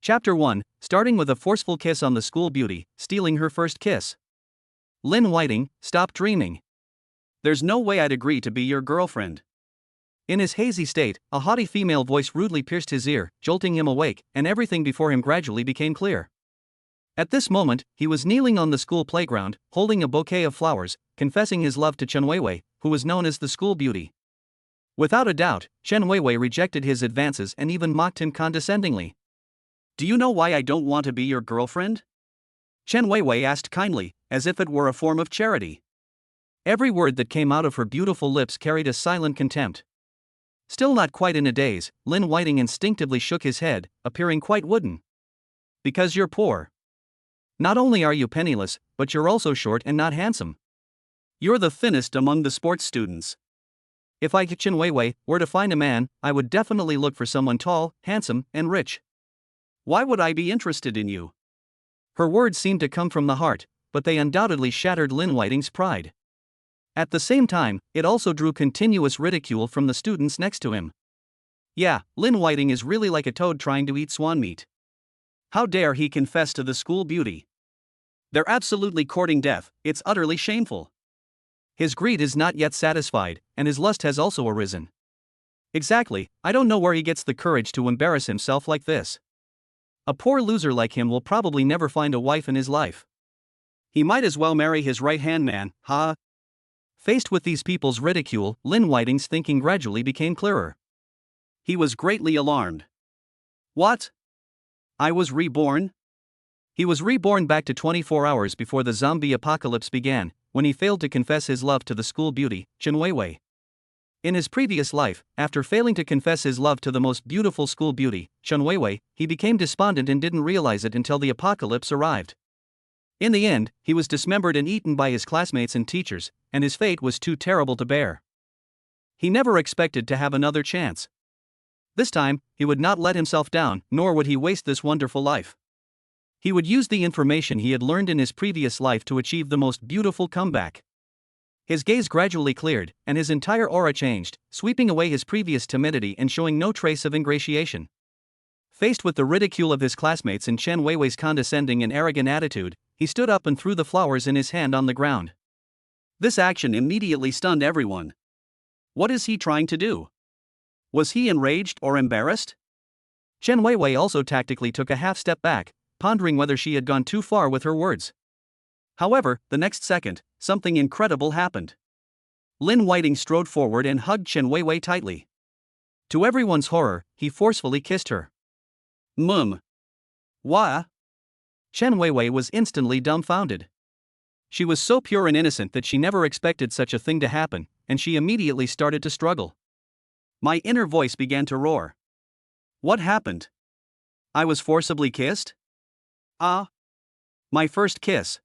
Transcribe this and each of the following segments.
Chapter 1, starting with a forceful kiss on the school beauty, stealing her first kiss. Lynn Whiting, stop dreaming. There's no way I'd agree to be your girlfriend. In his hazy state, a haughty female voice rudely pierced his ear, jolting him awake, and everything before him gradually became clear. At this moment, he was kneeling on the school playground, holding a bouquet of flowers, confessing his love to Chen Weiwei, who was known as the school beauty. Without a doubt, Chen Weiwei rejected his advances and even mocked him condescendingly. Do you know why I don't want to be your girlfriend? Chen Weiwei asked kindly, as if it were a form of charity. Every word that came out of her beautiful lips carried a silent contempt. Still not quite in a daze, Lynn Whiting instinctively shook his head, appearing quite wooden. Because you're poor. Not only are you penniless, but you're also short and not handsome. You're the thinnest among the sports students. If I, Chen Weiwei, were to find a man, I would definitely look for someone tall, handsome, and rich. Why would I be interested in you? Her words seemed to come from the heart, but they undoubtedly shattered Lynn Whiting's pride. At the same time, it also drew continuous ridicule from the students next to him. Yeah, Lynn Whiting is really like a toad trying to eat swan meat. How dare he confess to the school beauty? They're absolutely courting death, it's utterly shameful. His greed is not yet satisfied, and his lust has also arisen. Exactly, I don't know where he gets the courage to embarrass himself like this. A poor loser like him will probably never find a wife in his life. He might as well marry his right-hand man, huh? Faced with these people's ridicule, Lynn Whiting's thinking gradually became clearer. He was greatly alarmed. What? I was reborn? He was reborn back to 24 hours before the zombie apocalypse began, when he failed to confess his love to the school beauty, Chen Weiwei. In his previous life, after failing to confess his love to the most beautiful school beauty, Chen Weiwei, he became despondent and didn't realize it until the apocalypse arrived. In the end, he was dismembered and eaten by his classmates and teachers, and his fate was too terrible to bear. He never expected to have another chance. This time, he would not let himself down, nor would he waste this wonderful life. He would use the information he had learned in his previous life to achieve the most beautiful comeback. His gaze gradually cleared, and his entire aura changed, sweeping away his previous timidity and showing no trace of ingratiation. Faced with the ridicule of his classmates and Chen Weiwei's condescending and arrogant attitude, he stood up and threw the flowers in his hand on the ground. This action immediately stunned everyone. What is he trying to do? Was he enraged or embarrassed? Chen Weiwei also tactically took a half step back, pondering whether she had gone too far with her words. However, the next second, something incredible happened. Lynn Whiting strode forward and hugged Chen Weiwei tightly. To everyone's horror, he forcefully kissed her. Wha? Chen Weiwei was instantly dumbfounded. She was so pure and innocent that she never expected such a thing to happen, and she immediately started to struggle. My inner voice began to roar. What happened? I was forcibly kissed? My first kiss.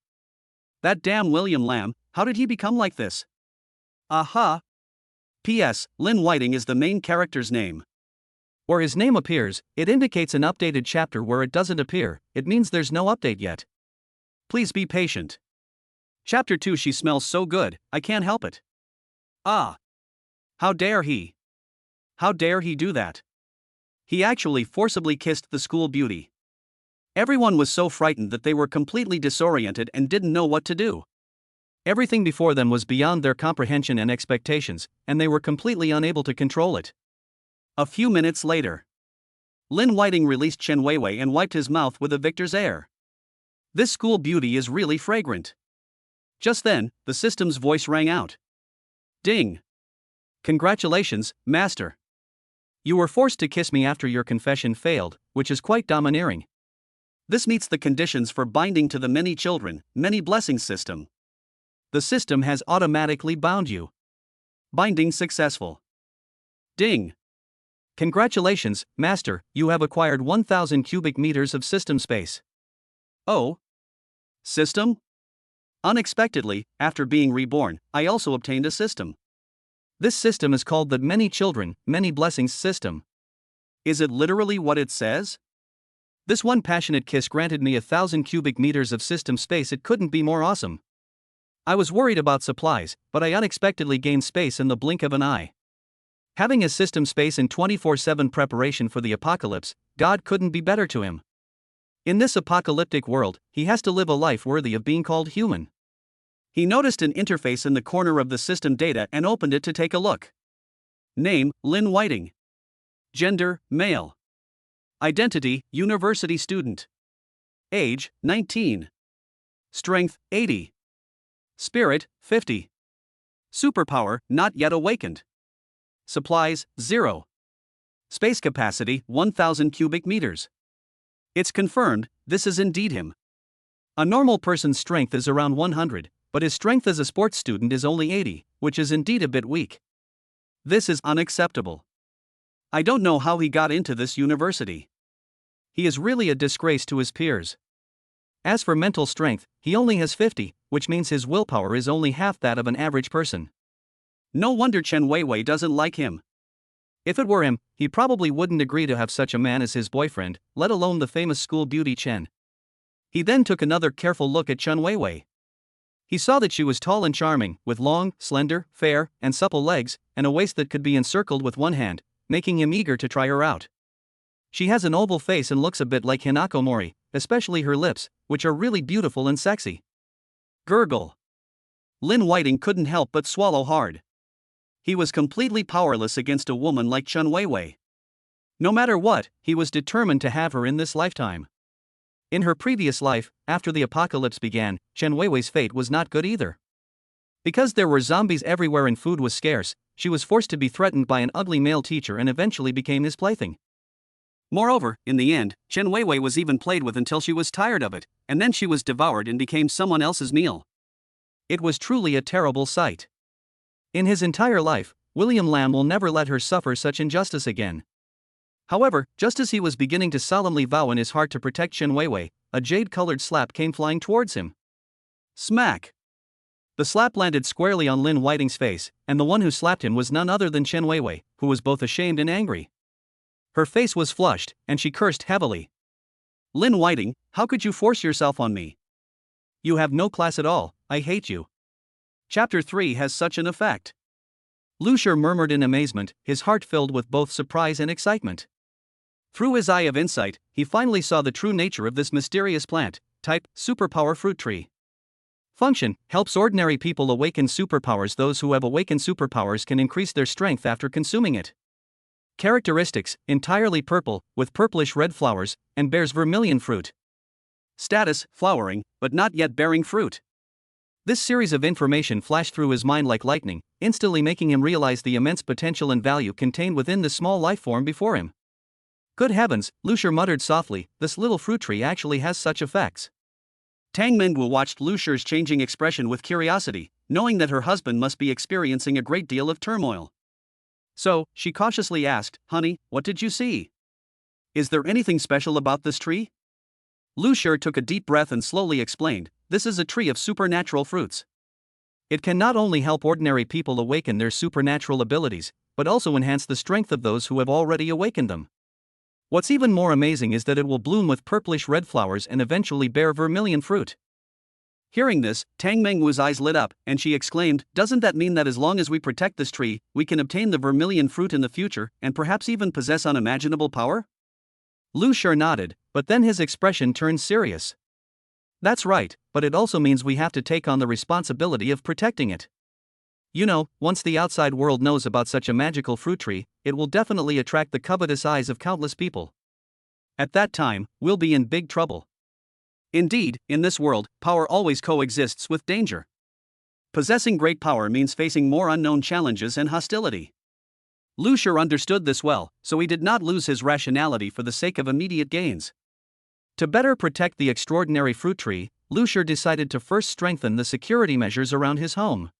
That damn William Lamb, how did he become like this? Aha! P.S. Lynn Whiting is the main character's name. Where his name appears, it indicates an updated chapter. Where it doesn't appear, it means there's no update yet. Please be patient. Chapter 2. She smells so good, I can't help it. Ah! How dare he? How dare he do that? He actually forcibly kissed the school beauty. Everyone was so frightened that they were completely disoriented and didn't know what to do. Everything before them was beyond their comprehension and expectations, and they were completely unable to control it. A few minutes later, Lynn Whiting released Chen Weiwei and wiped his mouth with a victor's air. This school beauty is really fragrant. Just then, the system's voice rang out. Ding! Congratulations, master. You were forced to kiss me after your confession failed, which is quite domineering. This meets the conditions for binding to the many children, many blessings system. The system has automatically bound you. Binding successful. Ding! Congratulations, master, you have acquired 1,000 cubic meters of system space. Oh? System? Unexpectedly, after being reborn, I also obtained a system. This system is called the Many Children, Many Blessings system. Is it literally what it says? This one passionate kiss granted me 1,000 cubic meters of system space. It couldn't be more awesome. I was worried about supplies, but I unexpectedly gained space in the blink of an eye. Having a system space in 24/7 preparation for the apocalypse, God couldn't be better to him. In this apocalyptic world, he has to live a life worthy of being called human. He noticed an interface in the corner of the system data and opened it to take a look. Name, Lynn Whiting. Gender, male. Identity, university student. Age, 19. Strength, 80. Spirit, 50. Superpower, not yet awakened. Supplies, 0. Space capacity, 1,000 cubic meters. It's confirmed, this is indeed him. A normal person's strength is around 100, but his strength as a sports student is only 80, which is indeed a bit weak. This is unacceptable. I don't know how he got into this university. He is really a disgrace to his peers. As for mental strength, he only has 50, which means his willpower is only half that of an average person. No wonder Chen Weiwei doesn't like him. If it were him, he probably wouldn't agree to have such a man as his boyfriend, let alone the famous school beauty Chen. He then took another careful look at Chen Weiwei. He saw that she was tall and charming, with long, slender, fair, and supple legs, and a waist that could be encircled with one hand, making him eager to try her out. She has an oval face and looks a bit like Hinako Mori, especially her lips, which are really beautiful and sexy. Gurgle. Lynn Whiting couldn't help but swallow hard. He was completely powerless against a woman like Chen Weiwei. No matter what, he was determined to have her in this lifetime. In her previous life, after the apocalypse began, Chen Weiwei's fate was not good either. Because there were zombies everywhere and food was scarce, she was forced to be threatened by an ugly male teacher and eventually became his plaything. Moreover, in the end, Chen Weiwei was even played with until she was tired of it, and then she was devoured and became someone else's meal. It was truly a terrible sight. In his entire life, William Lam will never let her suffer such injustice again. However, just as he was beginning to solemnly vow in his heart to protect Chen Weiwei, a jade-colored slap came flying towards him. Smack! The slap landed squarely on Lynn Whiting's face, and the one who slapped him was none other than Chen Weiwei, who was both ashamed and angry. Her face was flushed, and she cursed heavily. Lynn Whiting, how could you force yourself on me? You have no class at all, I hate you. Chapter 3 has such an effect. Lucier murmured in amazement, his heart filled with both surprise and excitement. Through his eye of insight, he finally saw the true nature of this mysterious plant. Type, superpower fruit tree. Function, helps ordinary people awaken superpowers. Those who have awakened superpowers can increase their strength after consuming it. Characteristics, entirely purple, with purplish red flowers, and bears vermilion fruit. Status, flowering, but not yet bearing fruit. This series of information flashed through his mind like lightning, instantly making him realize the immense potential and value contained within the small life form before him. Good heavens, Lucier muttered softly, this little fruit tree actually has such effects. Tang Mingwu watched Lucier's changing expression with curiosity, knowing that her husband must be experiencing a great deal of turmoil. So, she cautiously asked, honey, what did you see? Is there anything special about this tree? Lucier took a deep breath and slowly explained, this is a tree of supernatural fruits. It can not only help ordinary people awaken their supernatural abilities, but also enhance the strength of those who have already awakened them. What's even more amazing is that it will bloom with purplish red flowers and eventually bear vermilion fruit. Hearing this, Tang Mengwu's eyes lit up, and she exclaimed, doesn't that mean that as long as we protect this tree, we can obtain the vermilion fruit in the future, and perhaps even possess unimaginable power? Lucier nodded, but then his expression turned serious. That's right, but it also means we have to take on the responsibility of protecting it. You know, once the outside world knows about such a magical fruit tree, it will definitely attract the covetous eyes of countless people. At that time, we'll be in big trouble. Indeed, in this world, power always coexists with danger. Possessing great power means facing more unknown challenges and hostility. Lucier understood this well, so he did not lose his rationality for the sake of immediate gains. To better protect the extraordinary fruit tree, Lucier decided to first strengthen the security measures around his home.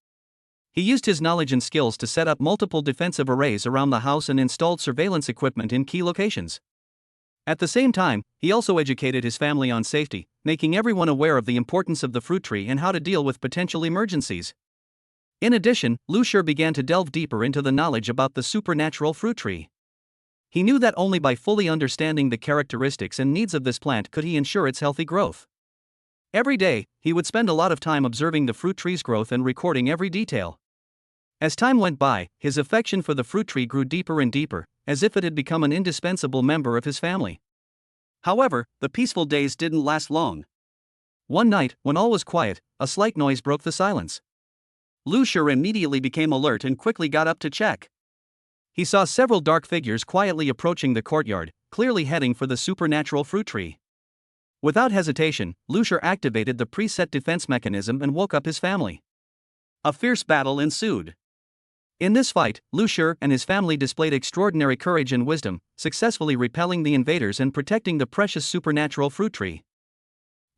He used his knowledge and skills to set up multiple defensive arrays around the house and installed surveillance equipment in key locations. At the same time, he also educated his family on safety, making everyone aware of the importance of the fruit tree and how to deal with potential emergencies. In addition, Lucier began to delve deeper into the knowledge about the supernatural fruit tree. He knew that only by fully understanding the characteristics and needs of this plant could he ensure its healthy growth. Every day, he would spend a lot of time observing the fruit tree's growth and recording every detail. As time went by, his affection for the fruit tree grew deeper and deeper, as if it had become an indispensable member of his family. However, the peaceful days didn't last long. One night, when all was quiet, a slight noise broke the silence. Lu Shi immediately became alert and quickly got up to check. He saw several dark figures quietly approaching the courtyard, clearly heading for the supernatural fruit tree. Without hesitation, Lu Shi activated the preset defense mechanism and woke up his family. A fierce battle ensued. In this fight, Lu Shi and his family displayed extraordinary courage and wisdom, successfully repelling the invaders and protecting the precious supernatural fruit tree.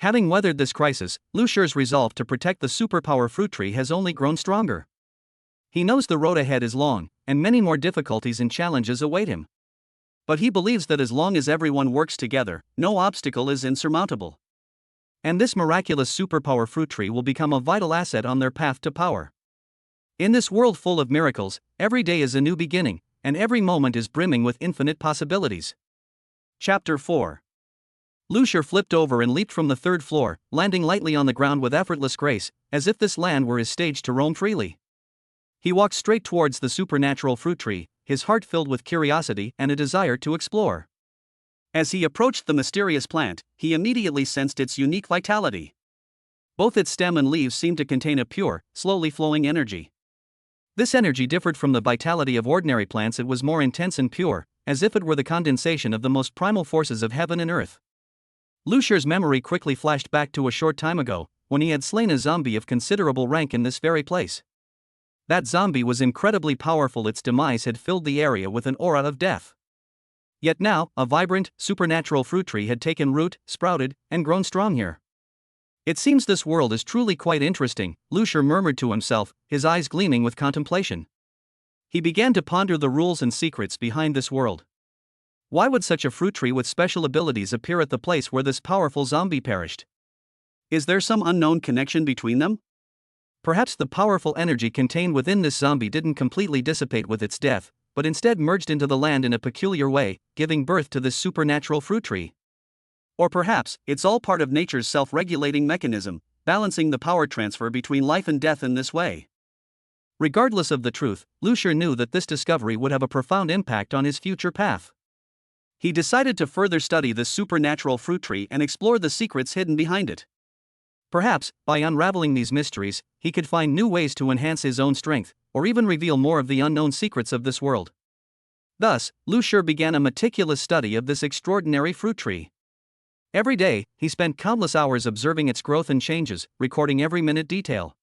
Having weathered this crisis, Lu Shi's resolve to protect the superpower fruit tree has only grown stronger. He knows the road ahead is long, and many more difficulties and challenges await him. But he believes that as long as everyone works together, no obstacle is insurmountable. And this miraculous superpower fruit tree will become a vital asset on their path to power. In this world full of miracles, every day is a new beginning, and every moment is brimming with infinite possibilities. Chapter 4. Lu Shi flipped over and leaped from the third floor, landing lightly on the ground with effortless grace, as if this land were his stage to roam freely. He walked straight towards the supernatural fruit tree, his heart filled with curiosity and a desire to explore. As he approached the mysterious plant, he immediately sensed its unique vitality. Both its stem and leaves seemed to contain a pure, slowly flowing energy. This energy differed from the vitality of ordinary plants. It was more intense and pure, as if it were the condensation of the most primal forces of heaven and earth. Lu Shi's memory quickly flashed back to a short time ago, when he had slain a zombie of considerable rank in this very place. That zombie was incredibly powerful. Its demise had filled the area with an aura of death. Yet now, a vibrant, supernatural fruit tree had taken root, sprouted, and grown strong here. It seems this world is truly quite interesting, Lu Shi murmured to himself, his eyes gleaming with contemplation. He began to ponder the rules and secrets behind this world. Why would such a fruit tree with special abilities appear at the place where this powerful zombie perished? Is there some unknown connection between them? Perhaps the powerful energy contained within this zombie didn't completely dissipate with its death, but instead merged into the land in a peculiar way, giving birth to this supernatural fruit tree. Or perhaps, it's all part of nature's self-regulating mechanism, balancing the power transfer between life and death in this way. Regardless of the truth, Lu Shi knew that this discovery would have a profound impact on his future path. He decided to further study this supernatural fruit tree and explore the secrets hidden behind it. Perhaps, by unraveling these mysteries, he could find new ways to enhance his own strength, or even reveal more of the unknown secrets of this world. Thus, Lu Shi began a meticulous study of this extraordinary fruit tree. Every day, he spent countless hours observing its growth and changes, recording every minute detail.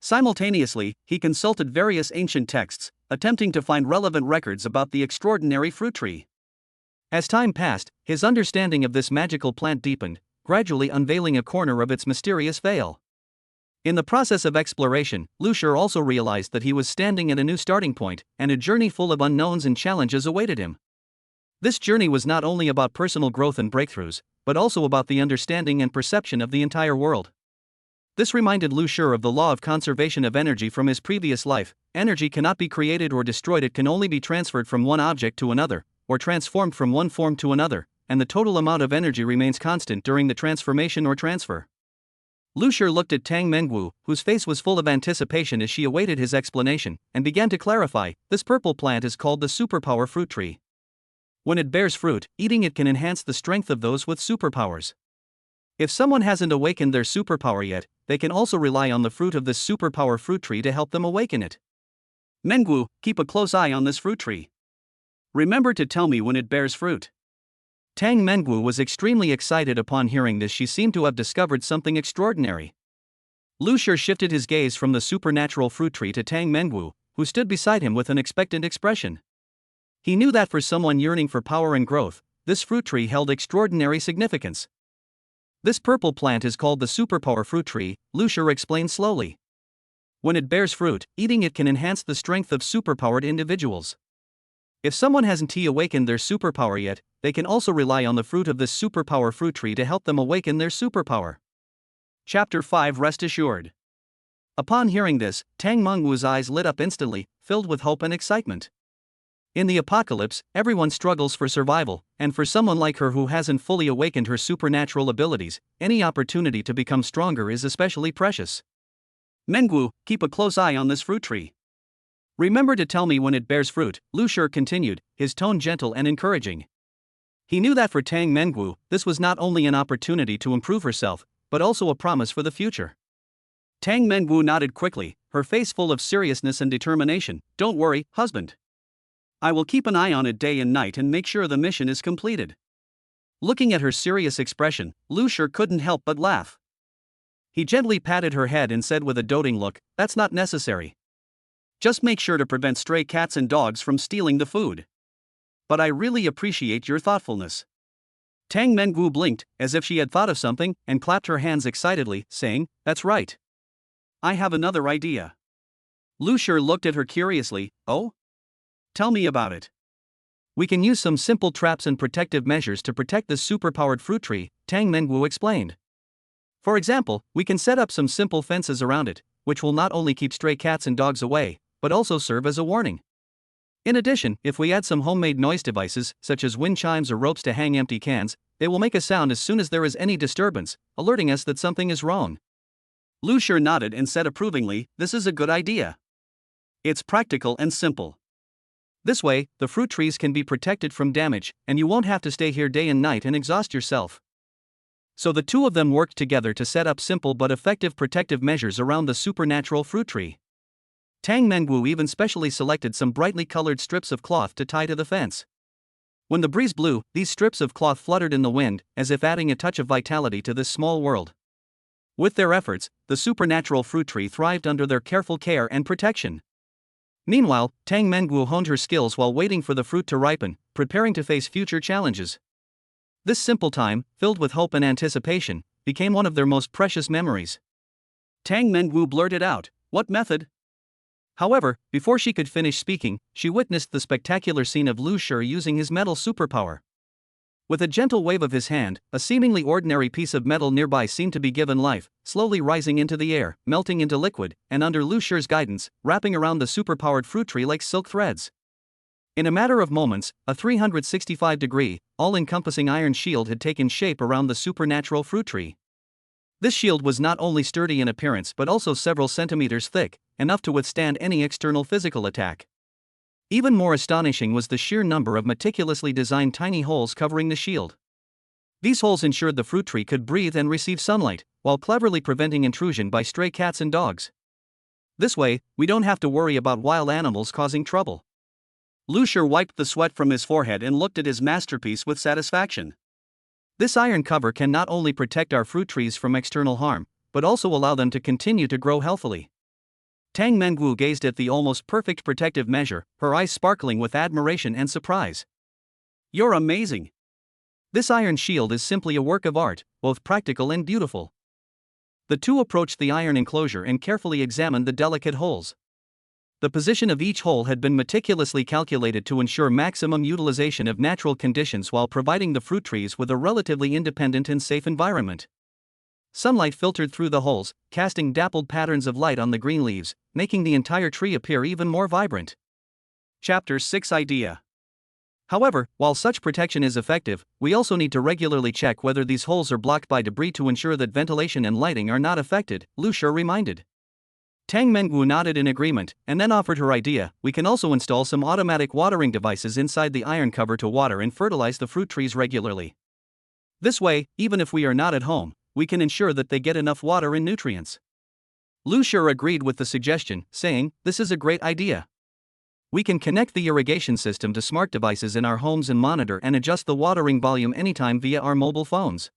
Simultaneously, he consulted various ancient texts, attempting to find relevant records about the extraordinary fruit tree. As time passed, his understanding of this magical plant deepened, gradually unveiling a corner of its mysterious veil. In the process of exploration, Lu Shi also realized that he was standing at a new starting point, and a journey full of unknowns and challenges awaited him. This journey was not only about personal growth and breakthroughs, but also about the understanding and perception of the entire world. This reminded Lu Shi of the law of conservation of energy from his previous life. Energy cannot be created or destroyed, it can only be transferred from one object to another, or transformed from one form to another, and the total amount of energy remains constant during the transformation or transfer. Lu Shi looked at Tang Mengwu, whose face was full of anticipation as she awaited his explanation, and began to clarify. This purple plant is called the superpower fruit tree. When it bears fruit, eating it can enhance the strength of those with superpowers. If someone hasn't awakened their superpower yet, they can also rely on the fruit of this superpower fruit tree to help them awaken it. Mengwu, keep a close eye on this fruit tree. Remember to tell me when it bears fruit. Tang Mengwu was extremely excited upon hearing this. She seemed to have discovered something extraordinary. Lu Shi shifted his gaze from the supernatural fruit tree to Tang Mengwu, who stood beside him with an expectant expression. He knew that for someone yearning for power and growth, this fruit tree held extraordinary significance. This purple plant is called the superpower fruit tree, Lu Shi explained slowly. When it bears fruit, eating it can enhance the strength of superpowered individuals. If someone hasn't awakened their superpower yet, they can also rely on the fruit of this superpower fruit tree to help them awaken their superpower. Chapter 5. Rest assured. Upon hearing this, Tang Mengwu's eyes lit up instantly, filled with hope and excitement. In the apocalypse, everyone struggles for survival, and for someone like her who hasn't fully awakened her supernatural abilities, any opportunity to become stronger is especially precious. Mengwu, keep a close eye on this fruit tree. Remember to tell me when it bears fruit, Lu Shi continued, his tone gentle and encouraging. He knew that for Tang Mengwu, this was not only an opportunity to improve herself, but also a promise for the future. Tang Mengwu nodded quickly, her face full of seriousness and determination. "Don't worry, husband. I will keep an eye on it day and night and make sure the mission is completed." Looking at her serious expression, Lu Shi couldn't help but laugh. He gently patted her head and said with a doting look, "That's not necessary. Just make sure to prevent stray cats and dogs from stealing the food. But I really appreciate your thoughtfulness." Tang Mengwu blinked, as if she had thought of something, and clapped her hands excitedly, saying, "That's right. I have another idea." Lu Shi looked at her curiously. "Oh? Tell me about it." "We can use some simple traps and protective measures to protect this superpowered fruit tree," Tang Mengwu explained. "For example, we can set up some simple fences around it, which will not only keep stray cats and dogs away, but also serve as a warning. In addition, if we add some homemade noise devices, such as wind chimes or ropes to hang empty cans, they will make a sound as soon as there is any disturbance, alerting us that something is wrong." Lu Shi nodded and said approvingly, "This is a good idea. It's practical and simple. This way, the fruit trees can be protected from damage, and you won't have to stay here day and night and exhaust yourself." So the two of them worked together to set up simple but effective protective measures around the supernatural fruit tree. Tang Mengwu even specially selected some brightly colored strips of cloth to tie to the fence. When the breeze blew, these strips of cloth fluttered in the wind, as if adding a touch of vitality to this small world. With their efforts, the supernatural fruit tree thrived under their careful care and protection. Meanwhile, Tang Mengwu honed her skills while waiting for the fruit to ripen, preparing to face future challenges. This simple time, filled with hope and anticipation, became one of their most precious memories. Tang Mengwu blurted out, "What method?" However, before she could finish speaking, she witnessed the spectacular scene of Lu Shi using his metal superpower. With a gentle wave of his hand, a seemingly ordinary piece of metal nearby seemed to be given life, slowly rising into the air, melting into liquid, and under Lu Shi's guidance, wrapping around the superpowered fruit tree like silk threads. In a matter of moments, a 365-degree, all-encompassing iron shield had taken shape around the supernatural fruit tree. This shield was not only sturdy in appearance but also several centimeters thick, enough to withstand any external physical attack. Even more astonishing was the sheer number of meticulously designed tiny holes covering the shield. These holes ensured the fruit tree could breathe and receive sunlight, while cleverly preventing intrusion by stray cats and dogs. This way, we don't have to worry about wild animals causing trouble. Lu Shi wiped the sweat from his forehead and looked at his masterpiece with satisfaction. This iron cover can not only protect our fruit trees from external harm, but also allow them to continue to grow healthily. Tang Mengwu gazed at the almost perfect protective measure, her eyes sparkling with admiration and surprise. "You're amazing. This iron shield is simply a work of art, both practical and beautiful." The two approached the iron enclosure and carefully examined the delicate holes. The position of each hole had been meticulously calculated to ensure maximum utilization of natural conditions while providing the fruit trees with a relatively independent and safe environment. Sunlight filtered through the holes, casting dappled patterns of light on the green leaves, making the entire tree appear even more vibrant. Chapter 6 Idea. However, while such protection is effective, we also need to regularly check whether these holes are blocked by debris to ensure that ventilation and lighting are not affected, Lu Shi reminded. Tang Mengwu nodded in agreement, and then offered her idea. "We can also install some automatic watering devices inside the iron cover to water and fertilize the fruit trees regularly. This way, even if we are not at home, we can ensure that they get enough water and nutrients." Lu Shi agreed with the suggestion, saying, "This is a great idea. We can connect the irrigation system to smart devices in our homes and monitor and adjust the watering volume anytime via our mobile phones."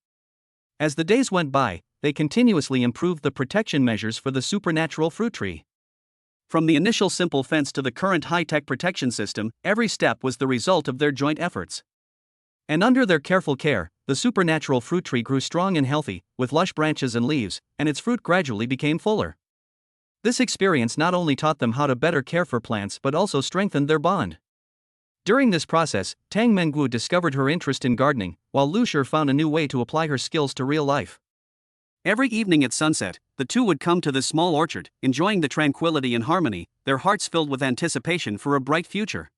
As the days went by, they continuously improved the protection measures for the supernatural fruit tree. From the initial simple fence to the current high-tech protection system, every step was the result of their joint efforts. And under their careful care, the supernatural fruit tree grew strong and healthy, with lush branches and leaves, and its fruit gradually became fuller. This experience not only taught them how to better care for plants but also strengthened their bond. During this process, Tang Mengwu discovered her interest in gardening, while Lu Shi found a new way to apply her skills to real life. Every evening at sunset, the two would come to this small orchard, enjoying the tranquility and harmony, their hearts filled with anticipation for a bright future.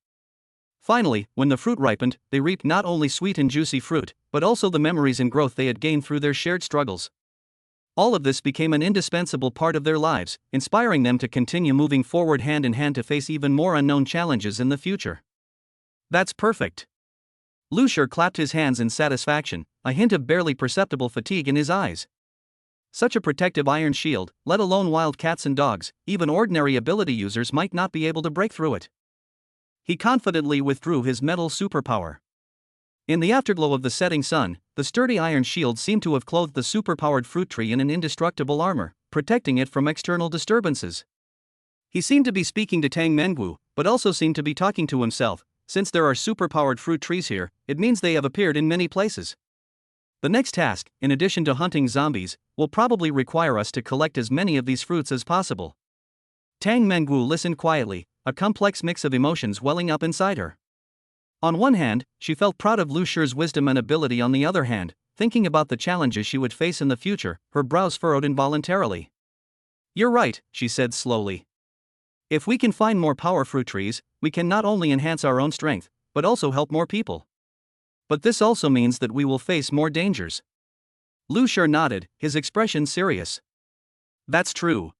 Finally, when the fruit ripened, they reaped not only sweet and juicy fruit, but also the memories and growth they had gained through their shared struggles. All of this became an indispensable part of their lives, inspiring them to continue moving forward hand in hand to face even more unknown challenges in the future. "That's perfect. Lu Shi clapped his hands in satisfaction, a hint of barely perceptible fatigue in his eyes. Such a protective iron shield, let alone wild cats and dogs, even ordinary ability users might not be able to break through it. He confidently withdrew his metal superpower. In the afterglow of the setting sun, the sturdy iron shield seemed to have clothed the superpowered fruit tree in an indestructible armor, protecting it from external disturbances. He seemed to be speaking to Tang Mengwu, but also seemed to be talking to himself. Since there are superpowered fruit trees here, it means they have appeared in many places. The next task, in addition to hunting zombies, will probably require us to collect as many of these fruits as possible. Tang Mengwu listened quietly, a complex mix of emotions welling up inside her. On one hand, she felt proud of Lu Shi's wisdom and ability. On the other hand, thinking about the challenges she would face in the future, her brows furrowed involuntarily. "You're right," she said slowly. "If we can find more power fruit trees, we can not only enhance our own strength, but also help more people. But this also means that we will face more dangers." Lu Shi nodded, his expression serious. "That's true.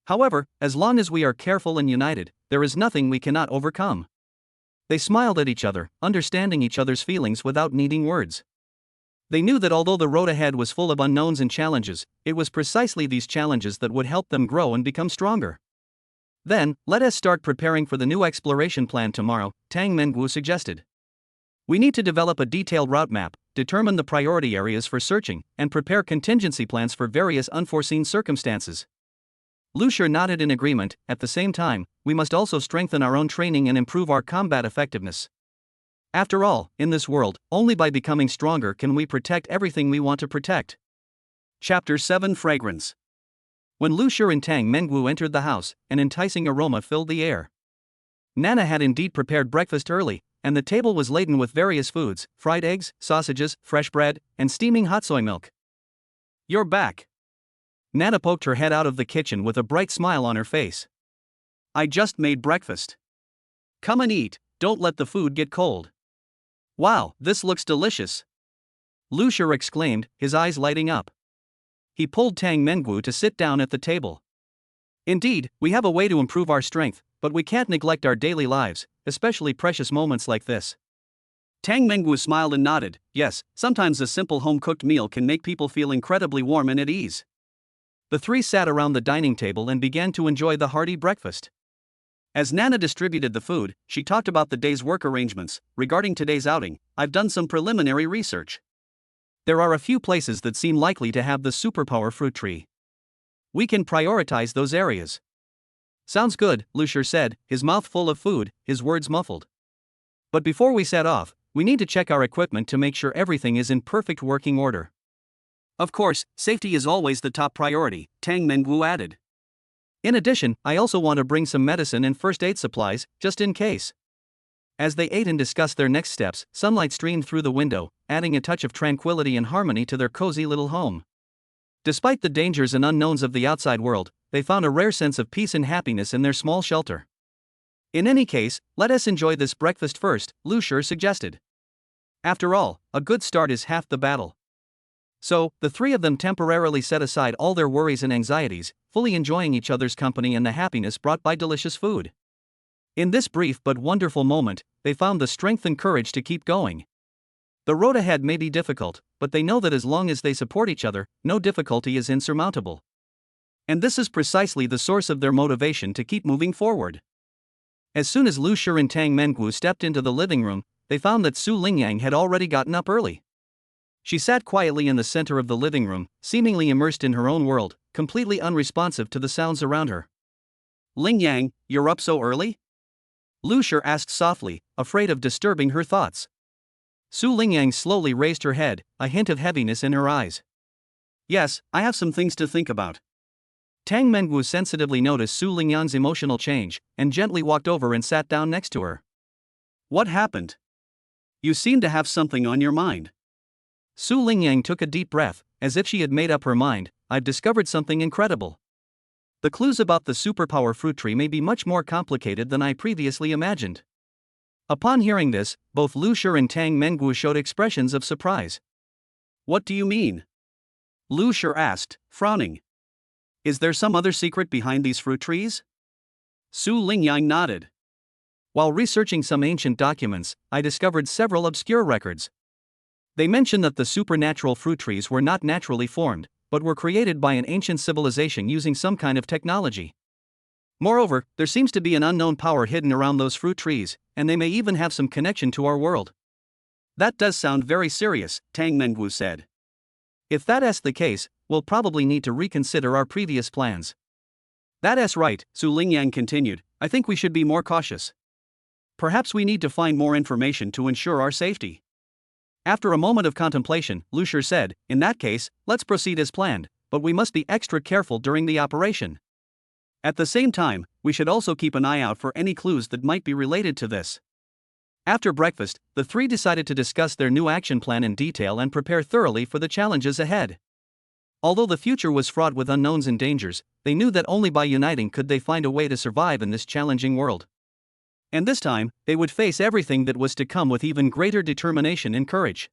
However, as long as we are careful and united, there is nothing we cannot overcome." They smiled at each other, understanding each other's feelings without needing words. They knew that although the road ahead was full of unknowns and challenges, it was precisely these challenges that would help them grow and become stronger. "Then, let us start preparing for the new exploration plan tomorrow," Tang Mengwu suggested. "We need to develop a detailed route map, determine the priority areas for searching, and prepare contingency plans for various unforeseen circumstances." Lu Shi nodded in agreement. At the same time, we must also strengthen our own training and improve our combat effectiveness. After all, in this world, only by becoming stronger can we protect everything we want to protect. Chapter 7 Fragrance. When Lu Shi and Tang Mengwu entered the house, an enticing aroma filled the air. Nana had indeed prepared breakfast early, and the table was laden with various foods: fried eggs, sausages, fresh bread, and steaming hot soy milk. "You're back." Nana poked her head out of the kitchen with a bright smile on her face. "I just made breakfast. Come and eat, don't let the food get cold." "Wow, this looks delicious," Lu Shi exclaimed, his eyes lighting up. He pulled Tang Mengwu to sit down at the table. "Indeed, we have a way to improve our strength, but we can't neglect our daily lives, especially precious moments like this." Tang Mengwu smiled and nodded. Yes, sometimes a simple home-cooked meal can make people feel incredibly warm and at ease. The three sat around the dining table and began to enjoy the hearty breakfast. As Nana distributed the food, she talked about the day's work arrangements. "Regarding today's outing, I've done some preliminary research. There are a few places that seem likely to have the superpower fruit tree. We can prioritize those areas." "Sounds good," Lu Shi said, his mouth full of food, his words muffled. "But before we set off, we need to check our equipment to make sure everything is in perfect working order." "Of course, safety is always the top priority," Tang Mengwu added. "In addition, I also want to bring some medicine and first aid supplies, just in case." As they ate and discussed their next steps, sunlight streamed through the window, adding a touch of tranquility and harmony to their cozy little home. Despite the dangers and unknowns of the outside world, they found a rare sense of peace and happiness in their small shelter. "In any case, let us enjoy this breakfast first," Lu Shi suggested. "After all, a good start is half the battle." So, the three of them temporarily set aside all their worries and anxieties, fully enjoying each other's company and the happiness brought by delicious food. In this brief but wonderful moment, they found the strength and courage to keep going. The road ahead may be difficult, but they know that as long as they support each other, no difficulty is insurmountable. And this is precisely the source of their motivation to keep moving forward. As soon as Lu Shi and Tang Mengwu stepped into the living room, they found that Su Lingyang had already gotten up early. She sat quietly in the center of the living room, seemingly immersed in her own world, completely unresponsive to the sounds around her. "Lingyang, you're up so early?" Lu Shi asked softly, afraid of disturbing her thoughts. Su Lingyang slowly raised her head, a hint of heaviness in her eyes. "Yes, I have some things to think about." Tang Mengwu sensitively noticed Su Lingyang's emotional change, and gently walked over and sat down next to her. "What happened? You seem to have something on your mind." Su Lingyang took a deep breath, as if she had made up her mind. "I've discovered something incredible. The clues about the superpower fruit tree may be much more complicated than I previously imagined." Upon hearing this, both Lu Shi and Tang Mengwu showed expressions of surprise. "What do you mean?" Lu Shi asked, frowning. "Is there some other secret behind these fruit trees?" Su Lingyang nodded. While researching some ancient documents, I discovered several obscure records. They mention that the supernatural fruit trees were not naturally formed, but were created by an ancient civilization using some kind of technology. Moreover, there seems to be an unknown power hidden around those fruit trees, and they may even have some connection to our world. That does sound very serious, Tang Mengwu said. If that's the case, we'll probably need to reconsider our previous plans. That's right, Su Lingyang continued. I think we should be more cautious. Perhaps we need to find more information to ensure our safety. After a moment of contemplation, Lu Shi said, in that case, let's proceed as planned, but we must be extra careful during the operation. At the same time, we should also keep an eye out for any clues that might be related to this. After breakfast, the three decided to discuss their new action plan in detail and prepare thoroughly for the challenges ahead. Although the future was fraught with unknowns and dangers, they knew that only by uniting could they find a way to survive in this challenging world. And this time, they would face everything that was to come with even greater determination and courage.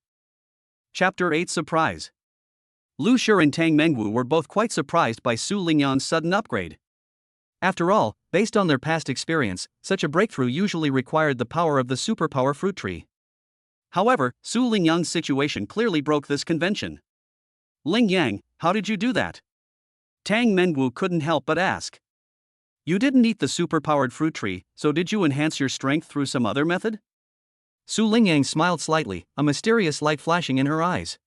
Chapter 8 Surprise. Lu Shi and Tang Mengwu were both quite surprised by Su Lingyang's sudden upgrade. After all, based on their past experience, such a breakthrough usually required the power of the superpower fruit tree. However, Su Lingyang's situation clearly broke this convention. Lingyang, how did you do that? Tang Mengwu couldn't help but ask. You didn't eat the superpowered fruit tree, so did you enhance your strength through some other method? Su Lingyang smiled slightly, a mysterious light flashing in her eyes.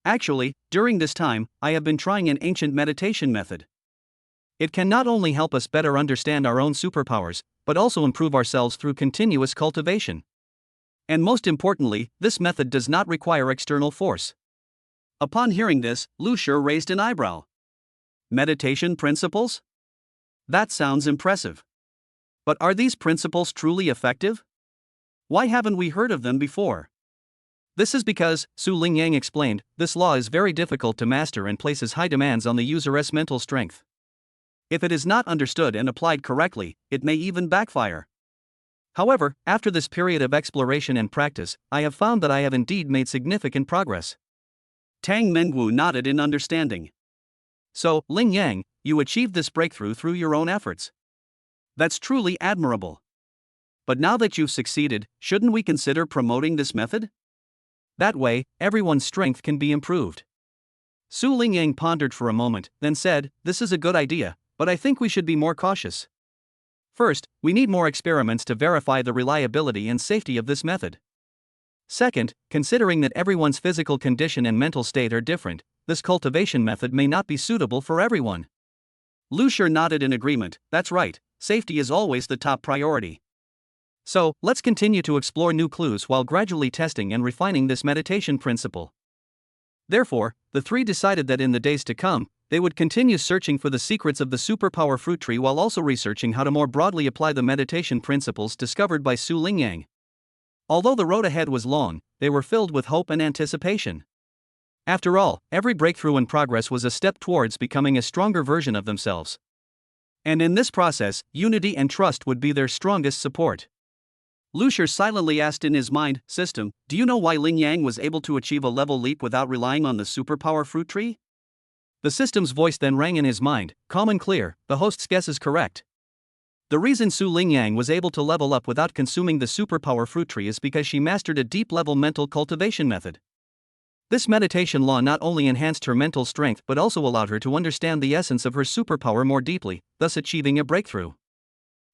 Actually, during this time, I have been trying an ancient meditation method. It can not only help us better understand our own superpowers, but also improve ourselves through continuous cultivation. And most importantly, this method does not require external force. Upon hearing this, Lu Shi raised an eyebrow. Meditation principles? That sounds impressive. But are these principles truly effective? Why haven't we heard of them before? This is because, Su Lingyang explained, this law is very difficult to master and places high demands on the user's mental strength. If it is not understood and applied correctly, it may even backfire. However, after this period of exploration and practice, I have found that I have indeed made significant progress. Tang Mengwu nodded in understanding. So, Lingyang, you achieved this breakthrough through your own efforts. That's truly admirable. But now that you've succeeded, shouldn't we consider promoting this method? That way, everyone's strength can be improved. Su Lingyang pondered for a moment, then said, this is a good idea, but I think we should be more cautious. First, we need more experiments to verify the reliability and safety of this method. Second, considering that everyone's physical condition and mental state are different, this cultivation method may not be suitable for everyone. Lu Shi nodded in agreement. That's right, safety is always the top priority. So, let's continue to explore new clues while gradually testing and refining this meditation principle. Therefore, the three decided that in the days to come, they would continue searching for the secrets of the superpower fruit tree while also researching how to more broadly apply the meditation principles discovered by Su Lingyang. Although the road ahead was long, they were filled with hope and anticipation. After all, every breakthrough and progress was a step towards becoming a stronger version of themselves. And in this process, unity and trust would be their strongest support. Lu Shi silently asked in his mind, System, do you know why Lingyang was able to achieve a level leap without relying on the superpower fruit tree? The system's voice then rang in his mind, calm and clear, the host's guess is correct. The reason Su Lingyang was able to level up without consuming the superpower fruit tree is because she mastered a deep-level mental cultivation method. This meditation law not only enhanced her mental strength but also allowed her to understand the essence of her superpower more deeply, thus achieving a breakthrough.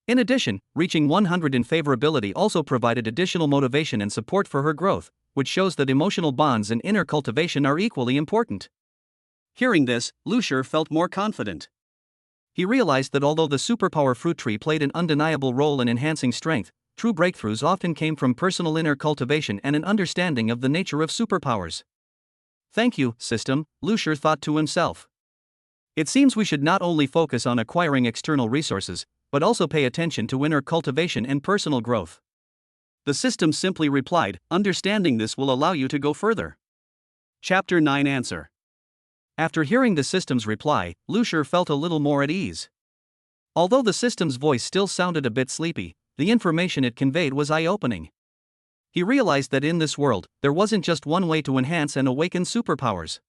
In addition, reaching 100 in favorability also provided additional motivation and support for her growth, which shows that emotional bonds and inner cultivation are equally important. Hearing this, Lu Shi felt more confident. He realized that although the superpower fruit tree played an undeniable role in enhancing strength, true breakthroughs often came from personal inner cultivation and an understanding of the nature of superpowers. Thank you, system, Lu Shi thought to himself. It seems we should not only focus on acquiring external resources, but also pay attention to inner cultivation and personal growth. The system simply replied, understanding this will allow you to go further. Chapter 9 Answer. After hearing the system's reply, Lu Shi felt a little more at ease. Although the system's voice still sounded a bit sleepy, the information it conveyed was eye-opening. He realized that in this world, there wasn't just one way to enhance and awaken superpowers.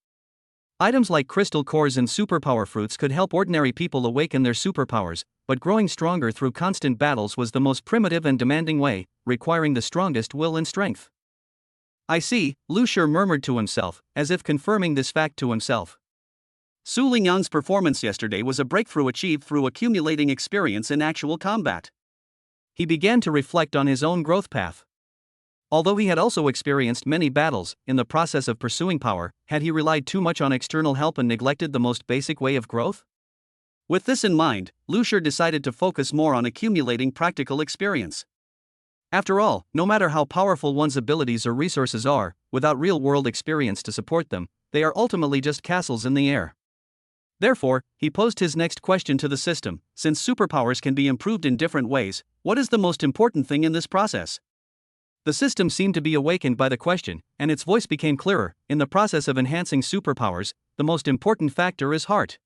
Items like crystal cores and superpower fruits could help ordinary people awaken their superpowers, but growing stronger through constant battles was the most primitive and demanding way, requiring the strongest will and strength. I see, Lu Shi murmured to himself, as if confirming this fact to himself. Su Lingyang's performance yesterday was a breakthrough achieved through accumulating experience in actual combat. He began to reflect on his own growth path. Although he had also experienced many battles, in the process of pursuing power, had he relied too much on external help and neglected the most basic way of growth? With this in mind, Lu Shi decided to focus more on accumulating practical experience. After all, no matter how powerful one's abilities or resources are, without real-world experience to support them, they are ultimately just castles in the air. Therefore, he posed his next question to the system: since superpowers can be improved in different ways, what is the most important thing in this process? The system seemed to be awakened by the question, and its voice became clearer. In the process of enhancing superpowers, the most important factor is heart.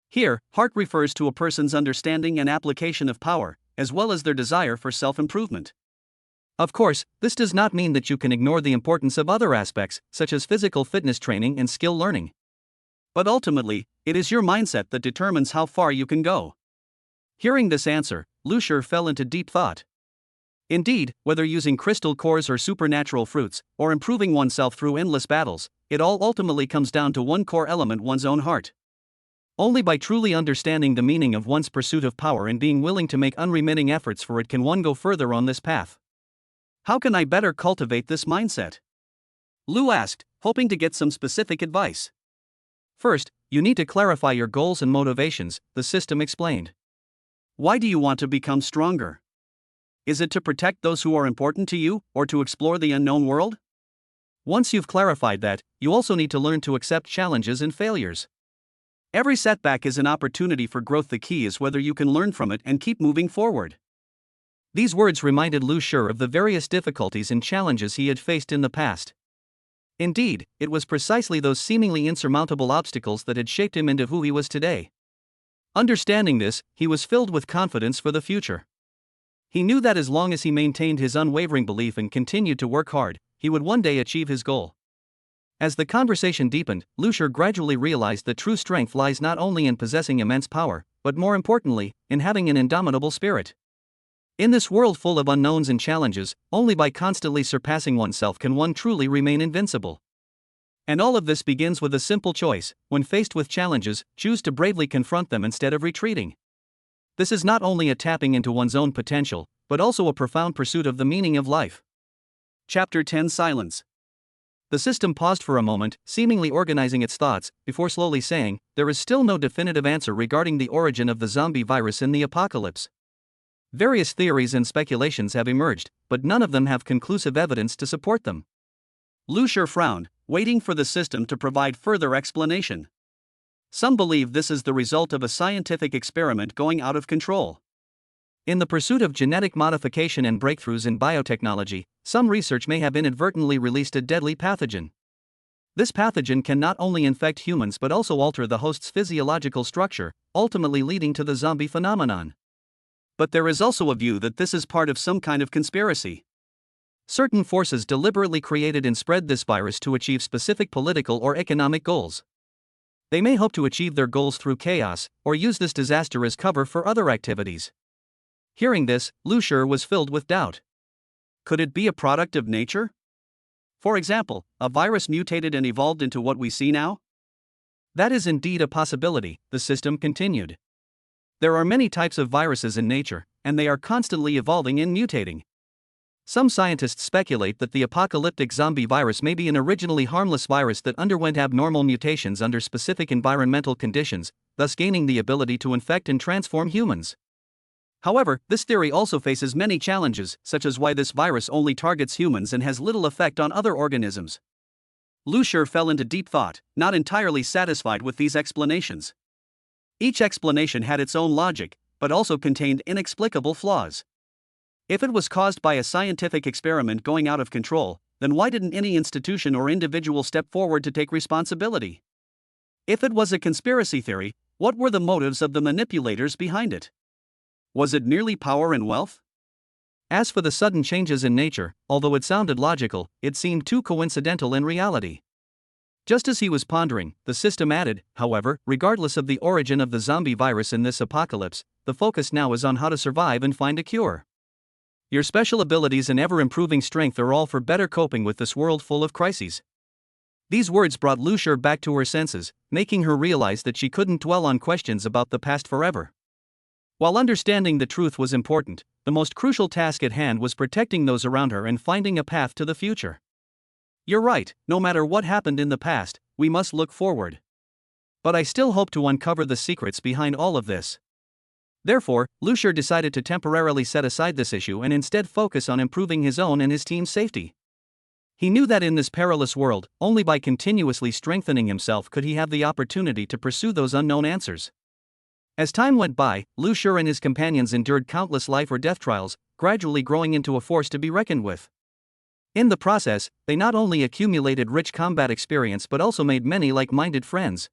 Here, heart refers to a person's understanding and application of power, as well as their desire for self-improvement. Of course, this does not mean that you can ignore the importance of other aspects, such as physical fitness training and skill learning. But ultimately, it is your mindset that determines how far you can go. Hearing this answer, Lu Shi fell into deep thought. Indeed, whether using crystal cores or supernatural fruits, or improving oneself through endless battles, it all ultimately comes down to one core element: one's own heart. Only by truly understanding the meaning of one's pursuit of power and being willing to make unremitting efforts for it can one go further on this path. How can I better cultivate this mindset? Lu asked, hoping to get some specific advice. First, you need to clarify your goals and motivations, the system explained. Why do you want to become stronger? Is it to protect those who are important to you, or to explore the unknown world? Once you've clarified that, you also need to learn to accept challenges and failures. Every setback is an opportunity for growth. The key is whether you can learn from it and keep moving forward. These words reminded Lu Shi of the various difficulties and challenges he had faced in the past. Indeed, it was precisely those seemingly insurmountable obstacles that had shaped him into who he was today. Understanding this, he was filled with confidence for the future. He knew that as long as he maintained his unwavering belief and continued to work hard, he would one day achieve his goal. As the conversation deepened, Lu Shi gradually realized that true strength lies not only in possessing immense power, but more importantly, in having an indomitable spirit. In this world full of unknowns and challenges, only by constantly surpassing oneself can one truly remain invincible. And all of this begins with a simple choice: when faced with challenges, choose to bravely confront them instead of retreating. This is not only a tapping into one's own potential, but also a profound pursuit of the meaning of life. Chapter 10: Silence. The system paused for a moment, seemingly organizing its thoughts, before slowly saying, "There is still no definitive answer regarding the origin of the zombie virus in the apocalypse. Various theories and speculations have emerged, but none of them have conclusive evidence to support them." Lu Shi frowned, waiting for the system to provide further explanation. Some believe this is the result of a scientific experiment going out of control. In the pursuit of genetic modification and breakthroughs in biotechnology, some research may have inadvertently released a deadly pathogen. This pathogen can not only infect humans but also alter the host's physiological structure, ultimately leading to the zombie phenomenon. But there is also a view that this is part of some kind of conspiracy. Certain forces deliberately created and spread this virus to achieve specific political or economic goals. They may hope to achieve their goals through chaos, or use this disaster as cover for other activities. Hearing this, Lu Shi was filled with doubt. Could it be a product of nature? For example, a virus mutated and evolved into what we see now? That is indeed a possibility, the system continued. There are many types of viruses in nature, and they are constantly evolving and mutating. Some scientists speculate that the apocalyptic zombie virus may be an originally harmless virus that underwent abnormal mutations under specific environmental conditions, thus gaining the ability to infect and transform humans. However, this theory also faces many challenges, such as why this virus only targets humans and has little effect on other organisms. Lu Shi fell into deep thought, not entirely satisfied with these explanations. Each explanation had its own logic, but also contained inexplicable flaws. If it was caused by a scientific experiment going out of control, then why didn't any institution or individual step forward to take responsibility? If it was a conspiracy theory, what were the motives of the manipulators behind it? Was it merely power and wealth? As for the sudden changes in nature, although it sounded logical, it seemed too coincidental in reality. Just as he was pondering, the system added, however, regardless of the origin of the zombie virus in this apocalypse, the focus now is on how to survive and find a cure. Your special abilities and ever-improving strength are all for better coping with this world full of crises. These words brought Lucia back to her senses, making her realize that she couldn't dwell on questions about the past forever. While understanding the truth was important, the most crucial task at hand was protecting those around her and finding a path to the future. You're right, no matter what happened in the past, we must look forward. But I still hope to uncover the secrets behind all of this. Therefore, Lucia decided to temporarily set aside this issue and instead focus on improving his own and his team's safety. He knew that in this perilous world, only by continuously strengthening himself could he have the opportunity to pursue those unknown answers. As time went by, Lucia and his companions endured countless life or death trials, gradually growing into a force to be reckoned with. In the process, they not only accumulated rich combat experience but also made many like-minded friends.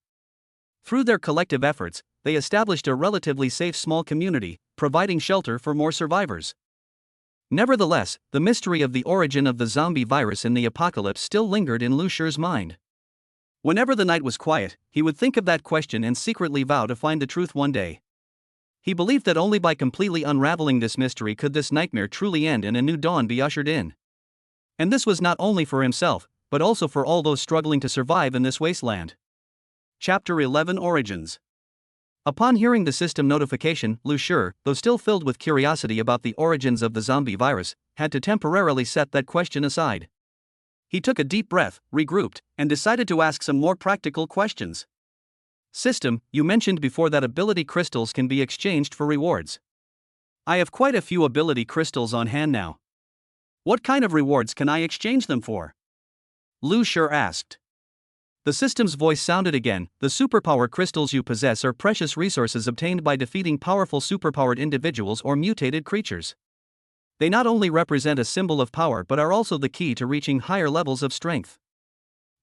Through their collective efforts, they established a relatively safe small community, providing shelter for more survivors. Nevertheless, the mystery of the origin of the zombie virus in the apocalypse still lingered in Lucia's mind. Whenever the night was quiet, he would think of that question and secretly vow to find the truth one day. He believed that only by completely unraveling this mystery could this nightmare truly end and a new dawn be ushered in. And this was not only for himself, but also for all those struggling to survive in this wasteland. Chapter 11 Origins. Upon hearing the system notification, Lucia, though still filled with curiosity about the origins of the zombie virus, had to temporarily set that question aside. He took a deep breath, regrouped, and decided to ask some more practical questions. System, you mentioned before that ability crystals can be exchanged for rewards. I have quite a few ability crystals on hand now. What kind of rewards can I exchange them for? Lucia asked. The system's voice sounded again. The superpower crystals you possess are precious resources obtained by defeating powerful superpowered individuals or mutated creatures. They not only represent a symbol of power but are also the key to reaching higher levels of strength.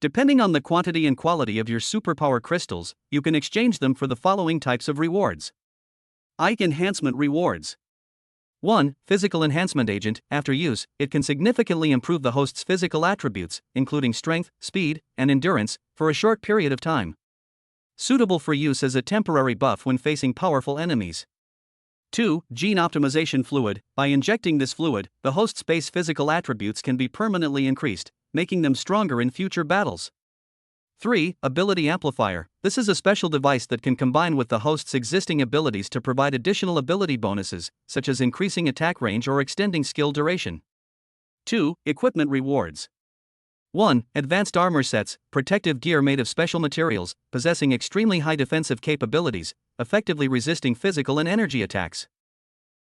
Depending on the quantity and quality of your superpower crystals, you can exchange them for the following types of rewards. Ike Enhancement Rewards. 1. Physical Enhancement Agent. After use, it can significantly improve the host's physical attributes, including strength, speed, and endurance, for a short period of time. Suitable for use as a temporary buff when facing powerful enemies. 2. Gene Optimization Fluid. By injecting this fluid, the host's base physical attributes can be permanently increased, making them stronger in future battles. 3. Ability Amplifier. This is a special device that can combine with the host's existing abilities to provide additional ability bonuses, such as increasing attack range or extending skill duration. 2. Equipment Rewards. 1. Advanced Armor Sets. Protective gear made of special materials, possessing extremely high defensive capabilities, effectively resisting physical and energy attacks.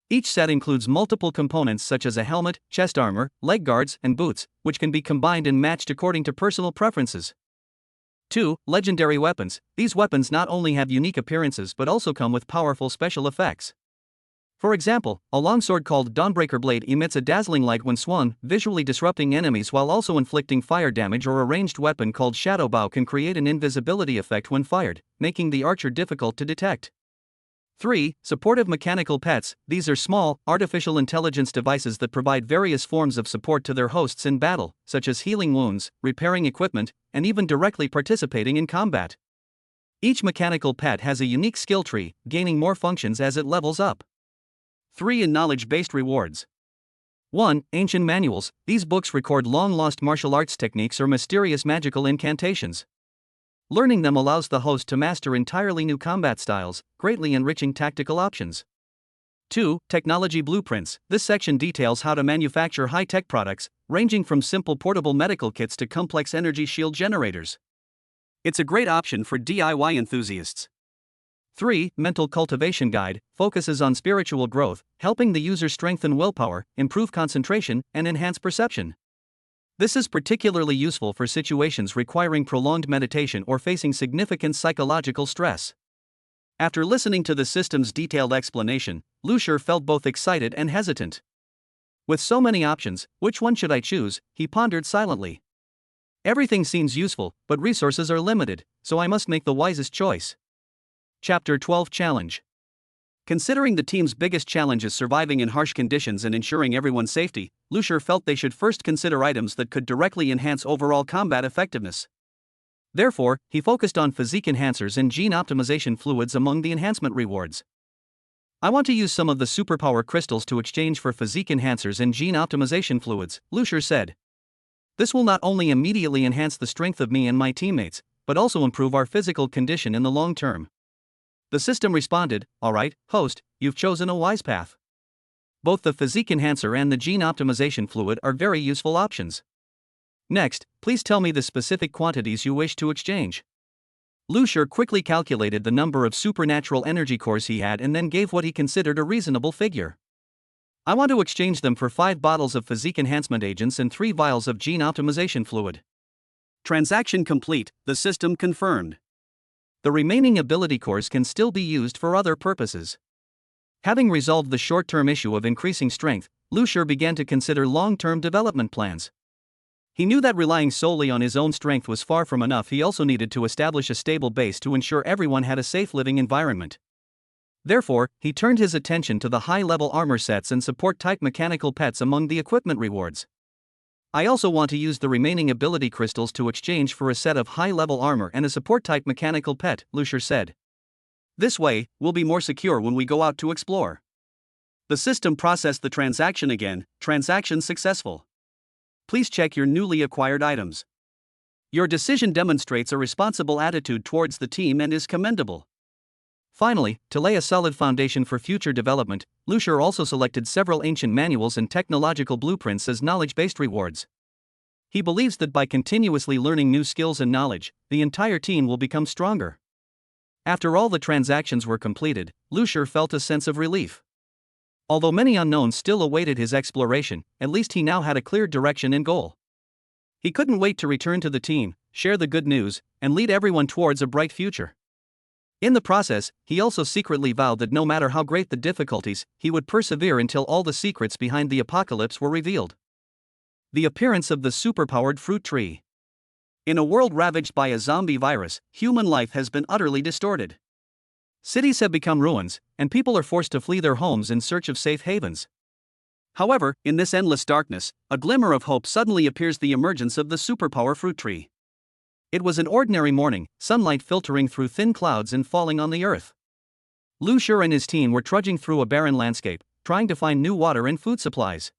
Each set includes multiple components such as a helmet, chest armor, leg guards, and boots, which can be combined and matched according to personal preferences. 2. Legendary Weapons. These weapons not only have unique appearances but also come with powerful special effects. For example, a longsword called Dawnbreaker Blade emits a dazzling light when swung, visually disrupting enemies while also inflicting fire damage, or a ranged weapon called Shadow Bow can create an invisibility effect when fired, making the archer difficult to detect. 3. Supportive Mechanical Pets. These are small, artificial intelligence devices that provide various forms of support to their hosts in battle, such as healing wounds, repairing equipment, and even directly participating in combat. Each mechanical pet has a unique skill tree, gaining more functions as it levels up. 3. Knowledge-based rewards. 1. Ancient Manuals. These books record long-lost martial arts techniques or mysterious magical incantations. Learning them allows the host to master entirely new combat styles, greatly enriching tactical options. 2. Technology Blueprints. This section details how to manufacture high-tech products, ranging from simple portable medical kits to complex energy shield generators. It's a great option for DIY enthusiasts. 3. Mental Cultivation Guide. Focuses on spiritual growth, helping the user strengthen willpower, improve concentration, and enhance perception. This is particularly useful for situations requiring prolonged meditation or facing significant psychological stress. After listening to the system's detailed explanation, Lucia felt both excited and hesitant. With so many options, which one should I choose? He pondered silently. Everything seems useful, but resources are limited, so I must make the wisest choice. Chapter 12 Challenge. Considering the team's biggest challenge is surviving in harsh conditions and ensuring everyone's safety, Lucia felt they should first consider items that could directly enhance overall combat effectiveness. Therefore, he focused on physique enhancers and gene optimization fluids among the enhancement rewards. I want to use some of the superpower crystals to exchange for physique enhancers and gene optimization fluids, Lucier said. This will not only immediately enhance the strength of me and my teammates, but also improve our physical condition in the long term. The system responded, "Alright, host, you've chosen a wise path. Both the physique enhancer and the gene optimization fluid are very useful options. Next, please tell me the specific quantities you wish to exchange." Lucier quickly calculated the number of supernatural energy cores he had and then gave what he considered a reasonable figure. "I want to exchange them for 5 bottles of physique enhancement agents and 3 vials of gene optimization fluid." Transaction complete, the system confirmed. The remaining ability cores can still be used for other purposes. Having resolved the short-term issue of increasing strength, Lucier began to consider long-term development plans. He knew that relying solely on his own strength was far from enough. He also needed to establish a stable base to ensure everyone had a safe living environment. Therefore, he turned his attention to the high-level armor sets and support-type mechanical pets among the equipment rewards. "I also want to use the remaining ability crystals to exchange for a set of high-level armor and a support-type mechanical pet," Lucier said. "This way, we'll be more secure when we go out to explore." The system processed the transaction again. Transaction successful. Please check your newly acquired items. Your decision demonstrates a responsible attitude towards the team and is commendable. Finally, to lay a solid foundation for future development, Lucier also selected several ancient manuals and technological blueprints as knowledge-based rewards. He believes that by continuously learning new skills and knowledge, the entire team will become stronger. After all the transactions were completed, Lucier felt a sense of relief. Although many unknowns still awaited his exploration, at least he now had a clear direction and goal. He couldn't wait to return to the team, share the good news, and lead everyone towards a bright future. In the process, he also secretly vowed that no matter how great the difficulties, he would persevere until all the secrets behind the apocalypse were revealed. The appearance of the superpowered fruit tree. In a world ravaged by a zombie virus, human life has been utterly distorted. Cities have become ruins, and people are forced to flee their homes in search of safe havens. However, in this endless darkness, a glimmer of hope suddenly appears: the emergence of the superpower fruit tree. It was an ordinary morning, sunlight filtering through thin clouds and falling on the earth. Lucier and his team were trudging through a barren landscape, trying to find new water and food supplies.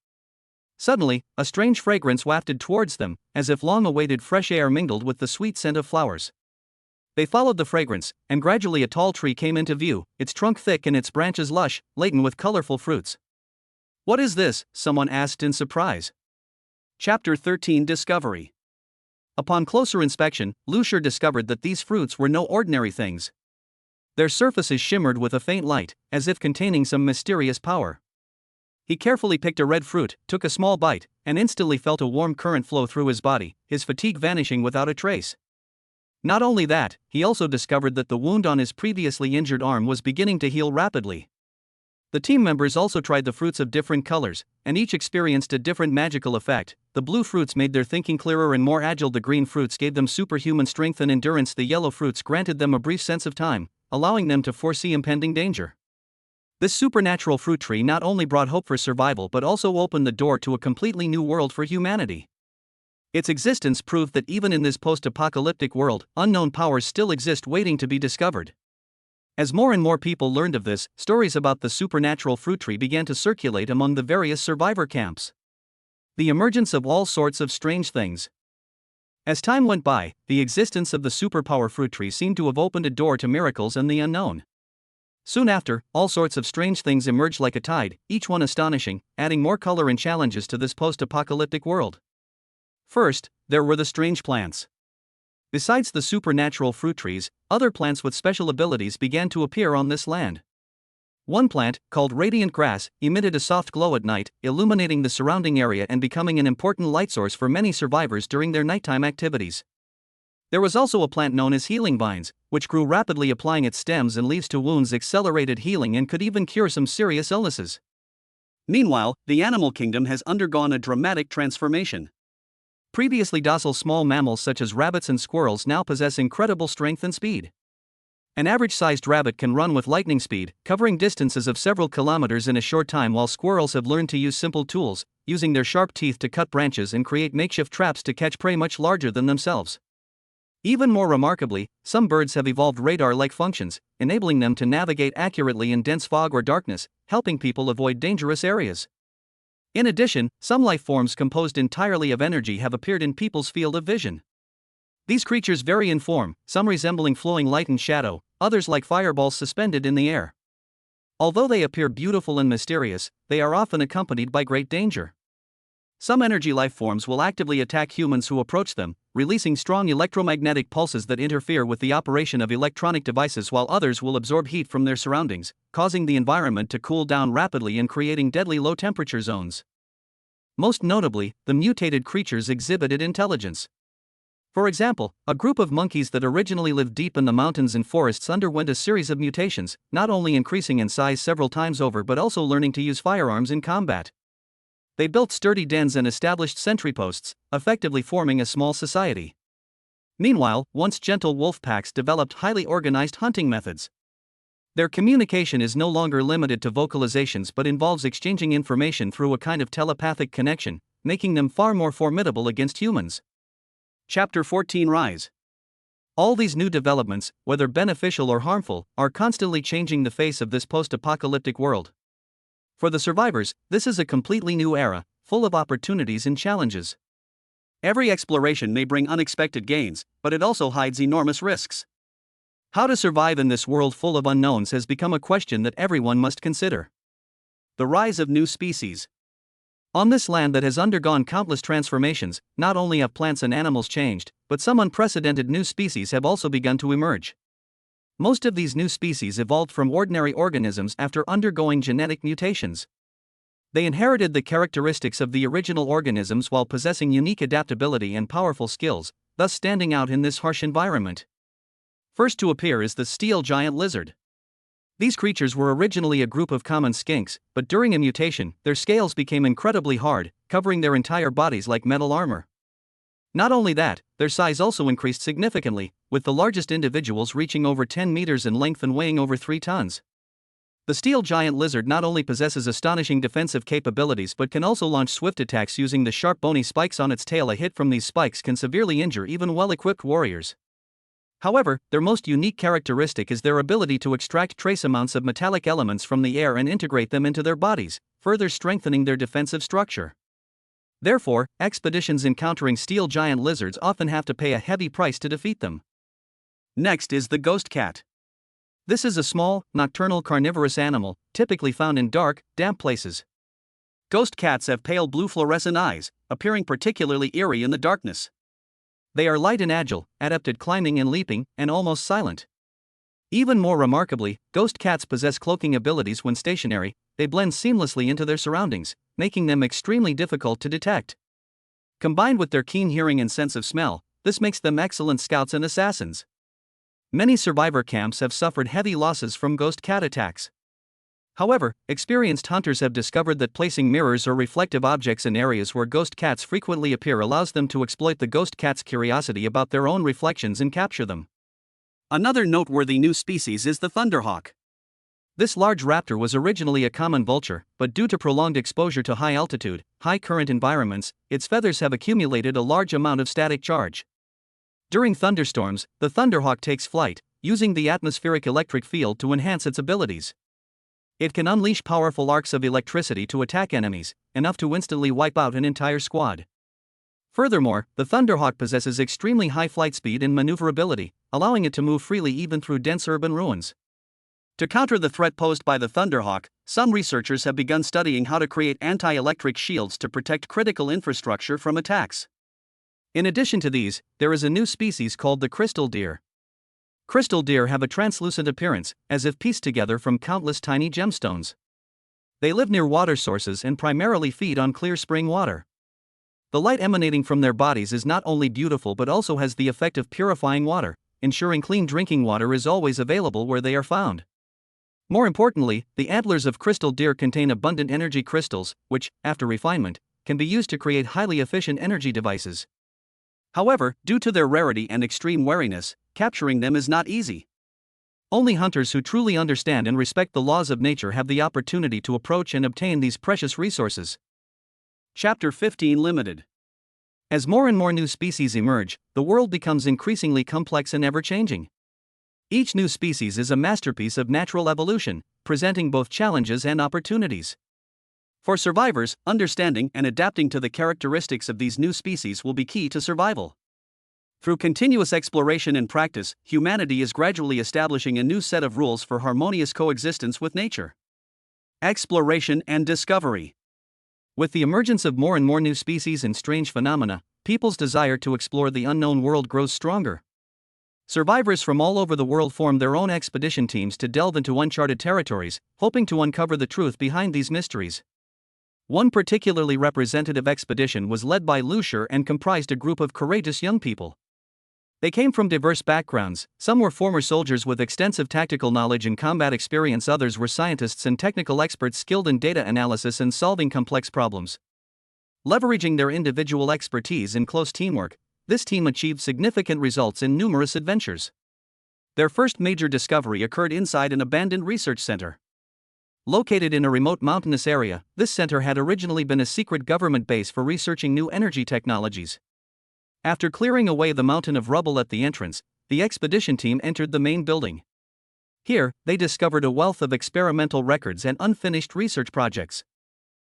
Suddenly, a strange fragrance wafted towards them, as if long-awaited fresh air mingled with the sweet scent of flowers. They followed the fragrance, and gradually a tall tree came into view, its trunk thick and its branches lush, laden with colorful fruits. "What is this?" someone asked in surprise. Chapter 13 Discovery. Upon closer inspection, Lucier discovered that these fruits were no ordinary things. Their surfaces shimmered with a faint light, as if containing some mysterious power. He carefully picked a red fruit, took a small bite, and instantly felt a warm current flow through his body, his fatigue vanishing without a trace. Not only that, he also discovered that the wound on his previously injured arm was beginning to heal rapidly. The team members also tried the fruits of different colors, and each experienced a different magical effect. The blue fruits made their thinking clearer and more agile. The green fruits gave them superhuman strength and endurance. The yellow fruits granted them a brief sense of time, allowing them to foresee impending danger. This supernatural fruit tree not only brought hope for survival but also opened the door to a completely new world for humanity. Its existence proved that even in this post-apocalyptic world, unknown powers still exist waiting to be discovered. As more and more people learned of this, stories about the supernatural fruit tree began to circulate among the various survivor camps. The emergence of all sorts of strange things. As time went by, the existence of the superpower fruit tree seemed to have opened a door to miracles and the unknown. Soon after, all sorts of strange things emerged like a tide, each one astonishing, adding more color and challenges to this post-apocalyptic world. First, there were the strange plants. Besides the supernatural fruit trees, other plants with special abilities began to appear on this land. One plant, called radiant grass, emitted a soft glow at night, illuminating the surrounding area and becoming an important light source for many survivors during their nighttime activities. There was also a plant known as healing vines, which grew rapidly. Applying its stems and leaves to wounds accelerated healing and could even cure some serious illnesses. Meanwhile, the animal kingdom has undergone a dramatic transformation. Previously docile small mammals such as rabbits and squirrels now possess incredible strength and speed. An average-sized rabbit can run with lightning speed, covering distances of several kilometers in a short time, while squirrels have learned to use simple tools, using their sharp teeth to cut branches and create makeshift traps to catch prey much larger than themselves. Even more remarkably, some birds have evolved radar-like functions, enabling them to navigate accurately in dense fog or darkness, helping people avoid dangerous areas. In addition, some life forms composed entirely of energy have appeared in people's field of vision. These creatures vary in form, some resembling flowing light and shadow, others like fireballs suspended in the air. Although they appear beautiful and mysterious, they are often accompanied by great danger. Some energy life forms will actively attack humans who approach them, releasing strong electromagnetic pulses that interfere with the operation of electronic devices, while others will absorb heat from their surroundings, causing the environment to cool down rapidly and creating deadly low-temperature zones. Most notably, the mutated creatures exhibited intelligence. For example, a group of monkeys that originally lived deep in the mountains and forests underwent a series of mutations, not only increasing in size several times over but also learning to use firearms in combat. They built sturdy dens and established sentry posts, effectively forming a small society. Meanwhile, once gentle wolf packs developed highly organized hunting methods. Their communication is no longer limited to vocalizations but involves exchanging information through a kind of telepathic connection, making them far more formidable against humans. Chapter 14 Rise. All these new developments, whether beneficial or harmful, are constantly changing the face of this post-apocalyptic world. For the survivors, this is a completely new era, full of opportunities and challenges. Every exploration may bring unexpected gains, but it also hides enormous risks. How to survive in this world full of unknowns has become a question that everyone must consider. The rise of new species. On this land that has undergone countless transformations, not only have plants and animals changed, but some unprecedented new species have also begun to emerge. Most of these new species evolved from ordinary organisms after undergoing genetic mutations. They inherited the characteristics of the original organisms while possessing unique adaptability and powerful skills, thus standing out in this harsh environment. First to appear is the steel giant lizard. These creatures were originally a group of common skinks, but during a mutation, their scales became incredibly hard, covering their entire bodies like metal armor. Not only that, their size also increased significantly, with the largest individuals reaching over 10 meters in length and weighing over 3 tons. The steel giant lizard not only possesses astonishing defensive capabilities but can also launch swift attacks using the sharp bony spikes on its tail. A hit from these spikes can severely injure even well-equipped warriors. However, their most unique characteristic is their ability to extract trace amounts of metallic elements from the air and integrate them into their bodies, further strengthening their defensive structure. Therefore, expeditions encountering steel giant lizards often have to pay a heavy price to defeat them. Next is the ghost cat. This is a small, nocturnal carnivorous animal, typically found in dark, damp places. Ghost cats have pale blue fluorescent eyes, appearing particularly eerie in the darkness. They are light and agile, adept at climbing and leaping, and almost silent. Even more remarkably, ghost cats possess cloaking abilities when stationary. They blend seamlessly into their surroundings, making them extremely difficult to detect. Combined with their keen hearing and sense of smell, this makes them excellent scouts and assassins. Many survivor camps have suffered heavy losses from ghost cat attacks. However, experienced hunters have discovered that placing mirrors or reflective objects in areas where ghost cats frequently appear allows them to exploit the ghost cat's curiosity about their own reflections and capture them. Another noteworthy new species is the thunderhawk. This large raptor was originally a common vulture, but due to prolonged exposure to high altitude, high current environments, its feathers have accumulated a large amount of static charge. During thunderstorms, the thunderhawk takes flight, using the atmospheric electric field to enhance its abilities. It can unleash powerful arcs of electricity to attack enemies, enough to instantly wipe out an entire squad. Furthermore, the thunderhawk possesses extremely high flight speed and maneuverability, allowing it to move freely even through dense urban ruins. To counter the threat posed by the thunderhawk, some researchers have begun studying how to create anti-electric shields to protect critical infrastructure from attacks. In addition to these, there is a new species called the crystal deer. Crystal deer have a translucent appearance, as if pieced together from countless tiny gemstones. They live near water sources and primarily feed on clear spring water. The light emanating from their bodies is not only beautiful but also has the effect of purifying water, ensuring clean drinking water is always available where they are found. More importantly, the antlers of crystal deer contain abundant energy crystals, which, after refinement, can be used to create highly efficient energy devices. However, due to their rarity and extreme wariness, capturing them is not easy. Only hunters who truly understand and respect the laws of nature have the opportunity to approach and obtain these precious resources. Chapter 15 Limited. As more and more new species emerge, the world becomes increasingly complex and ever-changing. Each new species is a masterpiece of natural evolution, presenting both challenges and opportunities. For survivors, understanding and adapting to the characteristics of these new species will be key to survival. Through continuous exploration and practice, humanity is gradually establishing a new set of rules for harmonious coexistence with nature. Exploration and discovery. With the emergence of more and more new species and strange phenomena, people's desire to explore the unknown world grows stronger. Survivors from all over the world form their own expedition teams to delve into uncharted territories, hoping to uncover the truth behind these mysteries. One particularly representative expedition was led by Lucier and comprised a group of courageous young people. They came from diverse backgrounds. Some were former soldiers with extensive tactical knowledge and combat experience, others were scientists and technical experts skilled in data analysis and solving complex problems. Leveraging their individual expertise and close teamwork, this team achieved significant results in numerous adventures. Their first major discovery occurred inside an abandoned research center. Located in a remote mountainous area, this center had originally been a secret government base for researching new energy technologies. After clearing away the mountain of rubble at the entrance, the expedition team entered the main building. Here, they discovered a wealth of experimental records and unfinished research projects.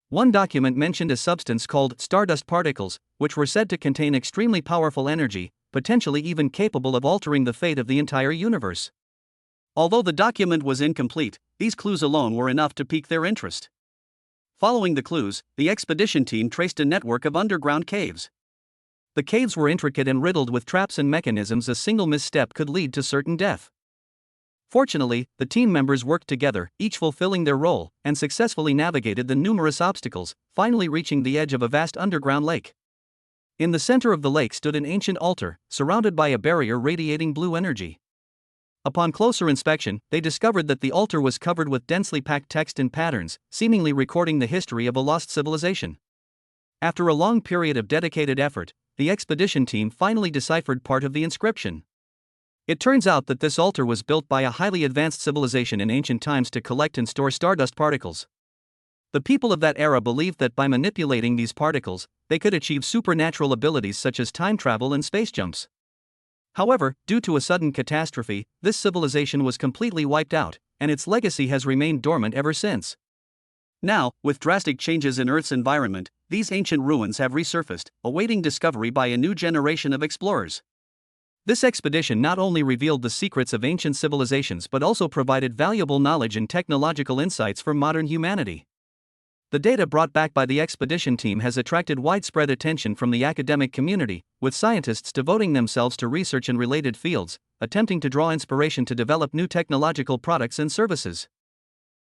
One document mentioned a substance called stardust particles, which were said to contain extremely powerful energy, potentially even capable of altering the fate of the entire universe. Although the document was incomplete, these clues alone were enough to pique their interest. Following the clues, the expedition team traced a network of underground caves. The caves were intricate and riddled with traps and mechanisms. A single misstep could lead to certain death. Fortunately, the team members worked together, each fulfilling their role, and successfully navigated the numerous obstacles, finally reaching the edge of a vast underground lake. In the center of the lake stood an ancient altar, surrounded by a barrier radiating blue energy. Upon closer inspection, they discovered that the altar was covered with densely packed text and patterns, seemingly recording the history of a lost civilization. After a long period of dedicated effort, the expedition team finally deciphered part of the inscription. It turns out that this altar was built by a highly advanced civilization in ancient times to collect and store stardust particles. The people of that era believed that by manipulating these particles, they could achieve supernatural abilities such as time travel and space jumps. However, due to a sudden catastrophe, this civilization was completely wiped out, and its legacy has remained dormant ever since. Now, with drastic changes in Earth's environment, these ancient ruins have resurfaced, awaiting discovery by a new generation of explorers. This expedition not only revealed the secrets of ancient civilizations but also provided valuable knowledge and technological insights for modern humanity. The data brought back by the expedition team has attracted widespread attention from the academic community, with scientists devoting themselves to research in related fields, attempting to draw inspiration to develop new technological products and services.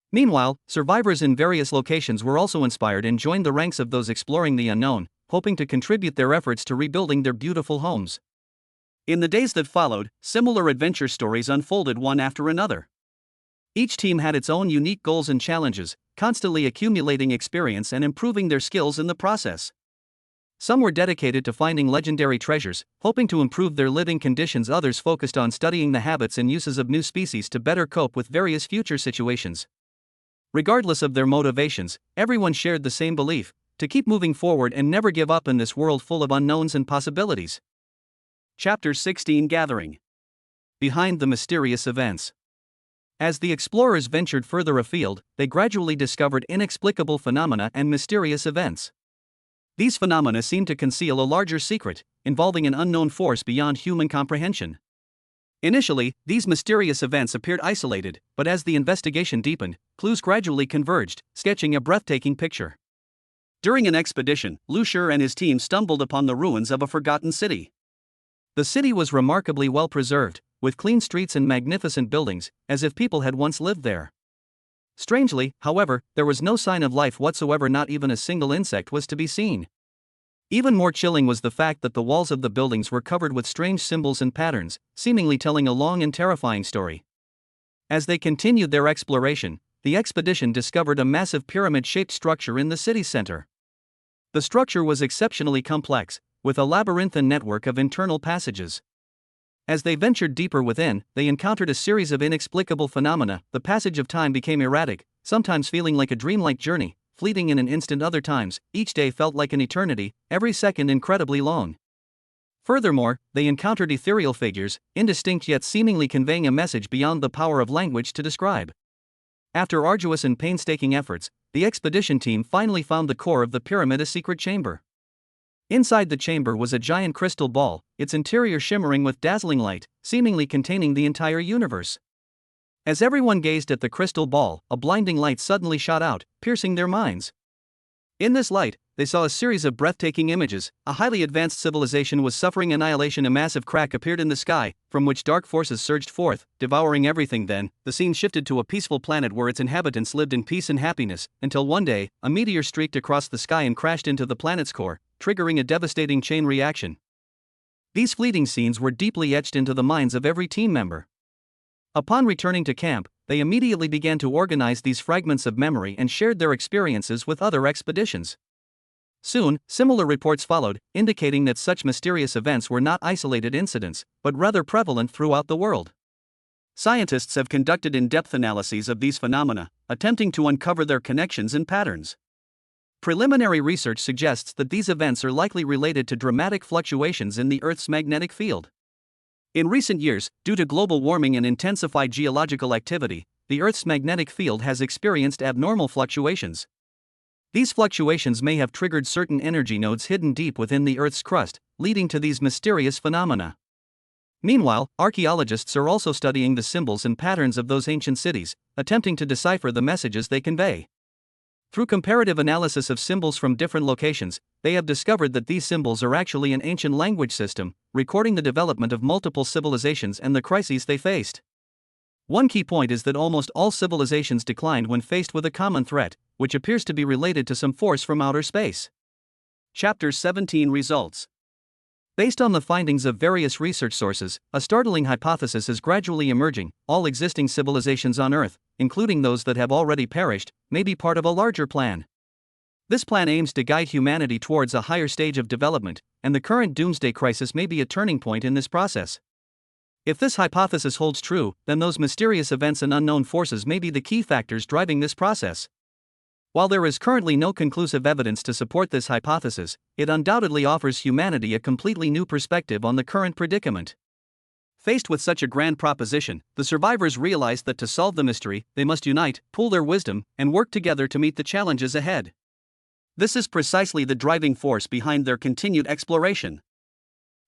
Meanwhile, survivors in various locations were also inspired and joined the ranks of those exploring the unknown, hoping to contribute their efforts to rebuilding their beautiful homes. In the days that followed, similar adventure stories unfolded one after another. Each team had its own unique goals and challenges, constantly accumulating experience and improving their skills in the process. Some were dedicated to finding legendary treasures, hoping to improve their living conditions. Others focused on studying the habits and uses of new species to better cope with various future situations. Regardless of their motivations, everyone shared the same belief: to keep moving forward and never give up in this world full of unknowns and possibilities. Chapter 16: Gathering. Behind the mysterious events. As the explorers ventured further afield, they gradually discovered inexplicable phenomena and mysterious events. These phenomena seemed to conceal a larger secret, involving an unknown force beyond human comprehension. Initially, these mysterious events appeared isolated, but as the investigation deepened, clues gradually converged, sketching a breathtaking picture. During an expedition, Lucier and his team stumbled upon the ruins of a forgotten city. The city was remarkably well preserved, with clean streets and magnificent buildings, as if people had once lived there. Strangely, however, there was no sign of life whatsoever. Not even a single insect was to be seen. Even more chilling was the fact that the walls of the buildings were covered with strange symbols and patterns, seemingly telling a long and terrifying story. As they continued their exploration, the expedition discovered a massive pyramid-shaped structure in the city's center. The structure was exceptionally complex, with a labyrinthine network of internal passages. As they ventured deeper within, they encountered a series of inexplicable phenomena. The passage of time became erratic, sometimes feeling like a dreamlike journey, fleeting in an instant other times. Each day felt like an eternity, every second incredibly long. Furthermore, they encountered ethereal figures, indistinct yet seemingly conveying a message beyond the power of language to describe. After arduous and painstaking efforts, the expedition team finally found the core of the pyramid, a secret chamber. Inside the chamber was a giant crystal ball, its interior shimmering with dazzling light, seemingly containing the entire universe. As everyone gazed at the crystal ball, a blinding light suddenly shot out, piercing their minds. In this light, they saw a series of breathtaking images. A highly advanced civilization was suffering annihilation. A massive crack appeared in the sky, from which dark forces surged forth, devouring everything. Then, the scene shifted to a peaceful planet where its inhabitants lived in peace and happiness, until one day, a meteor streaked across the sky and crashed into the planet's core, triggering a devastating chain reaction. These fleeting scenes were deeply etched into the minds of every team member. Upon returning to camp, they immediately began to organize these fragments of memory and shared their experiences with other expeditions. Soon, similar reports followed, indicating that such mysterious events were not isolated incidents, but rather prevalent throughout the world. Scientists have conducted in-depth analyses of these phenomena, attempting to uncover their connections and patterns. Preliminary research suggests that these events are likely related to dramatic fluctuations in the Earth's magnetic field. In recent years, due to global warming and intensified geological activity, the Earth's magnetic field has experienced abnormal fluctuations. These fluctuations may have triggered certain energy nodes hidden deep within the Earth's crust, leading to these mysterious phenomena. Meanwhile, archaeologists are also studying the symbols and patterns of those ancient cities, attempting to decipher the messages they convey. Through comparative analysis of symbols from different locations, they have discovered that these symbols are actually an ancient language system, recording the development of multiple civilizations and the crises they faced. One key point is that almost all civilizations declined when faced with a common threat, which appears to be related to some force from outer space. Chapter 17 Results. Based on the findings of various research sources, a startling hypothesis is gradually emerging: all existing civilizations on Earth, including those that have already perished, may be part of a larger plan. This plan aims to guide humanity towards a higher stage of development, and the current doomsday crisis may be a turning point in this process. If this hypothesis holds true, then those mysterious events and unknown forces may be the key factors driving this process. While there is currently no conclusive evidence to support this hypothesis, it undoubtedly offers humanity a completely new perspective on the current predicament. Faced with such a grand proposition, the survivors realized that to solve the mystery, they must unite, pool their wisdom, and work together to meet the challenges ahead. This is precisely the driving force behind their continued exploration.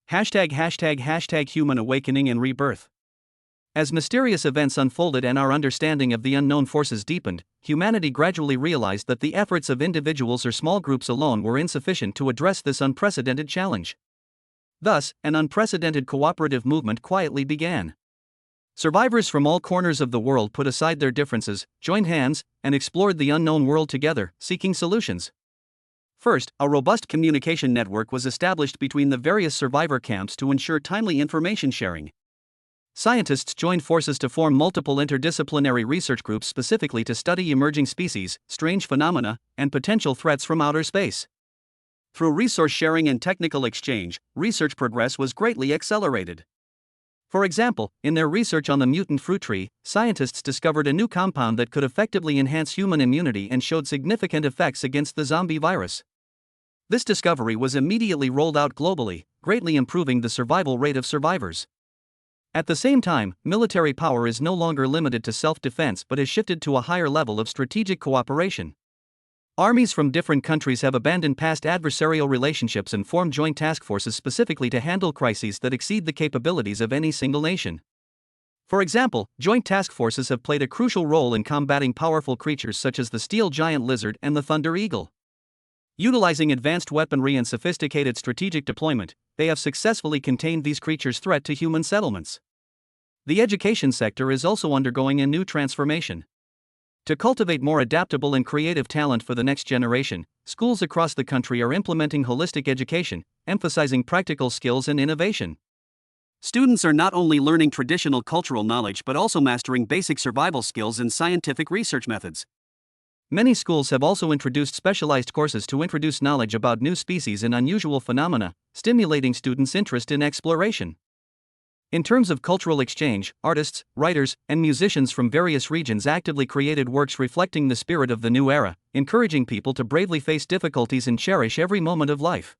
#Human Awakening and Rebirth. As mysterious events unfolded and our understanding of the unknown forces deepened, humanity gradually realized that the efforts of individuals or small groups alone were insufficient to address this unprecedented challenge. Thus, an unprecedented cooperative movement quietly began. Survivors from all corners of the world put aside their differences, joined hands, and explored the unknown world together, seeking solutions. First, a robust communication network was established between the various survivor camps to ensure timely information sharing. Scientists joined forces to form multiple interdisciplinary research groups specifically to study emerging species, strange phenomena, and potential threats from outer space. Through resource sharing and technical exchange, research progress was greatly accelerated. For example, in their research on the mutant fruit tree, scientists discovered a new compound that could effectively enhance human immunity and showed significant effects against the zombie virus. This discovery was immediately rolled out globally, greatly improving the survival rate of survivors. At the same time, military power is no longer limited to self-defense but has shifted to a higher level of strategic cooperation. Armies from different countries have abandoned past adversarial relationships and formed joint task forces specifically to handle crises that exceed the capabilities of any single nation. For example, joint task forces have played a crucial role in combating powerful creatures such as the steel giant lizard and the thunder eagle. Utilizing advanced weaponry and sophisticated strategic deployment, they have successfully contained these creatures' threat to human settlements. The education sector is also undergoing a new transformation. To cultivate more adaptable and creative talent for the next generation, schools across the country are implementing holistic education, emphasizing practical skills and innovation. Students are not only learning traditional cultural knowledge but also mastering basic survival skills and scientific research methods. Many schools have also introduced specialized courses to introduce knowledge about new species and unusual phenomena, stimulating students' interest in exploration. In terms of cultural exchange, artists, writers, and musicians from various regions actively created works reflecting the spirit of the new era, encouraging people to bravely face difficulties and cherish every moment of life.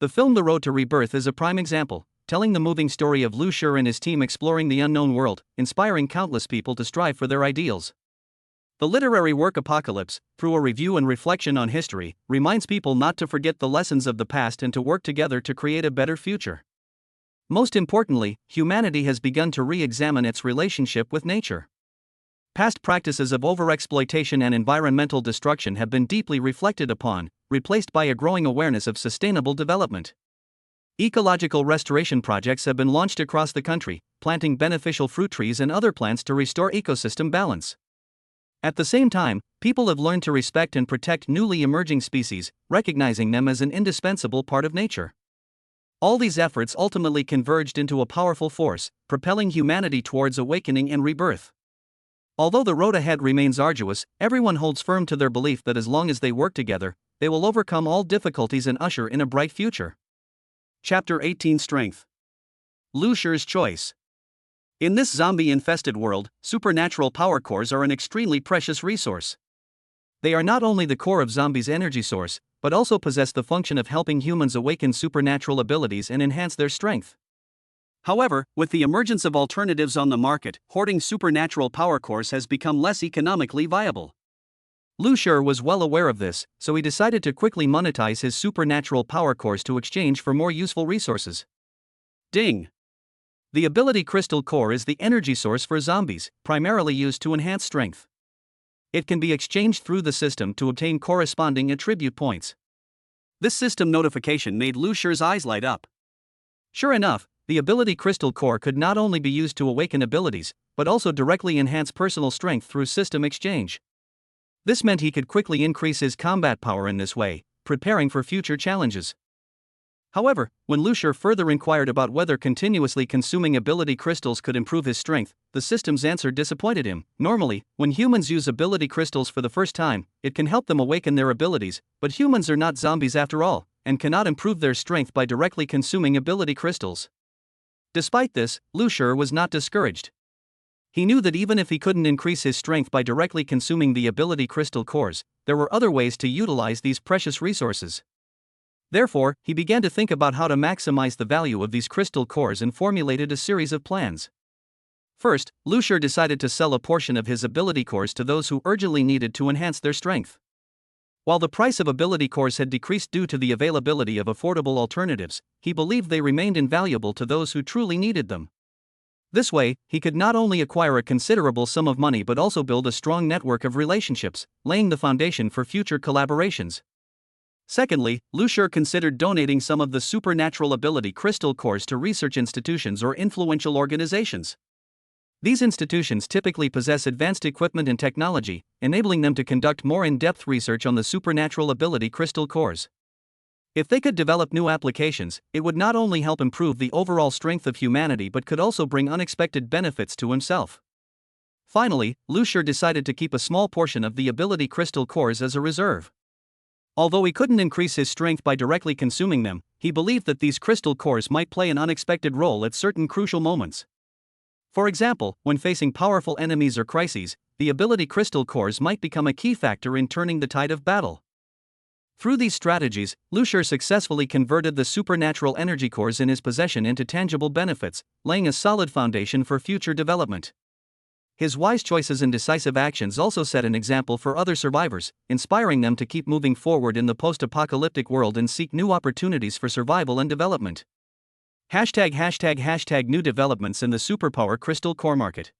The film The Road to Rebirth is a prime example, telling the moving story of Lou Sher and his team exploring the unknown world, inspiring countless people to strive for their ideals. The literary work Apocalypse, through a review and reflection on history, reminds people not to forget the lessons of the past and to work together to create a better future. Most importantly, humanity has begun to re-examine its relationship with nature. Past practices of overexploitation and environmental destruction have been deeply reflected upon, replaced by a growing awareness of sustainable development. Ecological restoration projects have been launched across the country, planting beneficial fruit trees and other plants to restore ecosystem balance. At the same time, people have learned to respect and protect newly emerging species, recognizing them as an indispensable part of nature. All these efforts ultimately converged into a powerful force, propelling humanity towards awakening and rebirth. Although the road ahead remains arduous, everyone holds firm to their belief that as long as they work together, they will overcome all difficulties and usher in a bright future. Chapter 18 Strength. Lou Sher's Choice. In this zombie-infested world, supernatural power cores are an extremely precious resource. They are not only the core of zombies' energy source, but also possess the function of helping humans awaken supernatural abilities and enhance their strength. However, with the emergence of alternatives on the market, hoarding supernatural power cores has become less economically viable. Lou Sher was well aware of this, so he decided to quickly monetize his supernatural power cores to exchange for more useful resources. Ding! The Ability Crystal Core is the energy source for zombies, primarily used to enhance strength. It can be exchanged through the system to obtain corresponding attribute points. This system notification made Lou Sher's eyes light up. Sure enough, the Ability Crystal Core could not only be used to awaken abilities, but also directly enhance personal strength through system exchange. This meant he could quickly increase his combat power in this way, preparing for future challenges. However, when Lou Sher further inquired about whether continuously consuming ability crystals could improve his strength, the system's answer disappointed him. Normally, when humans use ability crystals for the first time, it can help them awaken their abilities, but humans are not zombies after all, and cannot improve their strength by directly consuming ability crystals. Despite this, Lou Sher was not discouraged. He knew that even if he couldn't increase his strength by directly consuming the ability crystal cores, there were other ways to utilize these precious resources. Therefore, he began to think about how to maximize the value of these crystal cores and formulated a series of plans. First, Lou Sher decided to sell a portion of his ability cores to those who urgently needed to enhance their strength. While the price of ability cores had decreased due to the availability of affordable alternatives, he believed they remained invaluable to those who truly needed them. This way, he could not only acquire a considerable sum of money but also build a strong network of relationships, laying the foundation for future collaborations. Secondly, Lou Sher considered donating some of the supernatural ability crystal cores to research institutions or influential organizations. These institutions typically possess advanced equipment and technology, enabling them to conduct more in-depth research on the supernatural ability crystal cores. If they could develop new applications, it would not only help improve the overall strength of humanity but could also bring unexpected benefits to himself. Finally, Lou Sher decided to keep a small portion of the ability crystal cores as a reserve. Although he couldn't increase his strength by directly consuming them, he believed that these crystal cores might play an unexpected role at certain crucial moments. For example, when facing powerful enemies or crises, the ability crystal cores might become a key factor in turning the tide of battle. Through these strategies, Lou Sher successfully converted the supernatural energy cores in his possession into tangible benefits, laying a solid foundation for future development. His wise choices and decisive actions also set an example for other survivors, inspiring them to keep moving forward in the post-apocalyptic world and seek new opportunities for survival and development. #New developments in the superpower crystal core market.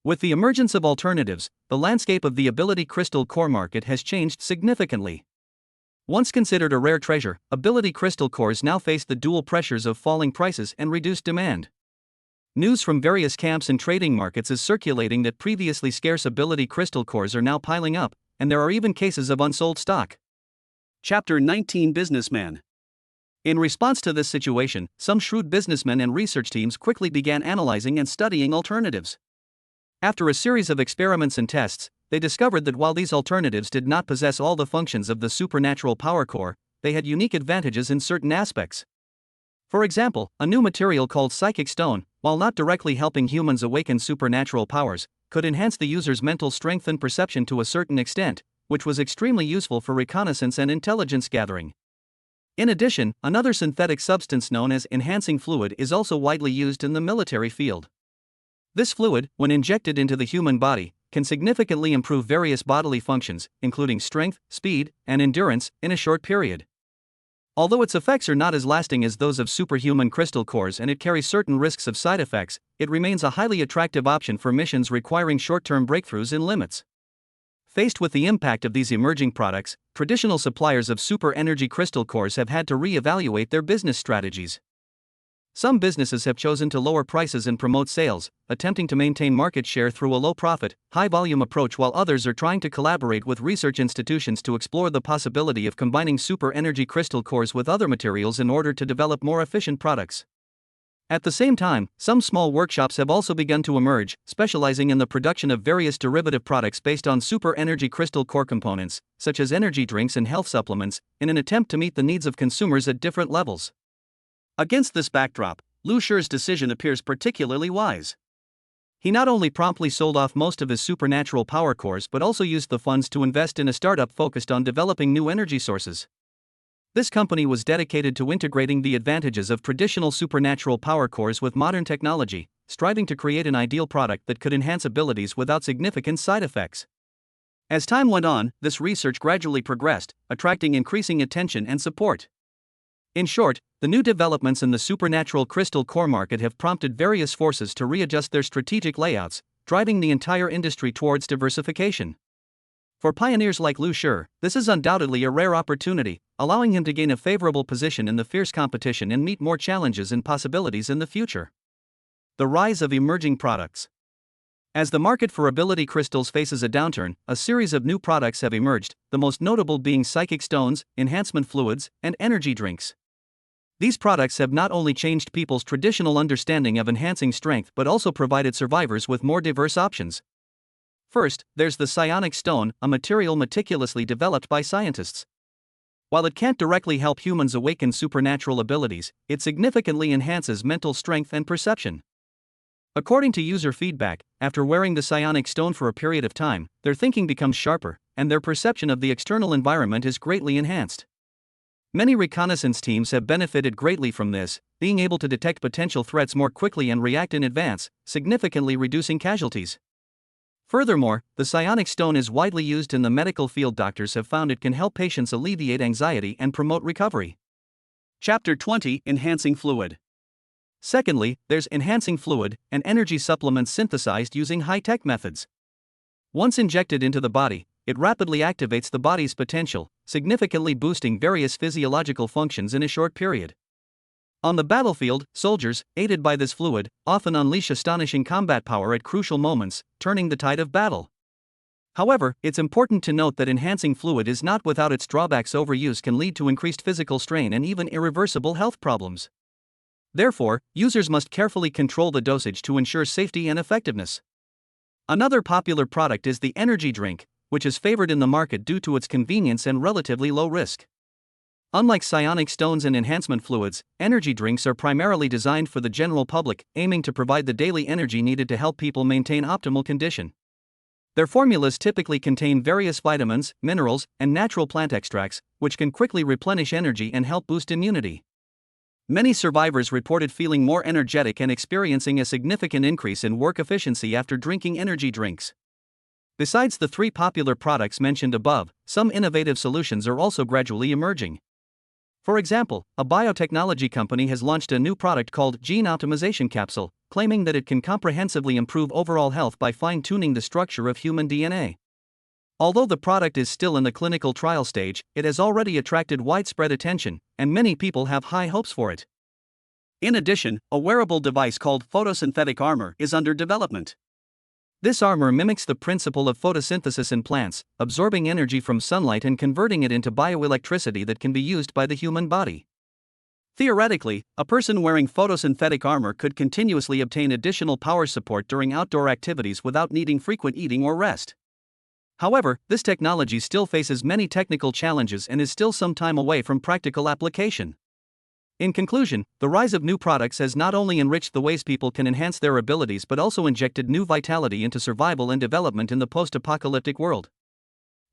With the emergence of alternatives, the landscape of the ability crystal core market has changed significantly. Once considered a rare treasure, ability crystal cores now face the dual pressures of falling prices and reduced demand. News from various camps and trading markets is circulating that previously scarce ability crystal cores are now piling up, and there are even cases of unsold stock. Chapter 19 Businessman. In response to this situation, some shrewd businessmen and research teams quickly began analyzing and studying alternatives. After a series of experiments and tests, they discovered that while these alternatives did not possess all the functions of the supernatural power core, they had unique advantages in certain aspects. For example, a new material called psychic stone, while not directly helping humans awaken supernatural powers, could enhance the user's mental strength and perception to a certain extent, which was extremely useful for reconnaissance and intelligence gathering. In addition, another synthetic substance known as enhancing fluid is also widely used in the military field. This fluid, when injected into the human body, can significantly improve various bodily functions, including strength, speed, and endurance, in a short period. Although its effects are not as lasting as those of superhuman crystal cores and it carries certain risks of side effects, it remains a highly attractive option for missions requiring short-term breakthroughs in limits. Faced with the impact of these emerging products, traditional suppliers of super energy crystal cores have had to re-evaluate their business strategies. Some businesses have chosen to lower prices and promote sales, attempting to maintain market share through a low-profit, high-volume approach, while others are trying to collaborate with research institutions to explore the possibility of combining super energy crystal cores with other materials in order to develop more efficient products. At the same time, some small workshops have also begun to emerge, specializing in the production of various derivative products based on super energy crystal core components, such as energy drinks and health supplements, in an attempt to meet the needs of consumers at different levels. Against this backdrop, Lu Shi's decision appears particularly wise. He not only promptly sold off most of his supernatural power cores but also used the funds to invest in a startup focused on developing new energy sources. This company was dedicated to integrating the advantages of traditional supernatural power cores with modern technology, striving to create an ideal product that could enhance abilities without significant side effects. As time went on, this research gradually progressed, attracting increasing attention and support. In short, the new developments in the supernatural crystal core market have prompted various forces to readjust their strategic layouts, driving the entire industry towards diversification. For pioneers like Lu Shi, this is undoubtedly a rare opportunity, allowing him to gain a favorable position in the fierce competition and meet more challenges and possibilities in the future. The rise of emerging products. As the market for ability crystals faces a downturn, a series of new products have emerged, the most notable being psychic stones, enhancement fluids, and energy drinks. These products have not only changed people's traditional understanding of enhancing strength but also provided survivors with more diverse options. First, there's the psionic stone, a material meticulously developed by scientists. While it can't directly help humans awaken supernatural abilities, it significantly enhances mental strength and perception. According to user feedback, after wearing the psionic stone for a period of time, their thinking becomes sharper, and their perception of the external environment is greatly enhanced. Many reconnaissance teams have benefited greatly from this, being able to detect potential threats more quickly and react in advance, significantly reducing casualties. Furthermore, the psionic stone is widely used in the medical field. Doctors have found it can help patients alleviate anxiety and promote recovery. Chapter 20: Enhancing Fluid. Secondly, there's enhancing fluid, an energy supplement synthesized using high-tech methods. Once injected into the body, it rapidly activates the body's potential, significantly boosting various physiological functions in a short period. On the battlefield, soldiers, aided by this fluid, often unleash astonishing combat power at crucial moments, turning the tide of battle. However, it's important to note that enhancing fluid is not without its drawbacks. Overuse can lead to increased physical strain and even irreversible health problems. Therefore, users must carefully control the dosage to ensure safety and effectiveness. Another popular product is the energy drink, which is favored in the market due to its convenience and relatively low risk. Unlike psionic stones and enhancement fluids, energy drinks are primarily designed for the general public, aiming to provide the daily energy needed to help people maintain optimal condition. Their formulas typically contain various vitamins, minerals, and natural plant extracts, which can quickly replenish energy and help boost immunity. Many survivors reported feeling more energetic and experiencing a significant increase in work efficiency after drinking energy drinks. Besides the three popular products mentioned above, some innovative solutions are also gradually emerging. For example, a biotechnology company has launched a new product called Gene Optimization Capsule, claiming that it can comprehensively improve overall health by fine-tuning the structure of human DNA. Although the product is still in the clinical trial stage, it has already attracted widespread attention, and many people have high hopes for it. In addition, a wearable device called photosynthetic armor is under development. This armor mimics the principle of photosynthesis in plants, absorbing energy from sunlight and converting it into bioelectricity that can be used by the human body. Theoretically, a person wearing photosynthetic armor could continuously obtain additional power support during outdoor activities without needing frequent eating or rest. However, this technology still faces many technical challenges and is still some time away from practical application. In conclusion, the rise of new products has not only enriched the ways people can enhance their abilities but also injected new vitality into survival and development in the post-apocalyptic world.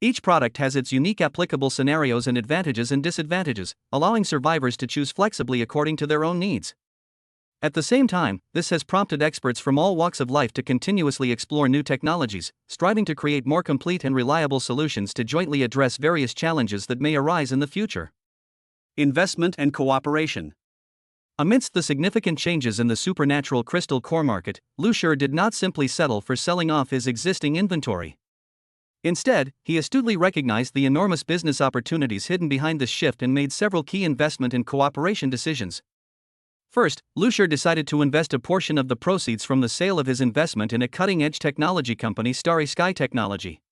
Each product has its unique applicable scenarios and advantages and disadvantages, allowing survivors to choose flexibly according to their own needs. At the same time, this has prompted experts from all walks of life to continuously explore new technologies, striving to create more complete and reliable solutions to jointly address various challenges that may arise in the future. Investment and cooperation. Amidst the significant changes in the supernatural crystal core market, Lucier did not simply settle for selling off his existing inventory. Instead, he astutely recognized the enormous business opportunities hidden behind this shift and made several key investment and cooperation decisions. First, Lucier decided to invest a portion of the proceeds from the sale of his investment in a cutting-edge technology company, Starry Sky Technology.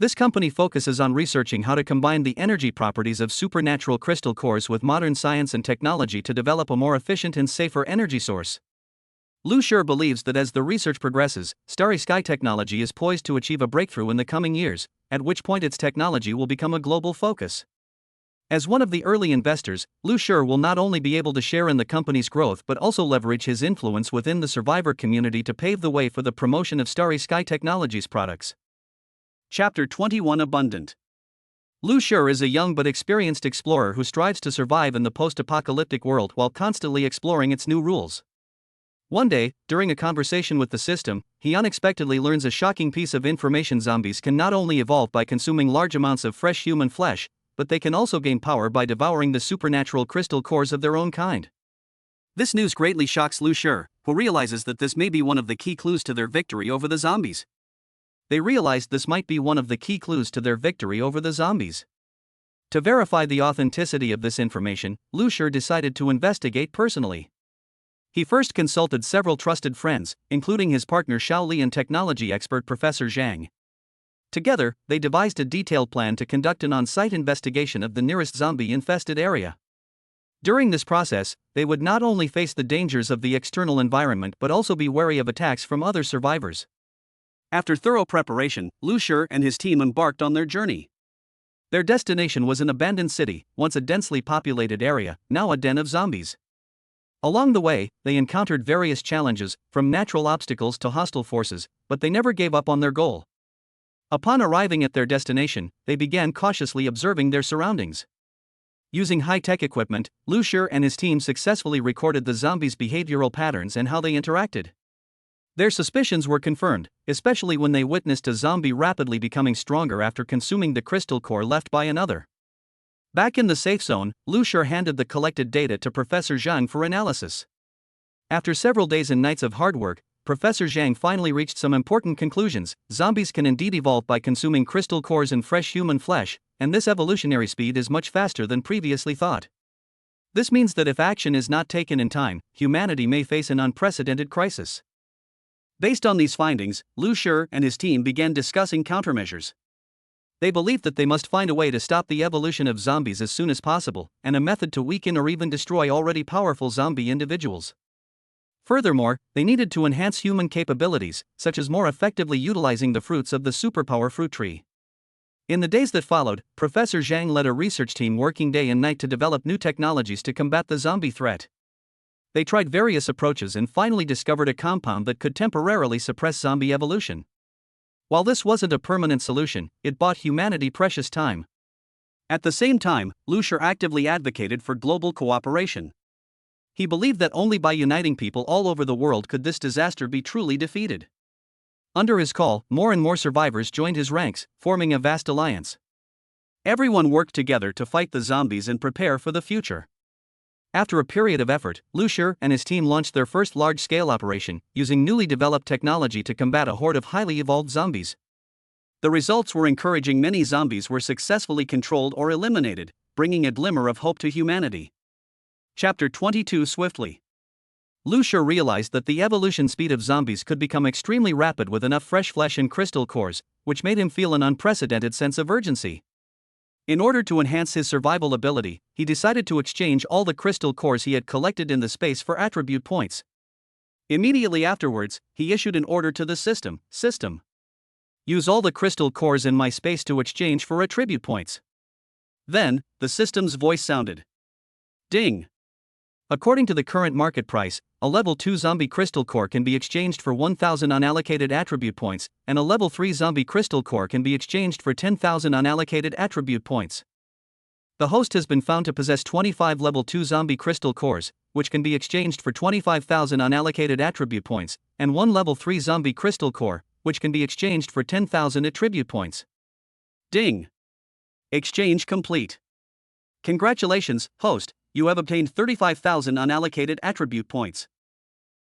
This company focuses on researching how to combine the energy properties of supernatural crystal cores with modern science and technology to develop a more efficient and safer energy source. Lucier believes that as the research progresses, Starry Sky Technology is poised to achieve a breakthrough in the coming years, at which point its technology will become a global focus. As one of the early investors, Lucier will not only be able to share in the company's growth but also leverage his influence within the survivor community to pave the way for the promotion of Starry Sky Technology's products. Chapter 21 Abundant. Lucier is a young but experienced explorer who strives to survive in the post-apocalyptic world while constantly exploring its new rules. One day, during a conversation with the system, he unexpectedly learns a shocking piece of information: zombies can not only evolve by consuming large amounts of fresh human flesh, but they can also gain power by devouring the supernatural crystal cores of their own kind. This news greatly shocks Lucier, who realizes that this may be one of the key clues to their victory over the zombies. To verify the authenticity of this information, Lucier decided to investigate personally. He first consulted several trusted friends, including his partner Shaoli and technology expert Professor Zhang. Together, they devised a detailed plan to conduct an on-site investigation of the nearest zombie-infested area. During this process, they would not only face the dangers of the external environment but also be wary of attacks from other survivors. After thorough preparation, Lucier and his team embarked on their journey. Their destination was an abandoned city, once a densely populated area, now a den of zombies. Along the way, they encountered various challenges, from natural obstacles to hostile forces, but they never gave up on their goal. Upon arriving at their destination, they began cautiously observing their surroundings. Using high-tech equipment, Lucier and his team successfully recorded the zombies' behavioral patterns and how they interacted. Their suspicions were confirmed, especially when they witnessed a zombie rapidly becoming stronger after consuming the crystal core left by another. Back in the safe zone, Lucier handed the collected data to Professor Zhang for analysis. After several days and nights of hard work, Professor Zhang finally reached some important conclusions. Zombies can indeed evolve by consuming crystal cores and fresh human flesh, and this evolutionary speed is much faster than previously thought. This means that if action is not taken in time, humanity may face an unprecedented crisis. Based on these findings, Lucier and his team began discussing countermeasures. They believed that they must find a way to stop the evolution of zombies as soon as possible, and a method to weaken or even destroy already powerful zombie individuals. Furthermore, they needed to enhance human capabilities, such as more effectively utilizing the fruits of the superpower fruit tree. In the days that followed, Professor Zhang led a research team working day and night to develop new technologies to combat the zombie threat. They tried various approaches and finally discovered a compound that could temporarily suppress zombie evolution. While this wasn't a permanent solution, it bought humanity precious time. At the same time, Lucier actively advocated for global cooperation. He believed that only by uniting people all over the world could this disaster be truly defeated. Under his call, more and more survivors joined his ranks, forming a vast alliance. Everyone worked together to fight the zombies and prepare for the future. After a period of effort, Lucier and his team launched their first large-scale operation, using newly developed technology to combat a horde of highly evolved zombies. The results were encouraging. Many zombies were successfully controlled or eliminated, bringing a glimmer of hope to humanity. Chapter 22 Swiftly. Lucier realized that the evolution speed of zombies could become extremely rapid with enough fresh flesh and crystal cores, which made him feel an unprecedented sense of urgency. In order to enhance his survival ability, he decided to exchange all the crystal cores he had collected in the space for attribute points. Immediately afterwards, he issued an order to the system: use all the crystal cores in my space to exchange for attribute points. Then, the system's voice sounded. Ding! According to the current market price, a level 2 zombie crystal core can be exchanged for 1,000 unallocated attribute points, and a level 3 zombie crystal core can be exchanged for 10,000 unallocated attribute points. The host has been found to possess 25 level 2 zombie crystal cores, which can be exchanged for 25,000 unallocated attribute points, and 1 level 3 zombie crystal core, which can be exchanged for 10,000 attribute points. Ding! Exchange complete. Congratulations, host, you have obtained 35,000 unallocated attribute points.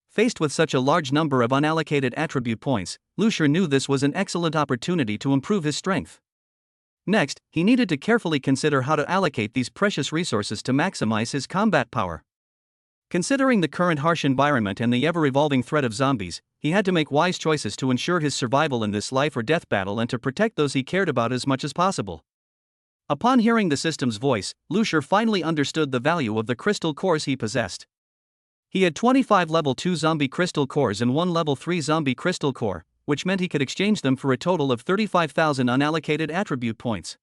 Faced with such a large number of unallocated attribute points, Lucier knew this was an excellent opportunity to improve his strength. Next, he needed to carefully consider how to allocate these precious resources to maximize his combat power. Considering the current harsh environment and the ever-evolving threat of zombies, he had to make wise choices to ensure his survival in this life-or-death battle and to protect those he cared about as much as possible. Upon hearing the system's voice, Lucier finally understood the value of the crystal cores he possessed. He had 25 level 2 zombie crystal cores and 1 level 3 zombie crystal core, which meant he could exchange them for a total of 35,000 unallocated attribute points.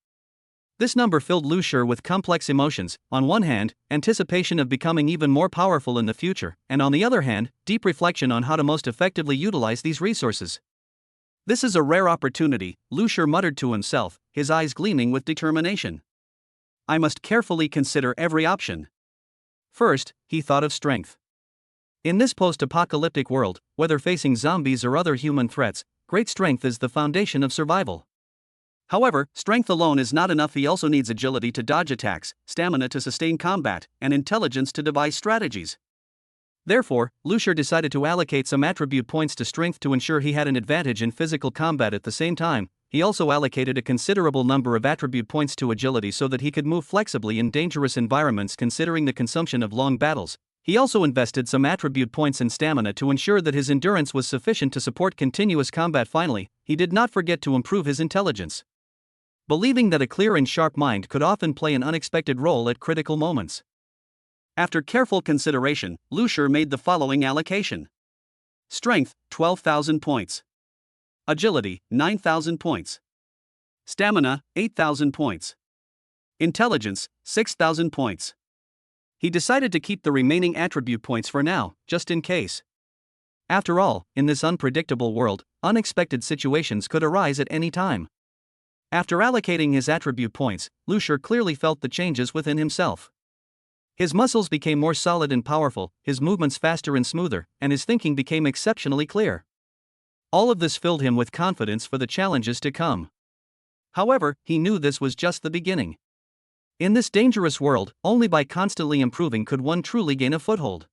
This number filled Lucier with complex emotions, on one hand, anticipation of becoming even more powerful in the future, and on the other hand, deep reflection on how to most effectively utilize these resources. This is a rare opportunity, Lucier muttered to himself, his eyes gleaming with determination. I must carefully consider every option. First, he thought of strength. In this post-apocalyptic world, whether facing zombies or other human threats, great strength is the foundation of survival. However, strength alone is not enough. He also needs agility to dodge attacks, stamina to sustain combat, and intelligence to devise strategies. Therefore, Lucier decided to allocate some attribute points to strength to ensure he had an advantage in physical combat. At the same time, he also allocated a considerable number of attribute points to agility so that he could move flexibly in dangerous environments. Considering the consumption of long battles, he also invested some attribute points in stamina to ensure that his endurance was sufficient to support continuous combat. Finally, he did not forget to improve his intelligence, believing that a clear and sharp mind could often play an unexpected role at critical moments. After careful consideration, Lucier made the following allocation. Strength, 12,000 points. Agility, 9,000 points. Stamina, 8,000 points. Intelligence, 6,000 points. He decided to keep the remaining attribute points for now, just in case. After all, in this unpredictable world, unexpected situations could arise at any time. After allocating his attribute points, Lucier clearly felt the changes within himself. His muscles became more solid and powerful, his movements faster and smoother, and his thinking became exceptionally clear. All of this filled him with confidence for the challenges to come. However, he knew this was just the beginning. In this dangerous world, only by constantly improving could one truly gain a foothold.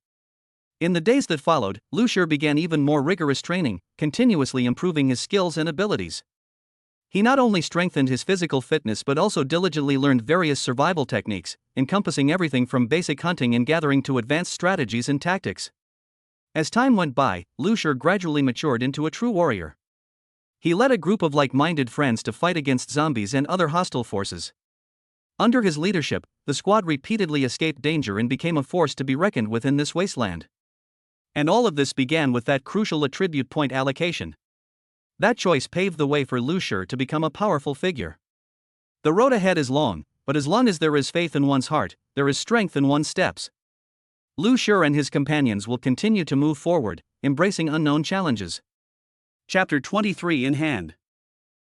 In the days that followed, Lucier began even more rigorous training, continuously improving his skills and abilities. He not only strengthened his physical fitness but also diligently learned various survival techniques, encompassing everything from basic hunting and gathering to advanced strategies and tactics. As time went by, Lucier gradually matured into a true warrior. He led a group of like-minded friends to fight against zombies and other hostile forces. Under his leadership, the squad repeatedly escaped danger and became a force to be reckoned with in this wasteland. And all of this began with that crucial attribute point allocation. That choice paved the way for Lucier to become a powerful figure. The road ahead is long, but as long as there is faith in one's heart, there is strength in one's steps. Lucier and his companions will continue to move forward, embracing unknown challenges. Chapter 23 in hand.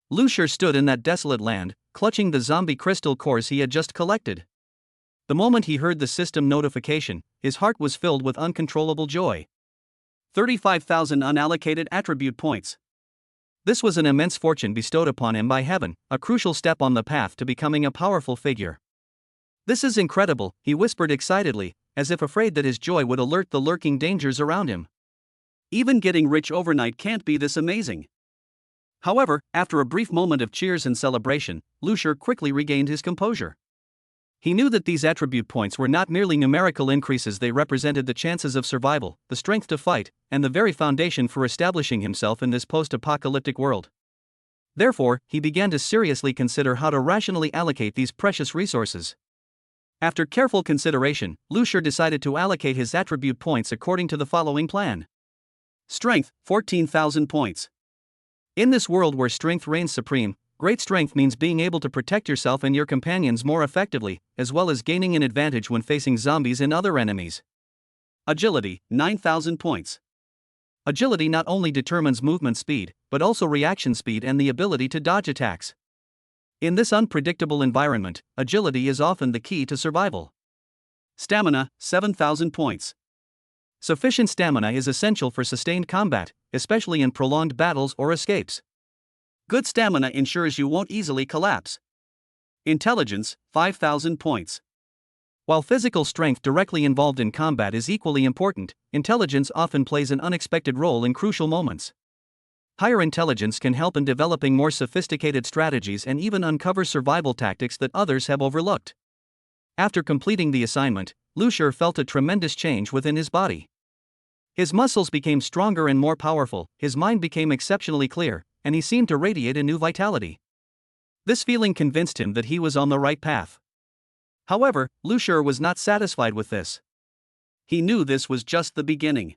Lucier stood in that desolate land, clutching the zombie crystal cores he had just collected. The moment he heard the system notification, his heart was filled with uncontrollable joy. 35,000 unallocated attribute points. This was an immense fortune bestowed upon him by heaven, a crucial step on the path to becoming a powerful figure. This is incredible, he whispered excitedly, as if afraid that his joy would alert the lurking dangers around him. Even getting rich overnight can't be this amazing. However, after a brief moment of cheers and celebration, Lucier quickly regained his composure. He knew that these attribute points were not merely numerical increases, they represented the chances of survival, the strength to fight, and the very foundation for establishing himself in this post-apocalyptic world. Therefore, he began to seriously consider how to rationally allocate these precious resources. After careful consideration, Lucier decided to allocate his attribute points according to the following plan. Strength, 14,000 points. In this world where strength reigns supreme, great strength means being able to protect yourself and your companions more effectively, as well as gaining an advantage when facing zombies and other enemies. Agility, 9,000 points. Agility not only determines movement speed, but also reaction speed and the ability to dodge attacks. In this unpredictable environment, agility is often the key to survival. Stamina, 7,000 points. Sufficient stamina is essential for sustained combat, especially in prolonged battles or escapes. Good stamina ensures you won't easily collapse. Intelligence, 5,000 points. While physical strength directly involved in combat is equally important, intelligence often plays an unexpected role in crucial moments. Higher intelligence can help in developing more sophisticated strategies and even uncover survival tactics that others have overlooked. After completing the assignment, Lucier felt a tremendous change within his body. His muscles became stronger and more powerful, his mind became exceptionally clear, and he seemed to radiate a new vitality. This feeling convinced him that he was on the right path. However, Lucier was not satisfied with this. He knew this was just the beginning.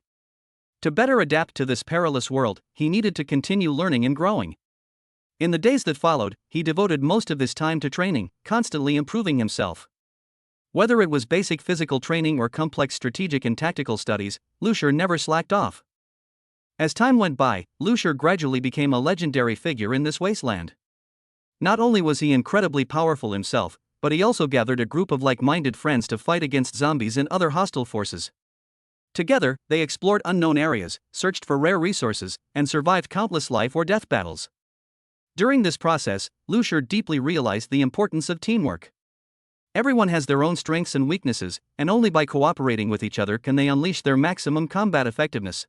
To better adapt to this perilous world, he needed to continue learning and growing. In the days that followed, he devoted most of his time to training, constantly improving himself. Whether it was basic physical training or complex strategic and tactical studies, Lucier never slacked off. As time went by, Lucier gradually became a legendary figure in this wasteland. Not only was he incredibly powerful himself, but he also gathered a group of like-minded friends to fight against zombies and other hostile forces. Together, they explored unknown areas, searched for rare resources, and survived countless life or death battles. During this process, Lucier deeply realized the importance of teamwork. Everyone has their own strengths and weaknesses, and only by cooperating with each other can they unleash their maximum combat effectiveness.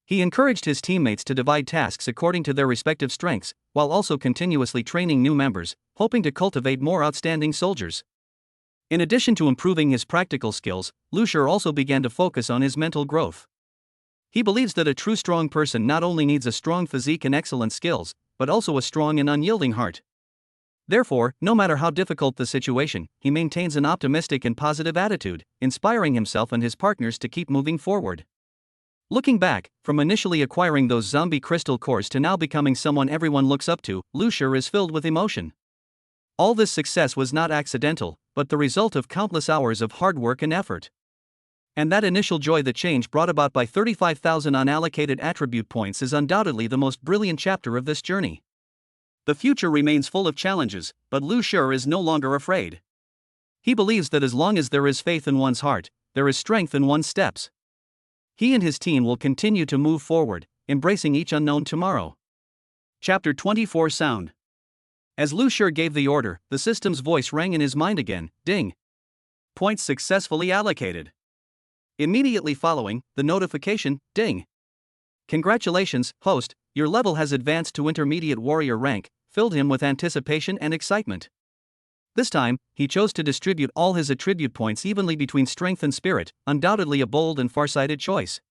He encouraged his teammates to divide tasks according to their respective strengths, while also continuously training new members, hoping to cultivate more outstanding soldiers. In addition to improving his practical skills, Lucier also began to focus on his mental growth. He believes that a true strong person not only needs a strong physique and excellent skills, but also a strong and unyielding heart. Therefore, no matter how difficult the situation, he maintains an optimistic and positive attitude, inspiring himself and his partners to keep moving forward. Looking back, from initially acquiring those zombie crystal cores to now becoming someone everyone looks up to, Lucier is filled with emotion. All this success was not accidental, but the result of countless hours of hard work and effort. And that initial joy the change brought about by 35,000 unallocated attribute points is undoubtedly the most brilliant chapter of this journey. The future remains full of challenges, but Lucier is no longer afraid. He believes that as long as there is faith in one's heart, there is strength in one's steps. He and his team will continue to move forward, embracing each unknown tomorrow. Chapter 24 Sound. As Lucier gave the order, the system's voice rang in his mind again, ding. Points successfully allocated. Immediately following, the notification, ding. Congratulations, host, your level has advanced to intermediate warrior rank, filled him with anticipation and excitement. This time, he chose to distribute all his attribute points evenly between strength and spirit, undoubtedly a bold and far-sighted choice.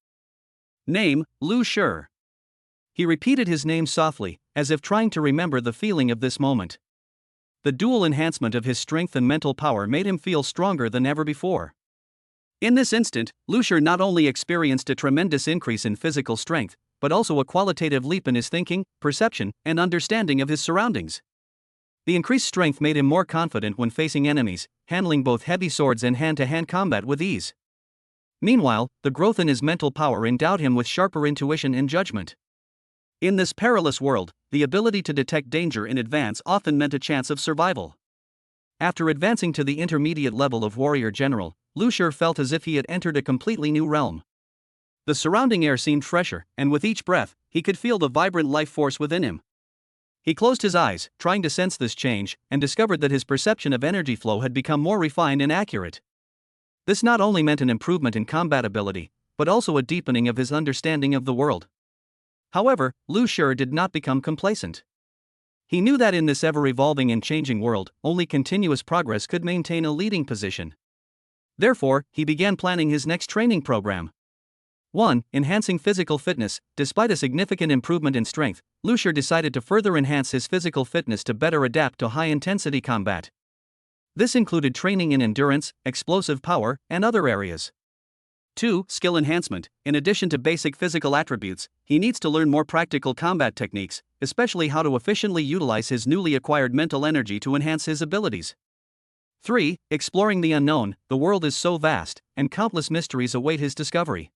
Name, Lucier. He repeated his name softly, as if trying to remember the feeling of this moment. The dual enhancement of his strength and mental power made him feel stronger than ever before. In this instant, Lucier not only experienced a tremendous increase in physical strength, but also a qualitative leap in his thinking, perception, and understanding of his surroundings. The increased strength made him more confident when facing enemies, handling both heavy swords and hand-to-hand combat with ease. Meanwhile, the growth in his mental power endowed him with sharper intuition and judgment. In this perilous world, the ability to detect danger in advance often meant a chance of survival. After advancing to the intermediate level of warrior general, Lucier felt as if he had entered a completely new realm. The surrounding air seemed fresher, and with each breath, he could feel the vibrant life force within him. He closed his eyes, trying to sense this change, and discovered that his perception of energy flow had become more refined and accurate. This not only meant an improvement in combat ability, but also a deepening of his understanding of the world. However, Lucier did not become complacent. He knew that in this ever-evolving and changing world, only continuous progress could maintain a leading position. Therefore, he began planning his next training program. 1. Enhancing physical fitness. Despite a significant improvement in strength, Lucier decided to further enhance his physical fitness to better adapt to high-intensity combat. This included training in endurance, explosive power, and other areas. 2. Skill enhancement. In addition to basic physical attributes, he needs to learn more practical combat techniques, especially how to efficiently utilize his newly acquired mental energy to enhance his abilities. 3. Exploring the unknown. The world is so vast, and countless mysteries await his discovery.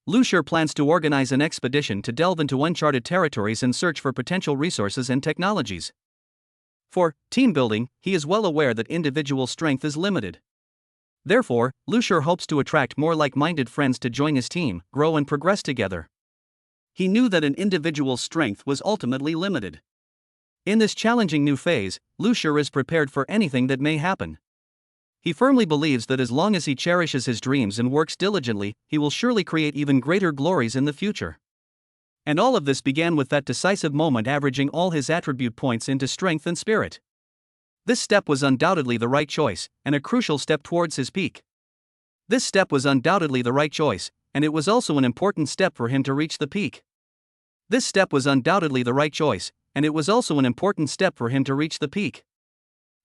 Lucier plans to organize an expedition to delve into uncharted territories and search for potential resources and technologies. 4. Team building. He is well aware that individual strength is limited. Therefore, Lucier hopes to attract more like-minded friends to join his team, grow and progress together. He knew that an individual's strength was ultimately limited. In this challenging new phase, Lucier is prepared for anything that may happen. He firmly believes that as long as he cherishes his dreams and works diligently, he will surely create even greater glories in the future. And all of this began with that decisive moment, averaging all his attribute points into strength and spirit. This step was undoubtedly the right choice, and a crucial step towards his peak. This step was undoubtedly the right choice, and it was also an important step for him to reach the peak. This step was undoubtedly the right choice, and it was also an important step for him to reach the peak.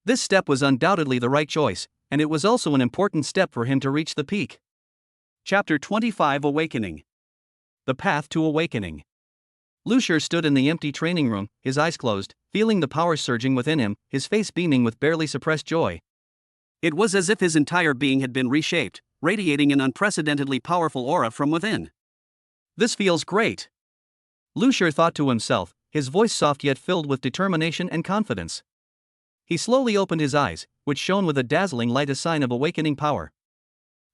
This step was undoubtedly the right choice, and it was also an important step for him to reach the peak. Chapter 25: Awakening. The Path to Awakening. Lucier stood in the empty training room, his eyes closed, feeling the power surging within him, his face beaming with barely suppressed joy. It was as if his entire being had been reshaped, radiating an unprecedentedly powerful aura from within. This feels great, Lucier thought to himself, his voice soft yet filled with determination and confidence. He slowly opened his eyes, which shone with a dazzling light, a sign of awakening power.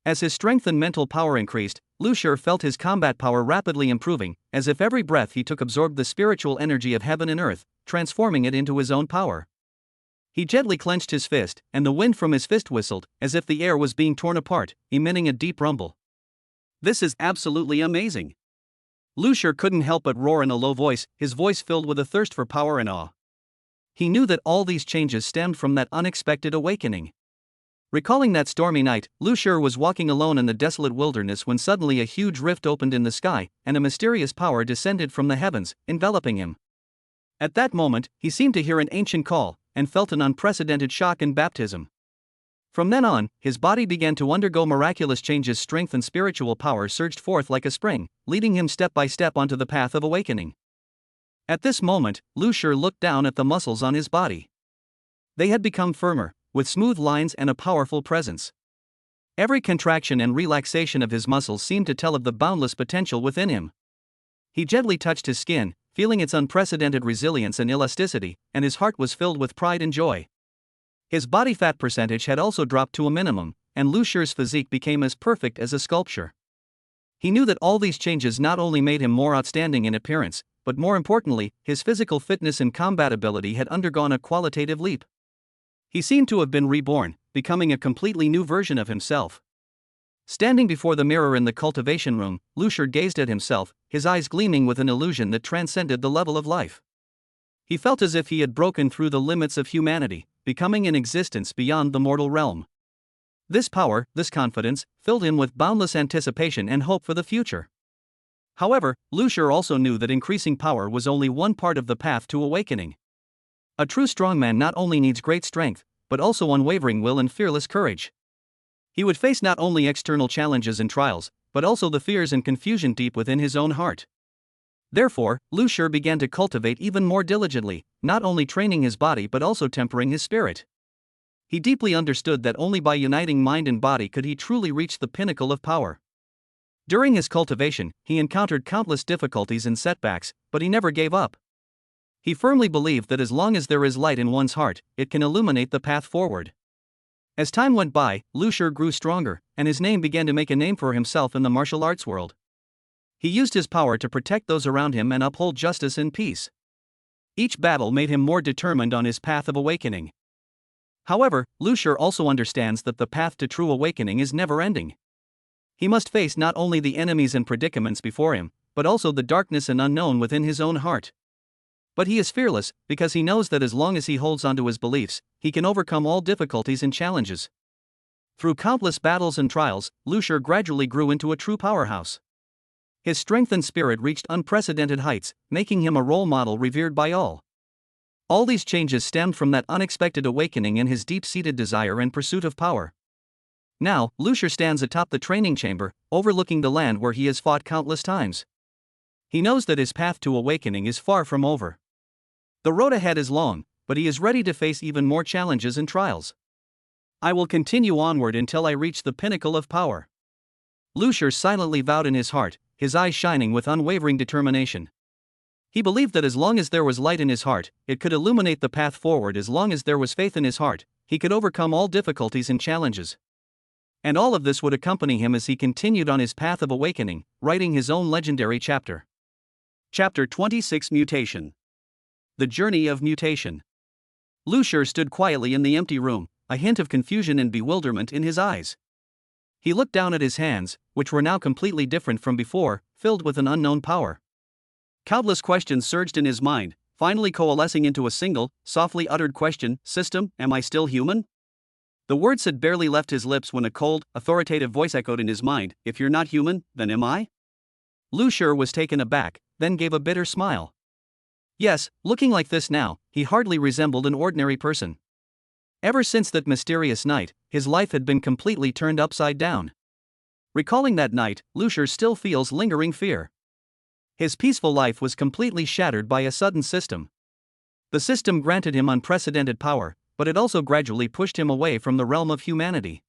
As his strength and mental power increased, Lucier felt his combat power rapidly improving, as if every breath he took absorbed the spiritual energy of heaven and earth, transforming it into his own power. He gently clenched his fist, and the wind from his fist whistled, as if the air was being torn apart, emitting a deep rumble. This is absolutely amazing. Lucier couldn't help but roar in a low voice, his voice filled with a thirst for power and awe. He knew that all these changes stemmed from that unexpected awakening. Recalling that stormy night, Lucier was walking alone in the desolate wilderness when suddenly a huge rift opened in the sky, and a mysterious power descended from the heavens, enveloping him. At that moment, he seemed to hear an ancient call, and felt an unprecedented shock and baptism. From then on, his body began to undergo miraculous changes. Strength and spiritual power surged forth like a spring, leading him step by step onto the path of awakening. At this moment, Lucier looked down at the muscles on his body. They had become firmer, with smooth lines and a powerful presence. Every contraction and relaxation of his muscles seemed to tell of the boundless potential within him. He gently touched his skin, feeling its unprecedented resilience and elasticity, and his heart was filled with pride and joy. His body fat percentage had also dropped to a minimum, and Lucier's physique became as perfect as a sculpture. He knew that all these changes not only made him more outstanding in appearance, but more importantly, his physical fitness and combat ability had undergone a qualitative leap. He seemed to have been reborn, becoming a completely new version of himself. Standing before the mirror in the cultivation room, Lucier gazed at himself, his eyes gleaming with an illusion that transcended the level of life. He felt as if he had broken through the limits of humanity, becoming an existence beyond the mortal realm. This power, this confidence, filled him with boundless anticipation and hope for the future. However, Lucier also knew that increasing power was only one part of the path to awakening. A true strongman not only needs great strength, but also unwavering will and fearless courage. He would face not only external challenges and trials, but also the fears and confusion deep within his own heart. Therefore, Lucier began to cultivate even more diligently, not only training his body but also tempering his spirit. He deeply understood that only by uniting mind and body could he truly reach the pinnacle of power. During his cultivation, he encountered countless difficulties and setbacks, but he never gave up. He firmly believed that as long as there is light in one's heart, it can illuminate the path forward. As time went by, Lucier grew stronger, and his name began to make a name for himself in the martial arts world. He used his power to protect those around him and uphold justice and peace. Each battle made him more determined on his path of awakening. However, Lucier also understands that the path to true awakening is never-ending. He must face not only the enemies and predicaments before him, but also the darkness and unknown within his own heart. But he is fearless, because he knows that as long as he holds onto his beliefs, he can overcome all difficulties and challenges. Through countless battles and trials, Lucier gradually grew into a true powerhouse. His strength and spirit reached unprecedented heights, making him a role model revered by all. All these changes stemmed from that unexpected awakening and his deep-seated desire and pursuit of power. Now, Lucier stands atop the training chamber, overlooking the land where he has fought countless times. He knows that his path to awakening is far from over. The road ahead is long, but he is ready to face even more challenges and trials. I will continue onward until I reach the pinnacle of power. Lucier silently vowed in his heart, his eyes shining with unwavering determination. He believed that as long as there was light in his heart, it could illuminate the path forward. As long as there was faith in his heart, he could overcome all difficulties and challenges. And all of this would accompany him as he continued on his path of awakening, writing his own legendary chapter. Chapter 26: Mutation. The Journey of Mutation. Lucier stood quietly in the empty room, a hint of confusion and bewilderment in his eyes. He looked down at his hands, which were now completely different from before, filled with an unknown power. Countless questions surged in his mind, finally coalescing into a single, softly uttered question: System, am I still human? The words had barely left his lips when a cold, authoritative voice echoed in his mind: If you're not human, then am I? Lucier was taken aback, then gave a bitter smile. Yes, looking like this now, he hardly resembled an ordinary person. Ever since that mysterious night, his life had been completely turned upside down. Recalling that night, Lucier still feels lingering fear. His peaceful life was completely shattered by a sudden system. The system granted him unprecedented power, but it also gradually pushed him away from the realm of humanity.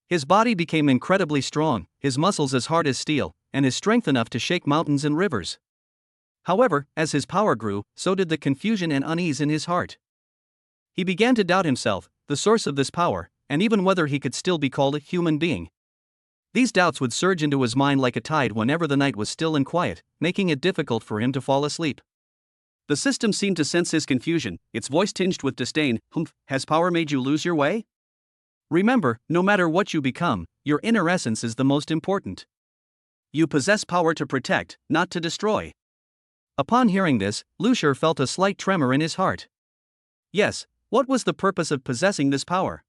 His body became incredibly strong, his muscles as hard as steel, and his strength enough to shake mountains and rivers. However, as his power grew, so did the confusion and unease in his heart. He began to doubt himself, the source of this power, and even whether he could still be called a human being. These doubts would surge into his mind like a tide whenever the night was still and quiet, making it difficult for him to fall asleep. The system seemed to sense his confusion, its voice tinged with disdain. Humph, has power made you lose your way? Remember, no matter what you become, your inner essence is the most important. You possess power to protect, not to destroy. Upon hearing this, Lucier felt a slight tremor in his heart. Yes, what was the purpose of possessing this power?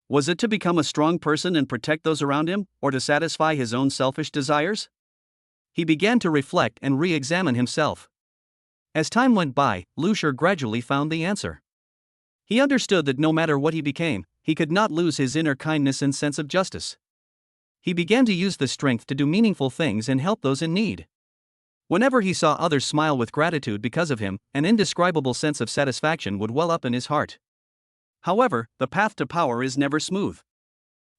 Was it to become a strong person and protect those around him, or to satisfy his own selfish desires? He began to reflect and re-examine himself. As time went by, Lucier gradually found the answer. He understood that no matter what he became, he could not lose his inner kindness and sense of justice. He began to use the strength to do meaningful things and help those in need. Whenever he saw others smile with gratitude because of him, an indescribable sense of satisfaction would well up in his heart. However, the path to power is never smooth.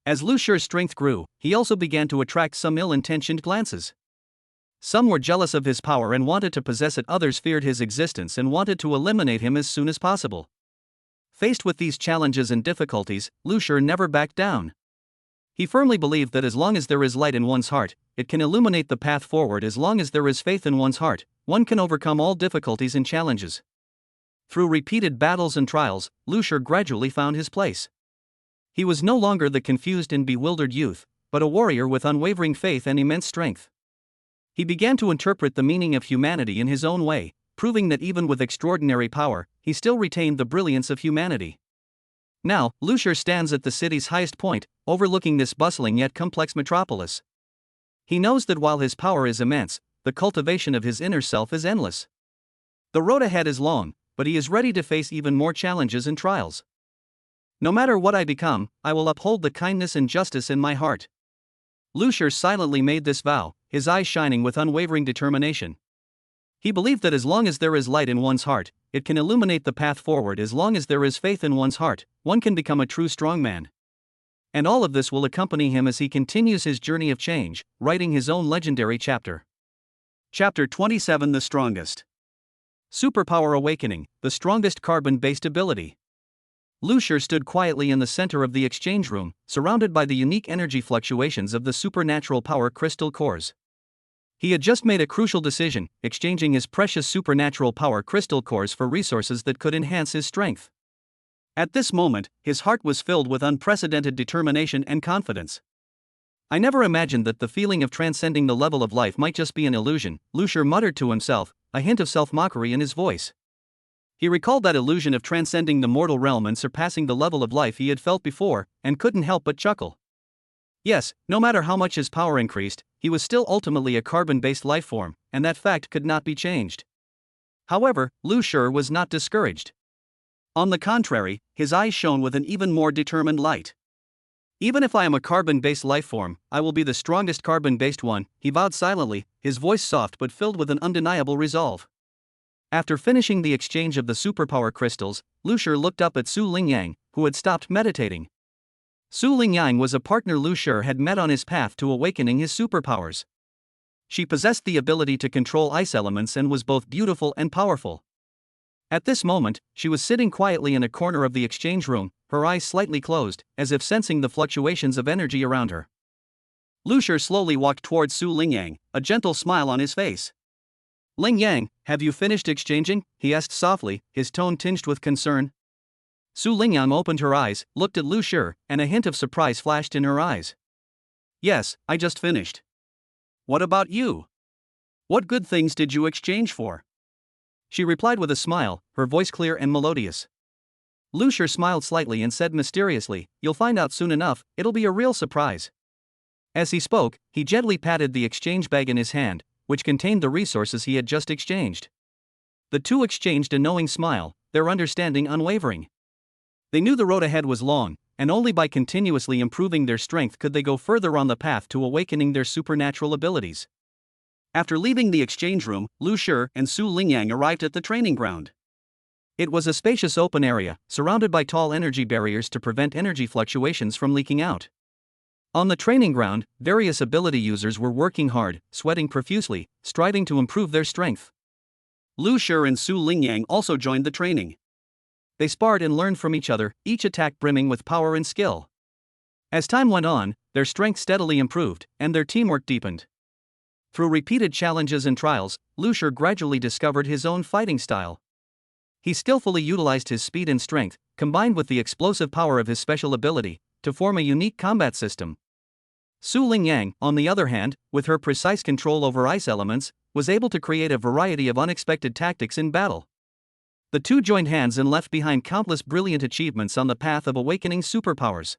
As Lucier's strength grew, he also began to attract some ill-intentioned glances. Some were jealous of his power and wanted to possess it. Others feared his existence and wanted to eliminate him as soon as possible. Faced with these challenges and difficulties, Lucier never backed down. He firmly believed that as long as there is light in one's heart, it can illuminate the path forward. As long as there is faith in one's heart, one can overcome all difficulties and challenges. Through repeated battles and trials, Lucier gradually found his place. He was no longer the confused and bewildered youth, but a warrior with unwavering faith and immense strength. He began to interpret the meaning of humanity in his own way, proving that even with extraordinary power, he still retained the brilliance of humanity. Now, Lucier stands at the city's highest point, overlooking this bustling yet complex metropolis. He knows that while his power is immense, the cultivation of his inner self is endless. The road ahead is long, but he is ready to face even more challenges and trials. No matter what I become, I will uphold the kindness and justice in my heart. Lucier silently made this vow, his eyes shining with unwavering determination. He believed that as long as there is light in one's heart, it can illuminate the path forward. As long as there is faith in one's heart, one can become a true strong man. And all of this will accompany him as he continues his journey of change, writing his own legendary chapter. Chapter 27: The Strongest. Superpower Awakening, the strongest carbon-based ability. Lucier stood quietly in the center of the exchange room, surrounded by the unique energy fluctuations of the supernatural power crystal cores. He had just made a crucial decision, exchanging his precious supernatural power crystal cores for resources that could enhance his strength. At this moment, his heart was filled with unprecedented determination and confidence. I never imagined that the feeling of transcending the level of life might just be an illusion, Lucier muttered to himself, a hint of self-mockery in his voice. He recalled that illusion of transcending the mortal realm and surpassing the level of life he had felt before, and couldn't help but chuckle. Yes, no matter how much his power increased, he was still ultimately a carbon-based life form, and that fact could not be changed. However, Lucier was not discouraged. On the contrary, his eyes shone with an even more determined light. Even if I am a carbon-based life form, I will be the strongest carbon-based one, he vowed silently, his voice soft but filled with an undeniable resolve. After finishing the exchange of the superpower crystals, Lucier looked up at Su Lingyang, who had stopped meditating. Su Lingyang was a partner Lu Shi had met on his path to awakening his superpowers. She possessed the ability to control ice elements and was both beautiful and powerful. At this moment, she was sitting quietly in a corner of the exchange room, her eyes slightly closed, as if sensing the fluctuations of energy around her. Lu Shi slowly walked towards Su Lingyang, a gentle smile on his face. "Lingyang, have you finished exchanging?" he asked softly, his tone tinged with concern. Su Lingyang opened her eyes, looked at Lu Shi, and a hint of surprise flashed in her eyes. "Yes, I just finished. What about you? What good things did you exchange for?" She replied with a smile, her voice clear and melodious. Lu Shi smiled slightly and said mysteriously, "You'll find out soon enough, it'll be a real surprise." As he spoke, he gently patted the exchange bag in his hand, which contained the resources he had just exchanged. The two exchanged a knowing smile, their understanding unwavering. They knew the road ahead was long, and only by continuously improving their strength could they go further on the path to awakening their supernatural abilities. After leaving the exchange room, Lu Shi and Su Lingyang arrived at the training ground. It was a spacious open area, surrounded by tall energy barriers to prevent energy fluctuations from leaking out. On the training ground, various ability users were working hard, sweating profusely, striving to improve their strength. Lu Shi and Su Lingyang also joined the training. They sparred and learned from each other, each attack brimming with power and skill. As time went on, their strength steadily improved, and their teamwork deepened. Through repeated challenges and trials, Lu Shi gradually discovered his own fighting style. He skillfully utilized his speed and strength, combined with the explosive power of his special ability, to form a unique combat system. Su Lingyang, on the other hand, with her precise control over ice elements, was able to create a variety of unexpected tactics in battle. The two joined hands and left behind countless brilliant achievements on the path of awakening superpowers.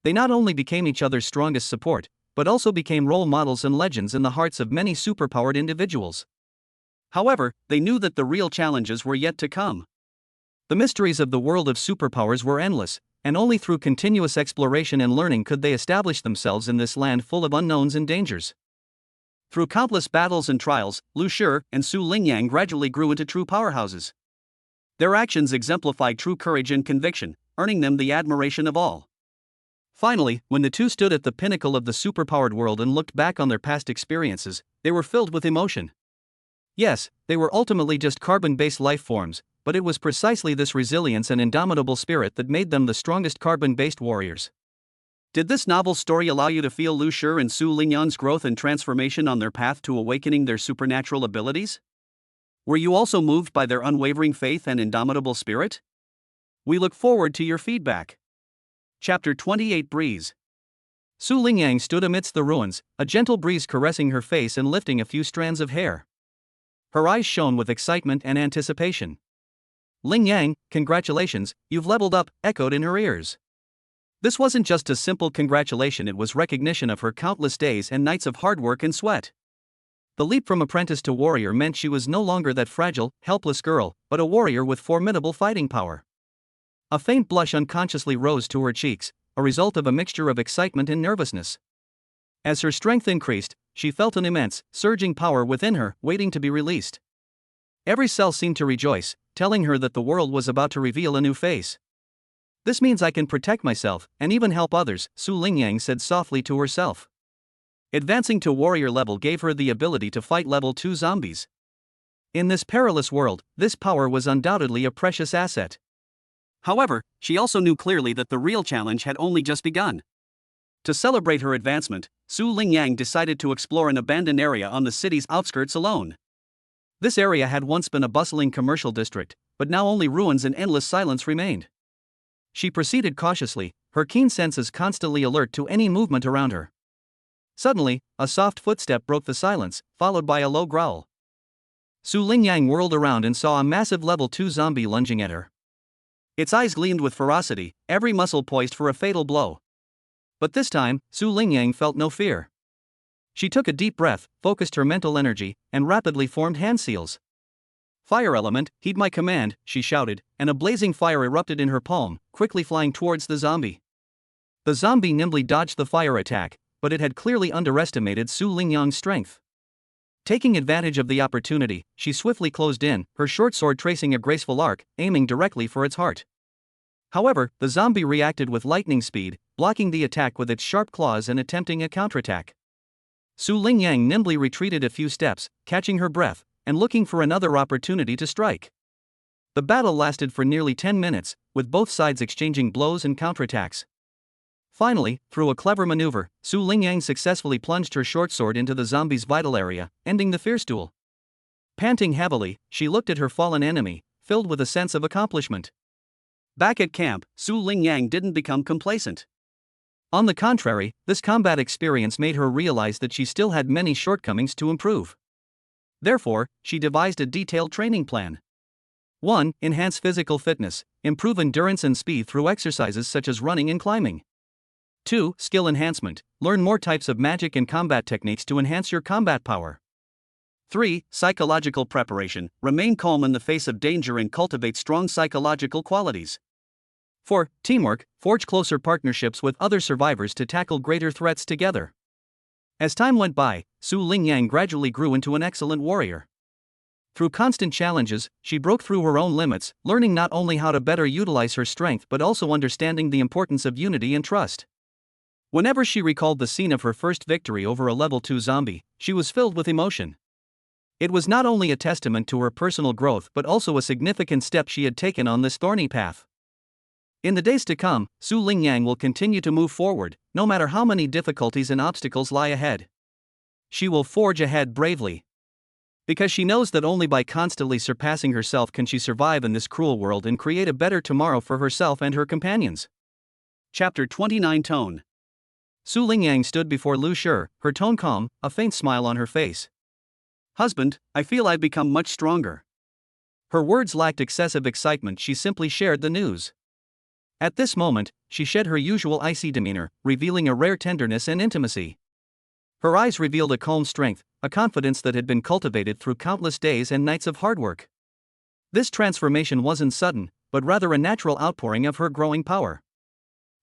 They not only became each other's strongest support, but also became role models and legends in the hearts of many superpowered individuals. However, they knew that the real challenges were yet to come. The mysteries of the world of superpowers were endless, and only through continuous exploration and learning could they establish themselves in this land full of unknowns and dangers. Through countless battles and trials, Lu Shi and Su Lingyang gradually grew into true powerhouses. Their actions exemplified true courage and conviction, earning them the admiration of all. Finally, when the two stood at the pinnacle of the superpowered world and looked back on their past experiences, they were filled with emotion. Yes, they were ultimately just carbon-based life forms, but it was precisely this resilience and indomitable spirit that made them the strongest carbon-based warriors. Did this novel story allow you to feel Lu Shi and Su Lingyang's growth and transformation on their path to awakening their supernatural abilities? Were you also moved by their unwavering faith and indomitable spirit? We look forward to your feedback. Chapter 28 Breeze. Su Lingyang stood amidst the ruins, a gentle breeze caressing her face and lifting a few strands of hair. Her eyes shone with excitement and anticipation. "Lingyang, congratulations, you've leveled up," echoed in her ears. This wasn't just a simple congratulation, it was recognition of her countless days and nights of hard work and sweat. The leap from apprentice to warrior meant she was no longer that fragile, helpless girl, but a warrior with formidable fighting power. A faint blush unconsciously rose to her cheeks, a result of a mixture of excitement and nervousness. As her strength increased, she felt an immense, surging power within her, waiting to be released. Every cell seemed to rejoice, telling her that the world was about to reveal a new face. "This means I can protect myself, and even help others," Su Lingyang said softly to herself. Advancing to warrior level gave her the ability to fight level 2 zombies. In this perilous world, this power was undoubtedly a precious asset. However, she also knew clearly that the real challenge had only just begun. To celebrate her advancement, Su Lingyang decided to explore an abandoned area on the city's outskirts alone. This area had once been a bustling commercial district, but now only ruins and endless silence remained. She proceeded cautiously, her keen senses constantly alert to any movement around her. Suddenly, a soft footstep broke the silence, followed by a low growl. Su Lingyang whirled around and saw a massive level 2 zombie lunging at her. Its eyes gleamed with ferocity, every muscle poised for a fatal blow. But this time, Su Lingyang felt no fear. She took a deep breath, focused her mental energy, and rapidly formed hand seals. "Fire element, heed my command," she shouted, and a blazing fire erupted in her palm, quickly flying towards the zombie. The zombie nimbly dodged the fire attack, but it had clearly underestimated Su Lingyang's strength. Taking advantage of the opportunity, she swiftly closed in, her short sword tracing a graceful arc, aiming directly for its heart. However, the zombie reacted with lightning speed, blocking the attack with its sharp claws and attempting a counterattack. Su Lingyang nimbly retreated a few steps, catching her breath, and looking for another opportunity to strike. The battle lasted for nearly 10 minutes, with both sides exchanging blows and counterattacks. Finally, through a clever maneuver, Su Lingyang successfully plunged her short sword into the zombie's vital area, ending the fierce duel. Panting heavily, she looked at her fallen enemy, filled with a sense of accomplishment. Back at camp, Su Lingyang didn't become complacent. On the contrary, this combat experience made her realize that she still had many shortcomings to improve. Therefore, she devised a detailed training plan. 1. Enhance physical fitness, improve endurance and speed through exercises such as running and climbing. 2. Skill enhancement, learn more types of magic and combat techniques to enhance your combat power. 3. Psychological preparation, remain calm in the face of danger and cultivate strong psychological qualities. 4. Teamwork, forge closer partnerships with other survivors to tackle greater threats together. As time went by, Su Lingyang gradually grew into an excellent warrior. Through constant challenges, she broke through her own limits, learning not only how to better utilize her strength but also understanding the importance of unity and trust. Whenever she recalled the scene of her first victory over a level 2 zombie, she was filled with emotion. It was not only a testament to her personal growth but also a significant step she had taken on this thorny path. In the days to come, Su Lingyang will continue to move forward, no matter how many difficulties and obstacles lie ahead. She will forge ahead bravely. Because she knows that only by constantly surpassing herself can she survive in this cruel world and create a better tomorrow for herself and her companions. Chapter 29 Tone. Su Lingyang stood before Lu Shi, her tone calm, a faint smile on her face. Husband, I feel I've become much stronger. Her words lacked excessive excitement, she simply shared the news. At this moment, she shed her usual icy demeanor, revealing a rare tenderness and intimacy. Her eyes revealed a calm strength, a confidence that had been cultivated through countless days and nights of hard work. This transformation wasn't sudden, but rather a natural outpouring of her growing power.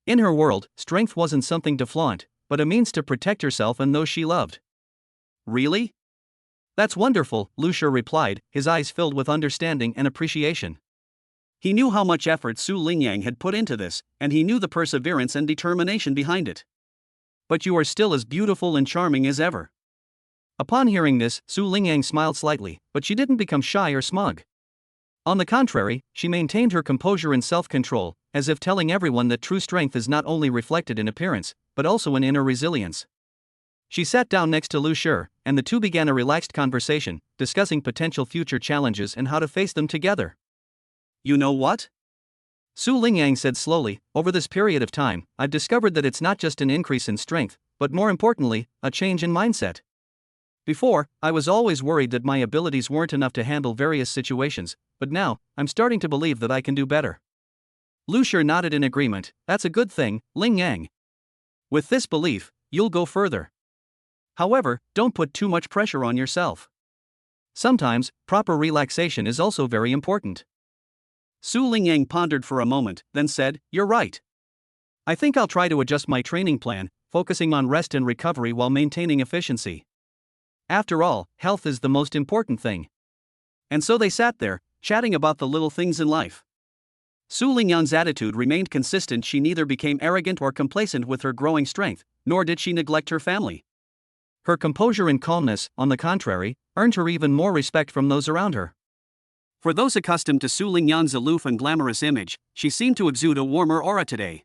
In her world, strength wasn't something to flaunt, but a means to protect herself and those she loved. Really? That's wonderful, Lu Shi replied, his eyes filled with understanding and appreciation. He knew how much effort Su Lingyang had put into this, and he knew the perseverance and determination behind it. But you are still as beautiful and charming as ever. Upon hearing this, Su Lingyang smiled slightly, but she didn't become shy or smug. On the contrary, she maintained her composure and self-control, as if telling everyone that true strength is not only reflected in appearance, but also in inner resilience. She sat down next to Lu Shi, and the two began a relaxed conversation, discussing potential future challenges and how to face them together. You know what? Su Lingyang said slowly, over this period of time, I've discovered that it's not just an increase in strength, but more importantly, a change in mindset. Before, I was always worried that my abilities weren't enough to handle various situations, but now, I'm starting to believe that I can do better. Lu Shi nodded in agreement. That's a good thing, Lingyang. With this belief, you'll go further. However, don't put too much pressure on yourself. Sometimes, proper relaxation is also very important. Su Lingyang pondered for a moment, then said, You're right. I think I'll try to adjust my training plan, focusing on rest and recovery while maintaining efficiency. After all, health is the most important thing. And so they sat there, chatting about the little things in life. Su Lingyang's attitude remained consistent. She neither became arrogant or complacent with her growing strength, nor did she neglect her family. Her composure and calmness, on the contrary, earned her even more respect from those around her. For those accustomed to Su Lingyang's aloof and glamorous image, she seemed to exude a warmer aura today.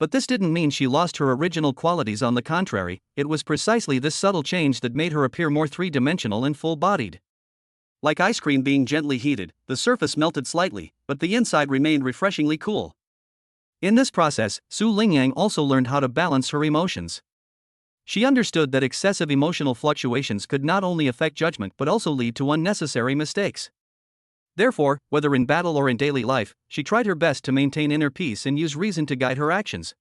But this didn't mean she lost her original qualities. On the contrary, it was precisely this subtle change that made her appear more three-dimensional and full-bodied. Like ice cream being gently heated, the surface melted slightly, but the inside remained refreshingly cool. In this process, Su Lingyang also learned how to balance her emotions. She understood that excessive emotional fluctuations could not only affect judgment but also lead to unnecessary mistakes. Therefore, whether in battle or in daily life, she tried her best to maintain inner peace and use reason to guide her actions.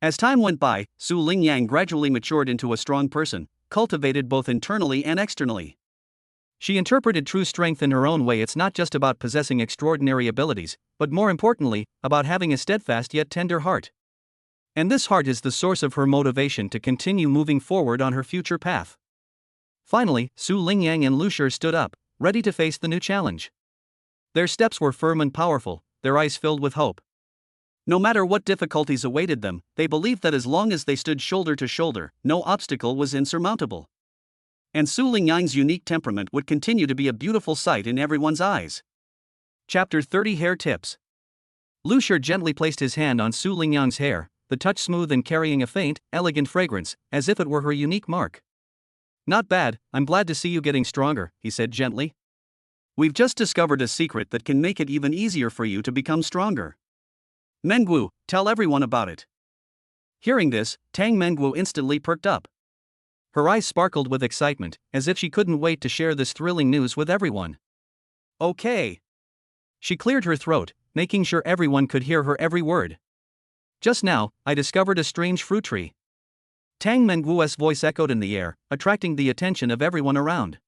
As time went by, Su Lingyang gradually matured into a strong person, cultivated both internally and externally. She interpreted true strength in her own way. It's not just about possessing extraordinary abilities, but more importantly, about having a steadfast yet tender heart. And this heart is the source of her motivation to continue moving forward on her future path. Finally, Su Lingyang and Lu Shi stood up, ready to face the new challenge. Their steps were firm and powerful, their eyes filled with hope. No matter what difficulties awaited them, they believed that as long as they stood shoulder to shoulder, no obstacle was insurmountable. And Su Lingyang's unique temperament would continue to be a beautiful sight in everyone's eyes. Chapter 30 Hair Tips. Lu Shi gently placed his hand on Su Lingyang's hair, the touch smooth and carrying a faint, elegant fragrance, as if it were her unique mark. "Not bad, I'm glad to see you getting stronger," he said gently. "We've just discovered a secret that can make it even easier for you to become stronger. Mengwu, tell everyone about it." Hearing this, Tang Mengwu instantly perked up. Her eyes sparkled with excitement, as if she couldn't wait to share this thrilling news with everyone. "Okay." She cleared her throat, making sure everyone could hear her every word. "Just now, I discovered a strange fruit tree." Tang Mengwu's voice echoed in the air, attracting the attention of everyone around.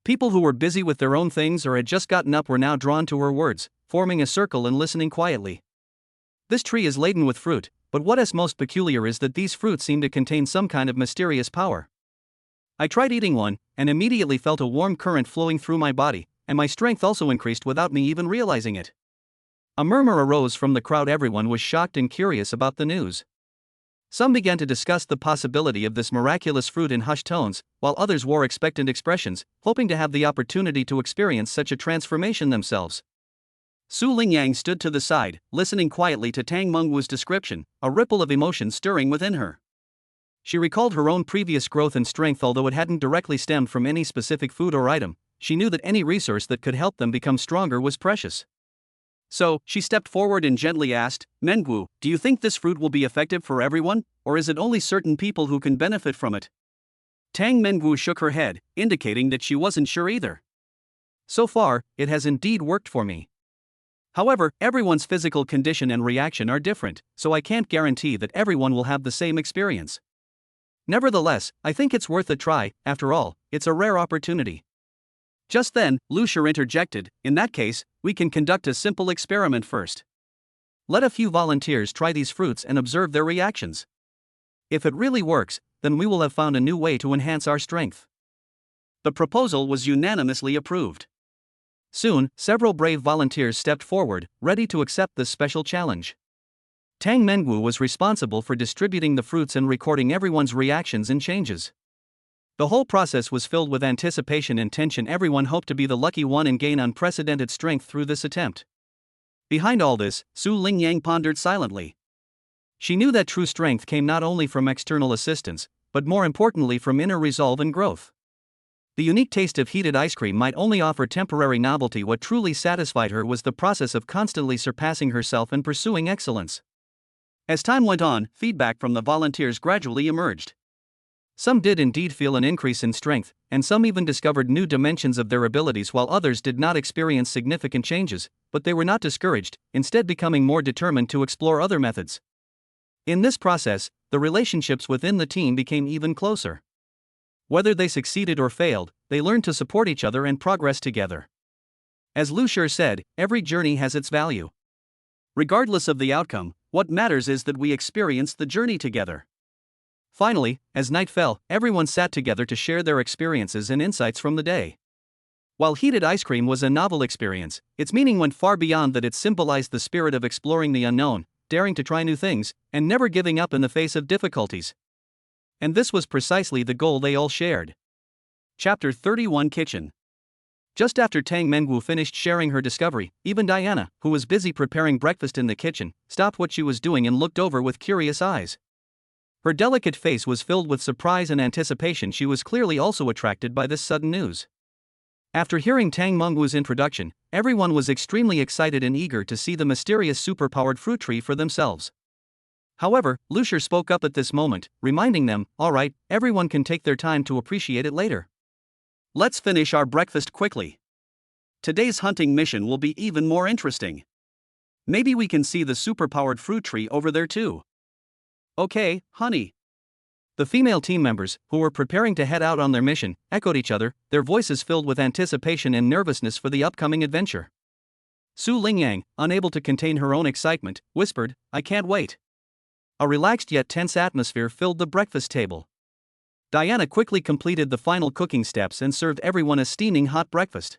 People who were busy with their own things or had just gotten up were now drawn to her words, forming a circle and listening quietly. "This tree is laden with fruit, but what is most peculiar is that these fruits seem to contain some kind of mysterious power. I tried eating one, and immediately felt a warm current flowing through my body, and my strength also increased without me even realizing it." A murmur arose from the crowd. Everyone was shocked and curious about the news. Some began to discuss the possibility of this miraculous fruit in hushed tones, while others wore expectant expressions, hoping to have the opportunity to experience such a transformation themselves. Su Lingyang stood to the side, listening quietly to Tang Mengwu's description, a ripple of emotion stirring within her. She recalled her own previous growth and strength. Although it hadn't directly stemmed from any specific food or item, she knew that any resource that could help them become stronger was precious. So, she stepped forward and gently asked, "Mengwu, do you think this fruit will be effective for everyone, or is it only certain people who can benefit from it?" Tang Mengwu shook her head, indicating that she wasn't sure either. "So far, it has indeed worked for me. However, everyone's physical condition and reaction are different, so I can't guarantee that everyone will have the same experience. Nevertheless, I think it's worth a try. After all, it's a rare opportunity." Just then, Lu Shi interjected, "In that case, we can conduct a simple experiment first. Let a few volunteers try these fruits and observe their reactions. If it really works, then we will have found a new way to enhance our strength." The proposal was unanimously approved. Soon, several brave volunteers stepped forward, ready to accept this special challenge. Tang Mengwu was responsible for distributing the fruits and recording everyone's reactions and changes. The whole process was filled with anticipation and tension. Everyone hoped to be the lucky one and gain unprecedented strength through this attempt. Behind all this, Su Lingyang pondered silently. She knew that true strength came not only from external assistance, but more importantly from inner resolve and growth. The unique taste of heated ice cream might only offer temporary novelty. What truly satisfied her was the process of constantly surpassing herself and pursuing excellence. As time went on, feedback from the volunteers gradually emerged. Some did indeed feel an increase in strength, and some even discovered new dimensions of their abilities, while others did not experience significant changes, but they were not discouraged, instead becoming more determined to explore other methods. In this process, the relationships within the team became even closer. Whether they succeeded or failed, they learned to support each other and progress together. As Lu Shi said, every journey has its value. Regardless of the outcome, what matters is that we experience the journey together. Finally, as night fell, everyone sat together to share their experiences and insights from the day. While heated ice cream was a novel experience, its meaning went far beyond that. It symbolized the spirit of exploring the unknown, daring to try new things, and never giving up in the face of difficulties. And this was precisely the goal they all shared. Chapter 31 Kitchen. Just after Tang Mengwu finished sharing her discovery, even Diana, who was busy preparing breakfast in the kitchen, stopped what she was doing and looked over with curious eyes. Her delicate face was filled with surprise and anticipation. She was clearly also attracted by this sudden news. After hearing Tang Mengwu's introduction, everyone was extremely excited and eager to see the mysterious superpowered fruit tree for themselves. However, Lu Shi spoke up at this moment, reminding them, "All right, everyone can take their time to appreciate it later. Let's finish our breakfast quickly. Today's hunting mission will be even more interesting. Maybe we can see the superpowered fruit tree over there too." "Okay, honey." The female team members, who were preparing to head out on their mission, echoed each other, their voices filled with anticipation and nervousness for the upcoming adventure. Su Lingyang, unable to contain her own excitement, whispered, "I can't wait." A relaxed yet tense atmosphere filled the breakfast table. Diana quickly completed the final cooking steps and served everyone a steaming hot breakfast.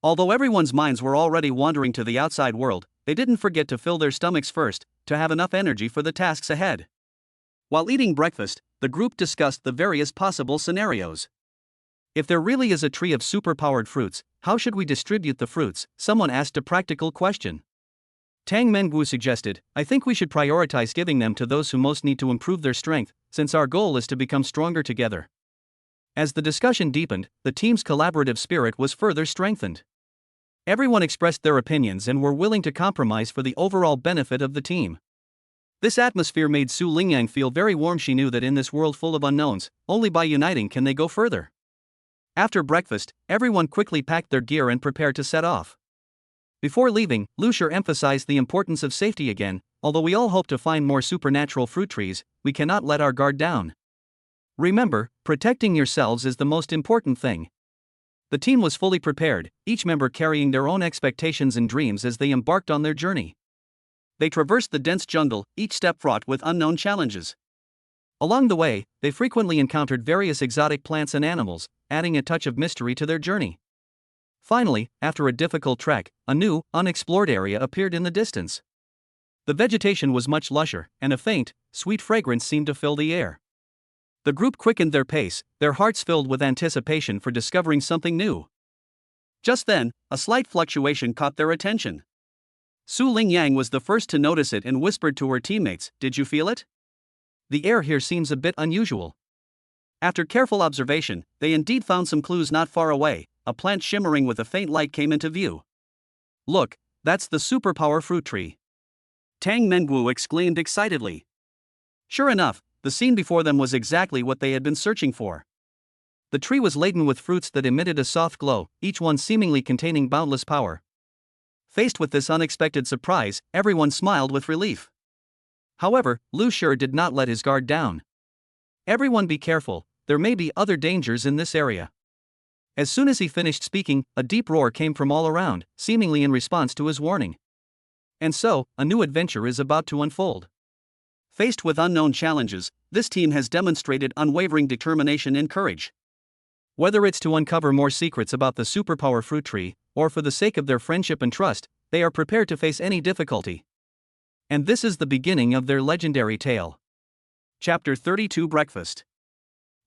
Although everyone's minds were already wandering to the outside world, they didn't forget to fill their stomachs first, to have enough energy for the tasks ahead. While eating breakfast, the group discussed the various possible scenarios. If there really is a tree of superpowered fruits, how should we distribute the fruits? Someone asked a practical question. Tang Mengwu suggested, I think we should prioritize giving them to those who most need to improve their strength, since our goal is to become stronger together. As the discussion deepened, the team's collaborative spirit was further strengthened. Everyone expressed their opinions and were willing to compromise for the overall benefit of the team. This atmosphere made Su Lingyang feel very warm. She knew that in this world full of unknowns, only by uniting can they go further. After breakfast, everyone quickly packed their gear and prepared to set off. Before leaving, Lucier emphasized the importance of safety again. Although we all hope to find more supernatural fruit trees, we cannot let our guard down. Remember, protecting yourselves is the most important thing. The team was fully prepared, each member carrying their own expectations and dreams as they embarked on their journey. They traversed the dense jungle, each step fraught with unknown challenges. Along the way, they frequently encountered various exotic plants and animals, adding a touch of mystery to their journey. Finally, after a difficult trek, a new, unexplored area appeared in the distance. The vegetation was much lusher, and a faint, sweet fragrance seemed to fill the air. The group quickened their pace, their hearts filled with anticipation for discovering something new. Just then, a slight fluctuation caught their attention. Su Lingyang was the first to notice it and whispered to her teammates, "Did you feel it? The air here seems a bit unusual." After careful observation, they indeed found some clues not far away. A plant shimmering with a faint light came into view. "Look, that's the superpower fruit tree," Tang Mengwu exclaimed excitedly. Sure enough, the scene before them was exactly what they had been searching for. The tree was laden with fruits that emitted a soft glow, each one seemingly containing boundless power. Faced with this unexpected surprise, everyone smiled with relief. However, Lucier did not let his guard down. "Everyone be careful, there may be other dangers in this area." As soon as he finished speaking, a deep roar came from all around, seemingly in response to his warning. And so, a new adventure is about to unfold. Faced with unknown challenges, this team has demonstrated unwavering determination and courage. Whether it's to uncover more secrets about the superpower fruit tree, or for the sake of their friendship and trust, they are prepared to face any difficulty. And this is the beginning of their legendary tale. Chapter 32 Breakfast.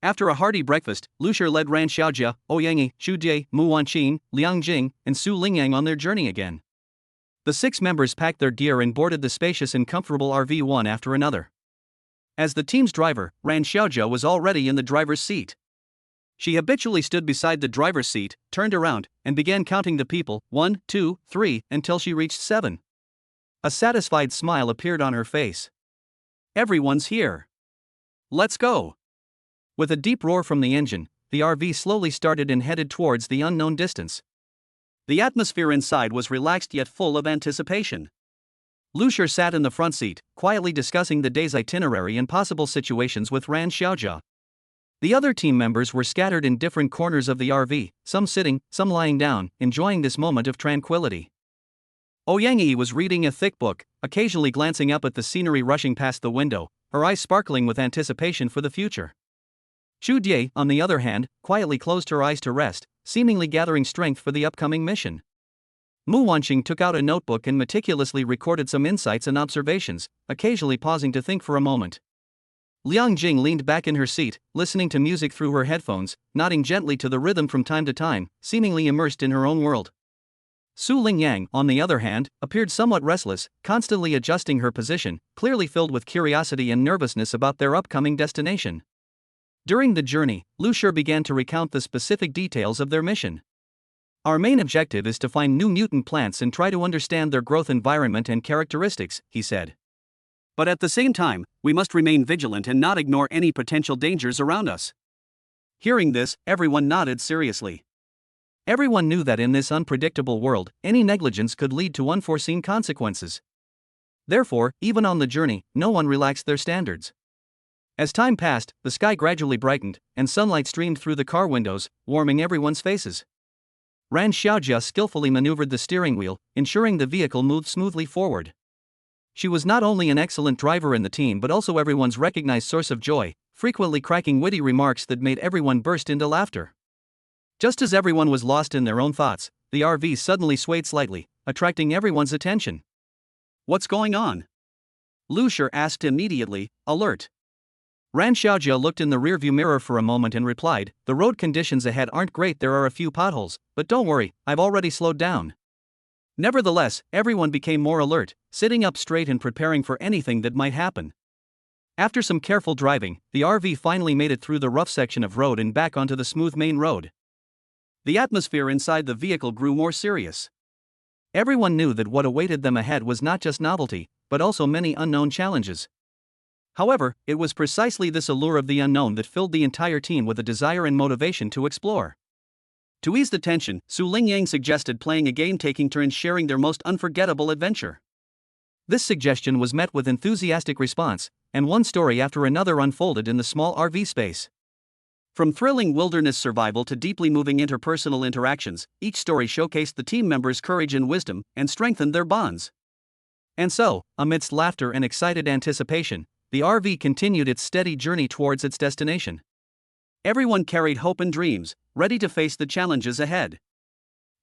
After a hearty breakfast, Lucier led Ran Xiaojia, Ouyang, Xu Die, Mu Wanqing, Liang Jing, and Su Lingyang on their journey again. The 6 members packed their gear and boarded the spacious and comfortable RV one after another. As the team's driver, Ran Xiaojia was already in the driver's seat. She habitually stood beside the driver's seat, turned around, and began counting the people, 1, 2, 3, until she reached 7. A satisfied smile appeared on her face. "Everyone's here. Let's go." With a deep roar from the engine, the RV slowly started and headed towards the unknown distance. The atmosphere inside was relaxed yet full of anticipation. Lucier sat in the front seat, quietly discussing the day's itinerary and possible situations with Ran Xiaojia. The other team members were scattered in different corners of the RV, some sitting, some lying down, enjoying this moment of tranquility. Ouyang was reading a thick book, occasionally glancing up at the scenery rushing past the window, her eyes sparkling with anticipation for the future. Xu Die, on the other hand, quietly closed her eyes to rest, seemingly gathering strength for the upcoming mission. Mu Wanqing took out a notebook and meticulously recorded some insights and observations, occasionally pausing to think for a moment. Liang Jing leaned back in her seat, listening to music through her headphones, nodding gently to the rhythm from time to time, seemingly immersed in her own world. Su Lingyang, on the other hand, appeared somewhat restless, constantly adjusting her position, clearly filled with curiosity and nervousness about their upcoming destination. During the journey, Lucier began to recount the specific details of their mission. "Our main objective is to find new mutant plants and try to understand their growth environment and characteristics," he said. "But at the same time, we must remain vigilant and not ignore any potential dangers around us." Hearing this, everyone nodded seriously. Everyone knew that in this unpredictable world, any negligence could lead to unforeseen consequences. Therefore, even on the journey, no one relaxed their standards. As time passed, the sky gradually brightened, and sunlight streamed through the car windows, warming everyone's faces. Ran Xiaojia skillfully maneuvered the steering wheel, ensuring the vehicle moved smoothly forward. She was not only an excellent driver in the team but also everyone's recognized source of joy, frequently cracking witty remarks that made everyone burst into laughter. Just as everyone was lost in their own thoughts, the RV suddenly swayed slightly, attracting everyone's attention. What's going on? Lu Shi asked immediately, alert. Ran Xiaojia looked in the rearview mirror for a moment and replied, the road conditions ahead aren't great, there are a few potholes, but don't worry, I've already slowed down. Nevertheless, everyone became more alert, sitting up straight and preparing for anything that might happen. After some careful driving, the RV finally made it through the rough section of road and back onto the smooth main road. The atmosphere inside the vehicle grew more serious. Everyone knew that what awaited them ahead was not just novelty, but also many unknown challenges. However, it was precisely this allure of the unknown that filled the entire team with a desire and motivation to explore. To ease the tension, Su Lingyang suggested playing a game, taking turns sharing their most unforgettable adventure. This suggestion was met with enthusiastic response, and one story after another unfolded in the small RV space. From thrilling wilderness survival to deeply moving interpersonal interactions, each story showcased the team members' courage and wisdom, and strengthened their bonds. And so, amidst laughter and excited anticipation, the RV continued its steady journey towards its destination. Everyone carried hope and dreams, ready to face the challenges ahead.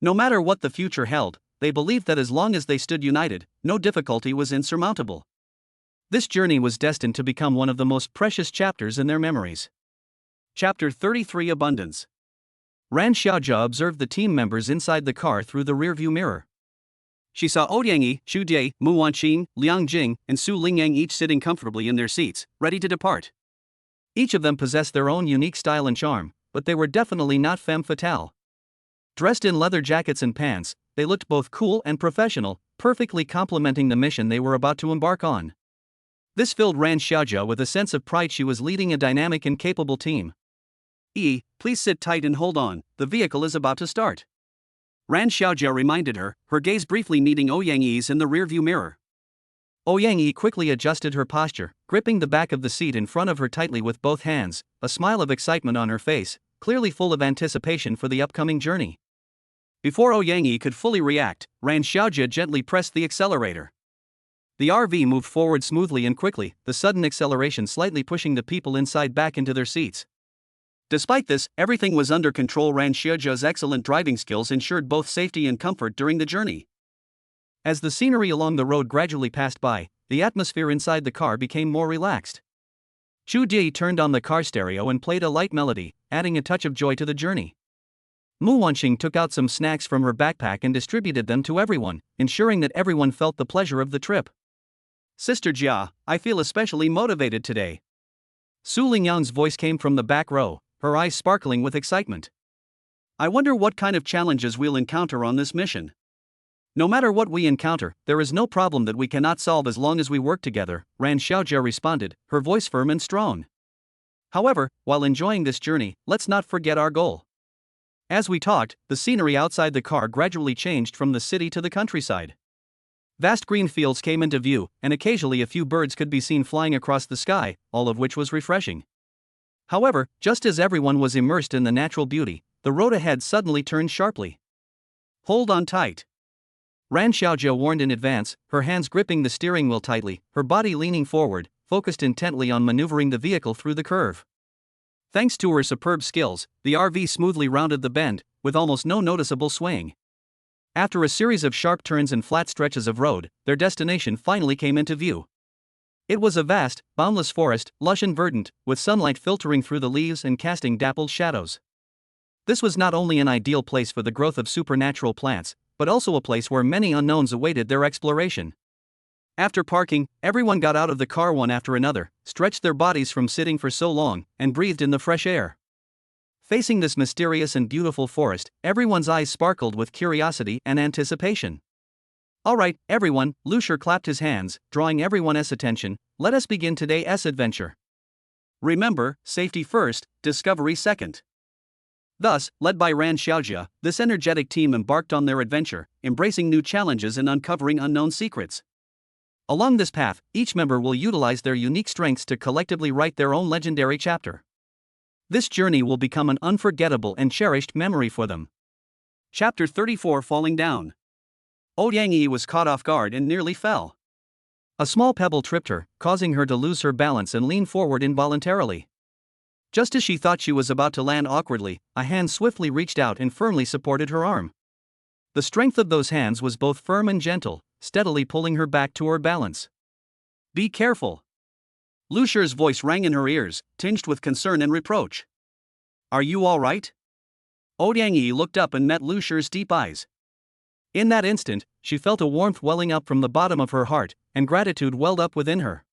No matter what the future held, they believed that as long as they stood united, no difficulty was insurmountable. This journey was destined to become one of the most precious chapters in their memories. Chapter 33: Abundance. Ran Xiaojia observed the team members inside the car through the rearview mirror. She saw Ouyangyi, Xu Die, Mu Wanqing, Liang Jing, and Su Lingyang each sitting comfortably in their seats, ready to depart. Each of them possessed their own unique style and charm, but they were definitely not femme fatale. Dressed in leather jackets and pants, they looked both cool and professional, perfectly complementing the mission they were about to embark on. This filled Ran Xiaojia with a sense of pride. She was leading a dynamic and capable team. Please sit tight and hold on, the vehicle is about to start. Ran Xiaojia reminded her, her gaze briefly meeting Ouyangyi's in the rearview mirror. Ouyangyi quickly adjusted her posture, gripping the back of the seat in front of her tightly with both hands, a smile of excitement on her face, clearly full of anticipation for the upcoming journey. Before Ouyangyi could fully react, Ran Xiaojia gently pressed the accelerator. The RV moved forward smoothly and quickly, the sudden acceleration slightly pushing the people inside back into their seats. Despite this, everything was under control. Ran Xiaojia's excellent driving skills ensured both safety and comfort during the journey. As the scenery along the road gradually passed by, the atmosphere inside the car became more relaxed. Xu Die turned on the car stereo and played a light melody, adding a touch of joy to the journey. Mu Wanqing took out some snacks from her backpack and distributed them to everyone, ensuring that everyone felt the pleasure of the trip. Sister Jia, I feel especially motivated today. Su Lingyang's voice came from the back row, her eyes sparkling with excitement. I wonder what kind of challenges we'll encounter on this mission. No matter what we encounter, there is no problem that we cannot solve as long as we work together, Ran Xiaojia responded, her voice firm and strong. However, while enjoying this journey, let's not forget our goal. As we talked, the scenery outside the car gradually changed from the city to the countryside. Vast green fields came into view, and occasionally a few birds could be seen flying across the sky, all of which was refreshing. However, just as everyone was immersed in the natural beauty, the road ahead suddenly turned sharply. Hold on tight. Ran Xiaojia warned in advance, her hands gripping the steering wheel tightly, her body leaning forward, focused intently on maneuvering the vehicle through the curve. Thanks to her superb skills, the RV smoothly rounded the bend, with almost no noticeable swaying. After a series of sharp turns and flat stretches of road, their destination finally came into view. It was a vast, boundless forest, lush and verdant, with sunlight filtering through the leaves and casting dappled shadows. This was not only an ideal place for the growth of supernatural plants, but also a place where many unknowns awaited their exploration. After parking, everyone got out of the car one after another, stretched their bodies from sitting for so long, and breathed in the fresh air. Facing this mysterious and beautiful forest, everyone's eyes sparkled with curiosity and anticipation. All right, everyone, Lu Shi clapped his hands, drawing everyone's attention. Let us begin today's adventure. Remember, safety first, discovery second. Thus, led by Ran Xiaojia, this energetic team embarked on their adventure, embracing new challenges and uncovering unknown secrets. Along this path, each member will utilize their unique strengths to collectively write their own legendary chapter. This journey will become an unforgettable and cherished memory for them. Chapter 34: Falling Down. Ouyangyi was caught off guard and nearly fell. A small pebble tripped her, causing her to lose her balance and lean forward involuntarily. Just as she thought she was about to land awkwardly, a hand swiftly reached out and firmly supported her arm. The strength of those hands was both firm and gentle, steadily pulling her back toward balance. Be careful. Lu Shi's voice rang in her ears, tinged with concern and reproach. Are you all right? Ouyang Yi looked up and met Lu Shi's deep eyes. In that instant, she felt a warmth welling up from the bottom of her heart, and gratitude welled up within her.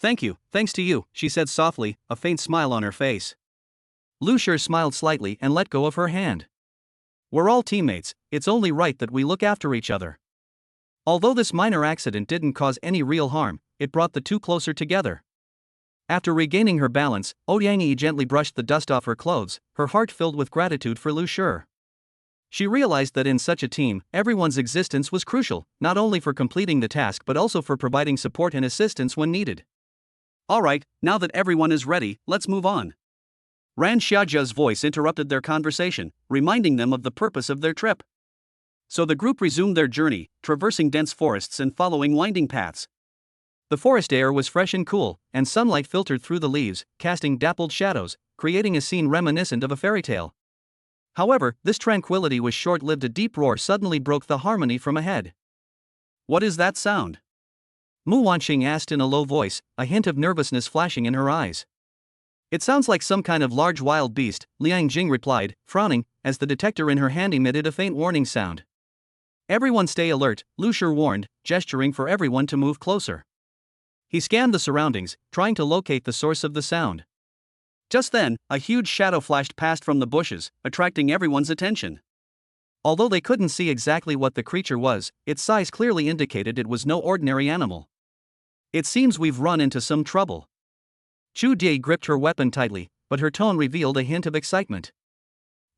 Thank you, thanks to you, she said softly, a faint smile on her face. Lu Shi smiled slightly and let go of her hand. We're all teammates, it's only right that we look after each other. Although this minor accident didn't cause any real harm, it brought the two closer together. After regaining her balance, Ouyang Yi gently brushed the dust off her clothes, her heart filled with gratitude for Lu Shi. She realized that in such a team, everyone's existence was crucial, not only for completing the task but also for providing support and assistance when needed. Alright, now that everyone is ready, let's move on. Ran Xiaojia's voice interrupted their conversation, reminding them of the purpose of their trip. So the group resumed their journey, traversing dense forests and following winding paths. The forest air was fresh and cool, and sunlight filtered through the leaves, casting dappled shadows, creating a scene reminiscent of a fairy tale. However, this tranquility was short-lived. A deep roar suddenly broke the harmony from ahead. What is that sound? Mu Wanqing asked in a low voice, a hint of nervousness flashing in her eyes. It sounds like some kind of large wild beast, Liang Jing replied, frowning, as the detector in her hand emitted a faint warning sound. Everyone stay alert, Lu Shi warned, gesturing for everyone to move closer. He scanned the surroundings, trying to locate the source of the sound. Just then, a huge shadow flashed past from the bushes, attracting everyone's attention. Although they couldn't see exactly what the creature was, its size clearly indicated it was no ordinary animal. It seems we've run into some trouble. Chu Die gripped her weapon tightly, but her tone revealed a hint of excitement.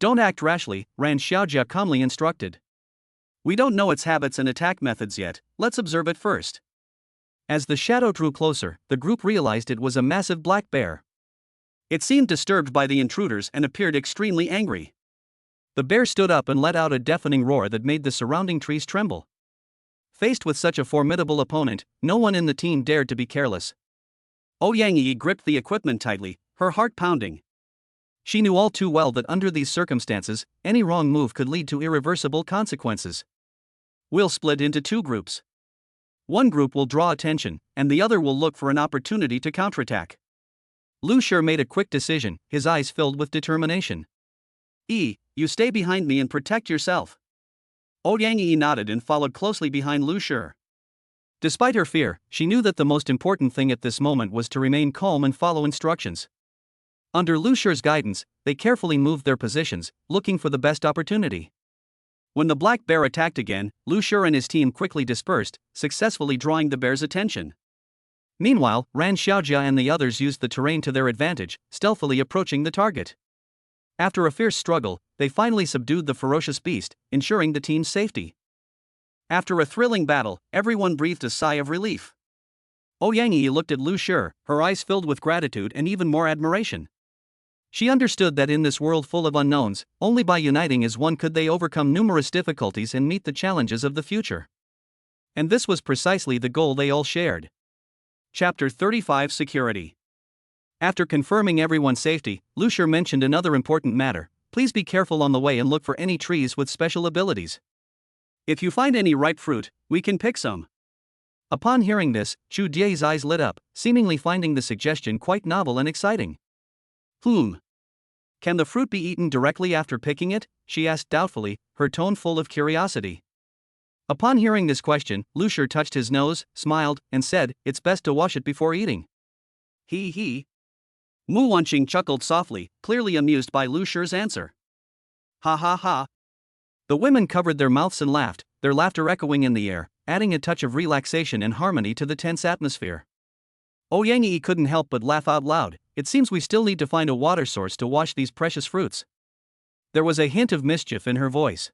Don't act rashly, Ran Xiaojia calmly instructed. We don't know its habits and attack methods yet, let's observe it first. As the shadow drew closer, the group realized it was a massive black bear. It seemed disturbed by the intruders and appeared extremely angry. The bear stood up and let out a deafening roar that made the surrounding trees tremble. Faced with such a formidable opponent, no one in the team dared to be careless. Ouyang Yi gripped the equipment tightly, her heart pounding. She knew all too well that under these circumstances, any wrong move could lead to irreversible consequences. We'll split into two groups. One group will draw attention, and the other will look for an opportunity to counterattack. Lu Shi made a quick decision, his eyes filled with determination. You stay behind me and protect yourself. Ouyang Yi nodded and followed closely behind Lu Shi. Despite her fear, she knew that the most important thing at this moment was to remain calm and follow instructions. Under Lu Shi's guidance, they carefully moved their positions, looking for the best opportunity. When the black bear attacked again, Lu Shi and his team quickly dispersed, successfully drawing the bear's attention. Meanwhile, Ran Xiaojia and the others used the terrain to their advantage, stealthily approaching the target. After a fierce struggle, they finally subdued the ferocious beast, ensuring the team's safety. After a thrilling battle, everyone breathed a sigh of relief. Ouyang Yi looked at Lu Shi, her eyes filled with gratitude and even more admiration. She understood that in this world full of unknowns, only by uniting as one could they overcome numerous difficulties and meet the challenges of the future. And this was precisely the goal they all shared. Chapter 35 Security. After confirming everyone's safety, Lu Shi mentioned another important matter. Please be careful on the way and look for any trees with special abilities. If you find any ripe fruit, we can pick some. Upon hearing this, Chu Die's eyes lit up, seemingly finding the suggestion quite novel and exciting. Can the fruit be eaten directly after picking it? She asked doubtfully, her tone full of curiosity. Upon hearing this question, Lu Shi touched his nose, smiled, and said, it's best to wash it before eating. Mu Wanqing chuckled softly, clearly amused by Lu Shi's answer. Ha ha ha. The women covered their mouths and laughed, their laughter echoing in the air, adding a touch of relaxation and harmony to the tense atmosphere. Ouyang Yi couldn't help but laugh out loud. It seems we still need to find a water source to wash these precious fruits. There was a hint of mischief in her voice.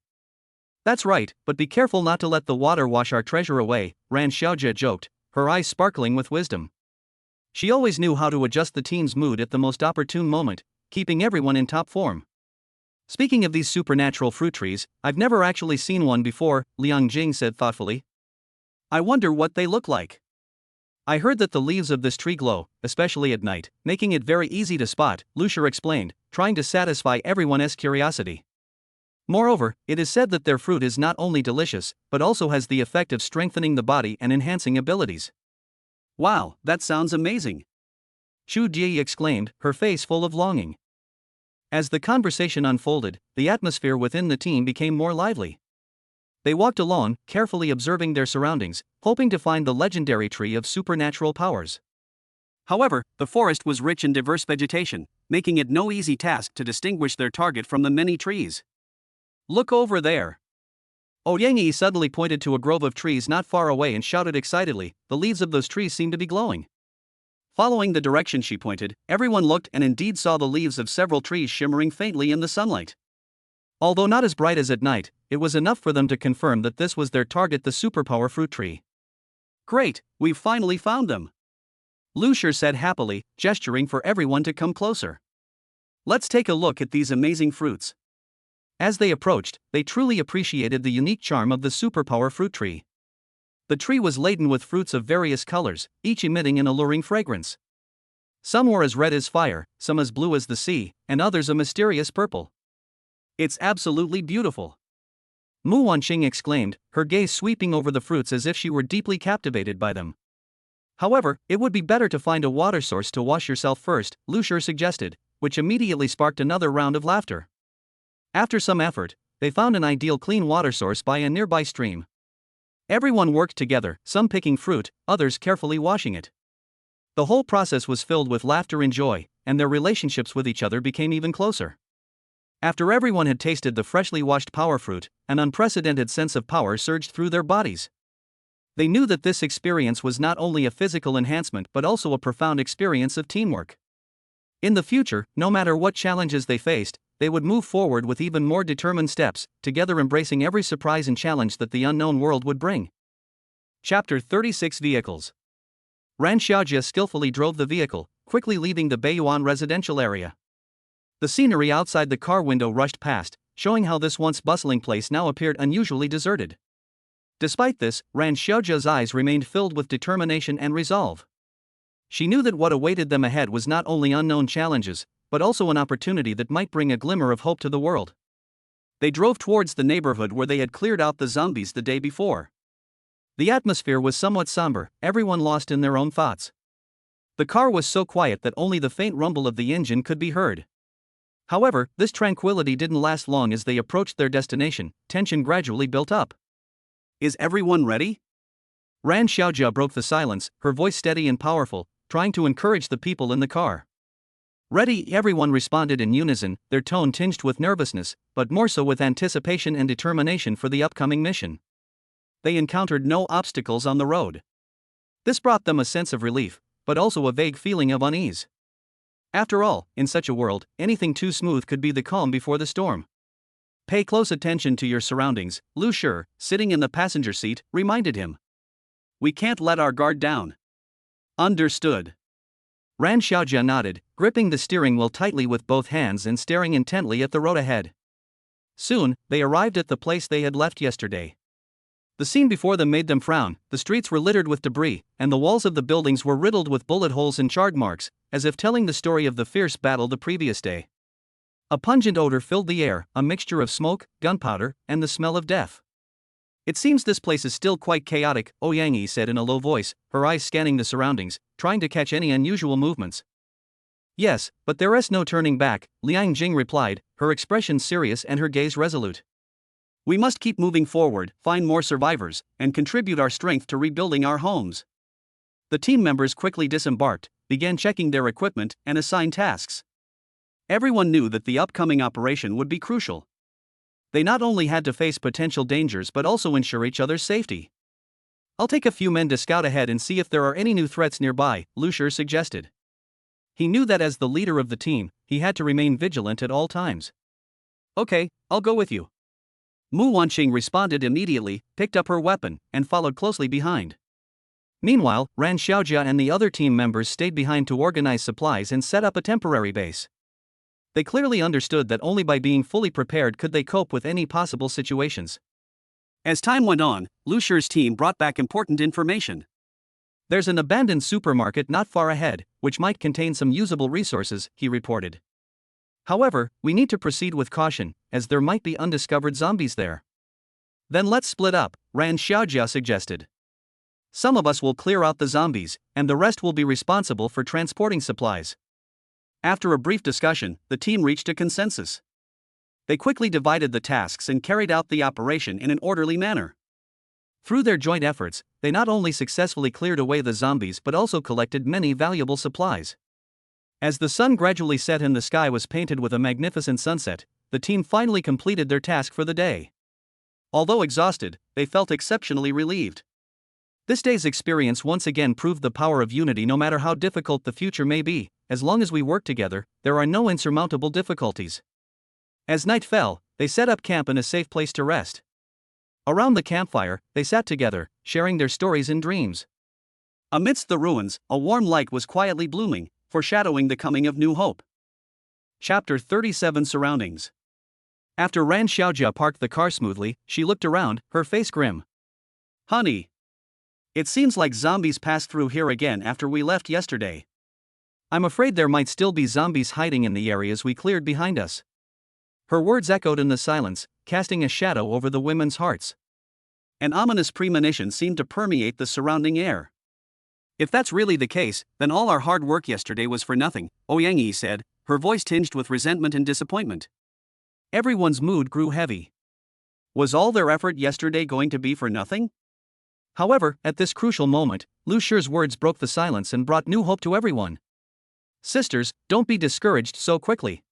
That's right, but be careful not to let the water wash our treasure away, Ran Xiaojia joked, her eyes sparkling with wisdom. She always knew how to adjust the team's mood at the most opportune moment, keeping everyone in top form. Speaking of these supernatural fruit trees, I've never actually seen one before, Liang Jing said thoughtfully. I wonder what they look like. I heard that the leaves of this tree glow, especially at night, making it very easy to spot, Lu Shi explained, trying to satisfy everyone's curiosity. Moreover, it is said that their fruit is not only delicious, but also has the effect of strengthening the body and enhancing abilities. Wow, that sounds amazing! Chu Ji exclaimed, her face full of longing. As the conversation unfolded, the atmosphere within the team became more lively. They walked along, carefully observing their surroundings, hoping to find the legendary tree of supernatural powers. However, the forest was rich in diverse vegetation, making it no easy task to distinguish their target from the many trees. Look over there! Ouyang suddenly pointed to a grove of trees not far away and shouted excitedly, the leaves of those trees seemed to be glowing. Following the direction she pointed, everyone looked and indeed saw the leaves of several trees shimmering faintly in the sunlight. Although not as bright as at night, it was enough for them to confirm that this was their target, the superpower fruit tree. Great, we've finally found them! Lu Shi said happily, gesturing for everyone to come closer. Let's take a look at these amazing fruits. As they approached, they truly appreciated the unique charm of the superpower fruit tree. The tree was laden with fruits of various colors, each emitting an alluring fragrance. Some were as red as fire, some as blue as the sea, and others a mysterious purple. It's absolutely beautiful! Mu Wanqing exclaimed, her gaze sweeping over the fruits as if she were deeply captivated by them. However, it would be better to find a water source to wash yourself first, Lu Shi suggested, which immediately sparked another round of laughter. After some effort, they found an ideal clean water source by a nearby stream. Everyone worked together, some picking fruit, others carefully washing it. The whole process was filled with laughter and joy, and their relationships with each other became even closer. After everyone had tasted the freshly washed power fruit, an unprecedented sense of power surged through their bodies. They knew that this experience was not only a physical enhancement but also a profound experience of teamwork. In the future, no matter what challenges they faced, they would move forward with even more determined steps, together embracing every surprise and challenge that the unknown world would bring. Chapter 36 Vehicles. Ran Xiaojia skillfully drove the vehicle, quickly leaving the Beiyuan residential area. The scenery outside the car window rushed past, showing how this once bustling place now appeared unusually deserted. Despite this, Ran Xiaojia's eyes remained filled with determination and resolve. She knew that what awaited them ahead was not only unknown challenges, but also an opportunity that might bring a glimmer of hope to the world. They drove towards the neighborhood where they had cleared out the zombies the day before. The atmosphere was somewhat somber, everyone lost in their own thoughts. The car was so quiet that only the faint rumble of the engine could be heard. However, this tranquility didn't last long. As they approached their destination, tension gradually built up. Is everyone ready? Ran Xiaojia broke the silence, her voice steady and powerful, trying to encourage the people in the car. Ready, everyone responded in unison, their tone tinged with nervousness, but more so with anticipation and determination for the upcoming mission. They encountered no obstacles on the road. This brought them a sense of relief, but also a vague feeling of unease. After all, in such a world, anything too smooth could be the calm before the storm. Pay close attention to your surroundings, Lu Shi, sitting in the passenger seat, reminded him. We can't let our guard down. Understood. Ran Xiaojia nodded, gripping the steering wheel tightly with both hands and staring intently at the road ahead. Soon, they arrived at the place they had left yesterday. The scene before them made them frown. The streets were littered with debris, and the walls of the buildings were riddled with bullet holes and charred marks, as if telling the story of the fierce battle the previous day. A pungent odor filled the air, a mixture of smoke, gunpowder, and the smell of death. It seems this place is still quite chaotic, Ouyang said in a low voice, her eyes scanning the surroundings, trying to catch any unusual movements. Yes, but there is no turning back, Liang Jing replied, her expression serious and her gaze resolute. We must keep moving forward, find more survivors, and contribute our strength to rebuilding our homes. The team members quickly disembarked, began checking their equipment, and assigned tasks. Everyone knew that the upcoming operation would be crucial. They not only had to face potential dangers but also ensure each other's safety. I'll take a few men to scout ahead and see if there are any new threats nearby, Lu Shi suggested. He knew that as the leader of the team, he had to remain vigilant at all times. Okay, I'll go with you. Mu Wanqing responded immediately, picked up her weapon, and followed closely behind. Meanwhile, Ran Xiaojia and the other team members stayed behind to organize supplies and set up a temporary base. They clearly understood that only by being fully prepared could they cope with any possible situations. As time went on, Lu Shi's team brought back important information. There's an abandoned supermarket not far ahead, which might contain some usable resources, he reported. However, we need to proceed with caution, as there might be undiscovered zombies there. Then let's split up, Ran Xiaojia suggested. Some of us will clear out the zombies, and the rest will be responsible for transporting supplies. After a brief discussion, the team reached a consensus. They quickly divided the tasks and carried out the operation in an orderly manner. Through their joint efforts, they not only successfully cleared away the zombies but also collected many valuable supplies. As the sun gradually set and the sky was painted with a magnificent sunset, the team finally completed their task for the day. Although exhausted, they felt exceptionally relieved. This day's experience once again proved the power of unity. No matter how difficult the future may be, as long as we work together, there are no insurmountable difficulties. As night fell, they set up camp in a safe place to rest. Around the campfire, they sat together, sharing their stories and dreams. Amidst the ruins, a warm light was quietly blooming, foreshadowing the coming of new hope. Chapter 37 Surroundings. After Ran Xiaojia parked the car smoothly, she looked around, her face grim. Honey. It seems like zombies passed through here again after we left yesterday. I'm afraid there might still be zombies hiding in the areas we cleared behind us. Her words echoed in the silence, casting a shadow over the women's hearts. An ominous premonition seemed to permeate the surrounding air. If that's really the case, then all our hard work yesterday was for nothing, Ouyangyi said, her voice tinged with resentment and disappointment. Everyone's mood grew heavy. Was all their effort yesterday going to be for nothing? However, at this crucial moment, Lu Shi's words broke the silence and brought new hope to everyone. Sisters, don't be discouraged so quickly.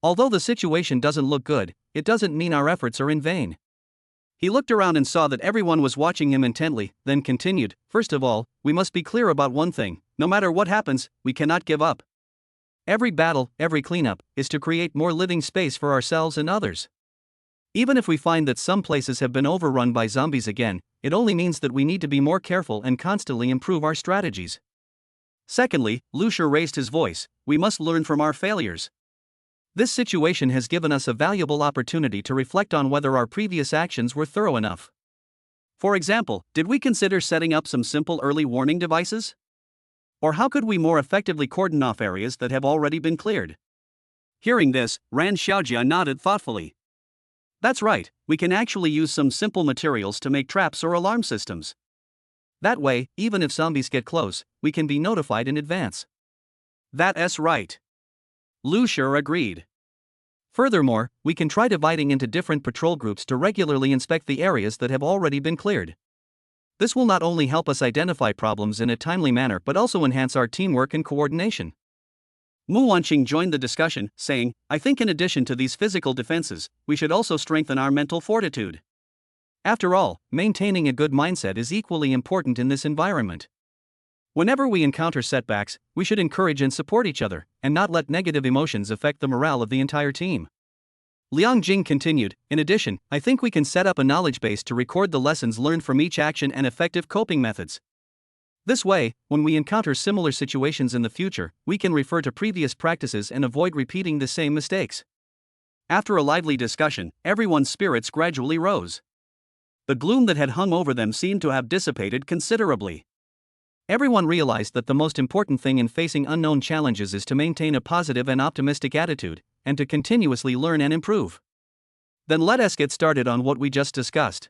Although the situation doesn't look good, it doesn't mean our efforts are in vain. He looked around and saw that everyone was watching him intently, then continued, first of all, we must be clear about one thing: no matter what happens, we cannot give up. Every battle, every cleanup, is to create more living space for ourselves and others. Even if we find that some places have been overrun by zombies again, it only means that we need to be more careful and constantly improve our strategies. Secondly, Lu Shi raised his voice, we must learn from our failures. This situation has given us a valuable opportunity to reflect on whether our previous actions were thorough enough. For example, did we consider setting up some simple early warning devices? Or how could we more effectively cordon off areas that have already been cleared? Hearing this, Ran Xiaojia nodded thoughtfully. That's right, we can actually use some simple materials to make traps or alarm systems. That way, even if zombies get close, we can be notified in advance. That's right. Lu Shi agreed. Furthermore, we can try dividing into different patrol groups to regularly inspect the areas that have already been cleared. This will not only help us identify problems in a timely manner but also enhance our teamwork and coordination. Mu Wanqing joined the discussion, saying, I think in addition to these physical defenses, we should also strengthen our mental fortitude. After all, maintaining a good mindset is equally important in this environment. Whenever we encounter setbacks, we should encourage and support each other, and not let negative emotions affect the morale of the entire team. Liang Jing continued, in addition, I think we can set up a knowledge base to record the lessons learned from each action and effective coping methods. This way, when we encounter similar situations in the future, we can refer to previous practices and avoid repeating the same mistakes. After a lively discussion, everyone's spirits gradually rose. The gloom that had hung over them seemed to have dissipated considerably. Everyone realized that the most important thing in facing unknown challenges is to maintain a positive and optimistic attitude, and to continuously learn and improve. Then let us get started on what we just discussed.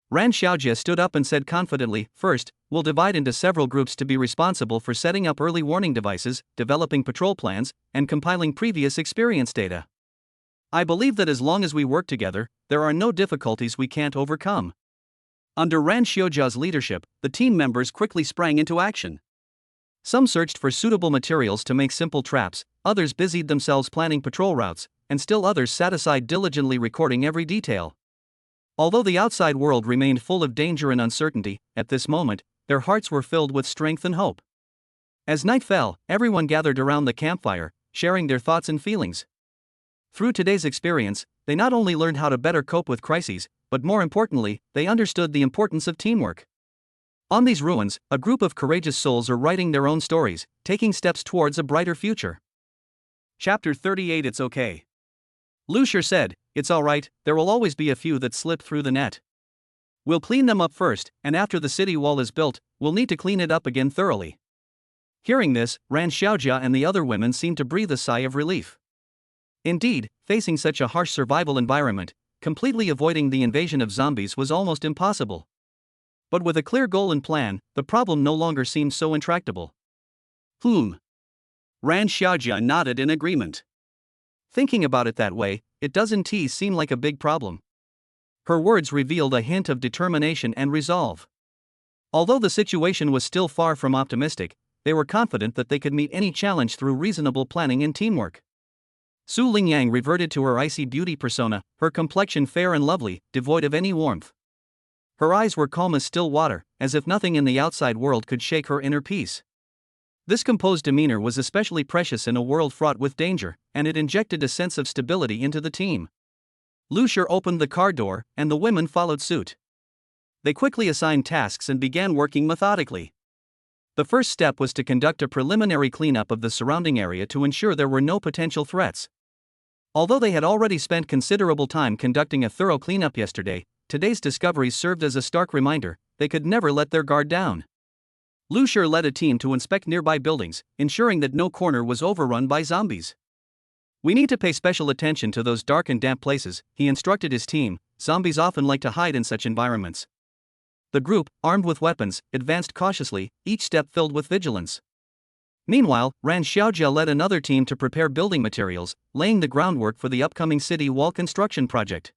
Ran Xiaojia stood up and said confidently, first, we'll divide into several groups to be responsible for setting up early warning devices, developing patrol plans, and compiling previous experience data. I believe that as long as we work together, there are no difficulties we can't overcome. Under Ran Xiaojia's leadership, the team members quickly sprang into action. Some searched for suitable materials to make simple traps, others busied themselves planning patrol routes, and still others sat aside diligently recording every detail. Although the outside world remained full of danger and uncertainty, at this moment, their hearts were filled with strength and hope. As night fell, everyone gathered around the campfire, sharing their thoughts and feelings. Through today's experience, they not only learned how to better cope with crises, but more importantly, they understood the importance of teamwork. On these ruins, a group of courageous souls are writing their own stories, taking steps towards a brighter future. Chapter 38 It's okay. Lu Shi said, it's alright, there will always be a few that slip through the net. We'll clean them up first, and after the city wall is built, we'll need to clean it up again thoroughly. Hearing this, Ran Xiaojia and the other women seemed to breathe a sigh of relief. Indeed, facing such a harsh survival environment, completely avoiding the invasion of zombies was almost impossible. But with a clear goal and plan, the problem no longer seemed so intractable. Ran Xiaojia nodded in agreement. Thinking about it that way, it doesn't seem like a big problem. Her words revealed a hint of determination and resolve. Although the situation was still far from optimistic, they were confident that they could meet any challenge through reasonable planning and teamwork. Su Lingyang reverted to her icy beauty persona, her complexion fair and lovely, devoid of any warmth. Her eyes were calm as still water, as if nothing in the outside world could shake her inner peace. This composed demeanor was especially precious in a world fraught with danger, and it injected a sense of stability into the team. Lu Shi opened the car door, and the women followed suit. They quickly assigned tasks and began working methodically. The first step was to conduct a preliminary cleanup of the surrounding area to ensure there were no potential threats. Although they had already spent considerable time conducting a thorough cleanup yesterday, today's discoveries served as a stark reminder they could never let their guard down. Lu Shi led a team to inspect nearby buildings, ensuring that no corner was overrun by zombies. "We need to pay special attention to those dark and damp places," he instructed his team. "Zombies often like to hide in such environments." The group, armed with weapons, advanced cautiously, each step filled with vigilance. Meanwhile, Ran Xiaojia led another team to prepare building materials, laying the groundwork for the upcoming city wall construction project.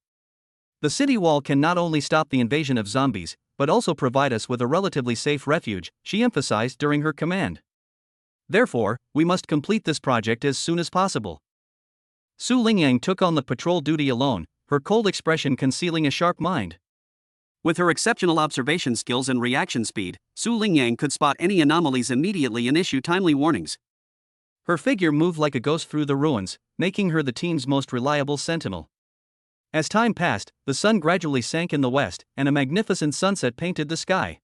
The city wall can not only stop the invasion of zombies, but also provide us with a relatively safe refuge, she emphasized during her command. Therefore, we must complete this project as soon as possible. Su Lingyang took on the patrol duty alone, her cold expression concealing a sharp mind. With her exceptional observation skills and reaction speed, Su Lingyang could spot any anomalies immediately and issue timely warnings. Her figure moved like a ghost through the ruins, making her the team's most reliable sentinel. As time passed, the sun gradually sank in the west, and a magnificent sunset painted the sky.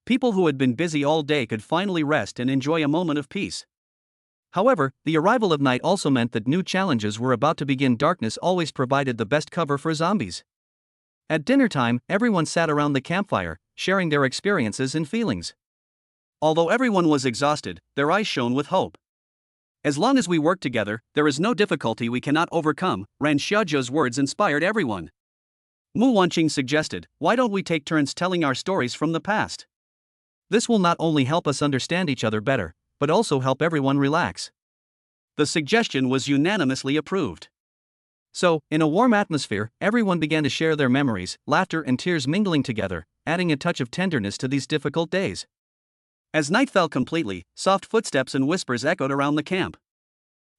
People who had been busy all day could finally rest and enjoy a moment of peace. However, the arrival of night also meant that new challenges were about to begin. Darkness always provided the best cover for zombies. At dinner time, everyone sat around the campfire, sharing their experiences and feelings. Although everyone was exhausted, their eyes shone with hope. "As long as we work together, there is no difficulty we cannot overcome," Ran Xiaojia's words inspired everyone. Mu Wanqing suggested, "Why don't we take turns telling our stories from the past? This will not only help us understand each other better, but also help everyone relax." The suggestion was unanimously approved. So, in a warm atmosphere, everyone began to share their memories, laughter and tears mingling together, adding a touch of tenderness to these difficult days. As night fell completely, soft footsteps and whispers echoed around the camp.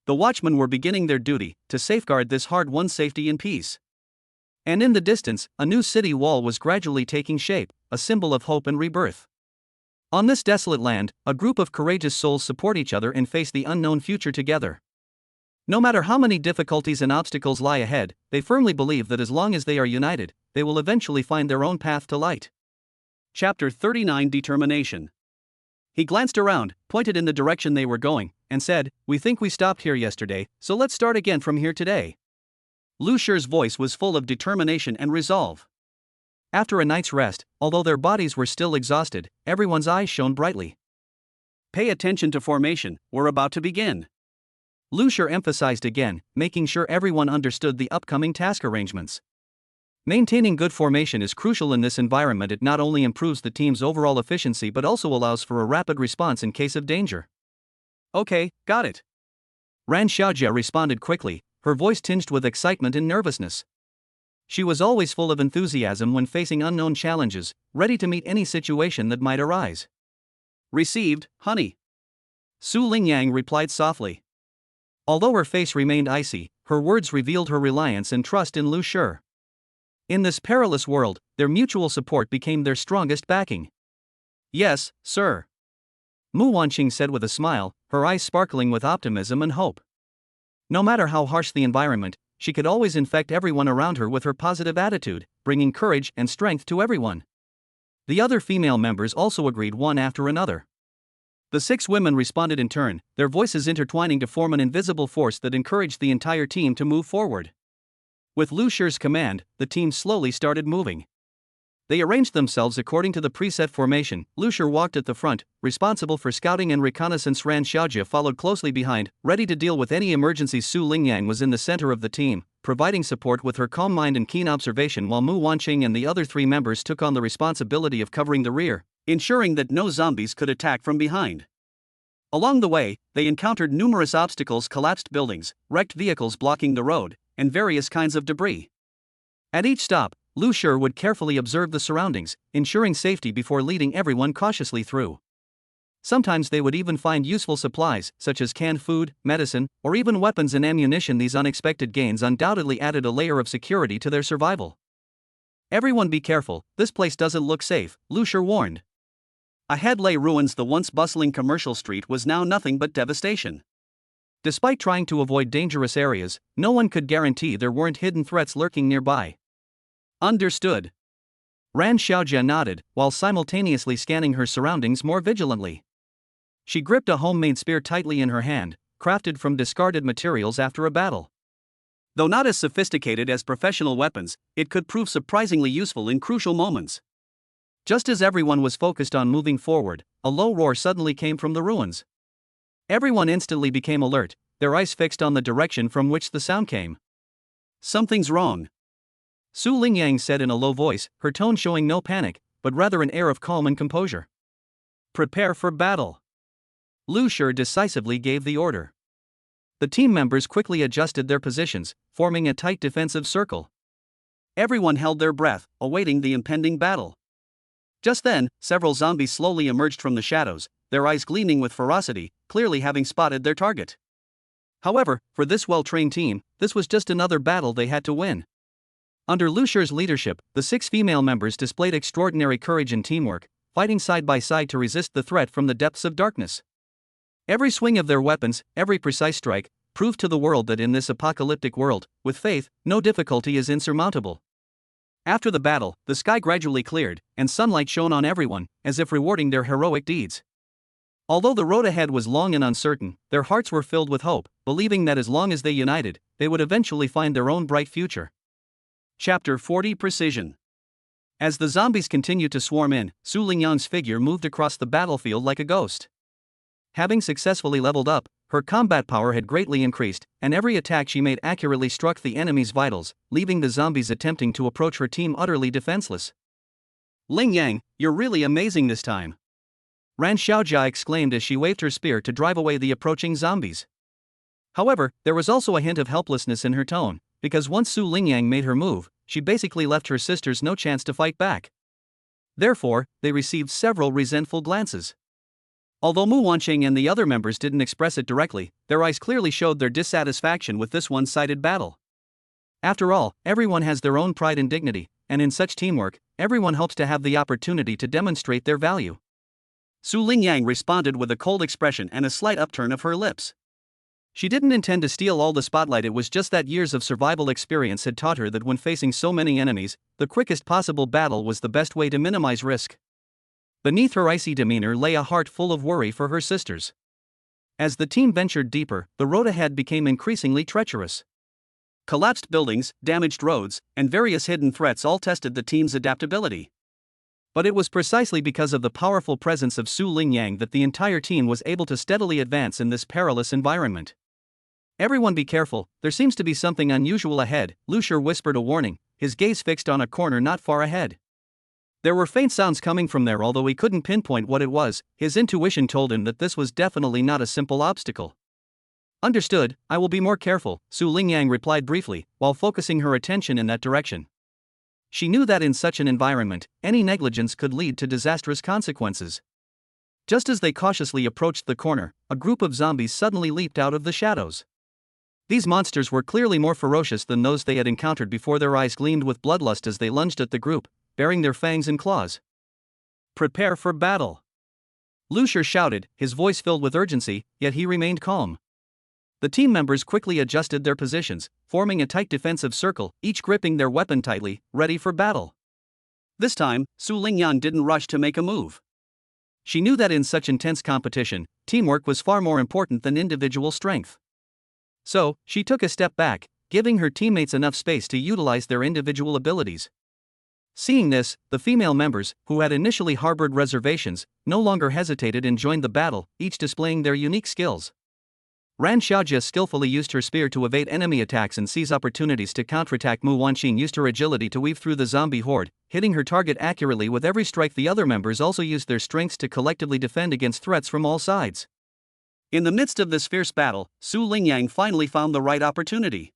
The watchmen were beginning their duty to safeguard this hard-won safety and peace. And in the distance, a new city wall was gradually taking shape, a symbol of hope and rebirth. On this desolate land, a group of courageous souls support each other and face the unknown future together. No matter how many difficulties and obstacles lie ahead, they firmly believe that as long as they are united, they will eventually find their own path to light. Chapter 39 Determination. He glanced around, pointed in the direction they were going, and said, "We think we stopped here yesterday, so let's start again from here today." Lu Shi's voice was full of determination and resolve. After a night's rest, although their bodies were still exhausted, everyone's eyes shone brightly. "Pay attention to formation, we're about to begin." Lu Shi emphasized again, making sure everyone understood the upcoming task arrangements. Maintaining good formation is crucial in this environment. It not only improves the team's overall efficiency but also allows for a rapid response in case of danger. "Okay, got it." Ran Xiaojia responded quickly, her voice tinged with excitement and nervousness. She was always full of enthusiasm when facing unknown challenges, ready to meet any situation that might arise. "Received, honey." Su Lingyang replied softly. Although her face remained icy, her words revealed her reliance and trust in Lu Shi. In this perilous world, their mutual support became their strongest backing. "Yes, sir," Mu Wanqing said with a smile, her eyes sparkling with optimism and hope. No matter how harsh the environment, she could always infect everyone around her with her positive attitude, bringing courage and strength to everyone. The other female members also agreed one after another. The 6 women responded in turn, their voices intertwining to form an invisible force that encouraged the entire team to move forward. With Lu Shi's command, the team slowly started moving. They arranged themselves according to the preset formation. Lu Shi walked at the front, responsible for scouting and reconnaissance. Ran Xiaojia followed closely behind, ready to deal with any emergencies. Su Lingyang was in the center of the team, providing support with her calm mind and keen observation, while Mu Wanqing and the other three members took on the responsibility of covering the rear, ensuring that no zombies could attack from behind. Along the way, they encountered numerous obstacles: collapsed buildings, wrecked vehicles blocking the road, and various kinds of debris. At each stop, Lu Shi would carefully observe the surroundings, ensuring safety before leading everyone cautiously through. Sometimes they would even find useful supplies, such as canned food, medicine, or even weapons and ammunition. These unexpected gains undoubtedly added a layer of security to their survival. "Everyone be careful, this place doesn't look safe," Lu Shi warned. Ahead lay ruins. The once bustling commercial street was now nothing but devastation. Despite trying to avoid dangerous areas, no one could guarantee there weren't hidden threats lurking nearby. "Understood." Ran Xiaojia nodded, while simultaneously scanning her surroundings more vigilantly. She gripped a homemade spear tightly in her hand, crafted from discarded materials after a battle. Though not as sophisticated as professional weapons, it could prove surprisingly useful in crucial moments. Just as everyone was focused on moving forward, a low roar suddenly came from the ruins. Everyone instantly became alert, their eyes fixed on the direction from which the sound came. "Something's wrong," Su Lingyang said in a low voice, her tone showing no panic, but rather an air of calm and composure. "Prepare for battle." Lu Shi decisively gave the order. The team members quickly adjusted their positions, forming a tight defensive circle. Everyone held their breath, awaiting the impending battle. Just then, several zombies slowly emerged from the shadows, their eyes gleaming with ferocity, clearly having spotted their target. However, for this well-trained team, this was just another battle they had to win. Under Lu Shi's leadership, the 6 female members displayed extraordinary courage and teamwork, fighting side by side to resist the threat from the depths of darkness. Every swing of their weapons, every precise strike, proved to the world that in this apocalyptic world, with faith, no difficulty is insurmountable. After the battle, the sky gradually cleared, and sunlight shone on everyone, as if rewarding their heroic deeds. Although the road ahead was long and uncertain, their hearts were filled with hope, believing that as long as they united, they would eventually find their own bright future. Chapter 40: Precision. As the zombies continued to swarm in, Su Lingyang's figure moved across the battlefield like a ghost. Having successfully leveled up, her combat power had greatly increased, and every attack she made accurately struck the enemy's vitals, leaving the zombies attempting to approach her team utterly defenseless. "Lingyang, you're really amazing this time," Ran Xiaojia exclaimed as she waved her spear to drive away the approaching zombies. However, there was also a hint of helplessness in her tone, because once Su Lingyang made her move, she basically left her sisters no chance to fight back. Therefore, they received several resentful glances. Although Mu Wanqing and the other members didn't express it directly, their eyes clearly showed their dissatisfaction with this one-sided battle. After all, everyone has their own pride and dignity, and in such teamwork, everyone hopes to have the opportunity to demonstrate their value. Su Lingyang responded with a cold expression and a slight upturn of her lips. She didn't intend to steal all the spotlight, it was just that years of survival experience had taught her that when facing so many enemies, the quickest possible battle was the best way to minimize risk. Beneath her icy demeanor lay a heart full of worry for her sisters. As the team ventured deeper, the road ahead became increasingly treacherous. Collapsed buildings, damaged roads, and various hidden threats all tested the team's adaptability. But it was precisely because of the powerful presence of Su Lingyang that the entire team was able to steadily advance in this perilous environment. "Everyone be careful, there seems to be something unusual ahead," Lu Shi whispered a warning, his gaze fixed on a corner not far ahead. There were faint sounds coming from there. Although he couldn't pinpoint what it was, his intuition told him that this was definitely not a simple obstacle. "Understood, I will be more careful," Su Lingyang replied briefly, while focusing her attention in that direction. She knew that in such an environment, any negligence could lead to disastrous consequences. Just as they cautiously approached the corner, a group of zombies suddenly leaped out of the shadows. These monsters were clearly more ferocious than those they had encountered before. Their eyes gleamed with bloodlust as they lunged at the group, baring their fangs and claws. "Prepare for battle," Lu Shi shouted, his voice filled with urgency, yet he remained calm. The team members quickly adjusted their positions, forming a tight defensive circle, each gripping their weapon tightly, ready for battle. This time, Su Lingyang didn't rush to make a move. She knew that in such intense competition, teamwork was far more important than individual strength. So, she took a step back, giving her teammates enough space to utilize their individual abilities. Seeing this, the female members, who had initially harbored reservations, no longer hesitated and joined the battle, each displaying their unique skills. Ran Xiaojia skillfully used her spear to evade enemy attacks and seize opportunities to counterattack. Mu Wanqing used her agility to weave through the zombie horde, hitting her target accurately with every strike. The other members also used their strengths to collectively defend against threats from all sides. In the midst of this fierce battle, Su Lingyang finally found the right opportunity.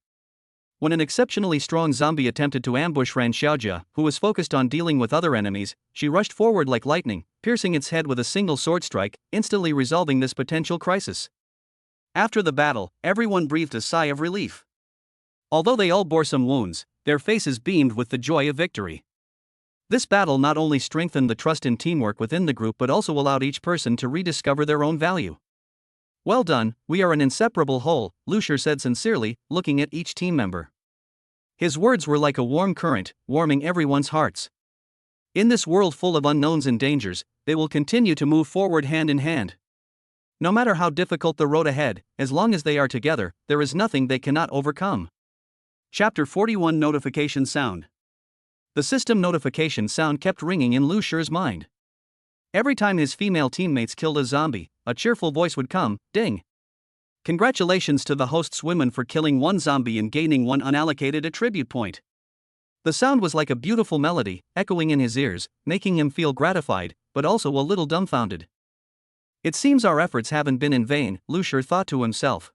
When an exceptionally strong zombie attempted to ambush Ran Xiaojia, who was focused on dealing with other enemies, she rushed forward like lightning, piercing its head with a single sword strike, instantly resolving this potential crisis. After the battle, everyone breathed a sigh of relief. Although they all bore some wounds, their faces beamed with the joy of victory. This battle not only strengthened the trust and teamwork within the group but also allowed each person to rediscover their own value. "Well done, we are an inseparable whole," Lu Shi said sincerely, looking at each team member. His words were like a warm current, warming everyone's hearts. In this world full of unknowns and dangers, they will continue to move forward hand in hand. No matter how difficult the road ahead, as long as they are together, there is nothing they cannot overcome. Chapter 41 Notification Sound. The system notification sound kept ringing in Lu Shi's mind. Every time his female teammates killed a zombie, a cheerful voice would come, "Ding! Congratulations to the host's women for killing one zombie and gaining one unallocated attribute point." The sound was like a beautiful melody, echoing in his ears, making him feel gratified, but also a little dumbfounded. It seems our efforts haven't been in vain, Lu Shi thought to himself.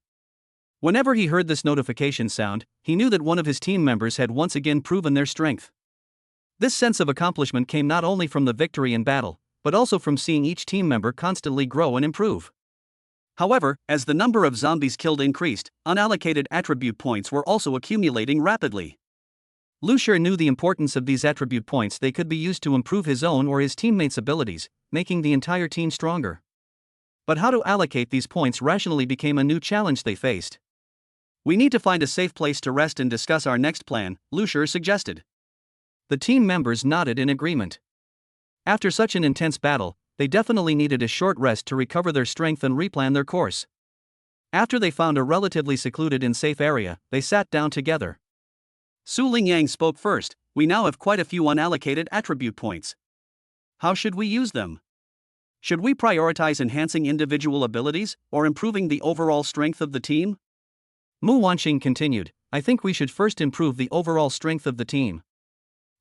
Whenever he heard this notification sound, he knew that one of his team members had once again proven their strength. This sense of accomplishment came not only from the victory in battle, but also from seeing each team member constantly grow and improve. However, as the number of zombies killed increased, unallocated attribute points were also accumulating rapidly. Lu Shi knew the importance of these attribute points. They could be used to improve his own or his teammates' abilities, making the entire team stronger. But how to allocate these points rationally became a new challenge they faced. "We need to find a safe place to rest and discuss our next plan," Lu Shi suggested. The team members nodded in agreement. After such an intense battle, they definitely needed a short rest to recover their strength and replan their course. After they found a relatively secluded and safe area, they sat down together. Su Lingyang spoke first. "We now have quite a few unallocated attribute points. How should we use them? Should we prioritize enhancing individual abilities, or improving the overall strength of the team?" Mu Wanqing continued, "I think we should first improve the overall strength of the team.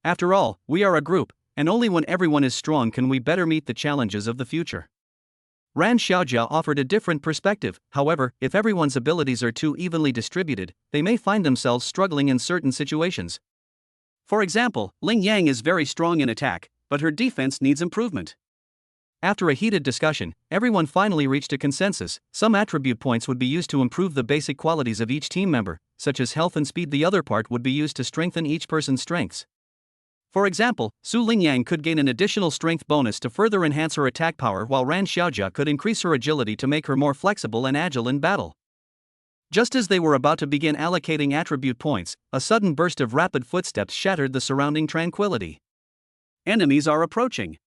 After all, we are a group, and only when everyone is strong can we better meet the challenges of the future." Ran Xiaojia offered a different perspective. "However, if everyone's abilities are too evenly distributed, they may find themselves struggling in certain situations. For example, Ling Yang is very strong in attack, but her defense needs improvement." After a heated discussion, everyone finally reached a consensus. Some attribute points would be used to improve the basic qualities of each team member, such as health and speed. The other part would be used to strengthen each person's strengths. For example, Su Lingyang could gain an additional strength bonus to further enhance her attack power, while Ran Xiaojia could increase her agility to make her more flexible and agile in battle. Just as they were about to begin allocating attribute points, a sudden burst of rapid footsteps shattered the surrounding tranquility. "Enemies are approaching."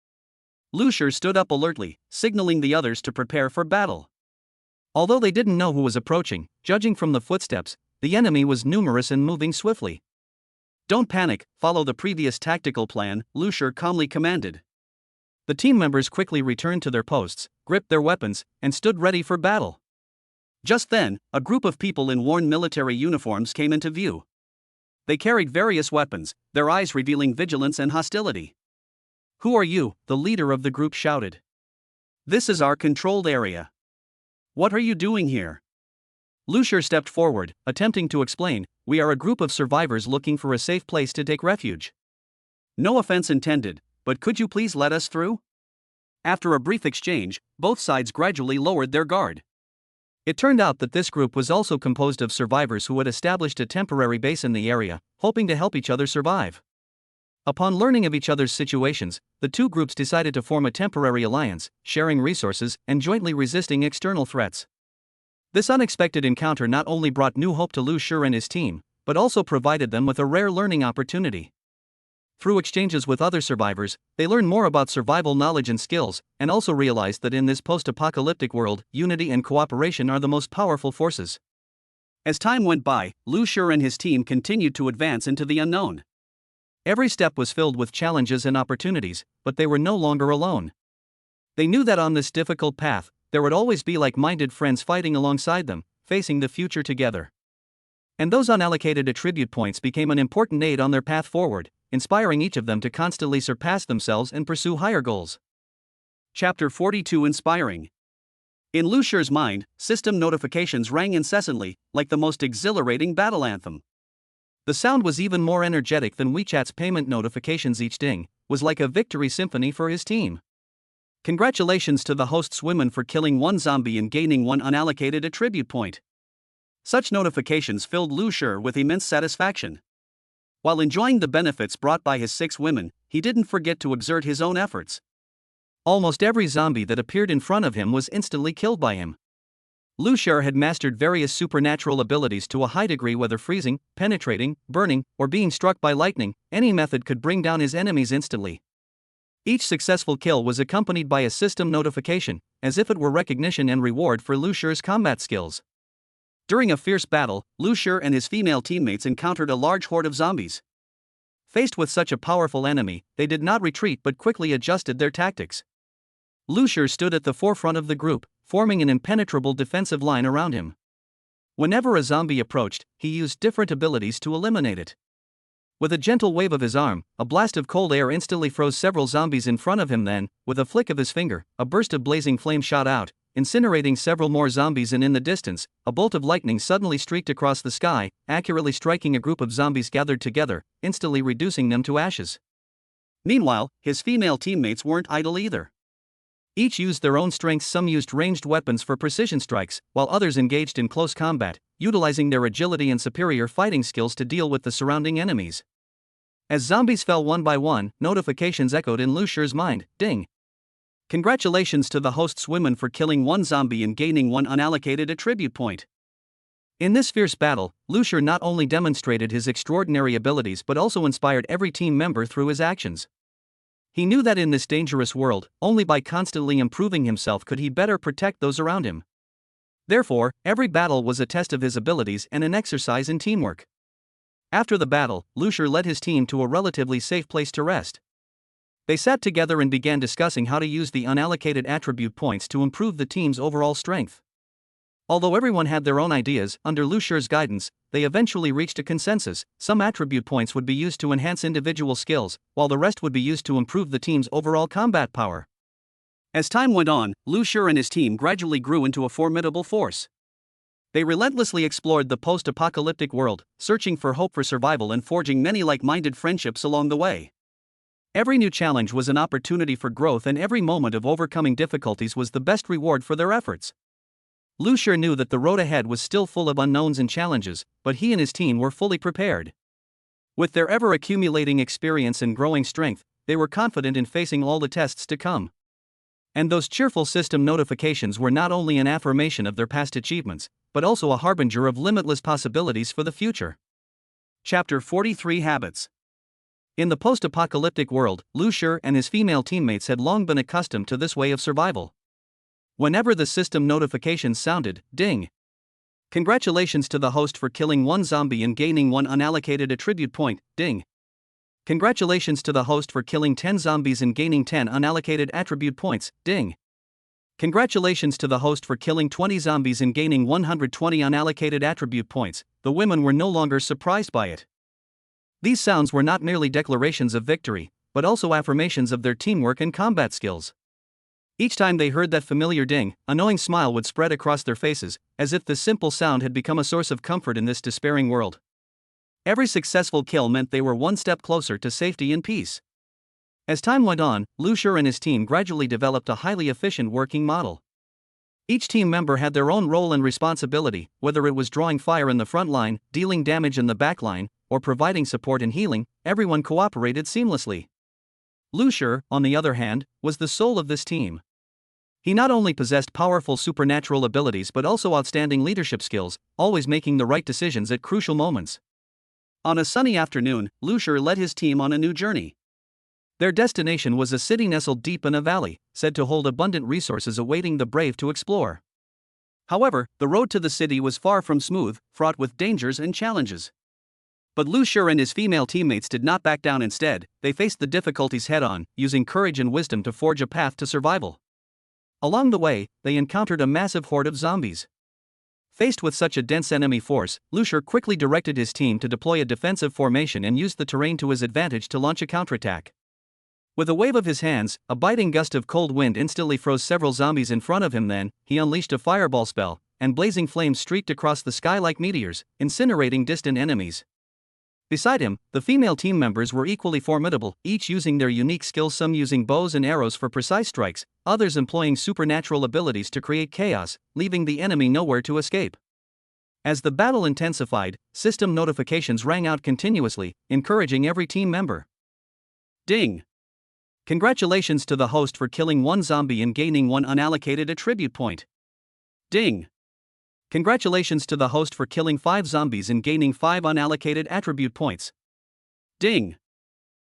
Lu Shi stood up alertly, signaling the others to prepare for battle. Although they didn't know who was approaching, judging from the footsteps, the enemy was numerous and moving swiftly. "Don't panic, follow the previous tactical plan," Lu Shi calmly commanded. The team members quickly returned to their posts, gripped their weapons, and stood ready for battle. Just then, a group of people in worn military uniforms came into view. They carried various weapons, their eyes revealing vigilance and hostility. "Who are you?" the leader of the group shouted. "This is our controlled area. What are you doing here?" Lu Shi stepped forward, attempting to explain, "We are a group of survivors looking for a safe place to take refuge. No offense intended, but could you please let us through?" After a brief exchange, both sides gradually lowered their guard. It turned out that this group was also composed of survivors who had established a temporary base in the area, hoping to help each other survive. Upon learning of each other's situations, the two groups decided to form a temporary alliance, sharing resources and jointly resisting external threats. This unexpected encounter not only brought new hope to Lu Shi and his team, but also provided them with a rare learning opportunity. Through exchanges with other survivors, they learned more about survival knowledge and skills, and also realized that in this post-apocalyptic world, unity and cooperation are the most powerful forces. As time went by, Lu Shi and his team continued to advance into the unknown. Every step was filled with challenges and opportunities, but they were no longer alone. They knew that on this difficult path, there would always be like-minded friends fighting alongside them, facing the future together. And those unallocated attribute points became an important aid on their path forward, inspiring each of them to constantly surpass themselves and pursue higher goals. Chapter 42 Inspiring. In Lucifer's mind, system notifications rang incessantly, like the most exhilarating battle anthem. The sound was even more energetic than WeChat's payment notifications. Each ding was like a victory symphony for his team. Congratulations to the host's women for killing one zombie and gaining one unallocated attribute point. Such notifications filled Lucifer with immense satisfaction. While enjoying the benefits brought by his 6 women, he didn't forget to exert his own efforts. Almost every zombie that appeared in front of him was instantly killed by him. Lucifer had mastered various supernatural abilities to a high degree. Whether freezing, penetrating, burning, or being struck by lightning, any method could bring down his enemies instantly. Each successful kill was accompanied by a system notification, as if it were recognition and reward for Lucifer's combat skills. During a fierce battle, Lucifer and his female teammates encountered a large horde of zombies. Faced with such a powerful enemy, they did not retreat but quickly adjusted their tactics. Lucifer stood at the forefront of the group, forming an impenetrable defensive line around him. Whenever a zombie approached, he used different abilities to eliminate it. With a gentle wave of his arm, a blast of cold air instantly froze several zombies in front of him. Then, with a flick of his finger, a burst of blazing flame shot out, incinerating several more zombies, and in the distance, a bolt of lightning suddenly streaked across the sky, accurately striking a group of zombies gathered together, instantly reducing them to ashes. Meanwhile, his female teammates weren't idle either. Each used their own strengths. Some used ranged weapons for precision strikes, while others engaged in close combat, utilizing their agility and superior fighting skills to deal with the surrounding enemies. As zombies fell one by one, notifications echoed in Lucifer's mind. Ding! Congratulations to the host's women for killing one zombie and gaining one unallocated attribute point. In this fierce battle, Lucifer not only demonstrated his extraordinary abilities but also inspired every team member through his actions. He knew that in this dangerous world, only by constantly improving himself could he better protect those around him. Therefore, every battle was a test of his abilities and an exercise in teamwork. After the battle, Lucifer led his team to a relatively safe place to rest. They sat together and began discussing how to use the unallocated attribute points to improve the team's overall strength. Although everyone had their own ideas, under Lucifer's guidance, they eventually reached a consensus. Some attribute points would be used to enhance individual skills, while the rest would be used to improve the team's overall combat power. As time went on, Lucifer and his team gradually grew into a formidable force. They relentlessly explored the post-apocalyptic world, searching for hope for survival and forging many like-minded friendships along the way. Every new challenge was an opportunity for growth, and every moment of overcoming difficulties was the best reward for their efforts. Lucifer knew that the road ahead was still full of unknowns and challenges, but he and his team were fully prepared. With their ever-accumulating experience and growing strength, they were confident in facing all the tests to come. And those cheerful system notifications were not only an affirmation of their past achievements, but also a harbinger of limitless possibilities for the future. Chapter 43 Habits. In the post-apocalyptic world, Lucifer and his female teammates had long been accustomed to this way of survival. Whenever the system notifications sounded, ding! Congratulations to the host for killing one zombie and gaining one unallocated attribute point, ding! Congratulations to the host for killing 10 zombies and gaining 10 unallocated attribute points, ding! Congratulations to the host for killing 20 zombies and gaining 120 unallocated attribute points. The women were no longer surprised by it. These sounds were not merely declarations of victory, but also affirmations of their teamwork and combat skills. Each time they heard that familiar ding, a knowing smile would spread across their faces, as if this simple sound had become a source of comfort in this despairing world. Every successful kill meant they were one step closer to safety and peace. As time went on, Lucifer and his team gradually developed a highly efficient working model. Each team member had their own role and responsibility, whether it was drawing fire in the front line, dealing damage in the back line, or providing support and healing. Everyone cooperated seamlessly. Lucifer, on the other hand, was the soul of this team. He not only possessed powerful supernatural abilities but also outstanding leadership skills, always making the right decisions at crucial moments. On a sunny afternoon, Lucifer led his team on a new journey. Their destination was a city nestled deep in a valley, said to hold abundant resources awaiting the brave to explore. However, the road to the city was far from smooth, fraught with dangers and challenges. But Lucier and his female teammates did not back down. Instead, they faced the difficulties head-on, using courage and wisdom to forge a path to survival. Along the way, they encountered a massive horde of zombies. Faced with such a dense enemy force, Lucier quickly directed his team to deploy a defensive formation and used the terrain to his advantage to launch a counterattack. With a wave of his hands, a biting gust of cold wind instantly froze several zombies in front of him. Then, he unleashed a fireball spell, and blazing flames streaked across the sky like meteors, incinerating distant enemies. Beside him, the female team members were equally formidable, each using their unique skills, some using bows and arrows for precise strikes, others employing supernatural abilities to create chaos, leaving the enemy nowhere to escape. As the battle intensified, system notifications rang out continuously, encouraging every team member. Ding! Congratulations to the host for killing one zombie and gaining one unallocated attribute point. Ding! Congratulations to the host for killing 5 zombies and gaining 5 unallocated attribute points. Ding!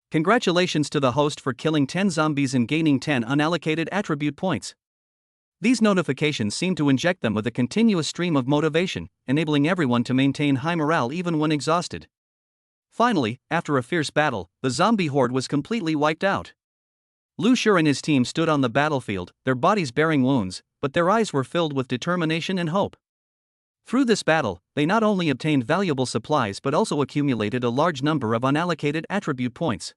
Congratulations to the host for killing 10 zombies and gaining 10 unallocated attribute points. These notifications seem to inject them with a continuous stream of motivation, enabling everyone to maintain high morale even when exhausted. Finally, after a fierce battle, the zombie horde was completely wiped out. Lucier and his team stood on the battlefield, their bodies bearing wounds, but their eyes were filled with determination and hope. Through this battle, they not only obtained valuable supplies but also accumulated a large number of unallocated attribute points.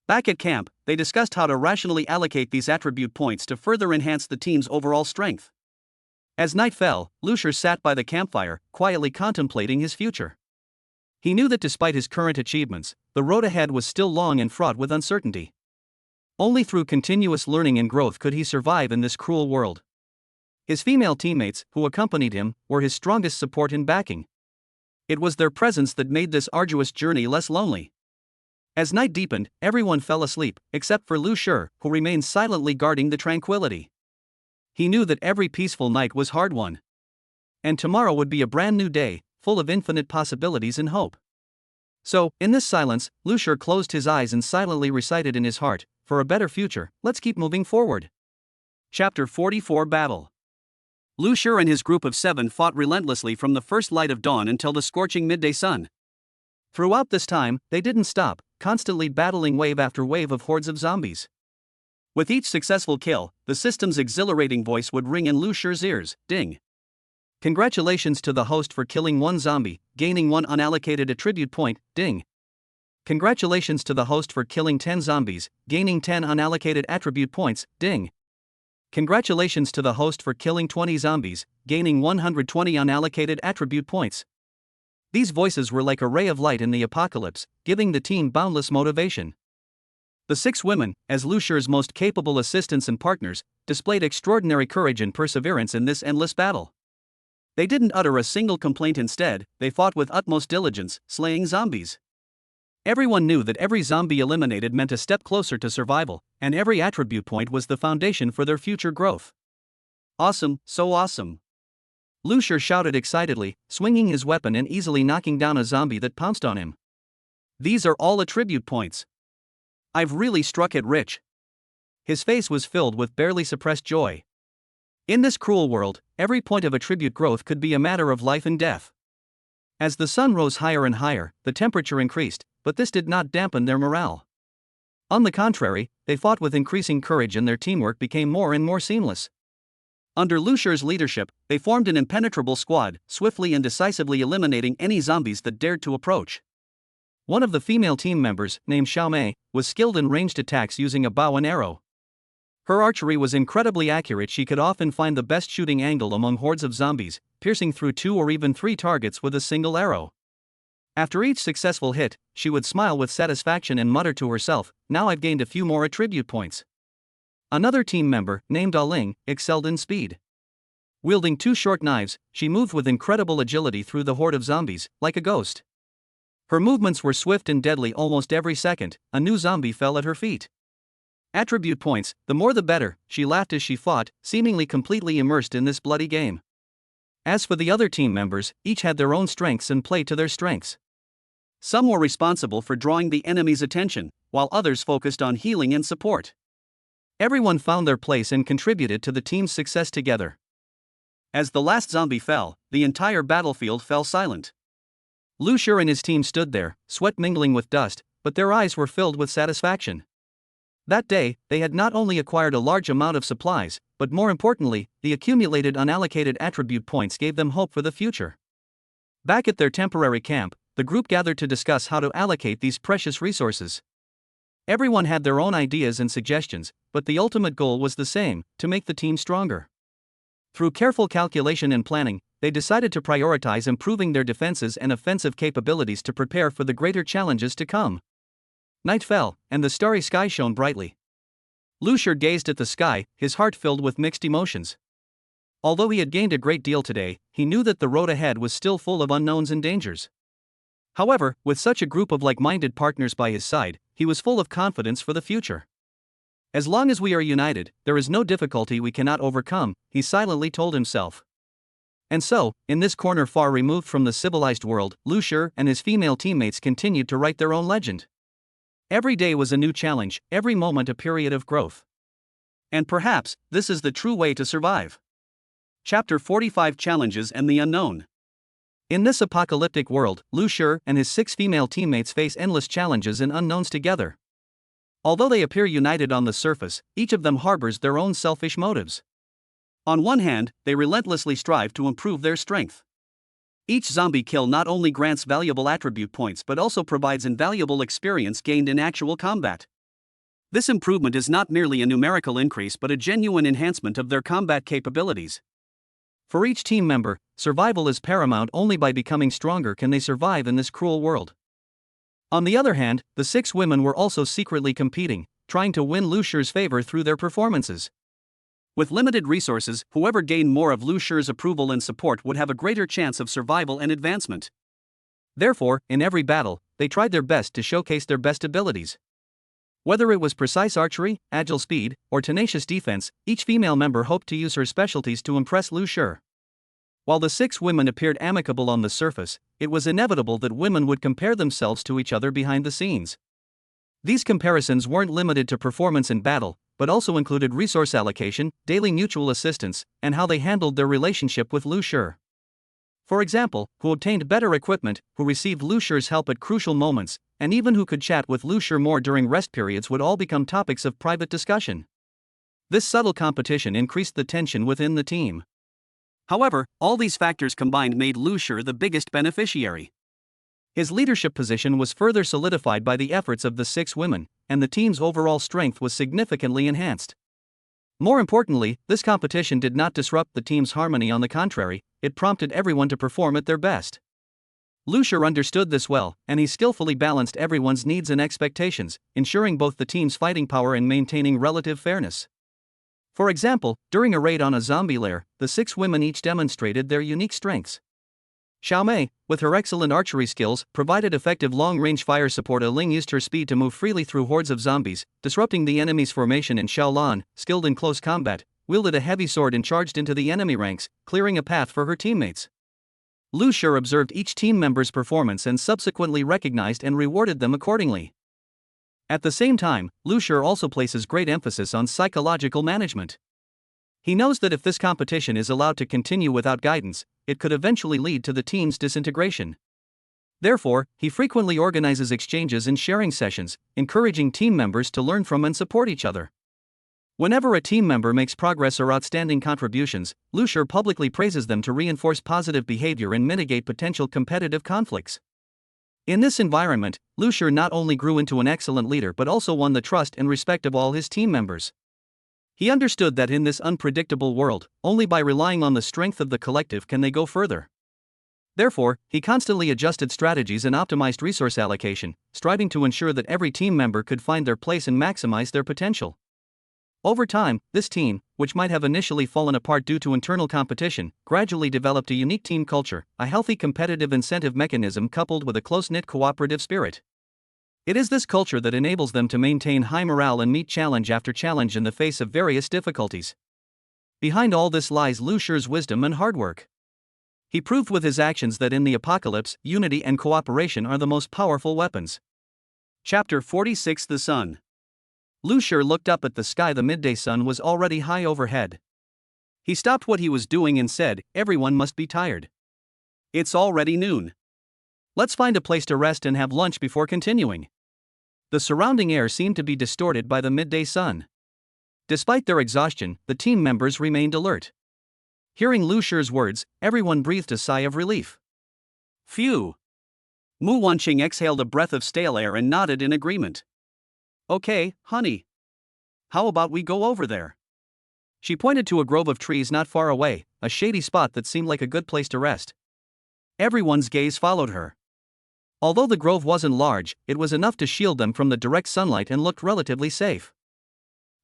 Back at camp, they discussed how to rationally allocate these attribute points to further enhance the team's overall strength. As night fell, Lucier sat by the campfire, quietly contemplating his future. He knew that despite his current achievements, the road ahead was still long and fraught with uncertainty. Only through continuous learning and growth could he survive in this cruel world. His female teammates, who accompanied him, were his strongest support and backing. It was their presence that made this arduous journey less lonely. As night deepened, everyone fell asleep, except for Lucier, who remained silently guarding the tranquility. He knew that every peaceful night was hard-won. And tomorrow would be a brand new day, full of infinite possibilities and hope. So, in this silence, Lucier closed his eyes and silently recited in his heart, "For a better future, let's keep moving forward." Chapter 44 Battle. Lucier and his group of 7 fought relentlessly from the first light of dawn until the scorching midday sun. Throughout this time, they didn't stop, constantly battling wave after wave of hordes of zombies. With each successful kill, the system's exhilarating voice would ring in Lucier's ears, "Ding! Congratulations to the host for killing 1 zombie, gaining 1 unallocated attribute point, ding! Congratulations to the host for killing 10 zombies, gaining 10 unallocated attribute points, ding! Congratulations to the host for killing 20 zombies, gaining 120 unallocated attribute points." These voices were like a ray of light in the apocalypse, giving the team boundless motivation. The 6 women, as Lucier's most capable assistants and partners, displayed extraordinary courage and perseverance in this endless battle. They didn't utter a single complaint. Instead, they fought with utmost diligence, slaying zombies. Everyone knew that every zombie eliminated meant a step closer to survival, and every attribute point was the foundation for their future growth. Awesome, so awesome! Lucier shouted excitedly, swinging his weapon and easily knocking down a zombie that pounced on him. "These are all attribute points. I've really struck it rich." His face was filled with barely suppressed joy. In this cruel world, every point of attribute growth could be a matter of life and death. As the sun rose higher and higher, the temperature increased, but this did not dampen their morale. On the contrary, they fought with increasing courage and their teamwork became more and more seamless. Under Lucier's leadership, they formed an impenetrable squad, swiftly and decisively eliminating any zombies that dared to approach. One of the female team members, named Xiaomei, was skilled in ranged attacks using a bow and arrow. Her archery was incredibly accurate. She could often find the best shooting angle among hordes of zombies, piercing through 2 or even 3 targets with a single arrow. After each successful hit, she would smile with satisfaction and mutter to herself, "Now I've gained a few more attribute points." Another team member, named Aling, excelled in speed. Wielding 2 short knives, she moved with incredible agility through the horde of zombies, like a ghost. Her movements were swift and deadly. Almost every second, a new zombie fell at her feet. Attribute points, the more the better, she laughed as she fought, seemingly completely immersed in this bloody game. As for the other team members, each had their own strengths and played to their strengths. Some were responsible for drawing the enemy's attention, while others focused on healing and support. Everyone found their place and contributed to the team's success together. As the last zombie fell, the entire battlefield fell silent. Lu Shi and his team stood there, sweat mingling with dust, but their eyes were filled with satisfaction. That day, they had not only acquired a large amount of supplies, but more importantly, the accumulated unallocated attribute points gave them hope for the future. Back at their temporary camp, the group gathered to discuss how to allocate these precious resources. Everyone had their own ideas and suggestions, but the ultimate goal was the same: to make the team stronger. Through careful calculation and planning, they decided to prioritize improving their defenses and offensive capabilities to prepare for the greater challenges to come. Night fell, and the starry sky shone brightly. Lu Shi gazed at the sky, his heart filled with mixed emotions. Although he had gained a great deal today, he knew that the road ahead was still full of unknowns and dangers. However, with such a group of like-minded partners by his side, he was full of confidence for the future. As long as we are united, there is no difficulty we cannot overcome, he silently told himself. And so, in this corner far removed from the civilized world, Lu Shi and his female teammates continued to write their own legend. Every day was a new challenge, every moment a period of growth. And perhaps, this is the true way to survive. Chapter 45: Challenges and the Unknown. In this apocalyptic world, Lu Shi and his 6 female teammates face endless challenges and unknowns together. Although they appear united on the surface, each of them harbors their own selfish motives. On one hand, they relentlessly strive to improve their strength. Each zombie kill not only grants valuable attribute points but also provides invaluable experience gained in actual combat. This improvement is not merely a numerical increase but a genuine enhancement of their combat capabilities. For each team member, survival is paramount. Only by becoming stronger can they survive in this cruel world. On the other hand, the 6 women were also secretly competing, trying to win Lu Shi's favor through their performances. With limited resources, whoever gained more of Lu Shi's approval and support would have a greater chance of survival and advancement. Therefore, in every battle, they tried their best to showcase their best abilities. Whether it was precise archery, agile speed, or tenacious defense, each female member hoped to use her specialties to impress Lu Shi. While the 6 women appeared amicable on the surface, it was inevitable that women would compare themselves to each other behind the scenes. These comparisons weren't limited to performance in battle, but also included resource allocation, daily mutual assistance, and how they handled their relationship with Lu Shi. For example, who obtained better equipment, who received Lu Shi's help at crucial moments, and even who could chat with Lu Shi more during rest periods would all become topics of private discussion. This subtle competition increased the tension within the team. However, all these factors combined made Lu Shi the biggest beneficiary. His leadership position was further solidified by the efforts of the 6 women, and the team's overall strength was significantly enhanced. More importantly, this competition did not disrupt the team's harmony. On the contrary, it prompted everyone to perform at their best. Lu Shi understood this well, and he skillfully balanced everyone's needs and expectations, ensuring both the team's fighting power and maintaining relative fairness. For example, during a raid on a zombie lair, the 6 women each demonstrated their unique strengths. Xiaomei, with her excellent archery skills, provided effective long-range fire support. Ling used her speed to move freely through hordes of zombies, disrupting the enemy's formation, and Xiaolan, skilled in close combat, wielded a heavy sword and charged into the enemy ranks, clearing a path for her teammates. Lu Shi observed each team member's performance and subsequently recognized and rewarded them accordingly. At the same time, Lu Shi also places great emphasis on psychological management. He knows that if this competition is allowed to continue without guidance, it could eventually lead to the team's disintegration. Therefore, he frequently organizes exchanges and sharing sessions, encouraging team members to learn from and support each other. Whenever a team member makes progress or outstanding contributions, Lu Shi publicly praises them to reinforce positive behavior and mitigate potential competitive conflicts. In this environment, Lu Shi not only grew into an excellent leader but also won the trust and respect of all his team members. He understood that in this unpredictable world, only by relying on the strength of the collective can they go further. Therefore, he constantly adjusted strategies and optimized resource allocation, striving to ensure that every team member could find their place and maximize their potential. Over time, this team, which might have initially fallen apart due to internal competition, gradually developed a unique team culture, a healthy competitive incentive mechanism coupled with a close-knit cooperative spirit. It is this culture that enables them to maintain high morale and meet challenge after challenge in the face of various difficulties. Behind all this lies Lu Shi's wisdom and hard work. He proved with his actions that in the apocalypse, unity and cooperation are the most powerful weapons. Chapter 46: The Sun. Lu Shi looked up at the sky. The midday sun was already high overhead. He stopped what he was doing and said, "Everyone must be tired. It's already noon. Let's find a place to rest and have lunch before continuing. The surrounding air seemed to be distorted by the midday sun. Despite their exhaustion, the team members remained alert. Hearing Lu Shi's words, everyone breathed a sigh of relief. Phew! Mu Wanqing exhaled a breath of stale air and nodded in agreement. Okay, honey. How about we go over there? She pointed to a grove of trees not far away, a shady spot that seemed like a good place to rest. Everyone's gaze followed her. Although the grove wasn't large, it was enough to shield them from the direct sunlight and looked relatively safe.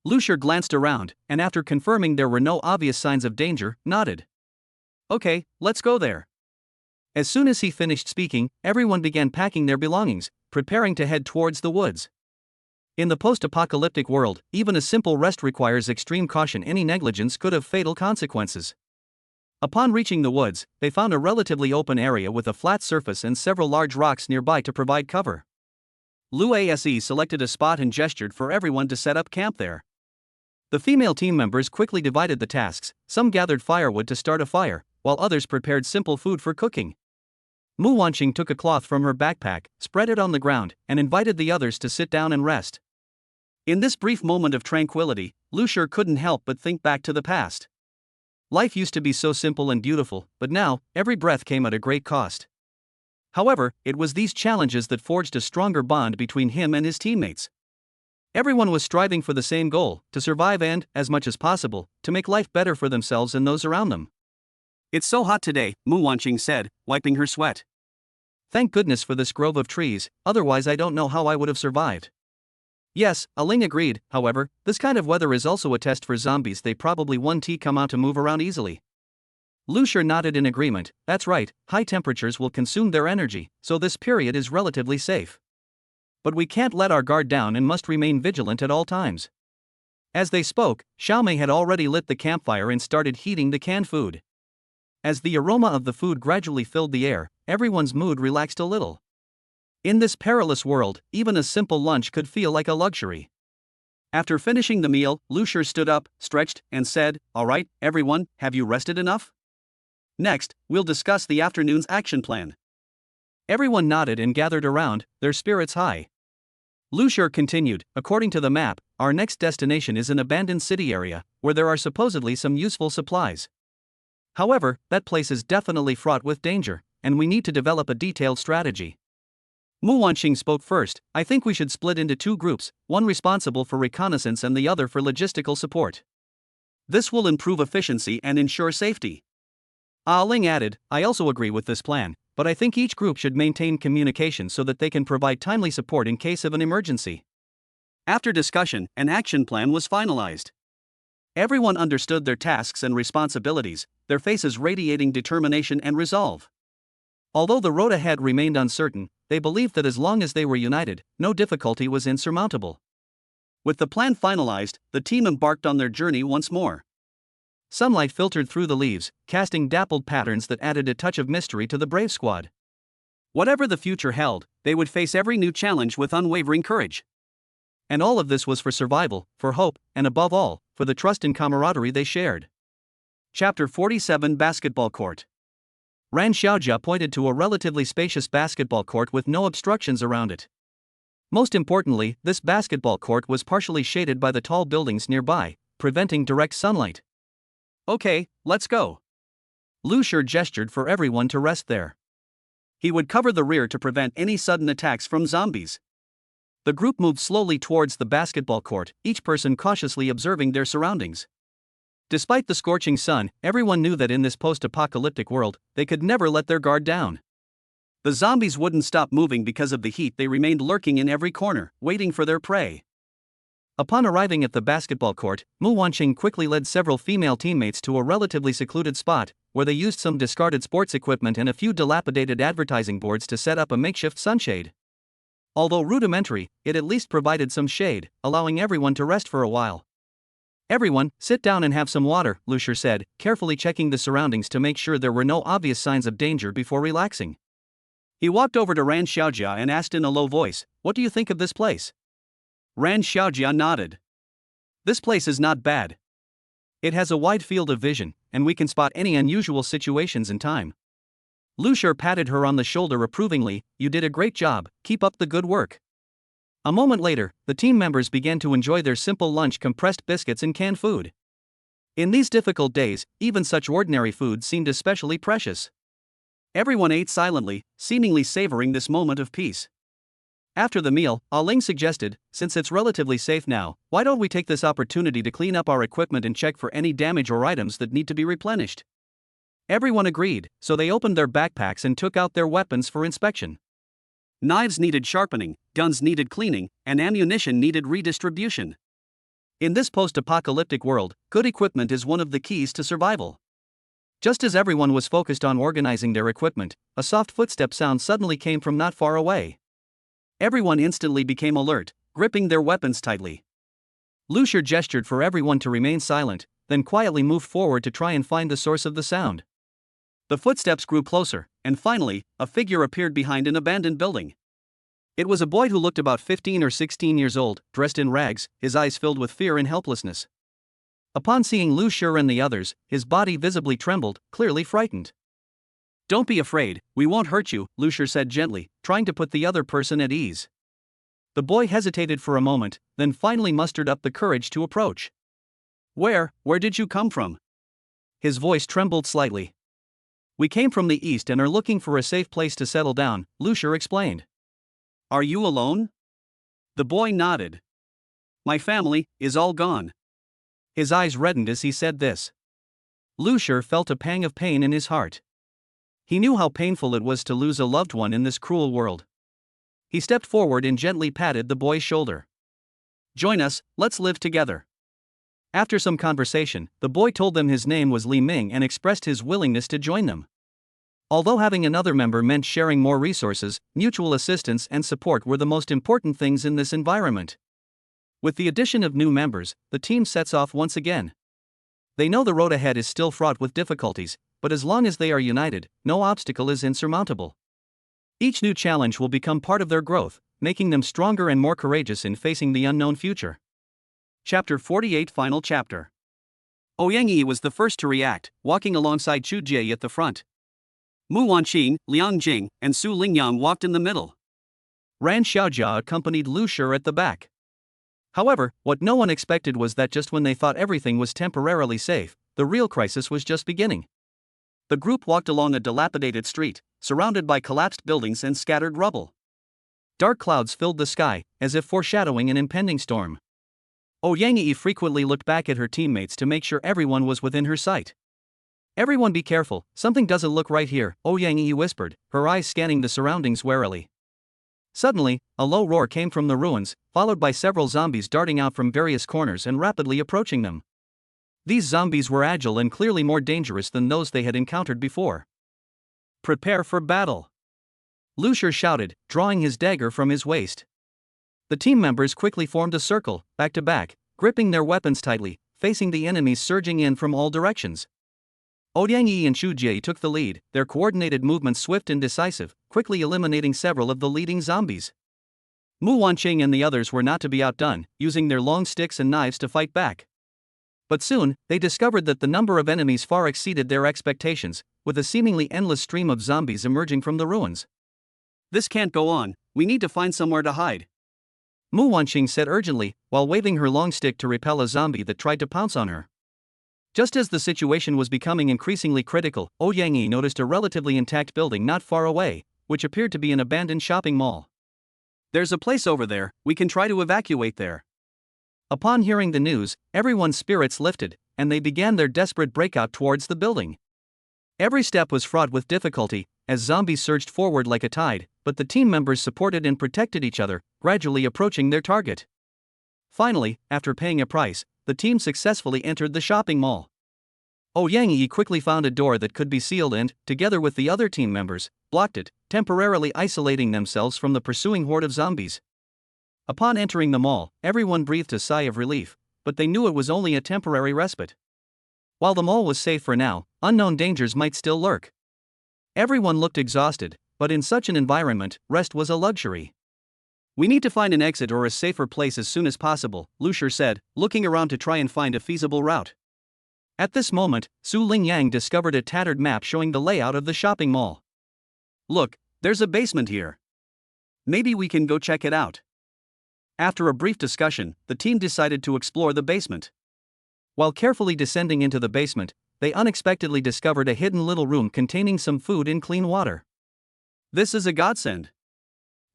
Lu Shi glanced around, and after confirming there were no obvious signs of danger, nodded. Okay, let's go there. As soon as he finished speaking, everyone began packing their belongings, preparing to head towards the woods. In the post-apocalyptic world, even a simple rest requires extreme caution. Any negligence could have fatal consequences. Upon reaching the woods, they found a relatively open area with a flat surface and several large rocks nearby to provide cover. Lu Ase selected a spot and gestured for everyone to set up camp there. The female team members quickly divided the tasks. Some gathered firewood to start a fire, while others prepared simple food for cooking. Mu Wanqing took a cloth from her backpack, spread it on the ground, and invited the others to sit down and rest. In this brief moment of tranquility, Lu Shi couldn't help but think back to the past. Life used to be so simple and beautiful, but now, every breath came at a great cost. However, it was these challenges that forged a stronger bond between him and his teammates. Everyone was striving for the same goal, to survive and, as much as possible, to make life better for themselves and those around them. It's so hot today, Mu Wanqing said, wiping her sweat. Thank goodness for this grove of trees, otherwise I don't know how I would have survived. Yes, Aling agreed. However, this kind of weather is also a test for zombies. They probably won't come out to move around easily. Lu Shi nodded in agreement. That's right, high temperatures will consume their energy, so this period is relatively safe. But we can't let our guard down and must remain vigilant at all times. As they spoke, Xiaomei had already lit the campfire and started heating the canned food. As the aroma of the food gradually filled the air, everyone's mood relaxed a little. In this perilous world, even a simple lunch could feel like a luxury. After finishing the meal, Lu Shi stood up, stretched, and said, "All right, everyone, have you rested enough? Next, we'll discuss the afternoon's action plan." Everyone nodded and gathered around, their spirits high. Lu Shi continued, "According to the map, our next destination is an abandoned city area, where there are supposedly some useful supplies. However, that place is definitely fraught with danger, and we need to develop a detailed strategy." Mu Wanqing spoke first. "I think we should split into two groups, one responsible for reconnaissance and the other for logistical support. This will improve efficiency and ensure safety." Ling added, "I also agree with this plan, but I think each group should maintain communication so that they can provide timely support in case of an emergency." After discussion, an action plan was finalized. Everyone understood their tasks and responsibilities, their faces radiating determination and resolve. Although the road ahead remained uncertain, they believed that as long as they were united, no difficulty was insurmountable. With the plan finalized, the team embarked on their journey once more. Sunlight filtered through the leaves, casting dappled patterns that added a touch of mystery to the brave squad. Whatever the future held, they would face every new challenge with unwavering courage. And all of this was for survival, for hope, and above all, for the trust and camaraderie they shared. Chapter 47 Basketball Court. Ran Xiaojia pointed to a relatively spacious basketball court with no obstructions around it. Most importantly, this basketball court was partially shaded by the tall buildings nearby, preventing direct sunlight. "Okay, let's go." Lu Shi gestured for everyone to rest there. He would cover the rear to prevent any sudden attacks from zombies. The group moved slowly towards the basketball court, each person cautiously observing their surroundings. Despite the scorching sun, everyone knew that in this post-apocalyptic world, they could never let their guard down. The zombies wouldn't stop moving because of the heat. They remained lurking in every corner, waiting for their prey. Upon arriving at the basketball court, Mu Wanqing quickly led several female teammates to a relatively secluded spot, where they used some discarded sports equipment and a few dilapidated advertising boards to set up a makeshift sunshade. Although rudimentary, it at least provided some shade, allowing everyone to rest for a while. "Everyone, sit down and have some water," Lu Shi said, carefully checking the surroundings to make sure there were no obvious signs of danger before relaxing. He walked over to Ran Xiaojia and asked in a low voice, "What do you think of this place?" Ran Xiaojia nodded. "This place is not bad. It has a wide field of vision, and we can spot any unusual situations in time." Lucia patted her on the shoulder approvingly. "You did a great job, keep up the good work." A moment later, the team members began to enjoy their simple lunch: compressed biscuits and canned food. In these difficult days, even such ordinary food seemed especially precious. Everyone ate silently, seemingly savoring this moment of peace. After the meal, Ling suggested, "Since it's relatively safe now, why don't we take this opportunity to clean up our equipment and check for any damage or items that need to be replenished?" Everyone agreed, so they opened their backpacks and took out their weapons for inspection. Knives needed sharpening, guns needed cleaning, and ammunition needed redistribution. In this post-apocalyptic world, good equipment is one of the keys to survival. Just as everyone was focused on organizing their equipment, a soft footstep sound suddenly came from not far away. Everyone instantly became alert, gripping their weapons tightly. Lucia gestured for everyone to remain silent, then quietly moved forward to try and find the source of the sound. The footsteps grew closer, and finally, a figure appeared behind an abandoned building. It was a boy who looked about 15 or 16 years old, dressed in rags, his eyes filled with fear and helplessness. Upon seeing Lucia and the others, his body visibly trembled, clearly frightened. "Don't be afraid, we won't hurt you," Lucia said gently, trying to put the other person at ease. The boy hesitated for a moment, then finally mustered up the courage to approach. Where did you come from?" His voice trembled slightly. "We came from the east and are looking for a safe place to settle down," Lucia explained. "Are you alone?" The boy nodded. "My family is all gone." His eyes reddened as he said this. Lucia felt a pang of pain in his heart. He knew how painful it was to lose a loved one in this cruel world. He stepped forward and gently patted the boy's shoulder. "Join us, let's live together." After some conversation, the boy told them his name was Li Ming and expressed his willingness to join them. Although having another member meant sharing more resources, mutual assistance and support were the most important things in this environment. With the addition of new members, the team sets off once again. They know the road ahead is still fraught with difficulties, but as long as they are united, no obstacle is insurmountable. Each new challenge will become part of their growth, making them stronger and more courageous in facing the unknown future. Chapter 48 Final Chapter. Ouyang Yi was the first to react, walking alongside Chu Jie at the front. Mu Wanqing, Liang Jing, and Su Lingyang walked in the middle. Ran Xiaojia accompanied Lucia at the back. However, what no one expected was that just when they thought everything was temporarily safe, the real crisis was just beginning. The group walked along a dilapidated street, surrounded by collapsed buildings and scattered rubble. Dark clouds filled the sky, as if foreshadowing an impending storm. Ouyang Yi frequently looked back at her teammates to make sure everyone was within her sight. "Everyone be careful, something doesn't look right here," Ouyang Yi whispered, her eyes scanning the surroundings warily. Suddenly, a low roar came from the ruins, followed by several zombies darting out from various corners and rapidly approaching them. These zombies were agile and clearly more dangerous than those they had encountered before. "Prepare for battle," Lucia shouted, drawing his dagger from his waist. The team members quickly formed a circle, back to back, gripping their weapons tightly, facing the enemies surging in from all directions. Ouyang Yi and Chu Jie took the lead, their coordinated movements swift and decisive, quickly eliminating several of the leading zombies. Mu Wanqing and the others were not to be outdone, using their long sticks and knives to fight back. But soon, they discovered that the number of enemies far exceeded their expectations, with a seemingly endless stream of zombies emerging from the ruins. "This can't go on, we need to find somewhere to hide," Mu Wanqing said urgently, while waving her long stick to repel a zombie that tried to pounce on her. Just as the situation was becoming increasingly critical, Ouyang Yi noticed a relatively intact building not far away, which appeared to be an abandoned shopping mall. "There's a place over there, we can try to evacuate there." Upon hearing the news, everyone's spirits lifted, and they began their desperate breakout towards the building. Every step was fraught with difficulty, as zombies surged forward like a tide, but the team members supported and protected each other, gradually approaching their target. Finally, after paying a price, the team successfully entered the shopping mall. Ouyang Yi quickly found a door that could be sealed and, together with the other team members, blocked it, temporarily isolating themselves from the pursuing horde of zombies. Upon entering the mall, everyone breathed a sigh of relief, but they knew it was only a temporary respite. While the mall was safe for now, unknown dangers might still lurk. Everyone looked exhausted, but in such an environment, rest was a luxury. "We need to find an exit or a safer place as soon as possible," Lucia said, looking around to try and find a feasible route. At this moment, Su Lingyang discovered a tattered map showing the layout of the shopping mall. Look, there's a basement here. Maybe we can go check it out. After a brief discussion, the team decided to explore the basement. While carefully descending into the basement, they unexpectedly discovered a hidden little room containing some food and clean water. This is a godsend,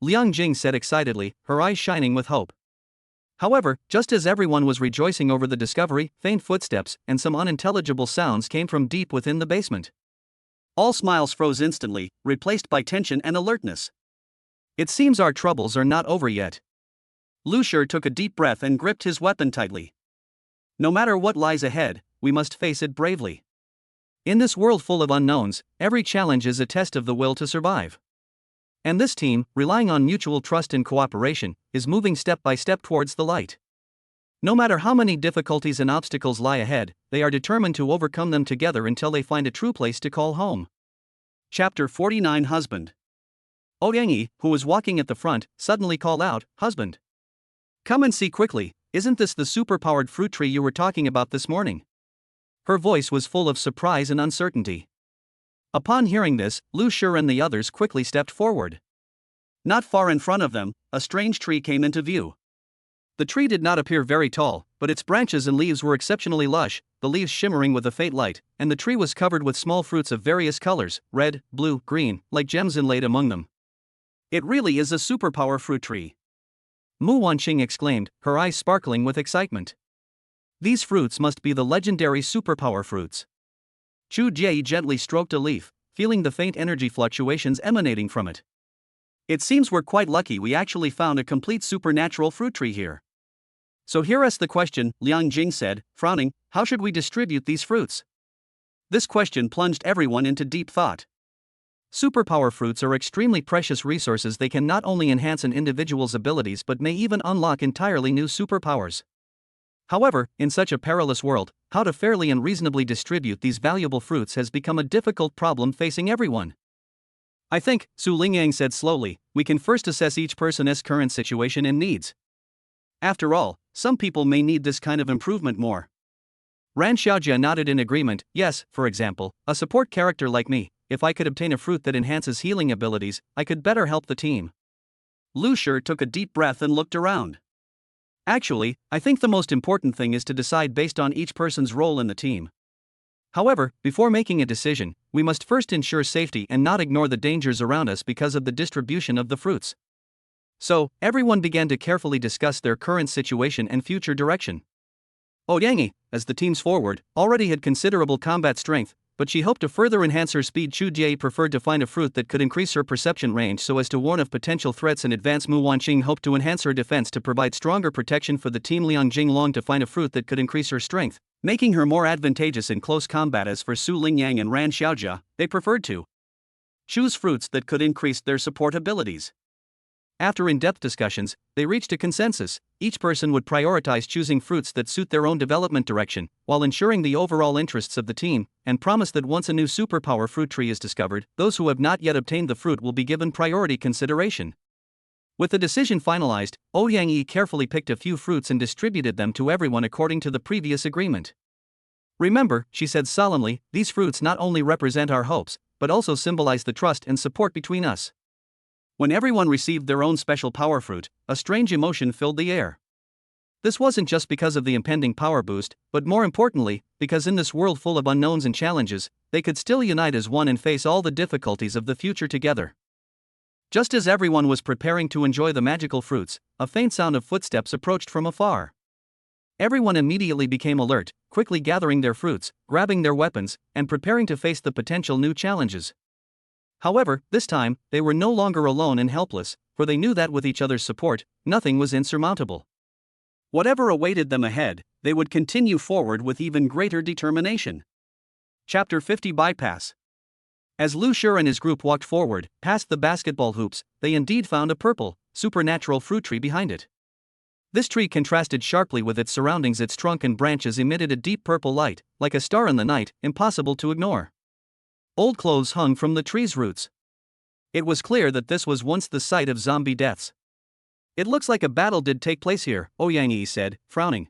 Liang Jing said excitedly, her eyes shining with hope. However, just as everyone was rejoicing over the discovery, faint footsteps and some unintelligible sounds came from deep within the basement. All smiles froze instantly, replaced by tension and alertness. It seems our troubles are not over yet. Lu Shi took a deep breath and gripped his weapon tightly. No matter what lies ahead, we must face it bravely. In this world full of unknowns, every challenge is a test of the will to survive. And this team, relying on mutual trust and cooperation, is moving step by step towards the light. No matter how many difficulties and obstacles lie ahead, they are determined to overcome them together until they find a true place to call home. Chapter 49 Husband. Ouyangyi, who was walking at the front, suddenly called out, "Husband! Come and see quickly, isn't this the super-powered fruit tree you were talking about this morning?" Her voice was full of surprise and uncertainty. Upon hearing this, Lu Shi and the others quickly stepped forward. Not far in front of them, a strange tree came into view. The tree did not appear very tall, but its branches and leaves were exceptionally lush, the leaves shimmering with a faint light, and the tree was covered with small fruits of various colors, red, blue, green, like gems inlaid among them. It really is a superpower fruit tree, Mu Wanqing exclaimed, her eyes sparkling with excitement. These fruits must be the legendary superpower fruits. Chu Jie gently stroked a leaf, feeling the faint energy fluctuations emanating from it. It seems we're quite lucky we actually found a complete supernatural fruit tree here. So here's the question, Liang Jing said, frowning, how should we distribute these fruits? This question plunged everyone into deep thought. Superpower fruits are extremely precious resources. They can not only enhance an individual's abilities but may even unlock entirely new superpowers. However, in such a perilous world, how to fairly and reasonably distribute these valuable fruits has become a difficult problem facing everyone. I think, Su Lingyang said slowly, we can first assess each person's current situation and needs. After all, some people may need this kind of improvement more. Ran Xiaojia nodded in agreement. Yes, for example, a support character like me, if I could obtain a fruit that enhances healing abilities, I could better help the team. Lu Shi took a deep breath and looked around. Actually, I think the most important thing is to decide based on each person's role in the team. However, before making a decision, we must first ensure safety and not ignore the dangers around us because of the distribution of the fruits. So, everyone began to carefully discuss their current situation and future direction. Ouyangyi, as the team's forward, already had considerable combat strength, but she hoped to further enhance her speed. Chu Jie preferred to find a fruit that could increase her perception range so as to warn of potential threats in advance. Mu Wanqing hoped to enhance her defense to provide stronger protection for the team. Liang Jing longed to find a fruit that could increase her strength, making her more advantageous in close combat. As for Su Lingyang and Ran Xiaojia, they preferred to choose fruits that could increase their support abilities. After in-depth discussions, they reached a consensus. Each person would prioritize choosing fruits that suit their own development direction, while ensuring the overall interests of the team, and promise that once a new superpower fruit tree is discovered, those who have not yet obtained the fruit will be given priority consideration. With the decision finalized, Ouyangyi carefully picked a few fruits and distributed them to everyone according to the previous agreement. Remember, she said solemnly, these fruits not only represent our hopes, but also symbolize the trust and support between us. When everyone received their own special power fruit, a strange emotion filled the air. This wasn't just because of the impending power boost, but more importantly, because in this world full of unknowns and challenges, they could still unite as one and face all the difficulties of the future together. Just as everyone was preparing to enjoy the magical fruits, a faint sound of footsteps approached from afar. Everyone immediately became alert, quickly gathering their fruits, grabbing their weapons, and preparing to face the potential new challenges. However, this time, they were no longer alone and helpless, for they knew that with each other's support, nothing was insurmountable. Whatever awaited them ahead, they would continue forward with even greater determination. Chapter 50 Bypass. As Lu Shi and his group walked forward, past the basketball hoops, they indeed found a purple, supernatural fruit tree behind it. This tree contrasted sharply with its surroundings. Its trunk and branches emitted a deep purple light, like a star in the night, impossible to ignore. Old clothes hung from the tree's roots. It was clear that this was once the site of zombie deaths. It looks like a battle did take place here, Ouyangyi said, frowning.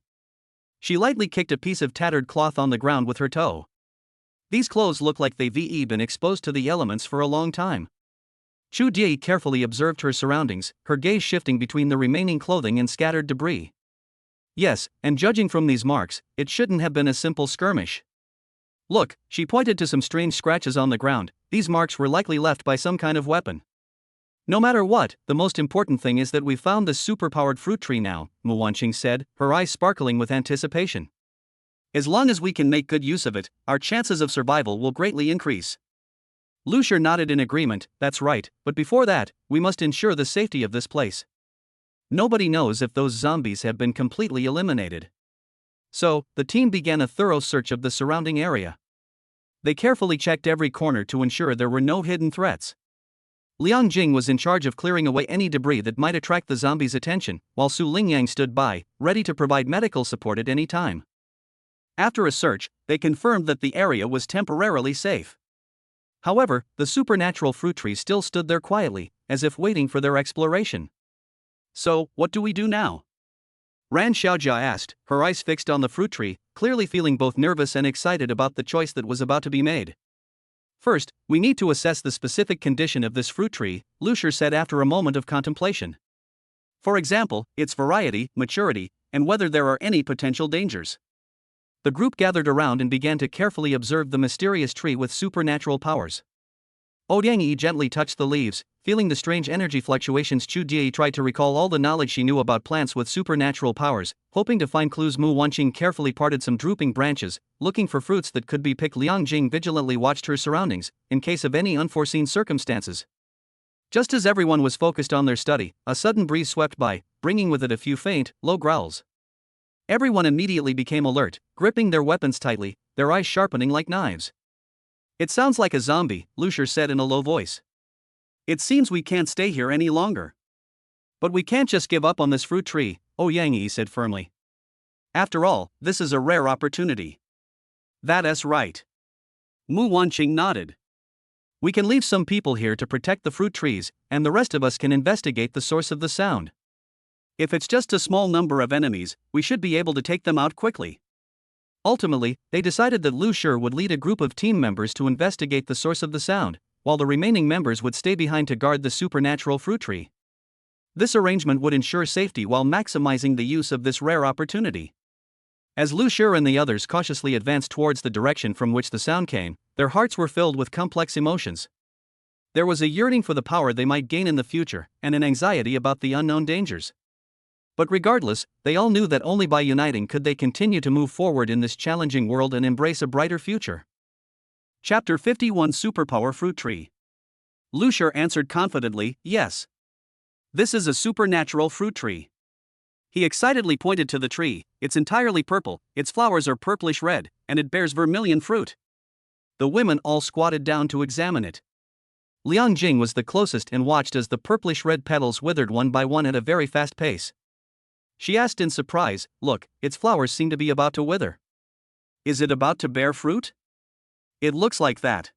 She lightly kicked a piece of tattered cloth on the ground with her toe. These clothes look like they've been exposed to the elements for a long time. Chu Jie carefully observed her surroundings, her gaze shifting between the remaining clothing and scattered debris. Yes, and judging from these marks, it shouldn't have been a simple skirmish. Look, she pointed to some strange scratches on the ground. These marks were likely left by some kind of weapon. No matter what, the most important thing is that we found this superpowered fruit tree now, Mu Wanqing said, her eyes sparkling with anticipation. As long as we can make good use of it, our chances of survival will greatly increase. Lu Shi nodded in agreement. That's right, but before that, we must ensure the safety of this place. Nobody knows if those zombies have been completely eliminated. So, the team began a thorough search of the surrounding area. They carefully checked every corner to ensure there were no hidden threats. Liang Jing was in charge of clearing away any debris that might attract the zombies' attention, while Su Lingyang stood by, ready to provide medical support at any time. After a search, they confirmed that the area was temporarily safe. However, the supernatural fruit tree still stood there quietly, as if waiting for their exploration. So, what do we do now? Ran Xiaojia asked, her eyes fixed on the fruit tree, clearly feeling both nervous and excited about the choice that was about to be made. First, we need to assess the specific condition of this fruit tree, Lu Shi said after a moment of contemplation. For example, its variety, maturity, and whether there are any potential dangers. The group gathered around and began to carefully observe the mysterious tree with supernatural powers. Ouyang Yi gently touched the leaves, feeling the strange energy fluctuations. Chu Jie tried to recall all the knowledge she knew about plants with supernatural powers, hoping to find clues. Mu Wanqing carefully parted some drooping branches, looking for fruits that could be picked. Liang Jing vigilantly watched her surroundings, in case of any unforeseen circumstances. Just as everyone was focused on their study, a sudden breeze swept by, bringing with it a few faint, low growls. Everyone immediately became alert, gripping their weapons tightly, their eyes sharpening like knives. It sounds like a zombie, Lu Shi said in a low voice. It seems we can't stay here any longer. But we can't just give up on this fruit tree, Ouyang Yi said firmly. After all, this is a rare opportunity. That's right. Mu Wanqing nodded. We can leave some people here to protect the fruit trees, and the rest of us can investigate the source of the sound. If it's just a small number of enemies, we should be able to take them out quickly. Ultimately, they decided that Lu Shi would lead a group of team members to investigate the source of the sound, while the remaining members would stay behind to guard the supernatural fruit tree. This arrangement would ensure safety while maximizing the use of this rare opportunity. As Lu Shi and the others cautiously advanced towards the direction from which the sound came, their hearts were filled with complex emotions. There was a yearning for the power they might gain in the future, and an anxiety about the unknown dangers. But regardless, they all knew that only by uniting could they continue to move forward in this challenging world and embrace a brighter future. Chapter 51 Superpower Fruit Tree. Lu Shi answered confidently, yes. This is a supernatural fruit tree. He excitedly pointed to the tree. It's entirely purple, its flowers are purplish red, and it bears vermilion fruit. The women all squatted down to examine it. Liang Jing was the closest and watched as the purplish red petals withered one by one at a very fast pace. She asked in surprise, look, its flowers seem to be about to wither. Is it about to bear fruit? It looks like that.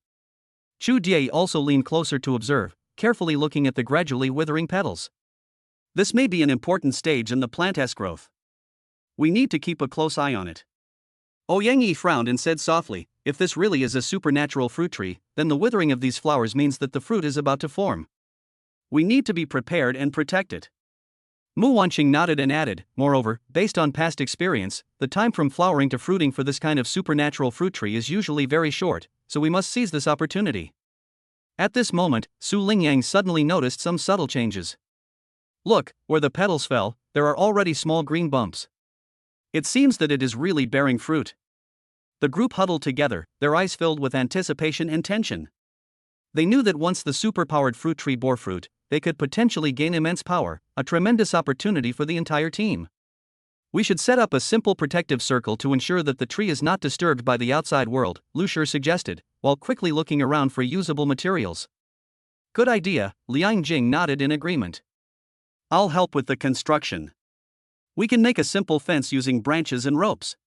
Chu Jie also leaned closer to observe, carefully looking at the gradually withering petals. This may be an important stage in the plant's growth. We need to keep a close eye on it. Ouyang Yi frowned and said softly, if this really is a supernatural fruit tree, then the withering of these flowers means that the fruit is about to form. We need to be prepared and protect it. Mu Wanqing nodded and added, moreover, based on past experience, the time from flowering to fruiting for this kind of supernatural fruit tree is usually very short, so we must seize this opportunity. At this moment, Su Lingyang suddenly noticed some subtle changes. Look, where the petals fell, there are already small green bumps. It seems that it is really bearing fruit. The group huddled together, their eyes filled with anticipation and tension. They knew that once the superpowered fruit tree bore fruit, they could potentially gain immense power, a tremendous opportunity for the entire team. We should set up a simple protective circle to ensure that the tree is not disturbed by the outside world, Lu Shi suggested, while quickly looking around for usable materials. Good idea, Liang Jing nodded in agreement. I'll help with the construction. We can make a simple fence using branches and ropes.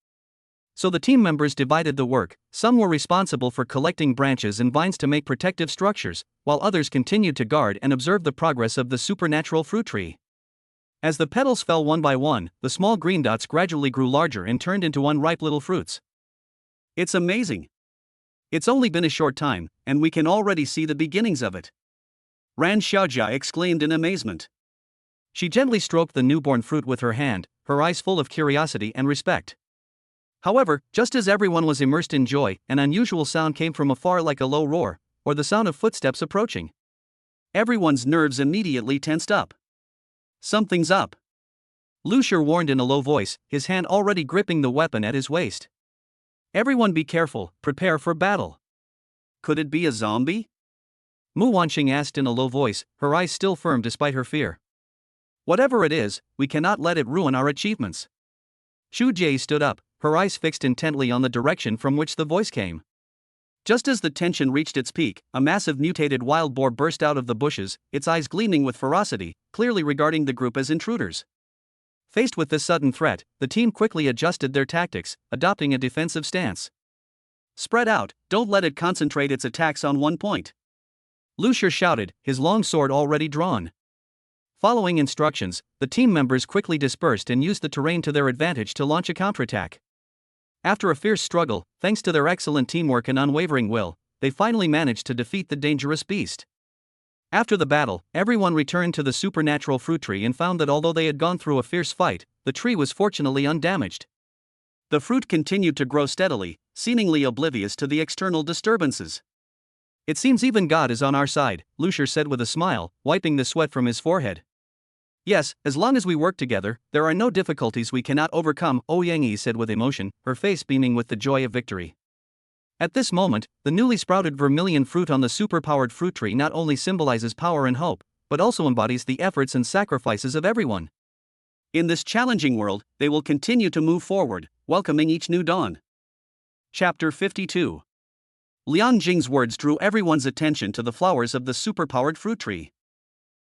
So the team members divided the work. Some were responsible for collecting branches and vines to make protective structures, while others continued to guard and observe the progress of the supernatural fruit tree. As the petals fell one by one, the small green dots gradually grew larger and turned into unripe little fruits. It's amazing. It's only been a short time, and we can already see the beginnings of it. Ran Xiaojia exclaimed in amazement. She gently stroked the newborn fruit with her hand, her eyes full of curiosity and respect. However, just as everyone was immersed in joy, an unusual sound came from afar like a low roar, or the sound of footsteps approaching. Everyone's nerves immediately tensed up. Something's up. Lucier warned in a low voice, his hand already gripping the weapon at his waist. Everyone be careful, prepare for battle. Could it be a zombie? Mu Wanqing asked in a low voice, her eyes still firm despite her fear. Whatever it is, we cannot let it ruin our achievements. Xu Jie stood up, her eyes fixed intently on the direction from which the voice came. Just as the tension reached its peak, a massive mutated wild boar burst out of the bushes, its eyes gleaming with ferocity, clearly regarding the group as intruders. Faced with this sudden threat, the team quickly adjusted their tactics, adopting a defensive stance. Spread out, don't let it concentrate its attacks on one point. Lucier shouted, his long sword already drawn. Following instructions, the team members quickly dispersed and used the terrain to their advantage to launch a counterattack. After a fierce struggle, thanks to their excellent teamwork and unwavering will, they finally managed to defeat the dangerous beast. After the battle, everyone returned to the supernatural fruit tree and found that although they had gone through a fierce fight, the tree was fortunately undamaged. The fruit continued to grow steadily, seemingly oblivious to the external disturbances. It seems even God is on our side, Lucier said with a smile, wiping the sweat from his forehead. Yes, as long as we work together, there are no difficulties we cannot overcome, Ouyang Yi said with emotion, her face beaming with the joy of victory. At this moment, the newly sprouted vermilion fruit on the superpowered fruit tree not only symbolizes power and hope, but also embodies the efforts and sacrifices of everyone. In this challenging world, they will continue to move forward, welcoming each new dawn. Chapter 52. Liang Jing's words drew everyone's attention to the flowers of the superpowered fruit tree.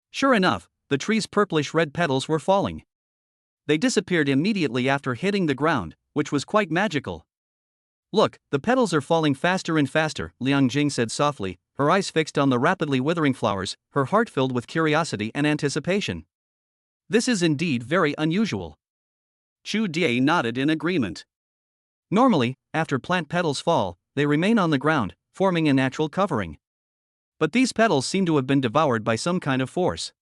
Sure enough, the tree's purplish-red petals were falling. They disappeared immediately after hitting the ground, which was quite magical. Look, the petals are falling faster and faster, Liang Jing said softly, her eyes fixed on the rapidly withering flowers, her heart filled with curiosity and anticipation. This is indeed very unusual. Chu Die nodded in agreement. Normally, after plant petals fall, they remain on the ground, forming a natural covering. But these petals seem to have been devoured by some kind of force.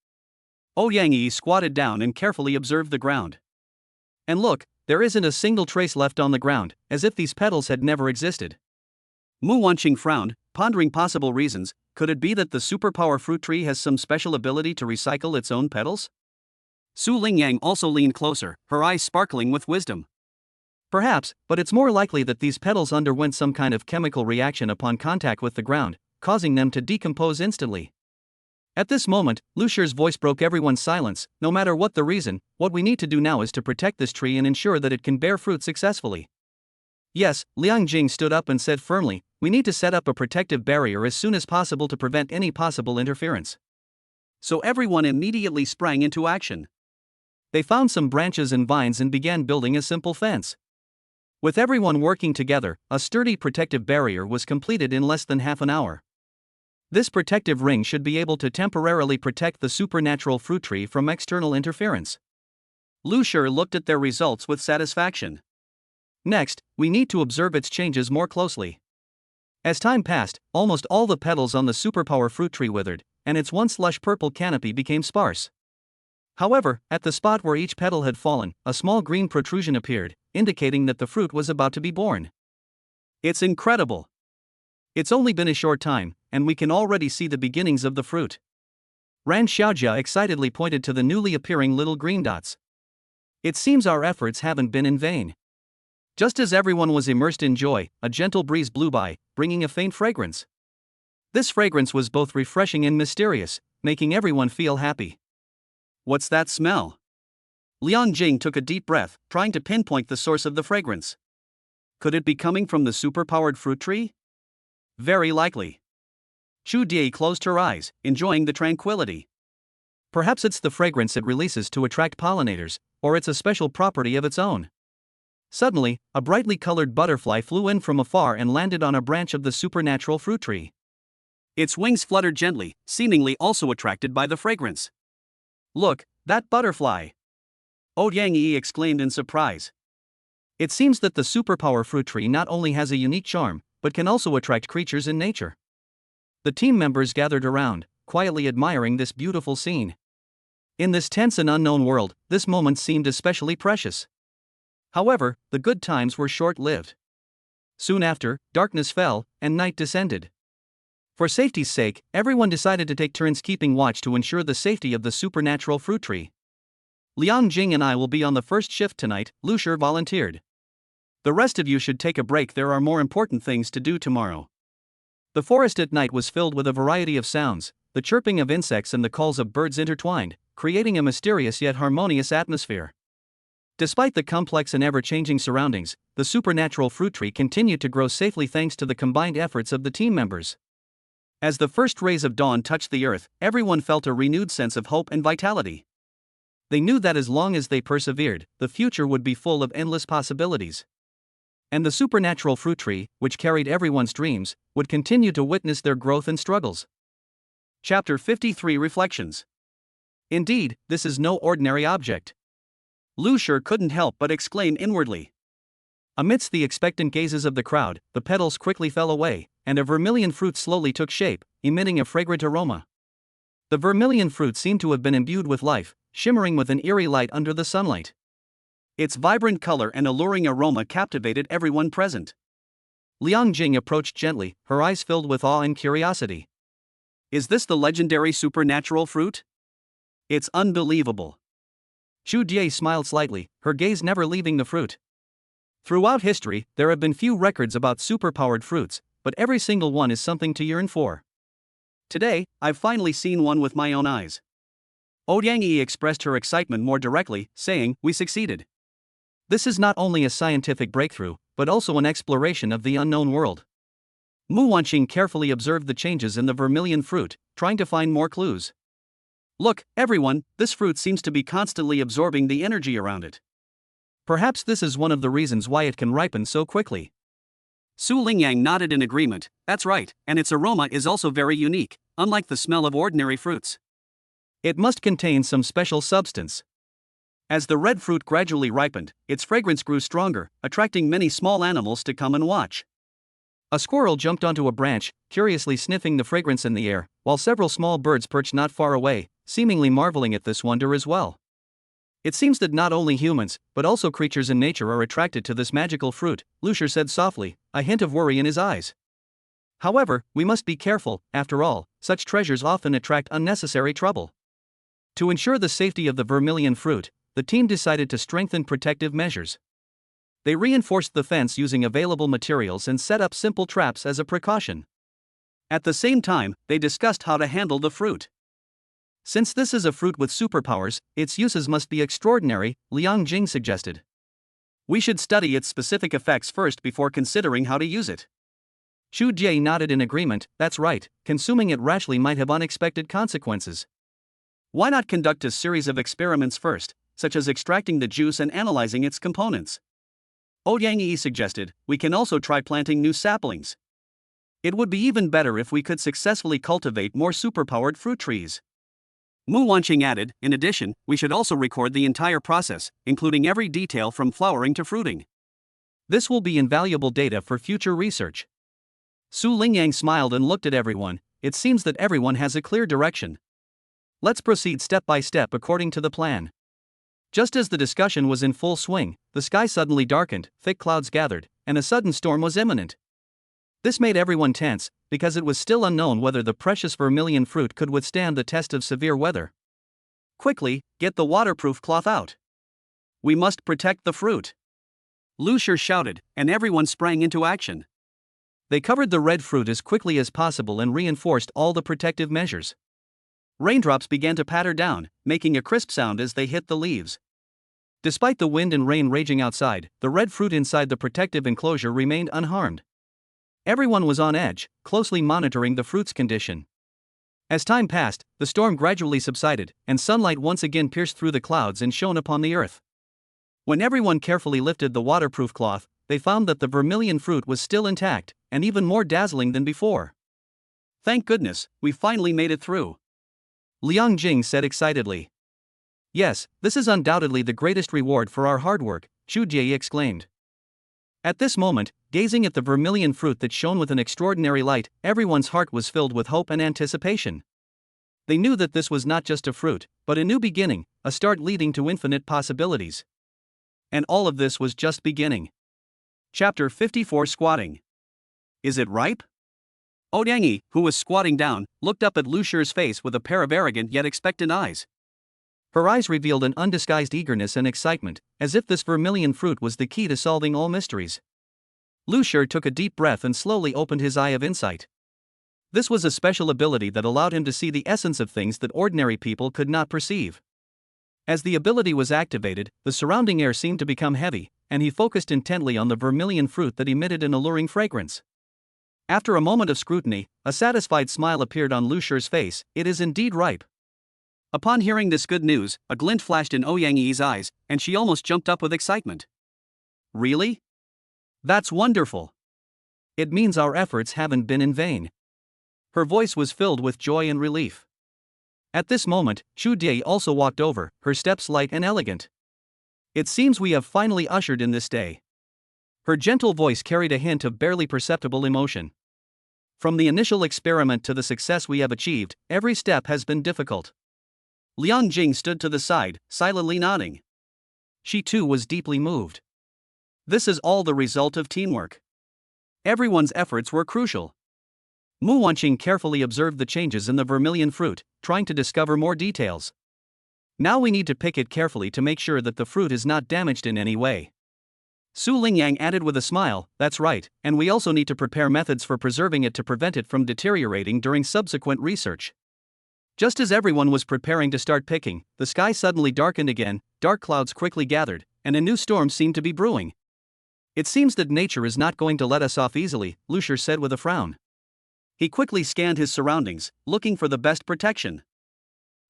Ouyang Yi squatted down and carefully observed the ground. And look, there isn't a single trace left on the ground, as if these petals had never existed. Mu Wanqing frowned, pondering possible reasons. Could it be that the superpower fruit tree has some special ability to recycle its own petals? Su Lingyang also leaned closer, her eyes sparkling with wisdom. Perhaps, but it's more likely that these petals underwent some kind of chemical reaction upon contact with the ground, causing them to decompose instantly. At this moment, Lucier's voice broke everyone's silence. No matter what the reason, what we need to do now is to protect this tree and ensure that it can bear fruit successfully. Yes, Liang Jing stood up and said firmly, we need to set up a protective barrier as soon as possible to prevent any possible interference. So everyone immediately sprang into action. They found some branches and vines and began building a simple fence. With everyone working together, a sturdy protective barrier was completed in less than half an hour. This protective ring should be able to temporarily protect the supernatural fruit tree from external interference. Lucier looked at their results with satisfaction. Next, we need to observe its changes more closely. As time passed, almost all the petals on the superpower fruit tree withered, and its once lush purple canopy became sparse. However, at the spot where each petal had fallen, a small green protrusion appeared, indicating that the fruit was about to be born. It's incredible. It's only been a short time, and we can already see the beginnings of the fruit. Ran Xiaojia excitedly pointed to the newly appearing little green dots. It seems our efforts haven't been in vain. Just as everyone was immersed in joy, a gentle breeze blew by, bringing a faint fragrance. This fragrance was both refreshing and mysterious, making everyone feel happy. What's that smell? Liang Jing took a deep breath, trying to pinpoint the source of the fragrance. Could it be coming from the superpowered fruit tree? Very likely. Chu Die closed her eyes, enjoying the tranquility. Perhaps it's the fragrance it releases to attract pollinators, or it's a special property of its own. Suddenly, a brightly colored butterfly flew in from afar and landed on a branch of the supernatural fruit tree. Its wings fluttered gently, seemingly also attracted by the fragrance. Look, that butterfly! Ouyang Yi exclaimed in surprise. It seems that the superpower fruit tree not only has a unique charm, but can also attract creatures in nature. The team members gathered around, quietly admiring this beautiful scene. In this tense and unknown world, this moment seemed especially precious. However, the good times were short-lived. Soon after, darkness fell, and night descended. For safety's sake, everyone decided to take turns keeping watch to ensure the safety of the supernatural fruit tree. Liang Jing and I will be on the first shift tonight, Lu Shi volunteered. The rest of you should take a break, there are more important things to do tomorrow. The forest at night was filled with a variety of sounds, the chirping of insects and the calls of birds intertwined, creating a mysterious yet harmonious atmosphere. Despite the complex and ever-changing surroundings, the supernatural fruit tree continued to grow safely thanks to the combined efforts of the team members. As the first rays of dawn touched the earth, everyone felt a renewed sense of hope and vitality. They knew that as long as they persevered, the future would be full of endless possibilities. And the supernatural fruit tree, which carried everyone's dreams, would continue to witness their growth and struggles. Chapter 53 Reflections. Indeed, this is no ordinary object. Lu Shi couldn't help but exclaim inwardly. Amidst the expectant gazes of the crowd, the petals quickly fell away, and a vermilion fruit slowly took shape, emitting a fragrant aroma. The vermilion fruit seemed to have been imbued with life, shimmering with an eerie light under the sunlight. Its vibrant color and alluring aroma captivated everyone present. Liang Jing approached gently, her eyes filled with awe and curiosity. Is this the legendary supernatural fruit? It's unbelievable. Xu Jie smiled slightly, her gaze never leaving the fruit. Throughout history, there have been few records about superpowered fruits, but every single one is something to yearn for. Today, I've finally seen one with my own eyes. Ouyang Yi expressed her excitement more directly, saying, "We succeeded. This is not only a scientific breakthrough, but also an exploration of the unknown world." Mu Wanqing carefully observed the changes in the vermilion fruit, trying to find more clues. Look, everyone, this fruit seems to be constantly absorbing the energy around it. Perhaps this is one of the reasons why it can ripen so quickly. Su Lingyang nodded in agreement. That's right, and its aroma is also very unique, unlike the smell of ordinary fruits. It must contain some special substance. As the red fruit gradually ripened, its fragrance grew stronger, attracting many small animals to come and watch. A squirrel jumped onto a branch, curiously sniffing the fragrance in the air, while several small birds perched not far away, seemingly marveling at this wonder as well. It seems that not only humans, but also creatures in nature are attracted to this magical fruit, Lu Shi said softly, a hint of worry in his eyes. However, we must be careful, after all, such treasures often attract unnecessary trouble. To ensure the safety of the vermilion fruit, the team decided to strengthen protective measures. They reinforced the fence using available materials and set up simple traps as a precaution. At the same time, they discussed how to handle the fruit. Since this is a fruit with superpowers, its uses must be extraordinary, Liang Jing suggested. We should study its specific effects first before considering how to use it. Xu Jie nodded in agreement. That's right, consuming it rashly might have unexpected consequences. Why not conduct a series of experiments first, such as extracting the juice and analyzing its components? Ouyang Yi suggested, we can also try planting new saplings. It would be even better if we could successfully cultivate more superpowered fruit trees. Mu Wanqing added, in addition, we should also record the entire process, including every detail from flowering to fruiting. This will be invaluable data for future research. Su Lingyang smiled and looked at everyone. It seems that everyone has a clear direction. Let's proceed step by step according to the plan. Just as the discussion was in full swing, the sky suddenly darkened, thick clouds gathered, and a sudden storm was imminent. This made everyone tense, because it was still unknown whether the precious vermilion fruit could withstand the test of severe weather. Quickly, get the waterproof cloth out. We must protect the fruit. Lu Shi shouted, and everyone sprang into action. They covered the red fruit as quickly as possible and reinforced all the protective measures. Raindrops began to patter down, making a crisp sound as they hit the leaves. Despite the wind and rain raging outside, the red fruit inside the protective enclosure remained unharmed. Everyone was on edge, closely monitoring the fruit's condition. As time passed, the storm gradually subsided, and sunlight once again pierced through the clouds and shone upon the earth. When everyone carefully lifted the waterproof cloth, they found that the vermilion fruit was still intact, and even more dazzling than before. Thank goodness, we finally made it through. Liang Jing said excitedly. Yes, this is undoubtedly the greatest reward for our hard work, Xu Jie exclaimed. At this moment, gazing at the vermilion fruit that shone with an extraordinary light, everyone's heart was filled with hope and anticipation. They knew that this was not just a fruit, but a new beginning, a start leading to infinite possibilities. And all of this was just beginning. Chapter 54 Squatting. Is it ripe? Ouyang, who was squatting down, looked up at Lu Shi's face with a pair of arrogant yet expectant eyes. Her eyes revealed an undisguised eagerness and excitement, as if this vermilion fruit was the key to solving all mysteries. Lu Shi took a deep breath and slowly opened his eye of insight. This was a special ability that allowed him to see the essence of things that ordinary people could not perceive. As the ability was activated, the surrounding air seemed to become heavy, and he focused intently on the vermilion fruit that emitted an alluring fragrance. After a moment of scrutiny, a satisfied smile appeared on Lu Shi's face. It is indeed ripe. Upon hearing this good news, a glint flashed in Ouyang's eyes, and she almost jumped up with excitement. Really? That's wonderful. It means our efforts haven't been in vain. Her voice was filled with joy and relief. At this moment, Chu Die also walked over, her steps light and elegant. It seems we have finally ushered in this day. Her gentle voice carried a hint of barely perceptible emotion. From the initial experiment to the success we have achieved, every step has been difficult. Liang Jing stood to the side, silently nodding. She too was deeply moved. This is all the result of teamwork. Everyone's efforts were crucial. Mu Wanqing carefully observed the changes in the vermilion fruit, trying to discover more details. Now we need to pick it carefully to make sure that the fruit is not damaged in any way. Su Lingyang added with a smile, that's right, and we also need to prepare methods for preserving it to prevent it from deteriorating during subsequent research. Just as everyone was preparing to start picking, the sky suddenly darkened again, dark clouds quickly gathered, and a new storm seemed to be brewing. It seems that nature is not going to let us off easily, Lu Shi said with a frown. He quickly scanned his surroundings, looking for the best protection.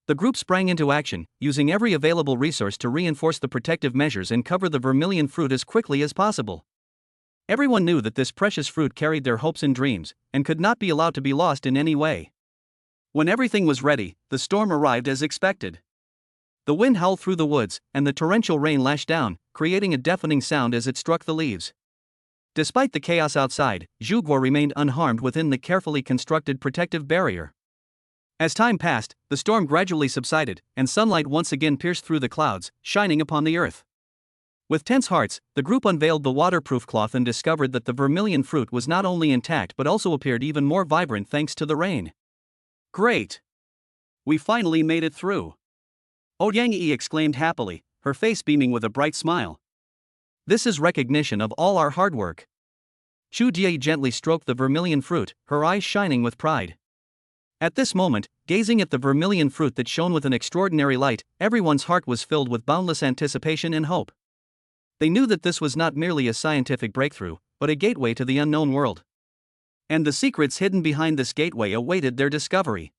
The group sprang into action, using every available resource to reinforce the protective measures and cover the vermilion fruit as quickly as possible. Everyone knew that this precious fruit carried their hopes and dreams, and could not be allowed to be lost in any way. When everything was ready, the storm arrived as expected. The wind howled through the woods, and the torrential rain lashed down, creating a deafening sound as it struck the leaves. Despite the chaos outside, Zhu Guo remained unharmed within the carefully constructed protective barrier. As time passed, the storm gradually subsided, and sunlight once again pierced through the clouds, shining upon the earth. With tense hearts, the group unveiled the waterproof cloth and discovered that the vermilion fruit was not only intact but also appeared even more vibrant thanks to the rain. Great! We finally made it through. Ouyang exclaimed happily, her face beaming with a bright smile. This is recognition of all our hard work. Chu Die gently stroked the vermilion fruit, her eyes shining with pride. At this moment, gazing at the vermilion fruit that shone with an extraordinary light, everyone's heart was filled with boundless anticipation and hope. They knew that this was not merely a scientific breakthrough, but a gateway to the unknown world. And the secrets hidden behind this gateway awaited their discovery.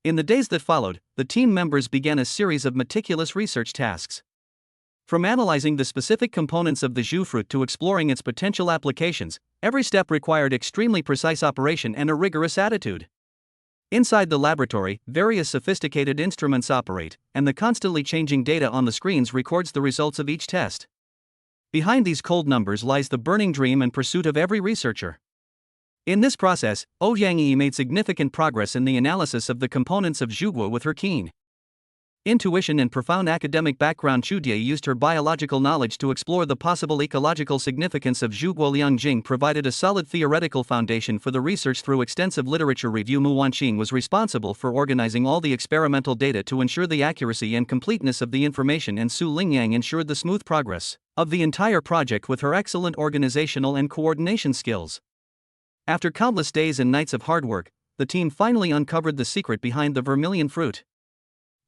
In the days that followed, the team members began a series of meticulous research tasks. From analyzing the specific components of the zhu fruit to exploring its potential applications, every step required extremely precise operation and a rigorous attitude. Inside the laboratory, various sophisticated instruments operate, and the constantly changing data on the screens records the results of each test. Behind these cold numbers lies the burning dream and pursuit of every researcher. In this process, Ouyang made significant progress in the analysis of the components of zhu guo with her keen intuition and profound academic background. Chu Die used her biological knowledge to explore the possible ecological significance of zhu guo. Liang Jing provided a solid theoretical foundation for the research through extensive literature review. Mu Wanqing was responsible for organizing all the experimental data to ensure the accuracy and completeness of the information, and Su Lingyang ensured the smooth progress of the entire project with her excellent organizational and coordination skills. After countless days and nights of hard work, the team finally uncovered the secret behind the vermilion fruit.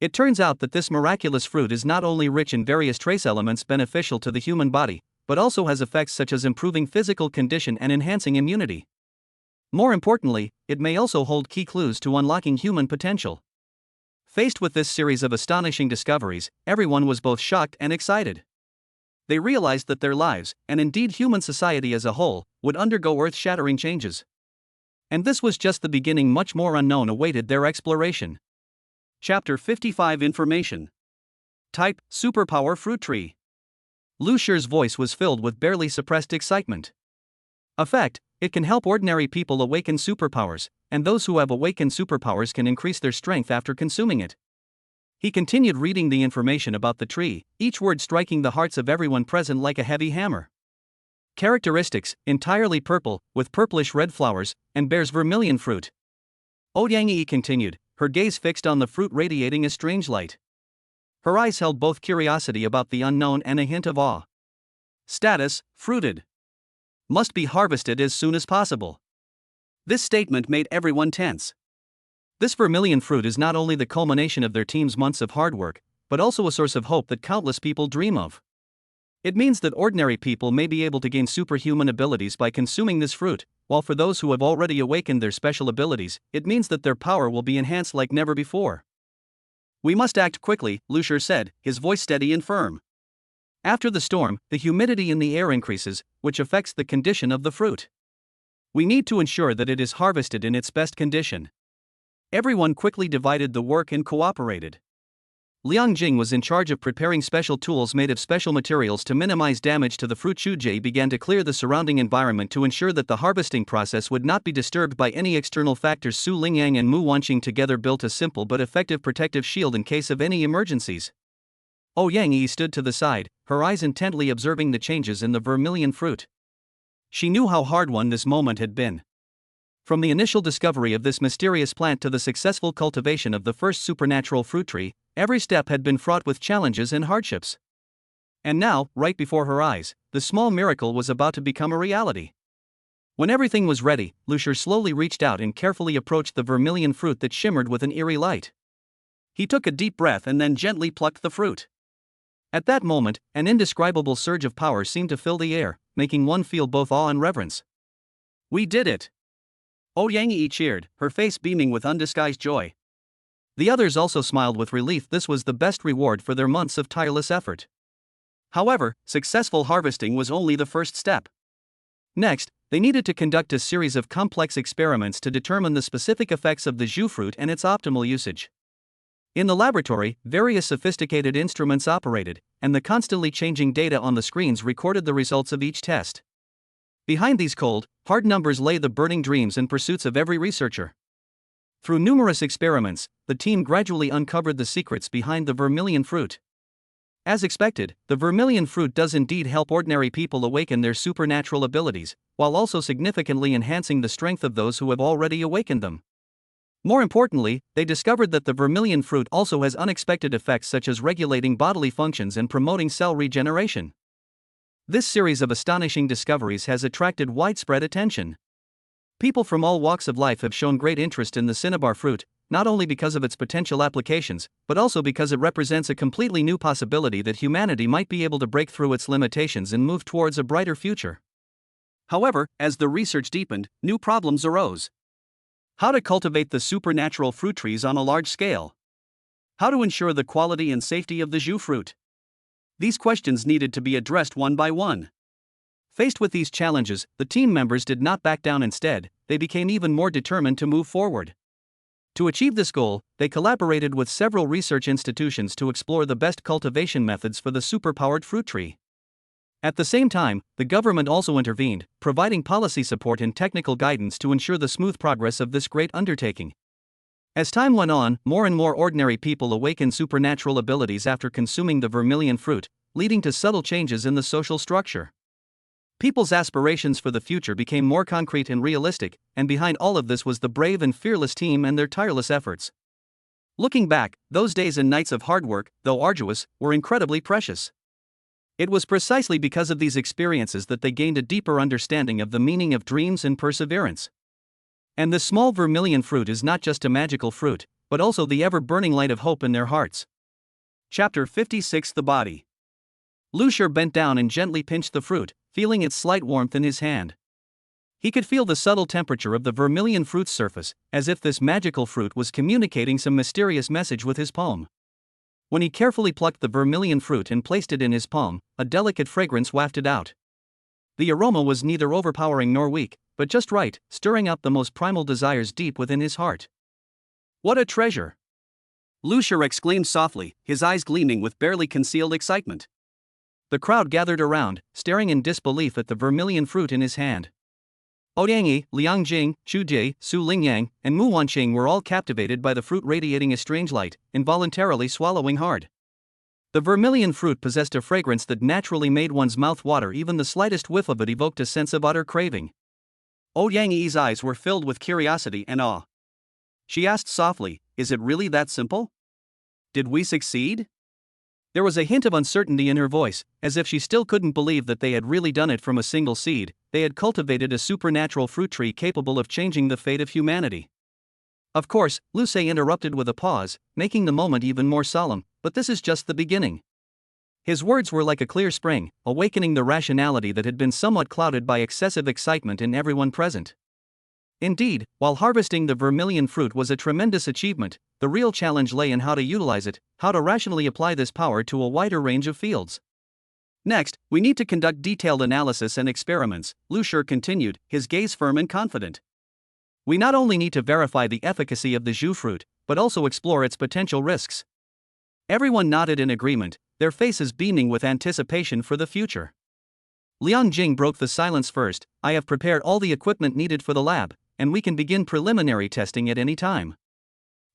It turns out that this miraculous fruit is not only rich in various trace elements beneficial to the human body, but also has effects such as improving physical condition and enhancing immunity. More importantly, it may also hold key clues to unlocking human potential. Faced with this series of astonishing discoveries, everyone was both shocked and excited. They realized that their lives, and indeed human society as a whole, would undergo earth-shattering changes. And this was just the beginning. Much more unknown awaited their exploration. Chapter 55 Information. Type: Superpower Fruit Tree. Lu Shi's voice was filled with barely suppressed excitement. Effect: it can help ordinary people awaken superpowers, and those who have awakened superpowers can increase their strength after consuming it. He continued reading the information about the tree, each word striking the hearts of everyone present like a heavy hammer. Characteristics: entirely purple, with purplish red flowers, and bears vermilion fruit. Ouyang continued, her gaze fixed on the fruit radiating a strange light. Her eyes held both curiosity about the unknown and a hint of awe. Status: fruited. Must be harvested as soon as possible. This statement made everyone tense. This vermilion fruit is not only the culmination of their team's months of hard work, but also a source of hope that countless people dream of. It means that ordinary people may be able to gain superhuman abilities by consuming this fruit, while for those who have already awakened their special abilities, it means that their power will be enhanced like never before. We must act quickly, Lucier said, his voice steady and firm. After the storm, the humidity in the air increases, which affects the condition of the fruit. We need to ensure that it is harvested in its best condition. Everyone quickly divided the work and cooperated. Liang Jing was in charge of preparing special tools made of special materials to minimize damage to the fruit. Xu Jie began to clear the surrounding environment to ensure that the harvesting process would not be disturbed by any external factors. Su Lingyang and Mu Wanqing together built a simple but effective protective shield in case of any emergencies. Ouyang Yi stood to the side, her eyes intently observing the changes in the vermilion fruit. She knew how hard-won this moment had been. From the initial discovery of this mysterious plant to the successful cultivation of the first supernatural fruit tree, every step had been fraught with challenges and hardships. And now, right before her eyes, the small miracle was about to become a reality. When everything was ready, Lucier slowly reached out and carefully approached the vermilion fruit that shimmered with an eerie light. He took a deep breath and then gently plucked the fruit. At that moment, an indescribable surge of power seemed to fill the air, making one feel both awe and reverence. "We did it!" Ouyang Yi cheered, her face beaming with undisguised joy. The others also smiled with relief. This was the best reward for their months of tireless effort. However, successful harvesting was only the first step. Next, they needed to conduct a series of complex experiments to determine the specific effects of the zhu fruit and its optimal usage. In the laboratory, various sophisticated instruments operated, and the constantly changing data on the screens recorded the results of each test. Behind these cold, hard numbers lay the burning dreams and pursuits of every researcher. Through numerous experiments, the team gradually uncovered the secrets behind the vermilion fruit. As expected, the vermilion fruit does indeed help ordinary people awaken their supernatural abilities, while also significantly enhancing the strength of those who have already awakened them. More importantly, they discovered that the vermilion fruit also has unexpected effects such as regulating bodily functions and promoting cell regeneration. This series of astonishing discoveries has attracted widespread attention. People from all walks of life have shown great interest in the cinnabar fruit, not only because of its potential applications, but also because it represents a completely new possibility that humanity might be able to break through its limitations and move towards a brighter future. However, as the research deepened, new problems arose. How to cultivate the supernatural fruit trees on a large scale? How to ensure the quality and safety of the zhu fruit? These questions needed to be addressed one by one. Faced with these challenges, the team members did not back down. Instead, they became even more determined to move forward. To achieve this goal, they collaborated with several research institutions to explore the best cultivation methods for the superpowered fruit tree. At the same time, the government also intervened, providing policy support and technical guidance to ensure the smooth progress of this great undertaking. As time went on, more and more ordinary people awakened supernatural abilities after consuming the vermilion fruit, leading to subtle changes in the social structure. People's aspirations for the future became more concrete and realistic, and behind all of this was the brave and fearless team and their tireless efforts. Looking back, those days and nights of hard work, though arduous, were incredibly precious. It was precisely because of these experiences that they gained a deeper understanding of the meaning of dreams and perseverance. And this small vermilion fruit is not just a magical fruit, but also the ever-burning light of hope in their hearts. Chapter 56: The Body. Lucier bent down and gently pinched the fruit, feeling its slight warmth in his hand. He could feel the subtle temperature of the vermilion fruit's surface, as if this magical fruit was communicating some mysterious message with his palm. When he carefully plucked the vermilion fruit and placed it in his palm, a delicate fragrance wafted out. The aroma was neither overpowering nor weak, but just right, stirring up the most primal desires deep within his heart. "What a treasure!" Lucier exclaimed softly, his eyes gleaming with barely concealed excitement. The crowd gathered around, staring in disbelief at the vermilion fruit in his hand. Ouyang, Liang Jing, Chu Jie, Su Lingyang, and Mu Wanqing were all captivated by the fruit radiating a strange light, involuntarily swallowing hard. The vermilion fruit possessed a fragrance that naturally made one's mouth water. Even the slightest whiff of it evoked a sense of utter craving. Ouyang's eyes were filled with curiosity and awe. She asked softly, "Is it really that simple? Did we succeed?" There was a hint of uncertainty in her voice, as if she still couldn't believe that they had really done it from a single seed. They had cultivated a supernatural fruit tree capable of changing the fate of humanity. Of course, Lu Sei interrupted with a pause, making the moment even more solemn, but this is just the beginning. His words were like a clear spring, awakening the rationality that had been somewhat clouded by excessive excitement in everyone present. Indeed, while harvesting the vermilion fruit was a tremendous achievement, the real challenge lay in how to utilize it, how to rationally apply this power to a wider range of fields. Next, we need to conduct detailed analysis and experiments, Lu Shi continued, his gaze firm and confident. We not only need to verify the efficacy of the Zhu fruit, but also explore its potential risks. Everyone nodded in agreement, their faces beaming with anticipation for the future. Liang Jing broke the silence first. "I have prepared all the equipment needed for the lab, and we can begin preliminary testing at any time."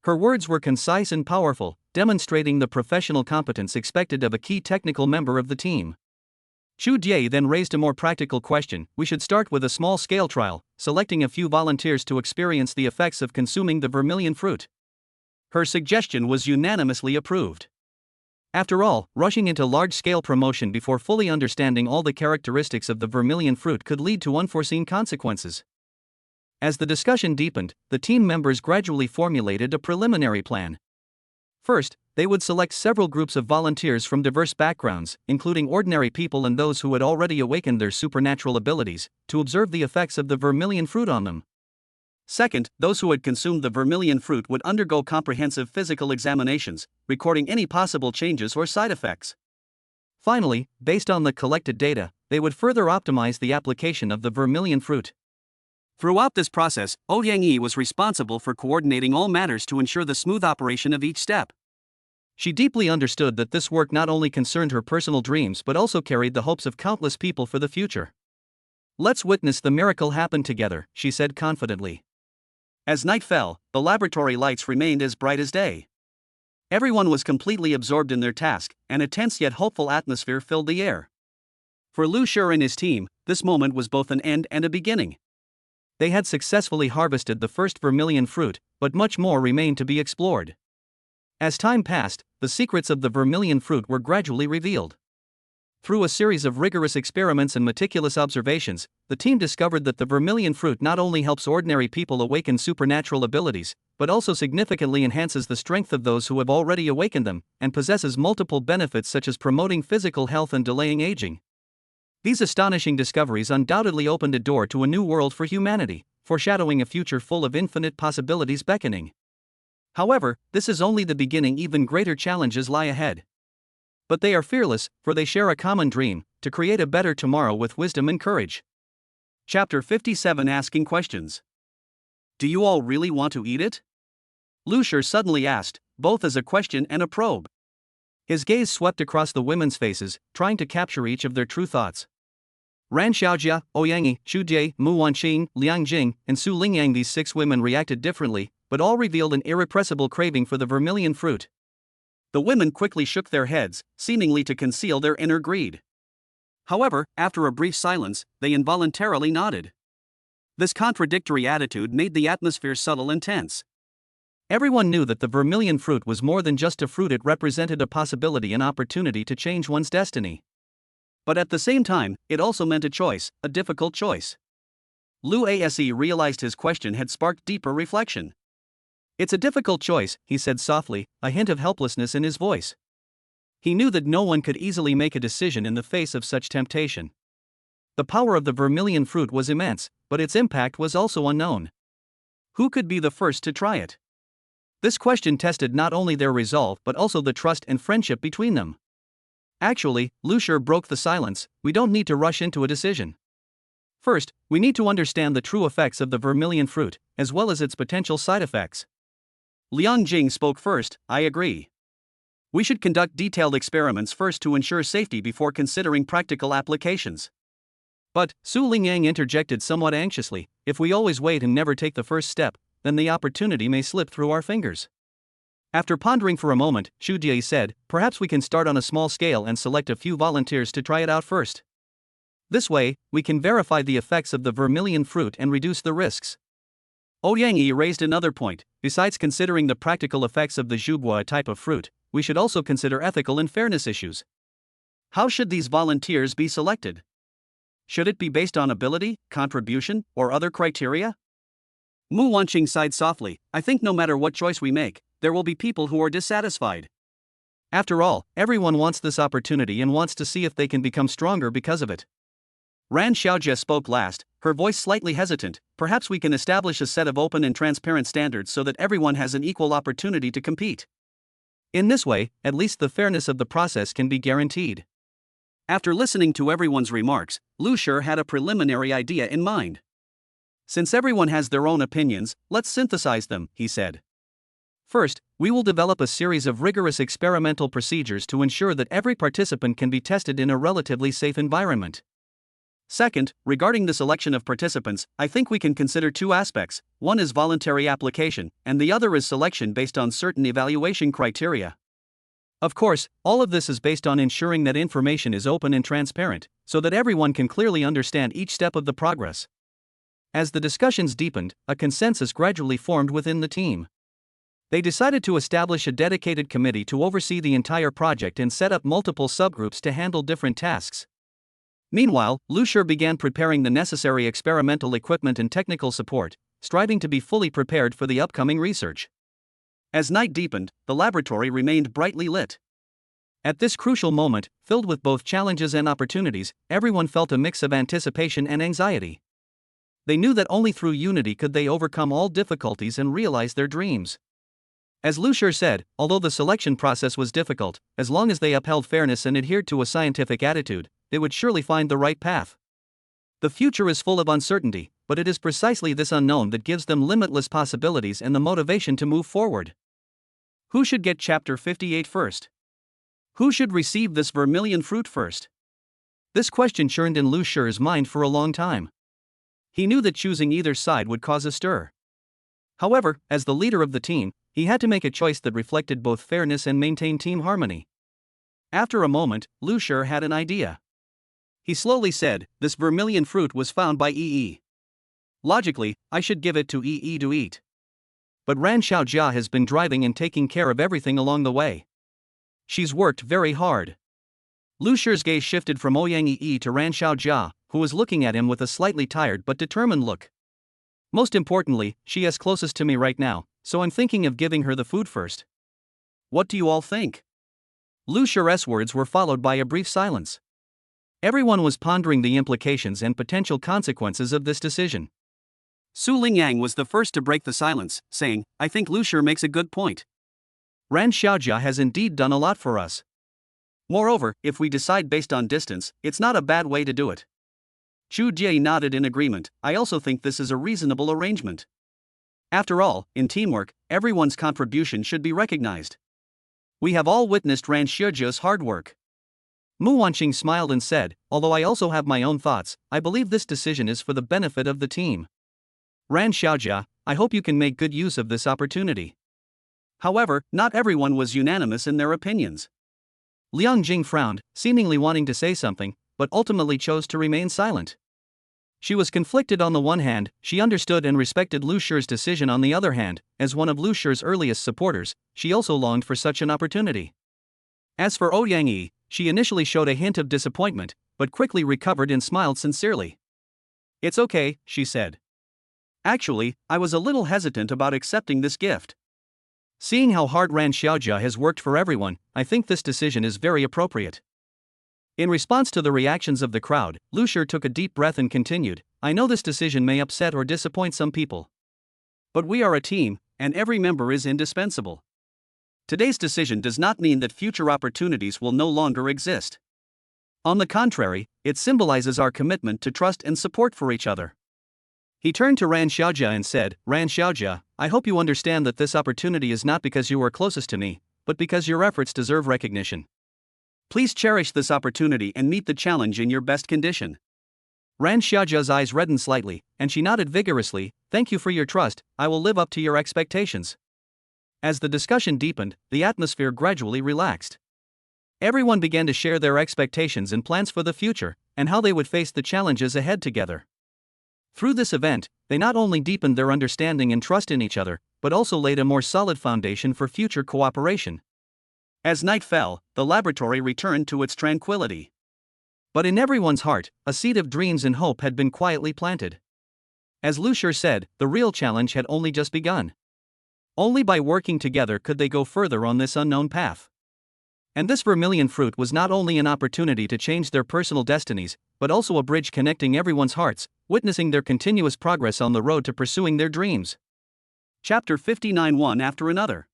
Her words were concise and powerful, demonstrating the professional competence expected of a key technical member of the team. Chu Jie then raised a more practical question. "We should start with a small-scale trial, selecting a few volunteers to experience the effects of consuming the vermilion fruit." Her suggestion was unanimously approved. After all, rushing into large-scale promotion before fully understanding all the characteristics of the vermilion fruit could lead to unforeseen consequences. As the discussion deepened, the team members gradually formulated a preliminary plan. First, they would select several groups of volunteers from diverse backgrounds, including ordinary people and those who had already awakened their supernatural abilities, to observe the effects of the vermilion fruit on them. Second, those who had consumed the vermilion fruit would undergo comprehensive physical examinations, recording any possible changes or side effects. Finally, based on the collected data, they would further optimize the application of the vermilion fruit. Throughout this process, Ouyang was responsible for coordinating all matters to ensure the smooth operation of each step. She deeply understood that this work not only concerned her personal dreams but also carried the hopes of countless people for the future. "Let's witness the miracle happen together," she said confidently. As night fell, the laboratory lights remained as bright as day. Everyone was completely absorbed in their task, and a tense yet hopeful atmosphere filled the air. For Lu Shi and his team, this moment was both an end and a beginning. They had successfully harvested the first vermilion fruit, but much more remained to be explored. As time passed, the secrets of the vermilion fruit were gradually revealed. Through a series of rigorous experiments and meticulous observations, the team discovered that the vermilion fruit not only helps ordinary people awaken supernatural abilities, but also significantly enhances the strength of those who have already awakened them, and possesses multiple benefits such as promoting physical health and delaying aging. These astonishing discoveries undoubtedly opened a door to a new world for humanity, foreshadowing a future full of infinite possibilities beckoning. However, this is only the beginning. Even greater challenges lie ahead. But they are fearless, for they share a common dream: to create a better tomorrow with wisdom and courage. Chapter 57: Asking Questions. "Do you all really want to eat it?" Lu Shi suddenly asked, both as a question and a probe. His gaze swept across the women's faces, trying to capture each of their true thoughts. Ran Xiaojia, Ouyang, Chu Jie, Mu Wanqing, Liang Jing, and Su Lingyang. These 6 women reacted differently, but all revealed an irrepressible craving for the vermilion fruit. The women quickly shook their heads, seemingly to conceal their inner greed. However, after a brief silence, they involuntarily nodded. This contradictory attitude made the atmosphere subtle and tense. Everyone knew that the vermilion fruit was more than just a fruit. It represented a possibility, an opportunity to change one's destiny. But at the same time, it also meant a choice, a difficult choice. Lu Ase realized his question had sparked deeper reflection. "It's a difficult choice," he said softly, a hint of helplessness in his voice. He knew that no one could easily make a decision in the face of such temptation. The power of the vermilion fruit was immense, but its impact was also unknown. Who could be the first to try it? This question tested not only their resolve but also the trust and friendship between them. Actually, Lu Shi broke the silence. "We don't need to rush into a decision. First, we need to understand the true effects of the vermilion fruit, as well as its potential side effects." Liang Jing spoke first. "I agree. We should conduct detailed experiments first to ensure safety before considering practical applications." But, Su Lingyang interjected somewhat anxiously, if we always wait and never take the first step, then the opportunity may slip through our fingers. After pondering for a moment, Xu Jie said, perhaps we can start on a small scale and select a few volunteers to try it out first. This way, we can verify the effects of the vermilion fruit and reduce the risks. Ouyang Yi raised another point. Besides considering the practical effects of the zhugua type of fruit, we should also consider ethical and fairness issues. How should these volunteers be selected? Should it be based on ability, contribution, or other criteria? Mu Wanqing sighed softly. I think no matter what choice we make, there will be people who are dissatisfied. After all, everyone wants this opportunity and wants to see if they can become stronger because of it. Ran Xiaojie spoke last, her voice slightly hesitant. Perhaps we can establish a set of open and transparent standards so that everyone has an equal opportunity to compete. In this way, at least the fairness of the process can be guaranteed. After listening to everyone's remarks, Lu Shi had a preliminary idea in mind. Since everyone has their own opinions, let's synthesize them, he said. First, we will develop a series of rigorous experimental procedures to ensure that every participant can be tested in a relatively safe environment. Second, regarding the selection of participants, I think we can consider two aspects. One is voluntary application, and the other is selection based on certain evaluation criteria. Of course, all of this is based on ensuring that information is open and transparent, so that everyone can clearly understand each step of the progress. As the discussions deepened, a consensus gradually formed within the team. They decided to establish a dedicated committee to oversee the entire project and set up multiple subgroups to handle different tasks. Meanwhile, Lu Shi began preparing the necessary experimental equipment and technical support, striving to be fully prepared for the upcoming research. As night deepened, the laboratory remained brightly lit. At this crucial moment, filled with both challenges and opportunities, everyone felt a mix of anticipation and anxiety. They knew that only through unity could they overcome all difficulties and realize their dreams. As Lu Shi said, although the selection process was difficult, as long as they upheld fairness and adhered to a scientific attitude, they would surely find the right path. The future is full of uncertainty, but it is precisely this unknown that gives them limitless possibilities and the motivation to move forward. Who should get Chapter 58 first? Who should receive this vermilion fruit first? This question churned in Lu Shi's mind for a long time. He knew that choosing either side would cause a stir. However, as the leader of the team, he had to make a choice that reflected both fairness and maintained team harmony. After a moment, Lu Shi had an idea. He slowly said, this vermilion fruit was found by Yi. Logically, I should give it to Yi to eat. But Ran Xiaojia has been driving and taking care of everything along the way. She's worked very hard. Lu Shi's gaze shifted from Ouyang Yi to Ran Xiaojia, who was looking at him with a slightly tired but determined look. Most importantly, she is closest to me right now, so I'm thinking of giving her the food first. What do you all think? Lu Shi's words were followed by a brief silence. Everyone was pondering the implications and potential consequences of this decision. Su Lingyang was the first to break the silence, saying, I think Lu Shi makes a good point. Ran Xiaojia has indeed done a lot for us. Moreover, if we decide based on distance, it's not a bad way to do it. Xu Jie nodded in agreement. I also think this is a reasonable arrangement. After all, in teamwork, everyone's contribution should be recognized. We have all witnessed Ran Xiaojia's hard work. Mu Wanqing smiled and said, although I also have my own thoughts, I believe this decision is for the benefit of the team. Ran Xiaojia, I hope you can make good use of this opportunity. However, not everyone was unanimous in their opinions. Liang Jing frowned, seemingly wanting to say something, but ultimately chose to remain silent. She was conflicted. On the one hand, she understood and respected Lu Shi's decision. On the other hand, as one of Lu Shi's earliest supporters, she also longed for such an opportunity. As for Ouyang Yi, she initially showed a hint of disappointment, but quickly recovered and smiled sincerely. It's okay, she said. Actually, I was a little hesitant about accepting this gift. Seeing how hard Ran Xiaojia has worked for everyone, I think this decision is very appropriate. In response to the reactions of the crowd, Lu Shi took a deep breath and continued, I know this decision may upset or disappoint some people. But we are a team, and every member is indispensable. Today's decision does not mean that future opportunities will no longer exist. On the contrary, it symbolizes our commitment to trust and support for each other. He turned to Ran Xiaojia and said, Ran Xiaojia, I hope you understand that this opportunity is not because you are closest to me, but because your efforts deserve recognition. Please cherish this opportunity and meet the challenge in your best condition. Ran Xiaojia's eyes reddened slightly, and she nodded vigorously. Thank you for your trust, I will live up to your expectations. As the discussion deepened, the atmosphere gradually relaxed. Everyone began to share their expectations and plans for the future, and how they would face the challenges ahead together. Through this event, they not only deepened their understanding and trust in each other, but also laid a more solid foundation for future cooperation. As night fell, the laboratory returned to its tranquility. But in everyone's heart, a seed of dreams and hope had been quietly planted. As Lu Shur said, the real challenge had only just begun. Only by working together could they go further on this unknown path. And this vermilion fruit was not only an opportunity to change their personal destinies, but also a bridge connecting everyone's hearts, witnessing their continuous progress on the road to pursuing their dreams. Chapter 59. One after another.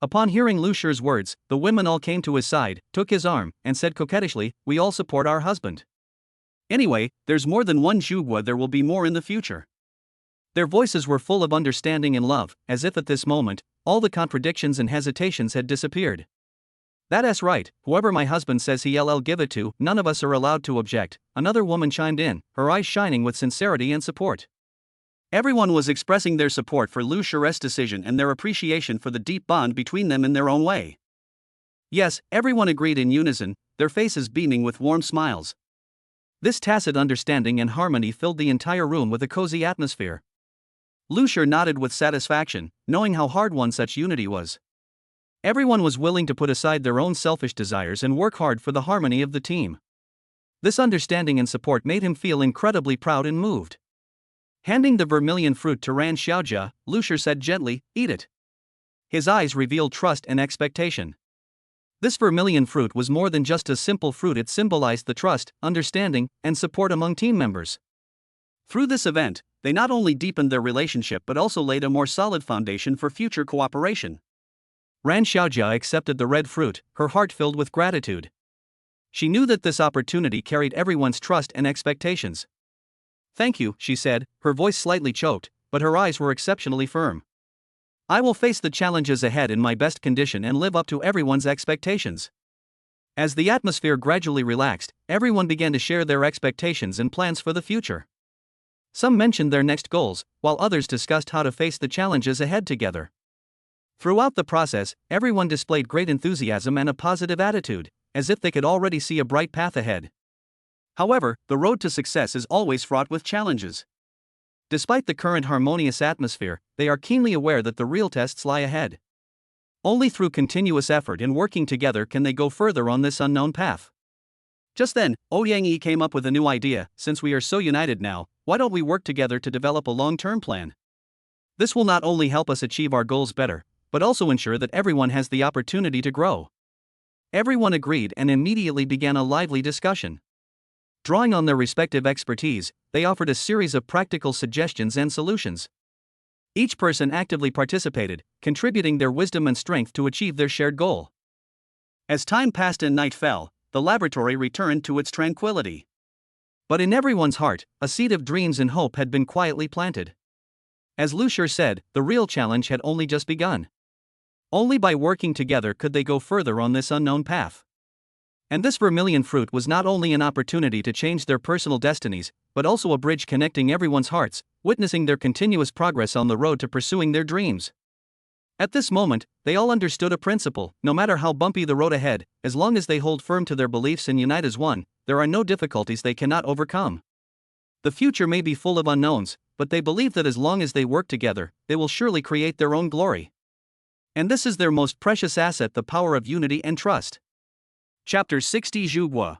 Upon hearing Lu Shur's words, the women all came to his side, took his arm, and said coquettishly, "We all support our husband. Anyway, there's more than one Zhuge, there will be more in the future." Their voices were full of understanding and love, as if at this moment, all the contradictions and hesitations had disappeared. "That's right, whoever my husband says he'll give it to, none of us are allowed to object," another woman chimed in, her eyes shining with sincerity and support. Everyone was expressing their support for Lu Shur's decision and their appreciation for the deep bond between them in their own way. Yes, everyone agreed in unison, their faces beaming with warm smiles. This tacit understanding and harmony filled the entire room with a cozy atmosphere. Lu Shur nodded with satisfaction, knowing how hard won such unity was. Everyone was willing to put aside their own selfish desires and work hard for the harmony of the team. This understanding and support made him feel incredibly proud and moved. Handing the vermilion fruit to Ran Xiaojia, Lu Shur said gently, "Eat it." His eyes revealed trust and expectation. This vermilion fruit was more than just a simple fruit, it symbolized the trust, understanding, and support among team members. Through this event, they not only deepened their relationship but also laid a more solid foundation for future cooperation. Ran Xiaojia accepted the red fruit, her heart filled with gratitude. She knew that this opportunity carried everyone's trust and expectations. "Thank you," she said, her voice slightly choked, but her eyes were exceptionally firm. "I will face the challenges ahead in my best condition and live up to everyone's expectations." As the atmosphere gradually relaxed, everyone began to share their expectations and plans for the future. Some mentioned their next goals, while others discussed how to face the challenges ahead together. Throughout the process, everyone displayed great enthusiasm and a positive attitude, as if they could already see a bright path ahead. However, the road to success is always fraught with challenges. Despite the current harmonious atmosphere, they are keenly aware that the real tests lie ahead. Only through continuous effort and working together can they go further on this unknown path. Just then, Ouyang Yi came up with a new idea. "Since we are so united now, why don't we work together to develop a long-term plan? This will not only help us achieve our goals better, but also ensure that everyone has the opportunity to grow." Everyone agreed and immediately began a lively discussion. Drawing on their respective expertise, they offered a series of practical suggestions and solutions. Each person actively participated, contributing their wisdom and strength to achieve their shared goal. As time passed and night fell, the laboratory returned to its tranquility. But in everyone's heart, a seed of dreams and hope had been quietly planted. As Lu Shur said, the real challenge had only just begun. Only by working together could they go further on this unknown path. And this vermilion fruit was not only an opportunity to change their personal destinies, but also a bridge connecting everyone's hearts, witnessing their continuous progress on the road to pursuing their dreams. At this moment, they all understood a principle: no matter how bumpy the road ahead, as long as they hold firm to their beliefs and unite as one, there are no difficulties they cannot overcome. The future may be full of unknowns, but they believe that as long as they work together, they will surely create their own glory. And this is their most precious asset, the power of unity and trust. Chapter 60. Zhuge.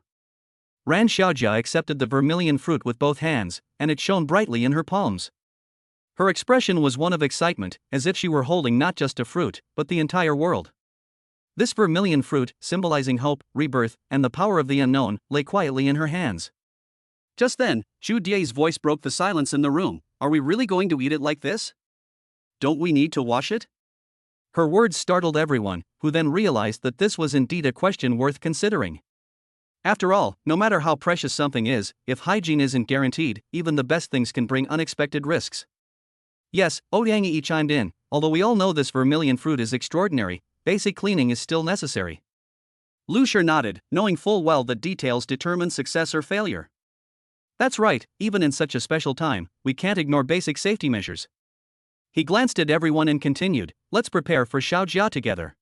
Ran Xiaojia accepted the vermilion fruit with both hands, and it shone brightly in her palms. Her expression was one of excitement, as if she were holding not just a fruit, but the entire world. This vermilion fruit, symbolizing hope, rebirth, and the power of the unknown, lay quietly in her hands. Just then, Zhu Die's voice broke the silence in the room. "Are we really going to eat it like this? Don't we need to wash it?" Her words startled everyone, who then realized that this was indeed a question worth considering. After all, no matter how precious something is, if hygiene isn't guaranteed, even the best things can bring unexpected risks. Yes, Ouyang Yi chimed in, although we all know this vermilion fruit is extraordinary, basic cleaning is still necessary. Lu Shur nodded, knowing full well that details determine success or failure. That's right, even in such a special time, we can't ignore basic safety measures. He glanced at everyone and continued, let's prepare for Xiaojia together.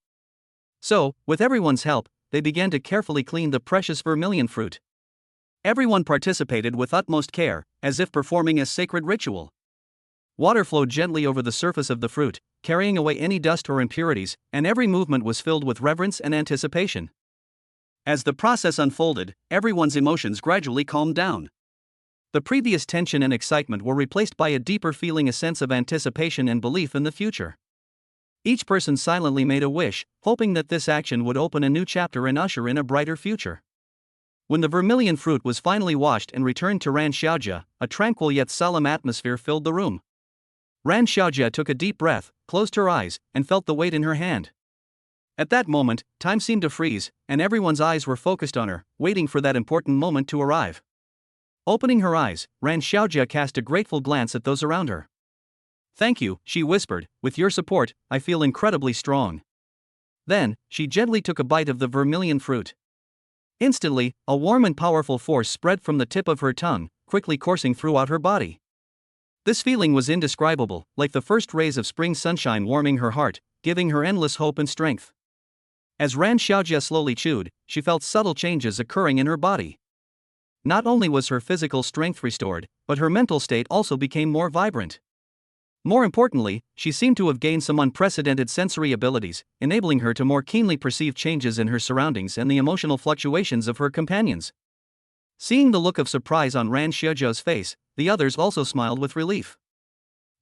So, with everyone's help, they began to carefully clean the precious vermilion fruit. Everyone participated with utmost care, as if performing a sacred ritual. Water flowed gently over the surface of the fruit, carrying away any dust or impurities, and every movement was filled with reverence and anticipation. As the process unfolded, everyone's emotions gradually calmed down. The previous tension and excitement were replaced by a deeper feeling, a sense of anticipation and belief in the future. Each person silently made a wish, hoping that this action would open a new chapter and usher in a brighter future. When the vermilion fruit was finally washed and returned to Ran Xiaojia, a tranquil yet solemn atmosphere filled the room. Ran Xiaojia took a deep breath, closed her eyes, and felt the weight in her hand. At that moment, time seemed to freeze, and everyone's eyes were focused on her, waiting for that important moment to arrive. Opening her eyes, Ran Xiaojia cast a grateful glance at those around her. Thank you, she whispered, with your support, I feel incredibly strong. Then, she gently took a bite of the vermilion fruit. Instantly, a warm and powerful force spread from the tip of her tongue, quickly coursing throughout her body. This feeling was indescribable, like the first rays of spring sunshine warming her heart, giving her endless hope and strength. As Ran Xiaojia slowly chewed, she felt subtle changes occurring in her body. Not only was her physical strength restored, but her mental state also became more vibrant. More importantly, she seemed to have gained some unprecedented sensory abilities, enabling her to more keenly perceive changes in her surroundings and the emotional fluctuations of her companions. Seeing the look of surprise on Ran Xiaojia's face, the others also smiled with relief.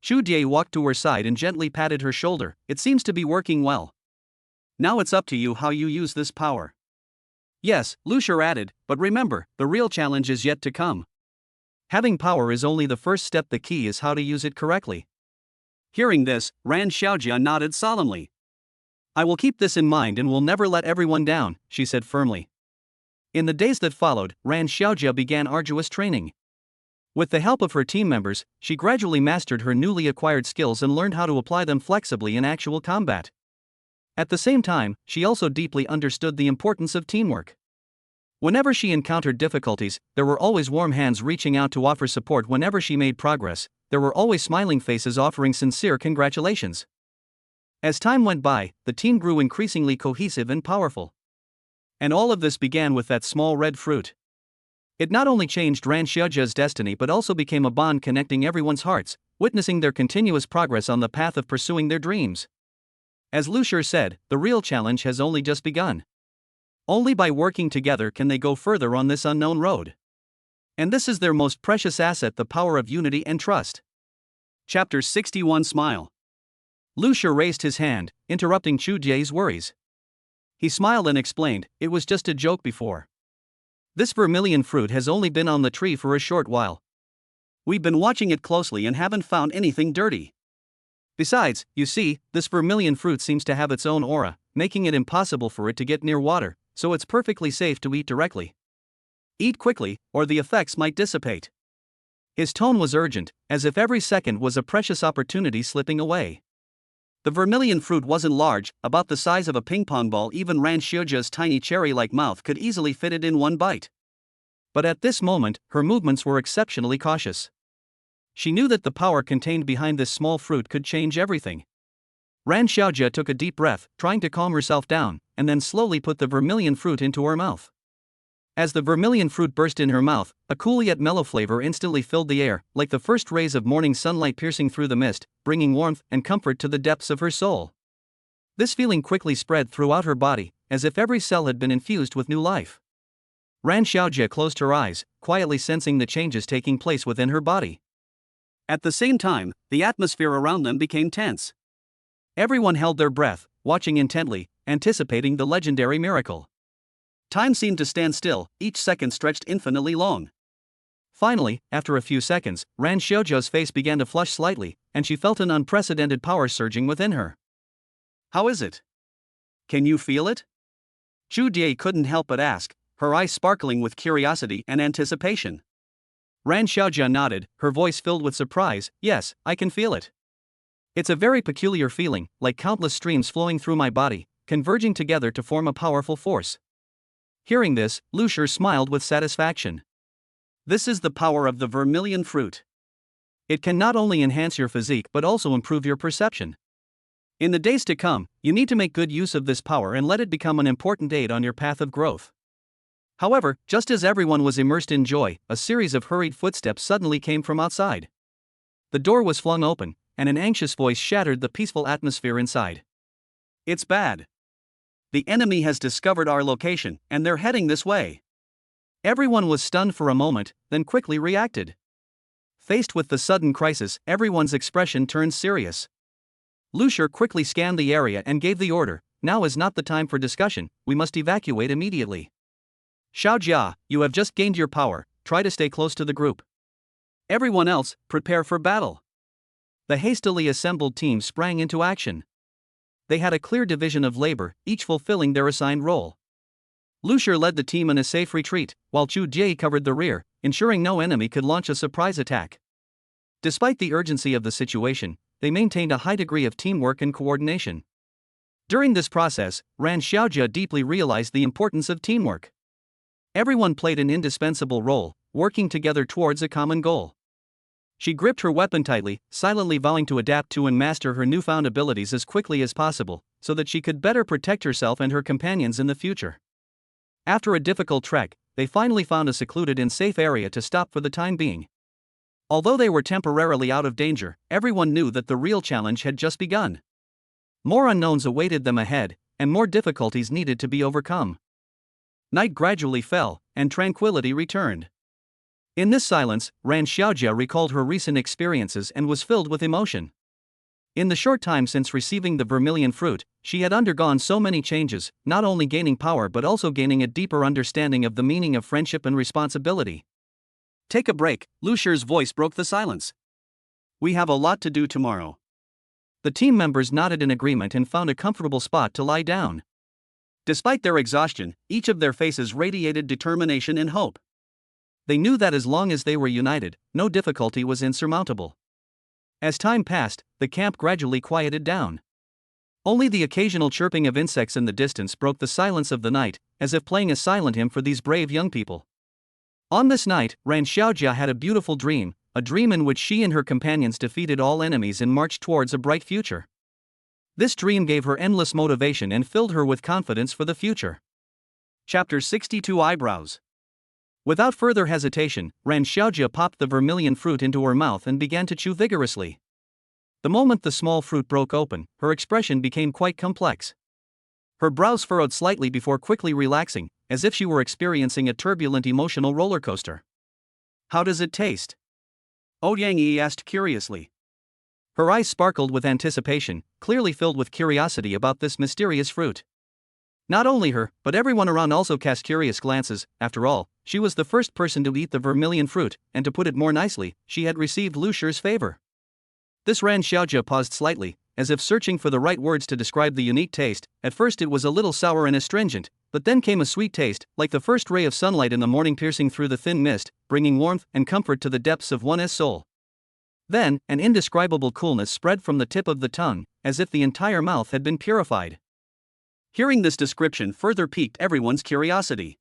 Chu Die walked to her side and gently patted her shoulder. It seems to be working well. Now it's up to you how you use this power. Yes, Lu Shi added, but remember, the real challenge is yet to come. Having power is only the first step, the key is how to use it correctly. Hearing this, Ran Xiaojia nodded solemnly. I will keep this in mind and will never let everyone down, she said firmly. In the days that followed, Ran Xiaojia began arduous training. With the help of her team members, she gradually mastered her newly acquired skills and learned how to apply them flexibly in actual combat. At the same time, she also deeply understood the importance of teamwork. Whenever she encountered difficulties, there were always warm hands reaching out to offer support. Whenever she made progress, there were always smiling faces offering sincere congratulations. As time went by, the team grew increasingly cohesive and powerful. And all of this began with that small red fruit. It not only changed Ran Xiaojia's destiny but also became a bond connecting everyone's hearts, witnessing their continuous progress on the path of pursuing their dreams. As Lu Shi said, the real challenge has only just begun. Only by working together can they go further on this unknown road. And this is their most precious asset, the power of unity and trust. Chapter 61 Smile. Lu Shi raised his hand, interrupting Chu Die's worries. He smiled and explained, it was just a joke before. This vermilion fruit has only been on the tree for a short while. We've been watching it closely and haven't found anything dirty. Besides, you see, this vermilion fruit seems to have its own aura, making it impossible for it to get near water, so it's perfectly safe to eat directly. Eat quickly, or the effects might dissipate. His tone was urgent, as if every second was a precious opportunity slipping away. The vermilion fruit wasn't large, about the size of a ping-pong ball. Even Ran Xiaojia's tiny cherry-like mouth could easily fit it in one bite. But at this moment, her movements were exceptionally cautious. She knew that the power contained behind this small fruit could change everything. Ran Xiaojia took a deep breath, trying to calm herself down, and then slowly put the vermilion fruit into her mouth. As the vermilion fruit burst in her mouth, a cool yet mellow flavor instantly filled the air, like the first rays of morning sunlight piercing through the mist, bringing warmth and comfort to the depths of her soul. This feeling quickly spread throughout her body, as if every cell had been infused with new life. Ran Xiaojia closed her eyes, quietly sensing the changes taking place within her body. At the same time, the atmosphere around them became tense. Everyone held their breath, watching intently, anticipating the legendary miracle. Time seemed to stand still, each second stretched infinitely long. Finally, after a few seconds, Ran Xiaojia's face began to flush slightly, and she felt an unprecedented power surging within her. How is it? Can you feel it? Chu Die couldn't help but ask, her eyes sparkling with curiosity and anticipation. Ran Xiaojia nodded, her voice filled with surprise. Yes, I can feel it. It's a very peculiar feeling, like countless streams flowing through my body, converging together to form a powerful force. Hearing this, Lu Shi smiled with satisfaction. This is the power of the vermilion fruit. It can not only enhance your physique but also improve your perception. In the days to come, you need to make good use of this power and let it become an important aid on your path of growth. However, just as everyone was immersed in joy, a series of hurried footsteps suddenly came from outside. The door was flung open, and an anxious voice shattered the peaceful atmosphere inside. It's bad. The enemy has discovered our location, and they're heading this way. Everyone was stunned for a moment, then quickly reacted. Faced with the sudden crisis, everyone's expression turned serious. Lucier quickly scanned the area and gave the order, "Now is not the time for discussion, we must evacuate immediately. Xiaojia, you have just gained your power, try to stay close to the group. Everyone else, prepare for battle." The hastily assembled team sprang into action. They had a clear division of labor, each fulfilling their assigned role. Lucier led the team in a safe retreat, while Chu Jie covered the rear, ensuring no enemy could launch a surprise attack. Despite the urgency of the situation, they maintained a high degree of teamwork and coordination. During this process, Ran Xiaojia deeply realized the importance of teamwork. Everyone played an indispensable role, working together towards a common goal. She gripped her weapon tightly, silently vowing to adapt to and master her newfound abilities as quickly as possible, so that she could better protect herself and her companions in the future. After a difficult trek, they finally found a secluded and safe area to stop for the time being. Although they were temporarily out of danger, everyone knew that the real challenge had just begun. More unknowns awaited them ahead, and more difficulties needed to be overcome. Night gradually fell, and tranquility returned. In this silence, Ran Xiaojia recalled her recent experiences and was filled with emotion. In the short time since receiving the vermilion fruit, she had undergone so many changes, not only gaining power but also gaining a deeper understanding of the meaning of friendship and responsibility. "Take a break," Lucier's voice broke the silence. "We have a lot to do tomorrow." The team members nodded in agreement and found a comfortable spot to lie down. Despite their exhaustion, each of their faces radiated determination and hope. They knew that as long as they were united, no difficulty was insurmountable. As time passed, the camp gradually quieted down. Only the occasional chirping of insects in the distance broke the silence of the night, as if playing a silent hymn for these brave young people. On this night, Ran Xiaojia had a beautiful dream, a dream in which she and her companions defeated all enemies and marched towards a bright future. This dream gave her endless motivation and filled her with confidence for the future. Chapter 62 Eyebrows. Without further hesitation, Ran Xiaojia popped the vermilion fruit into her mouth and began to chew vigorously. The moment the small fruit broke open, her expression became quite complex. Her brows furrowed slightly before quickly relaxing, as if she were experiencing a turbulent emotional roller coaster. "How does it taste?" Ouyang Yi asked curiously. Her eyes sparkled with anticipation, clearly filled with curiosity about this mysterious fruit. Not only her, but everyone around also cast curious glances. After all, she was the first person to eat the vermilion fruit, and to put it more nicely, she had received Lucier's favor. This Ran Xiaojia paused slightly, as if searching for the right words to describe the unique taste. At first it was a little sour and astringent, but then came a sweet taste, like the first ray of sunlight in the morning piercing through the thin mist, bringing warmth and comfort to the depths of one's soul. Then, an indescribable coolness spread from the tip of the tongue, as if the entire mouth had been purified. Hearing this description further piqued everyone's curiosity.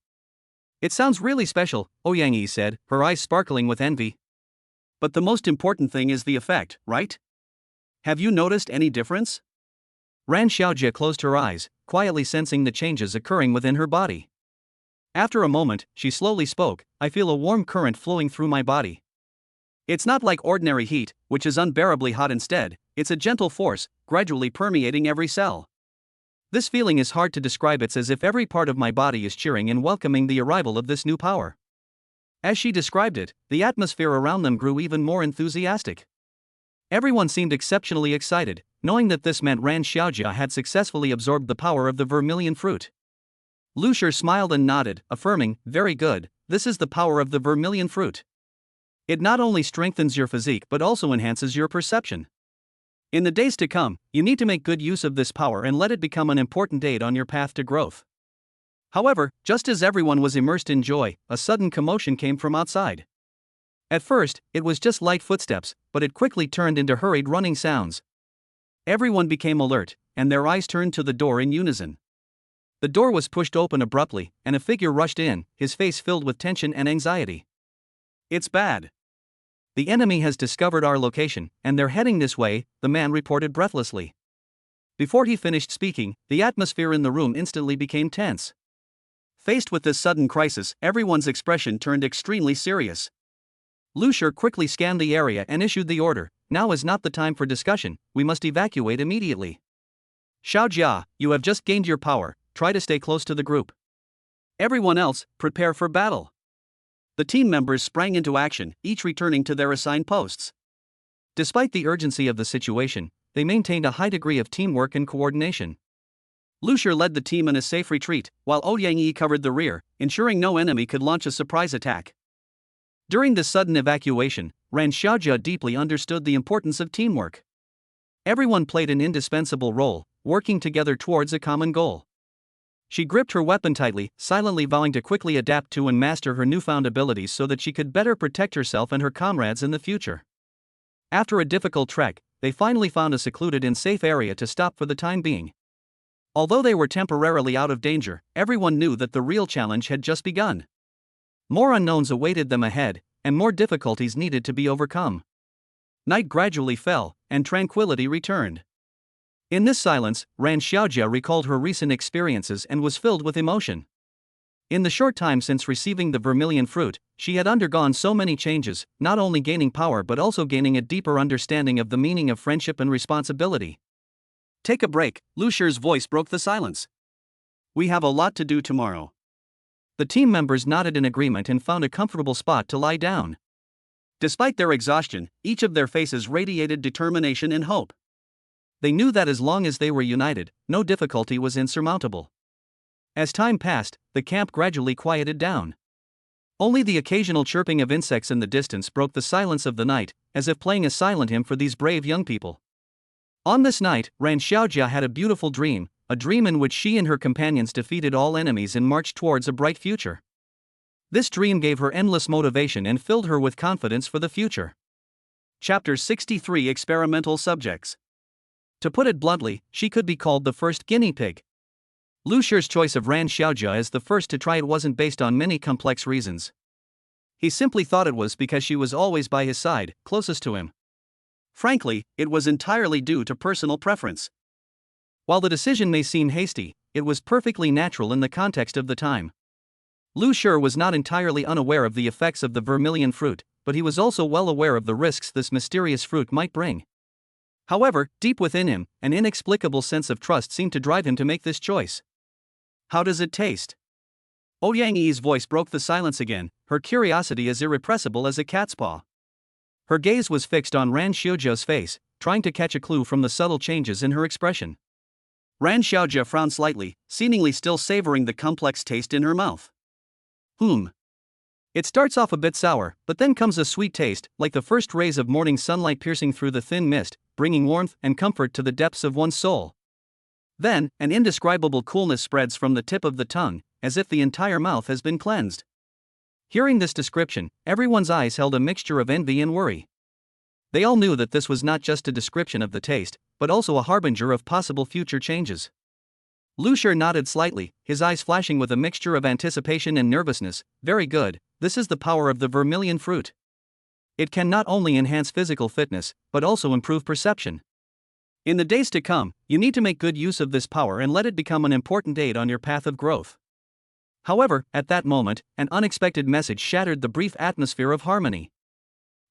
"It sounds really special," Ouyang Yi said, her eyes sparkling with envy. "But the most important thing is the effect, right? Have you noticed any difference?" Ran Xiaojia closed her eyes, quietly sensing the changes occurring within her body. After a moment, she slowly spoke, "I feel a warm current flowing through my body. It's not like ordinary heat, which is unbearably hot instead, it's a gentle force, gradually permeating every cell. This feeling is hard to describe, it's as if every part of my body is cheering and welcoming the arrival of this new power." As she described it, the atmosphere around them grew even more enthusiastic. Everyone seemed exceptionally excited, knowing that this meant Ran Xiaojia had successfully absorbed the power of the vermilion fruit. Lucier smiled and nodded, affirming, "Very good, this is the power of the vermilion fruit. It not only strengthens your physique but also enhances your perception. In the days to come, you need to make good use of this power and let it become an important aid on your path to growth." However, just as everyone was immersed in joy, a sudden commotion came from outside. At first, it was just light footsteps, but it quickly turned into hurried running sounds. Everyone became alert, and their eyes turned to the door in unison. The door was pushed open abruptly, and a figure rushed in, his face filled with tension and anxiety. It's bad. The enemy has discovered our location, and they're heading this way, the man reported breathlessly. Before he finished speaking, the atmosphere in the room instantly became tense. Faced with this sudden crisis, everyone's expression turned extremely serious. Lucier quickly scanned the area and issued the order, "Now is not the time for discussion, we must evacuate immediately. Xiaojia, you have just gained your power, try to stay close to the group. Everyone else, prepare for battle." The team members sprang into action, each returning to their assigned posts. Despite the urgency of the situation, they maintained a high degree of teamwork and coordination. Lucier led the team in a safe retreat, while Ouyang covered the rear, ensuring no enemy could launch a surprise attack. During this sudden evacuation, Ran Xiaojia deeply understood the importance of teamwork. Everyone played an indispensable role, working together towards a common goal. She gripped her weapon tightly, silently vowing to quickly adapt to and master her newfound abilities so that she could better protect herself and her comrades in the future. After a difficult trek, they finally found a secluded and safe area to stop for the time being. Although they were temporarily out of danger, everyone knew that the real challenge had just begun. More unknowns awaited them ahead, and more difficulties needed to be overcome. Night gradually fell, and tranquility returned. In this silence, Ran Xiaojia recalled her recent experiences and was filled with emotion. In the short time since receiving the vermilion fruit, she had undergone so many changes, not only gaining power but also gaining a deeper understanding of the meaning of friendship and responsibility. "Take a break," Lucier's voice broke the silence. "We have a lot to do tomorrow." The team members nodded in agreement and found a comfortable spot to lie down. Despite their exhaustion, each of their faces radiated determination and hope. They knew that as long as they were united, no difficulty was insurmountable. As time passed, the camp gradually quieted down. Only the occasional chirping of insects in the distance broke the silence of the night, as if playing a silent hymn for these brave young people. On this night, Ran Xiaojia had a beautiful dream, a dream in which she and her companions defeated all enemies and marched towards a bright future. This dream gave her endless motivation and filled her with confidence for the future. Chapter 63 Experimental Subjects. To put it bluntly, she could be called the first guinea pig. Lucier's choice of Ran Xiaojia as the first to try it wasn't based on many complex reasons. He simply thought it was because she was always by his side, closest to him. Frankly, it was entirely due to personal preference. While the decision may seem hasty, it was perfectly natural in the context of the time. Lucier was not entirely unaware of the effects of the vermilion fruit, but he was also well aware of the risks this mysterious fruit might bring. However, deep within him, an inexplicable sense of trust seemed to drive him to make this choice. "How does it taste?" Ouyang Yi's voice broke the silence again, her curiosity as irrepressible as a cat's paw. Her gaze was fixed on Ran Xiaojia's face, trying to catch a clue from the subtle changes in her expression. Ran Xiaojia frowned slightly, seemingly still savoring the complex taste in her mouth. It starts off a bit sour, but then comes a sweet taste, like the first rays of morning sunlight piercing through the thin mist, bringing warmth and comfort to the depths of one's soul. Then, an indescribable coolness spreads from the tip of the tongue, as if the entire mouth has been cleansed. Hearing this description, everyone's eyes held a mixture of envy and worry. They all knew that this was not just a description of the taste, but also a harbinger of possible future changes. Lucier nodded slightly, his eyes flashing with a mixture of anticipation and nervousness. "Very good, this is the power of the vermilion fruit. It can not only enhance physical fitness, but also improve perception. In the days to come, you need to make good use of this power and let it become an important aid on your path of growth." However, at that moment, an unexpected message shattered the brief atmosphere of harmony.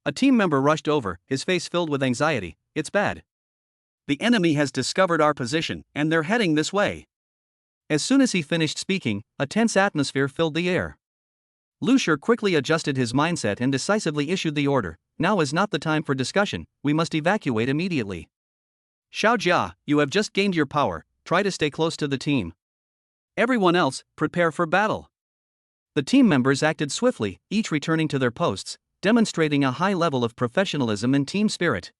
A team member rushed over, his face filled with anxiety. "It's bad. The enemy has discovered our position, and they're heading this way." As soon as he finished speaking, a tense atmosphere filled the air. Lucier quickly adjusted his mindset and decisively issued the order, "Now is not the time for discussion, we must evacuate immediately. Xiaojia, you have just gained your power, try to stay close to the team. Everyone else, prepare for battle." The team members acted swiftly, each returning to their posts, demonstrating a high level of professionalism and team spirit.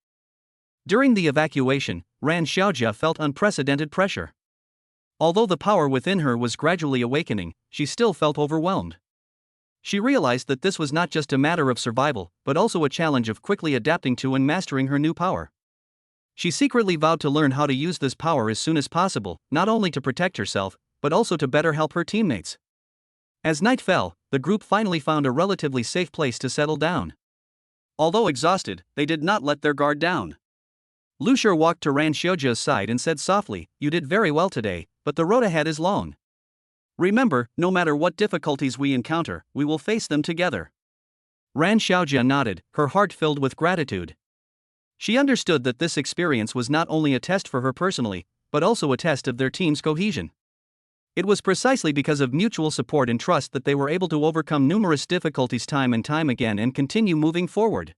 During the evacuation, Ran Xiaojia felt unprecedented pressure. Although the power within her was gradually awakening, she still felt overwhelmed. She realized that this was not just a matter of survival, but also a challenge of quickly adapting to and mastering her new power. She secretly vowed to learn how to use this power as soon as possible, not only to protect herself, but also to better help her teammates. As night fell, the group finally found a relatively safe place to settle down. Although exhausted, they did not let their guard down. Lucia walked to Ran Xiaojia's side and said softly, "You did very well today, but the road ahead is long. Remember, no matter what difficulties we encounter, we will face them together." Ran Xiaojia nodded, her heart filled with gratitude. She understood that this experience was not only a test for her personally, but also a test of their team's cohesion. It was precisely because of mutual support and trust that they were able to overcome numerous difficulties time and time again and continue moving forward.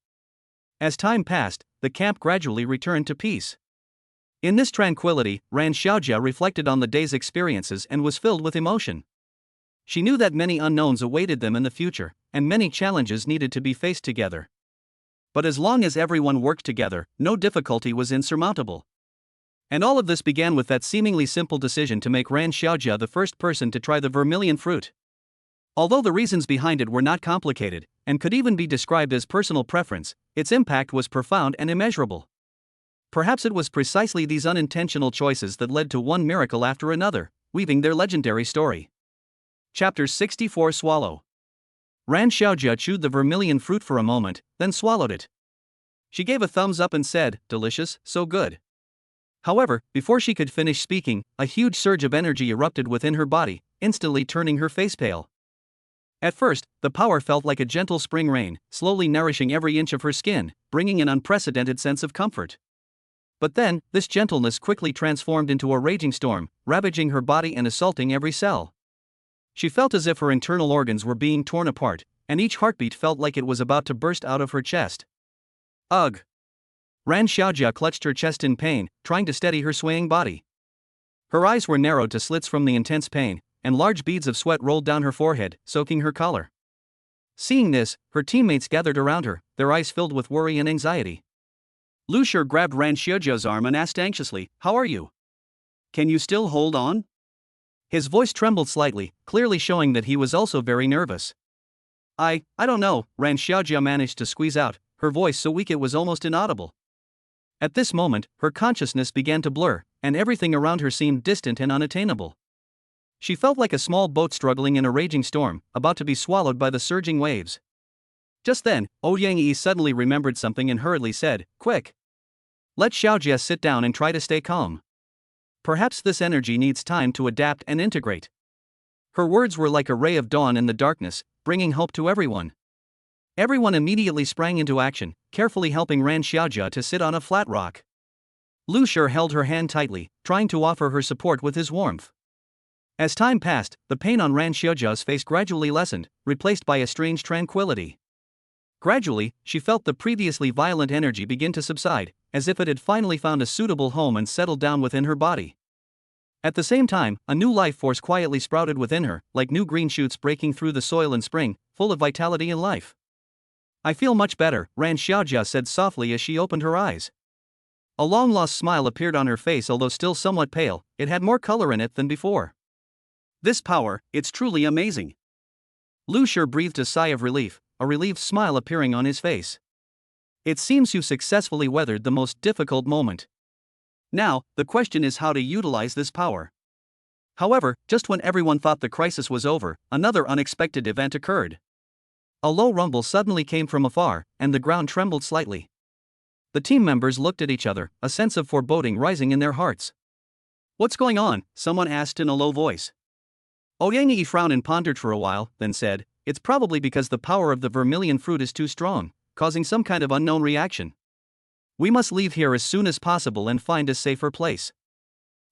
As time passed, the camp gradually returned to peace. In this tranquility, Ran Xiaojia reflected on the day's experiences and was filled with emotion. She knew that many unknowns awaited them in the future, and many challenges needed to be faced together. But as long as everyone worked together, no difficulty was insurmountable. And all of this began with that seemingly simple decision to make Ran Xiaojia the first person to try the vermilion fruit. Although the reasons behind it were not complicated, and could even be described as personal preference, its impact was profound and immeasurable. Perhaps it was precisely these unintentional choices that led to one miracle after another, weaving their legendary story. Chapter 64 Swallow. Ran Xiaojia chewed the vermilion fruit for a moment, then swallowed it. She gave a thumbs up and said, "Delicious, so good." However, before she could finish speaking, a huge surge of energy erupted within her body, instantly turning her face pale. At first, the power felt like a gentle spring rain, slowly nourishing every inch of her skin, bringing an unprecedented sense of comfort. But then, this gentleness quickly transformed into a raging storm, ravaging her body and assaulting every cell. She felt as if her internal organs were being torn apart, and each heartbeat felt like it was about to burst out of her chest. Ugh! Ran Xiaojia clutched her chest in pain, trying to steady her swaying body. Her eyes were narrowed to slits from the intense pain, and large beads of sweat rolled down her forehead, soaking her collar. Seeing this, her teammates gathered around her, their eyes filled with worry and anxiety. Lucia grabbed Ran Xiaojia's arm and asked anxiously, "How are you? Can you still hold on?" His voice trembled slightly, clearly showing that he was also very nervous. I don't know," Ran Xiaojia managed to squeeze out, her voice so weak it was almost inaudible. At this moment, her consciousness began to blur, and everything around her seemed distant and unattainable. She felt like a small boat struggling in a raging storm, about to be swallowed by the surging waves. Just then, Ouyang Yi suddenly remembered something and hurriedly said, "Quick! Let Xiaojia sit down and try to stay calm. Perhaps this energy needs time to adapt and integrate." Her words were like a ray of dawn in the darkness, bringing hope to everyone. Everyone immediately sprang into action, carefully helping Ran Xiaojia to sit on a flat rock. Lu Shi held her hand tightly, trying to offer her support with his warmth. As time passed, the pain on Ran Xiaojia's face gradually lessened, replaced by a strange tranquility. Gradually, she felt the previously violent energy begin to subside, as if it had finally found a suitable home and settled down within her body. At the same time, a new life force quietly sprouted within her, like new green shoots breaking through the soil in spring, full of vitality and life. "I feel much better," Ran Xiaojia said softly as she opened her eyes. A long-lost smile appeared on her face, although still somewhat pale, it had more color in it than before. "This power, it's truly amazing." Lu Shi breathed a sigh of relief, a relieved smile appearing on his face. "It seems you've successfully weathered the most difficult moment. Now, the question is how to utilize this power." However, just when everyone thought the crisis was over, another unexpected event occurred. A low rumble suddenly came from afar, and the ground trembled slightly. The team members looked at each other, a sense of foreboding rising in their hearts. "What's going on?" someone asked in a low voice. Ouyang Yi frowned and pondered for a while, then said, "It's probably because the power of the vermilion fruit is too strong, causing some kind of unknown reaction. We must leave here as soon as possible and find a safer place."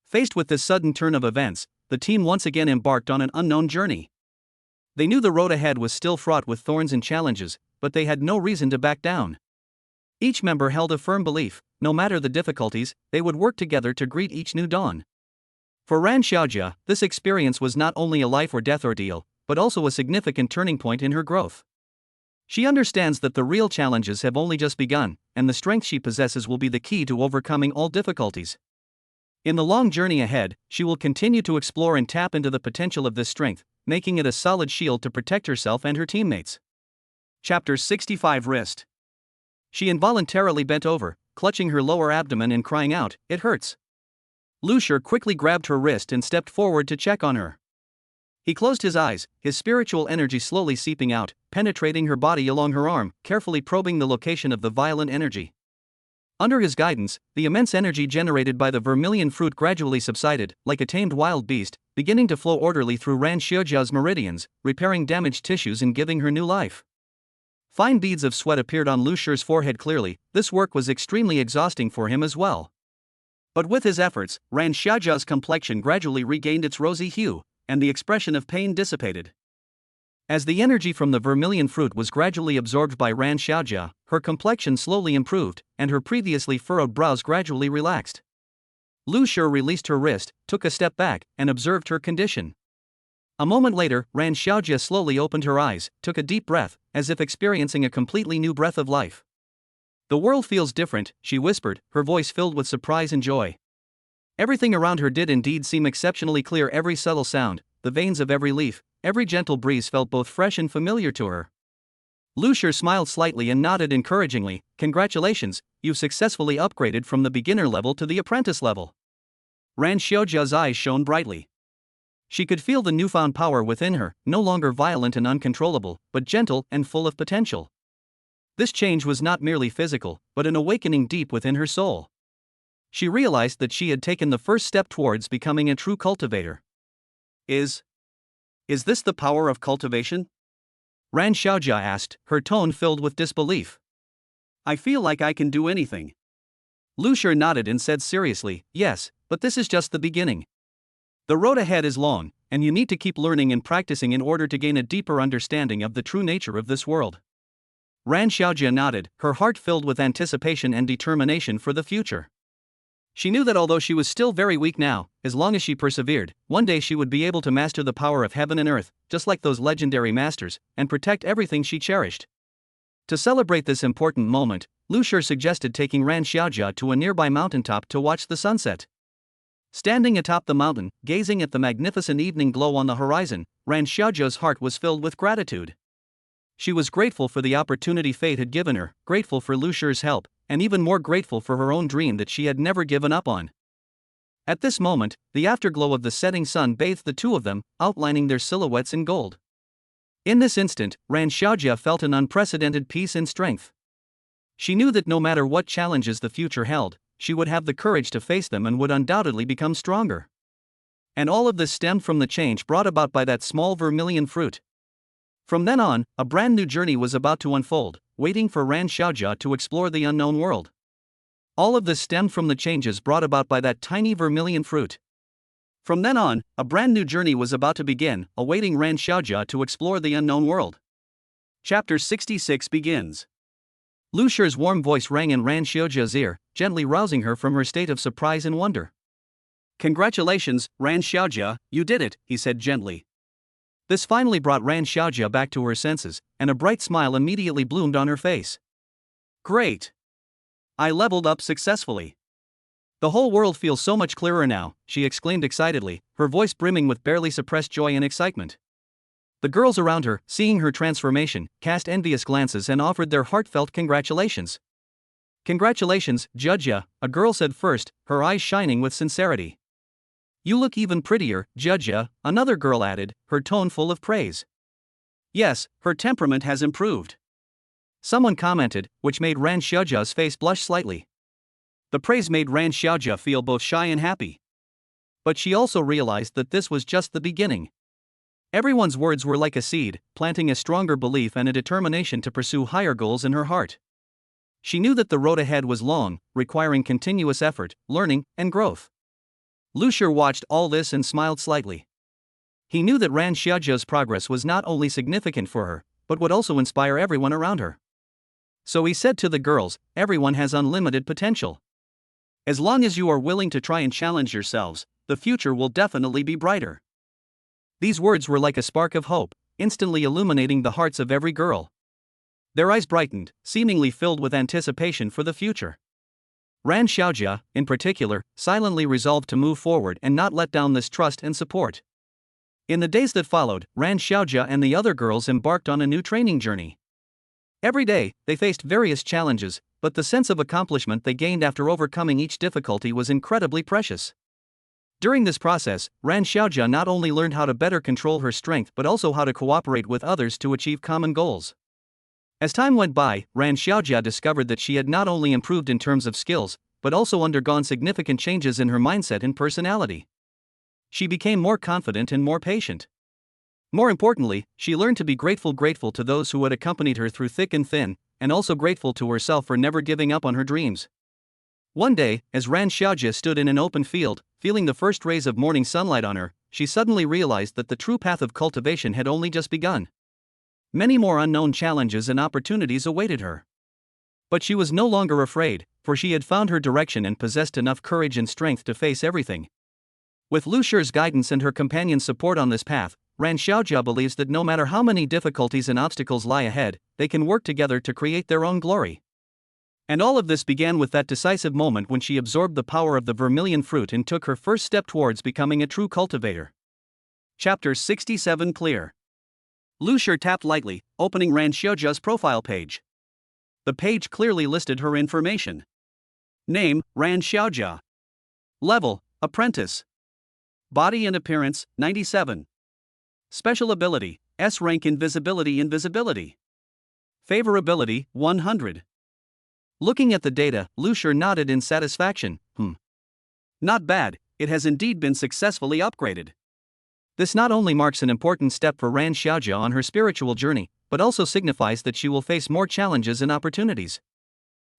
Faced with this sudden turn of events, the team once again embarked on an unknown journey. They knew the road ahead was still fraught with thorns and challenges, but they had no reason to back down. Each member held a firm belief, no matter the difficulties, they would work together to greet each new dawn. For Ran Xiaojia, this experience was not only a life or death ordeal, but also a significant turning point in her growth. She understands that the real challenges have only just begun, and the strength she possesses will be the key to overcoming all difficulties. In the long journey ahead, she will continue to explore and tap into the potential of this strength, making it a solid shield to protect herself and her teammates. Chapter 65 Wrist. She involuntarily bent over, clutching her lower abdomen and crying out, "It hurts." Lu Shi quickly grabbed her wrist and stepped forward to check on her. He closed his eyes, his spiritual energy slowly seeping out, penetrating her body along her arm, carefully probing the location of the violent energy. Under his guidance, the immense energy generated by the vermilion fruit gradually subsided, like a tamed wild beast, beginning to flow orderly through Ran Xiaojia's meridians, repairing damaged tissues and giving her new life. Fine beads of sweat appeared on Lu Shi's forehead clearly. This work was extremely exhausting for him as well. But with his efforts, Ran Xiaojia's complexion gradually regained its rosy hue, and the expression of pain dissipated. As the energy from the vermilion fruit was gradually absorbed by Ran Xiaojia, her complexion slowly improved, and her previously furrowed brows gradually relaxed. Lu Shi released her wrist, took a step back, and observed her condition. A moment later, Ran Xiaojia slowly opened her eyes, took a deep breath, as if experiencing a completely new breath of life. "The world feels different," she whispered, her voice filled with surprise and joy. Everything around her did indeed seem exceptionally clear. Every subtle sound, the veins of every leaf, every gentle breeze felt both fresh and familiar to her. Lu Shi smiled slightly and nodded encouragingly. "Congratulations, you've successfully upgraded from the beginner level to the apprentice level." Ran Xiaojia's eyes shone brightly. She could feel the newfound power within her, no longer violent and uncontrollable, but gentle and full of potential. This change was not merely physical, but an awakening deep within her soul. She realized that she had taken the first step towards becoming a true cultivator. Is this the power of cultivation?" Ran Xiaojia asked, her tone filled with disbelief. "I feel like I can do anything." Lu Shi nodded and said seriously, "Yes, but this is just the beginning. The road ahead is long, and you need to keep learning and practicing in order to gain a deeper understanding of the true nature of this world." Ran Xiaojia nodded, her heart filled with anticipation and determination for the future. She knew that although she was still very weak now, as long as she persevered, one day she would be able to master the power of heaven and earth, just like those legendary masters, and protect everything she cherished. To celebrate this important moment, Lu Shi suggested taking Ran Xiaojia to a nearby mountaintop to watch the sunset. Standing atop the mountain, gazing at the magnificent evening glow on the horizon, Ran Xiaojia's heart was filled with gratitude. She was grateful for the opportunity fate had given her, grateful for Lu Shi's help, and even more grateful for her own dream that she had never given up on. At this moment, the afterglow of the setting sun bathed the two of them, outlining their silhouettes in gold. In this instant, Ran Xiaojia felt an unprecedented peace and strength. She knew that no matter what challenges the future held, she would have the courage to face them and would undoubtedly become stronger. And all of this stemmed from the change brought about by that small vermilion fruit. From then on, a brand new journey was about to unfold, waiting for Ran Xiaojia to explore the unknown world. All of this stemmed from the changes brought about by that tiny vermilion fruit. From then on, a brand new journey was about to begin, awaiting Ran Xiaojia to explore the unknown world. Chapter 66 begins. Lu Shi's warm voice rang in Ran Xiaojia's ear, gently rousing her from her state of surprise and wonder. "Congratulations, Ran Xiaojia, you did it," he said gently. This finally brought Ran Xiaojia back to her senses, and a bright smile immediately bloomed on her face. "Great! I leveled up successfully. The whole world feels so much clearer now," she exclaimed excitedly, her voice brimming with barely suppressed joy and excitement. The girls around her, seeing her transformation, cast envious glances and offered their heartfelt congratulations. "Congratulations, Jujia," a girl said first, her eyes shining with sincerity. "You look even prettier, Jujia," another girl added, her tone full of praise. "Yes, her temperament has improved," someone commented, which made Ran Xiaojia's face blush slightly. The praise made Ran Xiaojia feel both shy and happy. But she also realized that this was just the beginning. Everyone's words were like a seed, planting a stronger belief and a determination to pursue higher goals in her heart. She knew that the road ahead was long, requiring continuous effort, learning, and growth. Lu Shi watched all this and smiled slightly. He knew that Ran Xiaojia's progress was not only significant for her, but would also inspire everyone around her. So he said to the girls, "Everyone has unlimited potential. As long as you are willing to try and challenge yourselves, the future will definitely be brighter." These words were like a spark of hope, instantly illuminating the hearts of every girl. Their eyes brightened, seemingly filled with anticipation for the future. Ran Xiaojia, in particular, silently resolved to move forward and not let down this trust and support. In the days that followed, Ran Xiaojia and the other girls embarked on a new training journey. Every day, they faced various challenges, but the sense of accomplishment they gained after overcoming each difficulty was incredibly precious. During this process, Ran Xiaojia not only learned how to better control her strength but also how to cooperate with others to achieve common goals. As time went by, Ran Xiaojia discovered that she had not only improved in terms of skills, but also undergone significant changes in her mindset and personality. She became more confident and more patient. More importantly, she learned to be grateful to those who had accompanied her through thick and thin, and also grateful to herself for never giving up on her dreams. One day, as Ran Xiaojia stood in an open field, feeling the first rays of morning sunlight on her, she suddenly realized that the true path of cultivation had only just begun. Many more unknown challenges and opportunities awaited her. But she was no longer afraid, for she had found her direction and possessed enough courage and strength to face everything. With Lu Shi's guidance and her companion's support on this path, Ran Xiaojia believes that no matter how many difficulties and obstacles lie ahead, they can work together to create their own glory. And all of this began with that decisive moment when she absorbed the power of the vermilion fruit and took her first step towards becoming a true cultivator. Chapter 67 Clear. Lu Shi tapped lightly, opening Ran Xiaojia's profile page. The page clearly listed her information. Name, Ran Xiaojia. Level, Apprentice. Body and appearance, 97. Special ability, S rank Invisibility. Favorability, 100. Looking at the data, Lu Shi nodded in satisfaction. Not bad, it has indeed been successfully upgraded. This not only marks an important step for Ran Xiaojia on her spiritual journey, but also signifies that she will face more challenges and opportunities.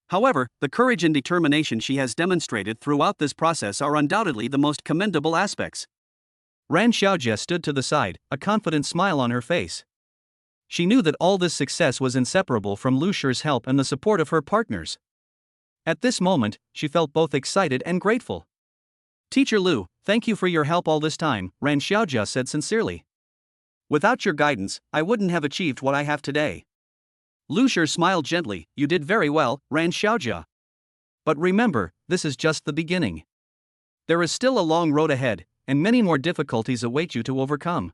However, the courage and determination she has demonstrated throughout this process are undoubtedly the most commendable aspects. Ran Xiaojia stood to the side, a confident smile on her face. She knew that all this success was inseparable from Lu Shi's help and the support of her partners. At this moment, she felt both excited and grateful. Teacher Lu, thank you for your help all this time, Ran Xiaojia said sincerely. Without your guidance, I wouldn't have achieved what I have today. Lu Shi smiled gently. You did very well, Ran Xiaojia. But remember, this is just the beginning. There is still a long road ahead, and many more difficulties await you to overcome.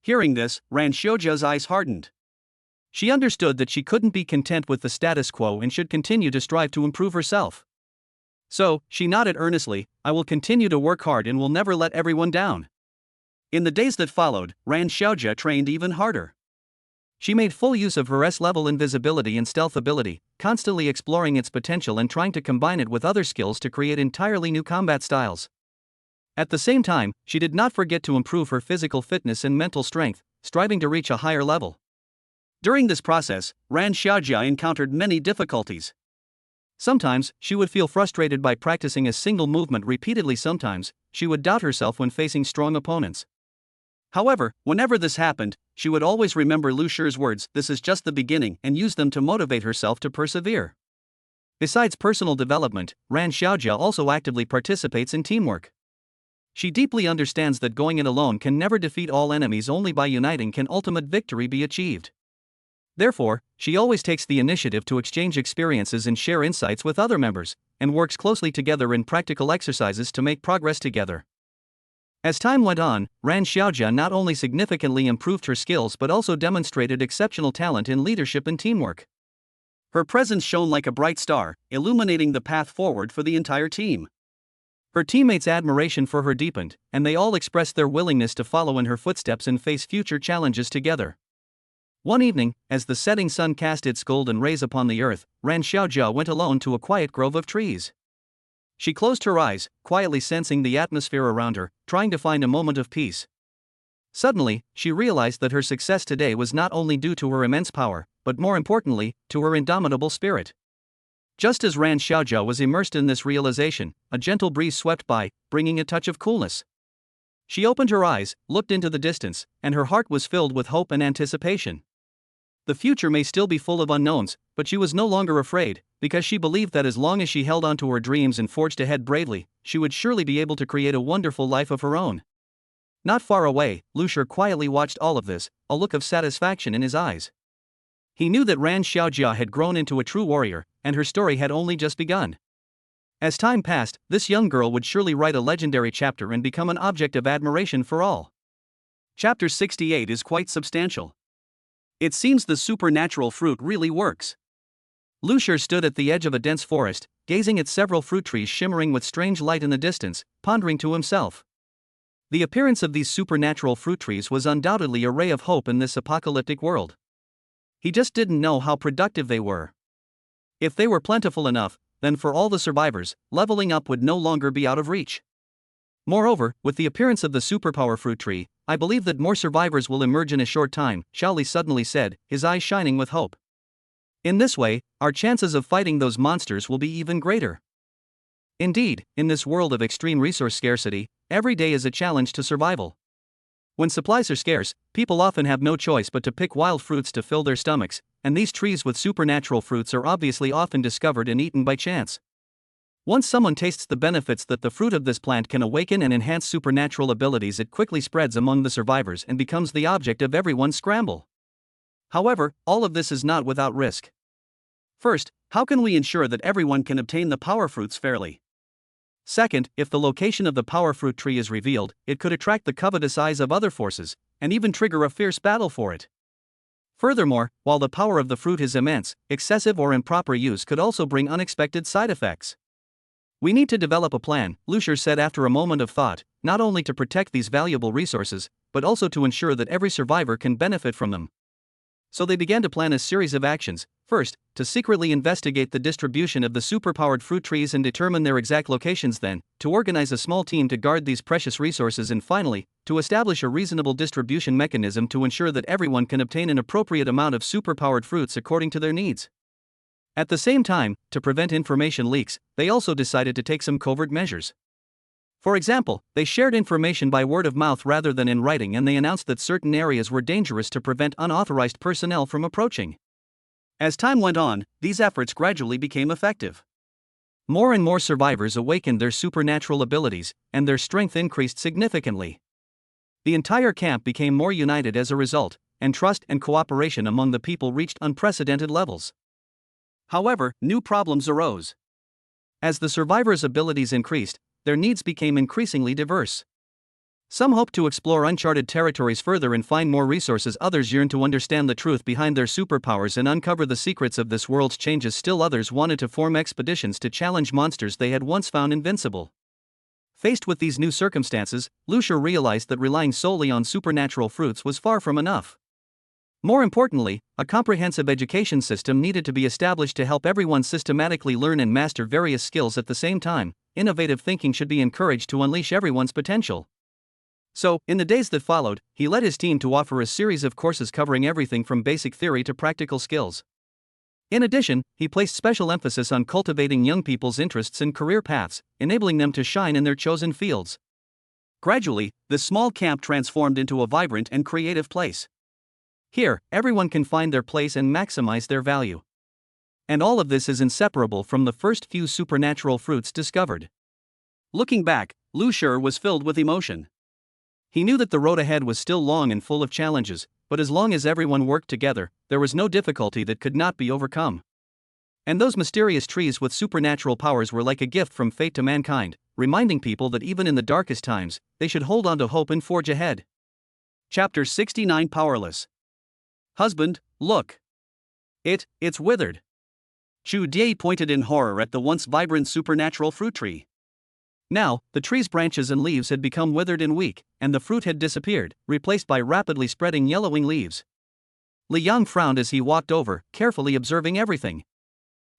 Hearing this, Ran Xiaojia's eyes hardened. She understood that she couldn't be content with the status quo and should continue to strive to improve herself. So, she nodded earnestly, I will continue to work hard and will never let everyone down. In the days that followed, Ran Xiaojia trained even harder. She made full use of her S-level invisibility and stealth ability, constantly exploring its potential and trying to combine it with other skills to create entirely new combat styles. At the same time, she did not forget to improve her physical fitness and mental strength, striving to reach a higher level. During this process, Ran Xiaojia encountered many difficulties. Sometimes, she would feel frustrated by practicing a single movement repeatedly. Sometimes, she would doubt herself when facing strong opponents. However, whenever this happened, she would always remember Lu Shi's words, this is just the beginning, and use them to motivate herself to persevere. Besides personal development, Ran Xiaojia also actively participates in teamwork. She deeply understands that going it alone can never defeat all enemies, only by uniting can ultimate victory be achieved. Therefore, she always takes the initiative to exchange experiences and share insights with other members, and works closely together in practical exercises to make progress together. As time went on, Ran Xiaojia not only significantly improved her skills but also demonstrated exceptional talent in leadership and teamwork. Her presence shone like a bright star, illuminating the path forward for the entire team. Her teammates' admiration for her deepened, and they all expressed their willingness to follow in her footsteps and face future challenges together. One evening, as the setting sun cast its golden rays upon the earth, Ran Xiaojia went alone to a quiet grove of trees. She closed her eyes, quietly sensing the atmosphere around her, trying to find a moment of peace. Suddenly, she realized that her success today was not only due to her immense power, but more importantly, to her indomitable spirit. Just as Ran Xiaojia was immersed in this realization, a gentle breeze swept by, bringing a touch of coolness. She opened her eyes, looked into the distance, and her heart was filled with hope and anticipation. The future may still be full of unknowns, but she was no longer afraid, because she believed that as long as she held on to her dreams and forged ahead bravely, she would surely be able to create a wonderful life of her own. Not far away, Lu Shi quietly watched all of this, a look of satisfaction in his eyes. He knew that Ran Xiaojia had grown into a true warrior, and her story had only just begun. As time passed, this young girl would surely write a legendary chapter and become an object of admiration for all. Chapter 68 is quite substantial. It seems the supernatural fruit really works. Lu Shi stood at the edge of a dense forest, gazing at several fruit trees shimmering with strange light in the distance, pondering to himself. The appearance of these supernatural fruit trees was undoubtedly a ray of hope in this apocalyptic world. He just didn't know how productive they were. If they were plentiful enough, then for all the survivors, leveling up would no longer be out of reach. Moreover, with the appearance of the superpower fruit tree, I believe that more survivors will emerge in a short time, Xiaoli suddenly said, his eyes shining with hope. In this way, our chances of fighting those monsters will be even greater. Indeed, in this world of extreme resource scarcity, every day is a challenge to survival. When supplies are scarce, people often have no choice but to pick wild fruits to fill their stomachs, and these trees with supernatural fruits are obviously often discovered and eaten by chance. Once someone tastes the benefits that the fruit of this plant can awaken and enhance supernatural abilities, it quickly spreads among the survivors and becomes the object of everyone's scramble. However, all of this is not without risk. First, how can we ensure that everyone can obtain the power fruits fairly? Second, if the location of the power fruit tree is revealed, it could attract the covetous eyes of other forces, and even trigger a fierce battle for it. Furthermore, while the power of the fruit is immense, excessive or improper use could also bring unexpected side effects. We need to develop a plan, Lucier said after a moment of thought, not only to protect these valuable resources, but also to ensure that every survivor can benefit from them. So they began to plan a series of actions. First, to secretly investigate the distribution of the superpowered fruit trees and determine their exact locations, then, to organize a small team to guard these precious resources, and finally, to establish a reasonable distribution mechanism to ensure that everyone can obtain an appropriate amount of superpowered fruits according to their needs. At the same time, to prevent information leaks, they also decided to take some covert measures. For example, they shared information by word of mouth rather than in writing, and they announced that certain areas were dangerous to prevent unauthorized personnel from approaching. As time went on, these efforts gradually became effective. More and more survivors awakened their supernatural abilities, and their strength increased significantly. The entire camp became more united as a result, and trust and cooperation among the people reached unprecedented levels. However, new problems arose. As the survivors' abilities increased, their needs became increasingly diverse. Some hoped to explore uncharted territories further and find more resources. Others yearned to understand the truth behind their superpowers and uncover the secrets of this world's changes. Still others wanted to form expeditions to challenge monsters they had once found invincible. Faced with these new circumstances, Lucier realized that relying solely on supernatural fruits was far from enough. More importantly, a comprehensive education system needed to be established to help everyone systematically learn and master various skills at the same time. Innovative thinking should be encouraged to unleash everyone's potential. So, in the days that followed, he led his team to offer a series of courses covering everything from basic theory to practical skills. In addition, he placed special emphasis on cultivating young people's interests and career paths, enabling them to shine in their chosen fields. Gradually, this small camp transformed into a vibrant and creative place. Here, everyone can find their place and maximize their value. And all of this is inseparable from the first few supernatural fruits discovered. Looking back, Lucier was filled with emotion. He knew that the road ahead was still long and full of challenges, but as long as everyone worked together, there was no difficulty that could not be overcome. And those mysterious trees with supernatural powers were like a gift from fate to mankind, reminding people that even in the darkest times, they should hold on to hope and forge ahead. Chapter 69 Powerless. Husband, look. It's withered. Chu Die pointed in horror at the once vibrant supernatural fruit tree. Now, the tree's branches and leaves had become withered and weak, and the fruit had disappeared, replaced by rapidly spreading yellowing leaves. Li Yang frowned as he walked over, carefully observing everything.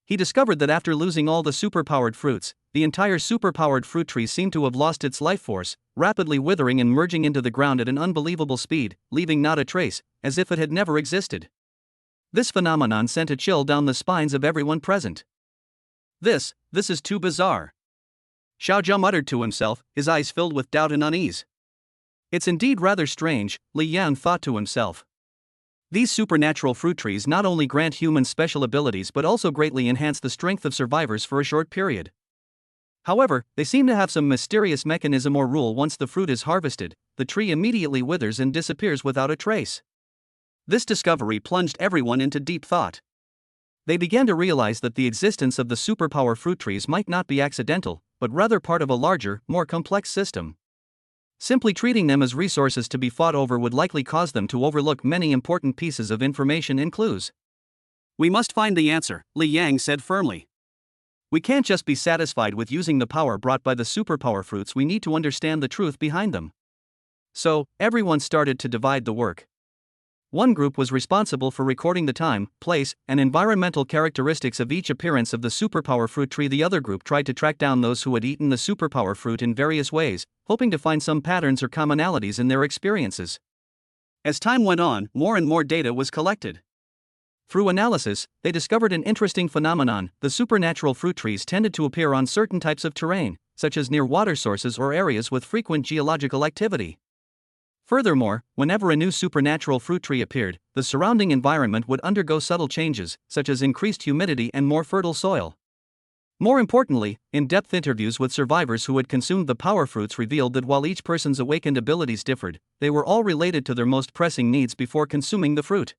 He discovered that after losing all the superpowered fruits, the entire superpowered fruit tree seemed to have lost its life force, rapidly withering and merging into the ground at an unbelievable speed, leaving not a trace, as if it had never existed. This phenomenon sent a chill down the spines of everyone present. This is too bizarre. Xiao Zhe muttered to himself, his eyes filled with doubt and unease. It's indeed rather strange, Li Yang thought to himself. These supernatural fruit trees not only grant humans special abilities but also greatly enhance the strength of survivors for a short period. However, they seem to have some mysterious mechanism or rule. Once the fruit is harvested, the tree immediately withers and disappears without a trace. This discovery plunged everyone into deep thought. They began to realize that the existence of the superpower fruit trees might not be accidental, but rather part of a larger, more complex system. Simply treating them as resources to be fought over would likely cause them to overlook many important pieces of information and clues. We must find the answer, Li Yang said firmly. We can't just be satisfied with using the power brought by the superpower fruits, we need to understand the truth behind them. So, everyone started to divide the work. One group was responsible for recording the time, place, and environmental characteristics of each appearance of the superpower fruit tree. The other group tried to track down those who had eaten the superpower fruit in various ways, hoping to find some patterns or commonalities in their experiences. As time went on, more and more data was collected. Through analysis, they discovered an interesting phenomenon. The supernatural fruit trees tended to appear on certain types of terrain, such as near water sources or areas with frequent geological activity. Furthermore, whenever a new supernatural fruit tree appeared, the surrounding environment would undergo subtle changes, such as increased humidity and more fertile soil. More importantly, in-depth interviews with survivors who had consumed the power fruits revealed that while each person's awakened abilities differed, they were all related to their most pressing needs before consuming the fruit.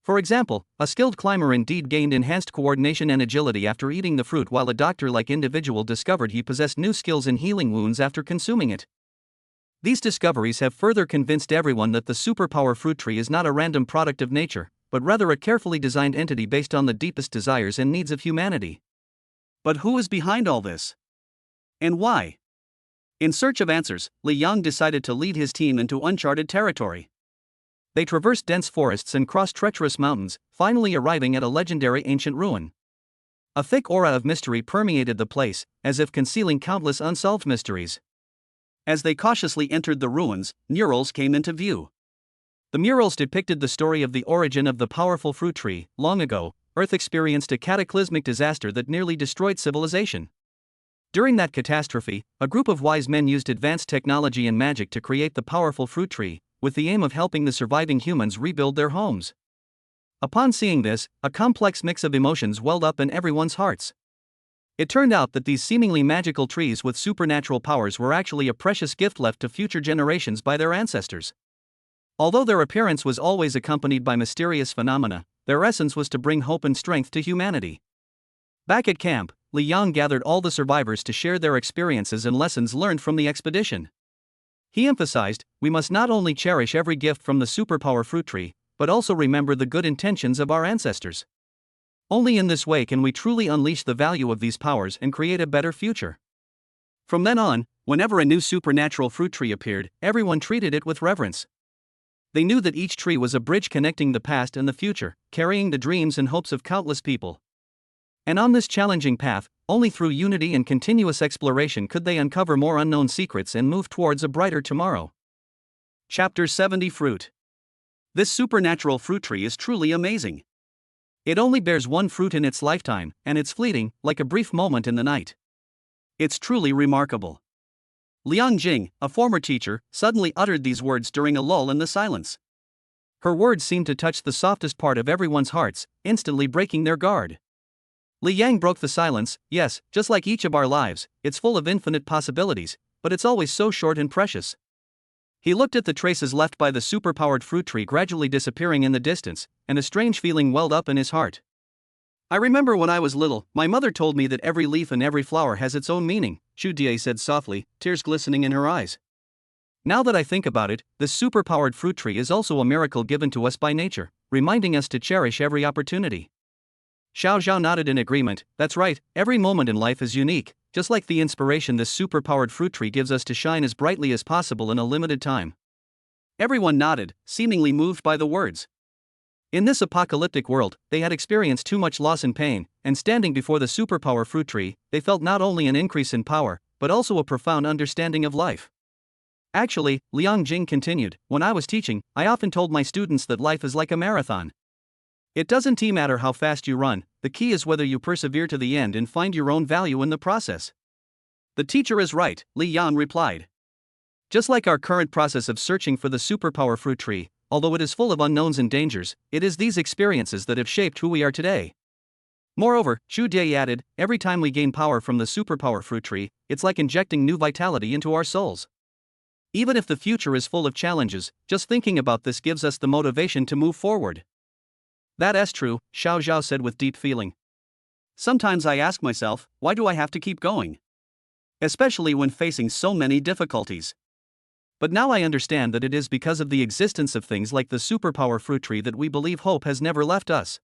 For example, a skilled climber indeed gained enhanced coordination and agility after eating the fruit, while a doctor-like individual discovered he possessed new skills in healing wounds after consuming it. These discoveries have further convinced everyone that the superpower fruit tree is not a random product of nature, but rather a carefully designed entity based on the deepest desires and needs of humanity. But who is behind all this? And why? In search of answers, Li Yang decided to lead his team into uncharted territory. They traversed dense forests and crossed treacherous mountains, finally arriving at a legendary ancient ruin. A thick aura of mystery permeated the place, as if concealing countless unsolved mysteries. As they cautiously entered the ruins, murals came into view. The murals depicted the story of the origin of the powerful fruit tree. Long ago, Earth experienced a cataclysmic disaster that nearly destroyed civilization. During that catastrophe, a group of wise men used advanced technology and magic to create the powerful fruit tree, with the aim of helping the surviving humans rebuild their homes. Upon seeing this, a complex mix of emotions welled up in everyone's hearts. It turned out that these seemingly magical trees with supernatural powers were actually a precious gift left to future generations by their ancestors. Although their appearance was always accompanied by mysterious phenomena, their essence was to bring hope and strength to humanity. Back at camp, Li Yang gathered all the survivors to share their experiences and lessons learned from the expedition. He emphasized, we must not only cherish every gift from the superpower fruit tree, but also remember the good intentions of our ancestors. Only in this way can we truly unleash the value of these powers and create a better future. From then on, whenever a new supernatural fruit tree appeared, everyone treated it with reverence. They knew that each tree was a bridge connecting the past and the future, carrying the dreams and hopes of countless people. And on this challenging path, only through unity and continuous exploration could they uncover more unknown secrets and move towards a brighter tomorrow. Chapter 70 Fruit. This supernatural fruit tree is truly amazing. It only bears one fruit in its lifetime, and it's fleeting, like a brief moment in the night. It's truly remarkable. Liang Jing, a former teacher, suddenly uttered these words during a lull in the silence. Her words seemed to touch the softest part of everyone's hearts, instantly breaking their guard. Li Yang broke the silence. Yes, just like each of our lives, it's full of infinite possibilities, but it's always so short and precious. He looked at the traces left by the superpowered fruit tree gradually disappearing in the distance, and a strange feeling welled up in his heart. I remember when I was little, my mother told me that every leaf and every flower has its own meaning, Shu Die said softly, tears glistening in her eyes. Now that I think about it, this superpowered fruit tree is also a miracle given to us by nature, reminding us to cherish every opportunity. Xiao Zhao nodded in agreement. That's right, every moment in life is unique, just like the inspiration this superpowered fruit tree gives us to shine as brightly as possible in a limited time. Everyone nodded, seemingly moved by the words. In this apocalyptic world, they had experienced too much loss and pain, and standing before the superpower fruit tree, they felt not only an increase in power, but also a profound understanding of life. Actually, Liang Jing continued, when I was teaching, I often told my students that life is like a marathon. It doesn't matter how fast you run, the key is whether you persevere to the end and find your own value in the process. The teacher is right, Li Yan replied. Just like our current process of searching for the superpower fruit tree, although it is full of unknowns and dangers, it is these experiences that have shaped who we are today. Moreover, Shu Die added, every time we gain power from the superpower fruit tree, it's like injecting new vitality into our souls. Even if the future is full of challenges, just thinking about this gives us the motivation to move forward. That's true, Xiao Zhao said with deep feeling. Sometimes I ask myself, why do I have to keep going? Especially when facing so many difficulties. But now I understand that it is because of the existence of things like the superpower fruit tree that we believe hope has never left us.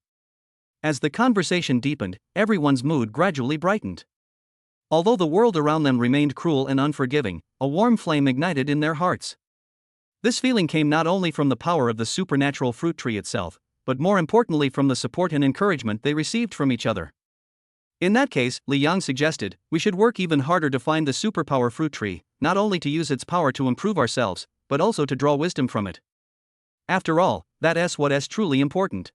As the conversation deepened, everyone's mood gradually brightened. Although the world around them remained cruel and unforgiving, a warm flame ignited in their hearts. This feeling came not only from the power of the supernatural fruit tree itself, but more importantly from the support and encouragement they received from each other. In that case, Li Yang suggested, we should work even harder to find the superpower fruit tree, not only to use its power to improve ourselves, but also to draw wisdom from it. After all, that's what's truly important.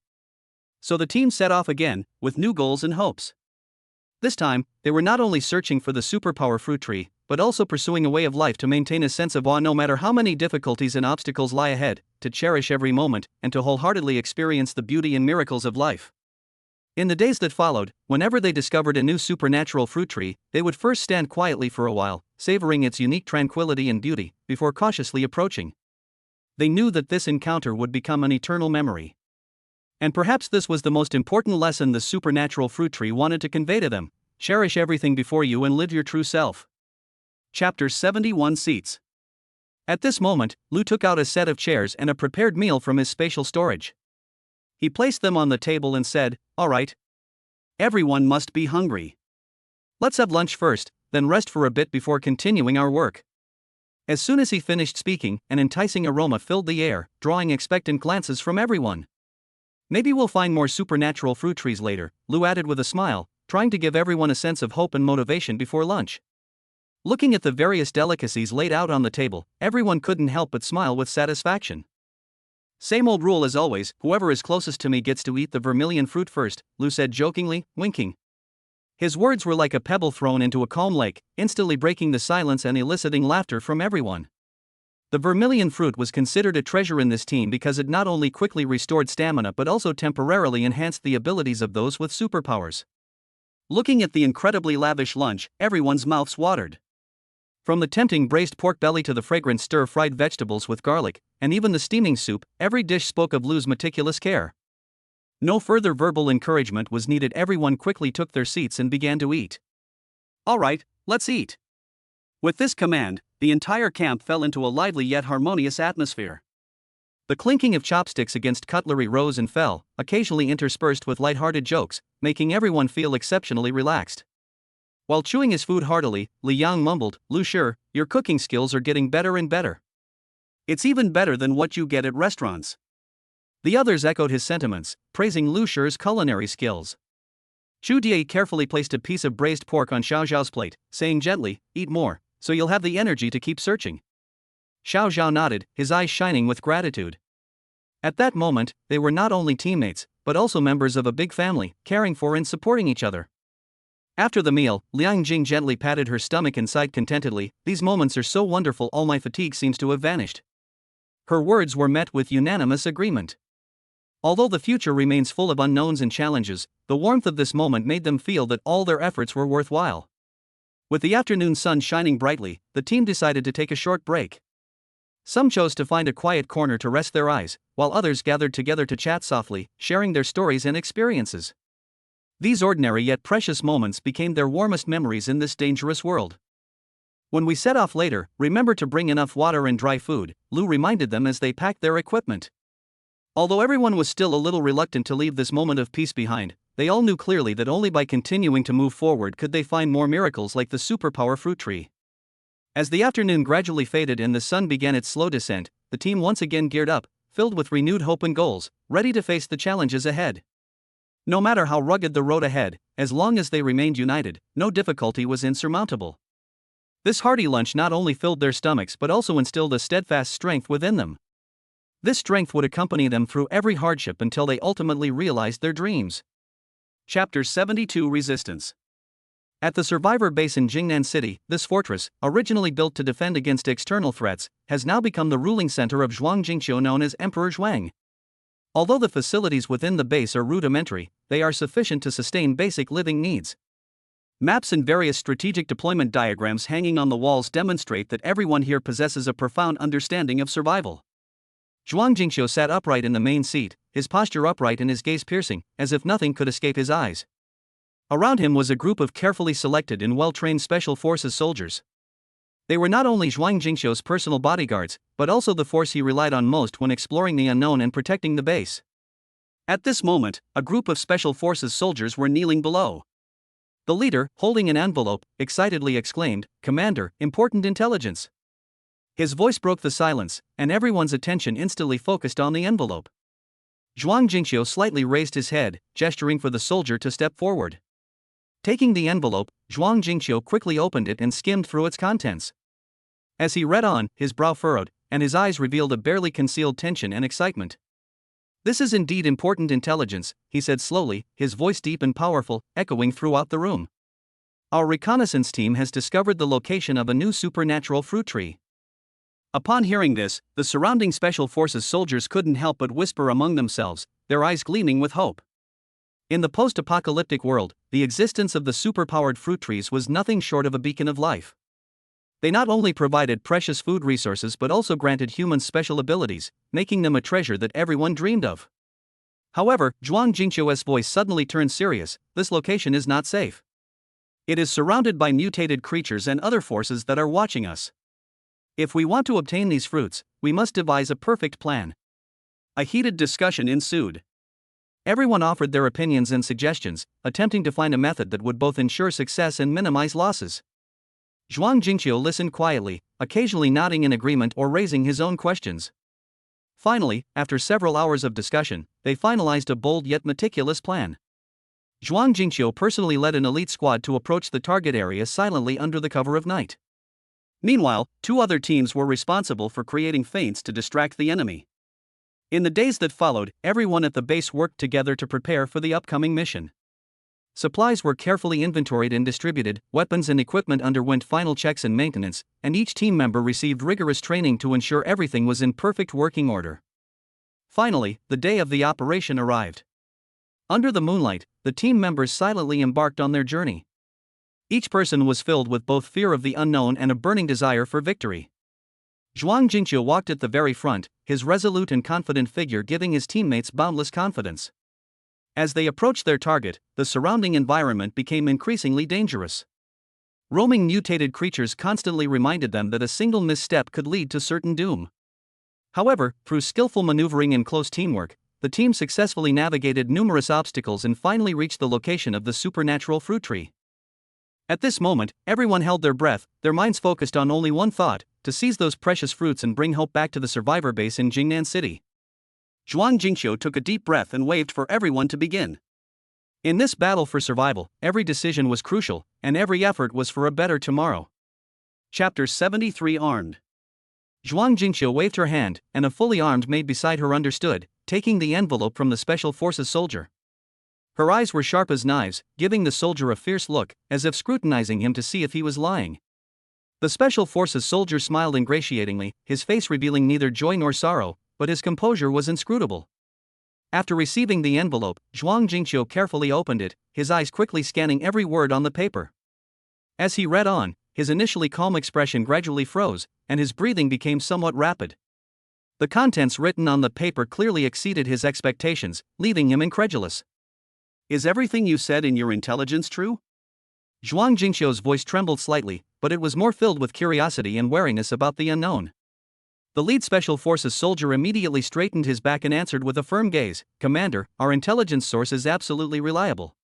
So the team set off again, with new goals and hopes. This time, they were not only searching for the superpower fruit tree, but also pursuing a way of life to maintain a sense of awe no matter how many difficulties and obstacles lie ahead, to cherish every moment, and to wholeheartedly experience the beauty and miracles of life. In the days that followed, whenever they discovered a new supernatural fruit tree, they would first stand quietly for a while, savoring its unique tranquility and beauty, before cautiously approaching. They knew that this encounter would become an eternal memory. And perhaps this was the most important lesson the supernatural fruit tree wanted to convey to them: cherish everything before you and live your true self. Chapter 71 Seats. At this moment, Lu took out a set of chairs and a prepared meal from his spatial storage. He placed them on the table and said, "All right. Everyone must be hungry. Let's have lunch first, then rest for a bit before continuing our work." As soon as he finished speaking, an enticing aroma filled the air, drawing expectant glances from everyone. "Maybe we'll find more supernatural fruit trees later," Lu added with a smile, trying to give everyone a sense of hope and motivation before lunch. Looking at the various delicacies laid out on the table, everyone couldn't help but smile with satisfaction. "Same old rule as always, whoever is closest to me gets to eat the vermilion fruit first," Lu said jokingly, winking. His words were like a pebble thrown into a calm lake, instantly breaking the silence and eliciting laughter from everyone. The vermilion fruit was considered a treasure in this team because it not only quickly restored stamina but also temporarily enhanced the abilities of those with superpowers. Looking at the incredibly lavish lunch, everyone's mouths watered. From the tempting braised pork belly to the fragrant stir-fried vegetables with garlic, and even the steaming soup, every dish spoke of Lu's meticulous care. No further verbal encouragement was needed. Everyone quickly took their seats and began to eat. "All right, let's eat." With this command, the entire camp fell into a lively yet harmonious atmosphere. The clinking of chopsticks against cutlery rose and fell, occasionally interspersed with light-hearted jokes, making everyone feel exceptionally relaxed. While chewing his food heartily, Li Yang mumbled, "Lu Shi, your cooking skills are getting better and better. It's even better than what you get at restaurants." The others echoed his sentiments, praising Lu Shi's culinary skills. Chu Die carefully placed a piece of braised pork on Xiao Zhao's plate, saying gently, "Eat more, so you'll have the energy to keep searching." Xiao Zhao nodded, his eyes shining with gratitude. At that moment, they were not only teammates, but also members of a big family, caring for and supporting each other. After the meal, Liang Jing gently patted her stomach and sighed contentedly, "These moments are so wonderful, all my fatigue seems to have vanished." Her words were met with unanimous agreement. Although the future remains full of unknowns and challenges, the warmth of this moment made them feel that all their efforts were worthwhile. With the afternoon sun shining brightly, the team decided to take a short break. Some chose to find a quiet corner to rest their eyes, while others gathered together to chat softly, sharing their stories and experiences. These ordinary yet precious moments became their warmest memories in this dangerous world. "When we set off later, remember to bring enough water and dry food," Lu reminded them as they packed their equipment. Although everyone was still a little reluctant to leave this moment of peace behind, they all knew clearly that only by continuing to move forward could they find more miracles like the superpower fruit tree. As the afternoon gradually faded and the sun began its slow descent, the team once again geared up, filled with renewed hope and goals, ready to face the challenges ahead. No matter how rugged the road ahead, as long as they remained united, no difficulty was insurmountable. This hearty lunch not only filled their stomachs but also instilled a steadfast strength within them. This strength would accompany them through every hardship until they ultimately realized their dreams. Chapter 72 Resistance. At the survivor base in Jingnan City, this fortress, originally built to defend against external threats, has now become the ruling center of Zhuangjingqiu known as Emperor Zhuang. Although the facilities within the base are rudimentary, they are sufficient to sustain basic living needs. Maps and various strategic deployment diagrams hanging on the walls demonstrate that everyone here possesses a profound understanding of survival. Zhuangjingqiu sat upright in the main seat, his posture upright and his gaze piercing, as if nothing could escape his eyes. Around him was a group of carefully selected and well-trained special forces soldiers. They were not only Zhuangjingqiu's personal bodyguards, but also the force he relied on most when exploring the unknown and protecting the base. At this moment, a group of Special Forces soldiers were kneeling below. The leader, holding an envelope, excitedly exclaimed, "Commander, important intelligence." His voice broke the silence, and everyone's attention instantly focused on the envelope. Zhuang Jingqiu slightly raised his head, gesturing for the soldier to step forward. Taking the envelope, Zhuang Jingqiu quickly opened it and skimmed through its contents. As he read on, his brow furrowed, and his eyes revealed a barely concealed tension and excitement. "This is indeed important intelligence," he said slowly, his voice deep and powerful, echoing throughout the room. "Our reconnaissance team has discovered the location of a new supernatural fruit tree." Upon hearing this, the surrounding Special Forces soldiers couldn't help but whisper among themselves, their eyes gleaming with hope. In the post-apocalyptic world, the existence of the superpowered fruit trees was nothing short of a beacon of life. They not only provided precious food resources but also granted humans special abilities, making them a treasure that everyone dreamed of. However, Zhuang Jingqiu's voice suddenly turned serious. "This location is not safe. It is surrounded by mutated creatures and other forces that are watching us. If we want to obtain these fruits, we must devise a perfect plan." A heated discussion ensued. Everyone offered their opinions and suggestions, attempting to find a method that would both ensure success and minimize losses. Zhuang Jingqiu listened quietly, occasionally nodding in agreement or raising his own questions. Finally, after several hours of discussion, they finalized a bold yet meticulous plan. Zhuang Jingqiu personally led an elite squad to approach the target area silently under the cover of night. Meanwhile, 2 other teams were responsible for creating feints to distract the enemy. In the days that followed, everyone at the base worked together to prepare for the upcoming mission. Supplies were carefully inventoried and distributed, weapons and equipment underwent final checks and maintenance, and each team member received rigorous training to ensure everything was in perfect working order. Finally, the day of the operation arrived. Under the moonlight, the team members silently embarked on their journey. Each person was filled with both fear of the unknown and a burning desire for victory. Zhuang Jingqiu walked at the very front, his resolute and confident figure giving his teammates boundless confidence. As they approached their target, the surrounding environment became increasingly dangerous. Roaming mutated creatures constantly reminded them that a single misstep could lead to certain doom. However, through skillful maneuvering and close teamwork, the team successfully navigated numerous obstacles and finally reached the location of the supernatural fruit tree. At this moment, everyone held their breath, their minds focused on only one thought: to seize those precious fruits and bring hope back to the survivor base in Jingnan City. Zhuang Jingqiu took a deep breath and waved for everyone to begin. In this battle for survival, every decision was crucial, and every effort was for a better tomorrow. Chapter 73 Armed. Zhuang Jingqiu waved her hand, and a fully armed maid beside her understood, taking the envelope from the Special Forces soldier. Her eyes were sharp as knives, giving the soldier a fierce look, as if scrutinizing him to see if he was lying. The Special Forces soldier smiled ingratiatingly, his face revealing neither joy nor sorrow, but his composure was inscrutable. After receiving the envelope, Zhuang Jingqiu carefully opened it, his eyes quickly scanning every word on the paper. As he read on, his initially calm expression gradually froze, and his breathing became somewhat rapid. The contents written on the paper clearly exceeded his expectations, leaving him incredulous. "Is everything you said in your intelligence true?" Zhuang Jingqiu's voice trembled slightly, but it was more filled with curiosity and wariness about the unknown. The lead Special Forces soldier immediately straightened his back and answered with a firm gaze, "Commander, our intelligence source is absolutely reliable.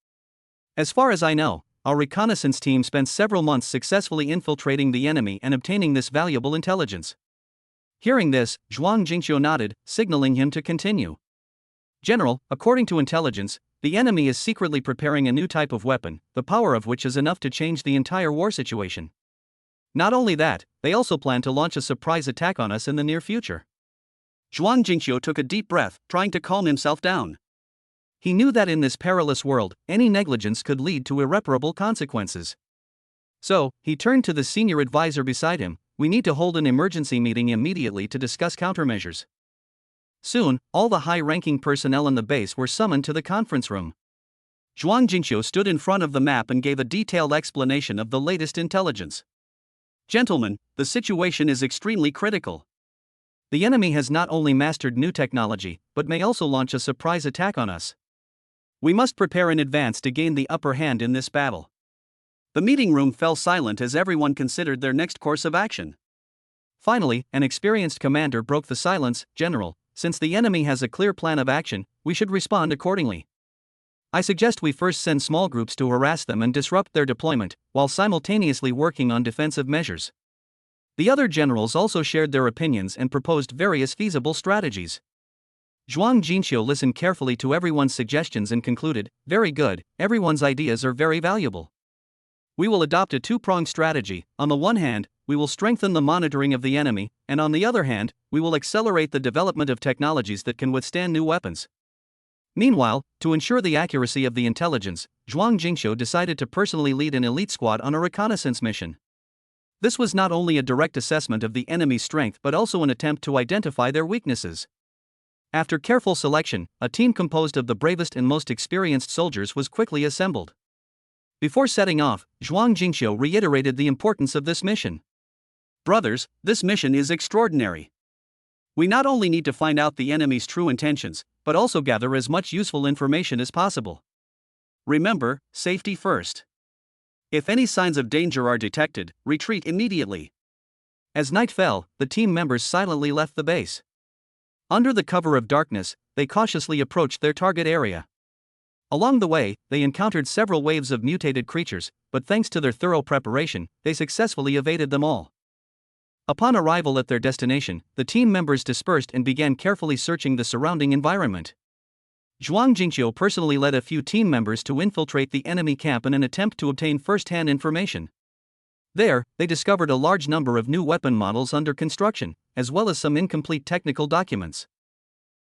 As far as I know, our reconnaissance team spent several months successfully infiltrating the enemy and obtaining this valuable intelligence." Hearing this, Zhuang Jingqiu nodded, signaling him to continue. "General, according to intelligence, the enemy is secretly preparing a new type of weapon, the power of which is enough to change the entire war situation. Not only that, they also plan to launch a surprise attack on us in the near future." Zhuang Jingqiu took a deep breath, trying to calm himself down. He knew that in this perilous world, any negligence could lead to irreparable consequences. So, he turned to the senior advisor beside him. "We need to hold an emergency meeting immediately to discuss countermeasures." Soon, all the high-ranking personnel in the base were summoned to the conference room. Zhuang Jingqiu stood in front of the map and gave a detailed explanation of the latest intelligence. "Gentlemen, the situation is extremely critical. The enemy has not only mastered new technology, but may also launch a surprise attack on us. We must prepare in advance to gain the upper hand in this battle." The meeting room fell silent as everyone considered their next course of action. Finally, an experienced commander broke the silence. "General, since the enemy has a clear plan of action, we should respond accordingly. I suggest we first send small groups to harass them and disrupt their deployment, while simultaneously working on defensive measures. The other generals also shared their opinions and proposed various feasible strategies. Zhuang Jinxiu listened carefully to everyone's suggestions and concluded, "Very good, everyone's ideas are very valuable. We will adopt a two-pronged strategy. On the one hand, we will strengthen the monitoring of the enemy, and on the other hand, we will accelerate the development of technologies that can withstand new weapons." Meanwhile, to ensure the accuracy of the intelligence, Zhuang Jinxiu decided to personally lead an elite squad on a reconnaissance mission. This was not only a direct assessment of the enemy's strength but also an attempt to identify their weaknesses. After careful selection, a team composed of the bravest and most experienced soldiers was quickly assembled. Before setting off, Zhuang Jinxiu reiterated the importance of this mission. "Brothers, this mission is extraordinary. We not only need to find out the enemy's true intentions, but also gather as much useful information as possible. Remember, safety first. If any signs of danger are detected, retreat immediately." As night fell, the team members silently left the base. Under the cover of darkness, they cautiously approached their target area. Along the way, they encountered several waves of mutated creatures, but thanks to their thorough preparation, they successfully evaded them all. Upon arrival at their destination, the team members dispersed and began carefully searching the surrounding environment. Zhuang Jinxiu personally led a few team members to infiltrate the enemy camp in an attempt to obtain first-hand information. There, they discovered a large number of new weapon models under construction, as well as some incomplete technical documents.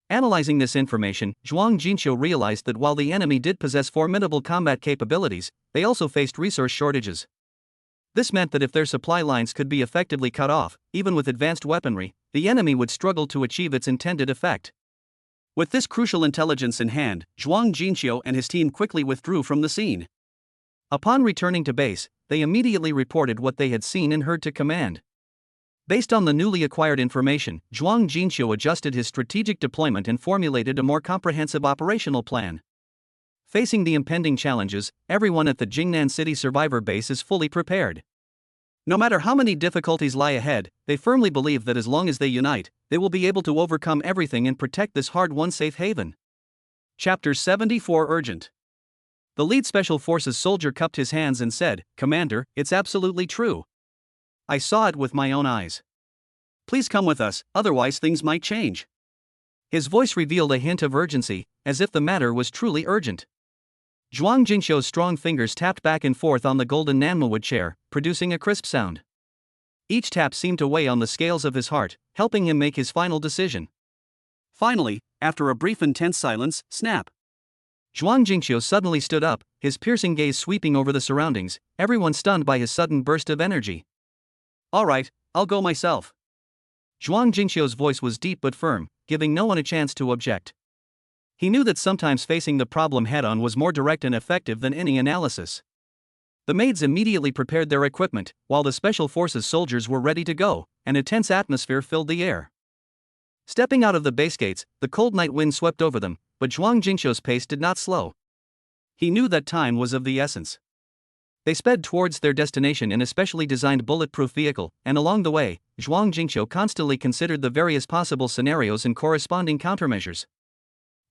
Analyzing this information, Zhuang Jinxiu realized that while the enemy did possess formidable combat capabilities, they also faced resource shortages. This meant that if their supply lines could be effectively cut off, even with advanced weaponry, the enemy would struggle to achieve its intended effect. With this crucial intelligence in hand, Zhuang Jinxiu and his team quickly withdrew from the scene. Upon returning to base, they immediately reported what they had seen and heard to command. Based on the newly acquired information, Zhuang Jinxiu adjusted his strategic deployment and formulated a more comprehensive operational plan. Facing the impending challenges, everyone at the Jingnan City survivor base is fully prepared. No matter how many difficulties lie ahead, they firmly believe that as long as they unite, they will be able to overcome everything and protect this hard-won safe haven. Chapter 74 Urgent. The lead Special Forces soldier cupped his hands and said, "Commander, it's absolutely true. I saw it with my own eyes. Please come with us, otherwise things might change." His voice revealed a hint of urgency, as if the matter was truly urgent. Zhuang Jinxiu's strong fingers tapped back and forth on the golden nanmawood chair, producing a crisp sound. Each tap seemed to weigh on the scales of his heart, helping him make his final decision. Finally, after a brief and tense silence, snap! Zhuang Jinxiu suddenly stood up, his piercing gaze sweeping over the surroundings, everyone stunned by his sudden burst of energy. "All right, I'll go myself." Zhuang Jinxiu's voice was deep but firm, giving no one a chance to object. He knew that sometimes facing the problem head-on was more direct and effective than any analysis. The maids immediately prepared their equipment, while the Special Forces soldiers were ready to go, and a tense atmosphere filled the air. Stepping out of the base gates, the cold night wind swept over them, but Zhuang Jinxiu's pace did not slow. He knew that time was of the essence. They sped towards their destination in a specially designed bulletproof vehicle, and along the way, Zhuang Jinxiu constantly considered the various possible scenarios and corresponding countermeasures.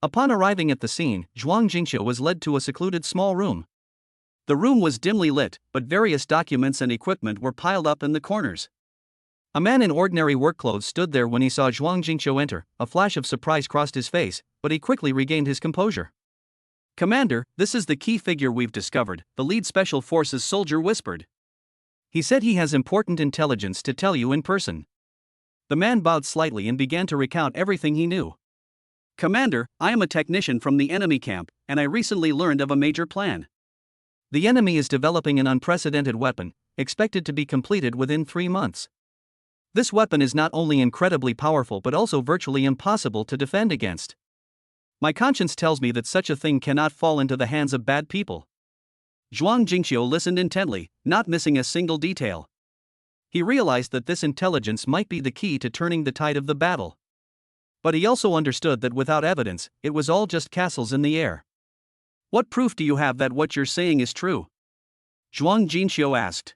Upon arriving at the scene, Zhuang Jinxiu was led to a secluded small room. The room was dimly lit, but various documents and equipment were piled up in the corners. A man in ordinary work clothes stood there when he saw Zhuang Jinxiu enter. A flash of surprise crossed his face, but he quickly regained his composure. "Commander, this is the key figure we've discovered," the lead Special Forces soldier whispered. "He said he has important intelligence to tell you in person." The man bowed slightly and began to recount everything he knew. "Commander, I am a technician from the enemy camp, and I recently learned of a major plan. The enemy is developing an unprecedented weapon, expected to be completed within 3 months. This weapon is not only incredibly powerful but also virtually impossible to defend against. My conscience tells me that such a thing cannot fall into the hands of bad people." Zhuang Jinxiu listened intently, not missing a single detail. He realized that this intelligence might be the key to turning the tide of the battle. But he also understood that without evidence, it was all just castles in the air. "What proof do you have that what you're saying is true?" Zhuang Jinxiu asked.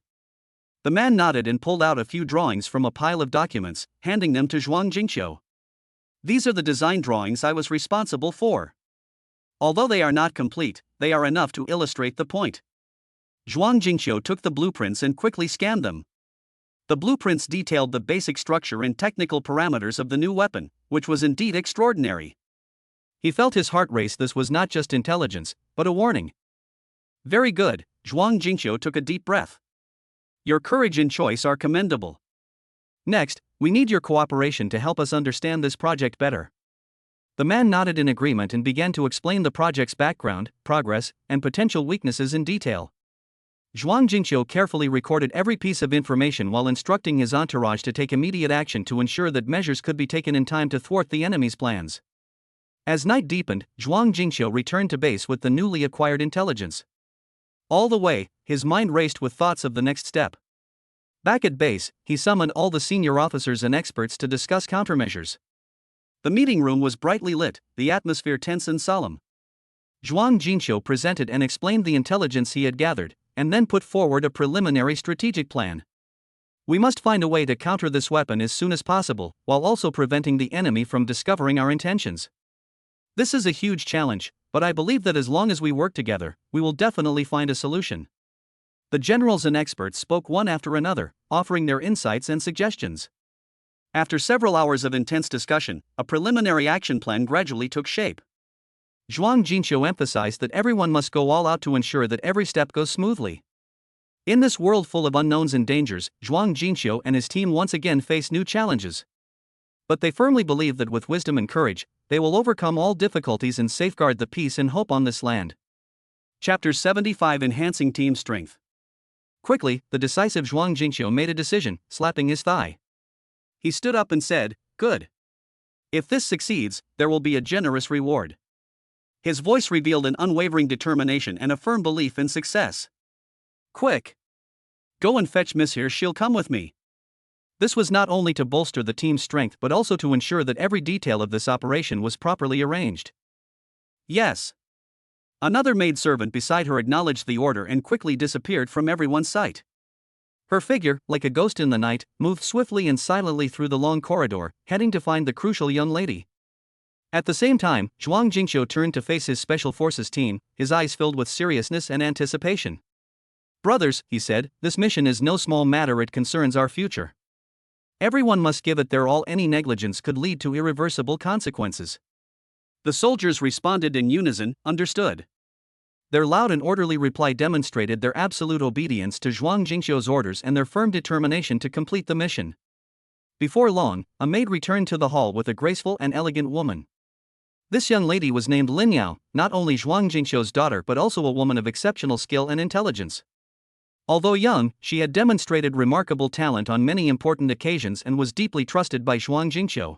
The man nodded and pulled out a few drawings from a pile of documents, handing them to Zhuang Jinxiu. These are the design drawings I was responsible for. Although they are not complete, they are enough to illustrate the point. Zhuang Jingqiu took the blueprints and quickly scanned them. The blueprints detailed the basic structure and technical parameters of the new weapon, which was indeed extraordinary. He felt his heart race. This was not just intelligence, but a warning. Very good, Zhuang Jingqiu took a deep breath. Your courage and choice are commendable. Next, we need your cooperation to help us understand this project better. The man nodded in agreement and began to explain the project's background, progress, and potential weaknesses in detail. Zhuang Jingqiu carefully recorded every piece of information while instructing his entourage to take immediate action to ensure that measures could be taken in time to thwart the enemy's plans. As night deepened, Zhuang Jingqiu returned to base with the newly acquired intelligence. All the way, his mind raced with thoughts of the next step. Back at base, he summoned all the senior officers and experts to discuss countermeasures. The meeting room was brightly lit, the atmosphere tense and solemn. Zhuang Jingqiu presented and explained the intelligence he had gathered, and then put forward a preliminary strategic plan. We must find a way to counter this weapon as soon as possible, while also preventing the enemy from discovering our intentions. This is a huge challenge, but I believe that as long as we work together, we will definitely find a solution. The generals and experts spoke one after another, offering their insights and suggestions. After several hours of intense discussion, a preliminary action plan gradually took shape. Zhuang Jingqiu emphasized that everyone must go all out to ensure that every step goes smoothly. In this world full of unknowns and dangers, Zhuang Jingqiu and his team once again face new challenges. But they firmly believe that with wisdom and courage, they will overcome all difficulties and safeguard the peace and hope on this land. Chapter 75: Enhancing Team Strength. Quickly, the decisive Zhuang Jingqiu made a decision, slapping his thigh. He stood up and said, "Good. If this succeeds, there will be a generous reward." His voice revealed an unwavering determination and a firm belief in success. "Quick! Go and fetch Miss here, she'll come with me." This was not only to bolster the team's strength but also to ensure that every detail of this operation was properly arranged. "Yes." Another maidservant beside her acknowledged the order and quickly disappeared from everyone's sight. Her figure, like a ghost in the night, moved swiftly and silently through the long corridor, heading to find the crucial young lady. At the same time, Zhuang Jingqiu turned to face his special forces team, his eyes filled with seriousness and anticipation. "Brothers," he said, "this mission is no small matter, it concerns our future. Everyone must give it their all, any negligence could lead to irreversible consequences." The soldiers responded in unison, "Understood." Their loud and orderly reply demonstrated their absolute obedience to Zhuang Jingqiu's orders and their firm determination to complete the mission. Before long, a maid returned to the hall with a graceful and elegant woman. This young lady was named Lin Yao, not only Zhuang Jingqiu's daughter but also a woman of exceptional skill and intelligence. Although young, she had demonstrated remarkable talent on many important occasions and was deeply trusted by Zhuang Jingqiu.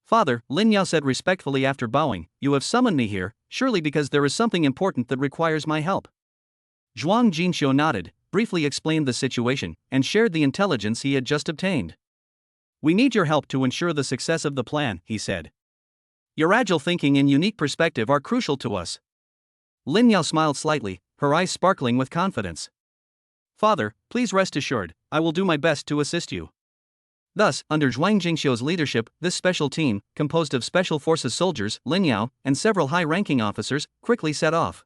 "Father," Lin Yao said respectfully after bowing, "you have summoned me here, surely because there is something important that requires my help." Zhuang Jingqiu nodded, briefly explained the situation, and shared the intelligence he had just obtained. "We need your help to ensure the success of the plan," he said. "Your agile thinking and unique perspective are crucial to us." Lin Yao smiled slightly, her eyes sparkling with confidence. "Father, please rest assured, I will do my best to assist you." Thus, under Zhuang Jingqiu's leadership, this special team, composed of special forces soldiers, Lin Yao, and several high-ranking officers, quickly set off.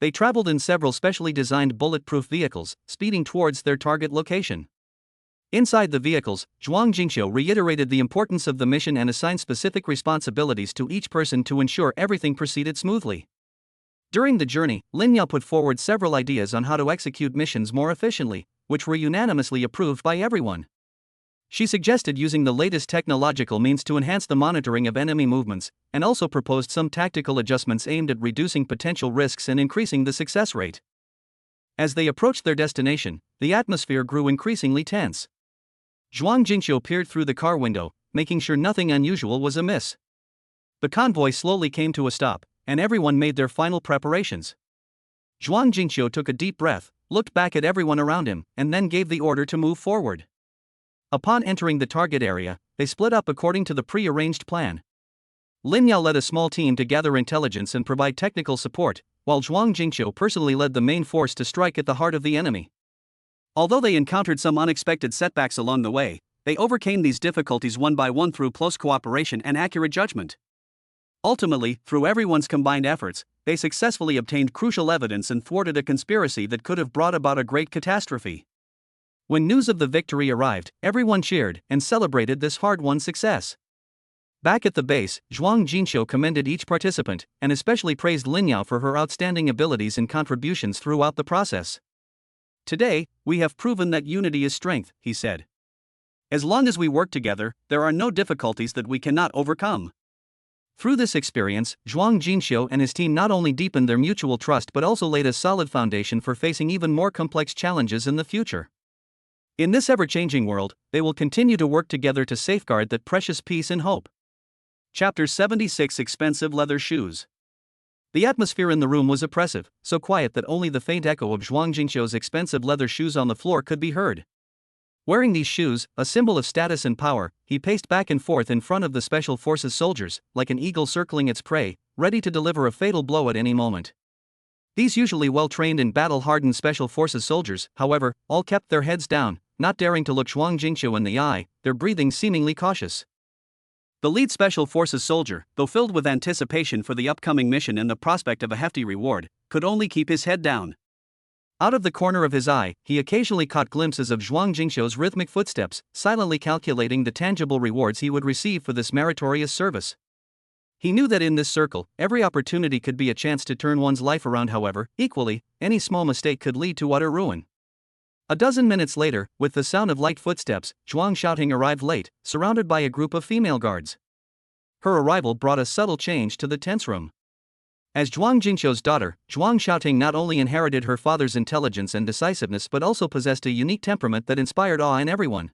They traveled in several specially designed bulletproof vehicles, speeding towards their target location. Inside the vehicles, Zhuang Jingqiu reiterated the importance of the mission and assigned specific responsibilities to each person to ensure everything proceeded smoothly. During the journey, Lin Yao put forward several ideas on how to execute missions more efficiently, which were unanimously approved by everyone. She suggested using the latest technological means to enhance the monitoring of enemy movements, and also proposed some tactical adjustments aimed at reducing potential risks and increasing the success rate. As they approached their destination, the atmosphere grew increasingly tense. Zhuang Jingqiu peered through the car window, making sure nothing unusual was amiss. The convoy slowly came to a stop, and everyone made their final preparations. Zhuang Jingqiu took a deep breath, looked back at everyone around him, and then gave the order to move forward. Upon entering the target area, they split up according to the pre-arranged plan. Lin Yao led a small team to gather intelligence and provide technical support, while Zhuang Jingqiu personally led the main force to strike at the heart of the enemy. Although they encountered some unexpected setbacks along the way, They overcame these difficulties one by one through close cooperation and accurate judgment. Ultimately, through everyone's combined efforts, they successfully obtained crucial evidence and thwarted a conspiracy that could have brought about a great catastrophe. When news of the victory arrived, everyone cheered and celebrated this hard-won success. Back at the base, Zhuang Jinqiu commended each participant, and especially praised Lin Yao for her outstanding abilities and contributions throughout the process. Today, we have proven that unity is strength, he said. As long as we work together, there are no difficulties that we cannot overcome. Through this experience, Zhuang Jinqiu and his team not only deepened their mutual trust but also laid a solid foundation for facing even more complex challenges in the future. In this ever-changing world, they will continue to work together to safeguard that precious peace and hope. Chapter 76: Expensive Leather Shoes. The atmosphere in the room was oppressive, so quiet that only the faint echo of Zhuang Jinqiu's expensive leather shoes on the floor could be heard. Wearing these shoes, a symbol of status and power, he paced back and forth in front of the Special Forces soldiers, like an eagle circling its prey, ready to deliver a fatal blow at any moment. These usually well-trained and battle-hardened Special Forces soldiers, however, all kept their heads down, not daring to look Zhuang Jinqiu in the eye, their breathing seemingly cautious. The lead Special Forces soldier, though filled with anticipation for the upcoming mission and the prospect of a hefty reward, could only keep his head down. Out of the corner of his eye, he occasionally caught glimpses of Zhuang Jinqiu's rhythmic footsteps, silently calculating the tangible rewards he would receive for this meritorious service. He knew that in this circle, every opportunity could be a chance to turn one's life around. However, equally, any small mistake could lead to utter ruin. A dozen minutes later, with the sound of light footsteps, Zhuang Xiaoting arrived late, surrounded by a group of female guards. Her arrival brought a subtle change to the tense room. As Zhuang Jinqiu's daughter, Zhuang Xiaoting not only inherited her father's intelligence and decisiveness but also possessed a unique temperament that inspired awe in everyone.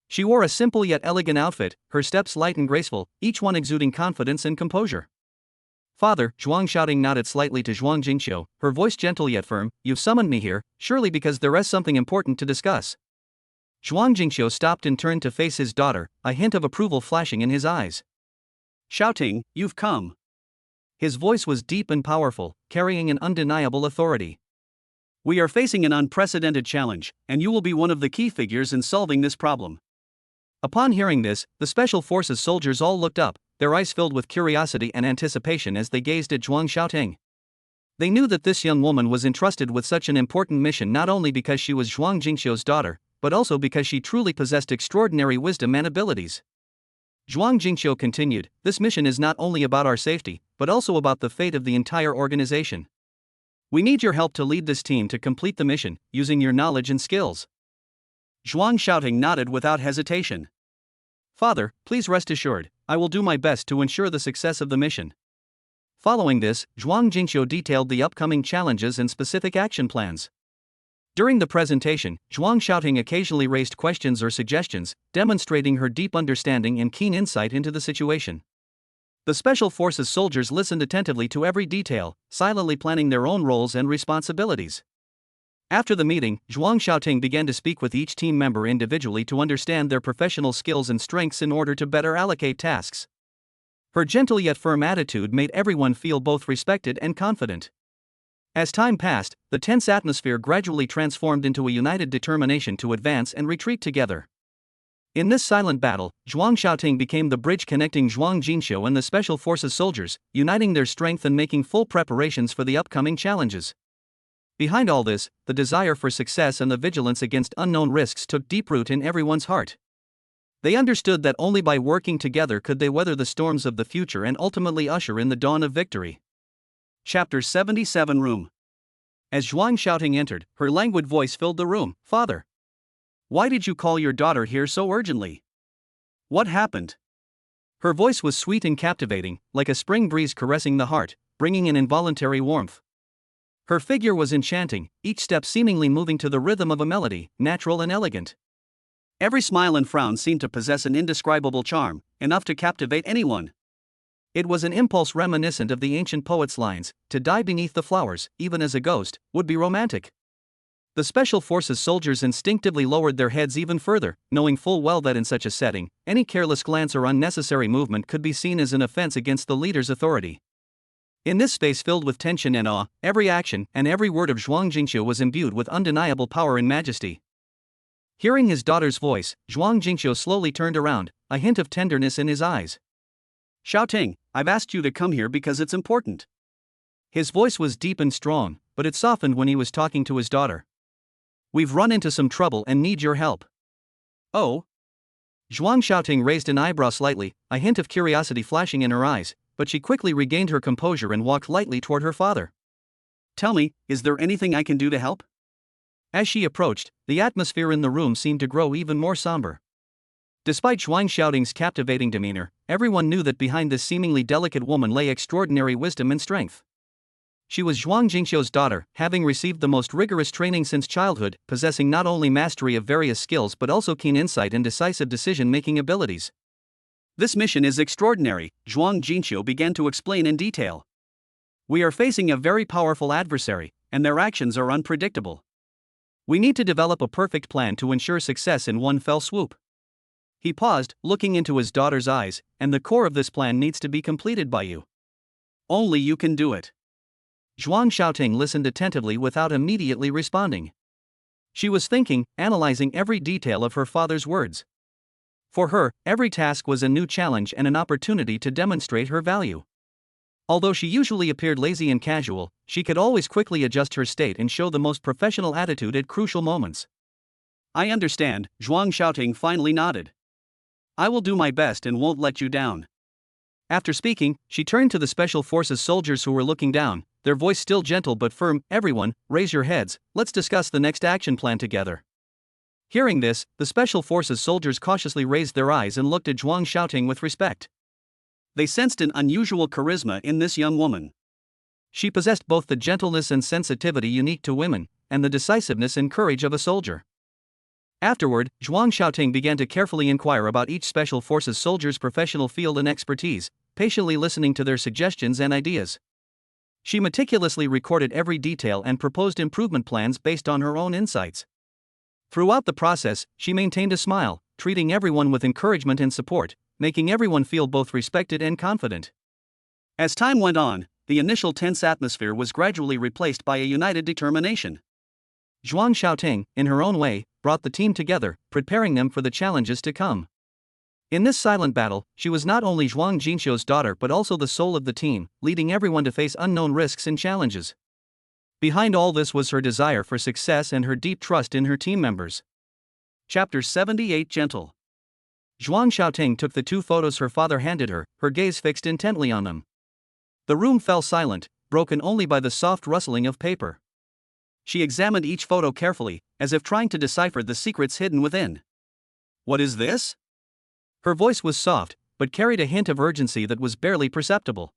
She wore a simple yet elegant outfit, her steps light and graceful, each one exuding confidence and composure. "Father," Zhuang Xiaoting nodded slightly to Zhuang Jinqiu, her voice gentle yet firm, "you've summoned me here, surely because there is something important to discuss." Zhuang Jinqiu stopped and turned to face his daughter, a hint of approval flashing in his eyes. "Xiaoting, you've come." His voice was deep and powerful, carrying an undeniable authority. "We are facing an unprecedented challenge, and you will be one of the key figures in solving this problem." Upon hearing this, the Special Forces soldiers all looked up, their eyes filled with curiosity and anticipation as they gazed at Zhuang Xiaoting. They knew that this young woman was entrusted with such an important mission not only because she was Zhuang Jinqiu's daughter, but also because she truly possessed extraordinary wisdom and abilities. Zhuang Jinqiu continued, "This mission is not only about our safety, but also about the fate of the entire organization. We need your help to lead this team to complete the mission, using your knowledge and skills." Zhuang Xiaoting nodded without hesitation. "Father, please rest assured, I will do my best to ensure the success of the mission." Following this, Zhuang Jinqiu detailed the upcoming challenges and specific action plans. During the presentation, Zhuang Xiaoting occasionally raised questions or suggestions, demonstrating her deep understanding and keen insight into the situation. The Special Forces soldiers listened attentively to every detail, silently planning their own roles and responsibilities. After the meeting, Zhuang Xiaoting began to speak with each team member individually to understand their professional skills and strengths in order to better allocate tasks. Her gentle yet firm attitude made everyone feel both respected and confident. As time passed, the tense atmosphere gradually transformed into a united determination to advance and retreat together. In this silent battle, Zhuang Xiaoting became the bridge connecting Zhuang Jinqiu and the Special Forces soldiers, uniting their strength and making full preparations for the upcoming challenges. Behind all this, the desire for success and the vigilance against unknown risks took deep root in everyone's heart. They understood that only by working together could they weather the storms of the future and ultimately usher in the dawn of victory. Chapter 77: Room. As Zhuang Xiaoting entered, her languid voice filled the room. "Father, why did you call your daughter here so urgently? What happened?" Her voice was sweet and captivating, like a spring breeze caressing the heart, bringing an involuntary warmth. Her figure was enchanting, each step seemingly moving to the rhythm of a melody, natural and elegant. Every smile and frown seemed to possess an indescribable charm, enough to captivate anyone. It was an impulse reminiscent of the ancient poet's lines, "To die beneath the flowers, even as a ghost, would be romantic." The Special Forces soldiers instinctively lowered their heads even further, knowing full well that in such a setting, any careless glance or unnecessary movement could be seen as an offense against the leader's authority. In this space filled with tension and awe, every action and every word of Zhuang Jinqiu was imbued with undeniable power and majesty. Hearing his daughter's voice, Zhuang Jingqiu slowly turned around, a hint of tenderness in his eyes. Xiaoting, I've asked you to come here because it's important. His voice was deep and strong, but it softened when he was talking to his daughter. We've run into some trouble and need your help. Oh? Zhuang Xiaoting raised an eyebrow slightly, a hint of curiosity flashing in her eyes, but she quickly regained her composure and walked lightly toward her father. Tell me, is there anything I can do to help? As she approached, the atmosphere in the room seemed to grow even more somber. Despite Zhuang Xiaoting's captivating demeanor, everyone knew that behind this seemingly delicate woman lay extraordinary wisdom and strength. She was Zhuang Jingqiu's daughter, having received the most rigorous training since childhood, possessing not only mastery of various skills but also keen insight and decisive decision-making abilities. This mission is extraordinary, Zhuang Jingqiu began to explain in detail. We are facing a very powerful adversary, and their actions are unpredictable. We need to develop a perfect plan to ensure success in one fell swoop. He paused, looking into his daughter's eyes, and the core of this plan needs to be completed by you. Only you can do it. Zhuang Xiaoting listened attentively without immediately responding. She was thinking, analyzing every detail of her father's words. For her, every task was a new challenge and an opportunity to demonstrate her value. Although she usually appeared lazy and casual, she could always quickly adjust her state and show the most professional attitude at crucial moments. I understand, Zhuang Xiaoting finally nodded. I will do my best and won't let you down. After speaking, she turned to the Special Forces soldiers who were looking down, their voice still gentle but firm. Everyone, raise your heads, let's discuss the next action plan together. Hearing this, the Special Forces soldiers cautiously raised their eyes and looked at Zhuang Xiaoting with respect. They sensed an unusual charisma in this young woman. She possessed both the gentleness and sensitivity unique to women, and the decisiveness and courage of a soldier. Afterward, Zhuang Xiaoting began to carefully inquire about each Special Forces soldier's professional field and expertise, patiently listening to their suggestions and ideas. She meticulously recorded every detail and proposed improvement plans based on her own insights. Throughout the process, she maintained a smile, treating everyone with encouragement and support, making everyone feel both respected and confident. As time went on, the initial tense atmosphere was gradually replaced by a united determination. Zhuang Xiaoting, in her own way, brought the team together, preparing them for the challenges to come. In this silent battle, she was not only Zhuang Jingqiu's daughter but also the soul of the team, leading everyone to face unknown risks and challenges. Behind all this was her desire for success and her deep trust in her team members. Chapter 78 Gentle. Zhuang Xiaoting took the two photos her father handed her, her gaze fixed intently on them. The room fell silent, broken only by the soft rustling of paper. She examined each photo carefully, as if trying to decipher the secrets hidden within. What is this? Her voice was soft, but carried a hint of urgency that was barely perceptible.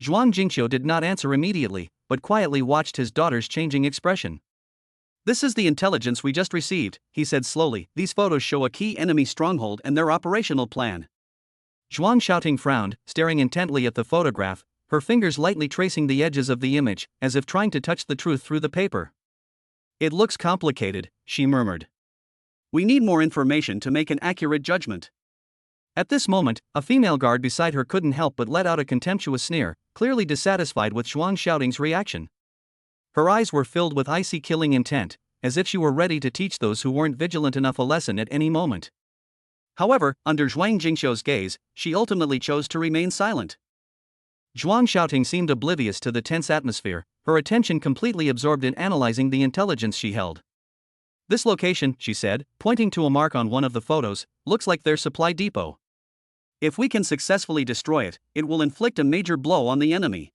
Zhuang Jingqiu did not answer immediately, but quietly watched his daughter's changing expression. This is the intelligence we just received, he said slowly. These photos show a key enemy stronghold and their operational plan. Zhuang Xiaoting frowned, staring intently at the photograph, her fingers lightly tracing the edges of the image, as if trying to touch the truth through the paper. It looks complicated, she murmured. We need more information to make an accurate judgment. At this moment, a female guard beside her couldn't help but let out a contemptuous sneer, clearly dissatisfied with Zhuang Xiaoting's reaction. Her eyes were filled with icy killing intent, as if she were ready to teach those who weren't vigilant enough a lesson at any moment. However, under Zhuang Jingqiu's gaze, she ultimately chose to remain silent. Zhuang Xiaoting seemed oblivious to the tense atmosphere, her attention completely absorbed in analyzing the intelligence she held. This location, she said, pointing to a mark on one of the photos, looks like their supply depot. If we can successfully destroy it, it will inflict a major blow on the enemy.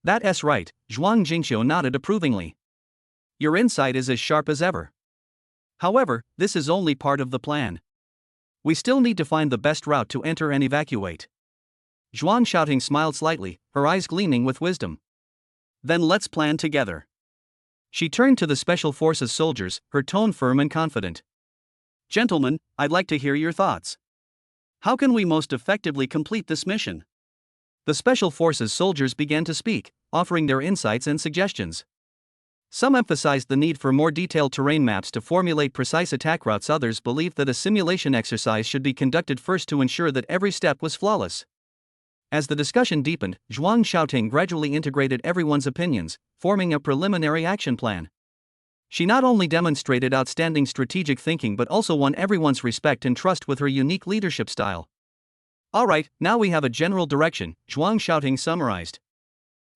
That's right, Zhuang Jingqiu nodded approvingly. Your insight is as sharp as ever. However, this is only part of the plan. We still need to find the best route to enter and evacuate. Zhuang Xiaoting smiled slightly, her eyes gleaming with wisdom. Then let's plan together. She turned to the Special Forces soldiers, her tone firm and confident. Gentlemen, I'd like to hear your thoughts. How can we most effectively complete this mission? The Special Forces soldiers began to speak, offering their insights and suggestions. Some emphasized the need for more detailed terrain maps to formulate precise attack routes. Others believed that a simulation exercise should be conducted first to ensure that every step was flawless. As the discussion deepened, Zhuang Xiaoting gradually integrated everyone's opinions, forming a preliminary action plan. She not only demonstrated outstanding strategic thinking but also won everyone's respect and trust with her unique leadership style. Alright, now we have a general direction, Zhuang Xiaoting summarized.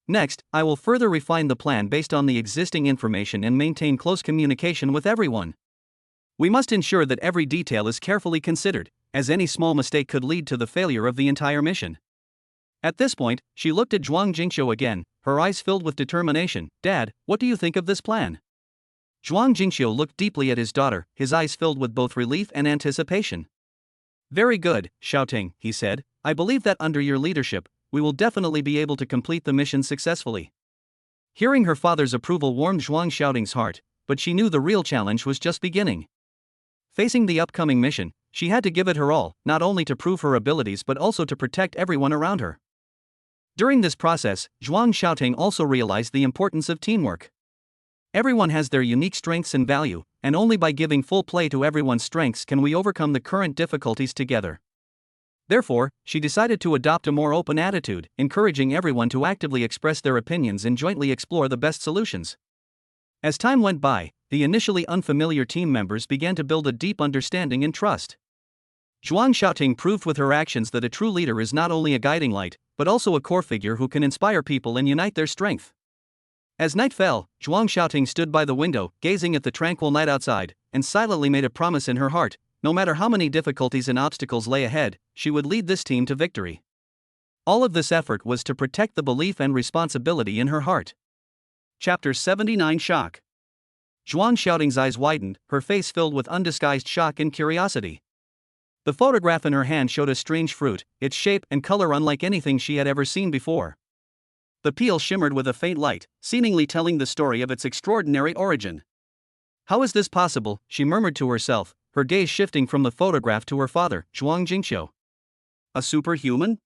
Next, I will further refine the plan based on the existing information and maintain close communication with everyone. We must ensure that every detail is carefully considered, as any small mistake could lead to the failure of the entire mission. At this point, she looked at Zhuang Jingqiu again, her eyes filled with determination. Dad, what do you think of this plan? Zhuang Jingqiu looked deeply at his daughter, his eyes filled with both relief and anticipation. Very good, Xiaoting, he said. I believe that under your leadership, we will definitely be able to complete the mission successfully. Hearing her father's approval warmed Zhuang Xiaoting's heart, but she knew the real challenge was just beginning. Facing the upcoming mission, she had to give it her all, not only to prove her abilities but also to protect everyone around her. During this process, Zhuang Xiaoting also realized the importance of teamwork. Everyone has their unique strengths and value, and only by giving full play to everyone's strengths can we overcome the current difficulties together. Therefore, she decided to adopt a more open attitude, encouraging everyone to actively express their opinions and jointly explore the best solutions. As time went by, the initially unfamiliar team members began to build a deep understanding and trust. Zhuang Xiaoting proved with her actions that a true leader is not only a guiding light, but also a core figure who can inspire people and unite their strength. As night fell, Zhuang Xiaoting stood by the window, gazing at the tranquil night outside, and silently made a promise in her heart. No matter how many difficulties and obstacles lay ahead, she would lead this team to victory. All of this effort was to protect the belief and responsibility in her heart. Chapter 79 Shock. Zhuang Xiaoting's eyes widened, her face filled with undisguised shock and curiosity. The photograph in her hand showed a strange fruit, its shape and color unlike anything she had ever seen before. The peel shimmered with a faint light, seemingly telling the story of its extraordinary origin. How is this possible? She murmured to herself, her gaze shifting from the photograph to her father, Zhuang Jingqiu. A superhuman?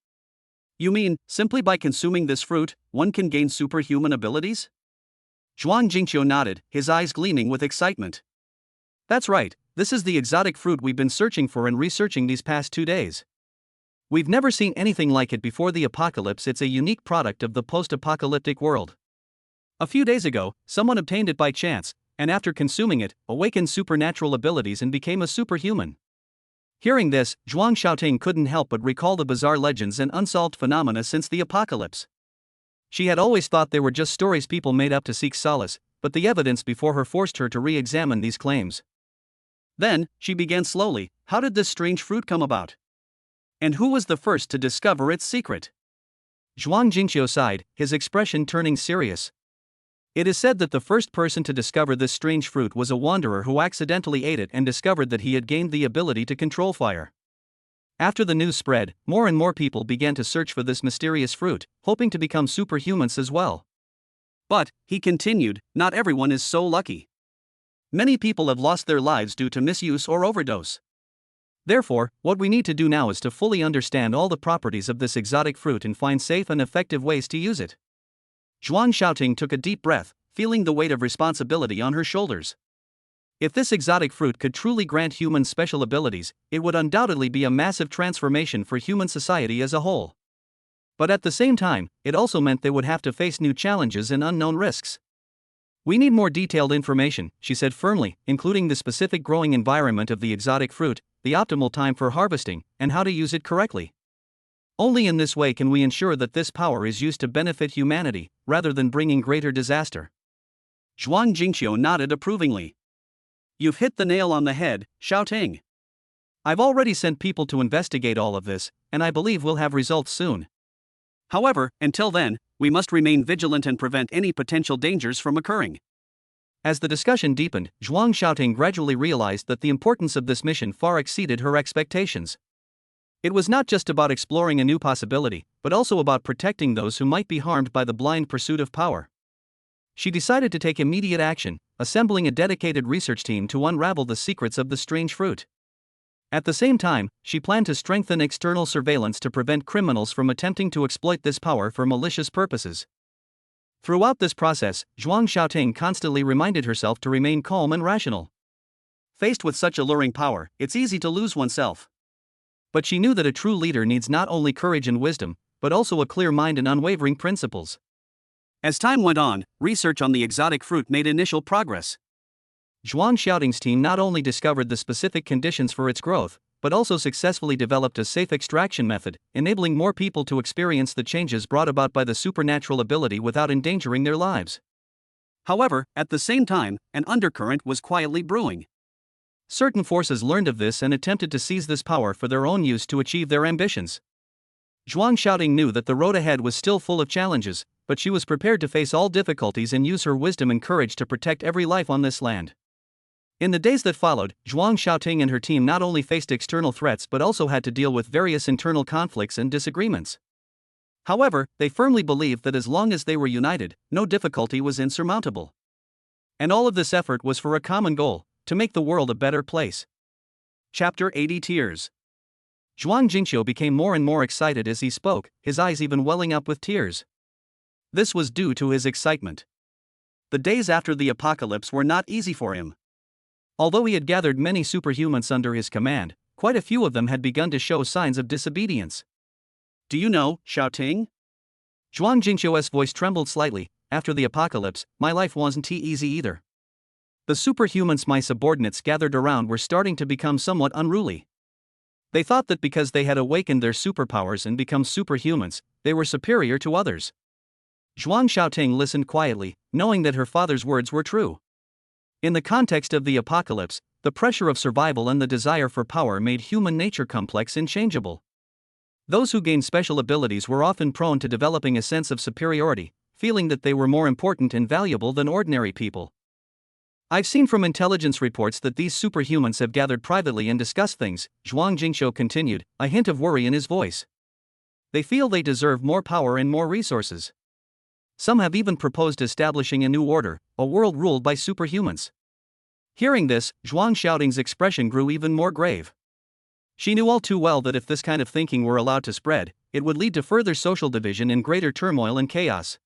You mean, simply by consuming this fruit, one can gain superhuman abilities? Zhuang Jingqiu nodded, his eyes gleaming with excitement. That's right, this is the exotic fruit we've been searching for and researching these past 2 days. We've never seen anything like it before the apocalypse. It's a unique product of the post-apocalyptic world. A few days ago, someone obtained it by chance, and after consuming it, awakened supernatural abilities and became a superhuman. Hearing this, Zhuang Xiaoting couldn't help but recall the bizarre legends and unsolved phenomena since the apocalypse. She had always thought they were just stories people made up to seek solace, but the evidence before her forced her to re-examine these claims. Then, she began slowly. How did this strange fruit come about? And who was the first to discover its secret? Zhuang Jingqiu sighed, his expression turning serious. It is said that the first person to discover this strange fruit was a wanderer who accidentally ate it and discovered that he had gained the ability to control fire. After the news spread, more and more people began to search for this mysterious fruit, hoping to become superhumans as well. But, he continued, not everyone is so lucky. Many people have lost their lives due to misuse or overdose. Therefore, what we need to do now is to fully understand all the properties of this exotic fruit and find safe and effective ways to use it. Zhuang Xiaoting took a deep breath, feeling the weight of responsibility on her shoulders. If this exotic fruit could truly grant humans special abilities, it would undoubtedly be a massive transformation for human society as a whole. But at the same time, it also meant they would have to face new challenges and unknown risks. We need more detailed information, she said firmly, including the specific growing environment of the exotic fruit, the optimal time for harvesting, and how to use it correctly. Only in this way can we ensure that this power is used to benefit humanity, rather than bringing greater disaster. Zhuang Jingqiu nodded approvingly. You've hit the nail on the head, Xiaoting. I've already sent people to investigate all of this, and I believe we'll have results soon. However, until then, we must remain vigilant and prevent any potential dangers from occurring. As the discussion deepened, Zhuang Xiaoting gradually realized that the importance of this mission far exceeded her expectations. It was not just about exploring a new possibility, but also about protecting those who might be harmed by the blind pursuit of power. She decided to take immediate action, assembling a dedicated research team to unravel the secrets of the strange fruit. At the same time, she planned to strengthen external surveillance to prevent criminals from attempting to exploit this power for malicious purposes. Throughout this process, Zhuang Xiaoting constantly reminded herself to remain calm and rational. Faced with such alluring power, it's easy to lose oneself. But she knew that a true leader needs not only courage and wisdom, but also a clear mind and unwavering principles. As time went on, research on the exotic fruit made initial progress. Zhuang Xiaoting's team not only discovered the specific conditions for its growth, but also successfully developed a safe extraction method, enabling more people to experience the changes brought about by the supernatural ability without endangering their lives. However, at the same time, an undercurrent was quietly brewing. Certain forces learned of this and attempted to seize this power for their own use to achieve their ambitions. Zhuang Xiaoting knew that the road ahead was still full of challenges, but she was prepared to face all difficulties and use her wisdom and courage to protect every life on this land. In the days that followed, Zhuang Xiaoting and her team not only faced external threats but also had to deal with various internal conflicts and disagreements. However, they firmly believed that as long as they were united, no difficulty was insurmountable. And all of this effort was for a common goal: to make the world a better place. Chapter 80 Tears. Zhuang Jingqiu became more and more excited as he spoke, his eyes even welling up with tears. This was due to his excitement. The days after the apocalypse were not easy for him. Although he had gathered many superhumans under his command, quite a few of them had begun to show signs of disobedience. "Do you know, Xiaoting?" Zhuang Jingqiu's voice trembled slightly. "After the apocalypse, my life wasn't easy either. The superhumans my subordinates gathered around were starting to become somewhat unruly. They thought that because they had awakened their superpowers and become superhumans, they were superior to others." Zhuang Xiaoting listened quietly, knowing that her father's words were true. In the context of the apocalypse, the pressure of survival and the desire for power made human nature complex and changeable. Those who gained special abilities were often prone to developing a sense of superiority, feeling that they were more important and valuable than ordinary people. "I've seen from intelligence reports that these superhumans have gathered privately and discussed things," Zhuang Jingqiu continued, a hint of worry in his voice. "They feel they deserve more power and more resources. Some have even proposed establishing a new order, a world ruled by superhumans." Hearing this, Zhuang Xiaoting's expression grew even more grave. She knew all too well that if this kind of thinking were allowed to spread, it would lead to further social division and greater turmoil and chaos.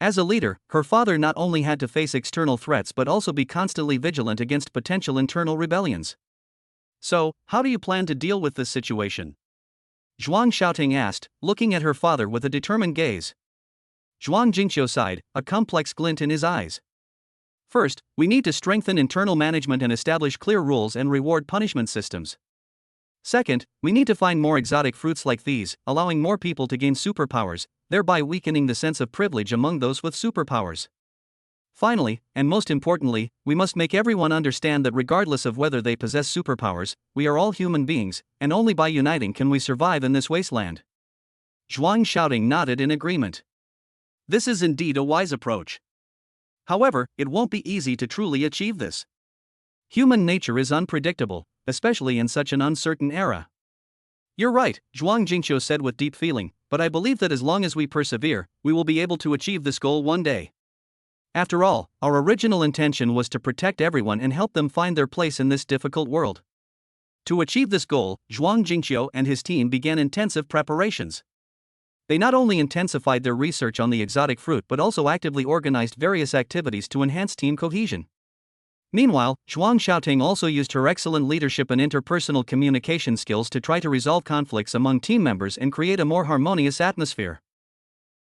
As a leader, her father not only had to face external threats but also be constantly vigilant against potential internal rebellions. "So, how do you plan to deal with this situation?" Zhuang Xiaoting asked, looking at her father with a determined gaze. Zhuang Jingqiu sighed, a complex glint in his eyes. "First, we need to strengthen internal management and establish clear rules and reward punishment systems. Second, we need to find more exotic fruits like these, allowing more people to gain superpowers, thereby weakening the sense of privilege among those with superpowers. Finally, and most importantly, we must make everyone understand that regardless of whether they possess superpowers, we are all human beings, and only by uniting can we survive in this wasteland." Zhuang Xiaoting nodded in agreement. This is indeed a wise approach. However, it won't be easy to truly achieve this. Human nature is unpredictable, especially in such an uncertain era. "You're right," Zhuang Jingqiu said with deep feeling, "but I believe that as long as we persevere, we will be able to achieve this goal one day. After all, our original intention was to protect everyone and help them find their place in this difficult world." To achieve this goal, Zhuang Jingqiu and his team began intensive preparations. They not only intensified their research on the exotic fruit but also actively organized various activities to enhance team cohesion. Meanwhile, Zhuang Xiaoting also used her excellent leadership and interpersonal communication skills to try to resolve conflicts among team members and create a more harmonious atmosphere.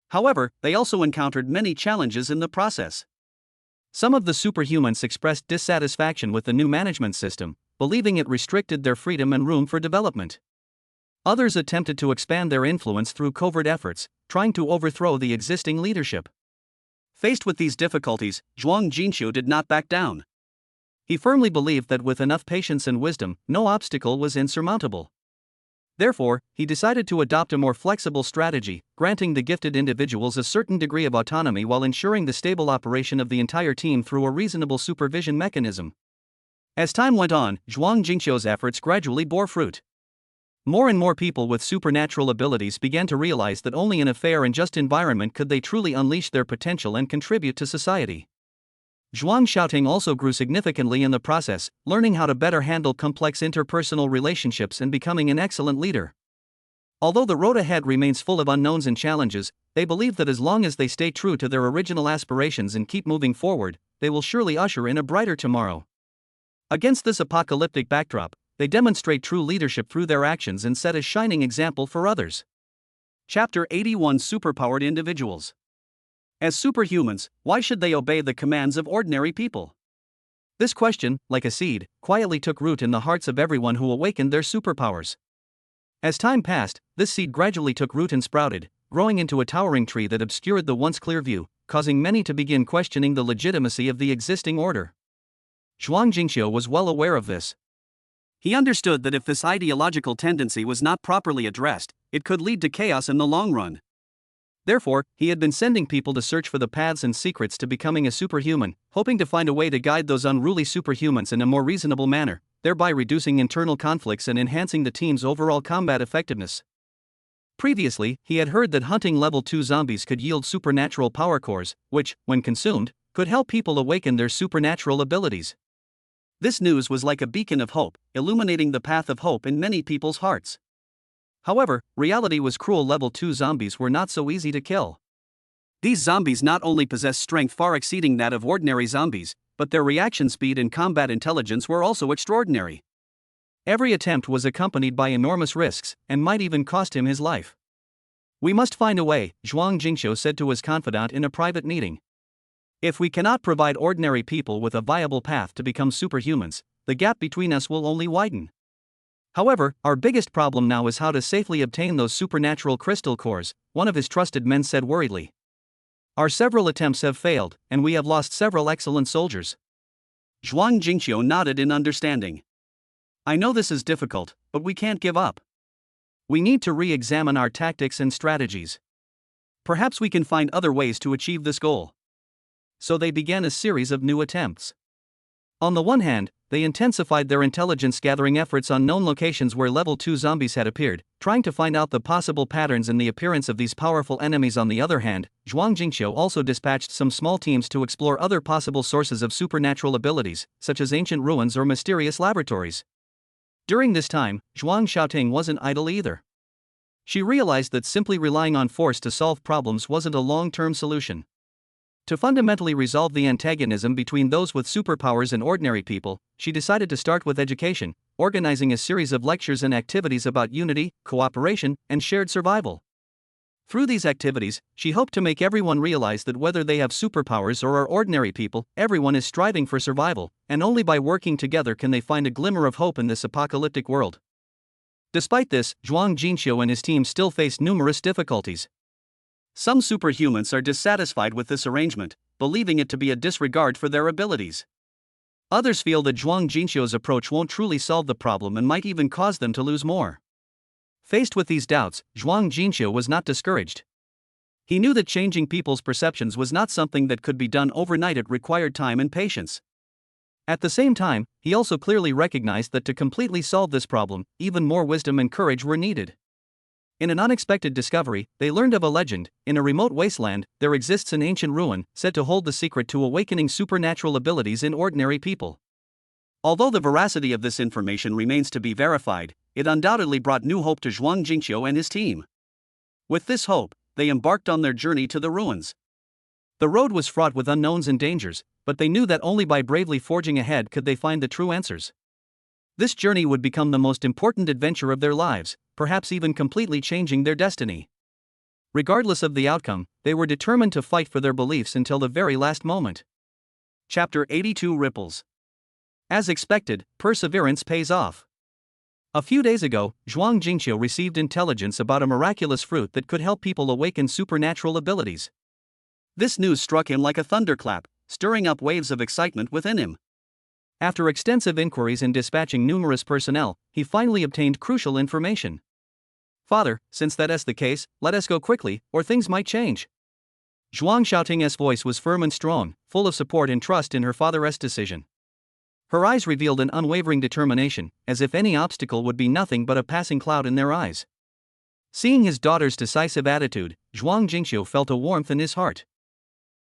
However, they also encountered many challenges in the process. Some of the superhumans expressed dissatisfaction with the new management system, believing it restricted their freedom and room for development. Others attempted to expand their influence through covert efforts, trying to overthrow the existing leadership. Faced with these difficulties, Zhuang Jingqiu did not back down. He firmly believed that with enough patience and wisdom, no obstacle was insurmountable. Therefore, he decided to adopt a more flexible strategy, granting the gifted individuals a certain degree of autonomy while ensuring the stable operation of the entire team through a reasonable supervision mechanism. As time went on, Zhuang Jingqiu's efforts gradually bore fruit. More and more people with supernatural abilities began to realize that only in a fair and just environment could they truly unleash their potential and contribute to society. Zhuang Xiaoting also grew significantly in the process, learning how to better handle complex interpersonal relationships and becoming an excellent leader. Although the road ahead remains full of unknowns and challenges, they believe that as long as they stay true to their original aspirations and keep moving forward, they will surely usher in a brighter tomorrow. Against this apocalyptic backdrop, they demonstrate true leadership through their actions and set a shining example for others. Chapter 81 Superpowered Individuals. As superhumans, why should they obey the commands of ordinary people? This question, like a seed, quietly took root in the hearts of everyone who awakened their superpowers. As time passed, this seed gradually took root and sprouted, growing into a towering tree that obscured the once clear view, causing many to begin questioning the legitimacy of the existing order. Zhuang Jingxiu was well aware of this. He understood that if this ideological tendency was not properly addressed, it could lead to chaos in the long run. Therefore, he had been sending people to search for the paths and secrets to becoming a superhuman, hoping to find a way to guide those unruly superhumans in a more reasonable manner, thereby reducing internal conflicts and enhancing the team's overall combat effectiveness. Previously, he had heard that hunting level 2 zombies could yield supernatural power cores, which, when consumed, could help people awaken their supernatural abilities. This news was like a beacon of hope, illuminating the path of hope in many people's hearts. However, reality was cruel. Level 2 zombies were not so easy to kill. These zombies not only possessed strength far exceeding that of ordinary zombies, but their reaction speed and combat intelligence were also extraordinary. Every attempt was accompanied by enormous risks, and might even cost him his life. "We must find a way," Zhuang Jingxiu said to his confidant in a private meeting. "If we cannot provide ordinary people with a viable path to become superhumans, the gap between us will only widen. However, our biggest problem now is how to safely obtain those supernatural crystal cores," one of his trusted men said worriedly. "Our several attempts have failed, and we have lost several excellent soldiers." Zhuang Jingxiu nodded in understanding. "I know this is difficult, but we can't give up. We need to re-examine our tactics and strategies. Perhaps we can find other ways to achieve this goal." So they began a series of new attempts. On the one hand, they intensified their intelligence-gathering efforts on known locations where level 2 zombies had appeared, trying to find out the possible patterns in the appearance of these powerful enemies. On the other hand, Zhuang Jingxiu also dispatched some small teams to explore other possible sources of supernatural abilities, such as ancient ruins or mysterious laboratories. During this time, Zhuang Xiaoting wasn't idle either. She realized that simply relying on force to solve problems wasn't a long-term solution. To fundamentally resolve the antagonism between those with superpowers and ordinary people, she decided to start with education, organizing a series of lectures and activities about unity, cooperation, and shared survival. Through these activities, she hoped to make everyone realize that whether they have superpowers or are ordinary people, everyone is striving for survival, and only by working together can they find a glimmer of hope in this apocalyptic world. Despite this, Zhuang Jingxiu and his team still faced numerous difficulties. Some superhumans are dissatisfied with this arrangement, believing it to be a disregard for their abilities. Others feel that Zhuang Jingxiu's approach won't truly solve the problem and might even cause them to lose more. Faced with these doubts, Zhuang Jingxiu was not discouraged. He knew that changing people's perceptions was not something that could be done overnight. It required time and patience. At the same time, he also clearly recognized that to completely solve this problem, even more wisdom and courage were needed. In an unexpected discovery, they learned of a legend. In a remote wasteland, there exists an ancient ruin, said to hold the secret to awakening supernatural abilities in ordinary people. Although the veracity of this information remains to be verified, it undoubtedly brought new hope to Zhuang Jingxiu and his team. With this hope, they embarked on their journey to the ruins. The road was fraught with unknowns and dangers, but they knew that only by bravely forging ahead could they find the true answers. This journey would become the most important adventure of their lives, perhaps even completely changing their destiny. Regardless of the outcome, they were determined to fight for their beliefs until the very last moment. Chapter 82 Ripples. As expected, perseverance pays off. A few days ago, Zhuang Jingxiu received intelligence about a miraculous fruit that could help people awaken supernatural abilities. This news struck him like a thunderclap, stirring up waves of excitement within him. After extensive inquiries and dispatching numerous personnel, he finally obtained crucial information. "Father, since that is the case, let us go quickly, or things might change." Zhuang Xiaoting's voice was firm and strong, full of support and trust in her father's decision. Her eyes revealed an unwavering determination, as if any obstacle would be nothing but a passing cloud in their eyes. Seeing his daughter's decisive attitude, Zhuang Jingxiu felt a warmth in his heart.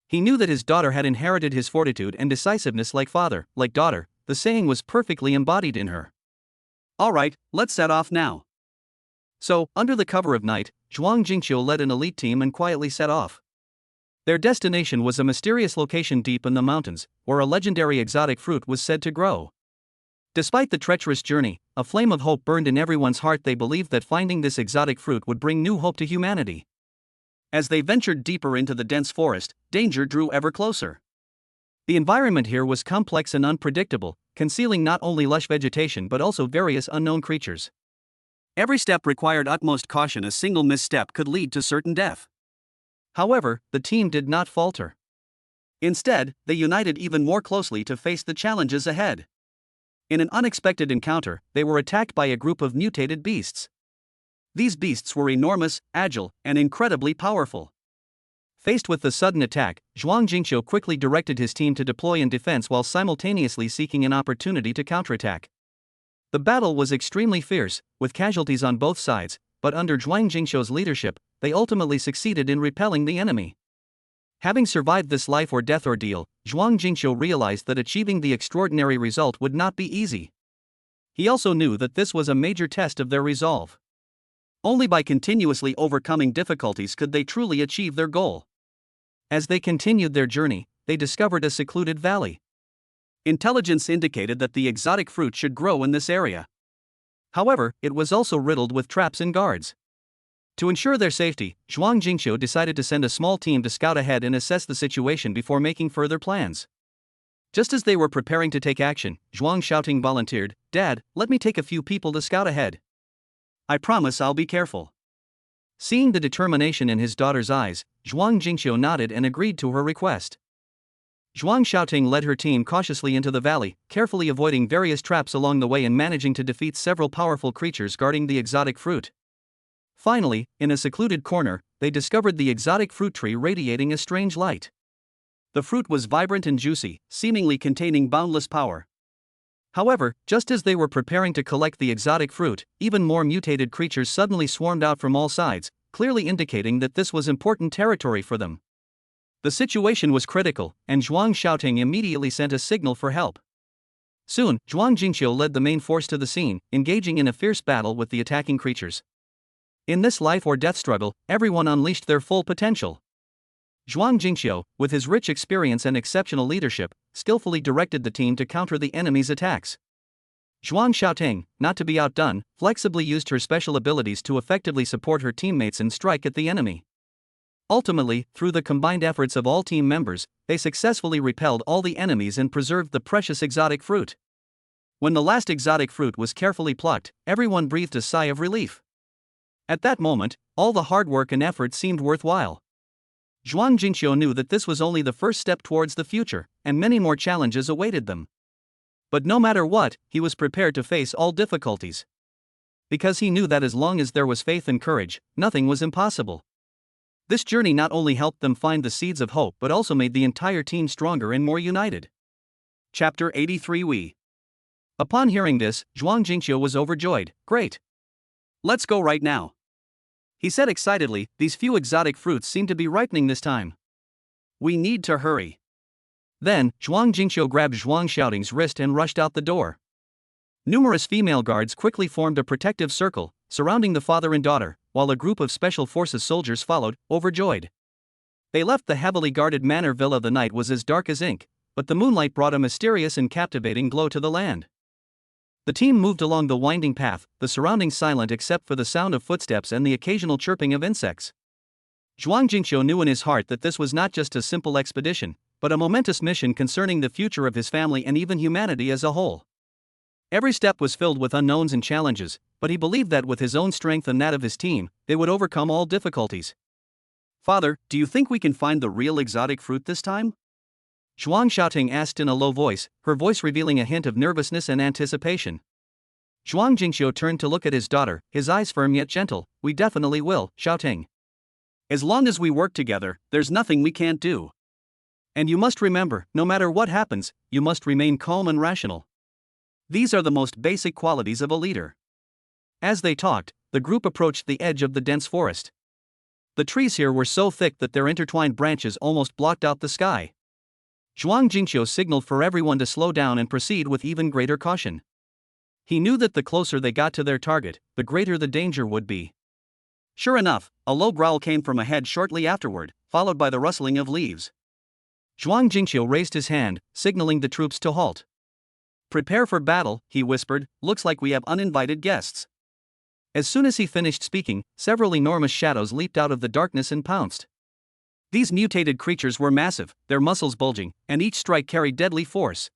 He knew that his daughter had inherited his fortitude and decisiveness. Like father, like daughter, the saying was perfectly embodied in her. "All right, let's set off now." So, under the cover of night, Zhuang Jingxiu led an elite team and quietly set off. Their destination was a mysterious location deep in the mountains, where a legendary exotic fruit was said to grow. Despite the treacherous journey, a flame of hope burned in everyone's heart. They believed that finding this exotic fruit would bring new hope to humanity. As they ventured deeper into the dense forest, danger drew ever closer. The environment here was complex and unpredictable, concealing not only lush vegetation but also various unknown creatures. Every step required utmost caution. A single misstep could lead to certain death. However, the team did not falter. Instead, they united even more closely to face the challenges ahead. In an unexpected encounter, they were attacked by a group of mutated beasts. These beasts were enormous, agile, and incredibly powerful. Faced with the sudden attack, Zhuang Jingqiu quickly directed his team to deploy in defense while simultaneously seeking an opportunity to counterattack. The battle was extremely fierce, with casualties on both sides, but under Zhuang Jingqiu's leadership, they ultimately succeeded in repelling the enemy. Having survived this life-or-death ordeal, Zhuang Jingqiu realized that achieving the extraordinary result would not be easy. He also knew that this was a major test of their resolve. Only by continuously overcoming difficulties could they truly achieve their goal. As they continued their journey, they discovered a secluded valley. Intelligence indicated that the exotic fruit should grow in this area. However, it was also riddled with traps and guards. To ensure their safety, Zhuang Jingqiu decided to send a small team to scout ahead and assess the situation before making further plans. Just as they were preparing to take action, Zhuang Xiaoting volunteered, "Dad, let me take a few people to scout ahead. I promise I'll be careful." Seeing the determination in his daughter's eyes, Zhuang Jingqiu nodded and agreed to her request. Zhuang Xiaoting led her team cautiously into the valley, carefully avoiding various traps along the way and managing to defeat several powerful creatures guarding the exotic fruit. Finally, in a secluded corner, they discovered the exotic fruit tree radiating a strange light. The fruit was vibrant and juicy, seemingly containing boundless power. However, just as they were preparing to collect the exotic fruit, even more mutated creatures suddenly swarmed out from all sides, clearly indicating that this was important territory for them. The situation was critical, and Zhuang Xiaoting immediately sent a signal for help. Soon, Zhuang Jingqiu led the main force to the scene, engaging in a fierce battle with the attacking creatures. In this life-or-death struggle, everyone unleashed their full potential. Zhuang Jingqiu, with his rich experience and exceptional leadership, skillfully directed the team to counter the enemy's attacks. Zhuang Xiaoting, not to be outdone, flexibly used her special abilities to effectively support her teammates and strike at the enemy. Ultimately, through the combined efforts of all team members, they successfully repelled all the enemies and preserved the precious exotic fruit. When the last exotic fruit was carefully plucked, everyone breathed a sigh of relief. At that moment, all the hard work and effort seemed worthwhile. Zhuang Jingqiu knew that this was only the first step towards the future, and many more challenges awaited them. But no matter what, he was prepared to face all difficulties. Because he knew that as long as there was faith and courage, nothing was impossible. This journey not only helped them find the seeds of hope but also made the entire team stronger and more united. Chapter 83 Upon hearing this, Zhuang Jingqiu was overjoyed. "Great! Let's go right now," he said excitedly. "These few exotic fruits seem to be ripening this time. We need to hurry." Then, Zhuang Jingqiu grabbed Zhuang Xiaoting's wrist and rushed out the door. Numerous female guards quickly formed a protective circle, surrounding the father and daughter, while a group of Special Forces soldiers followed, overjoyed. They left the heavily guarded manor villa. The night was as dark as ink, but the moonlight brought a mysterious and captivating glow to the land. The team moved along the winding path, the surroundings silent except for the sound of footsteps and the occasional chirping of insects. Zhuang Jingqiu knew in his heart that this was not just a simple expedition, but a momentous mission concerning the future of his family and even humanity as a whole. Every step was filled with unknowns and challenges, but he believed that with his own strength and that of his team, they would overcome all difficulties. "Father, do you think we can find the real exotic fruit this time?" Zhuang Xiaoting asked in a low voice, her voice revealing a hint of nervousness and anticipation. Zhuang Jingqiu turned to look at his daughter, his eyes firm yet gentle. "We definitely will, Xiaoting. As long as we work together, there's nothing we can't do. And you must remember, no matter what happens, you must remain calm and rational. These are the most basic qualities of a leader." As they talked, the group approached the edge of the dense forest. The trees here were so thick that their intertwined branches almost blocked out the sky. Zhuang Jingqiu signaled for everyone to slow down and proceed with even greater caution. He knew that the closer they got to their target, the greater the danger would be. Sure enough, a low growl came from ahead shortly afterward, followed by the rustling of leaves. Zhuang Jingqiu raised his hand, signaling the troops to halt. "Prepare for battle," he whispered. "Looks like we have uninvited guests." As soon as he finished speaking, several enormous shadows leaped out of the darkness and pounced. These mutated creatures were massive, their muscles bulging, and each strike carried deadly force.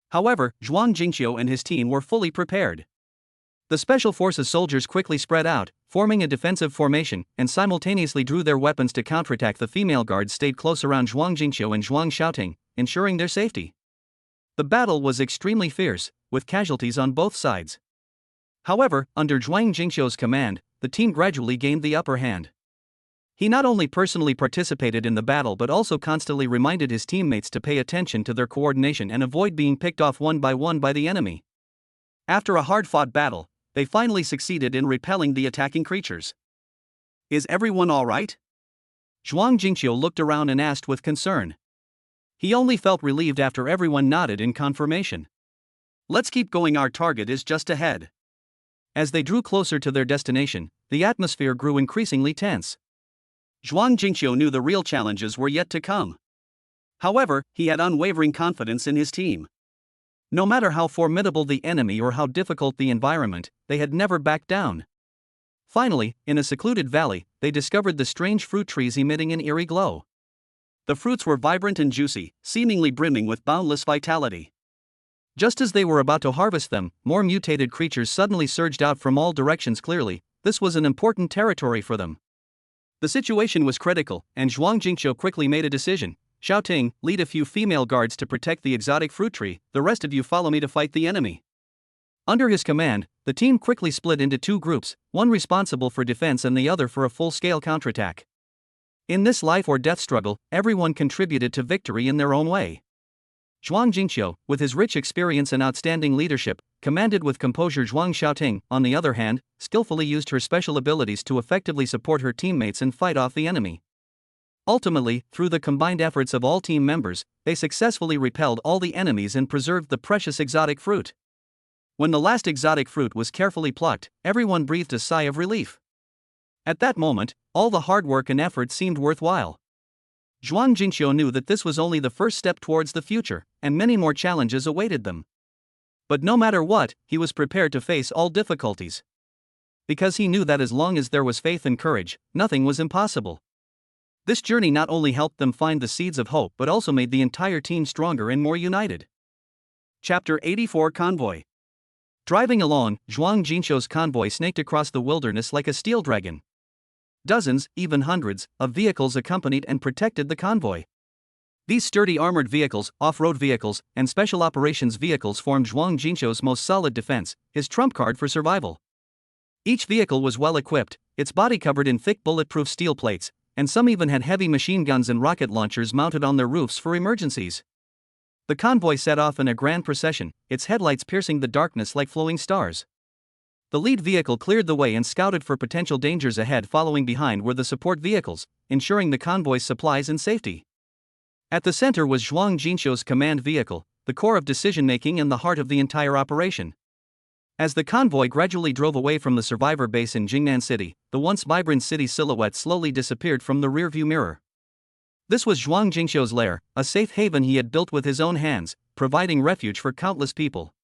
However, Zhuang Jingqiu and his team were fully prepared. The Special Forces soldiers quickly spread out, forming a defensive formation, and simultaneously drew their weapons to counterattack. The female guards stayed close around Zhuang Jingqiu and Zhuang Xiaoting, ensuring their safety. The battle was extremely fierce, with casualties on both sides. However, under Zhuang Jingqiu's command, the team gradually gained the upper hand. He not only personally participated in the battle but also constantly reminded his teammates to pay attention to their coordination and avoid being picked off one by the enemy. After a hard-fought battle, they finally succeeded in repelling the attacking creatures. "Is everyone all right?" Zhuang Jingqiu looked around and asked with concern. He only felt relieved after everyone nodded in confirmation. "Let's keep going, our target is just ahead." As they drew closer to their destination, the atmosphere grew increasingly tense. Zhuang Jingqiu knew the real challenges were yet to come. However, he had unwavering confidence in his team. No matter how formidable the enemy or how difficult the environment, they had never backed down. Finally, in a secluded valley, they discovered the strange fruit trees emitting an eerie glow. The fruits were vibrant and juicy, seemingly brimming with boundless vitality. Just as they were about to harvest them, more mutated creatures suddenly surged out from all directions. Clearly, this was an important territory for them. The situation was critical, and Zhuang Jingqiu quickly made a decision. "Xiaoting, lead a few female guards to protect the exotic fruit tree, the rest of you follow me to fight the enemy." Under his command, the team quickly split into two groups, one responsible for defense and the other for a full-scale counterattack. In this life-or-death struggle, everyone contributed to victory in their own way. Zhuang Jingqiu, with his rich experience and outstanding leadership, commanded with composure. Zhuang Xiaoting, on the other hand, skillfully used her special abilities to effectively support her teammates and fight off the enemy. Ultimately, through the combined efforts of all team members, they successfully repelled all the enemies and preserved the precious exotic fruit. When the last exotic fruit was carefully plucked, everyone breathed a sigh of relief. At that moment, all the hard work and effort seemed worthwhile. Zhuang Jingqiu knew that this was only the first step towards the future, and many more challenges awaited them. But no matter what, he was prepared to face all difficulties. Because he knew that as long as there was faith and courage, nothing was impossible. This journey not only helped them find the seeds of hope but also made the entire team stronger and more united. Chapter 84 Convoy. Driving along, Zhuang Jingqiu's convoy snaked across the wilderness like a steel dragon. Dozens, even hundreds, of vehicles accompanied and protected the convoy. These sturdy armored vehicles, off-road vehicles, and special operations vehicles formed Zhuang Jingqiu's most solid defense, his trump card for survival. Each vehicle was well equipped, its body covered in thick bulletproof steel plates, and some even had heavy machine guns and rocket launchers mounted on their roofs for emergencies. The convoy set off in a grand procession, its headlights piercing the darkness like flowing stars. The lead vehicle cleared the way and scouted for potential dangers ahead. Following behind were the support vehicles, ensuring the convoy's supplies and safety. At the center was Zhuang Jingqiu's command vehicle, the core of decision-making and the heart of the entire operation. As the convoy gradually drove away from the survivor base in Jingnan City, the once vibrant city silhouette slowly disappeared from the rearview mirror. This was Zhuang Jingqiu's lair, a safe haven he had built with his own hands, providing refuge for countless people.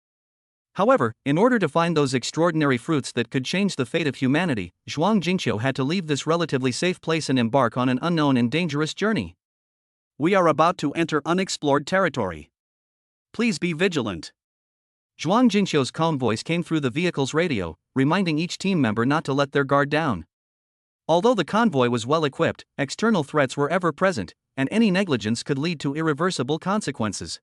However, in order to find those extraordinary fruits that could change the fate of humanity, Zhuang Jingqiu had to leave this relatively safe place and embark on an unknown and dangerous journey. "We are about to enter unexplored territory. Please be vigilant." Zhuang Jingqiu's calm voice came through the vehicle's radio, reminding each team member not to let their guard down. Although the convoy was well equipped, external threats were ever present, and any negligence could lead to irreversible consequences.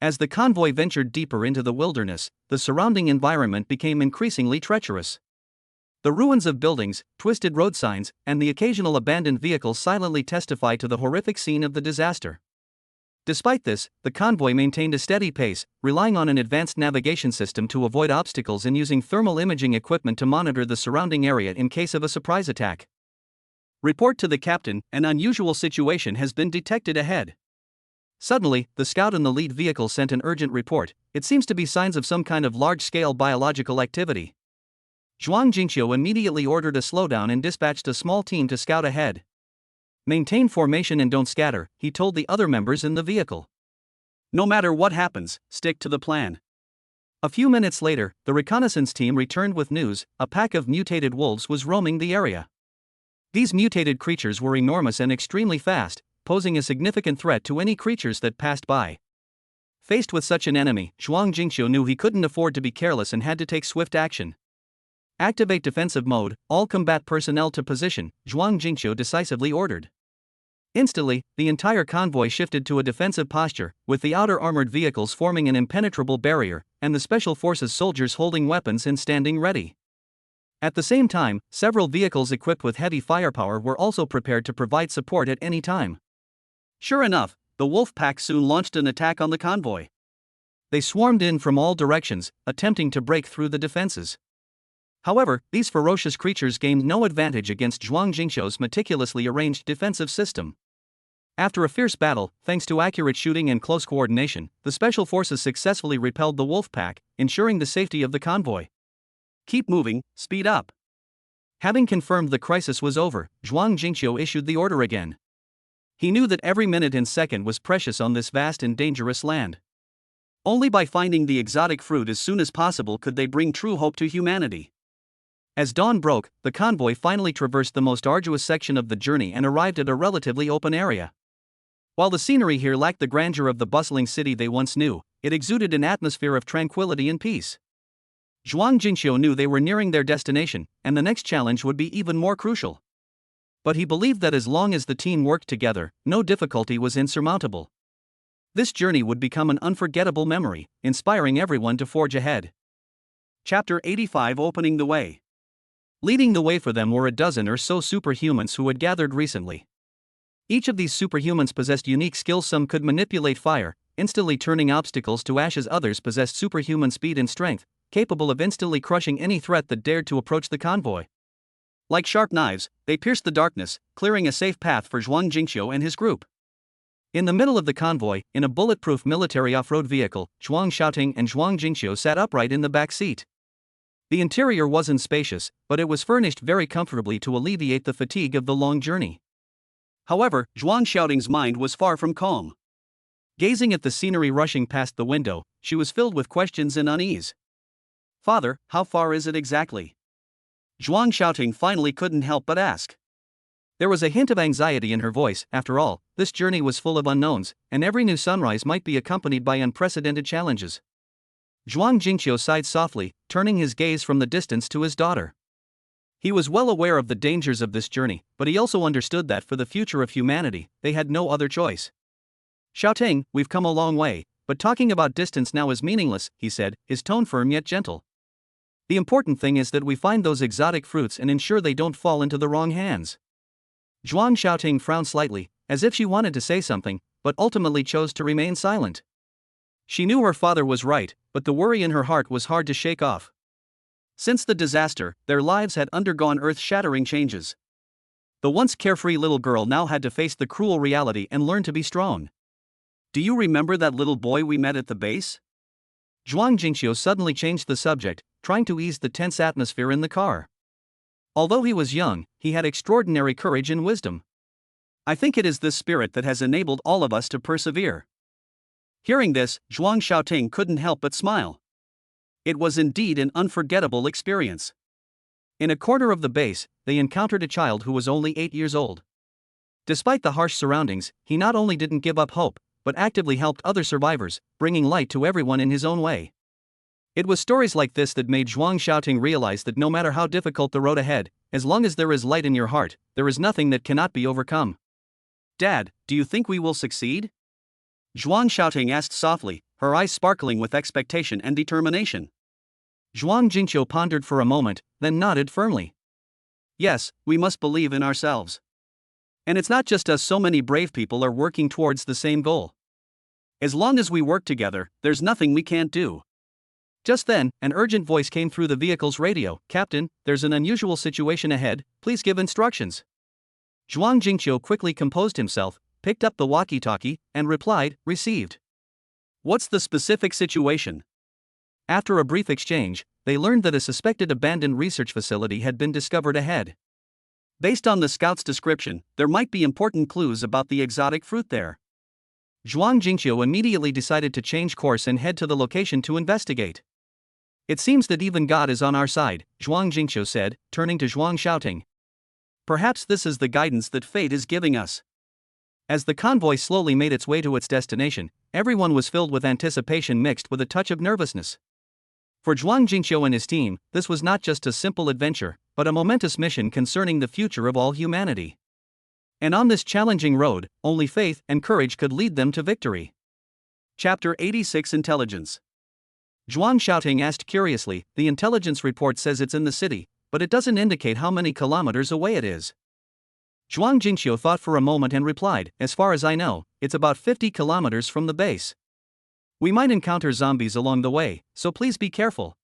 As the convoy ventured deeper into the wilderness, the surrounding environment became increasingly treacherous. The ruins of buildings, twisted road signs, and the occasional abandoned vehicle silently testify to the horrific scene of the disaster. Despite this, the convoy maintained a steady pace, relying on an advanced navigation system to avoid obstacles and using thermal imaging equipment to monitor the surrounding area in case of a surprise attack. "Report to the captain, an unusual situation has been detected ahead." Suddenly, the scout in the lead vehicle sent an urgent report. "It seems to be signs of some kind of large-scale biological activity." Zhuang Jingqiu immediately ordered a slowdown and dispatched a small team to scout ahead. "Maintain formation and don't scatter," he told the other members in the vehicle. "No matter what happens, stick to the plan." A few minutes later, the reconnaissance team returned with news: a pack of mutated wolves was roaming the area. These mutated creatures were enormous and extremely fast, posing a significant threat to any creatures that passed by. Faced with such an enemy, Zhuang Jingqiu knew he couldn't afford to be careless and had to take swift action. Activate defensive mode, all combat personnel to position, Zhuang Jingqiu decisively ordered. Instantly, the entire convoy shifted to a defensive posture, with the outer armored vehicles forming an impenetrable barrier, and the special forces soldiers holding weapons and standing ready. At the same time, several vehicles equipped with heavy firepower were also prepared to provide support at any time. Sure enough, the wolf pack soon launched an attack on the convoy. They swarmed in from all directions, attempting to break through the defenses. However, these ferocious creatures gained no advantage against Zhuang Jingqiu's meticulously arranged defensive system. After a fierce battle, thanks to accurate shooting and close coordination, the special forces successfully repelled the wolf pack, ensuring the safety of the convoy. Keep moving, speed up. Having confirmed the crisis was over, Zhuang Jingqiu issued the order again. He knew that every minute and second was precious on this vast and dangerous land. Only by finding the exotic fruit as soon as possible could they bring true hope to humanity. As dawn broke, the convoy finally traversed the most arduous section of the journey and arrived at a relatively open area. While the scenery here lacked the grandeur of the bustling city they once knew, it exuded an atmosphere of tranquility and peace. Zhuang Jingqiu knew they were nearing their destination, and the next challenge would be even more crucial. But he believed that as long as the team worked together, no difficulty was insurmountable. This journey would become an unforgettable memory, inspiring everyone to forge ahead. Chapter 85 Opening the Way. Leading the way for them were a dozen or so superhumans who had gathered recently. Each of these superhumans possessed unique skills. Some could manipulate fire, instantly turning obstacles to ashes. Others possessed superhuman speed and strength, capable of instantly crushing any threat that dared to approach the convoy. Like sharp knives, they pierced the darkness, clearing a safe path for Zhuang Jingqiu and his group. In the middle of the convoy, in a bulletproof military off-road vehicle, Zhuang Xiaoting and Zhuang Jingqiu sat upright in the back seat. The interior wasn't spacious, but it was furnished very comfortably to alleviate the fatigue of the long journey. However, Zhuang Xiaoting's mind was far from calm. Gazing at the scenery rushing past the window, she was filled with questions and unease. "Father, how far is it exactly?" Zhuang Xiaoting finally couldn't help but ask. There was a hint of anxiety in her voice. After all, this journey was full of unknowns, and every new sunrise might be accompanied by unprecedented challenges. Zhuang Jingqiu sighed softly, turning his gaze from the distance to his daughter. He was well aware of the dangers of this journey, but he also understood that for the future of humanity, they had no other choice. "Xiaoting, we've come a long way, but talking about distance now is meaningless," he said, his tone firm yet gentle. "The important thing is that we find those exotic fruits and ensure they don't fall into the wrong hands." Zhuang Xiaoting frowned slightly, as if she wanted to say something, but ultimately chose to remain silent. She knew her father was right, but the worry in her heart was hard to shake off. Since the disaster, their lives had undergone earth-shattering changes. The once carefree little girl now had to face the cruel reality and learn to be strong. "Do you remember that little boy we met at the base?" Zhuang Jingqiu suddenly changed the subject, trying to ease the tense atmosphere in the car. Although he was young, he had extraordinary courage and wisdom. "I think it is this spirit that has enabled all of us to persevere." Hearing this, Zhuang Xiaoting couldn't help but smile. It was indeed an unforgettable experience. In a corner of the base, they encountered a child who was only 8 years old. Despite the harsh surroundings, he not only didn't give up hope, but actively helped other survivors, bringing light to everyone in his own way. It was stories like this that made Zhuang Xiaoting realize that no matter how difficult the road ahead, as long as there is light in your heart, there is nothing that cannot be overcome. "Dad, do you think we will succeed?" Zhuang Xiaoting asked softly, her eyes sparkling with expectation and determination. Zhuang Jingqiu pondered for a moment, then nodded firmly. "Yes, we must believe in ourselves. And it's not just us, so many brave people are working towards the same goal. As long as we work together, there's nothing we can't do." Just then, an urgent voice came through the vehicle's radio. "Captain, there's an unusual situation ahead, please give instructions." Zhuang Jingqiu quickly composed himself, picked up the walkie-talkie, and replied, "Received." "What's the specific situation?" After a brief exchange, they learned that a suspected abandoned research facility had been discovered ahead. Based on the scout's description, there might be important clues about the exotic fruit there. Zhuang Jingqiu immediately decided to change course and head to the location to investigate. "It seems that even God is on our side," Zhuang Jingqiu said, turning to Zhuang Xiaoting. Perhaps this is the guidance that fate is giving us. As the convoy slowly made its way to its destination, everyone was filled with anticipation mixed with a touch of nervousness. For Zhuang Jingqiu and his team, this was not just a simple adventure, but a momentous mission concerning the future of all humanity. And on this challenging road, only faith and courage could lead them to victory. Chapter 86 Intelligence. Zhuang Xiaoting asked curiously, "The intelligence report says it's in the city, but it doesn't indicate how many kilometers away it is." Zhuang Jingqiu thought for a moment and replied, "As far as I know, it's about 50 kilometers from the base. We might encounter zombies along the way, so please be careful."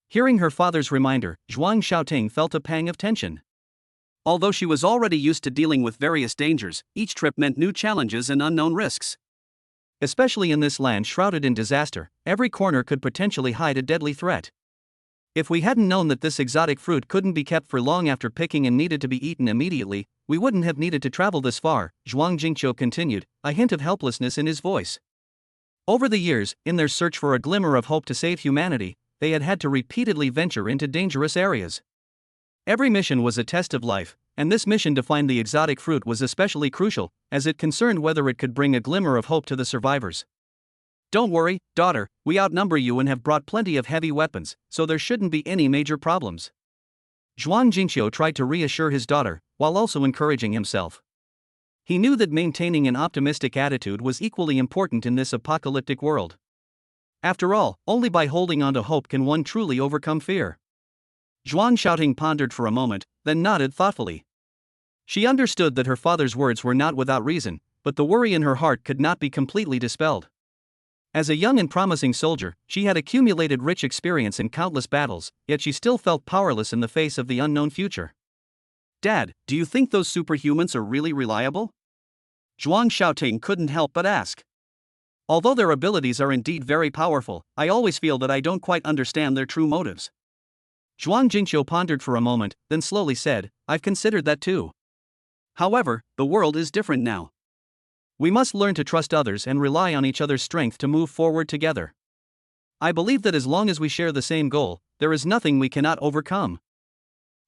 Hearing her father's reminder, Zhuang Xiaoting felt a pang of tension. Although she was already used to dealing with various dangers, each trip meant new challenges and unknown risks. Especially in this land shrouded in disaster, every corner could potentially hide a deadly threat. If we hadn't known that this exotic fruit couldn't be kept for long after picking and needed to be eaten immediately, we wouldn't have needed to travel this far, Zhuang Jingqiu continued, a hint of helplessness in his voice. Over the years, in their search for a glimmer of hope to save humanity, they had had to repeatedly venture into dangerous areas. Every mission was a test of life, and this mission to find the exotic fruit was especially crucial, as it concerned whether it could bring a glimmer of hope to the survivors. "Don't worry, daughter, we outnumber you and have brought plenty of heavy weapons, so there shouldn't be any major problems." Zhuang Jingqiu tried to reassure his daughter, while also encouraging himself. He knew that maintaining an optimistic attitude was equally important in this apocalyptic world. After all, only by holding on to hope can one truly overcome fear. Zhuang Xiaoting pondered for a moment, then nodded thoughtfully. She understood that her father's words were not without reason, but the worry in her heart could not be completely dispelled. As a young and promising soldier, she had accumulated rich experience in countless battles, yet she still felt powerless in the face of the unknown future. "Dad, do you think those superhumans are really reliable?" Zhuang Xiaoting couldn't help but ask. "Although their abilities are indeed very powerful, I always feel that I don't quite understand their true motives." Zhuang Jingqiu pondered for a moment, then slowly said, "I've considered that too. However, the world is different now. We must learn to trust others and rely on each other's strength to move forward together. I believe that as long as we share the same goal, there is nothing we cannot overcome."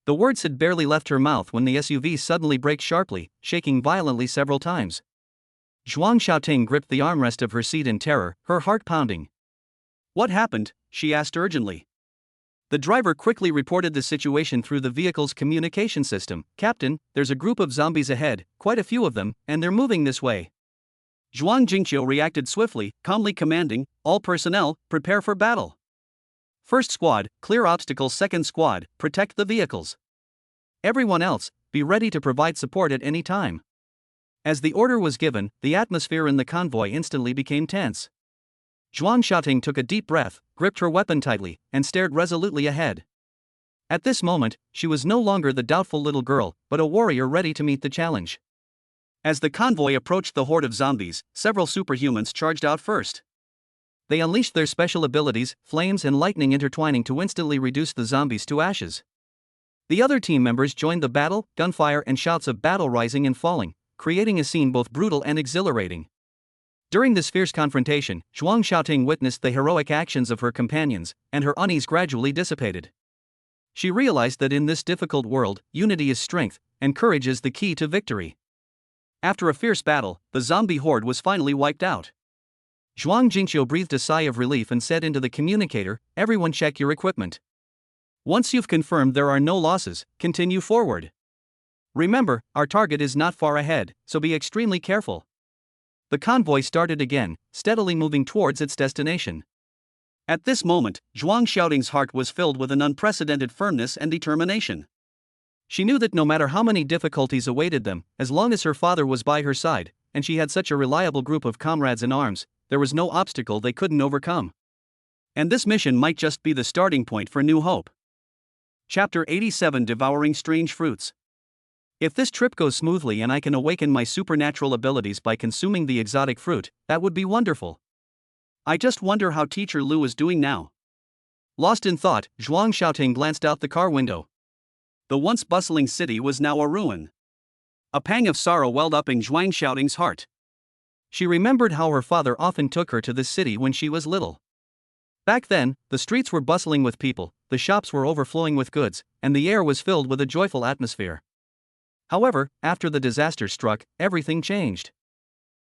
The words had barely left her mouth when the SUV suddenly braked sharply, shaking violently several times. Zhuang Xiaoting gripped the armrest of her seat in terror, her heart pounding. "What happened?" she asked urgently. The driver quickly reported the situation through the vehicle's communication system. "Captain, there's a group of zombies ahead, quite a few of them, and they're moving this way." Zhuang Jingqiu reacted swiftly, calmly commanding, "All personnel, prepare for battle. First squad, clear obstacles. Second squad, protect the vehicles. Everyone else, be ready to provide support at any time." As the order was given, the atmosphere in the convoy instantly became tense. Zhuang Xiaoting took a deep breath, gripped her weapon tightly, and stared resolutely ahead. At this moment, she was no longer the doubtful little girl, but a warrior ready to meet the challenge. As the convoy approached the horde of zombies, several superhumans charged out first. They unleashed their special abilities, flames and lightning intertwining to instantly reduce the zombies to ashes. The other team members joined the battle, gunfire and shouts of battle rising and falling, creating a scene both brutal and exhilarating. During this fierce confrontation, Zhuang Xiaoting witnessed the heroic actions of her companions, and her unease gradually dissipated. She realized that in this difficult world, unity is strength, and courage is the key to victory. After a fierce battle, the zombie horde was finally wiped out. Zhuang Jingqiu breathed a sigh of relief and said into the communicator, "Everyone check your equipment. Once you've confirmed there are no losses, continue forward. Remember, our target is not far ahead, so be extremely careful." The convoy started again, steadily moving towards its destination. At this moment, Zhuang Xiaoting's heart was filled with an unprecedented firmness and determination. She knew that no matter how many difficulties awaited them, as long as her father was by her side, and she had such a reliable group of comrades in arms, there was no obstacle they couldn't overcome. And this mission might just be the starting point for new hope. Chapter 87 Devouring Strange Fruits. If this trip goes smoothly and I can awaken my supernatural abilities by consuming the exotic fruit, that would be wonderful. I just wonder how Teacher Lu is doing now. Lost in thought, Zhuang Xiaoting glanced out the car window. The once bustling city was now a ruin. A pang of sorrow welled up in Zhuang Xiaoting's heart. She remembered how her father often took her to this city when she was little. Back then, the streets were bustling with people, the shops were overflowing with goods, and the air was filled with a joyful atmosphere. However, after the disaster struck, everything changed.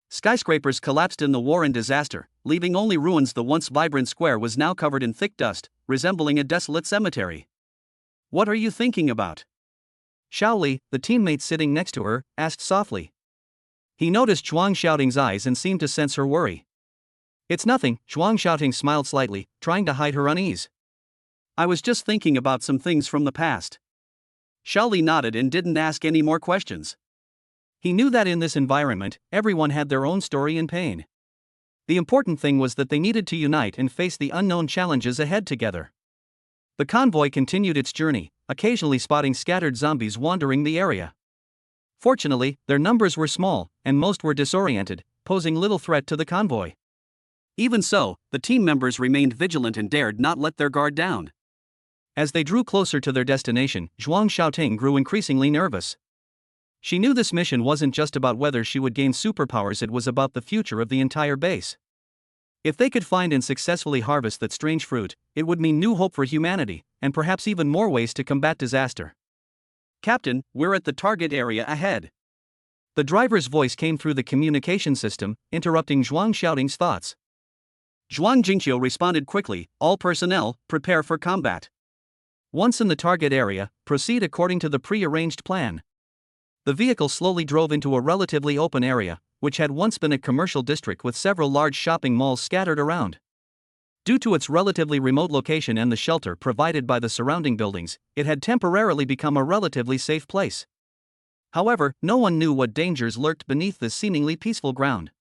Skyscrapers collapsed in the war and disaster, leaving only ruins. The once vibrant square was now covered in thick dust, resembling a desolate cemetery. "What are you thinking about?" Xiaoli, the teammate sitting next to her, asked softly. He noticed Zhuang Xiaoting's eyes and seemed to sense her worry. "It's nothing," Zhuang Xiaoting smiled slightly, trying to hide her unease. "I was just thinking about some things from the past." Xiaoli nodded and didn't ask any more questions. He knew that in this environment, everyone had their own story and pain. The important thing was that they needed to unite and face the unknown challenges ahead together. The convoy continued its journey, occasionally spotting scattered zombies wandering the area. Fortunately, their numbers were small, and most were disoriented, posing little threat to the convoy. Even so, the team members remained vigilant and dared not let their guard down. As they drew closer to their destination, Zhuang Xiaoting grew increasingly nervous. She knew this mission wasn't just about whether she would gain superpowers, it was about the future of the entire base. If they could find and successfully harvest that strange fruit, it would mean new hope for humanity, and perhaps even more ways to combat disaster. "Captain, we're at the target area ahead." The driver's voice came through the communication system, interrupting Zhuang Xiaoting's thoughts. Zhuang Jingqiu responded quickly, "All personnel, prepare for combat." Once in the target area, proceed according to the pre-arranged plan. The vehicle slowly drove into a relatively open area, which had once been a commercial district with several large shopping malls scattered around. Due to its relatively remote location and the shelter provided by the surrounding buildings, it had temporarily become a relatively safe place. However, no one knew what dangers lurked beneath this seemingly peaceful ground.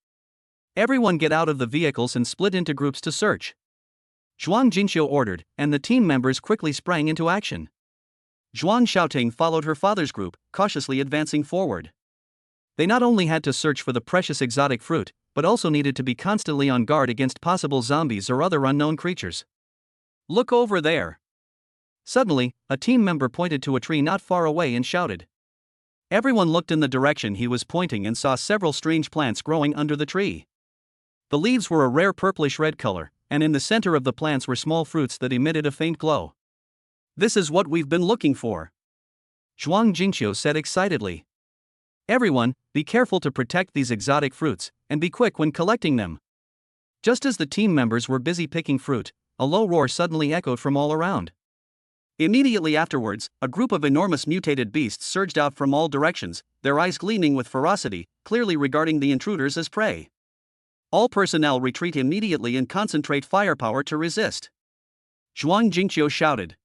"Everyone get out of the vehicles and split into groups to search," Zhuang Jingqiu ordered, and the team members quickly sprang into action. Zhuang Xiaoting followed her father's group, cautiously advancing forward. They not only had to search for the precious exotic fruit, but also needed to be constantly on guard against possible zombies or other unknown creatures. "Look over there." Suddenly, a team member pointed to a tree not far away and shouted. Everyone looked in the direction he was pointing and saw several strange plants growing under the tree. The leaves were a rare purplish-red color, and in the center of the plants were small fruits that emitted a faint glow. "This is what we've been looking for," Zhuang Jingqiu said excitedly. "Everyone, be careful to protect these exotic fruits, and be quick when collecting them." Just as the team members were busy picking fruit, a low roar suddenly echoed from all around. Immediately afterwards, a group of enormous mutated beasts surged out from all directions, their eyes gleaming with ferocity, clearly regarding the intruders as prey. "All personnel retreat immediately and concentrate firepower to resist," Zhuang Jingqiu shouted.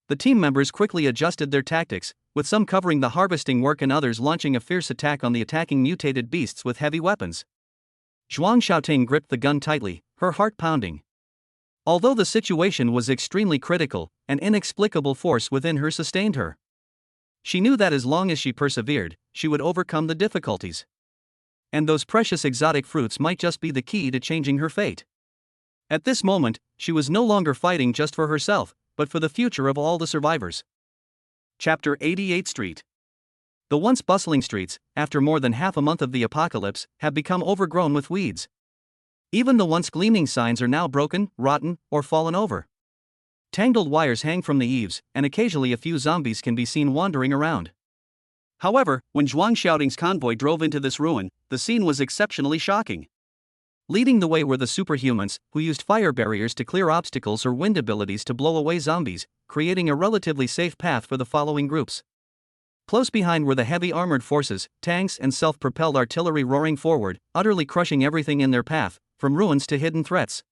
The team members quickly adjusted their tactics, with some covering the harvesting work and others launching a fierce attack on the attacking mutated beasts with heavy weapons. Zhuang Xiaoting gripped the gun tightly, her heart pounding. Although the situation was extremely critical, an inexplicable force within her sustained her. She knew that as long as she persevered, she would overcome the difficulties. And those precious exotic fruits might just be the key to changing her fate. At this moment, she was no longer fighting just for herself, but for the future of all the survivors. Chapter 88 Street. The once bustling streets, after more than half a month of the apocalypse, have become overgrown with weeds. Even the once gleaming signs are now broken, rotten, or fallen over. Tangled wires hang from the eaves, and occasionally a few zombies can be seen wandering around. However, when Zhuang Xiaoting's convoy drove into this ruin, the scene was exceptionally shocking. Leading the way were the superhumans, who used fire barriers to clear obstacles or wind abilities to blow away zombies, creating a relatively safe path for the following groups. Close behind were the heavy armored forces, tanks and self-propelled artillery roaring forward, utterly crushing everything in their path, from ruins to hidden threats.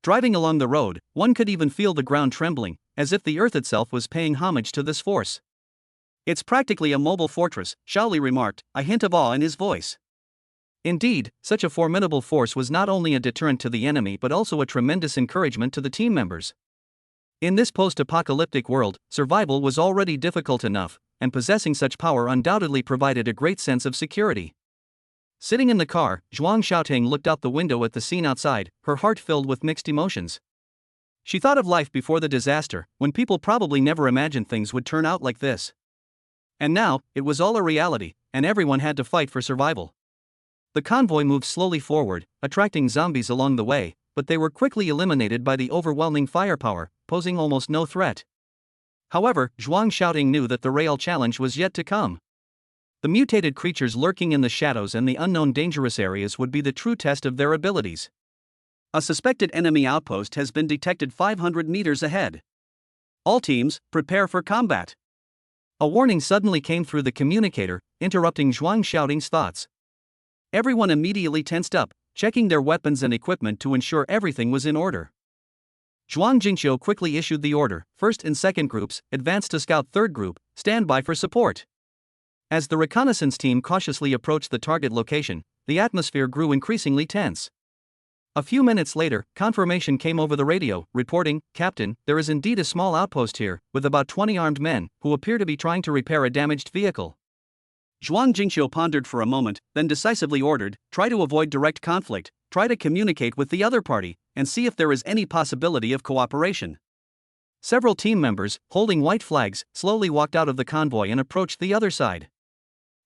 Driving along the road, one could even feel the ground trembling, as if the earth itself was paying homage to this force. "It's practically a mobile fortress," Xiaoli remarked, a hint of awe in his voice. Indeed, such a formidable force was not only a deterrent to the enemy but also a tremendous encouragement to the team members. In this post-apocalyptic world, survival was already difficult enough, and possessing such power undoubtedly provided a great sense of security. Sitting in the car, Zhuang Xiaoting looked out the window at the scene outside, her heart filled with mixed emotions. She thought of life before the disaster, when people probably never imagined things would turn out like this. And now, it was all a reality, and everyone had to fight for survival. The convoy moved slowly forward, attracting zombies along the way, but they were quickly eliminated by the overwhelming firepower, posing almost no threat. However, Zhuang Xiaoting knew that the real challenge was yet to come. The mutated creatures lurking in the shadows and the unknown dangerous areas would be the true test of their abilities. A suspected enemy outpost has been detected 500 meters ahead. All teams, prepare for combat. A warning suddenly came through the communicator, interrupting Zhuang Xiaoting's thoughts. Everyone immediately tensed up, checking their weapons and equipment to ensure everything was in order. Zhuang Jingqiu quickly issued the order: first and second groups, advance to scout; third group, stand by for support. As the reconnaissance team cautiously approached the target location, the atmosphere grew increasingly tense. A few minutes later, confirmation came over the radio, reporting, "Captain, there is indeed a small outpost here, with about 20 armed men, who appear to be trying to repair a damaged vehicle." Zhuang Jingqiu pondered for a moment, then decisively ordered, "Try to avoid direct conflict, try to communicate with the other party, and see if there is any possibility of cooperation." Several team members, holding white flags, slowly walked out of the convoy and approached the other side.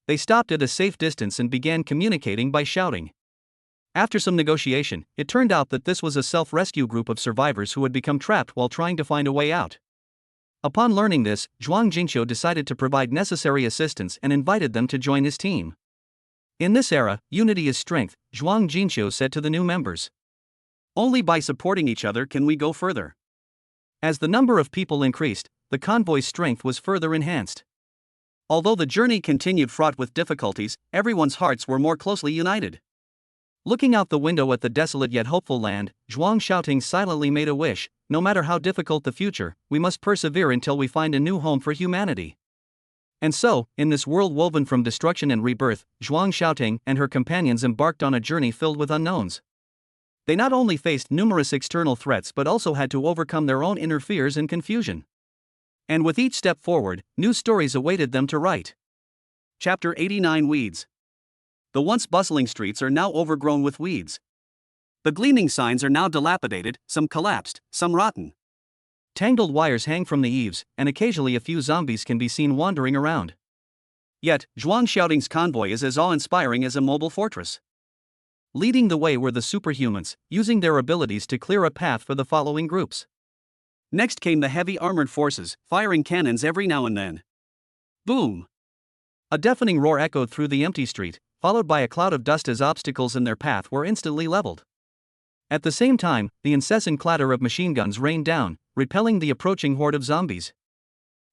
They stopped at a safe distance and began communicating by shouting. After some negotiation, it turned out that this was a self-rescue group of survivors who had become trapped while trying to find a way out. Upon learning this, Zhuang Jingqiu decided to provide necessary assistance and invited them to join his team. "In this era, unity is strength," Zhuang Jingqiu said to the new members. "Only by supporting each other can we go further." As the number of people increased, the convoy's strength was further enhanced. Although the journey continued fraught with difficulties, everyone's hearts were more closely united. Looking out the window at the desolate yet hopeful land, Zhuang Xiaoting silently made a wish: "No matter how difficult the future, we must persevere until we find a new home for humanity." And so, in this world woven from destruction and rebirth, Zhuang Xiaoting and her companions embarked on a journey filled with unknowns. They not only faced numerous external threats but also had to overcome their own inner fears and confusion. And with each step forward, new stories awaited them to write. Chapter 89: Weeds. The once bustling streets are now overgrown with weeds. The gleaming signs are now dilapidated, some collapsed, some rotten. Tangled wires hang from the eaves, and occasionally a few zombies can be seen wandering around. Yet, Zhuang Xiaoting's convoy is as awe-inspiring as a mobile fortress. Leading the way were the superhumans, using their abilities to clear a path for the following groups. Next came the heavy armored forces, firing cannons every now and then. Boom! A deafening roar echoed through the empty street, followed by a cloud of dust as obstacles in their path were instantly leveled. At the same time, the incessant clatter of machine guns rained down, repelling the approaching horde of zombies.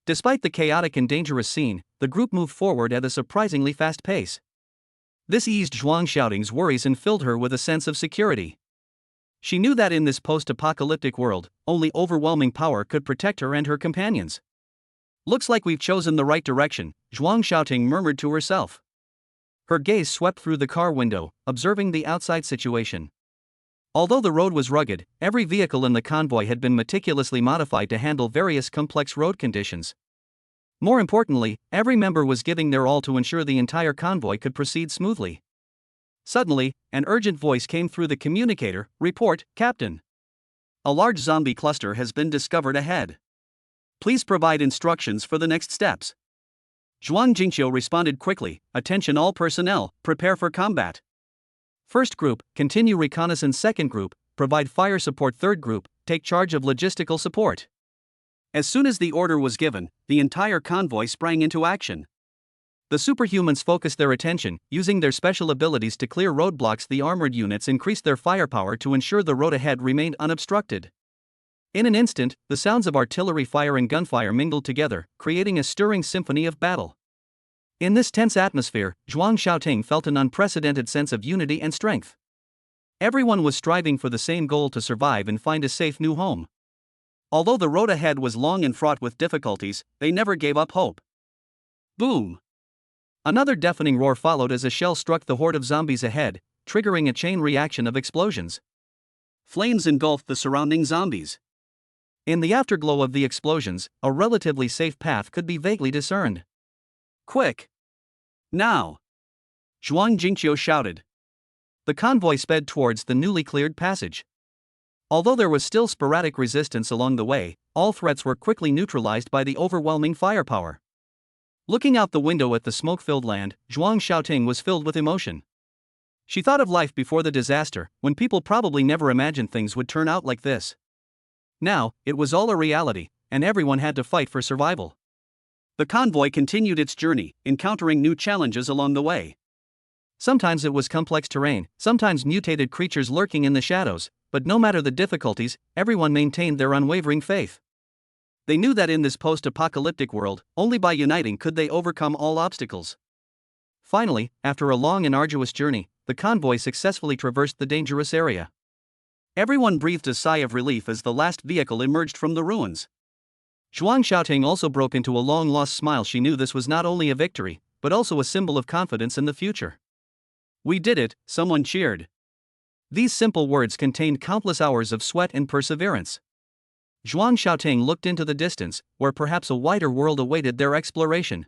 Despite the chaotic and dangerous scene, the group moved forward at a surprisingly fast pace. This eased Zhuang Xiaoting's worries and filled her with a sense of security. She knew that in this post-apocalyptic world, only overwhelming power could protect her and her companions. "Looks like we've chosen the right direction," Zhuang Xiaoting murmured to herself. Her gaze swept through the car window, observing the outside situation. Although the road was rugged, every vehicle in the convoy had been meticulously modified to handle various complex road conditions. More importantly, every member was giving their all to ensure the entire convoy could proceed smoothly. Suddenly, an urgent voice came through the communicator: "Report, Captain. A large zombie cluster has been discovered ahead. Please provide instructions for the next steps." Zhuang Jingqiu responded quickly: "Attention all personnel, prepare for combat. First group, continue reconnaissance. Second group, provide fire support. Third group, take charge of logistical support." As soon as the order was given, the entire convoy sprang into action. The superhumans focused their attention, using their special abilities to clear roadblocks. The armored units increased their firepower to ensure the road ahead remained unobstructed. In an instant, the sounds of artillery fire and gunfire mingled together, creating a stirring symphony of battle. In this tense atmosphere, Zhuang Xiaoting felt an unprecedented sense of unity and strength. Everyone was striving for the same goal: to survive and find a safe new home. Although the road ahead was long and fraught with difficulties, they never gave up hope. Boom! Another deafening roar followed as a shell struck the horde of zombies ahead, triggering a chain reaction of explosions. Flames engulfed the surrounding zombies. In the afterglow of the explosions, a relatively safe path could be vaguely discerned. "Quick! Now!" Zhuang Jingqiu shouted. The convoy sped towards the newly cleared passage. Although there was still sporadic resistance along the way, all threats were quickly neutralized by the overwhelming firepower. Looking out the window at the smoke-filled land, Zhuang Xiaoting was filled with emotion. She thought of life before the disaster, when people probably never imagined things would turn out like this. Now, it was all a reality, and everyone had to fight for survival. The convoy continued its journey, encountering new challenges along the way. Sometimes it was complex terrain, sometimes mutated creatures lurking in the shadows, but no matter the difficulties, everyone maintained their unwavering faith. They knew that in this post-apocalyptic world, only by uniting could they overcome all obstacles. Finally, after a long and arduous journey, the convoy successfully traversed the dangerous area. Everyone breathed a sigh of relief as the last vehicle emerged from the ruins. Zhuang Xiaoting also broke into a long-lost smile. She knew this was not only a victory, but also a symbol of confidence in the future. "We did it," someone cheered. These simple words contained countless hours of sweat and perseverance. Zhuang Xiaoting looked into the distance, where perhaps a wider world awaited their exploration.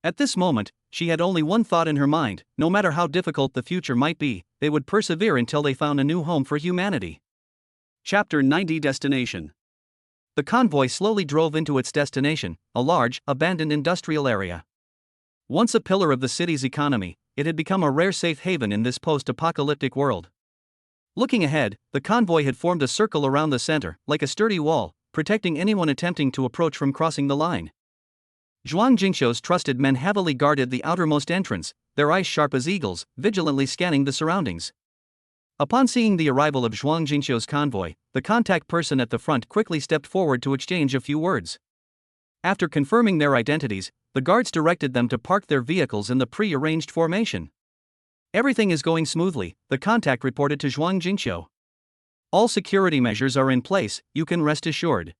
At this moment, she had only one thought in her mind: no matter how difficult the future might be, they would persevere until they found a new home for humanity. Chapter 90 Destination. The convoy slowly drove into its destination, a large, abandoned industrial area. Once a pillar of the city's economy, it had become a rare safe haven in this post-apocalyptic world. Looking ahead, the convoy had formed a circle around the center, like a sturdy wall, protecting anyone attempting to approach from crossing the line. Zhuang Jingqiu's trusted men heavily guarded the outermost entrance, their eyes sharp as eagles, vigilantly scanning the surroundings. Upon seeing the arrival of Zhuang Jingqiu's convoy, the contact person at the front quickly stepped forward to exchange a few words. After confirming their identities, the guards directed them to park their vehicles in the pre-arranged formation. "Everything is going smoothly," the contact reported to Zhuang Jingqiu. "All security measures are in place, you can rest assured."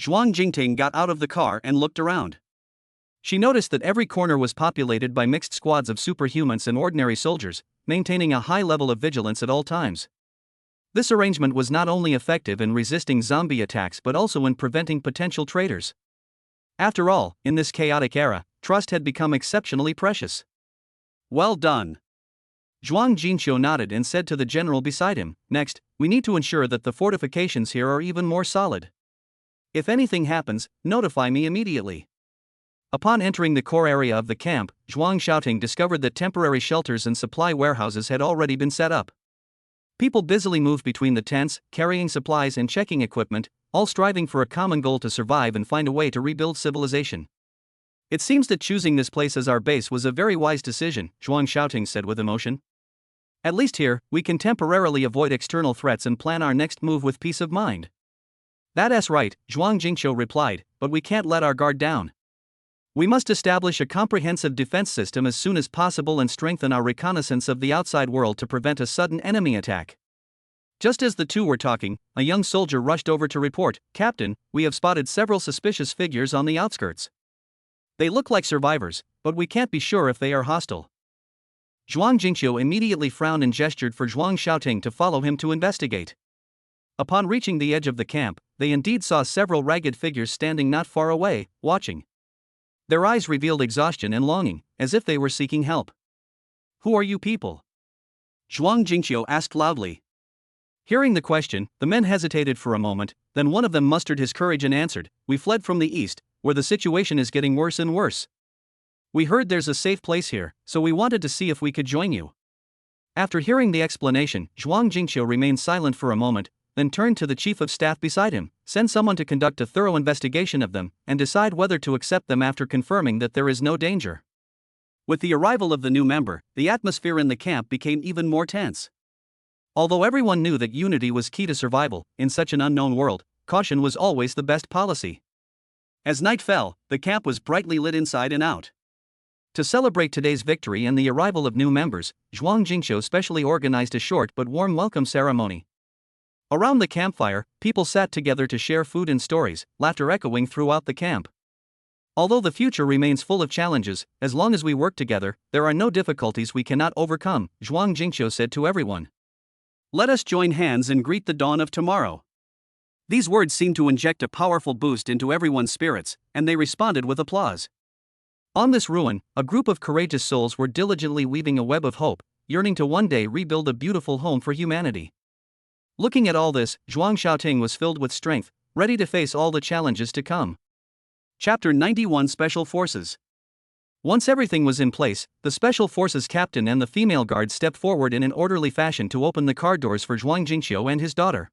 Zhuang Jingting got out of the car and looked around. She noticed that every corner was populated by mixed squads of superhumans and ordinary soldiers, maintaining a high level of vigilance at all times. This arrangement was not only effective in resisting zombie attacks but also in preventing potential traitors. After all, in this chaotic era, trust had become exceptionally precious. "Well done." Zhuang Jingqiu nodded and said to the general beside him, "Next, we need to ensure that the fortifications here are even more solid. If anything happens, notify me immediately." Upon entering the core area of the camp, Zhuang Xiaoting discovered that temporary shelters and supply warehouses had already been set up. People busily moved between the tents, carrying supplies and checking equipment, all striving for a common goal: to survive and find a way to rebuild civilization. "It seems that choosing this place as our base was a very wise decision," Zhuang Xiaoting said with emotion. "At least here, we can temporarily avoid external threats and plan our next move with peace of mind." "That's right," Zhuang Jingqiu replied, "but we can't let our guard down. We must establish a comprehensive defense system as soon as possible and strengthen our reconnaissance of the outside world to prevent a sudden enemy attack." Just as the two were talking, a young soldier rushed over to report, "Captain, we have spotted several suspicious figures on the outskirts. They look like survivors, but we can't be sure if they are hostile." Zhuang Jingqiu immediately frowned and gestured for Zhuang Xiaoting to follow him to investigate. Upon reaching the edge of the camp, they indeed saw several ragged figures standing not far away, watching. Their eyes revealed exhaustion and longing, as if they were seeking help. "Who are you people?" Zhuang Jingqiu asked loudly. Hearing the question, the men hesitated for a moment, then one of them mustered his courage and answered, "We fled from the east, where the situation is getting worse and worse. We heard there's a safe place here, so we wanted to see if we could join you." After hearing the explanation, Zhuang Jingqiu remained silent for a moment, then turned to the chief of staff beside him. "Send someone to conduct a thorough investigation of them, and decide whether to accept them after confirming that there is no danger." With the arrival of the new member, the atmosphere in the camp became even more tense. Although everyone knew that unity was key to survival, in such an unknown world, caution was always the best policy. As night fell, the camp was brightly lit inside and out. To celebrate today's victory and the arrival of new members, Zhuang Jingqiu specially organized a short but warm welcome ceremony. Around the campfire, people sat together to share food and stories, laughter echoing throughout the camp. Although the future remains full of challenges, as long as we work together, there are no difficulties we cannot overcome, Zhuang Jingqiu said to everyone. "Let us join hands and greet the dawn of tomorrow." These words seemed to inject a powerful boost into everyone's spirits, and they responded with applause. On this ruin, a group of courageous souls were diligently weaving a web of hope, yearning to one day rebuild a beautiful home for humanity. Looking at all this, Zhuang Xiaoting was filled with strength, ready to face all the challenges to come. Chapter 91 Special Forces. Once everything was in place, the Special Forces captain and the female guard stepped forward in an orderly fashion to open the car doors for Zhuang Jingqiu and his daughter.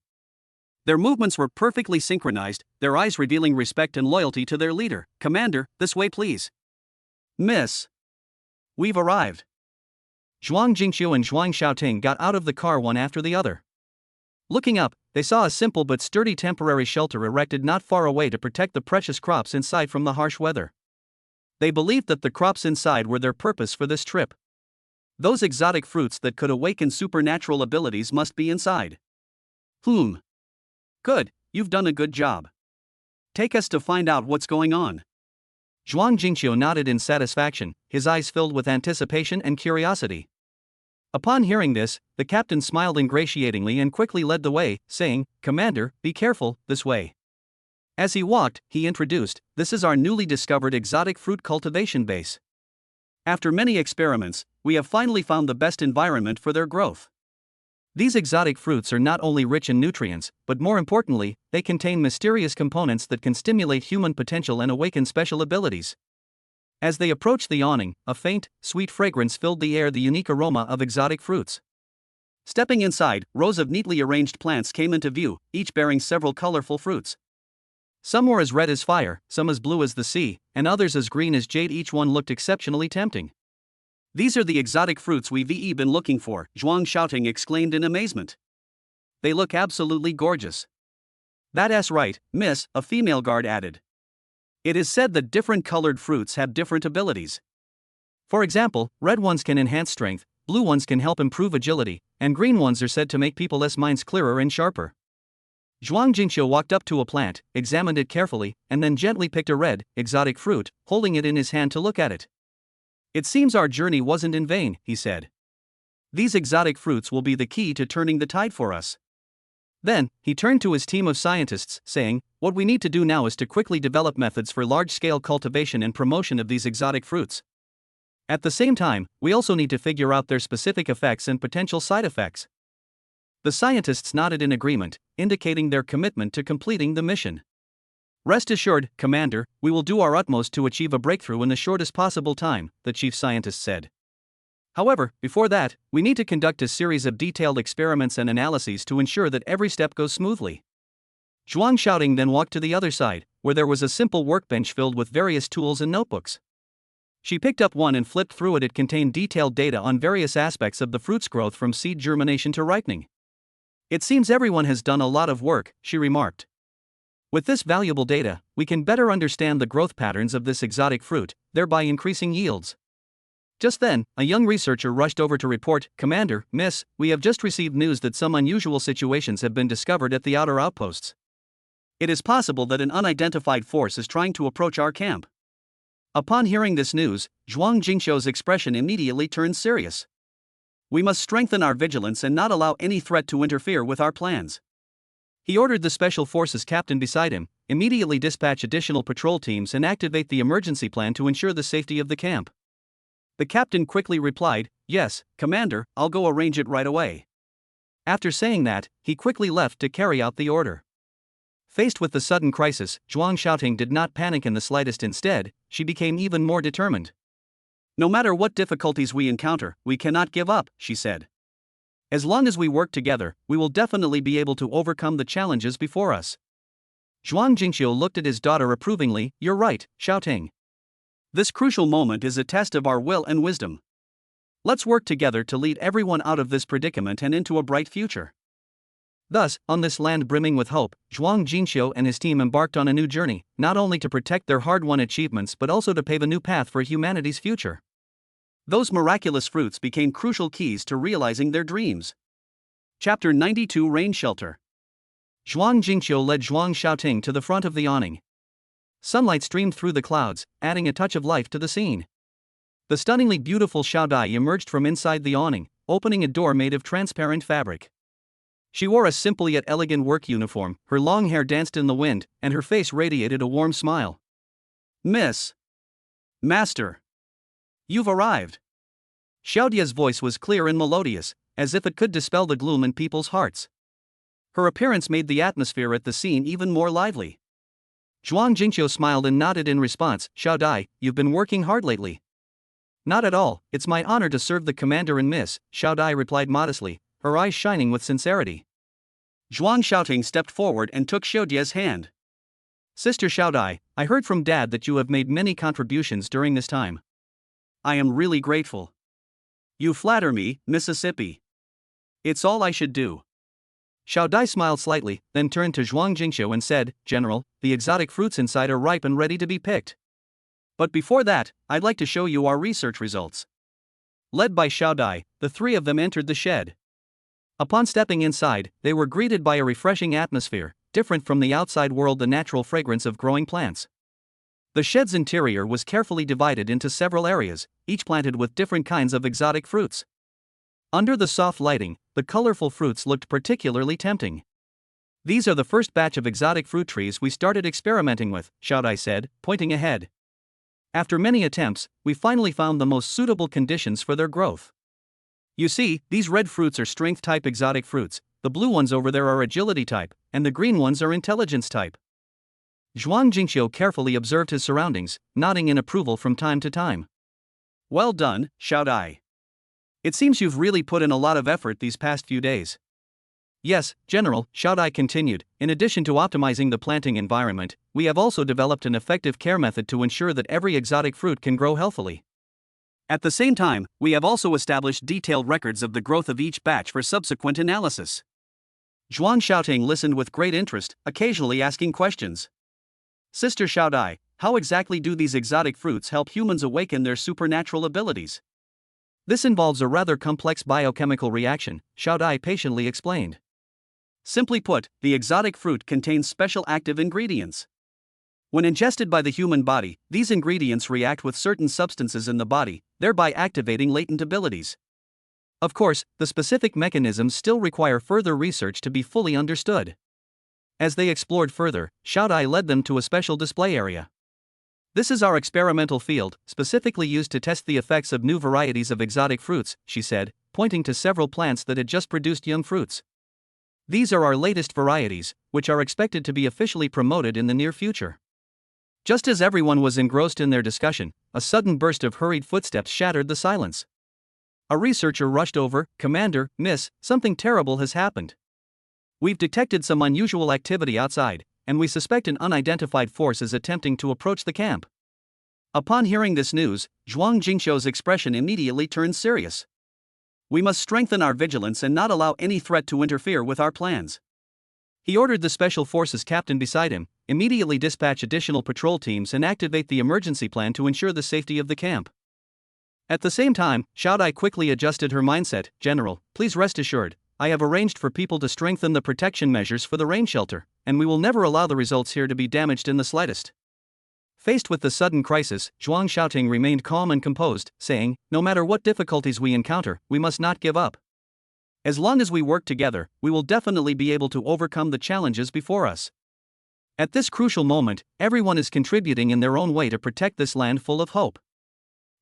Their movements were perfectly synchronized, their eyes revealing respect and loyalty to their leader. Commander, this way please. Miss. We've arrived. Zhuang Jingqiu and Zhuang Xiaoting got out of the car one after the other. Looking up, they saw a simple but sturdy temporary shelter erected not far away to protect the precious crops inside from the harsh weather. They believed that the crops inside were their purpose for this trip. Those exotic fruits that could awaken supernatural abilities must be inside. Good, you've done a good job. Take us to find out what's going on. Zhuang Jingqiu nodded in satisfaction, his eyes filled with anticipation and curiosity. Upon hearing this, the captain smiled ingratiatingly and quickly led the way, saying, Commander, be careful, this way. As he walked, he introduced, this is our newly discovered exotic fruit cultivation base. After many experiments, we have finally found the best environment for their growth. These exotic fruits are not only rich in nutrients, but more importantly, they contain mysterious components that can stimulate human potential and awaken special abilities. As they approached the awning, a faint, sweet fragrance filled the air, the unique aroma of exotic fruits. Stepping inside, rows of neatly arranged plants came into view, each bearing several colorful fruits. Some were as red as fire, some as blue as the sea, and others as green as jade. Each one looked exceptionally tempting. These are the exotic fruits we've been looking for, Zhuang Xiaoting exclaimed in amazement. They look absolutely gorgeous. That's right, miss, a female guard added. It is said that different colored fruits have different abilities. For example, red ones can enhance strength, blue ones can help improve agility, and green ones are said to make people's minds clearer and sharper. Zhuang Jingqiu walked up to a plant, examined it carefully, and then gently picked a red, exotic fruit, holding it in his hand to look at it. It seems our journey wasn't in vain, he said. These exotic fruits will be the key to turning the tide for us. Then, he turned to his team of scientists, saying, what we need to do now is to quickly develop methods for large-scale cultivation and promotion of these exotic fruits. At the same time, we also need to figure out their specific effects and potential side effects. The scientists nodded in agreement, indicating their commitment to completing the mission. Rest assured, Commander, we will do our utmost to achieve a breakthrough in the shortest possible time, the chief scientist said. However, before that, we need to conduct a series of detailed experiments and analyses to ensure that every step goes smoothly. Zhuang Xiaoting then walked to the other side, where there was a simple workbench filled with various tools and notebooks. She picked up one and flipped through it. It contained detailed data on various aspects of the fruit's growth from seed germination to ripening. It seems everyone has done a lot of work, she remarked. With this valuable data, we can better understand the growth patterns of this exotic fruit, thereby increasing yields. Just then, a young researcher rushed over to report, Commander, Miss, we have just received news that some unusual situations have been discovered at the outer outposts. It is possible that an unidentified force is trying to approach our camp. Upon hearing this news, Zhuang Jingqiu's expression immediately turned serious. We must strengthen our vigilance and not allow any threat to interfere with our plans. He ordered the Special Forces captain beside him, immediately dispatch additional patrol teams and activate the emergency plan to ensure the safety of the camp. The captain quickly replied, Yes, Commander, I'll go arrange it right away. After saying that, he quickly left to carry out the order. Faced with the sudden crisis, Zhuang Xiaoting did not panic in the slightest. Instead, she became even more determined. No matter what difficulties we encounter, we cannot give up, she said. As long as we work together, we will definitely be able to overcome the challenges before us. Zhuang Jingqiu looked at his daughter approvingly, You're right, Xiaoting. This crucial moment is a test of our will and wisdom. Let's work together to lead everyone out of this predicament and into a bright future. Thus, on this land brimming with hope, Zhuang Jingqiu and his team embarked on a new journey, not only to protect their hard-won achievements but also to pave a new path for humanity's future. Those miraculous fruits became crucial keys to realizing their dreams. Chapter 92 Rain Shelter. Zhuang Jingqiu led Zhuang Xiaoting to the front of the awning. Sunlight streamed through the clouds, adding a touch of life to the scene. The stunningly beautiful Xiao Dai emerged from inside the awning, opening a door made of transparent fabric. She wore a simple yet elegant work uniform, her long hair danced in the wind, and her face radiated a warm smile. Miss. Master. You've arrived. Xiaodia's voice was clear and melodious, as if it could dispel the gloom in people's hearts. Her appearance made the atmosphere at the scene even more lively. Zhuang Jingqiu smiled and nodded in response. Xiao Dai, you've been working hard lately. Not at all, it's my honor to serve the commander and miss, Xiao Dai replied modestly, her eyes shining with sincerity. Zhuang Xiaoting stepped forward and took Xiaodie's hand. Sister Xiaodai, I heard from Dad that you have made many contributions during this time. I am really grateful. You flatter me, Mississippi. It's all I should do. Xiaodai smiled slightly, then turned to Zhuang Jingxiu and said, General, the exotic fruits inside are ripe and ready to be picked. But before that, I'd like to show you our research results. Led by Xiaodai, the three of them entered the shed. Upon stepping inside, they were greeted by a refreshing atmosphere, different from the outside world, the natural fragrance of growing plants. The shed's interior was carefully divided into several areas, each planted with different kinds of exotic fruits. Under the soft lighting, the colorful fruits looked particularly tempting. These are the first batch of exotic fruit trees we started experimenting with, Xiaodai said, pointing ahead. After many attempts, we finally found the most suitable conditions for their growth. You see, these red fruits are strength-type exotic fruits, the blue ones over there are agility-type, and the green ones are intelligence-type. Zhuang Jingxiu carefully observed his surroundings, nodding in approval from time to time. Well done, Xiaodai. It seems you've really put in a lot of effort these past few days. Yes, General, Xiaodai continued, in addition to optimizing the planting environment, we have also developed an effective care method to ensure that every exotic fruit can grow healthily. At the same time, we have also established detailed records of the growth of each batch for subsequent analysis. Zhuang Xiaoting listened with great interest, occasionally asking questions. Sister Xiaodai, how exactly do these exotic fruits help humans awaken their supernatural abilities? This involves a rather complex biochemical reaction, Xiaodai patiently explained. Simply put, the exotic fruit contains special active ingredients. When ingested by the human body, these ingredients react with certain substances in the body, thereby activating latent abilities. Of course, the specific mechanisms still require further research to be fully understood. As they explored further, Xiaodai led them to a special display area. This is our experimental field, specifically used to test the effects of new varieties of exotic fruits, she said, pointing to several plants that had just produced young fruits. These are our latest varieties, which are expected to be officially promoted in the near future. Just as everyone was engrossed in their discussion, a sudden burst of hurried footsteps shattered the silence. A researcher rushed over. Commander, Miss, something terrible has happened. We've detected some unusual activity outside, and we suspect an unidentified force is attempting to approach the camp. Upon hearing this news, Zhuang Jingxiu's expression immediately turned serious. We must strengthen our vigilance and not allow any threat to interfere with our plans. He ordered the Special Forces captain beside him, immediately dispatch additional patrol teams and activate the emergency plan to ensure the safety of the camp. At the same time, Xiaodai quickly adjusted her mindset. General, please rest assured, I have arranged for people to strengthen the protection measures for the rain shelter, and we will never allow the results here to be damaged in the slightest. Faced with the sudden crisis, Zhuang Xiaoting remained calm and composed, saying, no matter what difficulties we encounter, we must not give up. As long as we work together, we will definitely be able to overcome the challenges before us. At this crucial moment, everyone is contributing in their own way to protect this land full of hope.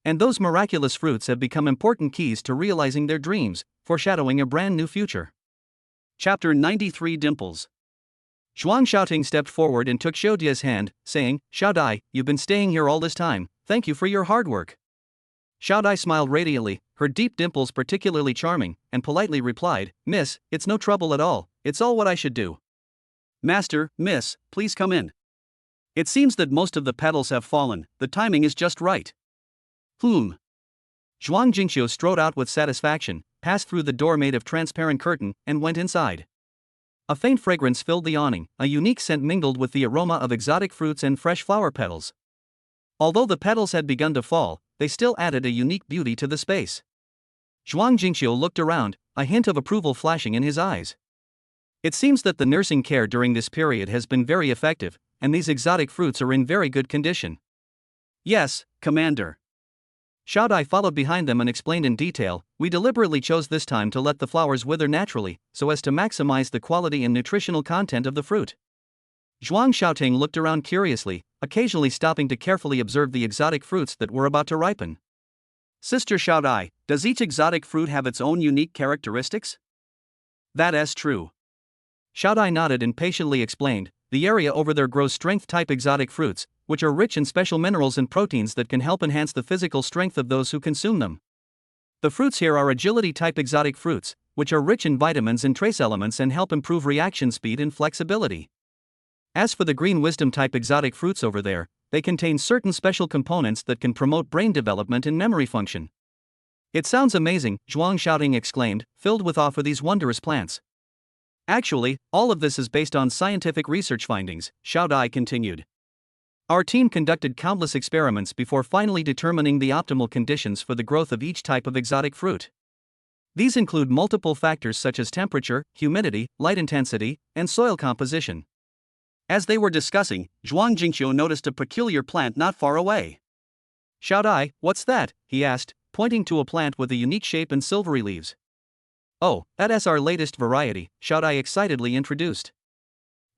And those miraculous fruits have become important keys to realizing their dreams, foreshadowing a brand new future. Chapter 93 Dimples. Zhuang Xiaoting stepped forward and took Xiaodie's hand, saying, Xiaodai, you've been staying here all this time, thank you for your hard work. Xiaodai smiled radiantly, her deep dimples particularly charming, and politely replied, Miss, it's no trouble at all, it's all what I should do. Master, Miss, please come in. It seems that most of the petals have fallen, the timing is just right. Zhuang Jingxiu strode out with satisfaction, passed through the door made of transparent curtain, and went inside. A faint fragrance filled the awning, a unique scent mingled with the aroma of exotic fruits and fresh flower petals. Although the petals had begun to fall, they still added a unique beauty to the space. Zhuang Jingxiu looked around, a hint of approval flashing in his eyes. It seems that the nursing care during this period has been very effective, and these exotic fruits are in very good condition. Yes, Commander. Xiaodai followed behind them and explained in detail, we deliberately chose this time to let the flowers wither naturally, so as to maximize the quality and nutritional content of the fruit. Zhuang Xiaoting looked around curiously, occasionally stopping to carefully observe the exotic fruits that were about to ripen. Sister Xiaodai, does each exotic fruit have its own unique characteristics? That is true. Xiaodai nodded and patiently explained, the area over there grows strength-type exotic fruits, which are rich in special minerals and proteins that can help enhance the physical strength of those who consume them. The fruits here are agility-type exotic fruits, which are rich in vitamins and trace elements and help improve reaction speed and flexibility. As for the green wisdom type exotic fruits over there, they contain certain special components that can promote brain development and memory function. It sounds amazing, Zhuang Xiaoting exclaimed, filled with awe for these wondrous plants. Actually, all of this is based on scientific research findings, Xiao Dai continued. Our team conducted countless experiments before finally determining the optimal conditions for the growth of each type of exotic fruit. These include multiple factors such as temperature, humidity, light intensity, and soil composition. As they were discussing, Zhuang Jingqiu noticed a peculiar plant not far away. Xiao Dai, what's that? He asked, pointing to a plant with a unique shape and silvery leaves. Oh, that's our latest variety, Xiao Dai excitedly introduced.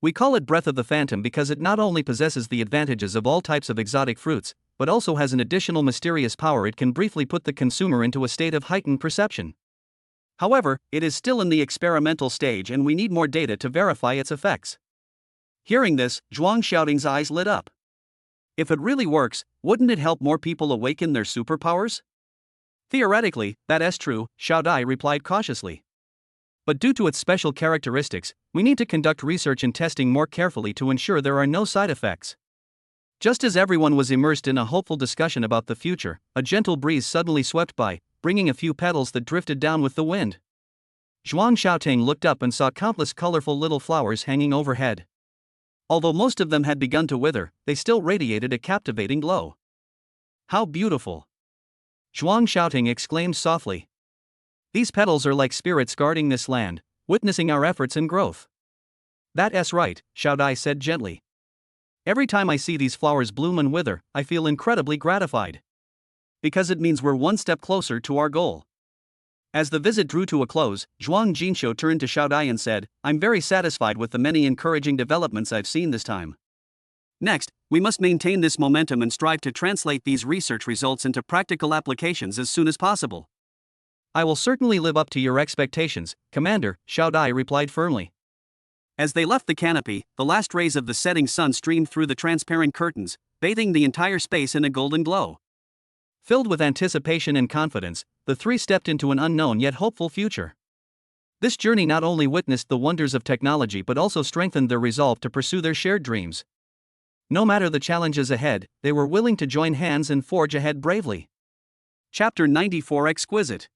We call it Breath of the Phantom because it not only possesses the advantages of all types of exotic fruits, but also has an additional mysterious power. It can briefly put the consumer into a state of heightened perception. However, it is still in the experimental stage and we need more data to verify its effects. Hearing this, Zhuang Xiaoting's eyes lit up. If it really works, wouldn't it help more people awaken their superpowers? Theoretically, that's true, Xiao Dai replied cautiously. But due to its special characteristics, we need to conduct research and testing more carefully to ensure there are no side effects. Just as everyone was immersed in a hopeful discussion about the future, a gentle breeze suddenly swept by, bringing a few petals that drifted down with the wind. Zhuang Xiaoting looked up and saw countless colorful little flowers hanging overhead. Although most of them had begun to wither, they still radiated a captivating glow. How beautiful! Zhuang Xiaoting exclaimed softly. These petals are like spirits guarding this land, witnessing our efforts and growth. That's right, Xiao Dai said gently. Every time I see these flowers bloom and wither, I feel incredibly gratified. Because it means we're one step closer to our goal. As the visit drew to a close, Zhuang Jingqiu turned to Xiao Dai and said, I'm very satisfied with the many encouraging developments I've seen this time. Next, we must maintain this momentum and strive to translate these research results into practical applications as soon as possible. I will certainly live up to your expectations, Commander, Xiao Dai replied firmly. As they left the canopy, the last rays of the setting sun streamed through the transparent curtains, bathing the entire space in a golden glow. Filled with anticipation and confidence, the three stepped into an unknown yet hopeful future. This journey not only witnessed the wonders of technology but also strengthened their resolve to pursue their shared dreams. No matter the challenges ahead, they were willing to join hands and forge ahead bravely. Chapter 94 Exquisite.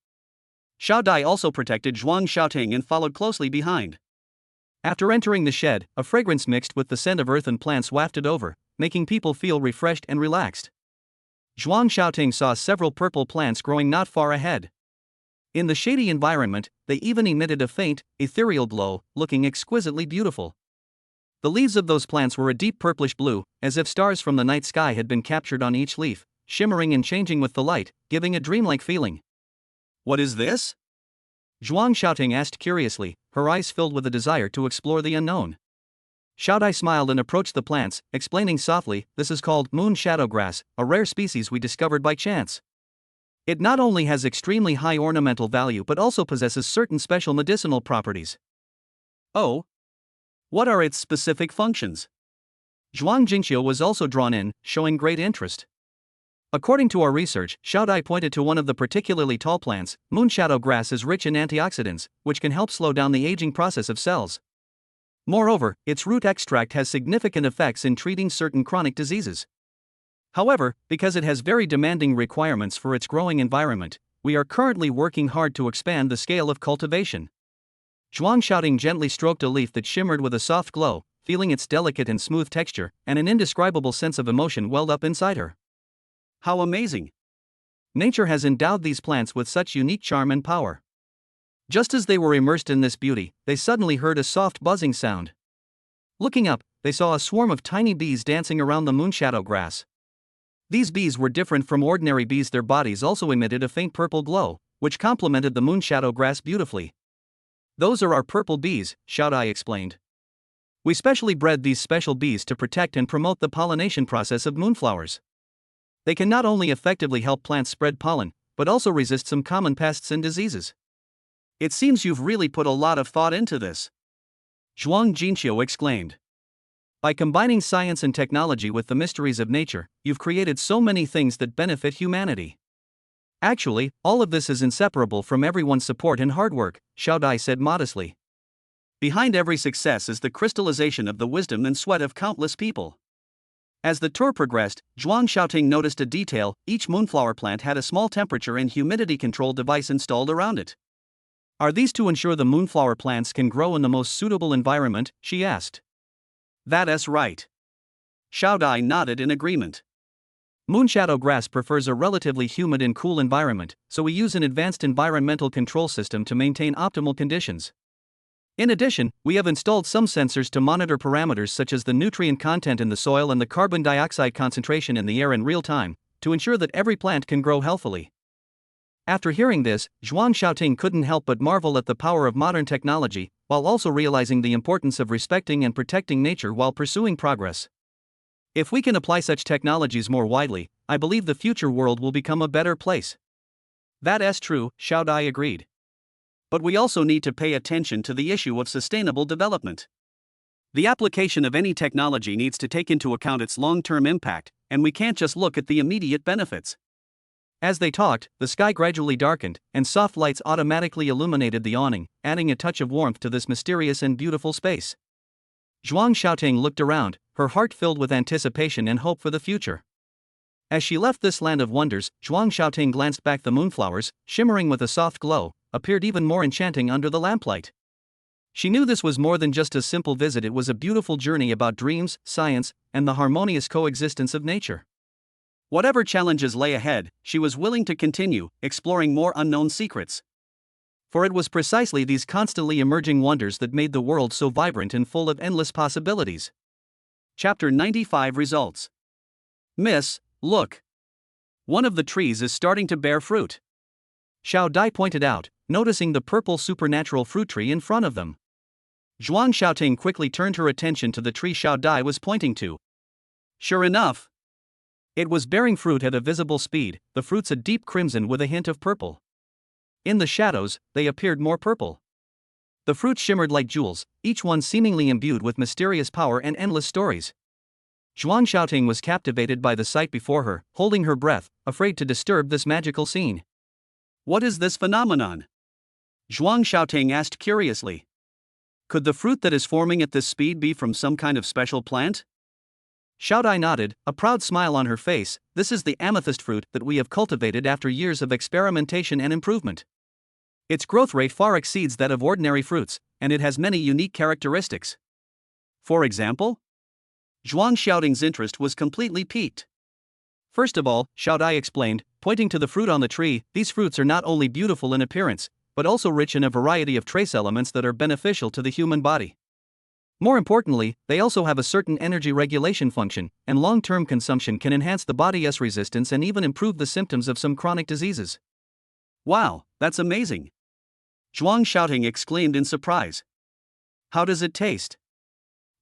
Xiao Dai also protected Zhuang Xiaoting and followed closely behind. After entering the shed, a fragrance mixed with the scent of earth and plants wafted over, making people feel refreshed and relaxed. Zhuang Xiaoting saw several purple plants growing not far ahead. In the shady environment, they even emitted a faint, ethereal glow, looking exquisitely beautiful. The leaves of those plants were a deep purplish blue, as if stars from the night sky had been captured on each leaf, shimmering and changing with the light, giving a dreamlike feeling. What is this? Zhuang Xiaoting asked curiously, her eyes filled with a desire to explore the unknown. Xiao Dai smiled and approached the plants, explaining softly, this is called moon shadow grass, a rare species we discovered by chance. It not only has extremely high ornamental value but also possesses certain special medicinal properties. Oh? What are its specific functions? Zhuang Jingqiu was also drawn in, showing great interest. According to our research, Xiao Dai pointed to one of the particularly tall plants. Moon shadow grass is rich in antioxidants, which can help slow down the aging process of cells. Moreover, its root extract has significant effects in treating certain chronic diseases. However, because it has very demanding requirements for its growing environment, we are currently working hard to expand the scale of cultivation. Zhuang Xiaoting gently stroked a leaf that shimmered with a soft glow, feeling its delicate and smooth texture, and an indescribable sense of emotion welled up inside her. How amazing! Nature has endowed these plants with such unique charm and power. Just as they were immersed in this beauty, they suddenly heard a soft buzzing sound. Looking up, they saw a swarm of tiny bees dancing around the moonshadow grass. These bees were different from ordinary bees. Their bodies also emitted a faint purple glow, which complemented the moonshadow grass beautifully. Those are our purple bees, Xiao Dai explained. We specially bred these special bees to protect and promote the pollination process of moonflowers. They can not only effectively help plants spread pollen, but also resist some common pests and diseases. It seems you've really put a lot of thought into this. Zhuang Jingqiu exclaimed. By combining science and technology with the mysteries of nature, you've created so many things that benefit humanity. Actually, all of this is inseparable from everyone's support and hard work, Xiao Dai said modestly. Behind every success is the crystallization of the wisdom and sweat of countless people. As the tour progressed, Zhuang Xiaoting noticed a detail: each moonflower plant had a small temperature and humidity control device installed around it. Are these to ensure the moonflower plants can grow in the most suitable environment? She asked. That's right. Xiao Dai nodded in agreement. Moonshadow grass prefers a relatively humid and cool environment, so we use an advanced environmental control system to maintain optimal conditions. In addition, we have installed some sensors to monitor parameters such as the nutrient content in the soil and the carbon dioxide concentration in the air in real time, to ensure that every plant can grow healthily. After hearing this, Zhuang Xiaoting couldn't help but marvel at the power of modern technology, while also realizing the importance of respecting and protecting nature while pursuing progress. If we can apply such technologies more widely, I believe the future world will become a better place. That's true, Xiao Dai agreed. But we also need to pay attention to the issue of sustainable development. The application of any technology needs to take into account its long-term impact, and we can't just look at the immediate benefits. As they talked, the sky gradually darkened, and soft lights automatically illuminated the awning, adding a touch of warmth to this mysterious and beautiful space. Zhuang Xiaoting looked around, her heart filled with anticipation and hope for the future. As she left this land of wonders, Zhuang Xiaoting glanced back. The moonflowers, shimmering with a soft glow, appeared even more enchanting under the lamplight. She knew this was more than just a simple visit, it was a beautiful journey about dreams, science, and the harmonious coexistence of nature. Whatever challenges lay ahead, she was willing to continue, exploring more unknown secrets. For it was precisely these constantly emerging wonders that made the world so vibrant and full of endless possibilities. Chapter 95 Results. Miss, look. One of the trees is starting to bear fruit. Xiao Dai pointed out, noticing the purple supernatural fruit tree in front of them. Zhuang Xiaoting quickly turned her attention to the tree Xiao Dai was pointing to. Sure enough, it was bearing fruit at a visible speed, the fruits a deep crimson with a hint of purple. In the shadows, they appeared more purple. The fruits shimmered like jewels, each one seemingly imbued with mysterious power and endless stories. Zhuang Xiaoting was captivated by the sight before her, holding her breath, afraid to disturb this magical scene. What is this phenomenon? Zhuang Xiaoting asked curiously. Could the fruit that is forming at this speed be from some kind of special plant? Xiao Dai nodded, a proud smile on her face. This is the amethyst fruit that we have cultivated after years of experimentation and improvement. Its growth rate far exceeds that of ordinary fruits, and it has many unique characteristics. For example? Zhuang Xiaoting's interest was completely piqued. First of all, Xiao Dai explained, pointing to the fruit on the tree, these fruits are not only beautiful in appearance, but also rich in a variety of trace elements that are beneficial to the human body. More importantly, they also have a certain energy regulation function, and long-term consumption can enhance the body's resistance and even improve the symptoms of some chronic diseases. Wow, that's amazing! Zhuang Xiaoting exclaimed in surprise. How does it taste?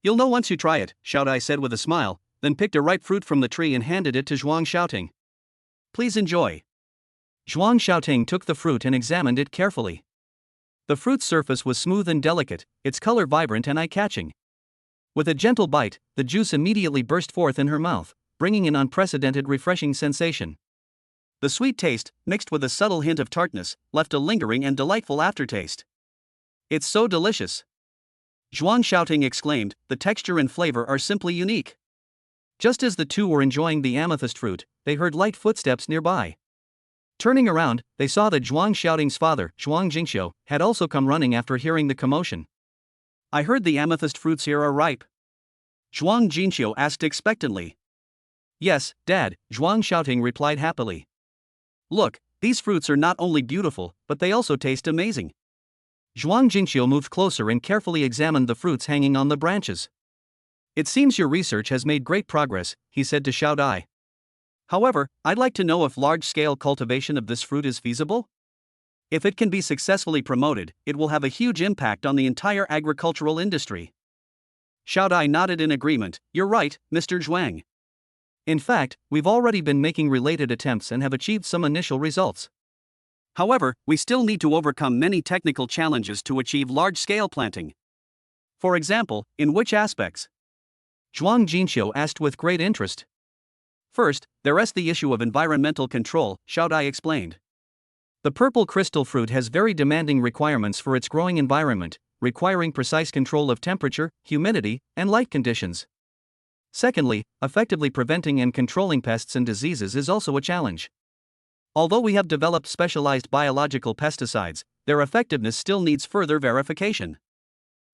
You'll know once you try it, Xiao Dai said with a smile, then picked a ripe fruit from the tree and handed it to Zhuang Xiaoting. Please enjoy. Zhuang Xiaoting took the fruit and examined it carefully. The fruit's surface was smooth and delicate, its color vibrant and eye-catching. With a gentle bite, the juice immediately burst forth in her mouth, bringing an unprecedented refreshing sensation. The sweet taste, mixed with a subtle hint of tartness, left a lingering and delightful aftertaste. It's so delicious! Zhuang Xiaoting exclaimed, the texture and flavor are simply unique. Just as the two were enjoying the amethyst fruit, they heard light footsteps nearby. Turning around, they saw that Zhuang Xiaoting's father, Zhuang Jingxiu, had also come running after hearing the commotion. I heard the amethyst fruits here are ripe. Zhuang Jingxiu asked expectantly. Yes, Dad, Zhuang Xiaoting replied happily. Look, these fruits are not only beautiful, but they also taste amazing. Zhuang Jingxiu moved closer and carefully examined the fruits hanging on the branches. It seems your research has made great progress, he said to Xiao Dai. However, I'd like to know if large-scale cultivation of this fruit is feasible? If it can be successfully promoted, it will have a huge impact on the entire agricultural industry. Xiao Dai nodded in agreement. You're right, Mr. Zhuang. In fact, we've already been making related attempts and have achieved some initial results. However, we still need to overcome many technical challenges to achieve large-scale planting. For example, in which aspects? Zhuang Jingxiu asked with great interest. First, there's the issue of environmental control, Xiao Dai explained. The purple crystal fruit has very demanding requirements for its growing environment, requiring precise control of temperature, humidity, and light conditions. Secondly, effectively preventing and controlling pests and diseases is also a challenge. Although we have developed specialized biological pesticides, their effectiveness still needs further verification.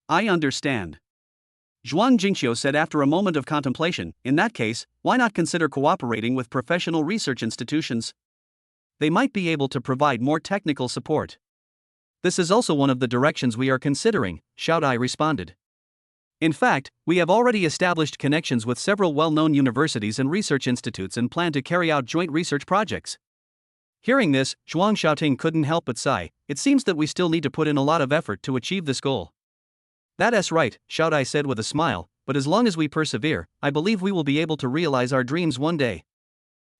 I understand. Zhuang Jingqiu said after a moment of contemplation. In that case, why not consider cooperating with professional research institutions? They might be able to provide more technical support. This is also one of the directions we are considering, Xiaodai responded. In fact, we have already established connections with several well-known universities and research institutes and plan to carry out joint research projects. Hearing this, Zhuang Xiaoting couldn't help but sigh. It seems that we still need to put in a lot of effort to achieve this goal. That's right, Xiaodai said with a smile, but as long as we persevere, I believe we will be able to realize our dreams one day.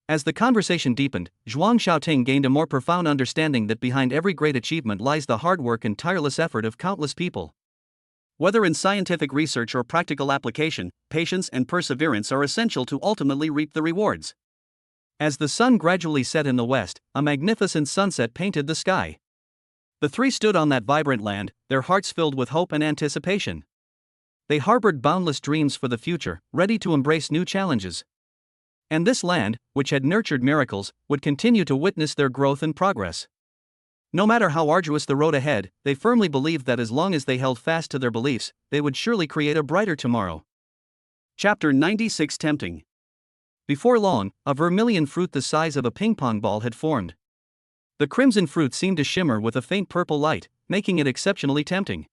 As the conversation deepened, Zhuang Xiaoting gained a more profound understanding that behind every great achievement lies the hard work and tireless effort of countless people. Whether in scientific research or practical application, patience and perseverance are essential to ultimately reap the rewards. As the sun gradually set in the west, a magnificent sunset painted the sky. The three stood on that vibrant land, their hearts filled with hope and anticipation. They harbored boundless dreams for the future, ready to embrace new challenges. And this land, which had nurtured miracles, would continue to witness their growth and progress. No matter how arduous the road ahead, they firmly believed that as long as they held fast to their beliefs, they would surely create a brighter tomorrow. Chapter 96 Tempting. Before long, a vermilion fruit the size of a ping-pong ball had formed. The crimson fruit seemed to shimmer with a faint purple light, making it exceptionally tempting.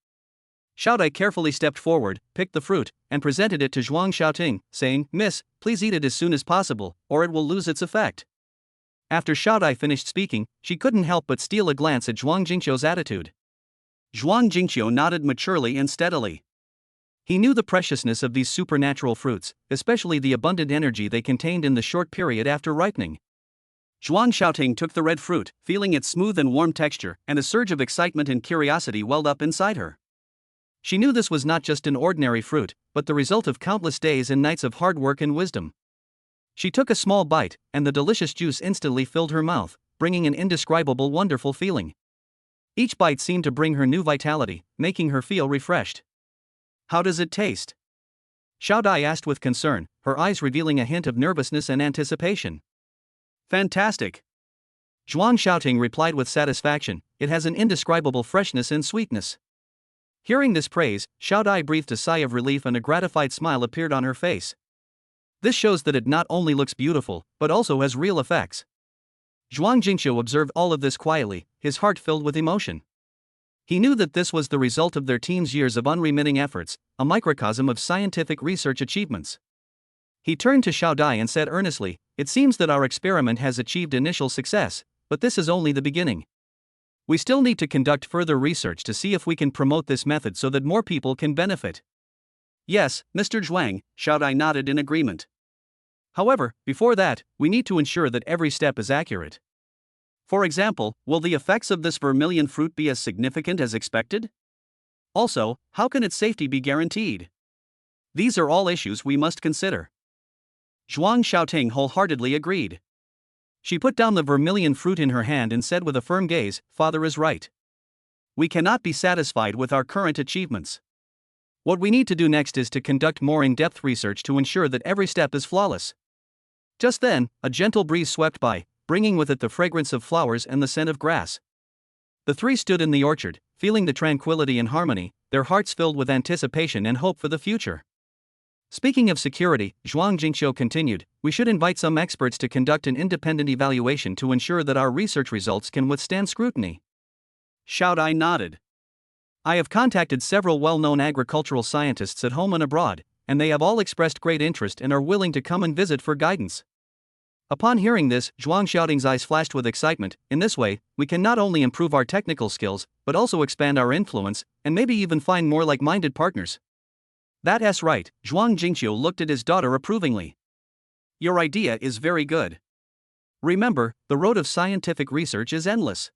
Xiaodai carefully stepped forward, picked the fruit, and presented it to Zhuang Xiaoting, saying, "Miss, please eat it as soon as possible, or it will lose its effect." After Xiaodai finished speaking, she couldn't help but steal a glance at Zhuang Jingqiu's attitude. Zhuang Jingqiu nodded maturely and steadily. He knew the preciousness of these supernatural fruits, especially the abundant energy they contained in the short period after ripening. Zhuang Xiaoting took the red fruit, feeling its smooth and warm texture, and a surge of excitement and curiosity welled up inside her. She knew this was not just an ordinary fruit, but the result of countless days and nights of hard work and wisdom. She took a small bite, and the delicious juice instantly filled her mouth, bringing an indescribable wonderful feeling. Each bite seemed to bring her new vitality, making her feel refreshed. "How does it taste?" Xiaodai asked with concern, her eyes revealing a hint of nervousness and anticipation. "Fantastic!" Zhuang Xiaoting replied with satisfaction. "It has an indescribable freshness and sweetness." Hearing this praise, Xiaodai breathed a sigh of relief and a gratified smile appeared on her face. This shows that it not only looks beautiful, but also has real effects. Zhuang Jingqiu observed all of this quietly, his heart filled with emotion. He knew that this was the result of their team's years of unremitting efforts, a microcosm of scientific research achievements. He turned to Xiaodai and said earnestly, "It seems that our experiment has achieved initial success, but this is only the beginning. We still need to conduct further research to see if we can promote this method so that more people can benefit." "Yes, Mr. Zhuang," Xiaodai nodded in agreement. "However, before that, we need to ensure that every step is accurate. For example, will the effects of this vermilion fruit be as significant as expected? Also, how can its safety be guaranteed? These are all issues we must consider." Zhuang Xiaoting wholeheartedly agreed. She put down the vermilion fruit in her hand and said with a firm gaze, "Father is right. We cannot be satisfied with our current achievements. What we need to do next is to conduct more in-depth research to ensure that every step is flawless." Just then, a gentle breeze swept by, bringing with it the fragrance of flowers and the scent of grass. The three stood in the orchard, feeling the tranquility and harmony, their hearts filled with anticipation and hope for the future. Speaking of security, Zhuang Jingqiu continued, "We should invite some experts to conduct an independent evaluation to ensure that our research results can withstand scrutiny." Xiaodai nodded. "I have contacted several well-known agricultural scientists at home and abroad, and they have all expressed great interest and are willing to come and visit for guidance." Upon hearing this, Zhuang Xiaoting's eyes flashed with excitement. "In this way, we can not only improve our technical skills, but also expand our influence, and maybe even find more like-minded partners." "That's right," Zhuang Jingqiu looked at his daughter approvingly. "Your idea is very good. Remember, the road of scientific research is endless.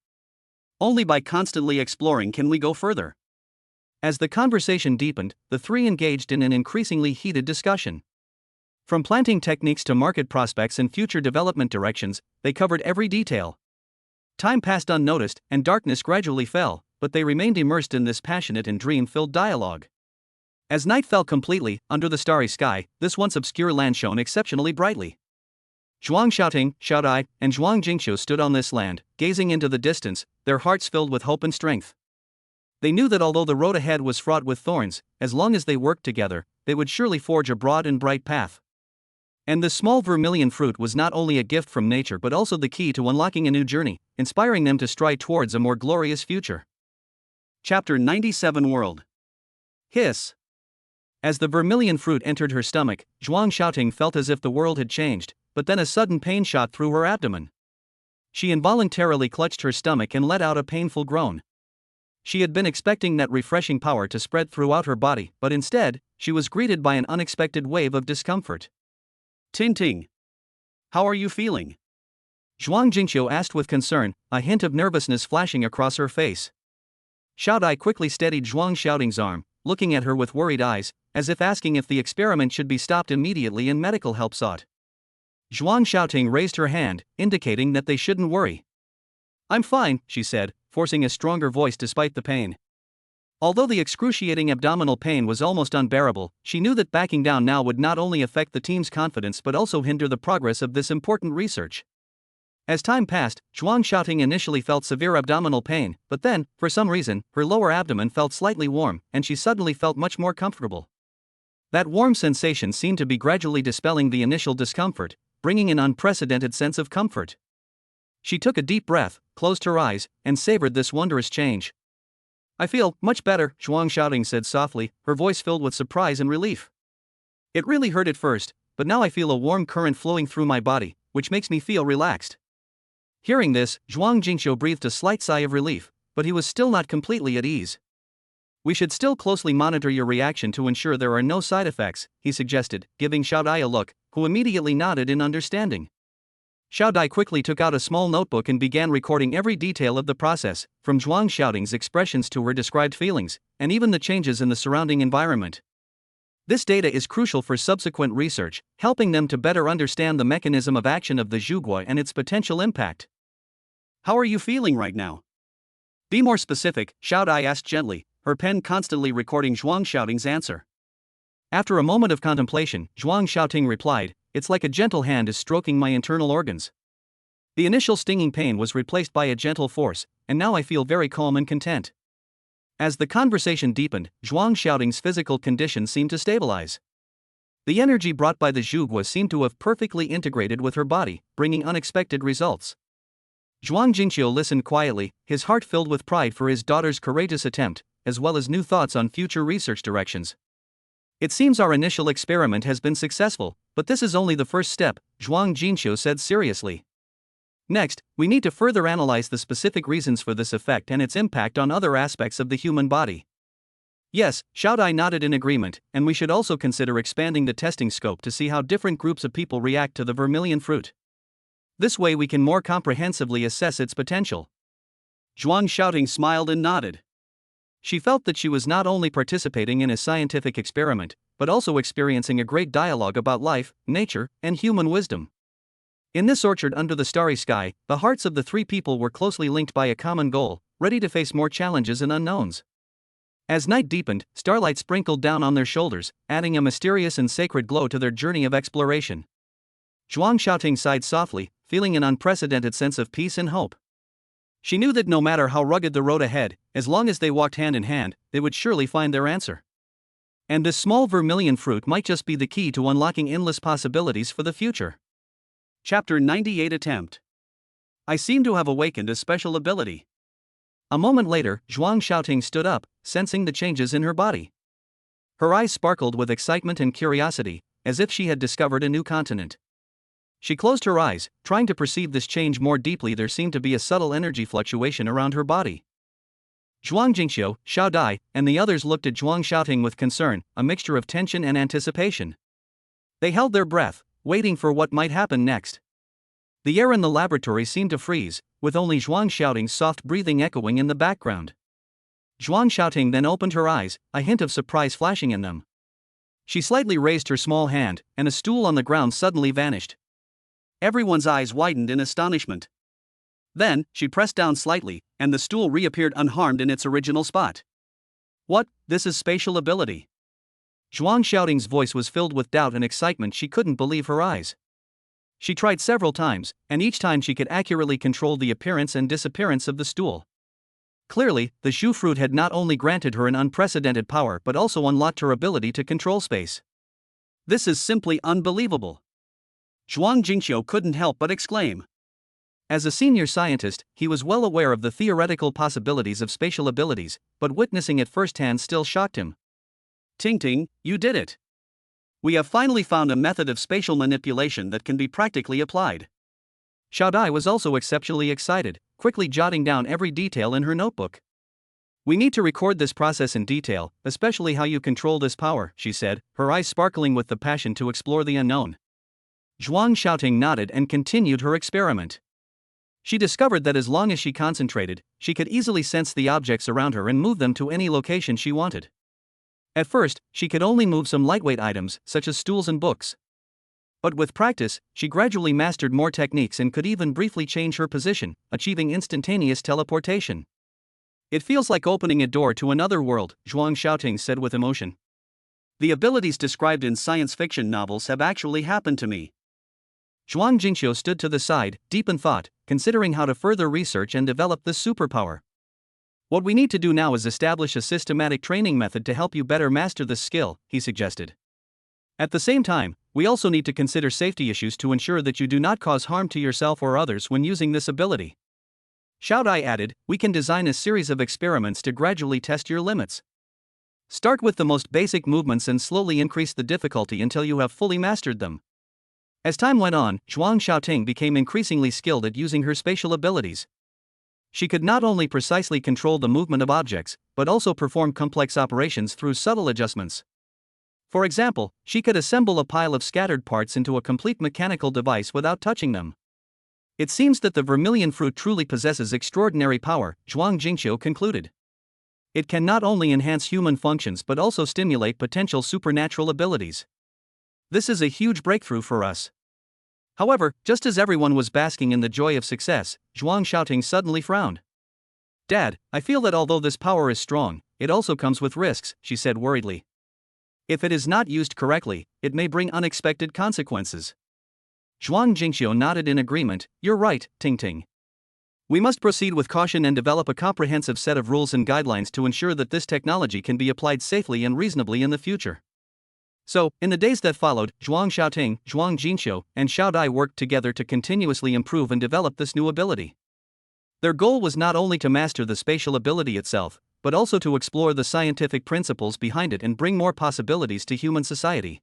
Only by constantly exploring can we go further." As the conversation deepened, the three engaged in an increasingly heated discussion. From planting techniques to market prospects and future development directions, they covered every detail. Time passed unnoticed, and darkness gradually fell, but they remained immersed in this passionate and dream-filled dialogue. As night fell completely, under the starry sky, this once obscure land shone exceptionally brightly. Zhuang Xiaoting, Xiaodai, and Zhuang Jingqiu stood on this land, gazing into the distance, their hearts filled with hope and strength. They knew that although the road ahead was fraught with thorns, as long as they worked together, they would surely forge a broad and bright path. And this small vermilion fruit was not only a gift from nature but also the key to unlocking a new journey, inspiring them to stride towards a more glorious future. Chapter 97 World. Hiss. As the vermilion fruit entered her stomach, Zhuang Xiaoting felt as if the world had changed, but then a sudden pain shot through her abdomen. She involuntarily clutched her stomach and let out a painful groan. She had been expecting that refreshing power to spread throughout her body, but instead, she was greeted by an unexpected wave of discomfort. Ting Ting. How are you feeling? Zhuang Jingqiu asked with concern, a hint of nervousness flashing across her face. Xiaodai quickly steadied Zhuang Xiaoting's arm, looking at her with worried eyes, as if asking if the experiment should be stopped immediately and medical help sought. Zhuang Xiaoting raised her hand, indicating that they shouldn't worry. I'm fine, she said, forcing a stronger voice despite the pain. Although the excruciating abdominal pain was almost unbearable, she knew that backing down now would not only affect the team's confidence but also hinder the progress of this important research. As time passed, Zhuang Xiaoting initially felt severe abdominal pain, but then, for some reason, her lower abdomen felt slightly warm, and she suddenly felt much more comfortable. That warm sensation seemed to be gradually dispelling the initial discomfort, bringing an unprecedented sense of comfort. She took a deep breath, closed her eyes, and savored this wondrous change. I feel much better, Zhuang Xiaoting said softly, her voice filled with surprise and relief. It really hurt at first, but now I feel a warm current flowing through my body, which makes me feel relaxed. Hearing this, Zhuang Jingqiu breathed a slight sigh of relief, but he was still not completely at ease. We should still closely monitor your reaction to ensure there are no side effects, he suggested, giving Xiaodai a look, who immediately nodded in understanding. Xiaodai quickly took out a small notebook and began recording every detail of the process, from Zhuang Xiaoting's expressions to her described feelings, and even the changes in the surrounding environment. This data is crucial for subsequent research, helping them to better understand the mechanism of action of the zhuguo and its potential impact. How are you feeling right now? Be more specific, Xiaodai asked gently, her pen constantly recording Zhuang Xiaoting's answer. After a moment of contemplation, Zhuang Xiaoting replied, It's like a gentle hand is stroking my internal organs. The initial stinging pain was replaced by a gentle force, and now I feel very calm and content. As the conversation deepened, Zhuang Xiaoting's physical condition seemed to stabilize. The energy brought by the zhuguo seemed to have perfectly integrated with her body, bringing unexpected results. Zhuang Jingqiu listened quietly, his heart filled with pride for his daughter's courageous attempt, as well as new thoughts on future research directions. It seems our initial experiment has been successful, but this is only the first step, Zhuang Jingqiu said seriously. Next, we need to further analyze the specific reasons for this effect and its impact on other aspects of the human body. Yes, Xiaodai nodded in agreement, and we should also consider expanding the testing scope to see how different groups of people react to the vermilion fruit. This way we can more comprehensively assess its potential. Zhuang Xiaoting smiled and nodded. She felt that she was not only participating in a scientific experiment, but also experiencing a great dialogue about life, nature, and human wisdom. In this orchard under the starry sky, the hearts of the three people were closely linked by a common goal, ready to face more challenges and unknowns. As night deepened, starlight sprinkled down on their shoulders, adding a mysterious and sacred glow to their journey of exploration. Zhuang Xiaoting sighed softly, feeling an unprecedented sense of peace and hope. She knew that no matter how rugged the road ahead, as long as they walked hand in hand, they would surely find their answer. And this small vermilion fruit might just be the key to unlocking endless possibilities for the future. Chapter 98 Attempt. I seem to have awakened a special ability. A moment later, Zhuang Xiaoting stood up, sensing the changes in her body. Her eyes sparkled with excitement and curiosity, as if she had discovered a new continent. She closed her eyes, trying to perceive this change more deeply. There seemed to be a subtle energy fluctuation around her body. Zhuang Jingqiu, Xiaodai, and the others looked at Zhuang Xiaoting with concern, a mixture of tension and anticipation. They held their breath, waiting for what might happen next. The air in the laboratory seemed to freeze, with only Zhuang Xiaoting's soft breathing echoing in the background. Zhuang Xiaoting then opened her eyes, a hint of surprise flashing in them. She slightly raised her small hand, and a stool on the ground suddenly vanished. Everyone's eyes widened in astonishment. Then, she pressed down slightly, and the stool reappeared unharmed in its original spot. What? This is spatial ability. Zhuang Xiaoting's voice was filled with doubt and excitement. She couldn't believe her eyes. She tried several times, and each time she could accurately control the appearance and disappearance of the stool. Clearly, the Shu fruit had not only granted her an unprecedented power but also unlocked her ability to control space. This is simply unbelievable. Zhuang Jingqiu couldn't help but exclaim. As a senior scientist, he was well aware of the theoretical possibilities of spatial abilities, but witnessing it firsthand still shocked him. Ting, you did it. We have finally found a method of spatial manipulation that can be practically applied. Xiao Dai was also exceptionally excited, quickly jotting down every detail in her notebook. We need to record this process in detail, especially how you control this power, she said, her eyes sparkling with the passion to explore the unknown. Zhuang Xiaoting nodded and continued her experiment. She discovered that as long as she concentrated, she could easily sense the objects around her and move them to any location she wanted. At first, she could only move some lightweight items, such as stools and books. But with practice, she gradually mastered more techniques and could even briefly change her position, achieving instantaneous teleportation. It feels like opening a door to another world, Zhuang Xiaoting said with emotion. The abilities described in science fiction novels have actually happened to me. Zhuang Jingqiu stood to the side, deep in thought, considering how to further research and develop this superpower. What we need to do now is establish a systematic training method to help you better master this skill, he suggested. At the same time, we also need to consider safety issues to ensure that you do not cause harm to yourself or others when using this ability. Xiao Dai added, we can design a series of experiments to gradually test your limits. Start with the most basic movements and slowly increase the difficulty until you have fully mastered them. As time went on, Zhuang Xiaoting became increasingly skilled at using her spatial abilities. She could not only precisely control the movement of objects, but also perform complex operations through subtle adjustments. For example, she could assemble a pile of scattered parts into a complete mechanical device without touching them. It seems that the vermilion fruit truly possesses extraordinary power, Zhuang Jingqiu concluded. It can not only enhance human functions but also stimulate potential supernatural abilities. This is a huge breakthrough for us. However, just as everyone was basking in the joy of success, Zhuang Xiaoting suddenly frowned. Dad, I feel that although this power is strong, it also comes with risks, she said worriedly. If it is not used correctly, it may bring unexpected consequences. Zhuang Jingqiu nodded in agreement. You're right, Ting. We must proceed with caution and develop a comprehensive set of rules and guidelines to ensure that this technology can be applied safely and reasonably in the future. So, in the days that followed, Zhuang Xiaoting, Zhuang Jingqiu, and Xiao Dai worked together to continuously improve and develop this new ability. Their goal was not only to master the spatial ability itself, but also to explore the scientific principles behind it and bring more possibilities to human society.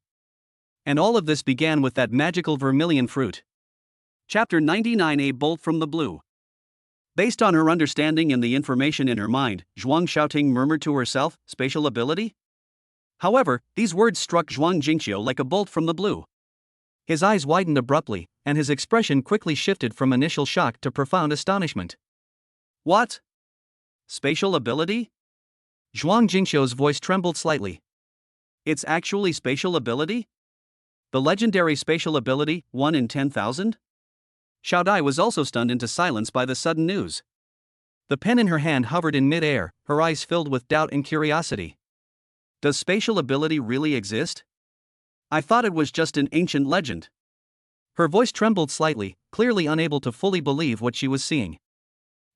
And all of this began with that magical vermilion fruit. Chapter 99: A Bolt from the Blue. Based on her understanding and the information in her mind, Zhuang Xiaoting murmured to herself, spatial ability? However, these words struck Zhuang Jingqiu like a bolt from the blue. His eyes widened abruptly, and his expression quickly shifted from initial shock to profound astonishment. What? Spatial ability? Zhuang Jingqiu's voice trembled slightly. It's actually spatial ability? The legendary spatial ability, 1 in 10,000? Xiao Dai was also stunned into silence by the sudden news. The pen in her hand hovered in mid-air, her eyes filled with doubt and curiosity. Does spatial ability really exist? I thought it was just an ancient legend. Her voice trembled slightly, clearly unable to fully believe what she was seeing.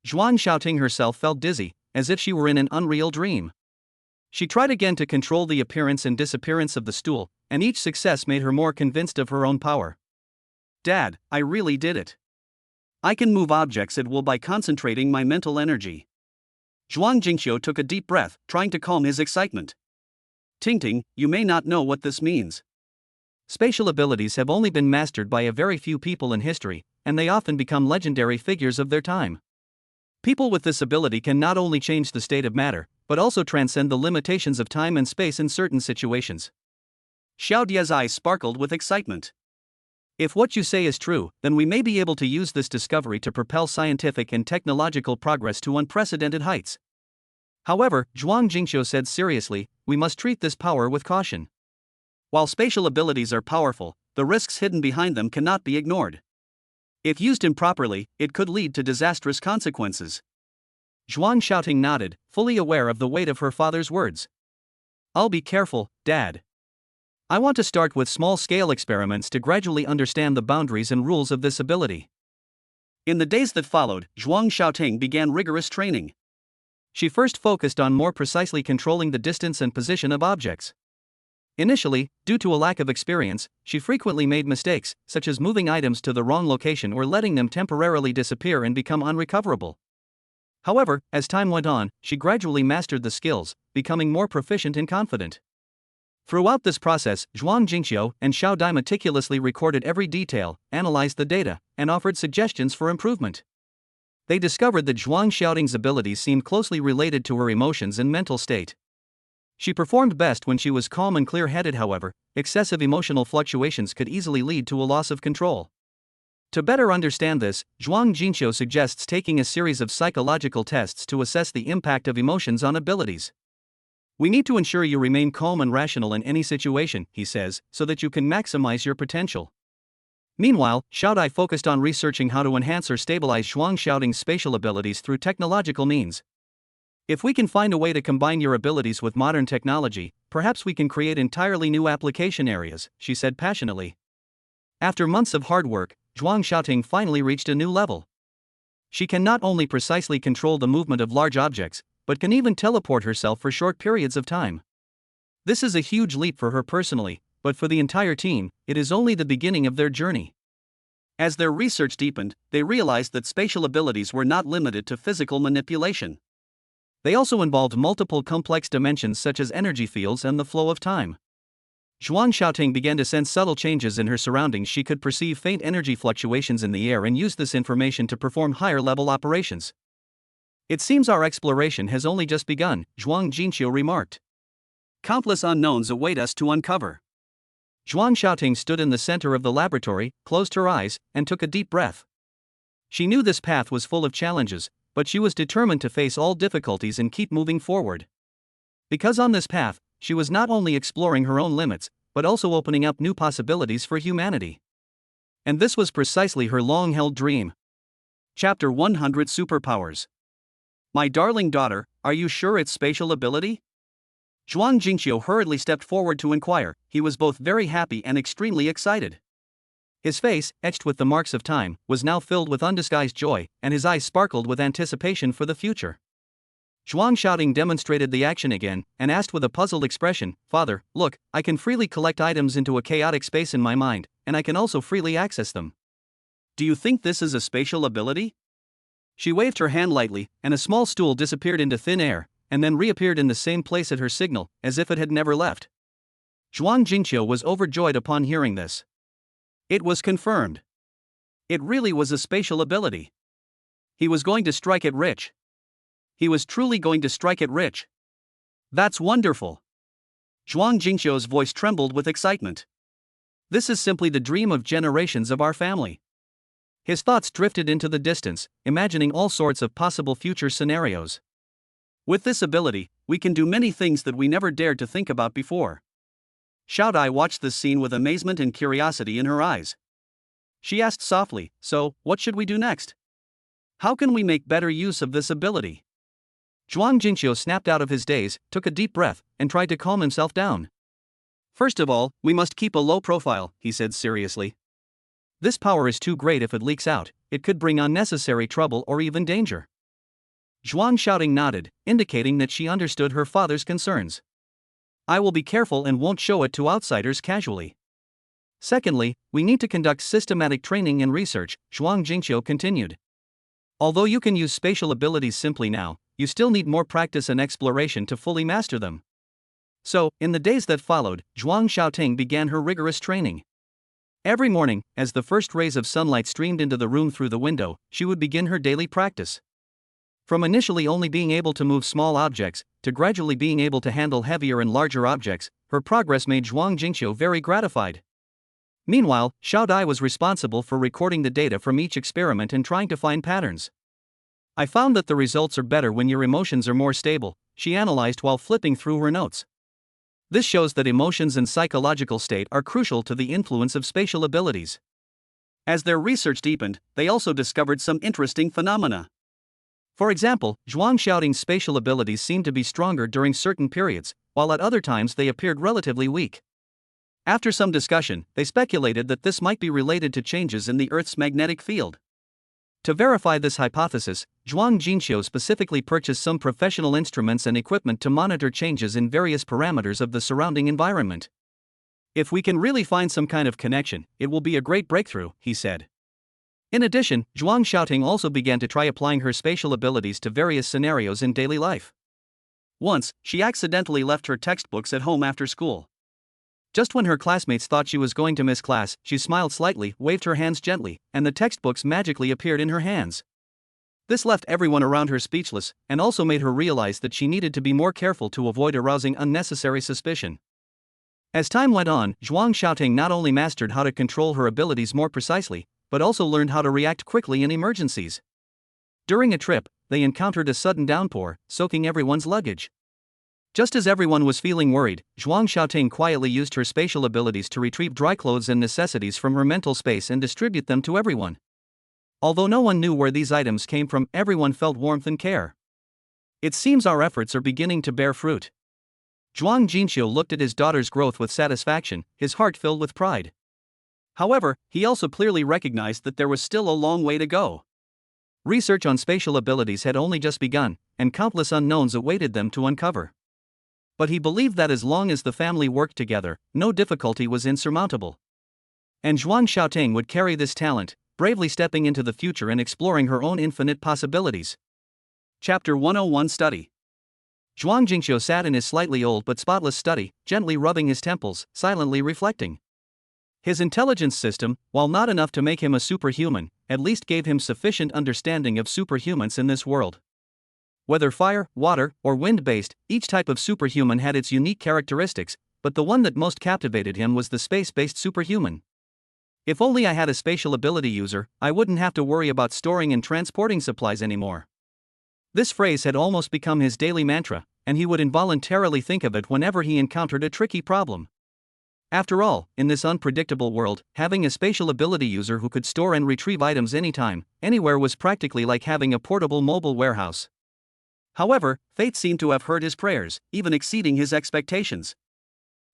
Zhuang Xiaoting herself felt dizzy, as if she were in an unreal dream. She tried again to control the appearance and disappearance of the stool, and each success made her more convinced of her own power. Dad, I really did it. I can move objects at will by concentrating my mental energy. Zhuang Jingqiu took a deep breath, trying to calm his excitement. Ting, you may not know what this means. Spatial abilities have only been mastered by a very few people in history, and they often become legendary figures of their time. People with this ability can not only change the state of matter, but also transcend the limitations of time and space in certain situations. Xiao Dia's eyes sparkled with excitement. If what you say is true, then we may be able to use this discovery to propel scientific and technological progress to unprecedented heights. However, Zhuang Jingqiu said seriously, we must treat this power with caution. While spatial abilities are powerful, the risks hidden behind them cannot be ignored. If used improperly, it could lead to disastrous consequences. Zhuang Xiaoting nodded, fully aware of the weight of her father's words. I'll be careful, Dad. I want to start with small-scale experiments to gradually understand the boundaries and rules of this ability. In the days that followed, Zhuang Xiaoting began rigorous training. She first focused on more precisely controlling the distance and position of objects. Initially, due to a lack of experience, she frequently made mistakes, such as moving items to the wrong location or letting them temporarily disappear and become unrecoverable. However, as time went on, she gradually mastered the skills, becoming more proficient and confident. Throughout this process, Zhuang Jingqiu and Xiao Dai meticulously recorded every detail, analyzed the data, and offered suggestions for improvement. They discovered that Zhuang Xiaoting's abilities seemed closely related to her emotions and mental state. She performed best when she was calm and clear-headed. However, excessive emotional fluctuations could easily lead to a loss of control. To better understand this, Zhuang Jingqiu suggests taking a series of psychological tests to assess the impact of emotions on abilities. We need to ensure you remain calm and rational in any situation, he says, so that you can maximize your potential. Meanwhile, Xiao Dai focused on researching how to enhance or stabilize Zhuang Xiaoting's spatial abilities through technological means. If we can find a way to combine your abilities with modern technology, perhaps we can create entirely new application areas, she said passionately. After months of hard work, Zhuang Xiaoting finally reached a new level. She can not only precisely control the movement of large objects, but can even teleport herself for short periods of time. This is a huge leap for her personally, but for the entire team, it is only the beginning of their journey. As their research deepened, they realized that spatial abilities were not limited to physical manipulation. They also involved multiple complex dimensions such as energy fields and the flow of time. Zhuang Xiaoting began to sense subtle changes in her surroundings. She could perceive faint energy fluctuations in the air and used this information to perform higher-level operations. It seems our exploration has only just begun, Zhuang Jingqiu remarked. Countless unknowns await us to uncover. Zhuang Xiaoting stood in the center of the laboratory, closed her eyes, and took a deep breath. She knew this path was full of challenges, but she was determined to face all difficulties and keep moving forward. Because on this path, she was not only exploring her own limits, but also opening up new possibilities for humanity. And this was precisely her long-held dream. Chapter 100 Superpowers. My darling daughter, are you sure it's spatial ability? Zhuang Jingqiu hurriedly stepped forward to inquire. He was both very happy and extremely excited. His face, etched with the marks of time, was now filled with undisguised joy, and his eyes sparkled with anticipation for the future. Zhuang Xiaoting demonstrated the action again, and asked with a puzzled expression, Father, look, I can freely collect items into a chaotic space in my mind, and I can also freely access them. Do you think this is a spatial ability? She waved her hand lightly, and a small stool disappeared into thin air, and then reappeared in the same place at her signal, as if it had never left. Zhuang Jingqiu was overjoyed upon hearing this. It was confirmed. It really was a spatial ability. He was going to strike it rich. He was truly going to strike it rich. That's wonderful. Zhuang Jingqiu's voice trembled with excitement. This is simply the dream of generations of our family. His thoughts drifted into the distance, imagining all sorts of possible future scenarios. With this ability, we can do many things that we never dared to think about before. Xiao Dai watched this scene with amazement and curiosity in her eyes. She asked softly, So, what should we do next? How can we make better use of this ability? Zhuang Jingqiu snapped out of his daze, took a deep breath, and tried to calm himself down. First of all, we must keep a low profile, he said seriously. This power is too great. If it leaks out, it could bring unnecessary trouble or even danger. Zhuang Xiaoting nodded, indicating that she understood her father's concerns. I will be careful and won't show it to outsiders casually. Secondly, we need to conduct systematic training and research, Zhuang Jingqiu continued. Although you can use spatial abilities simply now, you still need more practice and exploration to fully master them. So, in the days that followed, Zhuang Xiaoting began her rigorous training. Every morning, as the first rays of sunlight streamed into the room through the window, she would begin her daily practice. From initially only being able to move small objects, to gradually being able to handle heavier and larger objects, her progress made Zhuang Jingqiu very gratified. Meanwhile, Xiao Dai was responsible for recording the data from each experiment and trying to find patterns. I found that the results are better when your emotions are more stable, she analyzed while flipping through her notes. This shows that emotions and psychological state are crucial to the influence of spatial abilities. As their research deepened, they also discovered some interesting phenomena. For example, Zhuang Xiaoting's spatial abilities seemed to be stronger during certain periods, while at other times they appeared relatively weak. After some discussion, they speculated that this might be related to changes in the Earth's magnetic field. To verify this hypothesis, Zhuang Jinxiu specifically purchased some professional instruments and equipment to monitor changes in various parameters of the surrounding environment. "If we can really find some kind of connection, it will be a great breakthrough," he said. In addition, Zhuang Xiaoting also began to try applying her spatial abilities to various scenarios in daily life. Once, she accidentally left her textbooks at home after school. Just when her classmates thought she was going to miss class, she smiled slightly, waved her hands gently, and the textbooks magically appeared in her hands. This left everyone around her speechless, and also made her realize that she needed to be more careful to avoid arousing unnecessary suspicion. As time went on, Zhuang Xiaoting not only mastered how to control her abilities more precisely, but also learned how to react quickly in emergencies. During a trip, they encountered a sudden downpour, soaking everyone's luggage. Just as everyone was feeling worried, Zhuang Xiaoting quietly used her spatial abilities to retrieve dry clothes and necessities from her mental space and distribute them to everyone. Although no one knew where these items came from, everyone felt warmth and care. It seems our efforts are beginning to bear fruit. Zhuang Jinxiu looked at his daughter's growth with satisfaction, his heart filled with pride. However, he also clearly recognized that there was still a long way to go. Research on spatial abilities had only just begun, and countless unknowns awaited them to uncover. But he believed that as long as the family worked together, no difficulty was insurmountable. And Zhuang Xiaoting would carry this talent, bravely stepping into the future and exploring her own infinite possibilities. Chapter 101 Study. Zhuang Jinxiu sat in his slightly old but spotless study, gently rubbing his temples, silently reflecting. His intelligence system, while not enough to make him a superhuman, at least gave him sufficient understanding of superhumans in this world. Whether fire, water, or wind-based, each type of superhuman had its unique characteristics, but the one that most captivated him was the space-based superhuman. "If only I had a spatial ability user, I wouldn't have to worry about storing and transporting supplies anymore." This phrase had almost become his daily mantra, and he would involuntarily think of it whenever he encountered a tricky problem. After all, in this unpredictable world, having a spatial ability user who could store and retrieve items anytime, anywhere was practically like having a portable mobile warehouse. However, fate seemed to have heard his prayers, even exceeding his expectations.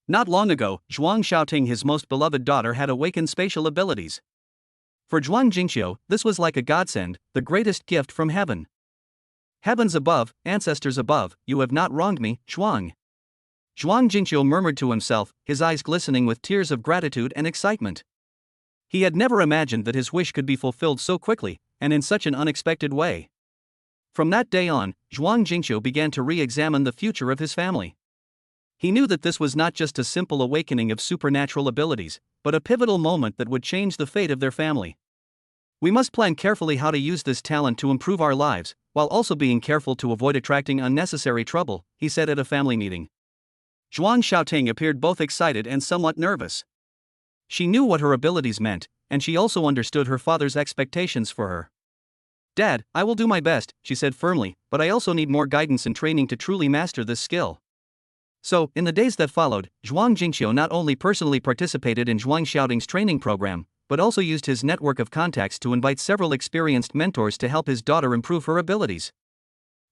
Not long ago, Zhuang Xiaoting, his most beloved daughter, had awakened spatial abilities. For Zhuang Jinxiu, this was like a godsend, the greatest gift from heaven. "Heavens above, ancestors above, you have not wronged me, Zhuang." Zhuang Jinxiu murmured to himself, his eyes glistening with tears of gratitude and excitement. He had never imagined that his wish could be fulfilled so quickly, and in such an unexpected way. From that day on, Zhuang Jinxiu began to re-examine the future of his family. He knew that this was not just a simple awakening of supernatural abilities, but a pivotal moment that would change the fate of their family. "We must plan carefully how to use this talent to improve our lives, while also being careful to avoid attracting unnecessary trouble," he said at a family meeting. Zhuang Xiaoting appeared both excited and somewhat nervous. She knew what her abilities meant, and she also understood her father's expectations for her. "Dad, I will do my best," she said firmly, "but I also need more guidance and training to truly master this skill." So, in the days that followed, Zhuang Jinxiu not only personally participated in Zhuang Xiaoting's training program, but also used his network of contacts to invite several experienced mentors to help his daughter improve her abilities.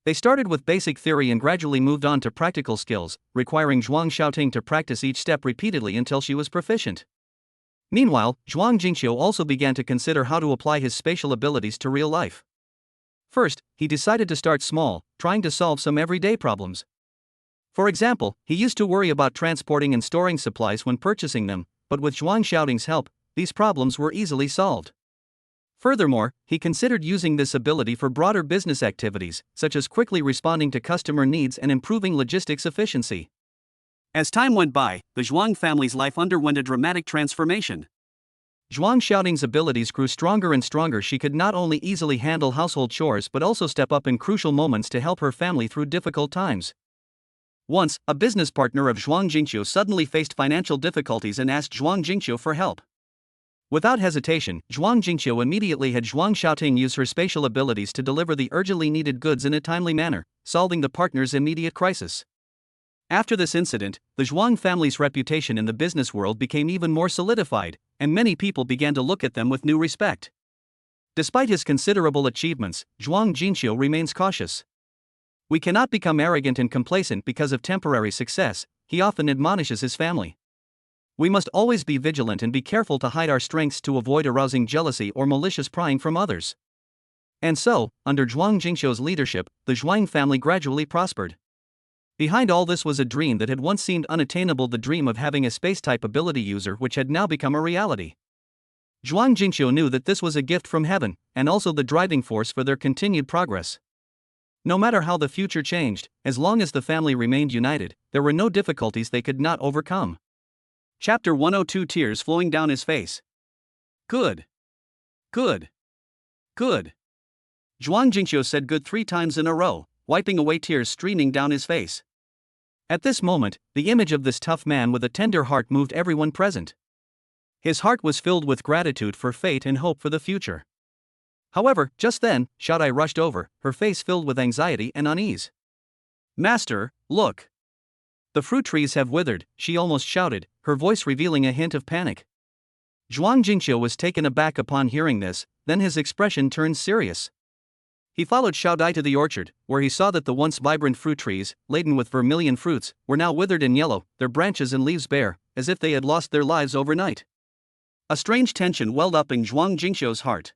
They started with basic theory and gradually moved on to practical skills, requiring Zhuang Xiaoting to practice each step repeatedly until she was proficient. Meanwhile, Zhuang Jinxiu also began to consider how to apply his spatial abilities to real life. First, he decided to start small, trying to solve some everyday problems. For example, he used to worry about transporting and storing supplies when purchasing them, but with Zhuang Xiaoting's help, these problems were easily solved. Furthermore, he considered using this ability for broader business activities, such as quickly responding to customer needs and improving logistics efficiency. As time went by, the Zhuang family's life underwent a dramatic transformation. Zhuang Xiaoting's abilities grew stronger and stronger. She could not only easily handle household chores but also step up in crucial moments to help her family through difficult times. Once, a business partner of Zhuang Jinxiu suddenly faced financial difficulties and asked Zhuang Jinxiu for help. Without hesitation, Zhuang Jinxiu immediately had Zhuang Xiaoting use her spatial abilities to deliver the urgently needed goods in a timely manner, solving the partner's immediate crisis. After this incident, the Zhuang family's reputation in the business world became even more solidified, and many people began to look at them with new respect. Despite his considerable achievements, Zhuang Jinxiu remains cautious. We cannot become arrogant and complacent because of temporary success, he often admonishes his family. We must always be vigilant and be careful to hide our strengths to avoid arousing jealousy or malicious prying from others. And so, under Zhuang Jingxiu's leadership, the Zhuang family gradually prospered. Behind all this was a dream that had once seemed unattainable, the dream of having a space-type ability user, which had now become a reality. Zhuang Jingxiu knew that this was a gift from heaven, and also the driving force for their continued progress. No matter how the future changed, as long as the family remained united, there were no difficulties they could not overcome. Chapter 102, tears flowing down his face. Good. Good. Good. Zhuang Jingxiu said good 3 times in a row, wiping away tears streaming down his face. At this moment, the image of this tough man with a tender heart moved everyone present. His heart was filled with gratitude for fate and hope for the future. However, just then, Xiaodai rushed over, her face filled with anxiety and unease. Master, look! The fruit trees have withered, she almost shouted, her voice revealing a hint of panic. Zhuang Jingxiu was taken aback upon hearing this, then his expression turned serious. He followed Xiaodai to the orchard, where he saw that the once vibrant fruit trees, laden with vermilion fruits, were now withered and yellow, their branches and leaves bare, as if they had lost their lives overnight. A strange tension welled up in Zhuang Jingxiu's heart.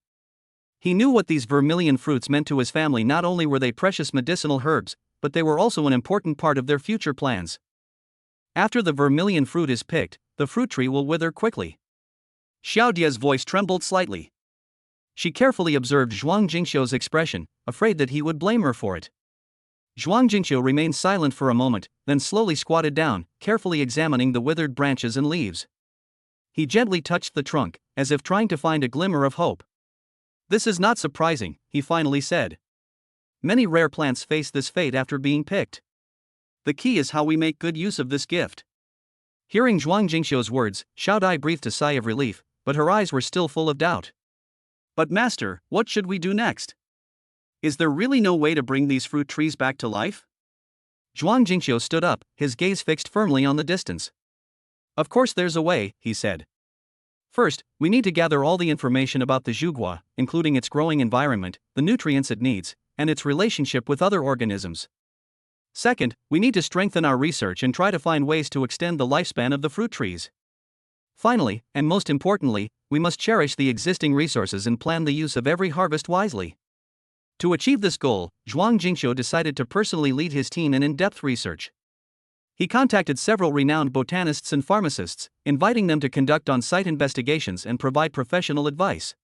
He knew what these vermilion fruits meant to his family. Not only were they precious medicinal herbs, but they were also an important part of their future plans. After the vermilion fruit is picked, the fruit tree will wither quickly. Xiao Dia's voice trembled slightly. She carefully observed Zhuang Jingxiu's expression, afraid that he would blame her for it. Zhuang Jingxiu remained silent for a moment, then slowly squatted down, carefully examining the withered branches and leaves. He gently touched the trunk, as if trying to find a glimmer of hope. This is not surprising, he finally said. Many rare plants face this fate after being picked. The key is how we make good use of this gift. Hearing Zhuang Jingxiu's words, Xiaodai breathed a sigh of relief, but her eyes were still full of doubt. But master, what should we do next? Is there really no way to bring these fruit trees back to life? Zhuang Jingxiu stood up, his gaze fixed firmly on the distance. Of course there's a way, he said. First, we need to gather all the information about the zhuguo, including its growing environment, the nutrients it needs, and its relationship with other organisms. Second, we need to strengthen our research and try to find ways to extend the lifespan of the fruit trees. Finally, and most importantly, we must cherish the existing resources and plan the use of every harvest wisely. To achieve this goal, Zhuang Jingxiu decided to personally lead his team in in-depth research. He contacted several renowned botanists and pharmacists, inviting them to conduct on-site investigations and provide professional advice.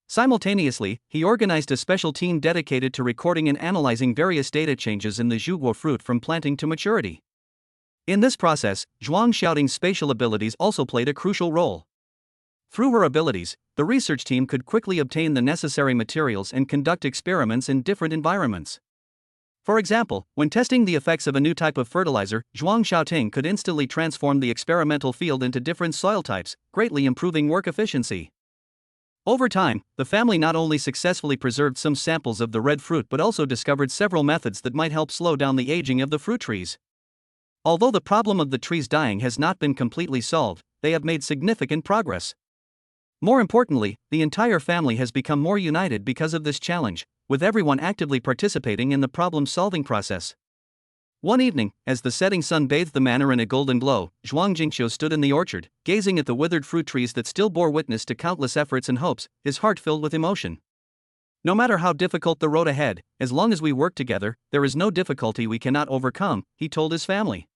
Simultaneously, he organized a special team dedicated to recording and analyzing various data changes in the zhuguo fruit from planting to maturity. In this process, Zhuang Xiaoding's spatial abilities also played a crucial role. Through her abilities, the research team could quickly obtain the necessary materials and conduct experiments in different environments. For example, when testing the effects of a new type of fertilizer, Zhuang Xiaoting could instantly transform the experimental field into different soil types, greatly improving work efficiency. Over time, the family not only successfully preserved some samples of the red fruit but also discovered several methods that might help slow down the aging of the fruit trees. Although the problem of the trees dying has not been completely solved, they have made significant progress. More importantly, the entire family has become more united because of this challenge, with everyone actively participating in the problem-solving process. One evening, as the setting sun bathed the manor in a golden glow, Zhuang Jingxiu stood in the orchard, gazing at the withered fruit trees that still bore witness to countless efforts and hopes, his heart filled with emotion. No matter how difficult the road ahead, as long as we work together, there is no difficulty we cannot overcome, he told his family.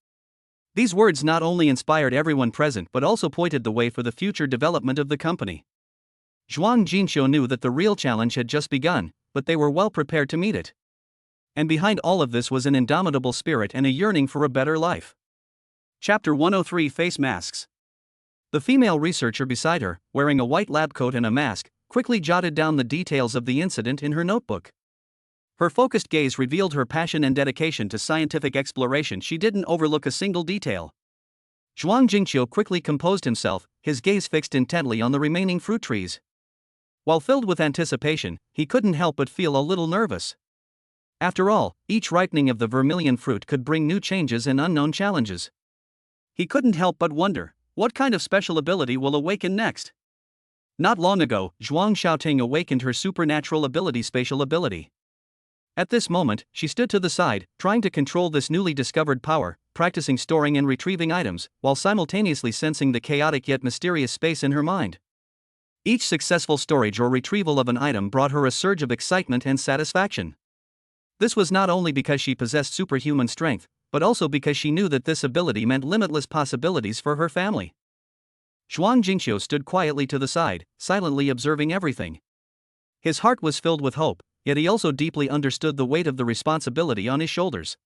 These words not only inspired everyone present but also pointed the way for the future development of the company. Zhuang Jingxiu knew that the real challenge had just begun, but they were well prepared to meet it. And behind all of this was an indomitable spirit and a yearning for a better life. Chapter 103, Face Masks. The female researcher beside her, wearing a white lab coat and a mask, quickly jotted down the details of the incident in her notebook. Her focused gaze revealed her passion and dedication to scientific exploration. She didn't overlook a single detail. Zhuang Jingxiu quickly composed himself, his gaze fixed intently on the remaining fruit trees. While filled with anticipation, he couldn't help but feel a little nervous. After all, each ripening of the vermilion fruit could bring new changes and unknown challenges. He couldn't help but wonder, What kind of special ability will awaken next? Not long ago, Zhuang Xiaoting awakened her supernatural ability, spatial ability. At this moment, she stood to the side, trying to control this newly discovered power, practicing storing and retrieving items, while simultaneously sensing the chaotic yet mysterious space in her mind. Each successful storage or retrieval of an item brought her a surge of excitement and satisfaction. This was not only because she possessed superhuman strength, but also because she knew that this ability meant limitless possibilities for her family. Zhuang Jingqiu stood quietly to the side, silently observing everything. His heart was filled with hope, yet he also deeply understood the weight of the responsibility on his shoulders.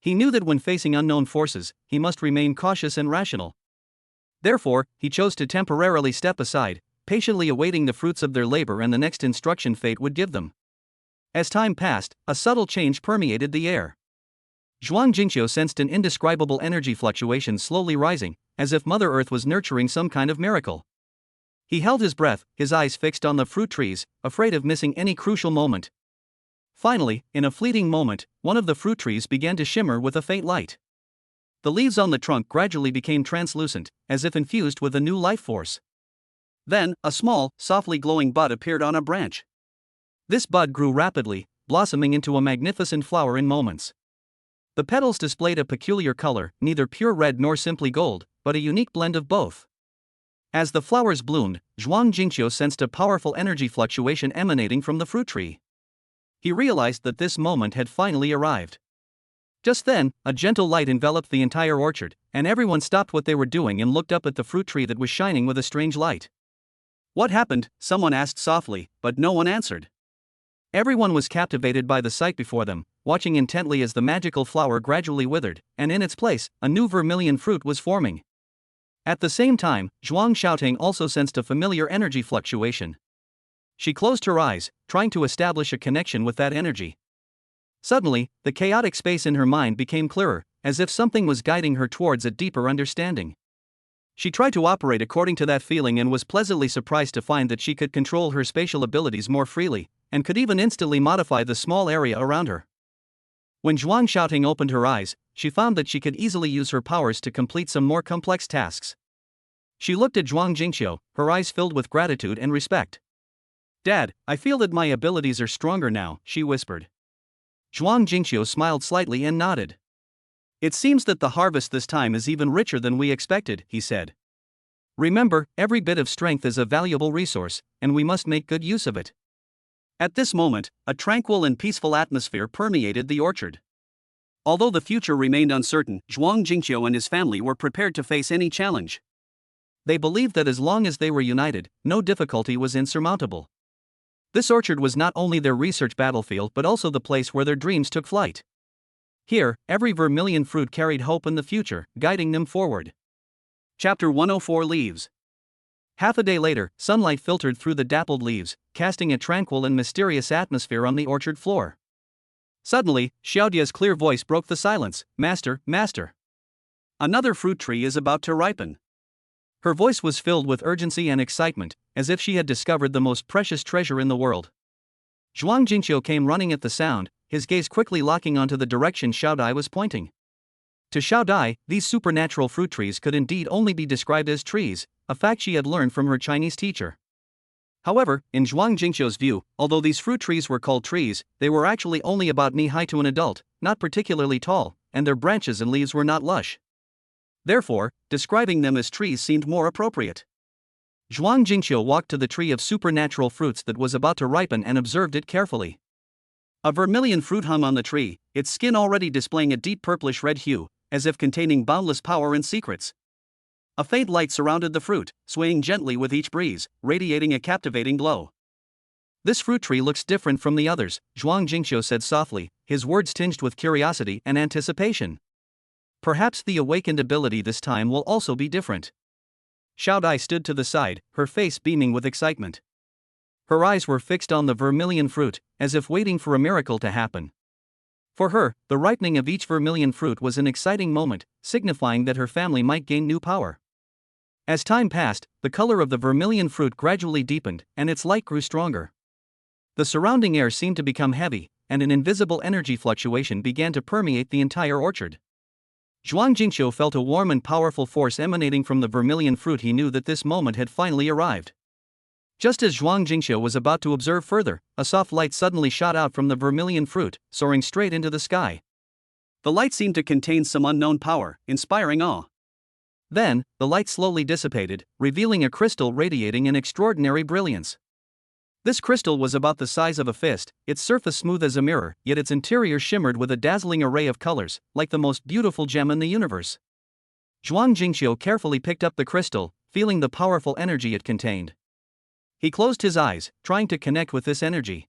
He knew that when facing unknown forces, he must remain cautious and rational. Therefore, he chose to temporarily step aside, patiently awaiting the fruits of their labor and the next instruction fate would give them. As time passed, a subtle change permeated the air. Zhuang Jingqiu sensed an indescribable energy fluctuation slowly rising, as if Mother Earth was nurturing some kind of miracle. He held his breath, his eyes fixed on the fruit trees, afraid of missing any crucial moment. Finally, in a fleeting moment, one of the fruit trees began to shimmer with a faint light. The leaves on the trunk gradually became translucent, as if infused with a new life force. Then, a small, softly glowing bud appeared on a branch. This bud grew rapidly, blossoming into a magnificent flower in moments. The petals displayed a peculiar color, neither pure red nor simply gold, but a unique blend of both. As the flowers bloomed, Zhuang Jingqiu sensed a powerful energy fluctuation emanating from the fruit tree. He realized that this moment had finally arrived. Just then, a gentle light enveloped the entire orchard, and everyone stopped what they were doing and looked up at the fruit tree that was shining with a strange light. What happened? Someone asked softly, but no one answered. Everyone was captivated by the sight before them, watching intently as the magical flower gradually withered, and in its place, a new vermilion fruit was forming. At the same time, Zhuang Xiaoting also sensed a familiar energy fluctuation. She closed her eyes, trying to establish a connection with that energy. Suddenly, the chaotic space in her mind became clearer, as if something was guiding her towards a deeper understanding. She tried to operate according to that feeling and was pleasantly surprised to find that she could control her spatial abilities more freely, and could even instantly modify the small area around her. When Zhuang Xiaoting opened her eyes, she found that she could easily use her powers to complete some more complex tasks. She looked at Zhuang Jingqiu, her eyes filled with gratitude and respect. "Dad, I feel that my abilities are stronger now," she whispered. Zhuang Jingqiu smiled slightly and nodded. "It seems that the harvest this time is even richer than we expected," he said. "Remember, every bit of strength is a valuable resource, and we must make good use of it." At this moment, a tranquil and peaceful atmosphere permeated the orchard. Although the future remained uncertain, Zhuang Jingqiu and his family were prepared to face any challenge. They believed that as long as they were united, no difficulty was insurmountable. This orchard was not only their research battlefield but also the place where their dreams took flight. Here, every vermilion fruit carried hope in the future, guiding them forward. Chapter 104 Leaves. Half a day later, sunlight filtered through the dappled leaves, casting a tranquil and mysterious atmosphere on the orchard floor. Suddenly, Xiaodia's clear voice broke the silence. "Master, master! Another fruit tree is about to ripen." Her voice was filled with urgency and excitement, as if she had discovered the most precious treasure in the world. Zhuang Jingqiu came running at the sound, his gaze quickly locking onto the direction Xiaodai was pointing. To Xiaodai, these supernatural fruit trees could indeed only be described as trees, a fact she had learned from her Chinese teacher. However, in Zhuang Jingqiu's view, although these fruit trees were called trees, they were actually only about knee-high to an adult, not particularly tall, and their branches and leaves were not lush. Therefore, describing them as trees seemed more appropriate. Zhuang Jingqiu walked to the tree of supernatural fruits that was about to ripen and observed it carefully. A vermilion fruit hung on the tree, its skin already displaying a deep purplish-red hue, as if containing boundless power and secrets. A faint light surrounded the fruit, swaying gently with each breeze, radiating a captivating glow. "This fruit tree looks different from the others," Zhuang Jingqiu said softly, his words tinged with curiosity and anticipation. "Perhaps the awakened ability this time will also be different." Xiaodai stood to the side, her face beaming with excitement. Her eyes were fixed on the vermilion fruit, as if waiting for a miracle to happen. For her, the ripening of each vermilion fruit was an exciting moment, signifying that her family might gain new power. As time passed, the color of the vermilion fruit gradually deepened, and its light grew stronger. The surrounding air seemed to become heavy, and an invisible energy fluctuation began to permeate the entire orchard. Zhuang Jingqiu felt a warm and powerful force emanating from the vermilion fruit. He knew that this moment had finally arrived. Just as Zhuang Jingqiu was about to observe further, a soft light suddenly shot out from the vermilion fruit, soaring straight into the sky. The light seemed to contain some unknown power, inspiring awe. Then, the light slowly dissipated, revealing a crystal radiating an extraordinary brilliance. This crystal was about the size of a fist, its surface smooth as a mirror, yet its interior shimmered with a dazzling array of colors, like the most beautiful gem in the universe. Zhuang Jingqiu carefully picked up the crystal, feeling the powerful energy it contained. He closed his eyes, trying to connect with this energy.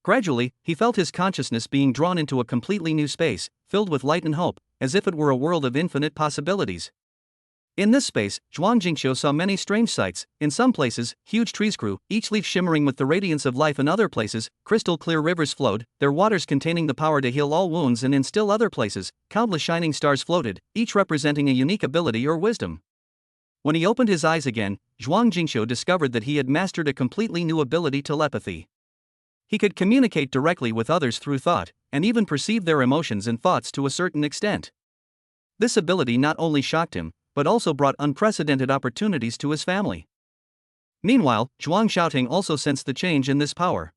Gradually, he felt his consciousness being drawn into a completely new space, filled with light and hope, as if it were a world of infinite possibilities. In this space, Zhuang Jingqiu saw many strange sights. In some places, huge trees grew, each leaf shimmering with the radiance of life. In other places, crystal clear rivers flowed, their waters containing the power to heal all wounds. And in still other places, countless shining stars floated, each representing a unique ability or wisdom. When he opened his eyes again, Zhuang Jingqiu discovered that he had mastered a completely new ability: telepathy. He could communicate directly with others through thought, and even perceive their emotions and thoughts to a certain extent. This ability not only shocked him, but also brought unprecedented opportunities to his family. Meanwhile, Zhuang Xiaoting also sensed the change in this power.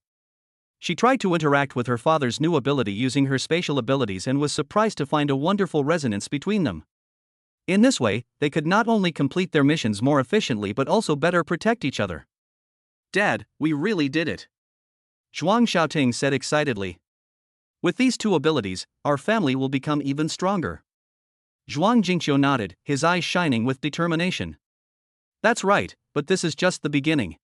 She tried to interact with her father's new ability using her spatial abilities and was surprised to find a wonderful resonance between them. In this way, they could not only complete their missions more efficiently but also better protect each other. "Dad, we really did it," Zhuang Xiaoting said excitedly. "With these two abilities, our family will become even stronger." Zhuang Jingqiu nodded, his eyes shining with determination. "That's right, but this is just the beginning.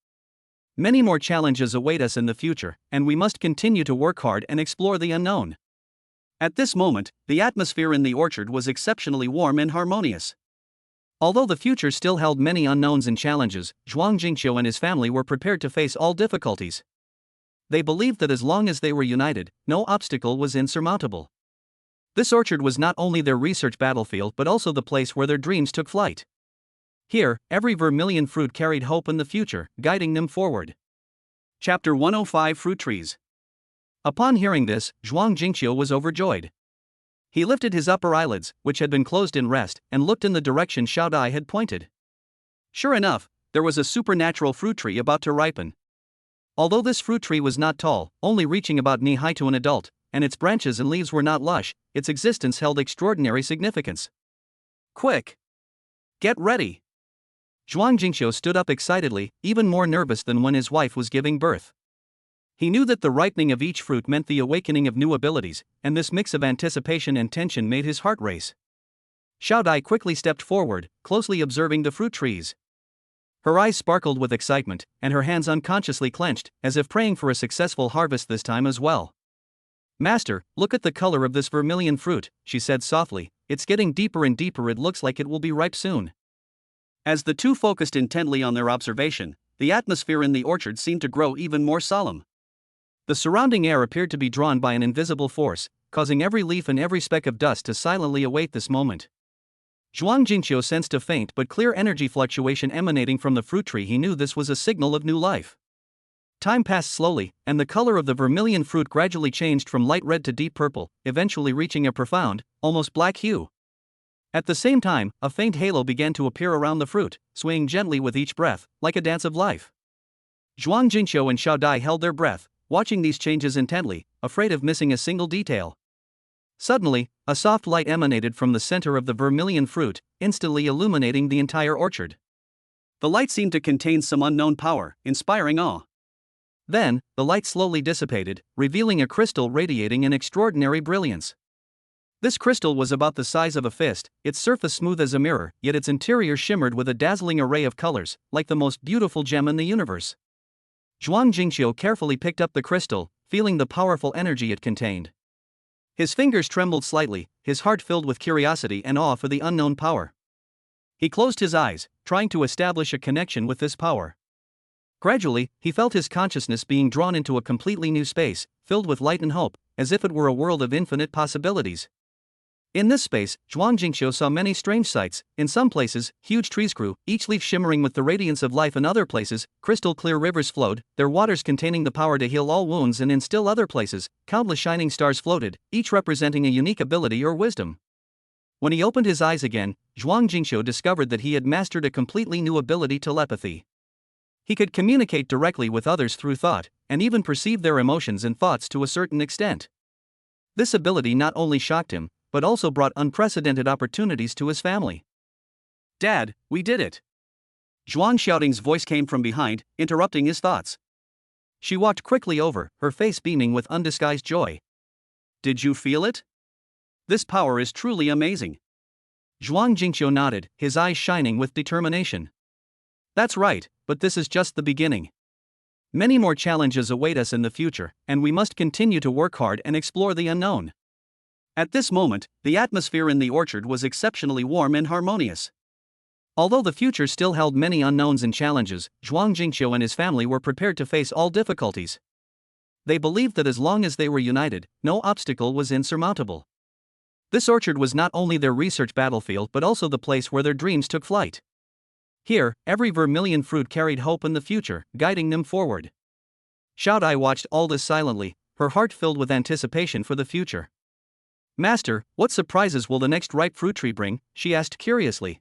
Many more challenges await us in the future, and we must continue to work hard and explore the unknown." At this moment, the atmosphere in the orchard was exceptionally warm and harmonious. Although the future still held many unknowns and challenges, Zhuang Jingqiu and his family were prepared to face all difficulties. They believed that as long as they were united, no obstacle was insurmountable. This orchard was not only their research battlefield but also the place where their dreams took flight. Here, every vermilion fruit carried hope in the future, guiding them forward. Chapter 105: Fruit Trees. Upon hearing this, Zhuang Jingqiu was overjoyed. He lifted his upper eyelids, which had been closed in rest, and looked in the direction Xiao Dai had pointed. Sure enough, there was a supernatural fruit tree about to ripen. Although this fruit tree was not tall, only reaching about knee-high to an adult, and its branches and leaves were not lush, its existence held extraordinary significance. "Quick! Get ready!" Zhuang Jingqiu stood up excitedly, even more nervous than when his wife was giving birth. He knew that the ripening of each fruit meant the awakening of new abilities, and this mix of anticipation and tension made his heart race. Xiao Dai quickly stepped forward, closely observing the fruit trees. Her eyes sparkled with excitement, and her hands unconsciously clenched, as if praying for a successful harvest this time as well. "Master, look at the color of this vermilion fruit," she said softly. "It's getting deeper and deeper. It looks like it will be ripe soon." As the two focused intently on their observation, the atmosphere in the orchard seemed to grow even more solemn. The surrounding air appeared to be drawn by an invisible force, causing every leaf and every speck of dust to silently await this moment. Zhuang Jingqiu sensed a faint but clear energy fluctuation emanating from the fruit tree. He knew this was a signal of new life. Time passed slowly, and the color of the vermilion fruit gradually changed from light red to deep purple, eventually reaching a profound, almost black hue. At the same time, a faint halo began to appear around the fruit, swaying gently with each breath, like a dance of life. Zhuang Jingqiu and Xiao Dai held their breath, watching these changes intently, afraid of missing a single detail. Suddenly, a soft light emanated from the center of the vermilion fruit, instantly illuminating the entire orchard. The light seemed to contain some unknown power, inspiring awe. Then, the light slowly dissipated, revealing a crystal radiating an extraordinary brilliance. This crystal was about the size of a fist, its surface smooth as a mirror, yet its interior shimmered with a dazzling array of colors, like the most beautiful gem in the universe. Zhuang Jingqiu carefully picked up the crystal, feeling the powerful energy it contained. His fingers trembled slightly, his heart filled with curiosity and awe for the unknown power. He closed his eyes, trying to establish a connection with this power. Gradually, he felt his consciousness being drawn into a completely new space, filled with light and hope, as if it were a world of infinite possibilities. In this space, Zhuang Jingqiu saw many strange sights. In some places, huge trees grew, each leaf shimmering with the radiance of life. In other places, crystal clear rivers flowed, their waters containing the power to heal all wounds. And in still other places, countless shining stars floated, each representing a unique ability or wisdom. When he opened his eyes again, Zhuang Jingqiu discovered that he had mastered a completely new ability, telepathy. He could communicate directly with others through thought, and even perceive their emotions and thoughts to a certain extent. This ability not only shocked him, but also brought unprecedented opportunities to his family. "Dad, we did it!" Zhuang Xiaoting's voice came from behind, interrupting his thoughts. She walked quickly over, her face beaming with undisguised joy. "Did you feel it? This power is truly amazing." Zhuang Jingqiu nodded, his eyes shining with determination. "That's right, but this is just the beginning. Many more challenges await us in the future, and we must continue to work hard and explore the unknown." At this moment, the atmosphere in the orchard was exceptionally warm and harmonious. Although the future still held many unknowns and challenges, Zhuang Jingqiu and his family were prepared to face all difficulties. They believed that as long as they were united, no obstacle was insurmountable. This orchard was not only their research battlefield but also the place where their dreams took flight. Here, every vermilion fruit carried hope in the future, guiding them forward. Xiao Dai watched all this silently, her heart filled with anticipation for the future. "Master, what surprises will the next ripe fruit tree bring?" she asked curiously.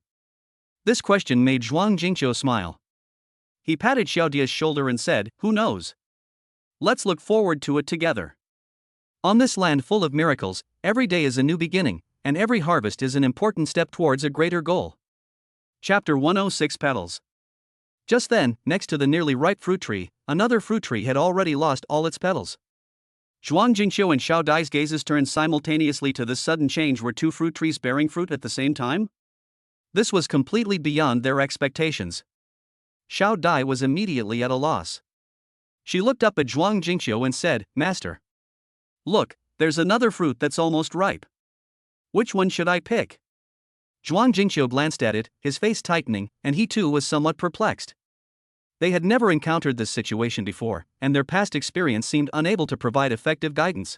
This question made Zhuang Jingqiu smile. He patted Xiao Dia's shoulder and said, "Who knows? Let's look forward to it together." On this land full of miracles, every day is a new beginning, and every harvest is an important step towards a greater goal. Chapter 106 Petals. Just then, next to the nearly ripe fruit tree, another fruit tree had already lost all its petals. Zhuang Jingqiu and Xiao Dai's gazes turned simultaneously to this sudden change. Were two fruit trees bearing fruit at the same time? This was completely beyond their expectations. Xiao Dai was immediately at a loss. She looked up at Zhuang Jingqiu and said, "Master, look, there's another fruit that's almost ripe. Which one should I pick?" Zhuang Jingqiu glanced at it, his face tightening, and he too was somewhat perplexed. They had never encountered this situation before, and their past experience seemed unable to provide effective guidance.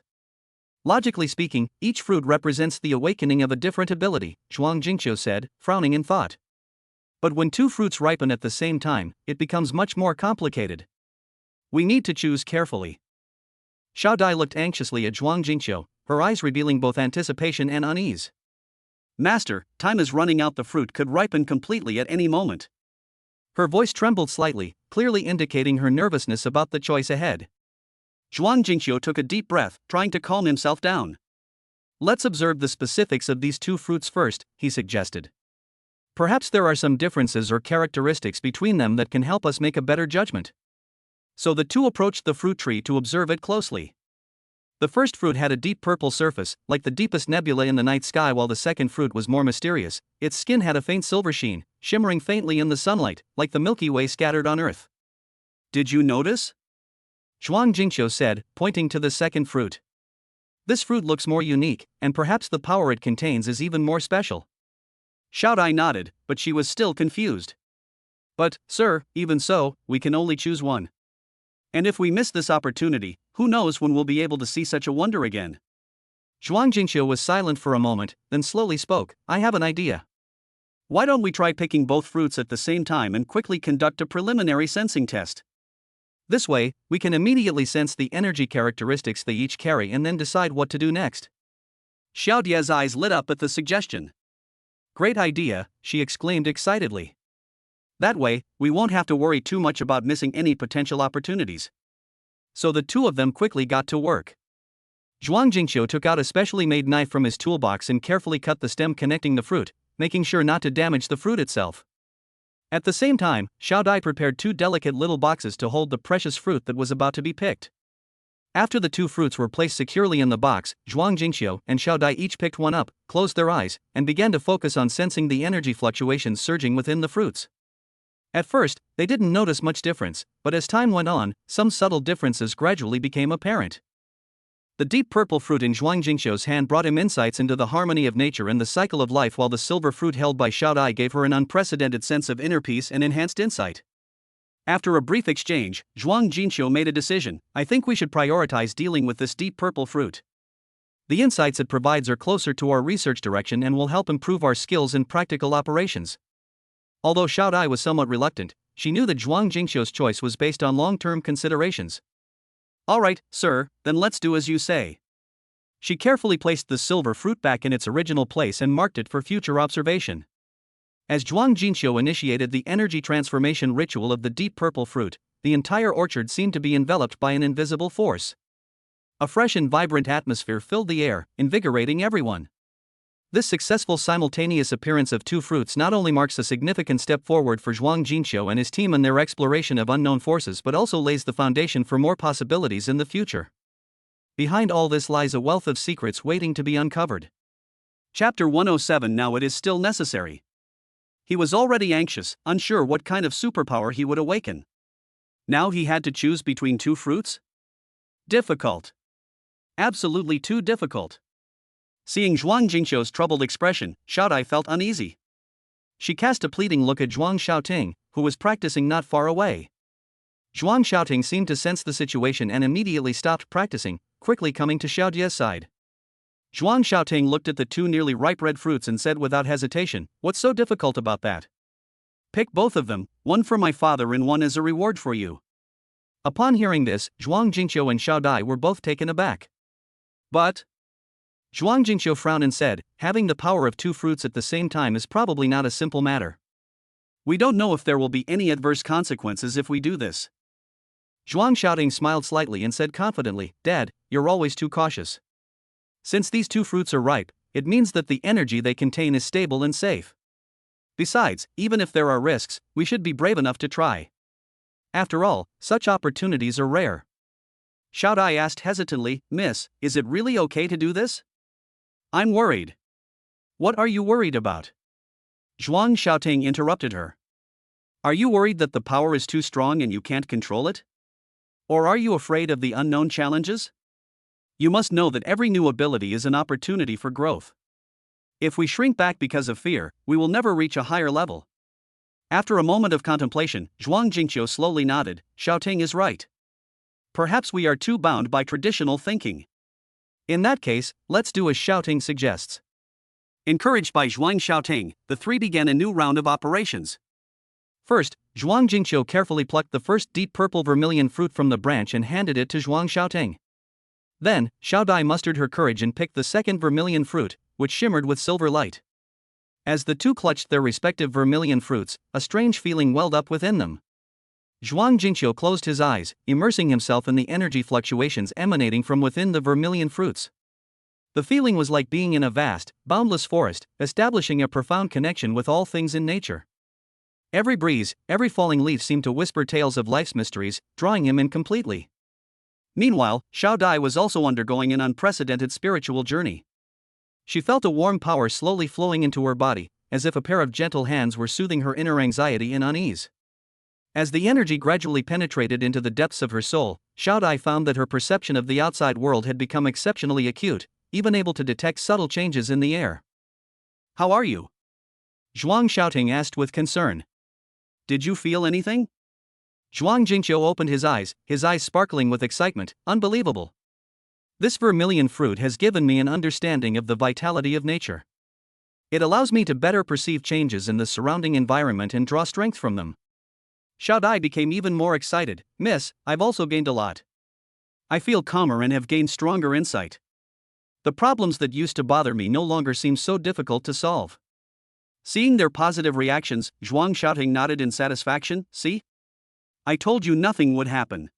Logically speaking, each fruit represents the awakening of a different ability, Zhuang Jingqiu said, frowning in thought. But when two fruits ripen at the same time, it becomes much more complicated. We need to choose carefully. Xiao Dai looked anxiously at Zhuang Jingqiu, her eyes revealing both anticipation and unease. "Master, time is running out. The fruit could ripen completely at any moment." Her voice trembled slightly, clearly indicating her nervousness about the choice ahead. Zhuang Jingqiu took a deep breath, trying to calm himself down. "Let's observe the specifics of these two fruits first," he suggested. "Perhaps there are some differences or characteristics between them that can help us make a better judgment." So the two approached the fruit tree to observe it closely. The first fruit had a deep purple surface, like the deepest nebula in the night sky, while the second fruit was more mysterious. Its skin had a faint silver sheen, shimmering faintly in the sunlight, like the Milky Way scattered on Earth. "Did you notice?" Zhuang Jingqiu said, pointing to the second fruit. "This fruit looks more unique, and perhaps the power it contains is even more special." Xiao Dai nodded, but she was still confused. "But, sir, even so, we can only choose one. And if we miss this opportunity, who knows when we'll be able to see such a wonder again?" Zhuang Jingqiu was silent for a moment, then slowly spoke, "I have an idea. Why don't we try picking both fruits at the same time and quickly conduct a preliminary sensing test? This way, we can immediately sense the energy characteristics they each carry and then decide what to do next." Xiao Dia's eyes lit up at the suggestion. "Great idea," she exclaimed excitedly. "That way, we won't have to worry too much about missing any potential opportunities." So the two of them quickly got to work. Zhuang Jingqiu took out a specially made knife from his toolbox and carefully cut the stem connecting the fruit, making sure not to damage the fruit itself. At the same time, Xiao Dai prepared two delicate little boxes to hold the precious fruit that was about to be picked. After the two fruits were placed securely in the box, Zhuang Jingqiu and Xiao Dai each picked one up, closed their eyes, and began to focus on sensing the energy fluctuations surging within the fruits. At first, they didn't notice much difference, but as time went on, some subtle differences gradually became apparent. The deep purple fruit in Zhuang Jingqiu's hand brought him insights into the harmony of nature and the cycle of life, while the silver fruit held by Xiao Dai gave her an unprecedented sense of inner peace and enhanced insight. After a brief exchange, Zhuang Jingqiu made a decision. "I think we should prioritize dealing with this deep purple fruit. The insights it provides are closer to our research direction and will help improve our skills in practical operations." Although Xiao Dai was somewhat reluctant, she knew that Zhuang Jingqiu's choice was based on long-term considerations. "All right, sir, then let's do as you say." She carefully placed the silver fruit back in its original place and marked it for future observation. As Zhuang Jingqiu initiated the energy transformation ritual of the deep purple fruit, the entire orchard seemed to be enveloped by an invisible force. A fresh and vibrant atmosphere filled the air, invigorating everyone. This successful simultaneous appearance of two fruits not only marks a significant step forward for Zhuang Jingqiu and his team in their exploration of unknown forces but also lays the foundation for more possibilities in the future. Behind all this lies a wealth of secrets waiting to be uncovered. Chapter 107. Now it is still necessary. He was already anxious, unsure what kind of superpower he would awaken. Now he had to choose between two fruits? Difficult. Absolutely too difficult. Seeing Zhuang Jingqiu's troubled expression, Xiaodai felt uneasy. She cast a pleading look at Zhuang Xiaoting, who was practicing not far away. Zhuang Xiaoting seemed to sense the situation and immediately stopped practicing, quickly coming to Xiaodie's side. Zhuang Xiaoting looked at the two nearly ripe red fruits and said without hesitation, "What's so difficult about that? Pick both of them, one for my father and one as a reward for you." Upon hearing this, Zhuang Jingqiu and Xiaodai were both taken aback. But Zhuang Jingqiu frowned and said, "Having the power of two fruits at the same time is probably not a simple matter. We don't know if there will be any adverse consequences if we do this." Zhuang Xiaoting smiled slightly and said confidently, "Dad, you're always too cautious. Since these two fruits are ripe, it means that the energy they contain is stable and safe. Besides, even if there are risks, we should be brave enough to try. After all, such opportunities are rare." Xiaodai asked hesitantly, "Miss, is it really okay to do this? I'm worried." "What are you worried about?" Zhuang Xiaoting interrupted her. "Are you worried that the power is too strong and you can't control it? Or are you afraid of the unknown challenges? You must know that every new ability is an opportunity for growth. If we shrink back because of fear, we will never reach a higher level." After a moment of contemplation, Zhuang Jingqiu slowly nodded. "Xiaoting is right. Perhaps we are too bound by traditional thinking. In that case, let's do as Xiaoting suggests." Encouraged by Zhuang Xiaoting, the three began a new round of operations. First, Zhuang Jingqiu carefully plucked the first deep purple vermilion fruit from the branch and handed it to Zhuang Xiaoting. Then, Xiaodai mustered her courage and picked the second vermilion fruit, which shimmered with silver light. As the two clutched their respective vermilion fruits, a strange feeling welled up within them. Zhuang Jingqiu closed his eyes, immersing himself in the energy fluctuations emanating from within the vermilion fruits. The feeling was like being in a vast, boundless forest, establishing a profound connection with all things in nature. Every breeze, every falling leaf seemed to whisper tales of life's mysteries, drawing him in completely. Meanwhile, Xiaodai was also undergoing an unprecedented spiritual journey. She felt a warm power slowly flowing into her body, as if a pair of gentle hands were soothing her inner anxiety and unease. As the energy gradually penetrated into the depths of her soul, Xiaodai found that her perception of the outside world had become exceptionally acute, even able to detect subtle changes in the air. "How are you?" Zhuang Xiaoting asked with concern. "Did you feel anything?" Zhuang Jingqiu opened his eyes sparkling with excitement. "Unbelievable. This vermilion fruit has given me an understanding of the vitality of nature. It allows me to better perceive changes in the surrounding environment and draw strength from them." Xiaodai became even more excited. "Miss, I've also gained a lot. I feel calmer and have gained stronger insight. The problems that used to bother me no longer seem so difficult to solve." Seeing their positive reactions, Zhuang Xiaoting nodded in satisfaction. "See? I told you nothing would happen.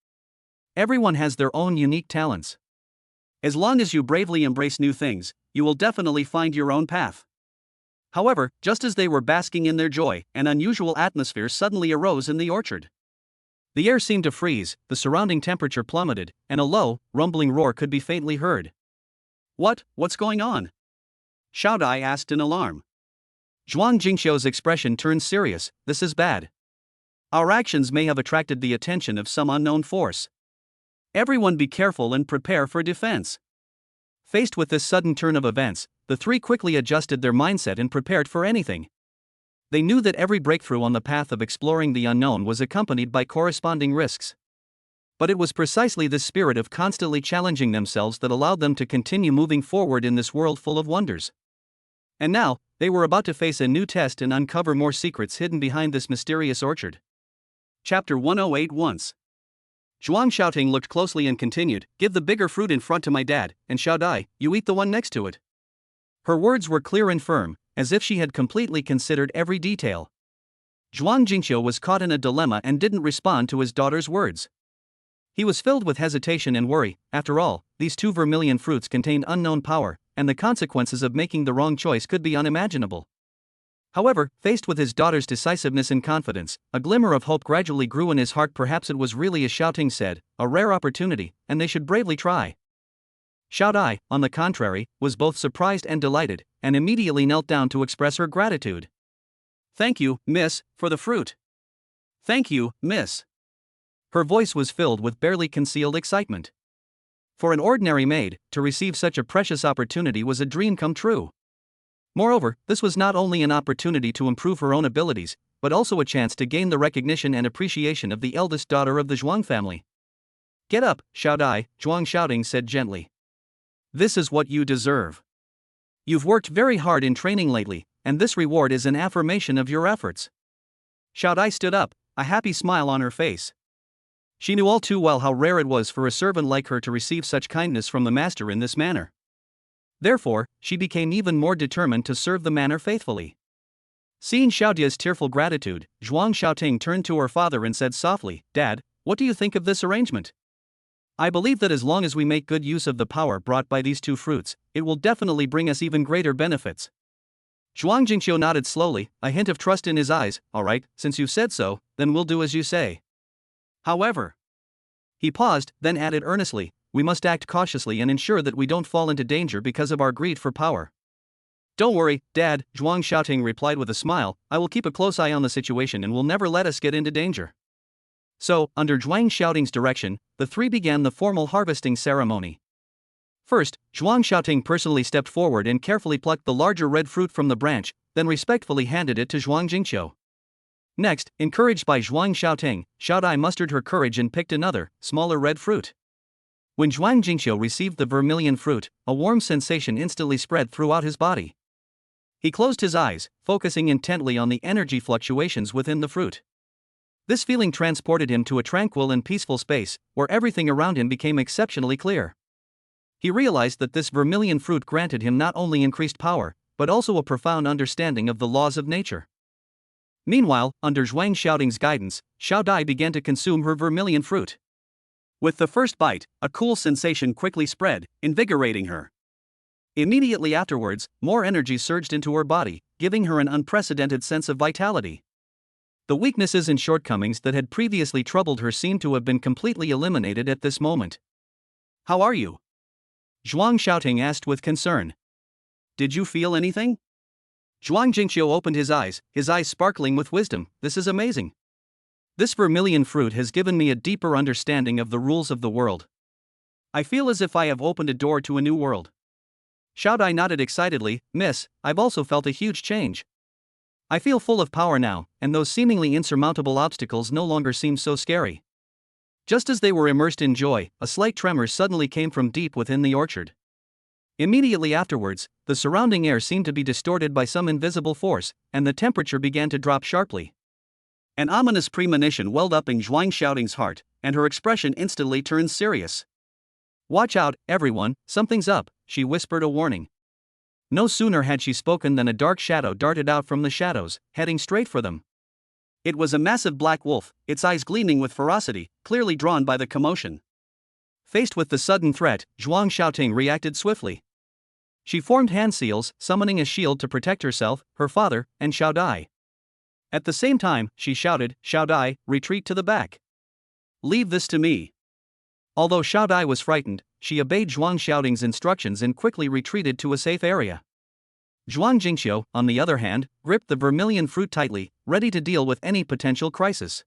Everyone has their own unique talents. As long as you bravely embrace new things, you will definitely find your own path." However, just as they were basking in their joy, an unusual atmosphere suddenly arose in the orchard. The air seemed to freeze, the surrounding temperature plummeted, and a low, rumbling roar could be faintly heard. What's going on?" Xiaodai asked in alarm. Zhuang Jingqiu's expression turned serious. "This is bad. Our actions may have attracted the attention of some unknown force. Everyone be careful and prepare for defense." Faced with this sudden turn of events, the three quickly adjusted their mindset and prepared for anything. They knew that every breakthrough on the path of exploring the unknown was accompanied by corresponding risks. But it was precisely this spirit of constantly challenging themselves that allowed them to continue moving forward in this world full of wonders. And now, they were about to face a new test and uncover more secrets hidden behind this mysterious orchard. Chapter 108. Once Zhuang Xiaoting looked closely and continued, "Give the bigger fruit in front to my dad, and Xiaodai, you eat the one next to it." Her words were clear and firm, as if she had completely considered every detail. Zhuang Jingqiu was caught in a dilemma and didn't respond to his daughter's words. He was filled with hesitation and worry. After all, these two vermilion fruits contained unknown power, and the consequences of making the wrong choice could be unimaginable. However, faced with his daughter's decisiveness and confidence, a glimmer of hope gradually grew in his heart. Perhaps it was really as Xiaoting said, a rare opportunity, and they should bravely try. Xiaodai, on the contrary, was both surprised and delighted, and immediately knelt down to express her gratitude. "Thank you, miss, for the fruit." "Thank you, miss." Her voice was filled with barely concealed excitement. For an ordinary maid, to receive such a precious opportunity was a dream come true. Moreover, this was not only an opportunity to improve her own abilities, but also a chance to gain the recognition and appreciation of the eldest daughter of the Zhuang family. "Get up, Xiaodai," Zhuang Xiaoting said gently. "This is what you deserve. You've worked very hard in training lately, and this reward is an affirmation of your efforts." Xiaodai stood up, a happy smile on her face. She knew all too well how rare it was for a servant like her to receive such kindness from the master in this manner. Therefore, she became even more determined to serve the manor faithfully. Seeing Xiaodia's tearful gratitude, Zhuang Xiaoting turned to her father and said softly, "Dad, what do you think of this arrangement? I believe that as long as we make good use of the power brought by these two fruits, it will definitely bring us even greater benefits." Zhuang Jingqiu nodded slowly, a hint of trust in his eyes. "All right, since you said so, then we'll do as you say. However," he paused, then added earnestly, "we must act cautiously and ensure that we don't fall into danger because of our greed for power." "Don't worry, Dad," Zhuang Xiaoting replied with a smile, "I will keep a close eye on the situation and will never let us get into danger." So, under Zhuang Xiaoting's direction, the three began the formal harvesting ceremony. First, Zhuang Xiaoting personally stepped forward and carefully plucked the larger red fruit from the branch, then respectfully handed it to Zhuang Jingqiu. Next, encouraged by Zhuang Xiaoting, Xiaodai mustered her courage and picked another, smaller red fruit. When Zhuang Jingqiu received the vermilion fruit, a warm sensation instantly spread throughout his body. He closed his eyes, focusing intently on the energy fluctuations within the fruit. This feeling transported him to a tranquil and peaceful space, where everything around him became exceptionally clear. He realized that this vermilion fruit granted him not only increased power, but also a profound understanding of the laws of nature. Meanwhile, under Zhuang Xiaoting's guidance, Xiaodai began to consume her vermilion fruit. With the first bite, a cool sensation quickly spread, invigorating her. Immediately afterwards, more energy surged into her body, giving her an unprecedented sense of vitality. The weaknesses and shortcomings that had previously troubled her seemed to have been completely eliminated at this moment. "How are you?" Zhuang Xiaoting asked with concern. "Did you feel anything?" Zhuang Jingqiu opened his eyes sparkling with wisdom. "This is amazing. This vermilion fruit has given me a deeper understanding of the rules of the world. I feel as if I have opened a door to a new world." Xiaodai nodded excitedly, "Miss, I've also felt a huge change. I feel full of power now, and those seemingly insurmountable obstacles no longer seem so scary." Just as they were immersed in joy, a slight tremor suddenly came from deep within the orchard. Immediately afterwards, the surrounding air seemed to be distorted by some invisible force, and the temperature began to drop sharply. An ominous premonition welled up in Zhuang Xiaoting's heart, and her expression instantly turned serious. "Watch out, everyone, something's up," she whispered a warning. No sooner had she spoken than a dark shadow darted out from the shadows, heading straight for them. It was a massive black wolf, its eyes gleaming with ferocity, clearly drawn by the commotion. Faced with the sudden threat, Zhuang Xiaoting reacted swiftly. She formed hand seals, summoning a shield to protect herself, her father, and Xiaodai. At the same time, she shouted, "Xiaodai, retreat to the back. Leave this to me." Although Xiaodai was frightened, she obeyed Zhuang Xiaoting's instructions and quickly retreated to a safe area. Zhuang Jingqiu, on the other hand, gripped the vermilion fruit tightly, ready to deal with any potential crisis.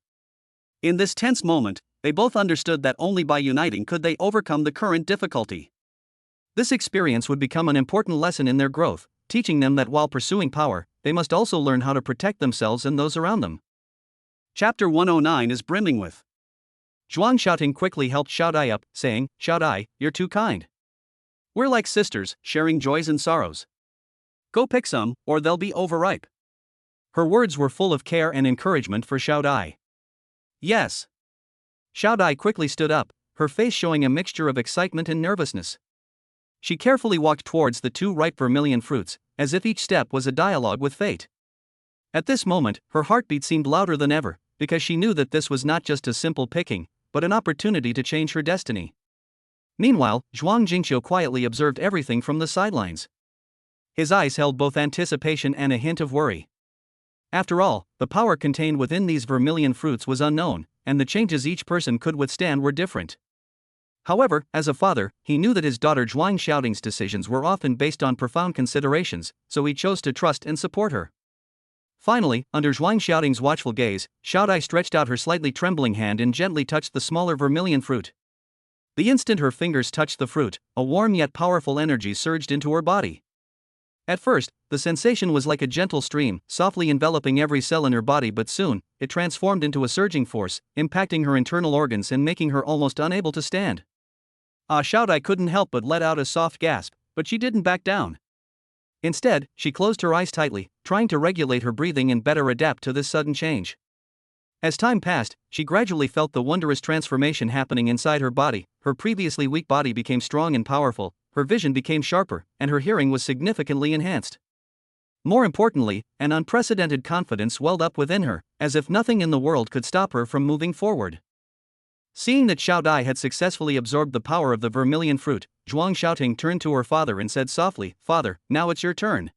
In this tense moment, they both understood that only by uniting could they overcome the current difficulty. This experience would become an important lesson in their growth, teaching them that while pursuing power, they must also learn how to protect themselves and those around them. Chapter 109 is brimming with. Zhuang Xiaoting quickly helped Xiaodai up, saying, "Xiaodai, you're too kind. We're like sisters, sharing joys and sorrows. Go pick some, or they'll be overripe." Her words were full of care and encouragement for Xiaodai. "Yes. Xiao Dai quickly stood up, her face showing a mixture of excitement and nervousness. She carefully walked towards the two ripe vermilion fruits, as if each step was a dialogue with fate. At this moment, her heartbeat seemed louder than ever, because she knew that this was not just a simple picking, but an opportunity to change her destiny. Meanwhile, Zhuang Jingqiu quietly observed everything from the sidelines. His eyes held both anticipation and a hint of worry. After all, the power contained within these vermilion fruits was unknown, and the changes each person could withstand were different. However, as a father, he knew that his daughter Zhuang Xiaoting's decisions were often based on profound considerations, so he chose to trust and support her. Finally, under Zhuang Xiaoting's watchful gaze, Xiao Dai stretched out her slightly trembling hand and gently touched the smaller vermilion fruit. The instant her fingers touched the fruit, a warm yet powerful energy surged into her body. At first, the sensation was like a gentle stream, softly enveloping every cell in her body, but soon, it transformed into a surging force, impacting her internal organs and making her almost unable to stand. Xiao Dai couldn't help but let out a soft gasp, but she didn't back down. Instead, she closed her eyes tightly, trying to regulate her breathing and better adapt to this sudden change. As time passed, she gradually felt the wondrous transformation happening inside her body. Her previously weak body became strong and powerful, her vision became sharper, and her hearing was significantly enhanced. More importantly, an unprecedented confidence welled up within her, as if nothing in the world could stop her from moving forward. Seeing that Xiao Dai had successfully absorbed the power of the vermilion fruit, Zhuang Xiaoting turned to her father and said softly, "Father, now it's your turn."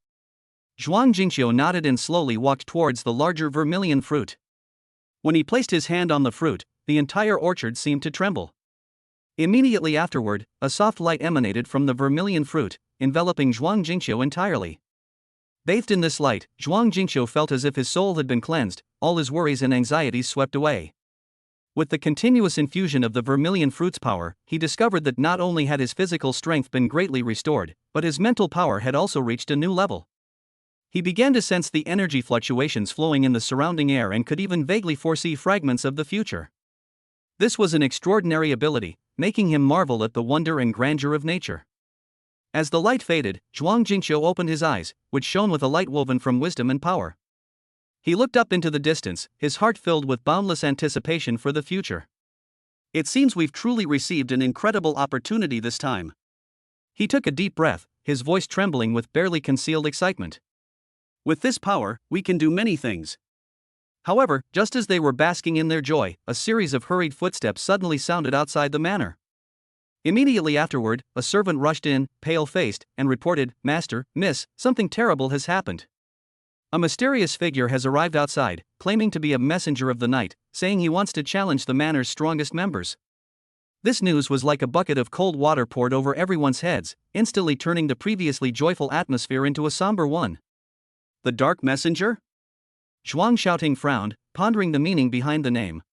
Zhuang Jingqiu nodded and slowly walked towards the larger vermilion fruit. When he placed his hand on the fruit, the entire orchard seemed to tremble. Immediately afterward, a soft light emanated from the vermilion fruit, enveloping Zhuang Jingqiu entirely. Bathed in this light, Zhuang Jingqiu felt as if his soul had been cleansed, all his worries and anxieties swept away. With the continuous infusion of the vermilion fruit's power, he discovered that not only had his physical strength been greatly restored, but his mental power had also reached a new level. He began to sense the energy fluctuations flowing in the surrounding air and could even vaguely foresee fragments of the future. This was an extraordinary ability, making him marvel at the wonder and grandeur of nature. As the light faded, Zhuang Jingqiu opened his eyes, which shone with a light woven from wisdom and power. He looked up into the distance, his heart filled with boundless anticipation for the future. "It seems we've truly received an incredible opportunity this time." He took a deep breath, his voice trembling with barely concealed excitement. "With this power, we can do many things." However, just as they were basking in their joy, a series of hurried footsteps suddenly sounded outside the manor. Immediately afterward, a servant rushed in, pale-faced, and reported, "Master, Miss, something terrible has happened. A mysterious figure has arrived outside, claiming to be a messenger of the night, saying he wants to challenge the manor's strongest members." This news was like a bucket of cold water poured over everyone's heads, instantly turning the previously joyful atmosphere into a somber one. "The Dark Messenger?" Zhuang Xiaoting frowned, pondering the meaning behind the name.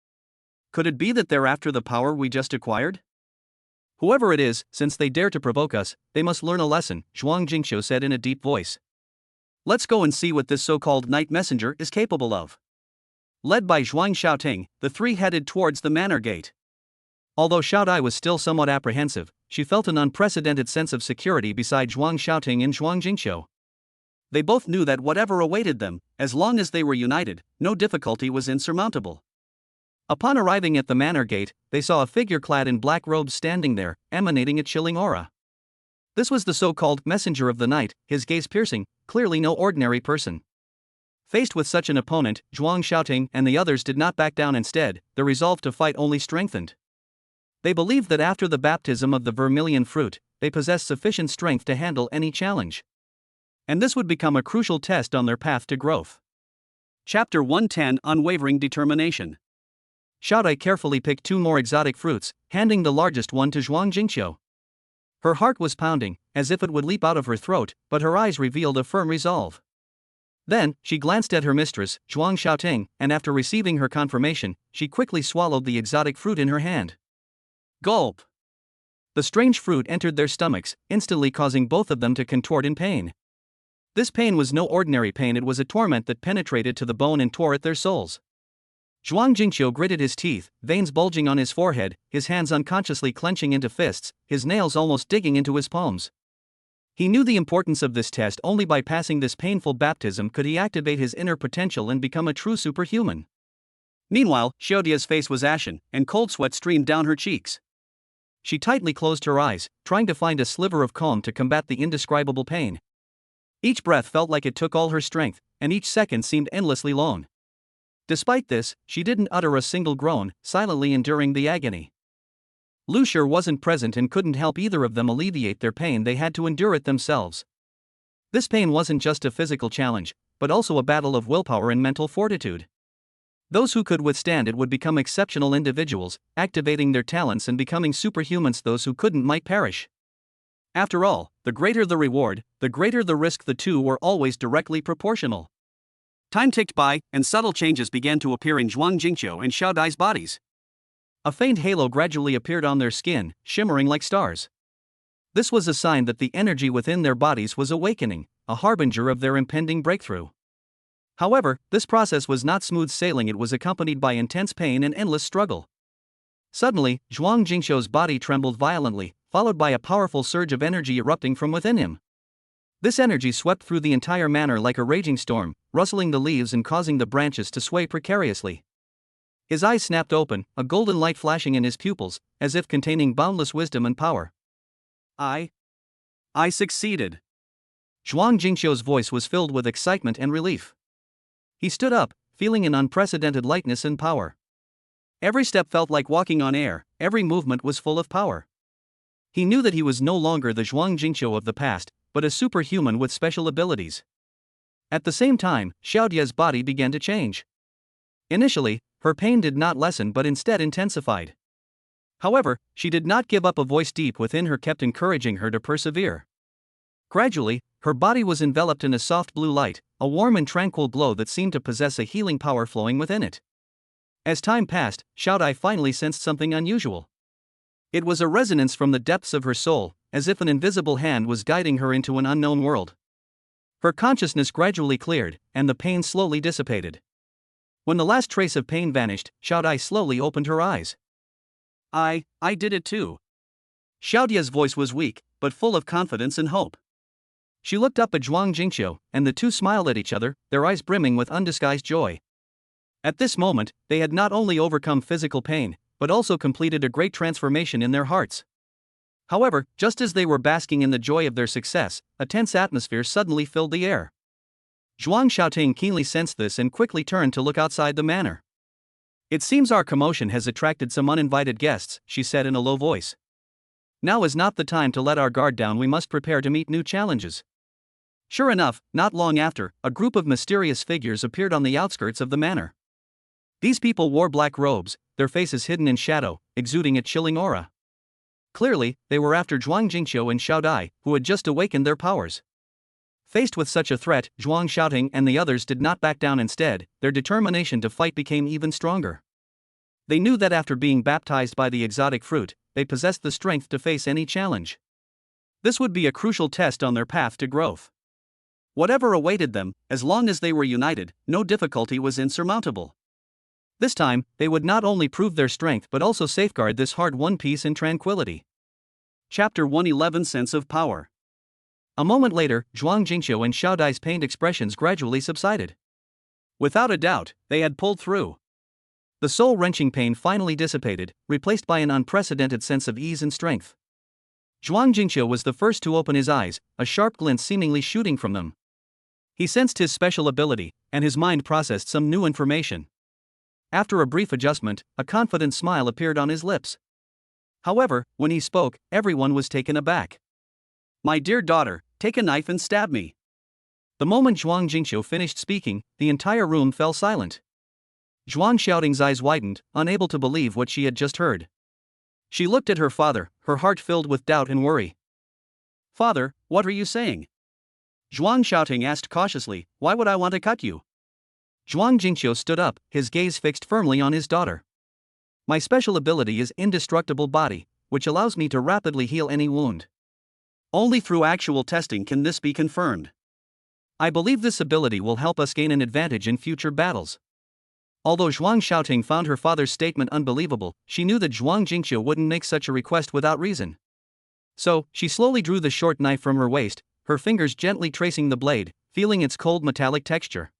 "Could it be that they're after the power we just acquired?" "Whoever it is, since they dare to provoke us, they must learn a lesson," Zhuang Jingqiu said in a deep voice. "Let's go and see what this so-called night messenger is capable of." Led by Zhuang Xiaoting, the three headed towards the manor gate. Although Xiao Dai was still somewhat apprehensive, she felt an unprecedented sense of security beside Zhuang Xiaoting and Zhuang Jingqiu. They both knew that whatever awaited them, as long as they were united, no difficulty was insurmountable. Upon arriving at the manor gate, they saw a figure clad in black robes standing there, emanating a chilling aura. This was the so-called messenger of the night, his gaze piercing, clearly no ordinary person. Faced with such an opponent, Zhuang Xiaoting and the others did not back down. Instead, their resolve to fight only strengthened. They believed that after the baptism of the vermilion fruit, they possessed sufficient strength to handle any challenge. And this would become a crucial test on their path to growth. Chapter 110: Unwavering Determination. Xiao Dai carefully picked two more exotic fruits, handing the largest one to Zhuang Jingqiu. Her heart was pounding, as if it would leap out of her throat, but her eyes revealed a firm resolve. Then, she glanced at her mistress, Zhuang Xiaoting, and after receiving her confirmation, she quickly swallowed the exotic fruit in her hand. Gulp! The strange fruit entered their stomachs, instantly causing both of them to contort in pain. This pain was no ordinary pain, it was a torment that penetrated to the bone and tore at their souls. Zhuang Jingqiu gritted his teeth, veins bulging on his forehead, his hands unconsciously clenching into fists, his nails almost digging into his palms. He knew the importance of this test. Only by passing this painful baptism could he activate his inner potential and become a true superhuman. Meanwhile, Xiaodia's face was ashen, and cold sweat streamed down her cheeks. She tightly closed her eyes, trying to find a sliver of calm to combat the indescribable pain. Each breath felt like it took all her strength, and each second seemed endlessly long. Despite this, she didn't utter a single groan, silently enduring the agony. Lucier wasn't present and couldn't help either of them alleviate their pain. They had to endure it themselves. This pain wasn't just a physical challenge, but also a battle of willpower and mental fortitude. Those who could withstand it would become exceptional individuals, activating their talents and becoming superhumans. Those who couldn't might perish. After all, the greater the reward, the greater the risk. The two were always directly proportional. Time ticked by, and subtle changes began to appear in Zhuang Jingqiu and Xiao Dai's bodies. A faint halo gradually appeared on their skin, shimmering like stars. This was a sign that the energy within their bodies was awakening, a harbinger of their impending breakthrough. However, this process was not smooth sailing. It was accompanied by intense pain and endless struggle. Suddenly, Zhuang Jingqiu's body trembled violently, followed by a powerful surge of energy erupting from within him. This energy swept through the entire manor like a raging storm, rustling the leaves and causing the branches to sway precariously. His eyes snapped open, a golden light flashing in his pupils, as if containing boundless wisdom and power. I succeeded. Zhuang Jingqiu's voice was filled with excitement and relief. He stood up, feeling an unprecedented lightness and power. Every step felt like walking on air, every movement was full of power. He knew that he was no longer the Zhuang Jingqiu of the past, but a superhuman with special abilities. At the same time, Xiaodia's body began to change. Initially, her pain did not lessen but instead intensified. However, she did not give up. A voice deep within her kept encouraging her to persevere. Gradually, her body was enveloped in a soft blue light, a warm and tranquil glow that seemed to possess a healing power flowing within it. As time passed, Xiao Dai finally sensed something unusual. It was a resonance from the depths of her soul, as if an invisible hand was guiding her into an unknown world. Her consciousness gradually cleared, and the pain slowly dissipated. When the last trace of pain vanished, Xiao Dai slowly opened her eyes. I did it too. Xiaodia's voice was weak, but full of confidence and hope. She looked up at Zhuang Jingqiu, and the two smiled at each other, their eyes brimming with undisguised joy. At this moment, they had not only overcome physical pain, but also completed a great transformation in their hearts. However, just as they were basking in the joy of their success, a tense atmosphere suddenly filled the air. Zhuang Xiaoting keenly sensed this and quickly turned to look outside the manor. "It seems our commotion has attracted some uninvited guests," she said in a low voice. "Now is not the time to let our guard down. We must prepare to meet new challenges." Sure enough, not long after, a group of mysterious figures appeared on the outskirts of the manor. These people wore black robes, their faces hidden in shadow, exuding a chilling aura. Clearly, they were after Zhuang Jingqiu and Xiao Dai, who had just awakened their powers. Faced with such a threat, Zhuang Xiaoting and the others did not back down. Instead, their determination to fight became even stronger. They knew that after being baptized by the exotic fruit, they possessed the strength to face any challenge. This would be a crucial test on their path to growth. Whatever awaited them, as long as they were united, no difficulty was insurmountable. This time, they would not only prove their strength but also safeguard this hard-won peace and tranquility. Chapter 111: Sense of Power. A moment later, Zhuang Jingqiu and Xiao Dai's pained expressions gradually subsided. Without a doubt, they had pulled through. The soul-wrenching pain finally dissipated, replaced by an unprecedented sense of ease and strength. Zhuang Jingqiu was the first to open his eyes, a sharp glint seemingly shooting from them. He sensed his special ability, and his mind processed some new information. After a brief adjustment, a confident smile appeared on his lips. However, when he spoke, everyone was taken aback. "My dear daughter, take a knife and stab me." The moment Zhuang Jingqiu finished speaking, the entire room fell silent. Zhuang Xiaoting's eyes widened, unable to believe what she had just heard. She looked at her father, her heart filled with doubt and worry. "Father, what are you saying?" Zhuang Xiaoting asked cautiously, "Why would I want to cut you?" Zhuang Jingqiu stood up, his gaze fixed firmly on his daughter. "My special ability is indestructible body, which allows me to rapidly heal any wound. Only through actual testing can this be confirmed. I believe this ability will help us gain an advantage in future battles." Although Zhuang Xiaoting found her father's statement unbelievable, she knew that Zhuang Jingqiu wouldn't make such a request without reason. So, she slowly drew the short knife from her waist, her fingers gently tracing the blade, feeling its cold metallic texture.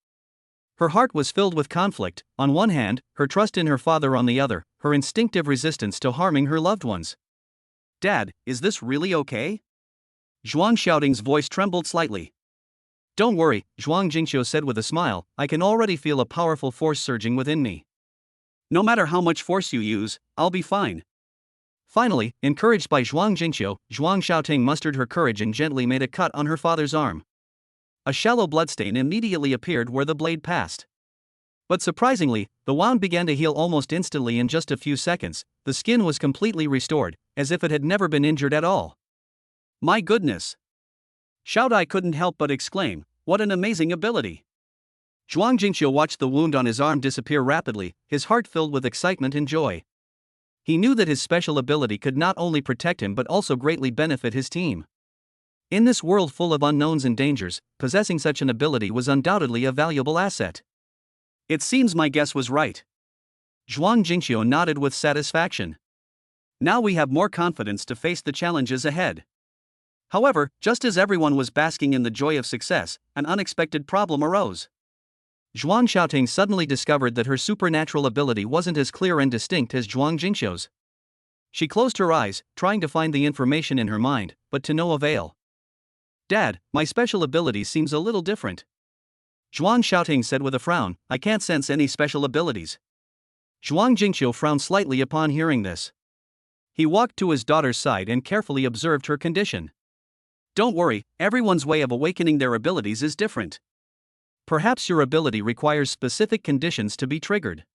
Her heart was filled with conflict, on one hand, her trust in her father on the other, her instinctive resistance to harming her loved ones. "Dad, is this really okay?" Zhuang Xiaoting's voice trembled slightly. "Don't worry," Zhuang Jingqiu said with a smile, "I can already feel a powerful force surging within me. No matter how much force you use, I'll be fine." Finally, encouraged by Zhuang Jingqiu, Zhuang Xiaoting mustered her courage and gently made a cut on her father's arm. A shallow bloodstain immediately appeared where the blade passed. But surprisingly, the wound began to heal almost instantly in just a few seconds. The skin was completely restored, as if it had never been injured at all. "My goodness!" Xiao Dai couldn't help but exclaim, "What an amazing ability!" Zhuang Jingqiu watched the wound on his arm disappear rapidly, his heart filled with excitement and joy. He knew that his special ability could not only protect him but also greatly benefit his team. In this world full of unknowns and dangers, possessing such an ability was undoubtedly a valuable asset. "It seems my guess was right." Zhuang Jingqiu nodded with satisfaction. "Now we have more confidence to face the challenges ahead." However, just as everyone was basking in the joy of success, an unexpected problem arose. Zhuang Xiaoting suddenly discovered that her supernatural ability wasn't as clear and distinct as Zhuang Jingqiu's. She closed her eyes, trying to find the information in her mind, but to no avail. "Dad, my special ability seems a little different." Zhuang Xiaoting said with a frown, "I can't sense any special abilities." Zhuang Jingqiu frowned slightly upon hearing this. He walked to his daughter's side and carefully observed her condition. "Don't worry, everyone's way of awakening their abilities is different. Perhaps your ability requires specific conditions to be triggered."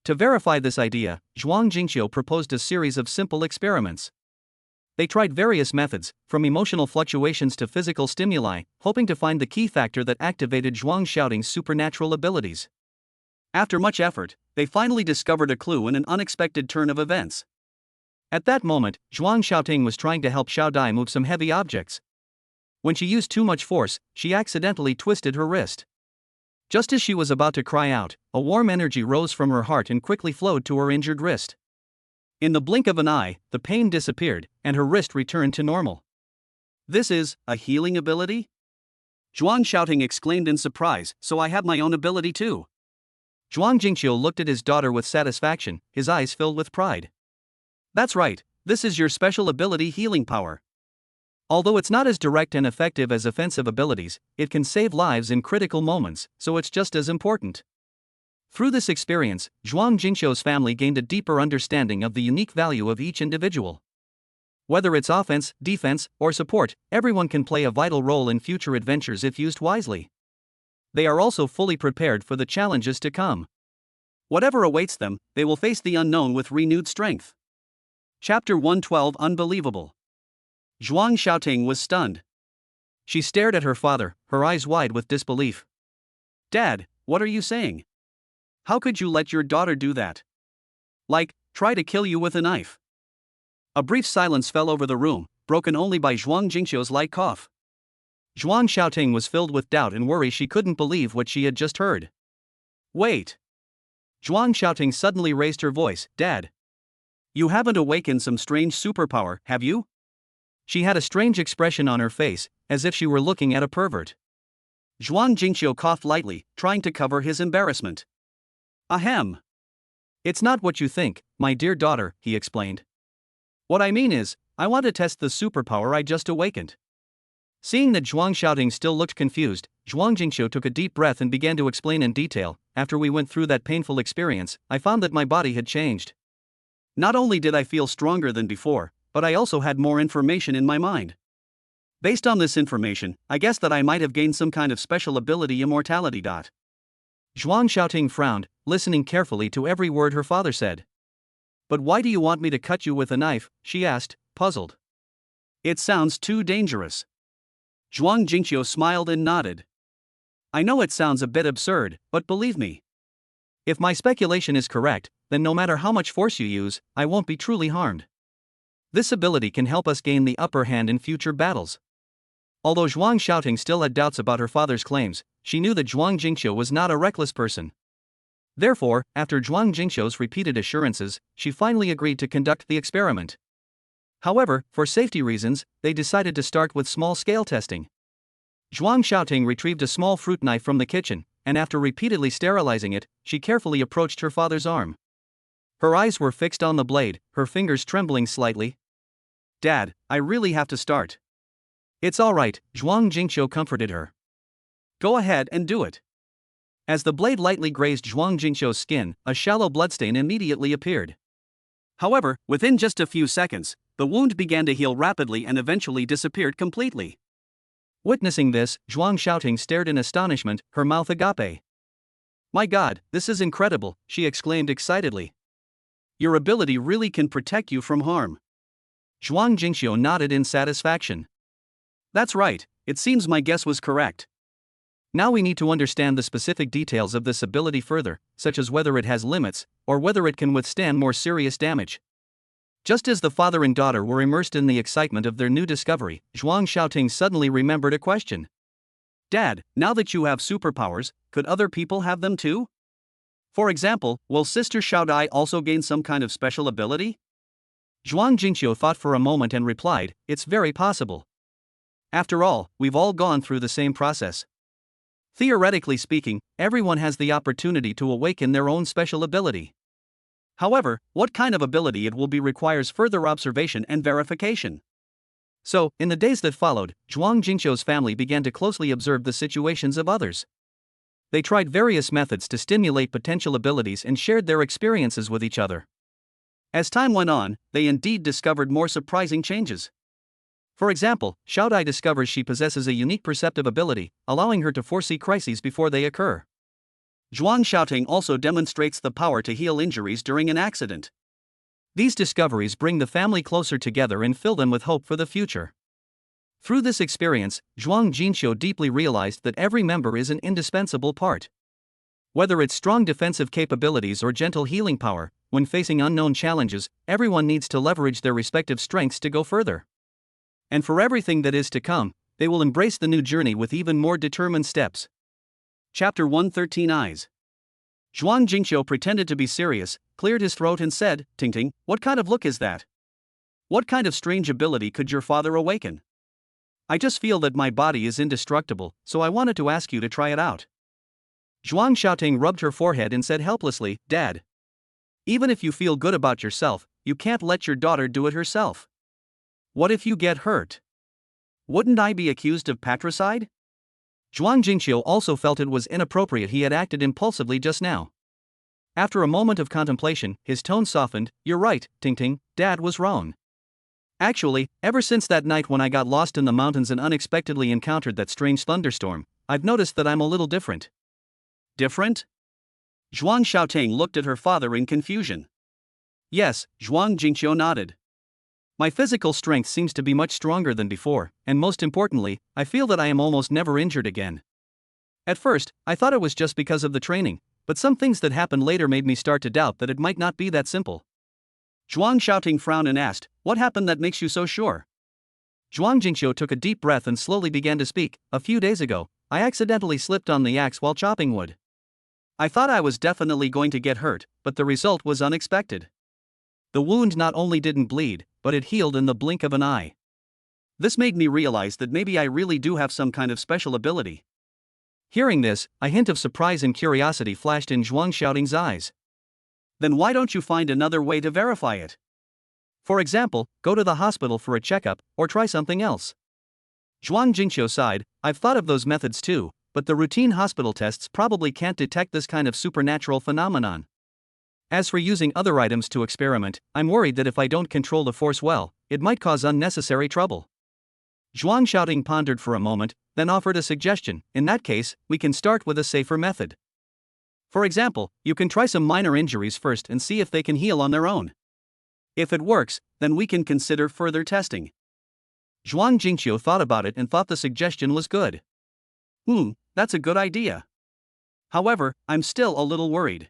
To verify this idea, Zhuang Jingqiu proposed a series of simple experiments. They tried various methods, from emotional fluctuations to physical stimuli, hoping to find the key factor that activated Zhuang Xiaoting's supernatural abilities. After much effort, they finally discovered a clue in an unexpected turn of events. At that moment, Zhuang Xiaoting was trying to help Xiao Dai move some heavy objects. When she used too much force, she accidentally twisted her wrist. Just as she was about to cry out, a warm energy rose from her heart and quickly flowed to her injured wrist. In the blink of an eye, the pain disappeared, and her wrist returned to normal. "This is a healing ability?" Zhuang Xiaoting exclaimed in surprise, "So I have my own ability too." Zhuang Jingqiu looked at his daughter with satisfaction, his eyes filled with pride. "That's right, this is your special ability, healing power. Although it's not as direct and effective as offensive abilities, it can save lives in critical moments, so it's just as important." Through this experience, Zhuang Jingqiu's family gained a deeper understanding of the unique value of each individual. Whether it's offense, defense, or support, everyone can play a vital role in future adventures if used wisely. They are also fully prepared for the challenges to come. Whatever awaits them, they will face the unknown with renewed strength. Chapter 112 Unbelievable. Zhuang Xiaoting was stunned. She stared at her father, her eyes wide with disbelief. "Dad, what are you saying? How could you let your daughter do that? Like, try to kill you with a knife?" A brief silence fell over the room, broken only by Zhuang Jingqiu's light cough. Zhuang Xiaoting was filled with doubt and worry. She couldn't believe what she had just heard. "Wait." Zhuang Xiaoting suddenly raised her voice, "Dad. You haven't awakened some strange superpower, have you?" She had a strange expression on her face, as if she were looking at a pervert. Zhuang Jingqiu coughed lightly, trying to cover his embarrassment. "Ahem. It's not what you think, my dear daughter," he explained. "What I mean is, I want to test the superpower I just awakened." Seeing that Zhuang Xiaoting still looked confused, Zhuang Jingqiu took a deep breath and began to explain in detail. "After we went through that painful experience, I found that my body had changed. Not only did I feel stronger than before, but I also had more information in my mind. Based on this information, I guess that I might have gained some kind of special ability, immortality. Zhuang Xiaoting frowned, listening carefully to every word her father said. "But why do you want me to cut you with a knife?" she asked, puzzled. "It sounds too dangerous." Zhuang Jingqiu smiled and nodded. "I know it sounds a bit absurd, but believe me. If my speculation is correct, then no matter how much force you use, I won't be truly harmed. This ability can help us gain the upper hand in future battles." Although Zhuang Xiaoting still had doubts about her father's claims, she knew that Zhuang Jingqiu was not a reckless person. Therefore, after Zhuang Jingqiu's repeated assurances, she finally agreed to conduct the experiment. However, for safety reasons, they decided to start with small-scale testing. Zhuang Xiaoting retrieved a small fruit knife from the kitchen, and after repeatedly sterilizing it, she carefully approached her father's arm. Her eyes were fixed on the blade, her fingers trembling slightly. "Dad, I really have to start." "It's alright," Zhuang Jingqiu comforted her. "Go ahead and do it." As the blade lightly grazed Zhuang Jingqiu's skin, a shallow bloodstain immediately appeared. However, within just a few seconds, the wound began to heal rapidly and eventually disappeared completely. Witnessing this, Zhuang Xiaoting stared in astonishment, her mouth agape. "My God, this is incredible," she exclaimed excitedly. "Your ability really can protect you from harm." Zhuang Jingqiu nodded in satisfaction. "That's right, it seems my guess was correct. Now we need to understand the specific details of this ability further, such as whether it has limits, or whether it can withstand more serious damage." Just as the father and daughter were immersed in the excitement of their new discovery, Zhuang Xiaoting suddenly remembered a question. "Dad, now that you have superpowers, could other people have them too? For example, will Sister Xiaodai also gain some kind of special ability?" Zhuang Jingqiu thought for a moment and replied, "It's very possible. After all, we've all gone through the same process. Theoretically speaking, everyone has the opportunity to awaken their own special ability. However, what kind of ability it will be requires further observation and verification." So, in the days that followed, Zhuang Jingqiu's family began to closely observe the situations of others. They tried various methods to stimulate potential abilities and shared their experiences with each other. As time went on, they indeed discovered more surprising changes. For example, Xiaodai discovers she possesses a unique perceptive ability, allowing her to foresee crises before they occur. Zhuang Xiaoting also demonstrates the power to heal injuries during an accident. These discoveries bring the family closer together and fill them with hope for the future. Through this experience, Zhuang Jingqiu deeply realized that every member is an indispensable part. Whether it's strong defensive capabilities or gentle healing power, when facing unknown challenges, everyone needs to leverage their respective strengths to go further. And for everything that is to come, they will embrace the new journey with even more determined steps. Chapter 113 Eyes. Zhuang Jingqiu pretended to be serious, cleared his throat and said, "Tingting, what kind of look is that? What kind of strange ability could your father awaken? I just feel that my body is indestructible, so I wanted to ask you to try it out." Zhuang Xiaoting rubbed her forehead and said helplessly, "Dad, even if you feel good about yourself, you can't let your daughter do it herself. What if you get hurt? Wouldn't I be accused of patricide?" Zhuang Jingqiu also felt it was inappropriate he had acted impulsively just now. After a moment of contemplation, his tone softened. "You're right, Tingting, Dad was wrong. Actually, ever since that night when I got lost in the mountains and unexpectedly encountered that strange thunderstorm, I've noticed that I'm a little different." "Different?" Zhuang Xiaoting looked at her father in confusion. "Yes," Zhuang Jingqiu nodded. "My physical strength seems to be much stronger than before, and most importantly, I feel that I am almost never injured again. At first, I thought it was just because of the training, but some things that happened later made me start to doubt that it might not be that simple." Zhuang Xiaoting frowned and asked, "What happened that makes you so sure?" Zhuang Jingqiu took a deep breath and slowly began to speak. "A few days ago, I accidentally slipped on the axe while chopping wood. I thought I was definitely going to get hurt, but the result was unexpected. The wound not only didn't bleed, but it healed in the blink of an eye. This made me realize that maybe I really do have some kind of special ability." Hearing this, a hint of surprise and curiosity flashed in Zhuang Xiaoting's eyes. "Then why don't you find another way to verify it? For example, go to the hospital for a checkup, or try something else." Zhuang Jingqiu sighed. "I've thought of those methods too, but the routine hospital tests probably can't detect this kind of supernatural phenomenon. As for using other items to experiment, I'm worried that if I don't control the force well, it might cause unnecessary trouble." Zhuang Xiaoting pondered for a moment, then offered a suggestion. "In that case, we can start with a safer method. For example, you can try some minor injuries first and see if they can heal on their own. If it works, then we can consider further testing." Zhuang Jingqiu thought about it and thought the suggestion was good. That's a good idea. However, I'm still a little worried.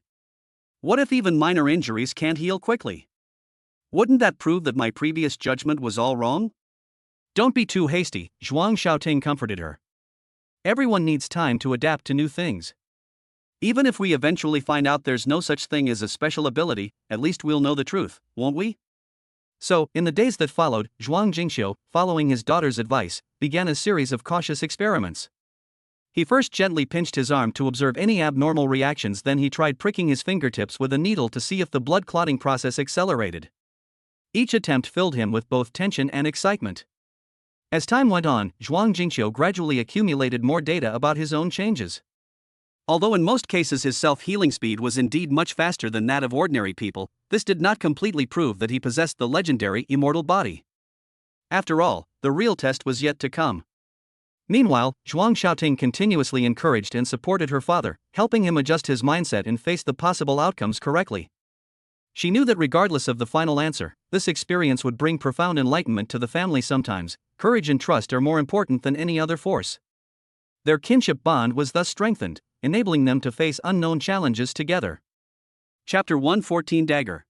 What if even minor injuries can't heal quickly? Wouldn't that prove that my previous judgment was all wrong?" "Don't be too hasty," Zhuang Xiaoting comforted her. "Everyone needs time to adapt to new things. Even if we eventually find out there's no such thing as a special ability, at least we'll know the truth, won't we?" So, in the days that followed, Zhuang Jingqiu, following his daughter's advice, began a series of cautious experiments. He first gently pinched his arm to observe any abnormal reactions, then he tried pricking his fingertips with a needle to see if the blood clotting process accelerated. Each attempt filled him with both tension and excitement. As time went on, Zhuang Jingqiu gradually accumulated more data about his own changes. Although in most cases his self-healing speed was indeed much faster than that of ordinary people, this did not completely prove that he possessed the legendary immortal body. After all, the real test was yet to come. Meanwhile, Zhuang Xiaoting continuously encouraged and supported her father, helping him adjust his mindset and face the possible outcomes correctly. She knew that regardless of the final answer, this experience would bring profound enlightenment to the family. Sometimes, courage and trust are more important than any other force. Their kinship bond was thus strengthened, enabling them to face unknown challenges together. Chapter 114 Dagger.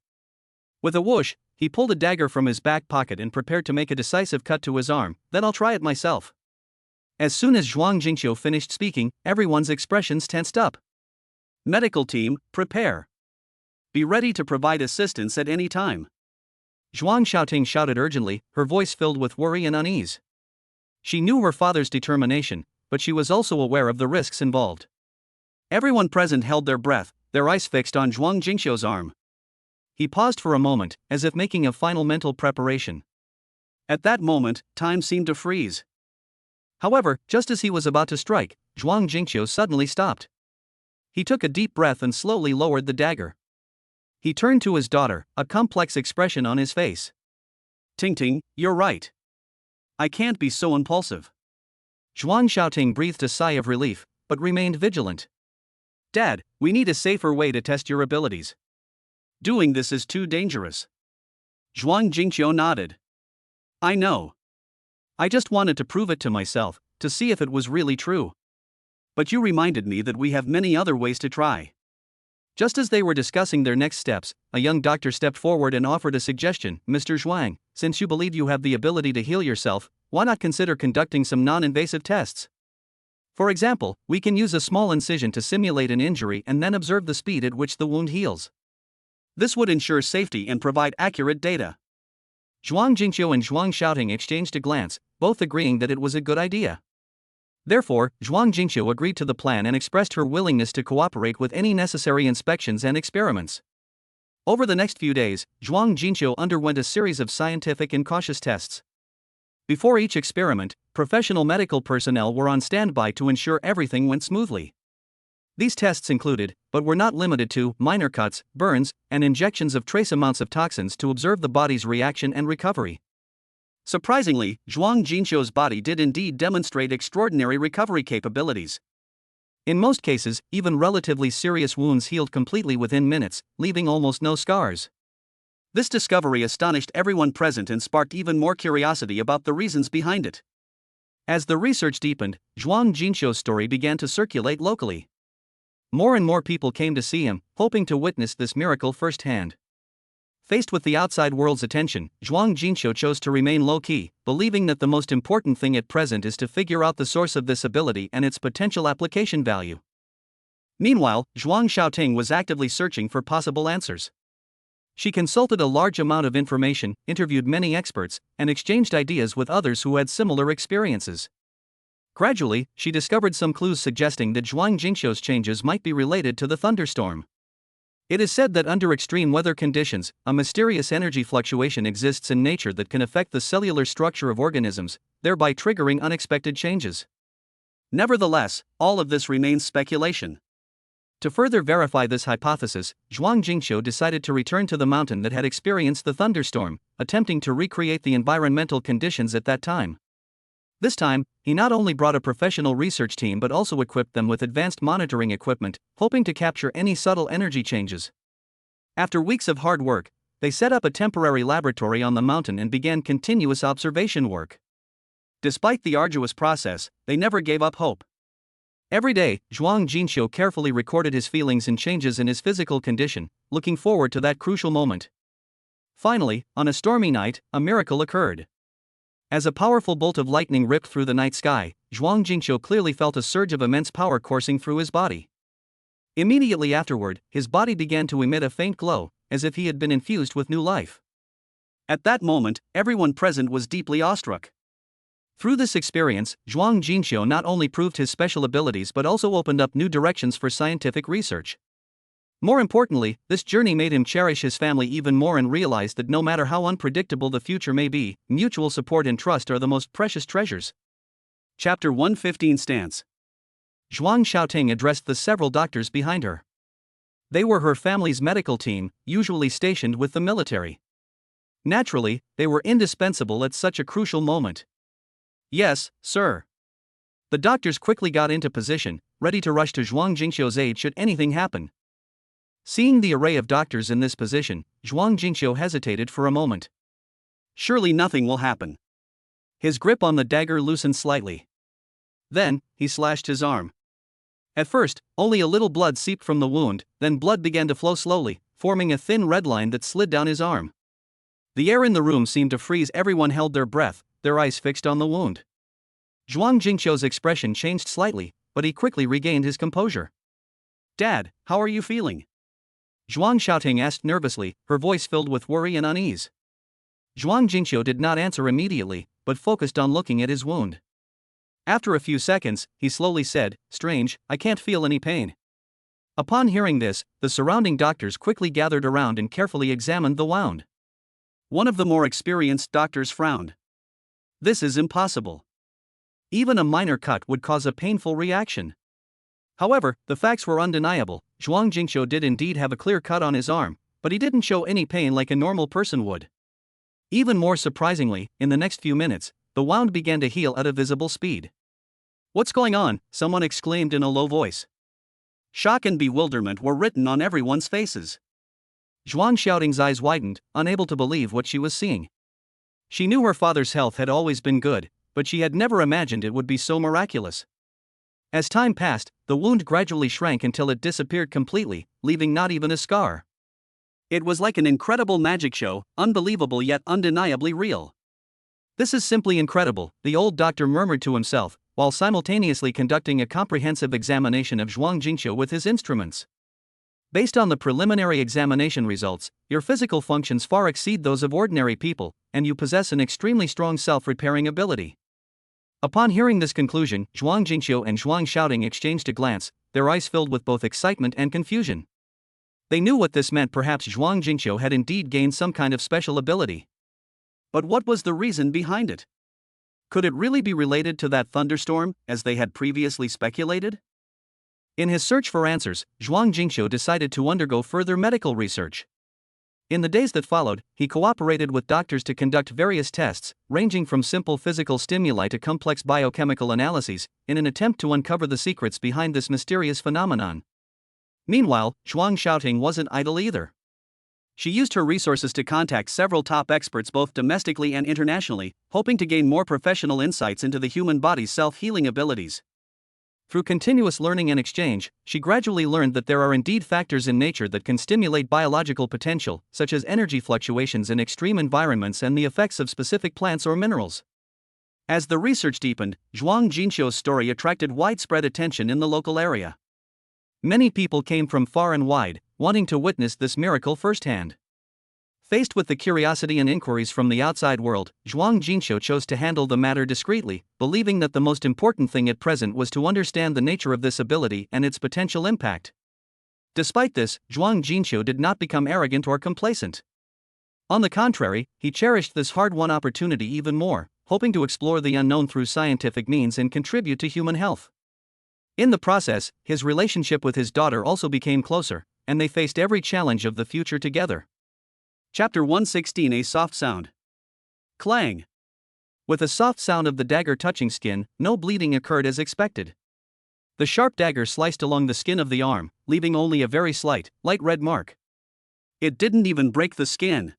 With a whoosh, he pulled a dagger from his back pocket and prepared to make a decisive cut to his arm. Then I'll try it myself. As soon as Zhuang Jingqiu finished speaking, everyone's expressions tensed up. Medical team, prepare. Be ready to provide assistance at any time. Zhuang Xiaoting shouted urgently, her voice filled with worry and unease. She knew her father's determination, but she was also aware of the risks involved. Everyone present held their breath, their eyes fixed on Zhuang Jingqiu's arm. He paused for a moment, as if making a final mental preparation. At that moment, time seemed to freeze. However, just as he was about to strike, Zhuang Jingqiu suddenly stopped. He took a deep breath and slowly lowered the dagger. He turned to his daughter, a complex expression on his face. Tingting, you're right. I can't be so impulsive. Zhuang Xiaoting breathed a sigh of relief, but remained vigilant. Dad, we need a safer way to test your abilities. Doing this is too dangerous. Zhuang Jingqiu nodded. I know. I just wanted to prove it to myself, to see if it was really true. But you reminded me that we have many other ways to try. Just as they were discussing their next steps, a young doctor stepped forward and offered a suggestion. Mr. Zhuang, since you believe you have the ability to heal yourself, why not consider conducting some non-invasive tests? For example, we can use a small incision to simulate an injury and then observe the speed at which the wound heals. This would ensure safety and provide accurate data. Zhuang Jingqiu and Zhuang Xiaoting exchanged a glance, both agreeing that it was a good idea. Therefore, Zhuang Jingqiu agreed to the plan and expressed her willingness to cooperate with any necessary inspections and experiments. Over the next few days, Zhuang Jingqiu underwent a series of scientific and cautious tests. Before each experiment, professional medical personnel were on standby to ensure everything went smoothly. These tests included, but were not limited to, minor cuts, burns, and injections of trace amounts of toxins to observe the body's reaction and recovery. Surprisingly, Zhuang Jingqiu's body did indeed demonstrate extraordinary recovery capabilities. In most cases, even relatively serious wounds healed completely within minutes, leaving almost no scars. This discovery astonished everyone present and sparked even more curiosity about the reasons behind it. As the research deepened, Zhuang Jingqiu's story began to circulate locally. More and more people came to see him, hoping to witness this miracle firsthand. Faced with the outside world's attention, Zhuang Jingqiu chose to remain low-key, believing that the most important thing at present is to figure out the source of this ability and its potential application value. Meanwhile, Zhuang Xiaoting was actively searching for possible answers. She consulted a large amount of information, interviewed many experts, and exchanged ideas with others who had similar experiences. Gradually, she discovered some clues suggesting that Zhuang Jingqiu's changes might be related to the thunderstorm. It is said that under extreme weather conditions, a mysterious energy fluctuation exists in nature that can affect the cellular structure of organisms, thereby triggering unexpected changes. Nevertheless, all of this remains speculation. To further verify this hypothesis, Zhuang Jingqiu decided to return to the mountain that had experienced the thunderstorm, attempting to recreate the environmental conditions at that time. This time, he not only brought a professional research team but also equipped them with advanced monitoring equipment, hoping to capture any subtle energy changes. After weeks of hard work, they set up a temporary laboratory on the mountain and began continuous observation work. Despite the arduous process, they never gave up hope. Every day, Zhuang Jingqiu carefully recorded his feelings and changes in his physical condition, looking forward to that crucial moment. Finally, on a stormy night, a miracle occurred. As a powerful bolt of lightning ripped through the night sky, Zhuang Jingqiu clearly felt a surge of immense power coursing through his body. Immediately afterward, his body began to emit a faint glow, as if he had been infused with new life. At that moment, everyone present was deeply awestruck. Through this experience, Zhuang Jingxiu not only proved his special abilities but also opened up new directions for scientific research. More importantly, this journey made him cherish his family even more and realize that no matter how unpredictable the future may be, mutual support and trust are the most precious treasures. Chapter 115 Stance. Zhuang Xiaoting addressed the several doctors behind her. They were her family's medical team, usually stationed with the military. Naturally, they were indispensable at such a crucial moment. Yes, sir. The doctors quickly got into position, ready to rush to Zhuang Jingxiu's aid should anything happen. Seeing the array of doctors in this position, Zhuang Jingxiu hesitated for a moment. Surely nothing will happen. His grip on the dagger loosened slightly. Then, he slashed his arm. At first, only a little blood seeped from the wound, then blood began to flow slowly, forming a thin red line that slid down his arm. The air in the room seemed to freeze. Everyone held their breath, their eyes fixed on the wound. Zhuang Jingxiu's expression changed slightly, but he quickly regained his composure. "Dad, how are you feeling?" Zhuang Xiaoting asked nervously, her voice filled with worry and unease. Zhuang Jingxiu did not answer immediately, but focused on looking at his wound. After a few seconds, he slowly said, "Strange, I can't feel any pain." Upon hearing this, the surrounding doctors quickly gathered around and carefully examined the wound. One of the more experienced doctors frowned. "This is impossible. Even a minor cut would cause a painful reaction." However, the facts were undeniable. Zhuang Jingxiu did indeed have a clear cut on his arm, but he didn't show any pain like a normal person would. Even more surprisingly, in the next few minutes, the wound began to heal at a visible speed. "What's going on?" someone exclaimed in a low voice. Shock and bewilderment were written on everyone's faces. Zhuang Xiaoting's eyes widened, unable to believe what she was seeing. She knew her father's health had always been good, but she had never imagined it would be so miraculous. As time passed, the wound gradually shrank until it disappeared completely, leaving not even a scar. It was like an incredible magic show, unbelievable yet undeniably real. "This is simply incredible," the old doctor murmured to himself, while simultaneously conducting a comprehensive examination of Zhuang Jingxiu with his instruments. "Based on the preliminary examination results, your physical functions far exceed those of ordinary people, and you possess an extremely strong self-repairing ability." Upon hearing this conclusion, Zhuang Jingxiu and Zhuang Xiaoting exchanged a glance, their eyes filled with both excitement and confusion. They knew what this meant. Perhaps Zhuang Jingxiu had indeed gained some kind of special ability. But what was the reason behind it? Could it really be related to that thunderstorm, as they had previously speculated? In his search for answers, Zhuang Jingxiu decided to undergo further medical research. In the days that followed, he cooperated with doctors to conduct various tests, ranging from simple physical stimuli to complex biochemical analyses, in an attempt to uncover the secrets behind this mysterious phenomenon. Meanwhile, Zhuang Xiaoting wasn't idle either. She used her resources to contact several top experts both domestically and internationally, hoping to gain more professional insights into the human body's self-healing abilities. Through continuous learning and exchange, she gradually learned that there are indeed factors in nature that can stimulate biological potential, such as energy fluctuations in extreme environments and the effects of specific plants or minerals. As the research deepened, Zhuang Jingxiu's story attracted widespread attention in the local area. Many people came from far and wide, wanting to witness this miracle firsthand. Faced with the curiosity and inquiries from the outside world, Zhuang Jingxiu chose to handle the matter discreetly, believing that the most important thing at present was to understand the nature of this ability and its potential impact. Despite this, Zhuang Jingxiu did not become arrogant or complacent. On the contrary, he cherished this hard-won opportunity even more, hoping to explore the unknown through scientific means and contribute to human health. In the process, his relationship with his daughter also became closer, and they faced every challenge of the future together. Chapter 116 A Soft Sound. Clang. With a soft sound of the dagger touching skin, no bleeding occurred as expected. The sharp dagger sliced along the skin of the arm, leaving only a very slight, light red mark. It didn't even break the skin.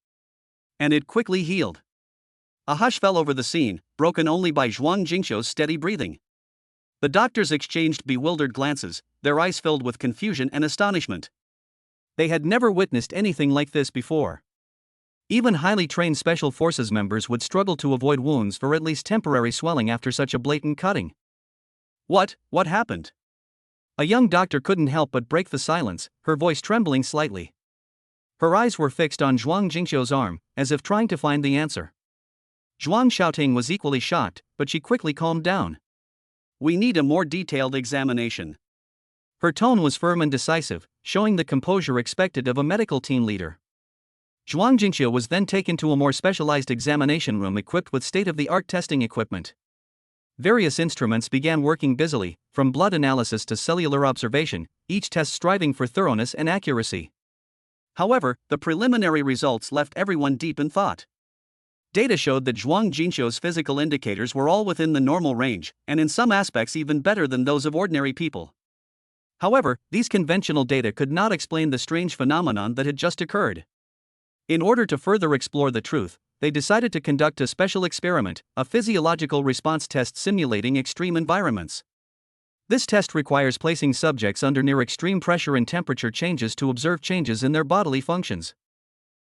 And it quickly healed. A hush fell over the scene, broken only by Zhuang Jingxiu's steady breathing. The doctors exchanged bewildered glances, their eyes filled with confusion and astonishment. They had never witnessed anything like this before. Even highly trained special forces members would struggle to avoid wounds or at least temporary swelling after such a blatant cutting. What happened? A young doctor couldn't help but break the silence, her voice trembling slightly. Her eyes were fixed on Zhuang Jingxiu's arm, as if trying to find the answer. Zhuang Xiaoting was equally shocked, but she quickly calmed down. We need a more detailed examination. Her tone was firm and decisive, showing the composure expected of a medical team leader. Zhuang Jingqiu was then taken to a more specialized examination room equipped with state-of-the-art testing equipment. Various instruments began working busily, from blood analysis to cellular observation, each test striving for thoroughness and accuracy. However, the preliminary results left everyone deep in thought. Data showed that Zhuang Jingqiu's physical indicators were all within the normal range, and in some aspects even better than those of ordinary people. However, these conventional data could not explain the strange phenomenon that had just occurred. In order to further explore the truth, they decided to conduct a special experiment, a physiological response test simulating extreme environments. This test requires placing subjects under near extreme pressure and temperature changes to observe changes in their bodily functions.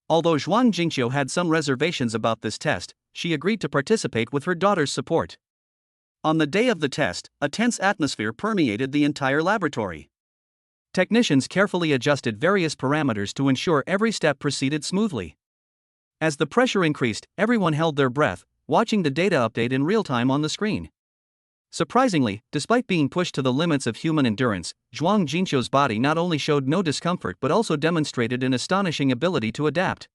Although Zhuang Jingqiu had some reservations about this test, she agreed to participate with her daughter's support. On the day of the test, a tense atmosphere permeated the entire laboratory. Technicians carefully adjusted various parameters to ensure every step proceeded smoothly. As the pressure increased, everyone held their breath, watching the data update in real time on the screen. Surprisingly, despite being pushed to the limits of human endurance, Zhuang Jingqiu's body not only showed no discomfort but also demonstrated an astonishing ability to adapt.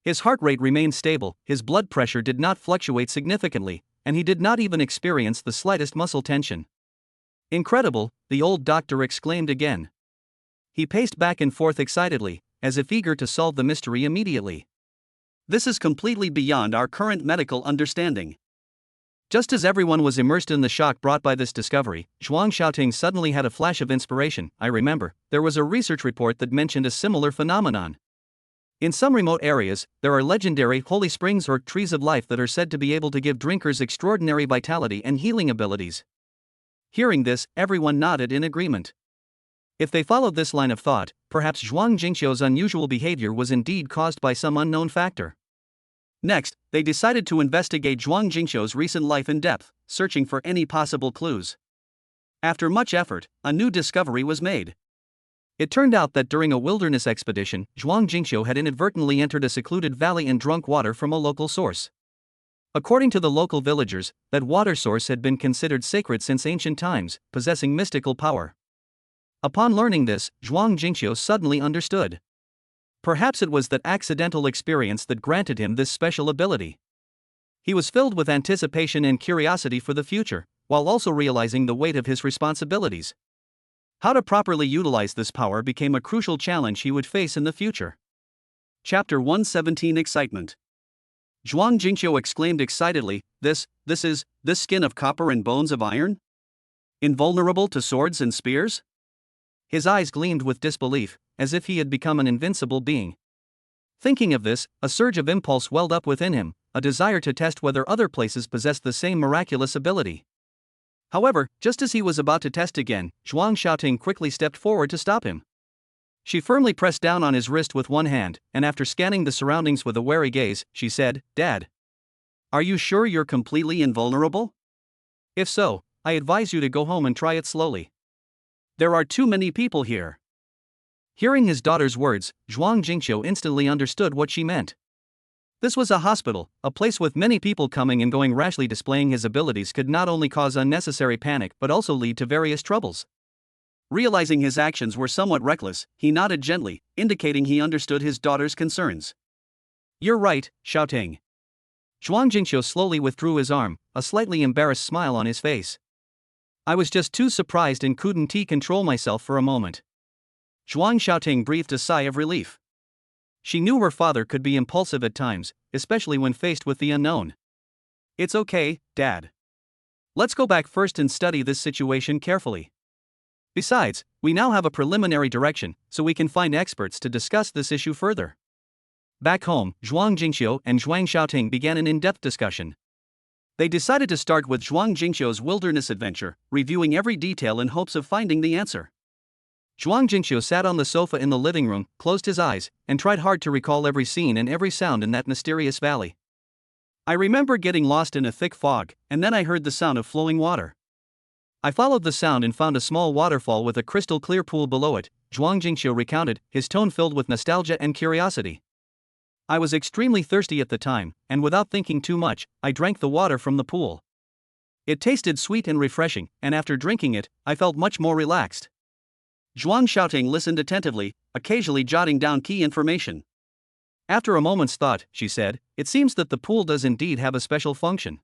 His heart rate remained stable, his blood pressure did not fluctuate significantly, and he did not even experience the slightest muscle tension. Incredible, the old doctor exclaimed again. He paced back and forth excitedly, as if eager to solve the mystery immediately. This is completely beyond our current medical understanding. Just as everyone was immersed in the shock brought by this discovery, Zhuang Xiaoting suddenly had a flash of inspiration. I remember, there was a research report that mentioned a similar phenomenon. In some remote areas, there are legendary holy springs or trees of life that are said to be able to give drinkers extraordinary vitality and healing abilities. Hearing this, everyone nodded in agreement. If they followed this line of thought, perhaps Zhuang Jingqiu's unusual behavior was indeed caused by some unknown factor. Next, they decided to investigate Zhuang Jingqiu's recent life in depth, searching for any possible clues. After much effort, a new discovery was made. It turned out that during a wilderness expedition, Zhuang Jingqiu had inadvertently entered a secluded valley and drunk water from a local source. According to the local villagers, that water source had been considered sacred since ancient times, possessing mystical power. Upon learning this, Zhuang Jingqiu suddenly understood. Perhaps it was that accidental experience that granted him this special ability. He was filled with anticipation and curiosity for the future, while also realizing the weight of his responsibilities. How to properly utilize this power became a crucial challenge he would face in the future. Chapter 117 Excitement. Zhuang Jingqiu exclaimed excitedly, This skin of copper and bones of iron? Invulnerable to swords and spears? His eyes gleamed with disbelief, as if he had become an invincible being. Thinking of this, a surge of impulse welled up within him, a desire to test whether other places possessed the same miraculous ability. However, just as he was about to test again, Zhuang Xiaoting quickly stepped forward to stop him. She firmly pressed down on his wrist with one hand, and after scanning the surroundings with a wary gaze, she said, Dad, are you sure you're completely invulnerable? If so, I advise you to go home and try it slowly. There are too many people here. Hearing his daughter's words, Zhuang Jingqiu instantly understood what she meant. This was a hospital, a place with many people coming and going. Rashly displaying his abilities could not only cause unnecessary panic but also lead to various troubles. Realizing his actions were somewhat reckless, he nodded gently, indicating he understood his daughter's concerns. You're right, Xiaoting. Zhuang Jingqiu slowly withdrew his arm, a slightly embarrassed smile on his face. I was just too surprised and couldn't control myself for a moment. Zhuang Xiaoting breathed a sigh of relief. She knew her father could be impulsive at times, especially when faced with the unknown. It's okay, Dad. Let's go back first and study this situation carefully. Besides, we now have a preliminary direction, so we can find experts to discuss this issue further. Back home, Zhuang Jingqiu and Zhuang Xiaoting began an in-depth discussion. They decided to start with Zhuang Jingqiu's wilderness adventure, reviewing every detail in hopes of finding the answer. Zhuang Jingqiu sat on the sofa in the living room, closed his eyes, and tried hard to recall every scene and every sound in that mysterious valley. I remember getting lost in a thick fog, and then I heard the sound of flowing water. I followed the sound and found a small waterfall with a crystal-clear pool below it, Zhuang Jingqiu recounted, his tone filled with nostalgia and curiosity. I was extremely thirsty at the time, and without thinking too much, I drank the water from the pool. It tasted sweet and refreshing, and after drinking it, I felt much more relaxed. Zhuang Xiaoting listened attentively, occasionally jotting down key information. After a moment's thought, she said, "It seems that the pool does indeed have a special function.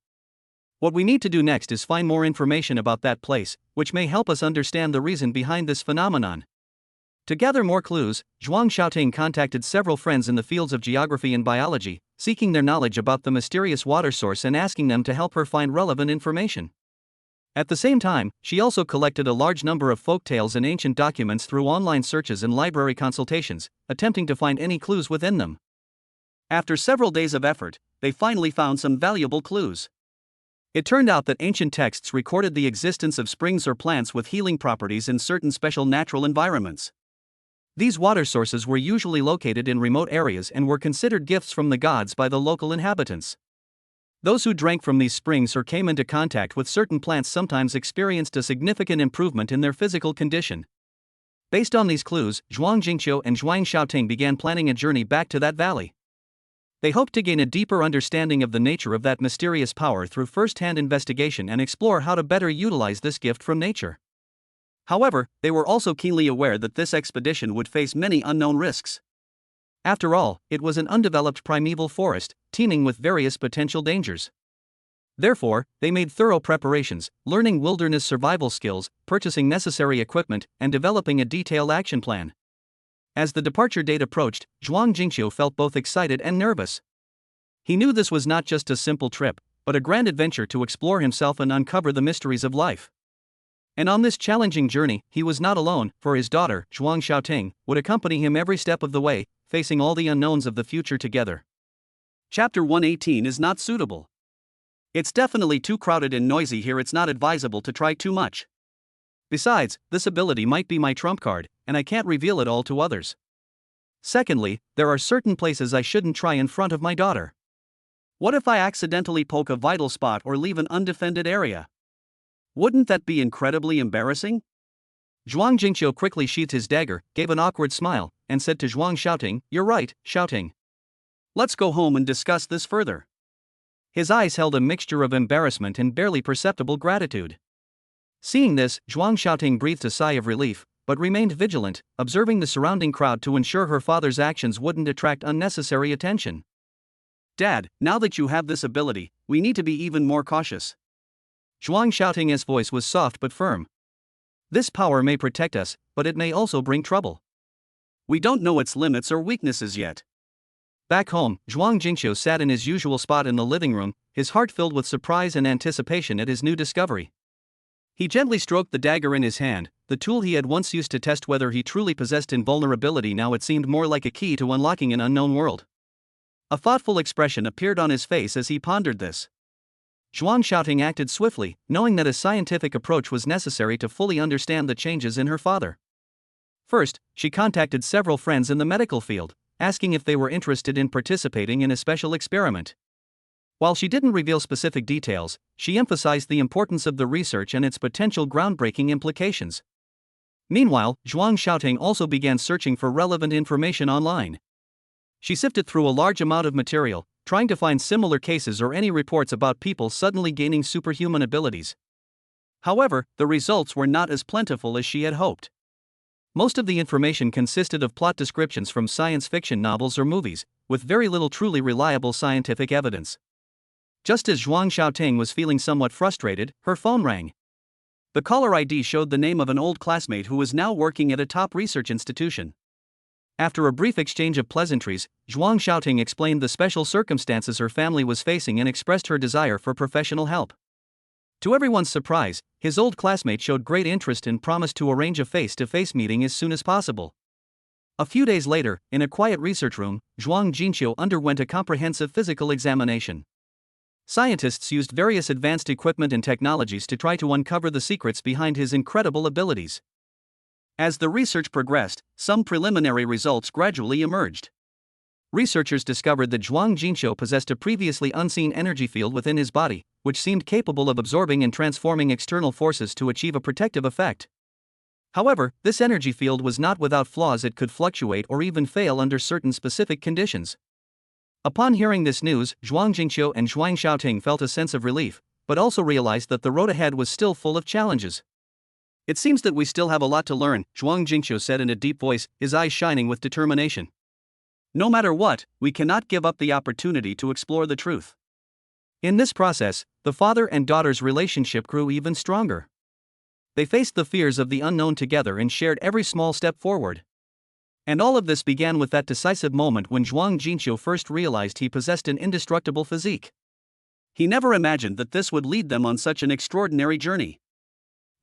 What we need to do next is find more information about that place, which may help us understand the reason behind this phenomenon." To gather more clues, Zhuang Xiaoting contacted several friends in the fields of geography and biology, seeking their knowledge about the mysterious water source and asking them to help her find relevant information. At the same time, she also collected a large number of folk tales and ancient documents through online searches and library consultations, attempting to find any clues within them. After several days of effort, they finally found some valuable clues. It turned out that ancient texts recorded the existence of springs or plants with healing properties in certain special natural environments. These water sources were usually located in remote areas and were considered gifts from the gods by the local inhabitants. Those who drank from these springs or came into contact with certain plants sometimes experienced a significant improvement in their physical condition. Based on these clues, Zhuang Jingqiu and Zhuang Xiaoting began planning a journey back to that valley. They hoped to gain a deeper understanding of the nature of that mysterious power through first-hand investigation and explore how to better utilize this gift from nature. However, they were also keenly aware that this expedition would face many unknown risks. After all, it was an undeveloped primeval forest, teeming with various potential dangers. Therefore, they made thorough preparations, learning wilderness survival skills, purchasing necessary equipment, and developing a detailed action plan. As the departure date approached, Zhuang Jingqiu felt both excited and nervous. He knew this was not just a simple trip, but a grand adventure to explore himself and uncover the mysteries of life. And on this challenging journey, he was not alone, for his daughter, Zhuang Xiaoting, would accompany him every step of the way, facing all the unknowns of the future together. Chapter 118 is not suitable. It's definitely too crowded and noisy here. It's not advisable to try too much. Besides, this ability might be my trump card, and I can't reveal it all to others. Secondly, there are certain places I shouldn't try in front of my daughter. What if I accidentally poke a vital spot or leave an undefended area? Wouldn't that be incredibly embarrassing? Zhuang Jingqiu quickly sheathed his dagger, gave an awkward smile, and said to Zhuang Xiaoting, "You're right, Xiaoting. Let's go home and discuss this further." His eyes held a mixture of embarrassment and barely perceptible gratitude. Seeing this, Zhuang Xiaoting breathed a sigh of relief, but remained vigilant, observing the surrounding crowd to ensure her father's actions wouldn't attract unnecessary attention. "Dad, now that you have this ability, we need to be even more cautious." Zhuang Xiaoting's voice was soft but firm. "This power may protect us, but it may also bring trouble. We don't know its limits or weaknesses yet." Back home, Zhuang Jingqiu sat in his usual spot in the living room, his heart filled with surprise and anticipation at his new discovery. He gently stroked the dagger in his hand, the tool he had once used to test whether he truly possessed invulnerability. Now it seemed more like a key to unlocking an unknown world. A thoughtful expression appeared on his face as he pondered this. Zhuang Xiaoting acted swiftly, knowing that a scientific approach was necessary to fully understand the changes in her father. First, she contacted several friends in the medical field, asking if they were interested in participating in a special experiment. While she didn't reveal specific details, she emphasized the importance of the research and its potential groundbreaking implications. Meanwhile, Zhuang Xiaoting also began searching for relevant information online. She sifted through a large amount of material, trying to find similar cases or any reports about people suddenly gaining superhuman abilities. However, the results were not as plentiful as she had hoped. Most of the information consisted of plot descriptions from science fiction novels or movies, with very little truly reliable scientific evidence. Just as Zhuang Xiaoting was feeling somewhat frustrated, her phone rang. The caller ID showed the name of an old classmate who was now working at a top research institution. After a brief exchange of pleasantries, Zhuang Xiaoting explained the special circumstances her family was facing and expressed her desire for professional help. To everyone's surprise, his old classmate showed great interest and promised to arrange a face-to-face meeting as soon as possible. A few days later, in a quiet research room, Zhuang Jingqiu underwent a comprehensive physical examination. Scientists used various advanced equipment and technologies to try to uncover the secrets behind his incredible abilities. As the research progressed, some preliminary results gradually emerged. Researchers discovered that Zhuang Jingqiu possessed a previously unseen energy field within his body, which seemed capable of absorbing and transforming external forces to achieve a protective effect. However, this energy field was not without flaws. It could fluctuate or even fail under certain specific conditions. Upon hearing this news, Zhuang Jingqiu and Zhuang Xiaoting felt a sense of relief, but also realized that the road ahead was still full of challenges. It seems that we still have a lot to learn, Zhuang Jingqiu said in a deep voice, his eyes shining with determination. No matter what, we cannot give up the opportunity to explore the truth. In this process, the father and daughter's relationship grew even stronger. They faced the fears of the unknown together and shared every small step forward. And all of this began with that decisive moment when Zhuang Jingqiu first realized he possessed an indestructible physique. He never imagined that this would lead them on such an extraordinary journey.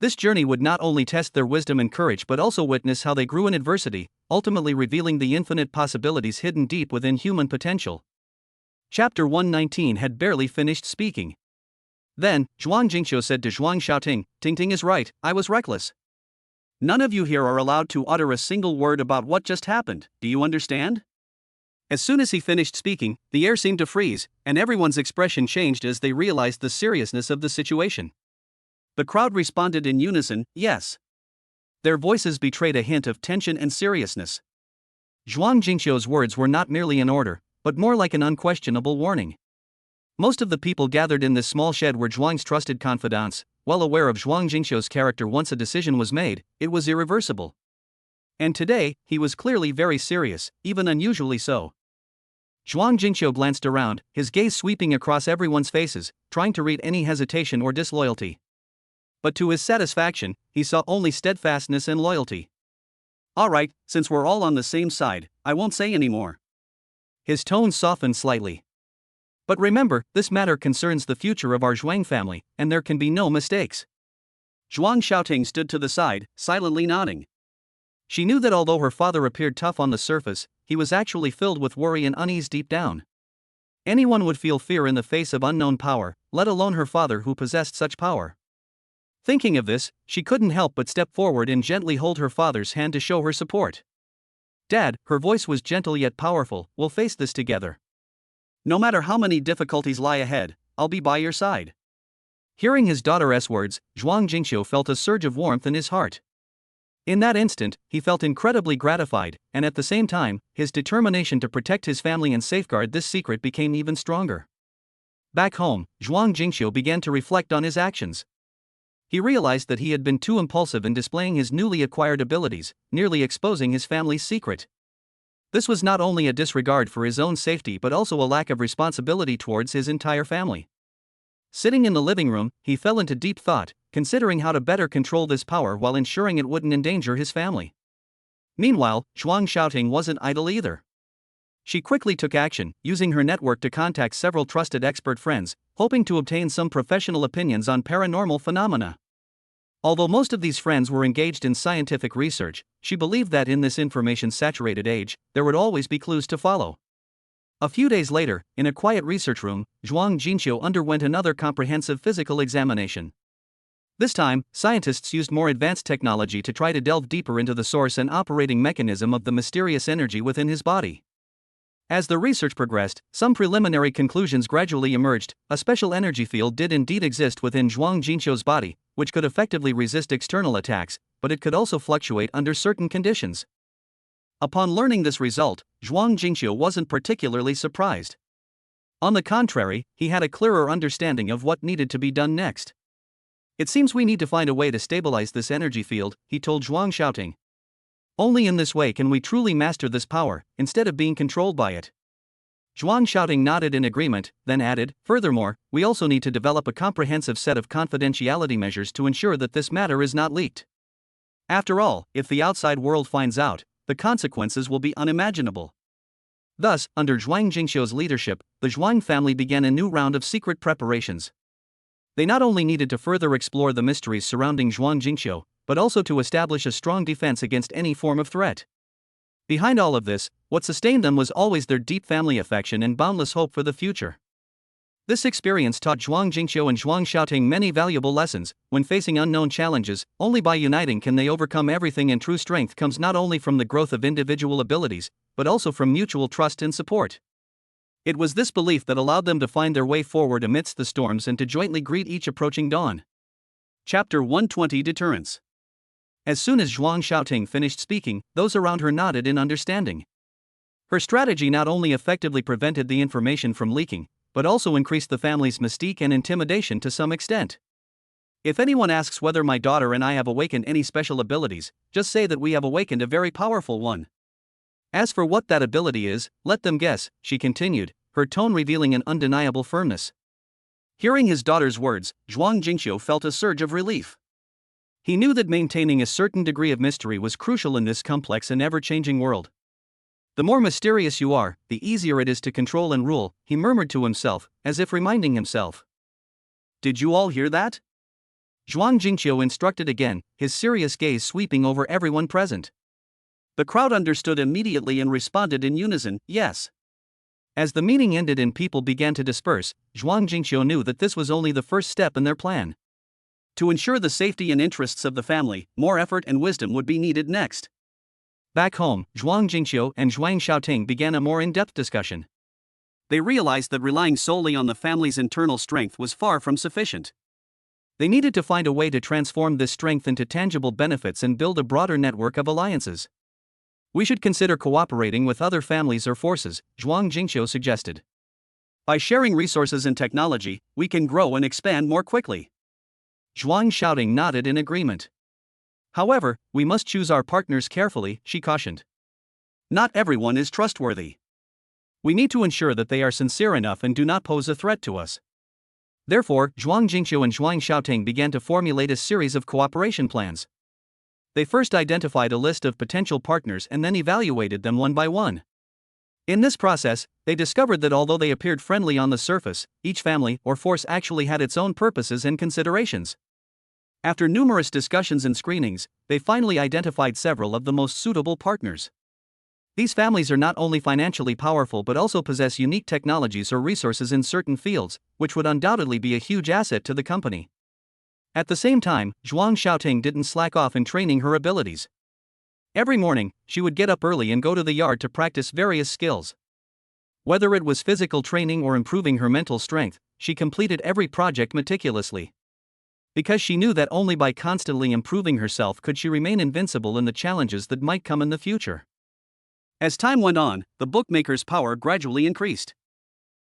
This journey would not only test their wisdom and courage but also witness how they grew in adversity, ultimately revealing the infinite possibilities hidden deep within human potential. Chapter 119 had barely finished speaking. Then, Zhuang Jingqiu said to Zhuang Xiaoting, Ting is right, I was reckless. None of you here are allowed to utter a single word about what just happened, do you understand? As soon as he finished speaking, the air seemed to freeze, and everyone's expression changed as they realized the seriousness of the situation. The crowd responded in unison, yes. Their voices betrayed a hint of tension and seriousness. Zhuang Jingqiu's words were not merely an order, but more like an unquestionable warning. Most of the people gathered in this small shed were Zhuang's trusted confidants, well aware of Zhuang Jingqiu's character. Once a decision was made, it was irreversible. And today, he was clearly very serious, even unusually so. Zhuang Jingqiu glanced around, his gaze sweeping across everyone's faces, trying to read any hesitation or disloyalty. But to his satisfaction, he saw only steadfastness and loyalty. All right, since we're all on the same side, I won't say any more. His tone softened slightly. But remember, this matter concerns the future of our Zhuang family, and there can be no mistakes. Zhuang Xiaoting stood to the side, silently nodding. She knew that although her father appeared tough on the surface, he was actually filled with worry and unease deep down. Anyone would feel fear in the face of unknown power, let alone her father who possessed such power. Thinking of this, she couldn't help but step forward and gently hold her father's hand to show her support. Dad, her voice was gentle yet powerful, we'll face this together. No matter how many difficulties lie ahead, I'll be by your side. Hearing his daughter's words, Zhuang Jingqiu felt a surge of warmth in his heart. In that instant, he felt incredibly gratified, and at the same time, his determination to protect his family and safeguard this secret became even stronger. Back home, Zhuang Jingqiu began to reflect on his actions. He realized that he had been too impulsive in displaying his newly acquired abilities, nearly exposing his family's secret. This was not only a disregard for his own safety but also a lack of responsibility towards his entire family. Sitting in the living room, he fell into deep thought, considering how to better control this power while ensuring it wouldn't endanger his family. Meanwhile, Zhuang Xiaoting wasn't idle either. She quickly took action, using her network to contact several trusted expert friends, hoping to obtain some professional opinions on paranormal phenomena. Although most of these friends were engaged in scientific research, she believed that in this information-saturated age, there would always be clues to follow. A few days later, in a quiet research room, Zhuang Jingqiu underwent another comprehensive physical examination. This time, scientists used more advanced technology to try to delve deeper into the source and operating mechanism of the mysterious energy within his body. As the research progressed, some preliminary conclusions gradually emerged. A special energy field did indeed exist within Zhuang Jingqiu's body, which could effectively resist external attacks, but it could also fluctuate under certain conditions. Upon learning this result, Zhuang Jingqiu wasn't particularly surprised. On the contrary, he had a clearer understanding of what needed to be done next. It seems we need to find a way to stabilize this energy field, he told Zhuang Xiaoting. Only in this way can we truly master this power, instead of being controlled by it. Zhuang Xiaoting nodded in agreement, then added, furthermore, we also need to develop a comprehensive set of confidentiality measures to ensure that this matter is not leaked. After all, if the outside world finds out, the consequences will be unimaginable. Thus, under Zhuang Jingqiu's leadership, the Zhuang family began a new round of secret preparations. They not only needed to further explore the mysteries surrounding Zhuang Jingqiu, but also to establish a strong defense against any form of threat. Behind all of this, what sustained them was always their deep family affection and boundless hope for the future. This experience taught Zhuang Jingqiu and Zhuang Xiaoting many valuable lessons. When facing unknown challenges, only by uniting can they overcome everything, and true strength comes not only from the growth of individual abilities, but also from mutual trust and support. It was this belief that allowed them to find their way forward amidst the storms and to jointly greet each approaching dawn. Chapter 120 Deterrence. As soon as Zhuang Xiaoting finished speaking, those around her nodded in understanding. Her strategy not only effectively prevented the information from leaking, but also increased the family's mystique and intimidation to some extent. If anyone asks whether my daughter and I have awakened any special abilities, just say that we have awakened a very powerful one. As for what that ability is, let them guess, she continued, her tone revealing an undeniable firmness. Hearing his daughter's words, Zhuang Jingqiu felt a surge of relief. He knew that maintaining a certain degree of mystery was crucial in this complex and ever-changing world. The more mysterious you are, the easier it is to control and rule, he murmured to himself, as if reminding himself. Did you all hear that? Zhuang Jingqiu instructed again, his serious gaze sweeping over everyone present. The crowd understood immediately and responded in unison, yes. As the meeting ended and people began to disperse, Zhuang Jingqiu knew that this was only the first step in their plan. To ensure the safety and interests of the family, more effort and wisdom would be needed next. Back home, Zhuang Jingqiu and Zhuang Xiaoting began a more in-depth discussion. They realized that relying solely on the family's internal strength was far from sufficient. They needed to find a way to transform this strength into tangible benefits and build a broader network of alliances. We should consider cooperating with other families or forces, Zhuang Jingqiu suggested. By sharing resources and technology, we can grow and expand more quickly. Zhuang Xiaoting nodded in agreement. However, we must choose our partners carefully, she cautioned. Not everyone is trustworthy. We need to ensure that they are sincere enough and do not pose a threat to us. Therefore, Zhuang Jingqiu and Zhuang Xiaoting began to formulate a series of cooperation plans. They first identified a list of potential partners and then evaluated them one by one. In this process, they discovered that although they appeared friendly on the surface, each family or force actually had its own purposes and considerations. After numerous discussions and screenings, they finally identified several of the most suitable partners. These families are not only financially powerful but also possess unique technologies or resources in certain fields, which would undoubtedly be a huge asset to the company. At the same time, Zhuang Xiaoting didn't slack off in training her abilities. Every morning, she would get up early and go to the yard to practice various skills. Whether it was physical training or improving her mental strength, she completed every project meticulously. Because she knew that only by constantly improving herself could she remain invincible in the challenges that might come in the future. As time went on, the bookmakers' power gradually increased.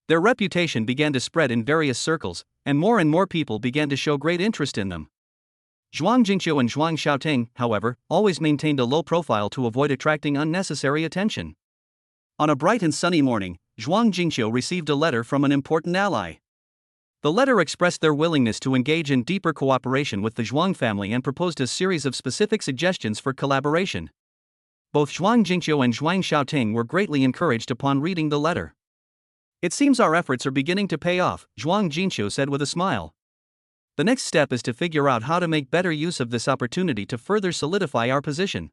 Their reputation began to spread in various circles, and more people began to show great interest in them. Zhuang Jingqiu and Zhuang Xiaoting, however, always maintained a low profile to avoid attracting unnecessary attention. On a bright and sunny morning, Zhuang Jingqiu received a letter from an important ally. The letter expressed their willingness to engage in deeper cooperation with the Zhuang family and proposed a series of specific suggestions for collaboration. Both Zhuang Jingqiu and Zhuang Xiaoting were greatly encouraged upon reading the letter. It seems our efforts are beginning to pay off, Zhuang Jingqiu said with a smile. The next step is to figure out how to make better use of this opportunity to further solidify our position.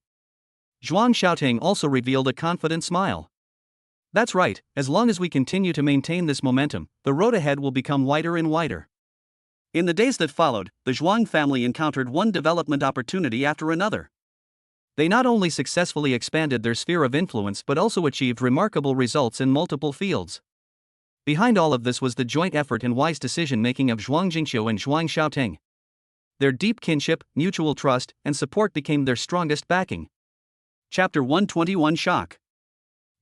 Zhuang Xiaoting also revealed a confident smile. That's right, as long as we continue to maintain this momentum, the road ahead will become wider and wider. In the days that followed, the Zhuang family encountered one development opportunity after another. They not only successfully expanded their sphere of influence but also achieved remarkable results in multiple fields. Behind all of this was the joint effort and wise decision-making of Zhuang Jingqiu and Zhuang Xiaoting. Their deep kinship, mutual trust, and support became their strongest backing. Chapter 121 Shock.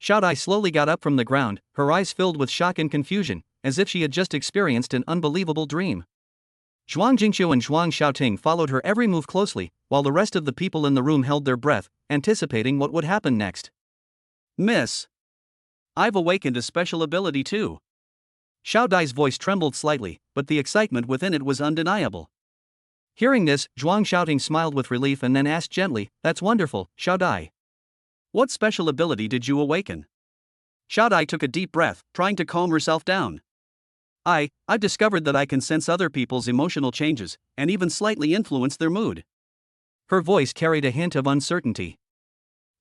Xiaodai slowly got up from the ground, her eyes filled with shock and confusion, as if she had just experienced an unbelievable dream. Zhuang Jingqiu and Zhuang Xiaoting followed her every move closely, while the rest of the people in the room held their breath, anticipating what would happen next. Miss, I've awakened a special ability too. Xiaodai's voice trembled slightly, but the excitement within it was undeniable. Hearing this, Zhuang Xiaoting smiled with relief and then asked gently, "That's wonderful, Xiaodai. What special ability did you awaken?" Xiaodai took a deep breath, trying to calm herself down. I've discovered that I can sense other people's emotional changes, and even slightly influence their mood." Her voice carried a hint of uncertainty.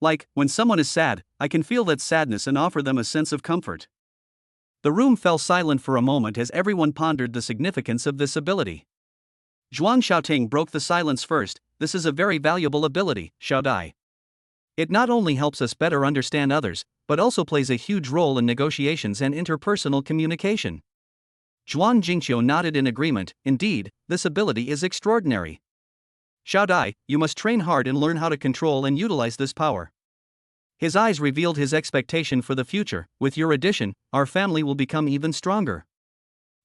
"Like, when someone is sad, I can feel that sadness and offer them a sense of comfort." The room fell silent for a moment as everyone pondered the significance of this ability. Zhuang Xiaoting broke the silence first. "This is a very valuable ability, Xiaodai. It not only helps us better understand others, but also plays a huge role in negotiations and interpersonal communication." Zhuang Jingqiu nodded in agreement. "Indeed, this ability is extraordinary. Xiaodai, you must train hard and learn how to control and utilize this power." His eyes revealed his expectation for the future. With your addition, our family will become even stronger.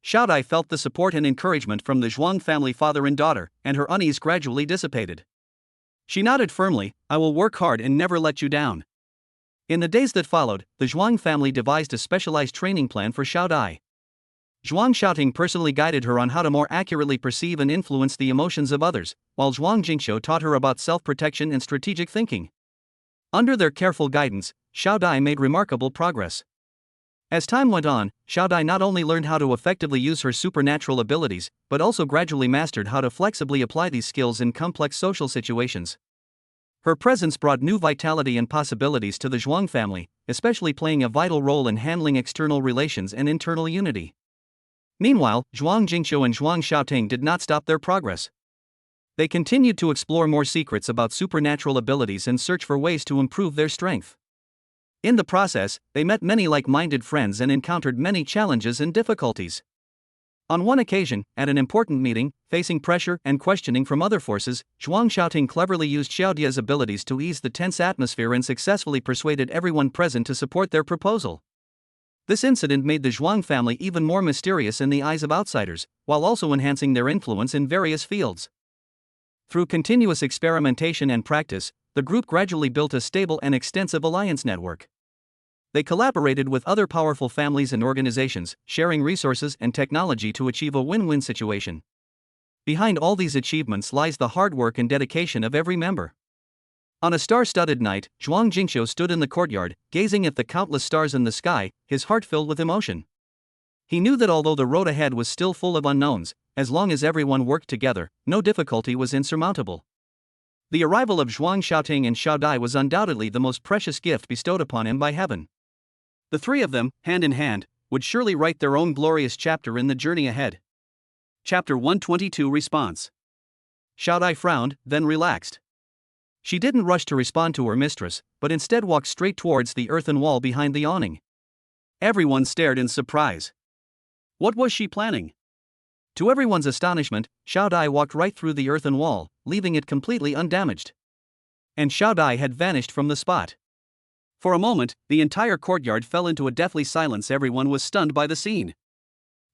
Xiaodai felt the support and encouragement from the Zhuang family father and daughter, and her unease gradually dissipated. She nodded firmly, I will work hard and never let you down. In the days that followed, the Zhuang family devised a specialized training plan for Xiaodai. Zhuang Xiaoting personally guided her on how to more accurately perceive and influence the emotions of others, while Zhuang Jingqiu taught her about self-protection and strategic thinking. Under their careful guidance, Xiaodai made remarkable progress. As time went on, Xiaodai not only learned how to effectively use her supernatural abilities, but also gradually mastered how to flexibly apply these skills in complex social situations. Her presence brought new vitality and possibilities to the Zhuang family, especially playing a vital role in handling external relations and internal unity. Meanwhile, Zhuang Jingqiu and Zhuang Xiaoting did not stop their progress. They continued to explore more secrets about supernatural abilities and search for ways to improve their strength. In the process, they met many like-minded friends and encountered many challenges and difficulties. On one occasion, at an important meeting, facing pressure and questioning from other forces, Zhuang Xiaoting cleverly used Xiaodia's abilities to ease the tense atmosphere and successfully persuaded everyone present to support their proposal. This incident made the Zhuang family even more mysterious in the eyes of outsiders, while also enhancing their influence in various fields. Through continuous experimentation and practice, the group gradually built a stable and extensive alliance network. They collaborated with other powerful families and organizations, sharing resources and technology to achieve a win-win situation. Behind all these achievements lies the hard work and dedication of every member. On a star-studded night, Zhuang Jingqiu stood in the courtyard, gazing at the countless stars in the sky, his heart filled with emotion. He knew that although the road ahead was still full of unknowns, as long as everyone worked together, no difficulty was insurmountable. The arrival of Zhuang Xiaoting and Xiaodai was undoubtedly the most precious gift bestowed upon him by heaven. The three of them, hand in hand, would surely write their own glorious chapter in the journey ahead. Chapter 122 Response. Xiaodai frowned, then relaxed. She didn't rush to respond to her mistress, but instead walked straight towards the earthen wall behind the awning. Everyone stared in surprise. What was she planning? To everyone's astonishment, Xiaodai walked right through the earthen wall, leaving it completely undamaged. And Xiaodai had vanished from the spot. For a moment, the entire courtyard fell into a deathly silence. Everyone was stunned by the scene.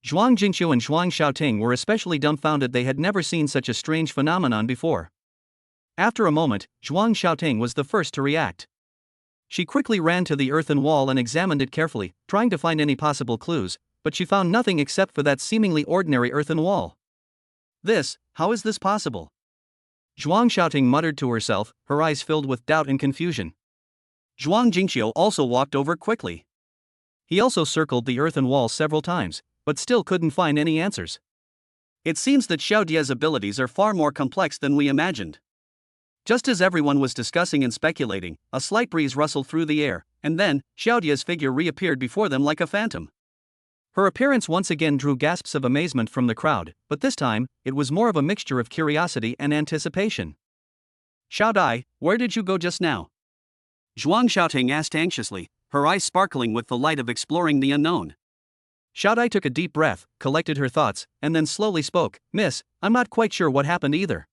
Zhuang Jingqiu and Zhuang Xiaoting were especially dumbfounded. They had never seen such a strange phenomenon before. After a moment, Zhuang Xiaoting was the first to react. She quickly ran to the earthen wall and examined it carefully, trying to find any possible clues, but she found nothing except for that seemingly ordinary earthen wall. How is this possible? Zhuang Xiaoting muttered to herself, her eyes filled with doubt and confusion. Zhuang Jingqiu also walked over quickly. He also circled the earthen wall several times, but still couldn't find any answers. It seems that Xiaodia's abilities are far more complex than we imagined. Just as everyone was discussing and speculating, a slight breeze rustled through the air, and then, Xiaodia's figure reappeared before them like a phantom. Her appearance once again drew gasps of amazement from the crowd, but this time, it was more of a mixture of curiosity and anticipation. Xiaodai, where did you go just now? Zhuang Xiaoting asked anxiously, her eyes sparkling with the light of exploring the unknown. Xiaodai took a deep breath, collected her thoughts, and then slowly spoke, Miss, I'm not quite sure what happened either.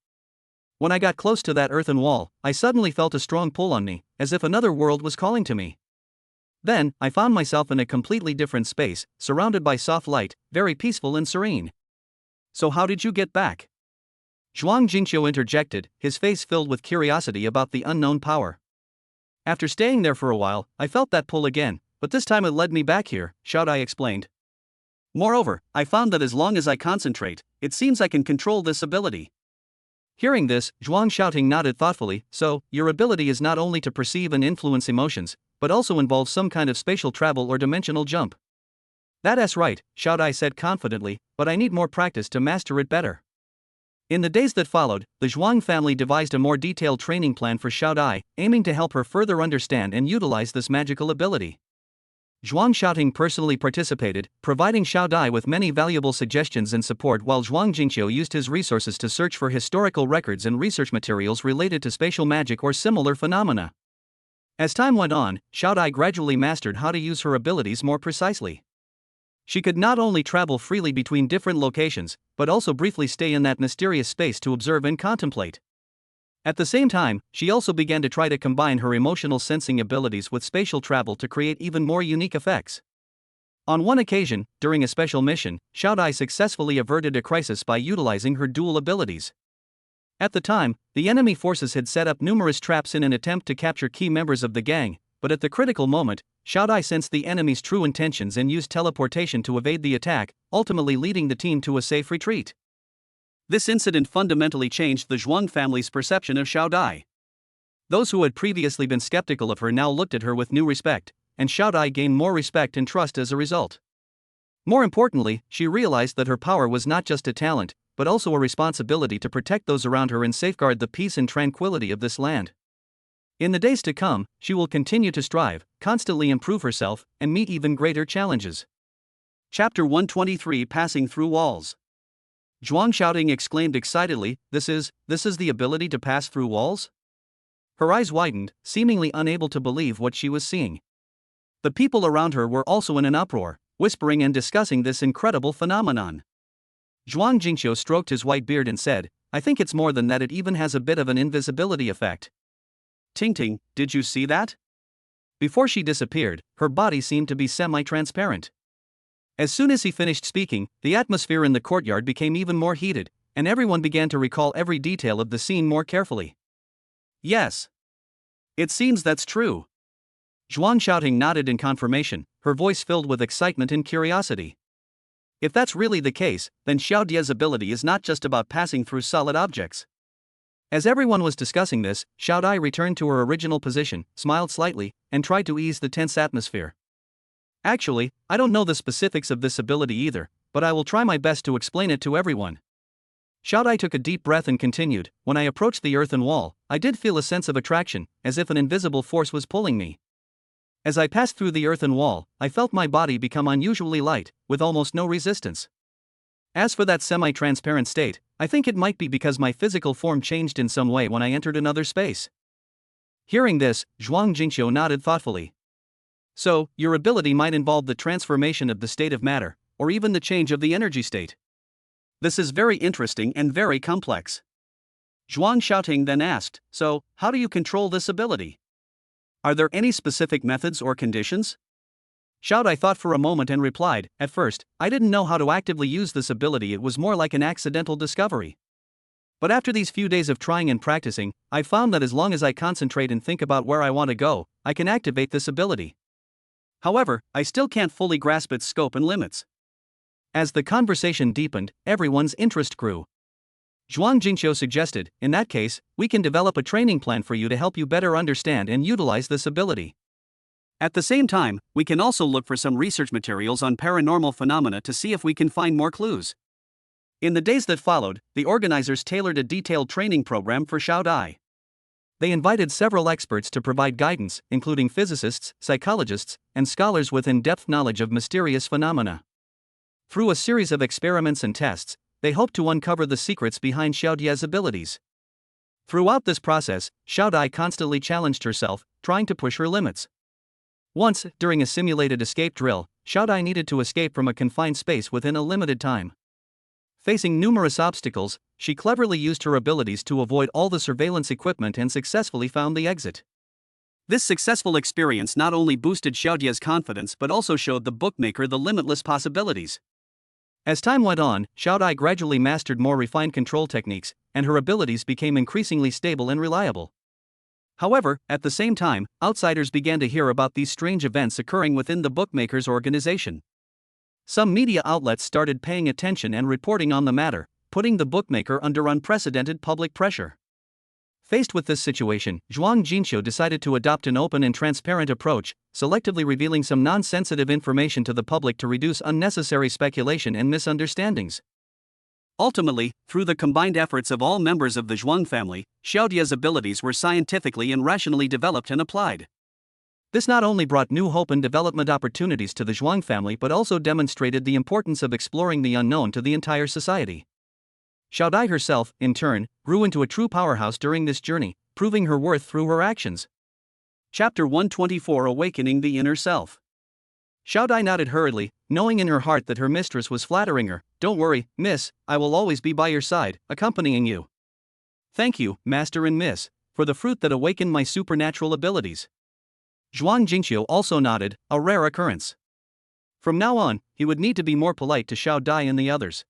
When I got close to that earthen wall, I suddenly felt a strong pull on me, as if another world was calling to me. Then, I found myself in a completely different space, surrounded by soft light, very peaceful and serene. So how did you get back? Zhuang Jingqiu interjected, his face filled with curiosity about the unknown power. After staying there for a while, I felt that pull again, but this time it led me back here, Xiaodai explained. Moreover, I found that as long as I concentrate, it seems I can control this ability. Hearing this, Zhuang Xiaoting nodded thoughtfully, so, your ability is not only to perceive and influence emotions, but also involves some kind of spatial travel or dimensional jump. That's right, Xiaodai said confidently, but I need more practice to master it better. In the days that followed, the Zhuang family devised a more detailed training plan for Xiaodai, aiming to help her further understand and utilize this magical ability. Zhuang Xiaoting personally participated, providing Xiaodai with many valuable suggestions and support, while Zhuang Jingqiu used his resources to search for historical records and research materials related to spatial magic or similar phenomena. As time went on, Xiaodai gradually mastered how to use her abilities more precisely. She could not only travel freely between different locations, but also briefly stay in that mysterious space to observe and contemplate. At the same time, she also began to try to combine her emotional sensing abilities with spatial travel to create even more unique effects. On one occasion, during a special mission, Xiaodai successfully averted a crisis by utilizing her dual abilities. At the time, the enemy forces had set up numerous traps in an attempt to capture key members of the gang, but at the critical moment, Xiaodai sensed the enemy's true intentions and used teleportation to evade the attack, ultimately leading the team to a safe retreat. This incident fundamentally changed the Zhuang family's perception of Xiaodai. Those who had previously been skeptical of her now looked at her with new respect, and Xiaodai gained more respect and trust as a result. More importantly, she realized that her power was not just a talent, but also a responsibility to protect those around her and safeguard the peace and tranquility of this land. In the days to come, she will continue to strive, constantly improve herself, and meet even greater challenges. Chapter 123 Passing Through Walls. Zhuang shouting exclaimed excitedly, This is the ability to pass through walls? Her eyes widened, seemingly unable to believe what she was seeing. The people around her were also in an uproar, whispering and discussing this incredible phenomenon. Zhuang Jingqiu stroked his white beard and said, I think it's more than that, it even has a bit of an invisibility effect. Ting, did you see that? Before she disappeared, her body seemed to be semi-transparent. As soon as he finished speaking, the atmosphere in the courtyard became even more heated, and everyone began to recall every detail of the scene more carefully. Yes. It seems that's true. Zhuang shouting nodded in confirmation, her voice filled with excitement and curiosity. If that's really the case, then Xiao Dia's ability is not just about passing through solid objects. As everyone was discussing this, Xiaodai returned to her original position, smiled slightly, and tried to ease the tense atmosphere. Actually, I don't know the specifics of this ability either, but I will try my best to explain it to everyone. Xiaodai took a deep breath and continued, When I approached the earthen wall, I did feel a sense of attraction, as if an invisible force was pulling me. As I passed through the earthen wall, I felt my body become unusually light, with almost no resistance. As for that semi-transparent state, I think it might be because my physical form changed in some way when I entered another space. Hearing this, Zhuang Jingqiu nodded thoughtfully. So, your ability might involve the transformation of the state of matter, or even the change of the energy state. This is very interesting and very complex. Zhuang Xiaoting then asked, So, how do you control this ability? Are there any specific methods or conditions? Xiaodai thought for a moment and replied, At first, I didn't know how to actively use this ability, it was more like an accidental discovery. But after these few days of trying and practicing, I found that as long as I concentrate and think about where I want to go, I can activate this ability. However, I still can't fully grasp its scope and limits. As the conversation deepened, everyone's interest grew. Zhuang Jingqiu suggested, In that case, we can develop a training plan for you to help you better understand and utilize this ability. At the same time, we can also look for some research materials on paranormal phenomena to see if we can find more clues. In the days that followed, the organizers tailored a detailed training program for Xiaodai. They invited several experts to provide guidance, including physicists, psychologists, and scholars with in-depth knowledge of mysterious phenomena. Through a series of experiments and tests, they hoped to uncover the secrets behind Xiaodia's abilities. Throughout this process, Xiaodai constantly challenged herself, trying to push her limits. Once, during a simulated escape drill, Xiaodai needed to escape from a confined space within a limited time. Facing numerous obstacles, she cleverly used her abilities to avoid all the surveillance equipment and successfully found the exit. This successful experience not only boosted Xiaodia's confidence but also showed the bookmaker the limitless possibilities. As time went on, Xiaodai gradually mastered more refined control techniques, and her abilities became increasingly stable and reliable. However, at the same time, outsiders began to hear about these strange events occurring within the bookmaker's organization. Some media outlets started paying attention and reporting on the matter, putting the bookmaker under unprecedented public pressure. Faced with this situation, Zhuang Jingqiu decided to adopt an open and transparent approach, selectively revealing some non-sensitive information to the public to reduce unnecessary speculation and misunderstandings. Ultimately, through the combined efforts of all members of the Zhuang family, Xiaodia's abilities were scientifically and rationally developed and applied. This not only brought new hope and development opportunities to the Zhuang family but also demonstrated the importance of exploring the unknown to the entire society. Xiaodai herself, in turn, grew into a true powerhouse during this journey, proving her worth through her actions. Chapter 124 Awakening the Inner Self. Xiaodai nodded hurriedly, knowing in her heart that her mistress was flattering her. Don't worry, miss, I will always be by your side, accompanying you. Thank you, Master and Miss, for the fruit that awakened my supernatural abilities. Zhuang Jingqiu also nodded, a rare occurrence. From now on, he would need to be more polite to Xiao Dai and the others.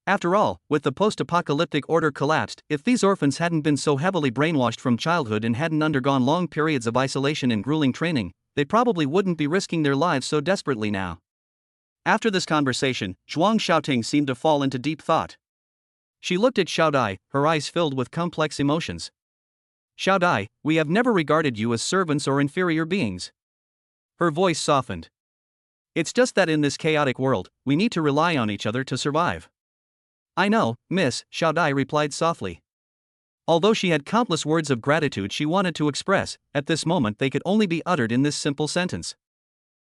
After all, with the post-apocalyptic order collapsed, if these orphans hadn't been so heavily brainwashed from childhood and hadn't undergone long periods of isolation and grueling training, they probably wouldn't be risking their lives so desperately now. After this conversation, Zhuang Xiaoting seemed to fall into deep thought. She looked at Xiao Dai, her eyes filled with complex emotions. Xiao Dai, we have never regarded you as servants or inferior beings. Her voice softened. It's just that in this chaotic world, we need to rely on each other to survive. I know, Miss, Xiao Dai replied softly. Although she had countless words of gratitude she wanted to express, at this moment they could only be uttered in this simple sentence.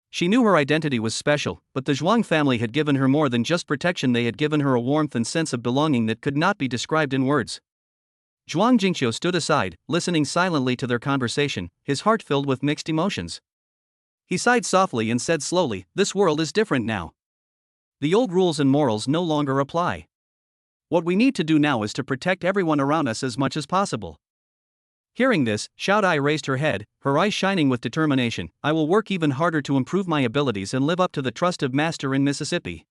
She knew her identity was special, but the Zhuang family had given her more than just protection. They had given her a warmth and sense of belonging that could not be described in words. Zhuang Jingqiu stood aside, listening silently to their conversation, his heart filled with mixed emotions. He sighed softly and said slowly, "This world is different now. The old rules and morals no longer apply. What we need to do now is to protect everyone around us as much as possible." Hearing this, Xiao Dai raised her head, her eyes shining with determination. "I will work even harder to improve my abilities and live up to the trust of Master in Mississippi.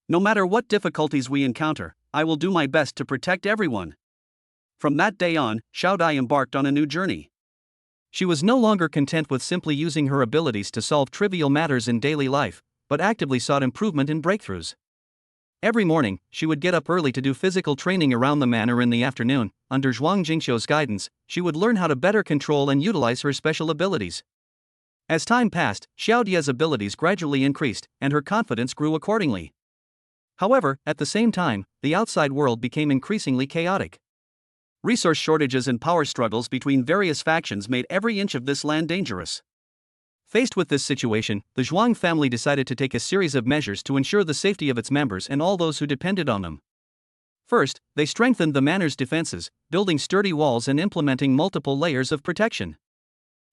No matter what difficulties we encounter, I will do my best to protect everyone." From that day on, Xiao Dai embarked on a new journey. She was no longer content with simply using her abilities to solve trivial matters in daily life, but actively sought improvement and breakthroughs. Every morning, she would get up early to do physical training around the manor. In the afternoon, under Zhuang Jingqiu's guidance, she would learn how to better control and utilize her special abilities. As time passed, Xiao Dia's abilities gradually increased, and her confidence grew accordingly. However, at the same time, the outside world became increasingly chaotic. Resource shortages and power struggles between various factions made every inch of this land dangerous. Faced with this situation, the Zhuang family decided to take a series of measures to ensure the safety of its members and all those who depended on them. First, they strengthened the manor's defenses, building sturdy walls and implementing multiple layers of protection.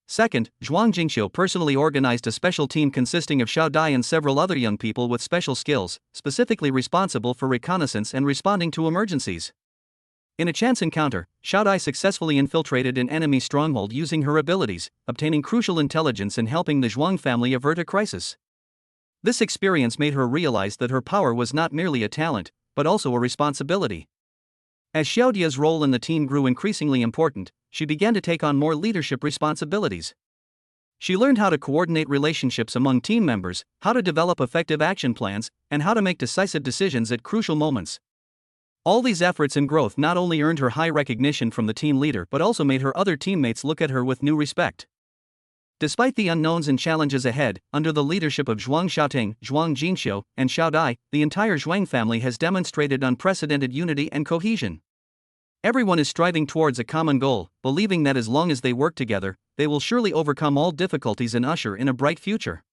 Second, Zhuang Jingqiu personally organized a special team consisting of Xiao Dai and several other young people with special skills, specifically responsible for reconnaissance and responding to emergencies. In a chance encounter, Xiao Dai successfully infiltrated an enemy stronghold using her abilities, obtaining crucial intelligence and helping the Zhuang family avert a crisis. This experience made her realize that her power was not merely a talent, but also a responsibility. As Xiao Dia's role in the team grew increasingly important, she began to take on more leadership responsibilities. She learned how to coordinate relationships among team members, how to develop effective action plans, and how to make decisive decisions at crucial moments. All these efforts and growth not only earned her high recognition from the team leader but also made her other teammates look at her with new respect. Despite the unknowns and challenges ahead, under the leadership of Zhuang Xiaoting, Zhuang Jingqiu, and Xiao Dai, the entire Zhuang family has demonstrated unprecedented unity and cohesion. Everyone is striving towards a common goal, believing that as long as they work together, they will surely overcome all difficulties and usher in a bright future.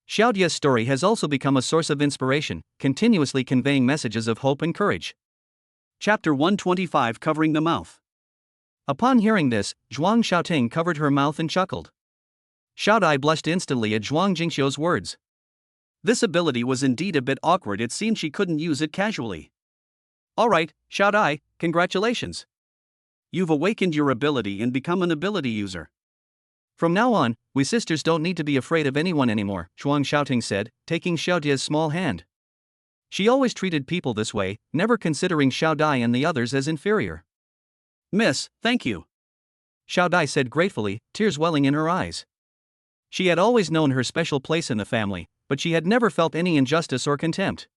Xiao Dia's story has also become a source of inspiration, continuously conveying messages of hope and courage. Chapter 125, Covering the Mouth. Upon hearing this, Zhuang Xiaoting covered her mouth and chuckled. Xiao Dai blushed instantly at Zhuang Jingqiu's words. This ability was indeed a bit awkward. It seemed she couldn't use it casually. Alright, Xiao Dai, congratulations. You've awakened your ability and become an ability user. From now on, we sisters don't need to be afraid of anyone anymore, Zhuang Xiaoting said, taking Xiao Dia's small hand. She always treated people this way, never considering Xiao Dai and the others as inferior. Miss, thank you. Xiao Dai said gratefully, tears welling in her eyes. She had always known her special place in the family, but she had never felt any injustice or contempt.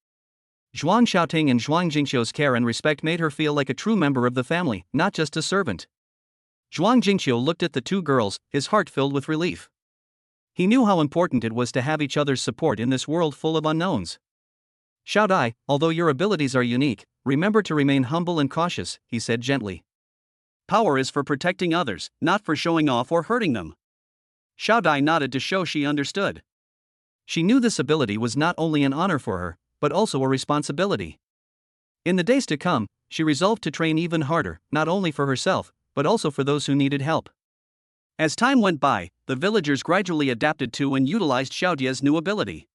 Zhuang Xiaoting and Zhuang Jingqiu's care and respect made her feel like a true member of the family, not just a servant. Zhuang Jingqiu looked at the two girls, his heart filled with relief. He knew how important it was to have each other's support in this world full of unknowns. Xiao Dai, although your abilities are unique, remember to remain humble and cautious, he said gently. Power is for protecting others, not for showing off or hurting them. Xiao Dai nodded to show she understood. She knew this ability was not only an honor for her, but also a responsibility. In the days to come, she resolved to train even harder, not only for herself, but also for those who needed help. As time went by, the villagers gradually adapted to and utilized Xiao Dia's new ability.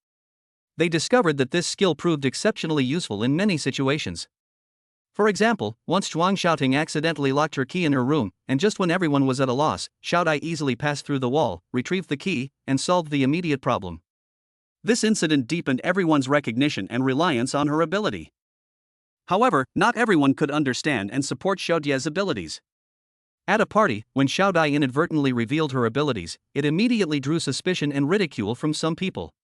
They discovered that this skill proved exceptionally useful in many situations. For example, once Zhuang Xiaoting accidentally locked her key in her room, and just when everyone was at a loss, Xiao Dai easily passed through the wall, retrieved the key, and solved the immediate problem. This incident deepened everyone's recognition and reliance on her ability. However, not everyone could understand and support Xiao Dia's abilities. At a party, when Xiao Dai inadvertently revealed her abilities, it immediately drew suspicion and ridicule from some people.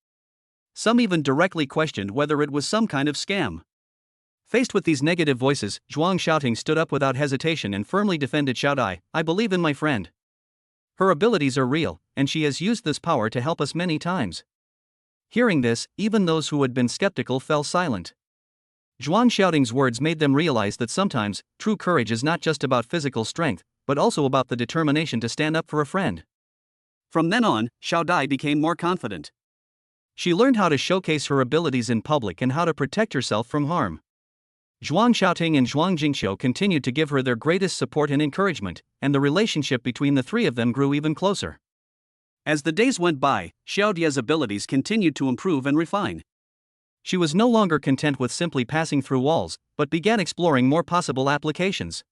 Some even directly questioned whether it was some kind of scam. Faced with these negative voices, Zhuang Xiaoting stood up without hesitation and firmly defended Xiao Dai. "I believe in my friend. Her abilities are real, and she has used this power to help us many times." Hearing this, even those who had been skeptical fell silent. Zhuang Xiaoting's words made them realize that sometimes, true courage is not just about physical strength, but also about the determination to stand up for a friend. From then on, Xiao Dai became more confident. She learned how to showcase her abilities in public and how to protect herself from harm. Zhuang Xiaoting and Zhuang Jingqiu continued to give her their greatest support and encouragement, and the relationship between the three of them grew even closer. As the days went by, Xiao Dia's abilities continued to improve and refine. She was no longer content with simply passing through walls, but began exploring more possible applications.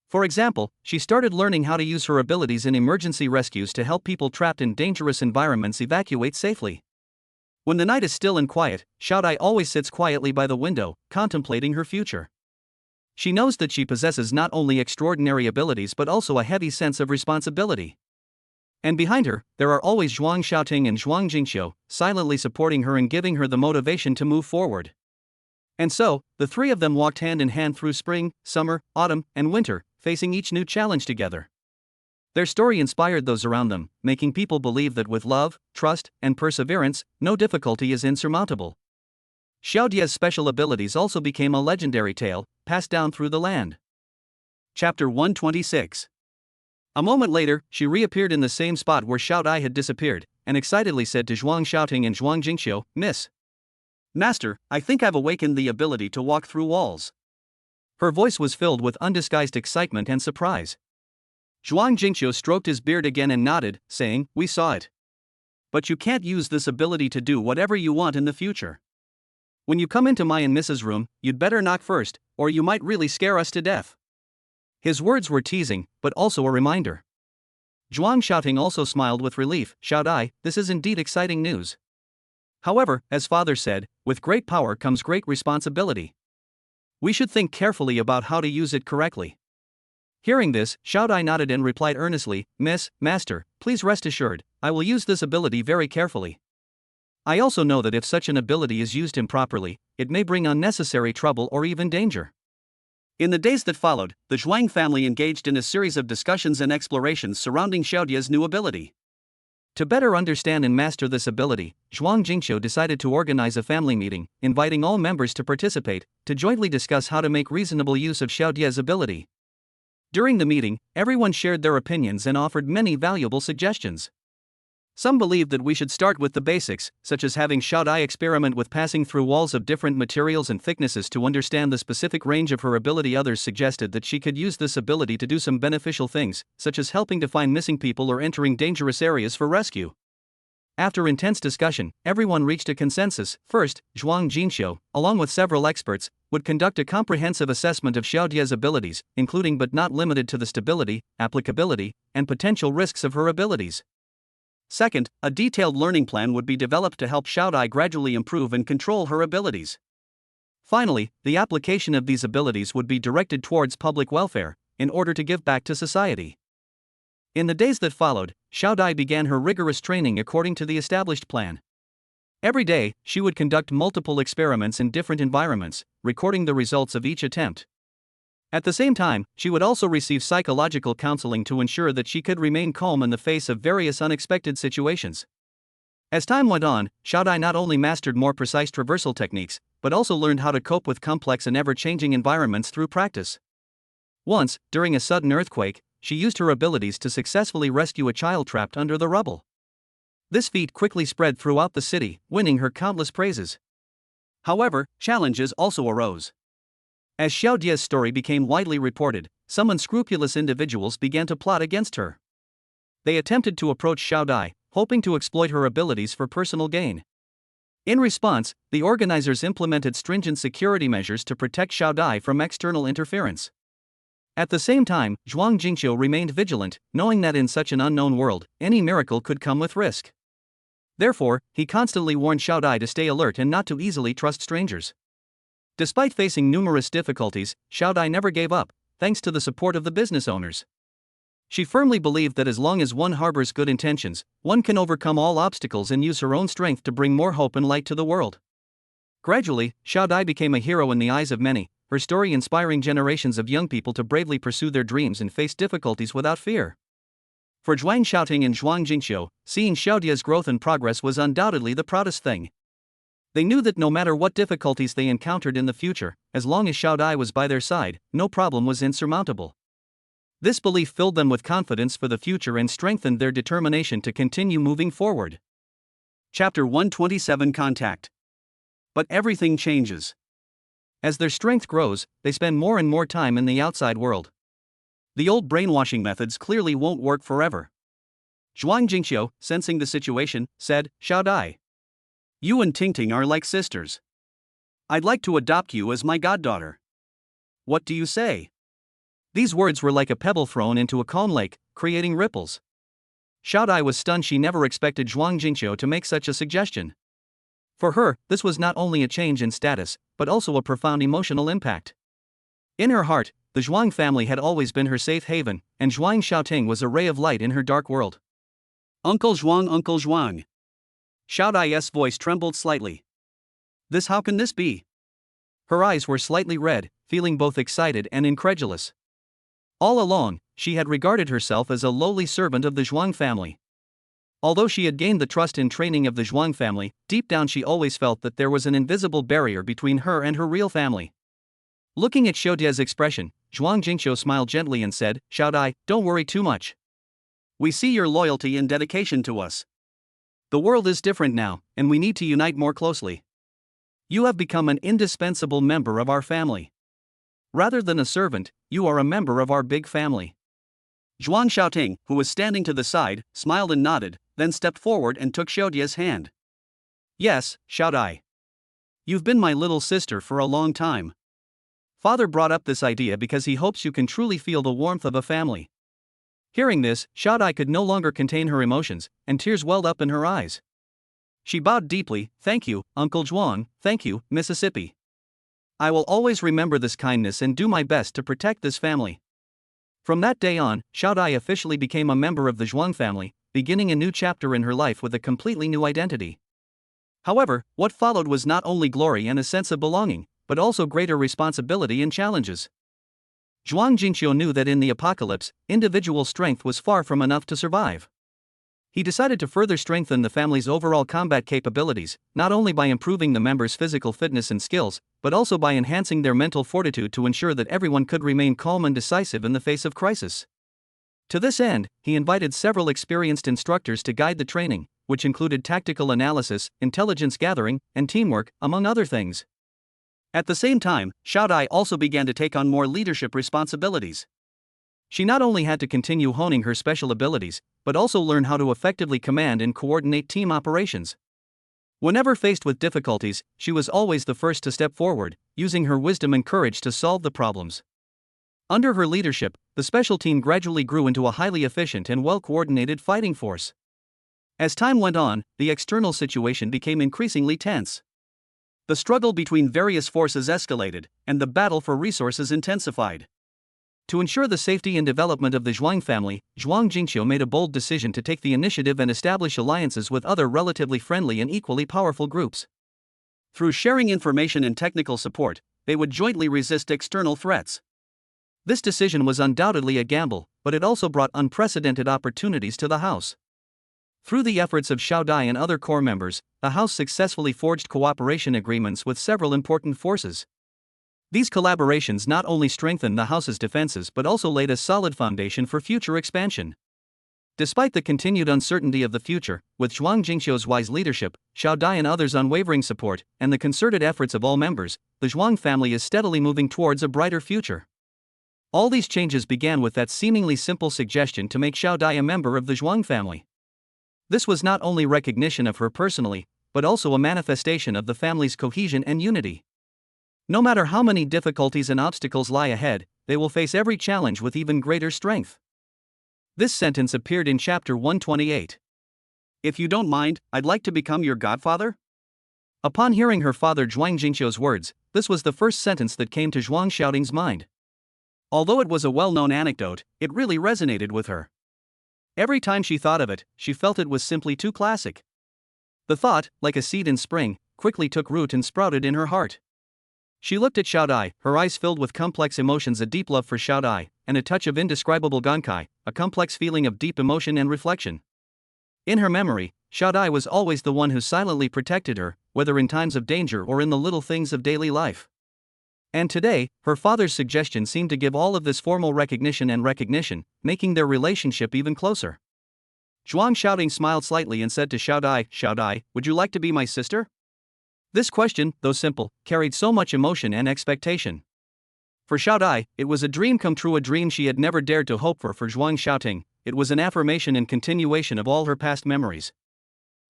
For example, she started learning how to use her abilities in emergency rescues to help people trapped in dangerous environments evacuate safely. When the night is still and quiet, Xiao Dai always sits quietly by the window, contemplating her future. She knows that she possesses not only extraordinary abilities but also a heavy sense of responsibility. And behind her, there are always Zhuang Xiaoting and Zhuang Jingqiu, silently supporting her and giving her the motivation to move forward. And so, the three of them walked hand in hand through spring, summer, autumn, and winter, facing each new challenge together. Their story inspired those around them, making people believe that with love, trust, and perseverance, no difficulty is insurmountable. Xiao Dia's special abilities also became a legendary tale, passed down through the land. Chapter 126. A moment later, she reappeared in the same spot where Xiao Dai had disappeared, and excitedly said to Zhuang Xiaoting and Zhuang Jingqiu, "Miss Master, I think I've awakened the ability to walk through walls." Her voice was filled with undisguised excitement and surprise. Zhuang Jingqiu stroked his beard again and nodded, saying, "We saw it. But you can't use this ability to do whatever you want in the future. When you come into my and Mrs. room, you'd better knock first, or you might really scare us to death." His words were teasing, but also a reminder. Zhuang Xiaoting also smiled with relief. "Xiao Dai, this is indeed exciting news. However, as father said, with great power comes great responsibility. We should think carefully about how to use it correctly." Hearing this, Xiao Dai nodded and replied earnestly, Master, please rest assured, I will use this ability very carefully. I also know that if such an ability is used improperly, it may bring unnecessary trouble or even danger." In the days that followed, the Zhuang family engaged in a series of discussions and explorations surrounding Xiao Dia's new ability. To better understand and master this ability, Zhuang Jingqiu decided to organize a family meeting, inviting all members to participate, to jointly discuss how to make reasonable use of Xiao Dia's ability. During the meeting, everyone shared their opinions and offered many valuable suggestions. Some believed that we should start with the basics, such as having Xiao Dai experiment with passing through walls of different materials and thicknesses to understand the specific range of her ability. Others suggested that she could use this ability to do some beneficial things, such as helping to find missing people or entering dangerous areas for rescue. After intense discussion, everyone reached a consensus. First, Zhuang Jingqiu, along with several experts, would conduct a comprehensive assessment of Xiao Dia's abilities, including but not limited to the stability, applicability, and potential risks of her abilities. Second, a detailed learning plan would be developed to help Xiao Dai gradually improve and control her abilities. Finally, the application of these abilities would be directed towards public welfare, in order to give back to society. In the days that followed, Xiao Dai began her rigorous training according to the established plan. Every day, she would conduct multiple experiments in different environments, recording the results of each attempt. At the same time, she would also receive psychological counseling to ensure that she could remain calm in the face of various unexpected situations. As time went on, Xiao Dai not only mastered more precise traversal techniques, but also learned how to cope with complex and ever-changing environments through practice. Once, during a sudden earthquake, she used her abilities to successfully rescue a child trapped under the rubble. This feat quickly spread throughout the city, winning her countless praises. However, challenges also arose. As Xiao Dia's story became widely reported, some unscrupulous individuals began to plot against her. They attempted to approach Xiao Dai, hoping to exploit her abilities for personal gain. In response, the organizers implemented stringent security measures to protect Xiaodai from external interference. At the same time, Zhuang Jingqiu remained vigilant, knowing that in such an unknown world, any miracle could come with risk. Therefore, he constantly warned Xiaodai to stay alert and not to easily trust strangers. Despite facing numerous difficulties, Xiaodai never gave up, thanks to the support of the business owners. She firmly believed that as long as one harbors good intentions, one can overcome all obstacles and use her own strength to bring more hope and light to the world. Gradually, Xiaodai became a hero in the eyes of many, her story inspiring generations of young people to bravely pursue their dreams and face difficulties without fear. For Zhuang Xiaoting and Zhuang Jingqiu, seeing Xiaodia's growth and progress was undoubtedly the proudest thing. They knew that no matter what difficulties they encountered in the future, as long as Xiaodai was by their side, no problem was insurmountable. This belief filled them with confidence for the future and strengthened their determination to continue moving forward. Chapter 127 Contact. But everything changes. As their strength grows, they spend more and more time in the outside world. The old brainwashing methods clearly won't work forever. Zhuang Jingqiu, sensing the situation, said, "Xiaodai, you and Tingting are like sisters. I'd like to adopt you as my goddaughter. What do you say?" These words were like a pebble thrown into a calm lake, creating ripples. Xiaodai was stunned. She never expected Zhuang Jingqiu to make such a suggestion. For her, this was not only a change in status, but also a profound emotional impact. In her heart, the Zhuang family had always been her safe haven, and Zhuang Xiaoting was a ray of light in her dark world. Uncle Zhuang, Uncle Zhuang. Xiaodai's voice trembled slightly. How can this be? Her eyes were slightly red, feeling both excited and incredulous. All along, she had regarded herself as a lowly servant of the Zhuang family. Although she had gained the trust and training of the Zhuang family, deep down she always felt that there was an invisible barrier between her and her real family. Looking at Xiaodia's expression, Zhuang Jingqiu smiled gently and said, "Xiaodai, don't worry too much. We see your loyalty and dedication to us. The world is different now, and we need to unite more closely. You have become an indispensable member of our family. Rather than a servant, you are a member of our big family." Zhuang Xiaoting, who was standing to the side, smiled and nodded, then stepped forward and took Xiaodia's hand. "Yes, Xiaodai. You've been my little sister for a long time. Father brought up this idea because he hopes you can truly feel the warmth of a family." Hearing this, Xiaodai could no longer contain her emotions, and tears welled up in her eyes. She bowed deeply. "Thank you, Uncle Zhuang, thank you, Mississippi. I will always remember this kindness and do my best to protect this family." From that day on, Xiaodai officially became a member of the Zhuang family, beginning a new chapter in her life with a completely new identity. However, what followed was not only glory and a sense of belonging, but also greater responsibility and challenges. Zhuang Jingqiu knew that in the apocalypse, individual strength was far from enough to survive. He decided to further strengthen the family's overall combat capabilities, not only by improving the members' physical fitness and skills, but also by enhancing their mental fortitude to ensure that everyone could remain calm and decisive in the face of crisis. To this end, he invited several experienced instructors to guide the training, which included tactical analysis, intelligence gathering, and teamwork, among other things. At the same time, Xiaodai also began to take on more leadership responsibilities. She not only had to continue honing her special abilities, but also learn how to effectively command and coordinate team operations. Whenever faced with difficulties, she was always the first to step forward, using her wisdom and courage to solve the problems. Under her leadership, the special team gradually grew into a highly efficient and well-coordinated fighting force. As time went on, the external situation became increasingly tense. The struggle between various forces escalated, and the battle for resources intensified. To ensure the safety and development of the Zhuang family, Zhuang Jingqiu made a bold decision to take the initiative and establish alliances with other relatively friendly and equally powerful groups. Through sharing information and technical support, they would jointly resist external threats. This decision was undoubtedly a gamble, but it also brought unprecedented opportunities to the house. Through the efforts of Xiaodai and other core members, the house successfully forged cooperation agreements with several important forces. These collaborations not only strengthened the house's defenses but also laid a solid foundation for future expansion. Despite the continued uncertainty of the future, with Zhuang Jingqiu's wise leadership, Xiaodai and others' unwavering support, and the concerted efforts of all members, the Zhuang family is steadily moving towards a brighter future. All these changes began with that seemingly simple suggestion to make Xiaodai a member of the Zhuang family. This was not only recognition of her personally, but also a manifestation of the family's cohesion and unity. No matter how many difficulties and obstacles lie ahead, they will face every challenge with even greater strength. This sentence appeared in chapter 128. If you don't mind, I'd like to become your godfather? Upon hearing her father Zhuang Jingqiu's words, this was the first sentence that came to Zhuang Xiaoting's mind. Although it was a well-known anecdote, it really resonated with her. Every time she thought of it, she felt it was simply too classic. The thought, like a seed in spring, quickly took root and sprouted in her heart. She looked at Xiao Dai, her eyes filled with complex emotions, a deep love for Xiao Dai, and a touch of indescribable Gankai, a complex feeling of deep emotion and reflection. In her memory, Xiao Dai was always the one who silently protected her, whether in times of danger or in the little things of daily life. And today, her father's suggestion seemed to give all of this formal recognition, making their relationship even closer. Zhuang Xiaoting smiled slightly and said to Xiao Dai, would you like to be my sister? This question, though simple, carried so much emotion and expectation. For Xiao Dai, it was a dream come true, a dream she had never dared to hope for. For Zhuang Xiaoting, it was an affirmation and continuation of all her past memories.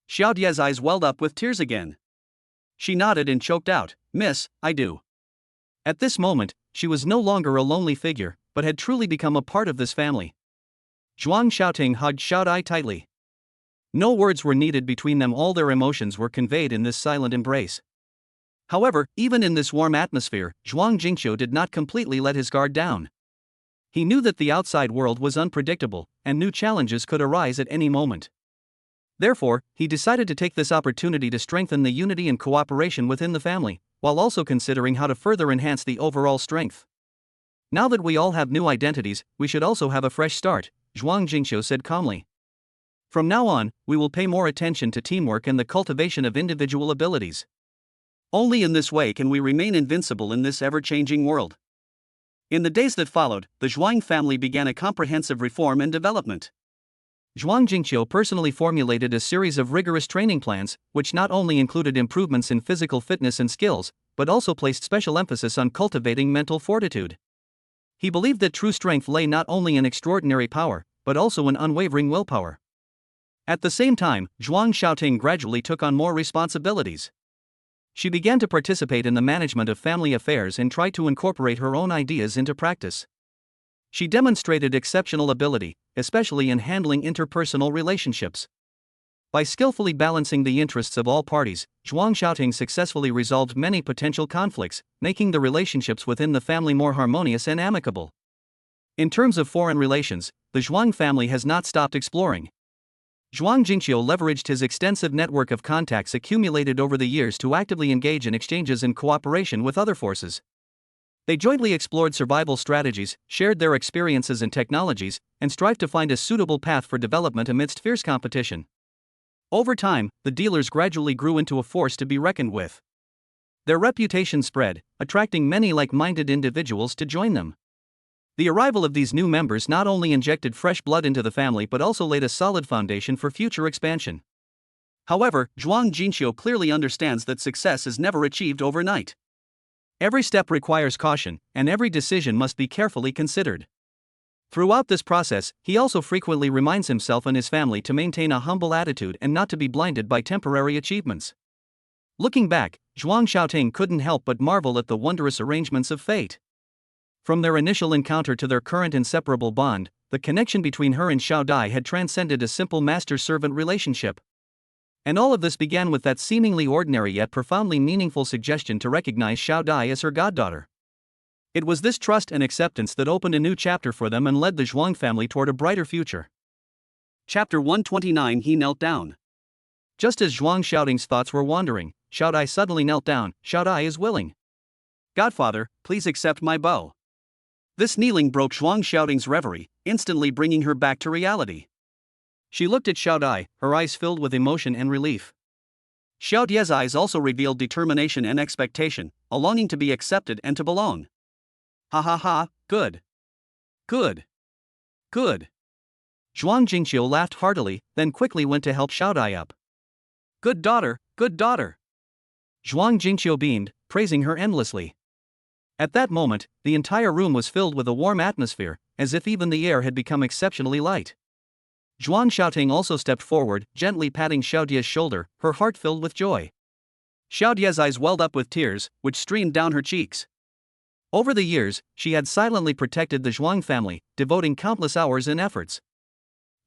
Xiao Dai's eyes welled up with tears again. She nodded and choked out, Miss, I do. At this moment, she was no longer a lonely figure, but had truly become a part of this family. Zhuang Xiaoting hugged Xiao Dai tightly. No words were needed between them, all their emotions were conveyed in this silent embrace. However, even in this warm atmosphere, Zhuang Jingqiu did not completely let his guard down. He knew that the outside world was unpredictable, and new challenges could arise at any moment. Therefore, he decided to take this opportunity to strengthen the unity and cooperation within the family, while also considering how to further enhance the overall strength. Now that we all have new identities, we should also have a fresh start, Zhuang Jingqiu said calmly. From now on, we will pay more attention to teamwork and the cultivation of individual abilities. Only in this way can we remain invincible in this ever-changing world. In the days that followed, the Zhuang family began a comprehensive reform and development. Zhuang Jingqiu personally formulated a series of rigorous training plans, which not only included improvements in physical fitness and skills, but also placed special emphasis on cultivating mental fortitude. He believed that true strength lay not only in extraordinary power, but also in unwavering willpower. At the same time, Zhuang Xiaoting gradually took on more responsibilities. She began to participate in the management of family affairs and tried to incorporate her own ideas into practice. She demonstrated exceptional ability, especially in handling interpersonal relationships. By skillfully balancing the interests of all parties, Zhuang Xiaoting successfully resolved many potential conflicts, making the relationships within the family more harmonious and amicable. In terms of foreign relations, the Zhuang family has not stopped exploring. Zhuang Jingqiu leveraged his extensive network of contacts accumulated over the years to actively engage in exchanges and cooperation with other forces. They jointly explored survival strategies, shared their experiences and technologies, and strived to find a suitable path for development amidst fierce competition. Over time, the dealers gradually grew into a force to be reckoned with. Their reputation spread, attracting many like-minded individuals to join them. The arrival of these new members not only injected fresh blood into the family but also laid a solid foundation for future expansion. However, Zhuang Jingqiu clearly understands that success is never achieved overnight. Every step requires caution, and every decision must be carefully considered. Throughout this process, he also frequently reminds himself and his family to maintain a humble attitude and not to be blinded by temporary achievements. Looking back, Zhuang Xiaoting couldn't help but marvel at the wondrous arrangements of fate. From their initial encounter to their current inseparable bond, the connection between her and Xiao Dai had transcended a simple master-servant relationship. And all of this began with that seemingly ordinary yet profoundly meaningful suggestion to recognize Xiao Dai as her goddaughter. It was this trust and acceptance that opened a new chapter for them and led the Zhuang family toward a brighter future. Chapter 129. He knelt down. Just as Zhuang Xiaoting's thoughts were wandering, Xiao Dai suddenly knelt down. Xiao Dai is willing. Godfather, please accept my bow. This kneeling broke Zhuang Xiaoting's reverie, instantly bringing her back to reality. She looked at Xiao Dai, her eyes filled with emotion and relief. Xiao Dai's eyes also revealed determination and expectation, a longing to be accepted and to belong. Ha ha ha, good. Good. Good. Zhuang Jingqiu laughed heartily, then quickly went to help Xiao Dai up. Good daughter, good daughter. Zhuang Jingqiu beamed, praising her endlessly. At that moment, the entire room was filled with a warm atmosphere, as if even the air had become exceptionally light. Zhuang Xiaoting also stepped forward, gently patting Xiaodia's shoulder, her heart filled with joy. Xiaodia's eyes welled up with tears, which streamed down her cheeks. Over the years, she had silently protected the Zhuang family, devoting countless hours and efforts.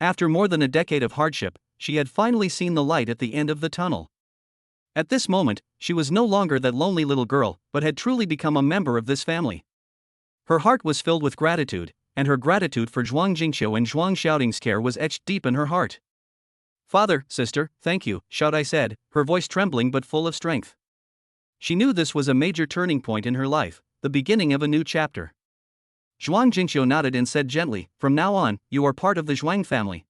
After more than a decade of hardship, she had finally seen the light at the end of the tunnel. At this moment, she was no longer that lonely little girl, but had truly become a member of this family. Her heart was filled with gratitude, and her gratitude for Zhuang Jingqiu and Zhuang Xiaoting's care was etched deep in her heart. "Father, sister, thank you," Xiaodai said, her voice trembling but full of strength. She knew this was a major turning point in her life, the beginning of a new chapter. Zhuang Jingqiu nodded and said gently, "From now on, you are part of the Zhuang family.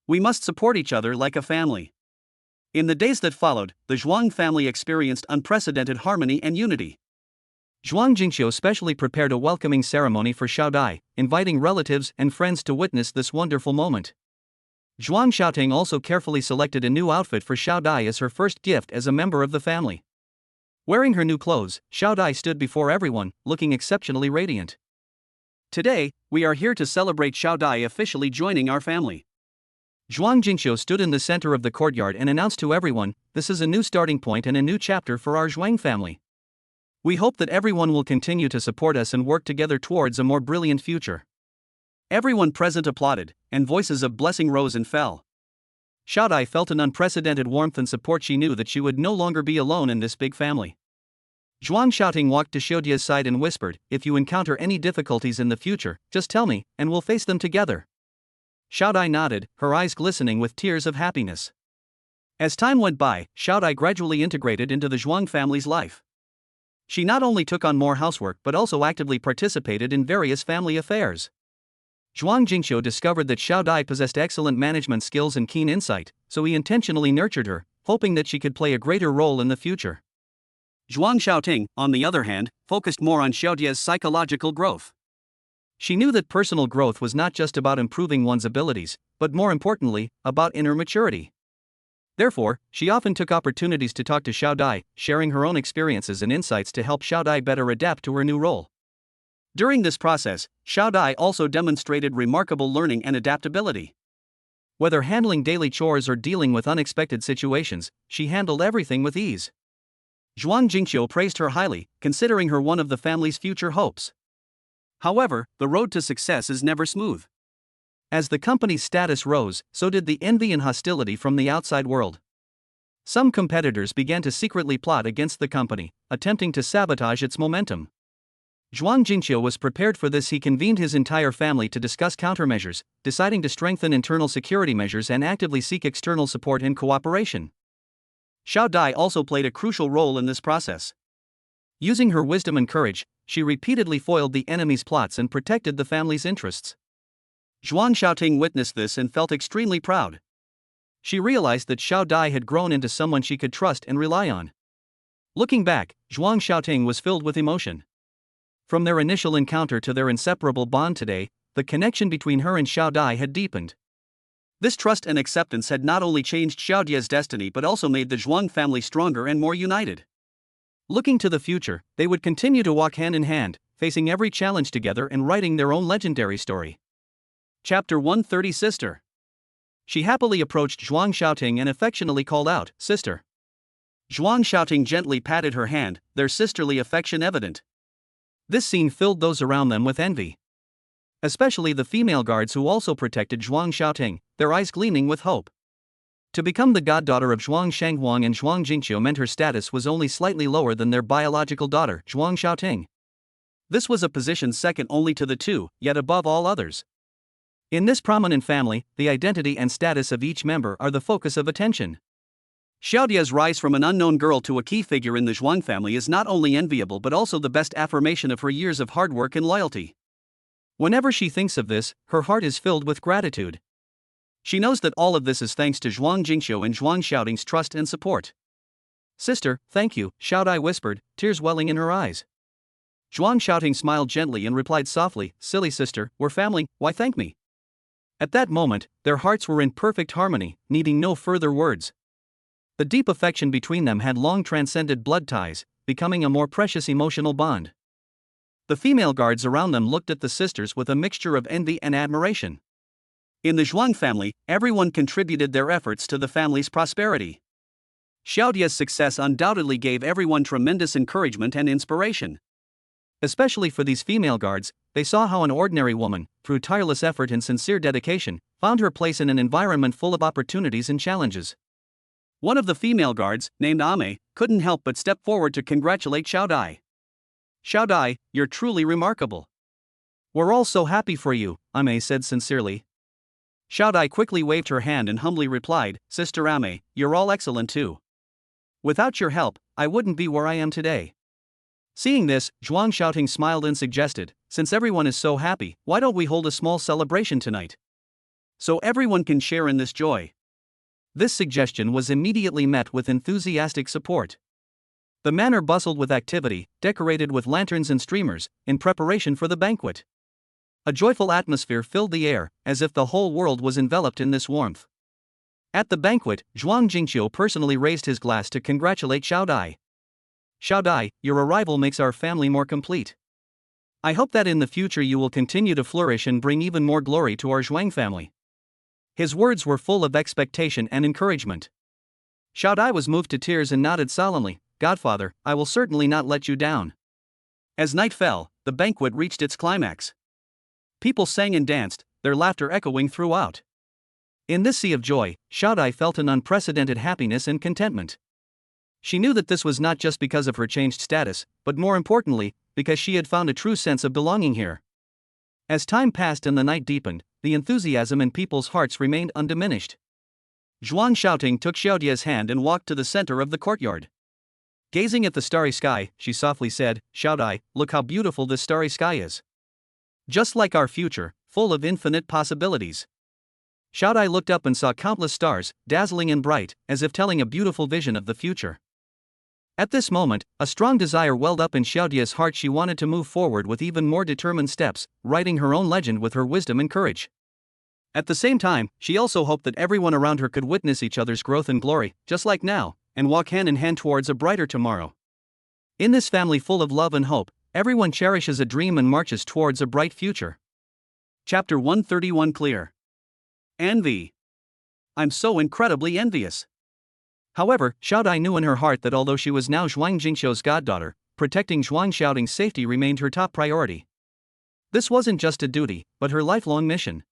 We must support each other like a family." In the days that followed, the Zhuang family experienced unprecedented harmony and unity. Zhuang Jingqiu specially prepared a welcoming ceremony for Xiaodai, inviting relatives and friends to witness this wonderful moment. Zhuang Xiaoting also carefully selected a new outfit for Xiaodai as her first gift as a member of the family. Wearing her new clothes, Xiaodai stood before everyone, looking exceptionally radiant. "Today, we are here to celebrate Xiaodai officially joining our family." Zhuang Jingqiu stood in the center of the courtyard and announced to everyone, "This is a new starting point and a new chapter for our Zhuang family. We hope that everyone will continue to support us and work together towards a more brilliant future." Everyone present applauded, and voices of blessing rose and fell. Xiaodai felt an unprecedented warmth and support. She knew that she would no longer be alone in this big family. Zhuang Xiaoting walked to Xiaodia's side and whispered, "If you encounter any difficulties in the future, just tell me, and we'll face them together." Xiaodai nodded, her eyes glistening with tears of happiness. As time went by, Xiaodai gradually integrated into the Zhuang family's life. She not only took on more housework but also actively participated in various family affairs. Zhuang Jingqiu discovered that Xiaodai possessed excellent management skills and keen insight, so he intentionally nurtured her, hoping that she could play a greater role in the future. Zhuang Xiaoting, on the other hand, focused more on Xiaodia's psychological growth. She knew that personal growth was not just about improving one's abilities, but more importantly, about inner maturity. Therefore, she often took opportunities to talk to Xiaodai, sharing her own experiences and insights to help Xiaodai better adapt to her new role. During this process, Xiaodai also demonstrated remarkable learning and adaptability. Whether handling daily chores or dealing with unexpected situations, she handled everything with ease. Zhuang Jingqiu praised her highly, considering her one of the family's future hopes. However, the road to success is never smooth. As the company's status rose, so did the envy and hostility from the outside world. Some competitors began to secretly plot against the company, attempting to sabotage its momentum. Zhuang Jingqiu was prepared for this. He convened his entire family to discuss countermeasures, deciding to strengthen internal security measures and actively seek external support and cooperation. Xiaodai also played a crucial role in this process. Using her wisdom and courage, she repeatedly foiled the enemy's plots and protected the family's interests. Zhuang Xiaoting witnessed this and felt extremely proud. She realized that Xiaodai had grown into someone she could trust and rely on. Looking back, Zhuang Xiaoting was filled with emotion. From their initial encounter to their inseparable bond today, the connection between her and Xiaodai had deepened. This trust and acceptance had not only changed Xiaodia's destiny but also made the Zhuang family stronger and more united. Looking to the future, they would continue to walk hand in hand, facing every challenge together and writing their own legendary story. Chapter 130 Sister. She happily approached Zhuang Xiaoting and affectionately called out, "Sister." Zhuang Xiaoting gently patted her hand, their sisterly affection evident. This scene filled those around them with envy. Especially the female guards who also protected Zhuang Xiaoting, their eyes gleaming with hope. To become the goddaughter of Zhuang Shanghuang and Zhuang Jingqiu meant her status was only slightly lower than their biological daughter, Zhuang Xiaoting. This was a position second only to the two, yet above all others. In this prominent family, the identity and status of each member are the focus of attention. Xiaodia's rise from an unknown girl to a key figure in the Zhuang family is not only enviable but also the best affirmation of her years of hard work and loyalty. Whenever she thinks of this, her heart is filled with gratitude. She knows that all of this is thanks to Zhuang Jingqiu and Zhuang Xiaoting's trust and support. "Sister, thank you," Xiaodai whispered, tears welling in her eyes. Zhuang Xiaoting smiled gently and replied softly, "Silly sister, we're family, why thank me?" At that moment, their hearts were in perfect harmony, needing no further words. The deep affection between them had long transcended blood ties, becoming a more precious emotional bond. The female guards around them looked at the sisters with a mixture of envy and admiration. In the Zhuang family, everyone contributed their efforts to the family's prosperity. Xiaodia's success undoubtedly gave everyone tremendous encouragement and inspiration. Especially for these female guards, they saw how an ordinary woman, through tireless effort and sincere dedication, found her place in an environment full of opportunities and challenges. One of the female guards, named Ame, couldn't help but step forward to congratulate Xiaodai. "Xiaodai, you're truly remarkable. We're all so happy for you," Ame said sincerely. Xiaodai quickly waved her hand and humbly replied, "Sister Ame, you're all excellent too. Without your help, I wouldn't be where I am today." Seeing this, Zhuang Xiaoting smiled and suggested, "Since everyone is so happy, why don't we hold a small celebration tonight? So everyone can share in this joy." This suggestion was immediately met with enthusiastic support. The manor bustled with activity, decorated with lanterns and streamers, in preparation for the banquet. A joyful atmosphere filled the air, as if the whole world was enveloped in this warmth. At the banquet, Zhuang Jingqiu personally raised his glass to congratulate Xiaodai. "Xiaodai, your arrival makes our family more complete. I hope that in the future you will continue to flourish and bring even more glory to our Zhuang family." His words were full of expectation and encouragement. Xiaodai was moved to tears and nodded solemnly, "Godfather, I will certainly not let you down." As night fell, the banquet reached its climax. People sang and danced, their laughter echoing throughout. In this sea of joy, Xiaodai felt an unprecedented happiness and contentment. She knew that this was not just because of her changed status, but more importantly, because she had found a true sense of belonging here. As time passed and the night deepened, the enthusiasm in people's hearts remained undiminished. Zhuang Xiaoting took Xiaodia's hand and walked to the center of the courtyard. Gazing at the starry sky, she softly said, "Xiaodai, look how beautiful this starry sky is. Just like our future, full of infinite possibilities." Xiaodai looked up and saw countless stars, dazzling and bright, as if telling a beautiful vision of the future. At this moment, a strong desire welled up in Xiaodia's heart. She wanted to move forward with even more determined steps, writing her own legend with her wisdom and courage. At the same time, she also hoped that everyone around her could witness each other's growth and glory, just like now, and walk hand in hand towards a brighter tomorrow. In this family full of love and hope, everyone cherishes a dream and marches towards a bright future. Chapter 131 Clear. Envy. I'm so incredibly envious. However, Xiaodai knew in her heart that although she was now Zhuang Jingqiu's goddaughter, protecting Zhuang Xiaoting's safety remained her top priority. This wasn't just a duty, but her lifelong mission.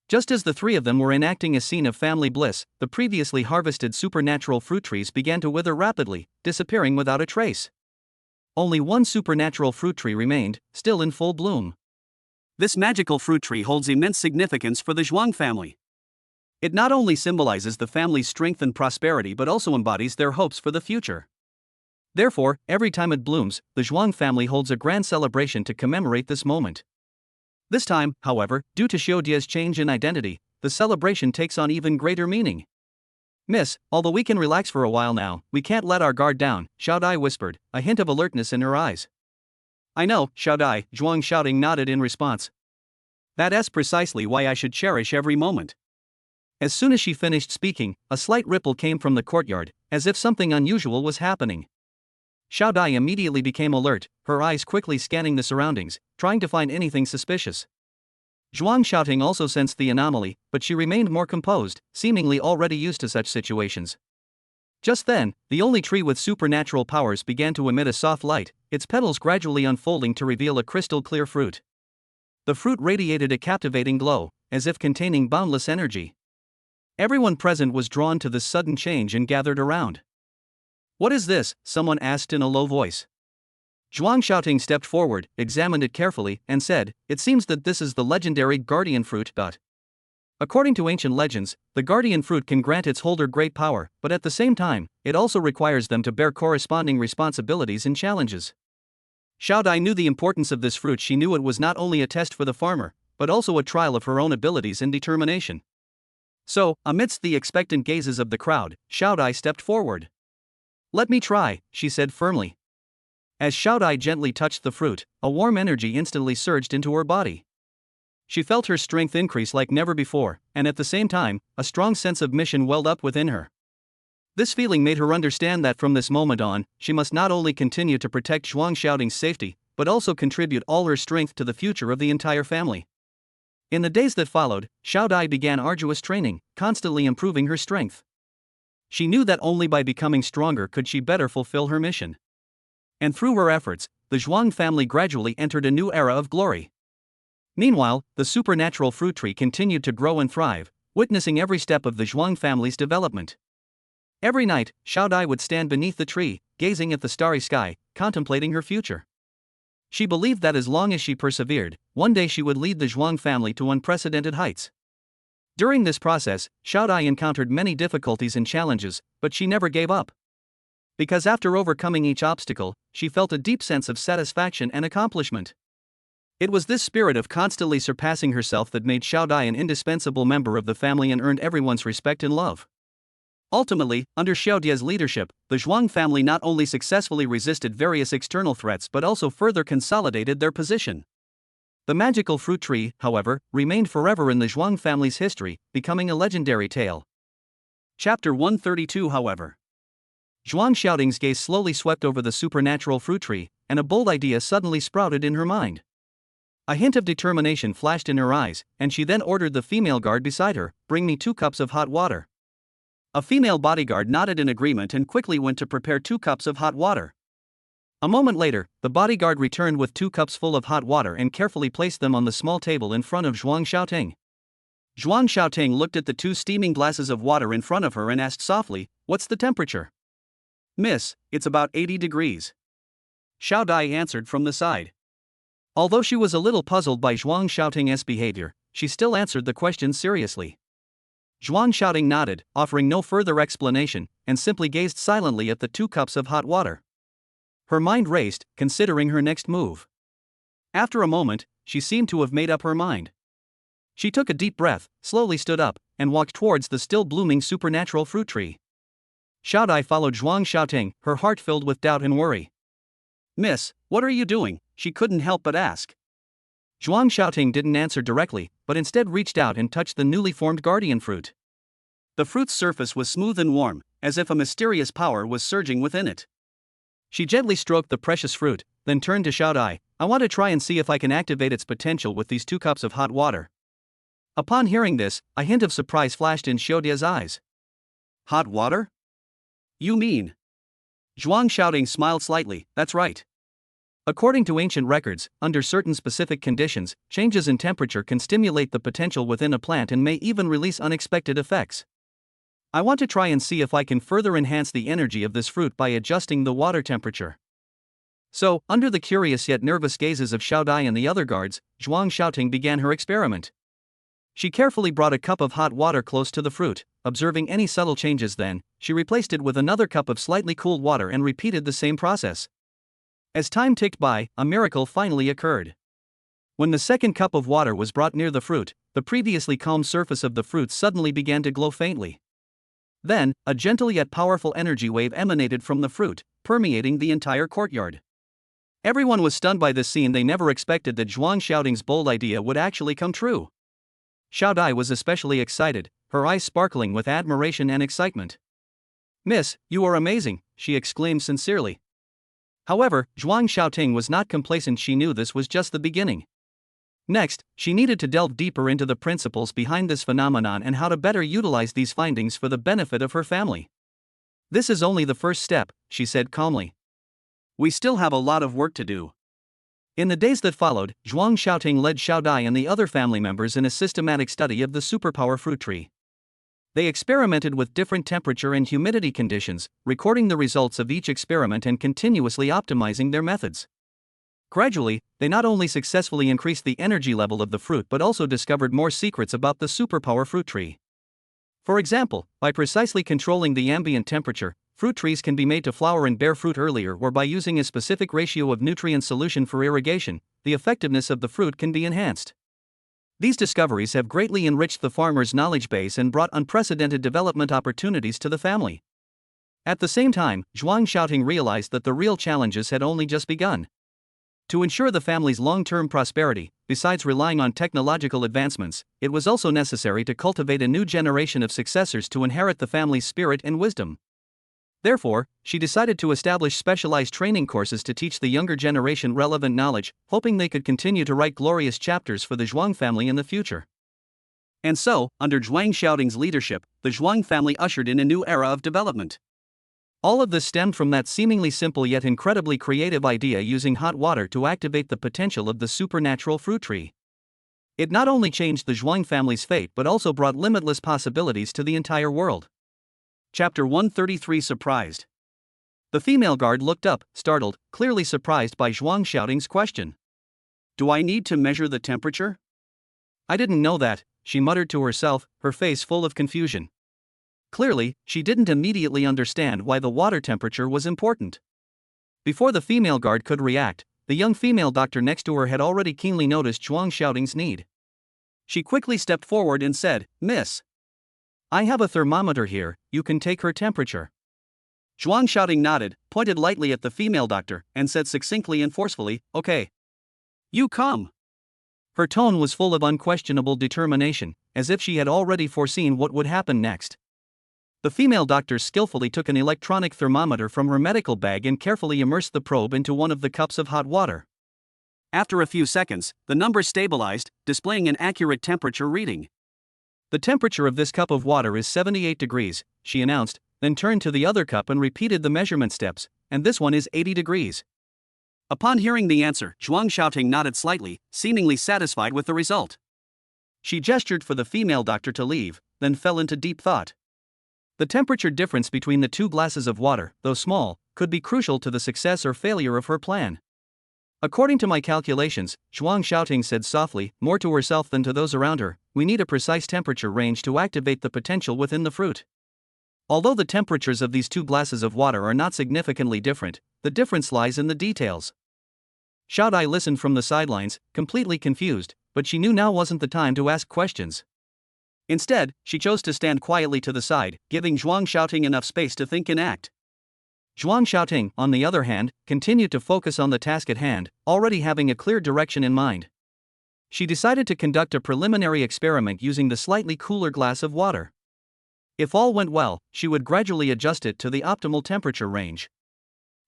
Just as the three of them were enacting a scene of family bliss, the previously harvested supernatural fruit trees began to wither rapidly, disappearing without a trace. Only one supernatural fruit tree remained, still in full bloom. This magical fruit tree holds immense significance for the Zhuang family. It not only symbolizes the family's strength and prosperity but also embodies their hopes for the future. Therefore, every time it blooms, the Zhuang family holds a grand celebration to commemorate this moment. This time, however, due to Xiaodia's change in identity, the celebration takes on even greater meaning. "Miss, although we can relax for a while now, we can't let our guard down," Xiaodai whispered, a hint of alertness in her eyes. "I know, Xiaodai," Zhuang Xiaoting nodded in response. "That's precisely why I should cherish every moment." As soon as she finished speaking, a slight ripple came from the courtyard, as if something unusual was happening. Xiaodai immediately became alert, her eyes quickly scanning the surroundings, trying to find anything suspicious. Zhuang Xiaoting also sensed the anomaly, but she remained more composed, seemingly already used to such situations. Just then, the only tree with supernatural powers began to emit a soft light, its petals gradually unfolding to reveal a crystal-clear fruit. The fruit radiated a captivating glow, as if containing boundless energy. Everyone present was drawn to this sudden change and gathered around. "What is this?" someone asked in a low voice. Zhuang Xiaoting stepped forward, examined it carefully, and said, "It seems that this is the legendary guardian fruit. According to ancient legends, the guardian fruit can grant its holder great power, but at the same time, it also requires them to bear corresponding responsibilities and challenges." Xiaodai knew the importance of this fruit. She knew it was not only a test for the farmer, but also a trial of her own abilities and determination. So, amidst the expectant gazes of the crowd, Xiaodai stepped forward. "Let me try," she said firmly. As Xiaodai gently touched the fruit, a warm energy instantly surged into her body. She felt her strength increase like never before, and at the same time, a strong sense of mission welled up within her. This feeling made her understand that from this moment on, she must not only continue to protect Zhuang Xiaoting's safety, but also contribute all her strength to the future of the entire family. In the days that followed, Xiao Dai began arduous training, constantly improving her strength. She knew that only by becoming stronger could she better fulfill her mission. And through her efforts, the Zhuang family gradually entered a new era of glory. Meanwhile, the supernatural fruit tree continued to grow and thrive, witnessing every step of the Zhuang family's development. Every night, Xiao Dai would stand beneath the tree, gazing at the starry sky, contemplating her future. She believed that as long as she persevered, one day she would lead the Zhuang family to unprecedented heights. During this process, Xiao Dai encountered many difficulties and challenges, but she never gave up. Because after overcoming each obstacle, she felt a deep sense of satisfaction and accomplishment. It was this spirit of constantly surpassing herself that made Xiao Dai an indispensable member of the family and earned everyone's respect and love. Ultimately, under Xiao Dai's leadership, the Zhuang family not only successfully resisted various external threats but also further consolidated their position. The magical fruit tree, however, remained forever in the Zhuang family's history, becoming a legendary tale. Chapter 132. However, Zhuang Xiaoting's gaze slowly swept over the supernatural fruit tree, and a bold idea suddenly sprouted in her mind. A hint of determination flashed in her eyes, and she then ordered the female guard beside her, "Bring me 2 cups of hot water." A female bodyguard nodded in agreement and quickly went to prepare 2 cups of hot water. A moment later, the bodyguard returned with 2 cups full of hot water and carefully placed them on the small table in front of Zhuang Xiaoting. Zhuang Xiaoting looked at the 2 steaming glasses of water in front of her and asked softly, "What's the temperature?" "Miss, it's about 80 degrees. Xiao Dai answered from the side. Although she was a little puzzled by Zhuang Xiaoting's behavior, she still answered the question seriously. Zhuang Xiaoting nodded, offering no further explanation, and simply gazed silently at the 2 cups of hot water. Her mind raced, considering her next move. After a moment, she seemed to have made up her mind. She took a deep breath, slowly stood up, and walked towards the still blooming supernatural fruit tree. Xiao Dai followed Zhuang Xiaoting, her heart filled with doubt and worry. "Miss, what are you doing?" she couldn't help but ask. Zhuang Xiaoting didn't answer directly, but instead reached out and touched the newly formed guardian fruit. The fruit's surface was smooth and warm, as if a mysterious power was surging within it. She gently stroked the precious fruit, then turned to Xiao Dai. "I want to try and see if I can activate its potential with these 2 cups of hot water." Upon hearing this, a hint of surprise flashed in Xiao Dai's eyes. "Hot water? You mean?" Zhuang Xiaoting smiled slightly. "That's right. According to ancient records, under certain specific conditions, changes in temperature can stimulate the potential within a plant and may even release unexpected effects. I want to try and see if I can further enhance the energy of this fruit by adjusting the water temperature." So, under the curious yet nervous gazes of Xiao Dai and the other guards, Zhuang Xiaoting began her experiment. She carefully brought a cup of hot water close to the fruit. Observing any subtle changes, then, she replaced it with another cup of slightly cooled water and repeated the same process. As time ticked by, a miracle finally occurred. When the second cup of water was brought near the fruit, the previously calm surface of the fruit suddenly began to glow faintly. Then, a gentle yet powerful energy wave emanated from the fruit, permeating the entire courtyard. Everyone was stunned by this scene. They never expected that Zhuang Xiaoting's bold idea would actually come true. Xiao Dai was especially excited, her eyes sparkling with admiration and excitement. "Miss, you are amazing," she exclaimed sincerely. However, Zhuang Xiaoting was not complacent. She knew this was just the beginning. Next, she needed to delve deeper into the principles behind this phenomenon and how to better utilize these findings for the benefit of her family. "This is only the first step," she said calmly. "We still have a lot of work to do." In the days that followed, Zhuang Xiaoting led Xiao Dai and the other family members in a systematic study of the superpower fruit tree. They experimented with different temperature and humidity conditions, recording the results of each experiment and continuously optimizing their methods. Gradually, they not only successfully increased the energy level of the fruit but also discovered more secrets about the superpower fruit tree. For example, by precisely controlling the ambient temperature, fruit trees can be made to flower and bear fruit earlier, or by using a specific ratio of nutrient solution for irrigation, the effectiveness of the fruit can be enhanced. These discoveries have greatly enriched the farmer's knowledge base and brought unprecedented development opportunities to the family. At the same time, Zhuang Xiaoting realized that the real challenges had only just begun. To ensure the family's long-term prosperity, besides relying on technological advancements, it was also necessary to cultivate a new generation of successors to inherit the family's spirit and wisdom. Therefore, she decided to establish specialized training courses to teach the younger generation relevant knowledge, hoping they could continue to write glorious chapters for the Zhuang family in the future. And so, under Zhuang Xiaoting's leadership, the Zhuang family ushered in a new era of development. All of this stemmed from that seemingly simple yet incredibly creative idea using hot water to activate the potential of the supernatural fruit tree. It not only changed the Zhuang family's fate but also brought limitless possibilities to the entire world. Chapter 133 Surprised. The female guard looked up, startled, clearly surprised by Zhuang Xiaoting's question. Do I need to measure the temperature? I didn't know that, she muttered to herself, her face full of confusion. Clearly, she didn't immediately understand why the water temperature was important. Before the female guard could react, the young female doctor next to her had already keenly noticed Zhuang Xiaoting's need. She quickly stepped forward and said, Miss, I have a thermometer here, you can take her temperature. Zhuang Xiaoting nodded, pointed lightly at the female doctor, and said succinctly and forcefully, Okay. You come. Her tone was full of unquestionable determination, as if she had already foreseen what would happen next. The female doctor skillfully took an electronic thermometer from her medical bag and carefully immersed the probe into one of the cups of hot water. After a few seconds, the number stabilized, displaying an accurate temperature reading. The temperature of this cup of water is 78 degrees, she announced, then turned to the other cup and repeated the measurement steps, and this one is 80 degrees. Upon hearing the answer, Zhuang Xiaoting nodded slightly, seemingly satisfied with the result. She gestured for the female doctor to leave, then fell into deep thought. The temperature difference between the two glasses of water, though small, could be crucial to the success or failure of her plan. According to my calculations, Zhuang Xiaoting said softly, more to herself than to those around her, we need a precise temperature range to activate the potential within the fruit. Although the temperatures of these two glasses of water are not significantly different, the difference lies in the details. Xiaodai listened from the sidelines, completely confused, but she knew now wasn't the time to ask questions. Instead, she chose to stand quietly to the side, giving Zhuang Xiaoting enough space to think and act. Zhuang Xiaoting, on the other hand, continued to focus on the task at hand, already having a clear direction in mind. She decided to conduct a preliminary experiment using the slightly cooler glass of water. If all went well, she would gradually adjust it to the optimal temperature range.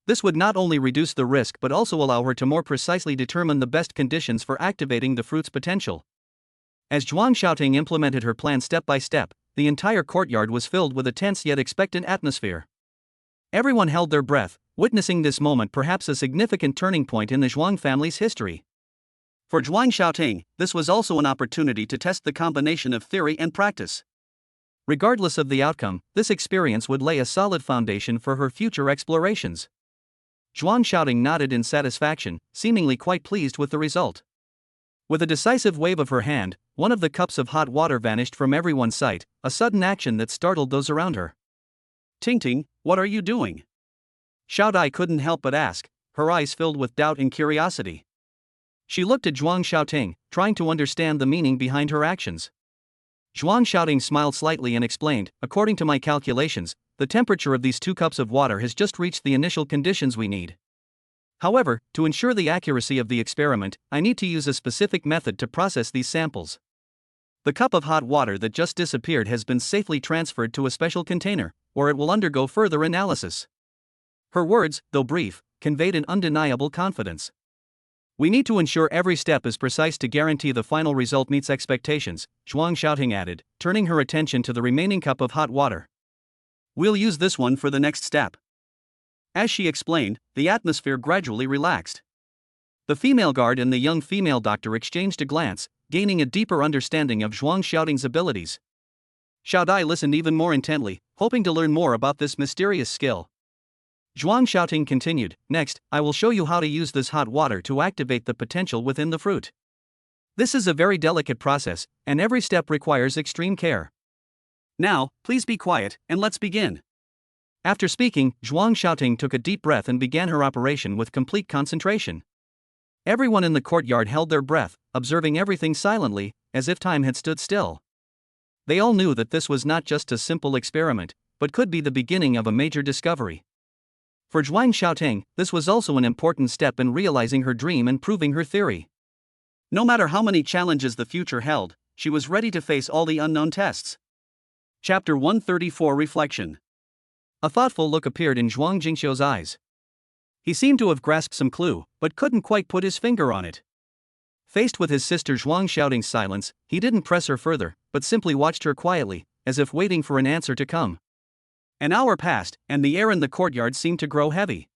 This would not only reduce the risk but also allow her to more precisely determine the best conditions for activating the fruit's potential. As Zhuang Xiaoting implemented her plan step by step, the entire courtyard was filled with a tense yet expectant atmosphere. Everyone held their breath, witnessing this moment, perhaps a significant turning point in the Zhuang family's history. For Zhuang Xiaoting, this was also an opportunity to test the combination of theory and practice. Regardless of the outcome, this experience would lay a solid foundation for her future explorations. Zhuang Xiaoting nodded in satisfaction, seemingly quite pleased with the result. With a decisive wave of her hand, one of the cups of hot water vanished from everyone's sight, a sudden action that startled those around her. Tingting, what are you doing? Xiaodai couldn't help but ask, her eyes filled with doubt and curiosity. She looked at Zhuang Xiaoting, trying to understand the meaning behind her actions. Zhuang Xiaoting smiled slightly and explained, according to my calculations, the temperature of these 2 cups of water has just reached the initial conditions we need. However, to ensure the accuracy of the experiment, I need to use a specific method to process these samples. The cup of hot water that just disappeared has been safely transferred to a special container, where it will undergo further analysis. Her words, though brief, conveyed an undeniable confidence. We need to ensure every step is precise to guarantee the final result meets expectations, Zhuang Xiaoting added, turning her attention to the remaining cup of hot water. We'll use this one for the next step. As she explained, the atmosphere gradually relaxed. The female guard and the young female doctor exchanged a glance, gaining a deeper understanding of Zhuang Xiaoting's abilities. Xiaodai listened even more intently, hoping to learn more about this mysterious skill. Zhuang Xiaoting continued, next, I will show you how to use this hot water to activate the potential within the fruit. This is a very delicate process, and every step requires extreme care. Now, please be quiet, and let's begin. After speaking, Zhuang Xiaoting took a deep breath and began her operation with complete concentration. Everyone in the courtyard held their breath, observing everything silently, as if time had stood still. They all knew that this was not just a simple experiment, but could be the beginning of a major discovery. For Zhuang Xiaoting, this was also an important step in realizing her dream and proving her theory. No matter how many challenges the future held, she was ready to face all the unknown tests. Chapter 134 Reflection. A thoughtful look appeared in Zhuang Jingxiu's eyes. He seemed to have grasped some clue, but couldn't quite put his finger on it. Faced with his sister Zhuang Xiaoting's silence, he didn't press her further, but simply watched her quietly, as if waiting for an answer to come. An hour passed, and the air in the courtyard seemed to grow heavy.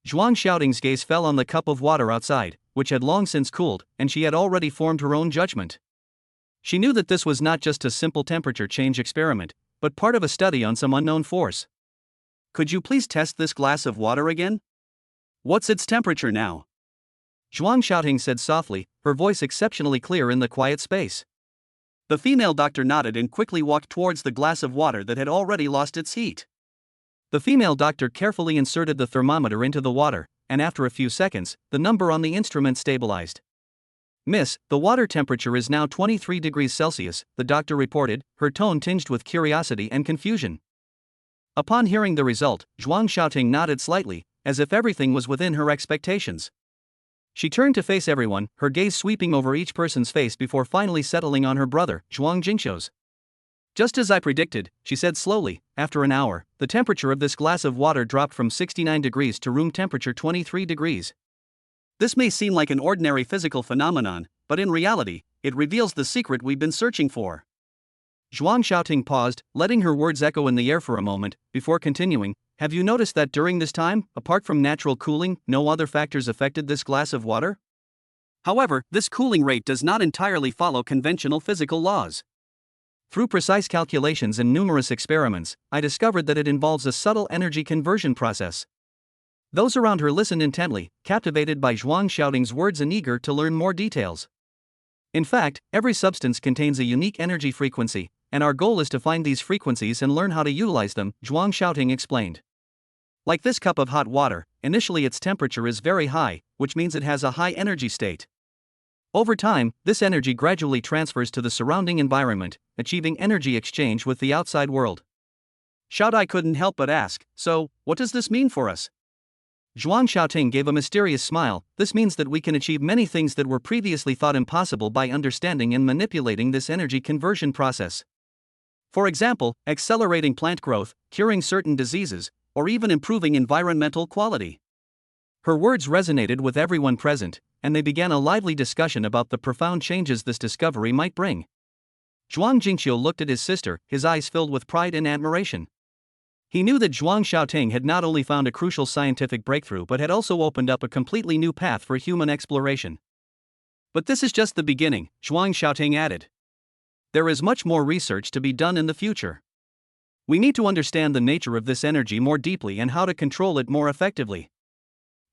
Zhuang Xiaoting's gaze fell on the cup of water outside, which had long since cooled, and she had already formed her own judgment. She knew that this was not just a simple temperature change experiment, but part of a study on some unknown force. Could you please test this glass of water again? What's its temperature now? Zhuang Xiaoting said softly, her voice exceptionally clear in the quiet space. The female doctor nodded and quickly walked towards the glass of water that had already lost its heat. The female doctor carefully inserted the thermometer into the water, and after a few seconds, the number on the instrument stabilized. Miss, the water temperature is now 23 degrees Celsius, the doctor reported, her tone tinged with curiosity and confusion. Upon hearing the result, Zhuang Xiaoting nodded slightly, as if everything was within her expectations. She turned to face everyone, her gaze sweeping over each person's face before finally settling on her brother, Zhuang Jingxiu's. Just as I predicted, she said slowly, after an hour, the temperature of this glass of water dropped from 69 degrees to room temperature 23 degrees. This may seem like an ordinary physical phenomenon, but in reality, it reveals the secret we've been searching for. Zhuang Xiaoting paused, letting her words echo in the air for a moment, before continuing, have you noticed that during this time, apart from natural cooling, no other factors affected this glass of water? However, this cooling rate does not entirely follow conventional physical laws. Through precise calculations and numerous experiments, I discovered that it involves a subtle energy conversion process. Those around her listened intently, captivated by Zhuang Xiaoting's words and eager to learn more details. In fact, every substance contains a unique energy frequency, and our goal is to find these frequencies and learn how to utilize them, Zhuang Xiaoting explained. Like this cup of hot water, initially its temperature is very high, which means it has a high energy state. Over time, this energy gradually transfers to the surrounding environment, achieving energy exchange with the outside world. Xiaodai couldn't help but ask, so, what does this mean for us? Zhuang Xiaoting gave a mysterious smile, this means that we can achieve many things that were previously thought impossible by understanding and manipulating this energy conversion process. For example, accelerating plant growth, curing certain diseases, or even improving environmental quality. Her words resonated with everyone present, and they began a lively discussion about the profound changes this discovery might bring. Zhuang Jingxiu looked at his sister, his eyes filled with pride and admiration. He knew that Zhuang Xiaoting had not only found a crucial scientific breakthrough but had also opened up a completely new path for human exploration. But this is just the beginning, Zhuang Xiaoting added. There is much more research to be done in the future. We need to understand the nature of this energy more deeply and how to control it more effectively.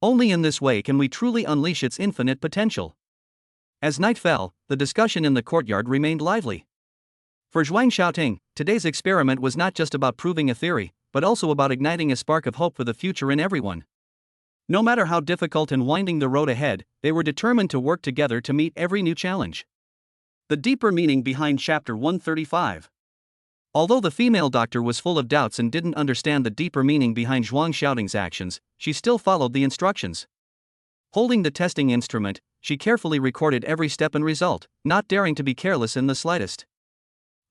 Only in this way can we truly unleash its infinite potential. As night fell, the discussion in the courtyard remained lively. For Zhuang Xiaoting, today's experiment was not just about proving a theory, but also about igniting a spark of hope for the future in everyone. No matter how difficult and winding the road ahead, they were determined to work together to meet every new challenge. The deeper meaning behind Chapter 135. Although the female doctor was full of doubts and didn't understand the deeper meaning behind Zhuang Xiaoting's actions, she still followed the instructions. Holding the testing instrument, she carefully recorded every step and result, not daring to be careless in the slightest.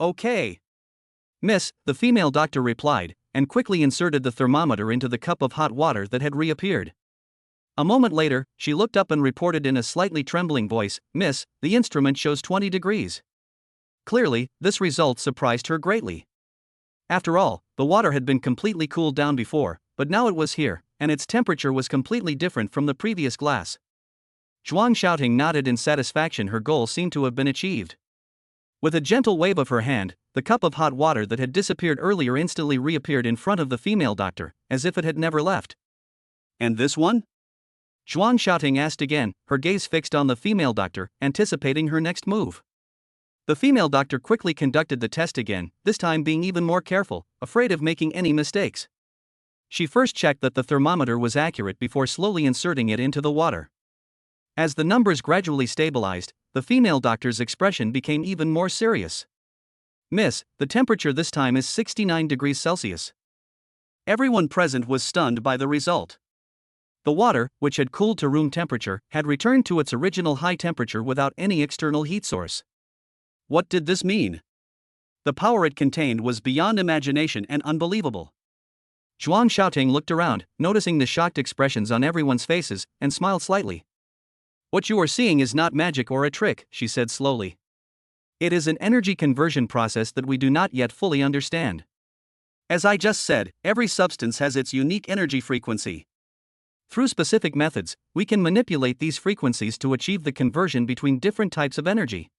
Okay. Miss, the female doctor replied, and quickly inserted the thermometer into the cup of hot water that had reappeared. A moment later, she looked up and reported in a slightly trembling voice, Miss, the instrument shows 20 degrees. Clearly, this result surprised her greatly. After all, the water had been completely cooled down before, but now it was here, and its temperature was completely different from the previous glass. Zhuang Xiaoting nodded in satisfaction, her goal seemed to have been achieved. With a gentle wave of her hand, the cup of hot water that had disappeared earlier instantly reappeared in front of the female doctor, as if it had never left. And this one? Zhuang Xiaoting asked again, her gaze fixed on the female doctor, anticipating her next move. The female doctor quickly conducted the test again, this time being even more careful, afraid of making any mistakes. She first checked that the thermometer was accurate before slowly inserting it into the water. As the numbers gradually stabilized, the female doctor's expression became even more serious. Miss, the temperature this time is 69 degrees Celsius. Everyone present was stunned by the result. The water, which had cooled to room temperature, had returned to its original high temperature without any external heat source. What did this mean? The power it contained was beyond imagination and unbelievable. Zhuang Xiaoting looked around, noticing the shocked expressions on everyone's faces, and smiled slightly. What you are seeing is not magic or a trick, she said slowly. It is an energy conversion process that we do not yet fully understand. As I just said, every substance has its unique energy frequency. Through specific methods, we can manipulate these frequencies to achieve the conversion between different types of energy.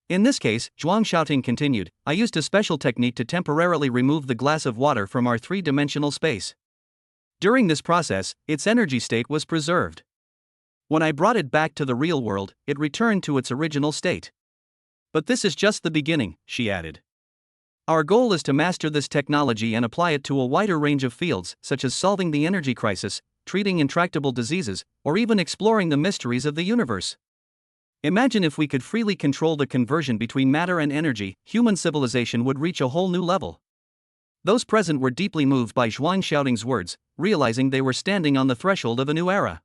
In this case, Zhuang Xiaoting continued, I used a special technique to temporarily remove the glass of water from our three-dimensional space. During this process, its energy state was preserved. When I brought it back to the real world, it returned to its original state. But this is just the beginning, she added. Our goal is to master this technology and apply it to a wider range of fields, such as solving the energy crisis, treating intractable diseases, or even exploring the mysteries of the universe. Imagine if we could freely control the conversion between matter and energy, human civilization would reach a whole new level. Those present were deeply moved by Zhuang Xiaoting's words, realizing they were standing on the threshold of a new era.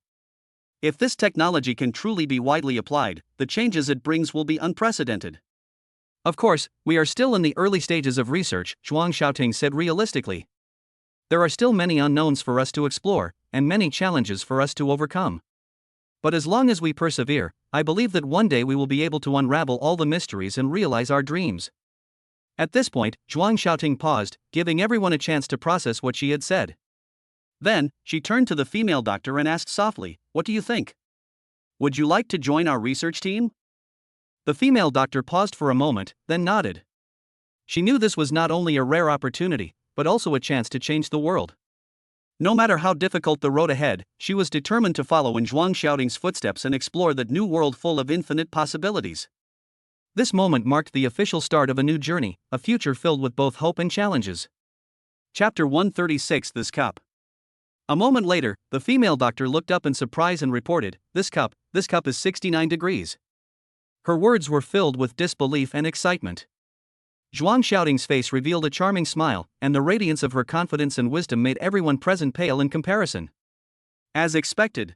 If this technology can truly be widely applied, the changes it brings will be unprecedented. Of course, we are still in the early stages of research, Zhuang Xiaoting said realistically. There are still many unknowns for us to explore, and many challenges for us to overcome. But as long as we persevere, I believe that one day we will be able to unravel all the mysteries and realize our dreams. At this point, Zhuang Xiaoting paused, giving everyone a chance to process what she had said. Then, she turned to the female doctor and asked softly, What do you think? Would you like to join our research team? The female doctor paused for a moment, then nodded. She knew this was not only a rare opportunity, but also a chance to change the world. No matter how difficult the road ahead, she was determined to follow in Zhuang Xiaoting's footsteps and explore that new world full of infinite possibilities. This moment marked the official start of a new journey, a future filled with both hope and challenges. Chapter 136 This Cup. A moment later, the female doctor looked up in surprise and reported, This cup is 69 degrees. Her words were filled with disbelief and excitement. Zhuang Xiaoting's face revealed a charming smile, and the radiance of her confidence and wisdom made everyone present pale in comparison. As expected,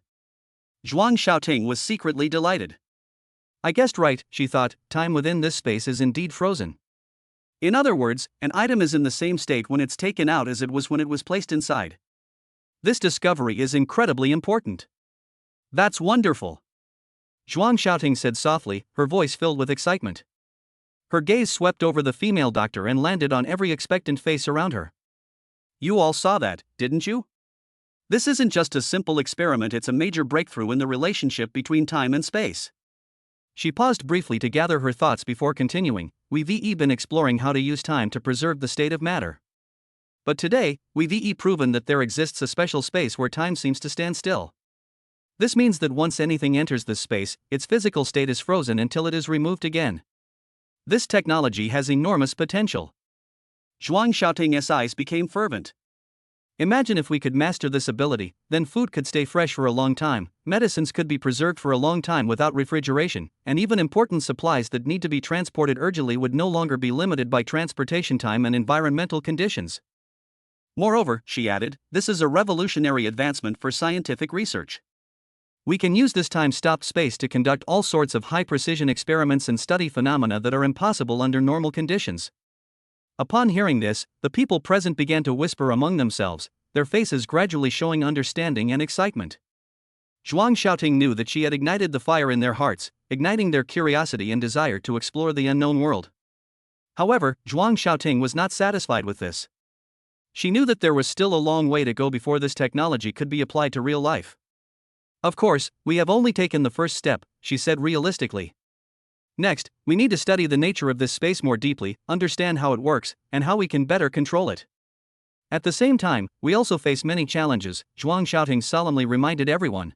Zhuang Xiaoting was secretly delighted. I guessed right, she thought, time within this space is indeed frozen. In other words, an item is in the same state when it's taken out as it was when it was placed inside. This discovery is incredibly important. That's wonderful. Zhuang Xiaoting said softly, her voice filled with excitement. Her gaze swept over the female doctor and landed on every expectant face around her. You all saw that, didn't you? This isn't just a simple experiment, it's a major breakthrough in the relationship between time and space. She paused briefly to gather her thoughts before continuing, We've been exploring how to use time to preserve the state of matter. But today, we've proven that there exists a special space where time seems to stand still. This means that once anything enters this space, its physical state is frozen until it is removed again. This technology has enormous potential. Zhuang Xiaoting's eyes became fervent. Imagine if we could master this ability, then food could stay fresh for a long time, medicines could be preserved for a long time without refrigeration, and even important supplies that need to be transported urgently would no longer be limited by transportation time and environmental conditions. Moreover, she added, this is a revolutionary advancement for scientific research. We can use this time-stopped space to conduct all sorts of high-precision experiments and study phenomena that are impossible under normal conditions. Upon hearing this, the people present began to whisper among themselves, their faces gradually showing understanding and excitement. Zhuang Xiaoting knew that she had ignited the fire in their hearts, igniting their curiosity and desire to explore the unknown world. However, Zhuang Xiaoting was not satisfied with this. She knew that there was still a long way to go before this technology could be applied to real life. Of course, we have only taken the first step, she said realistically. Next, we need to study the nature of this space more deeply, understand how it works, and how we can better control it. At the same time, we also face many challenges, Zhuang Xiaoting solemnly reminded everyone.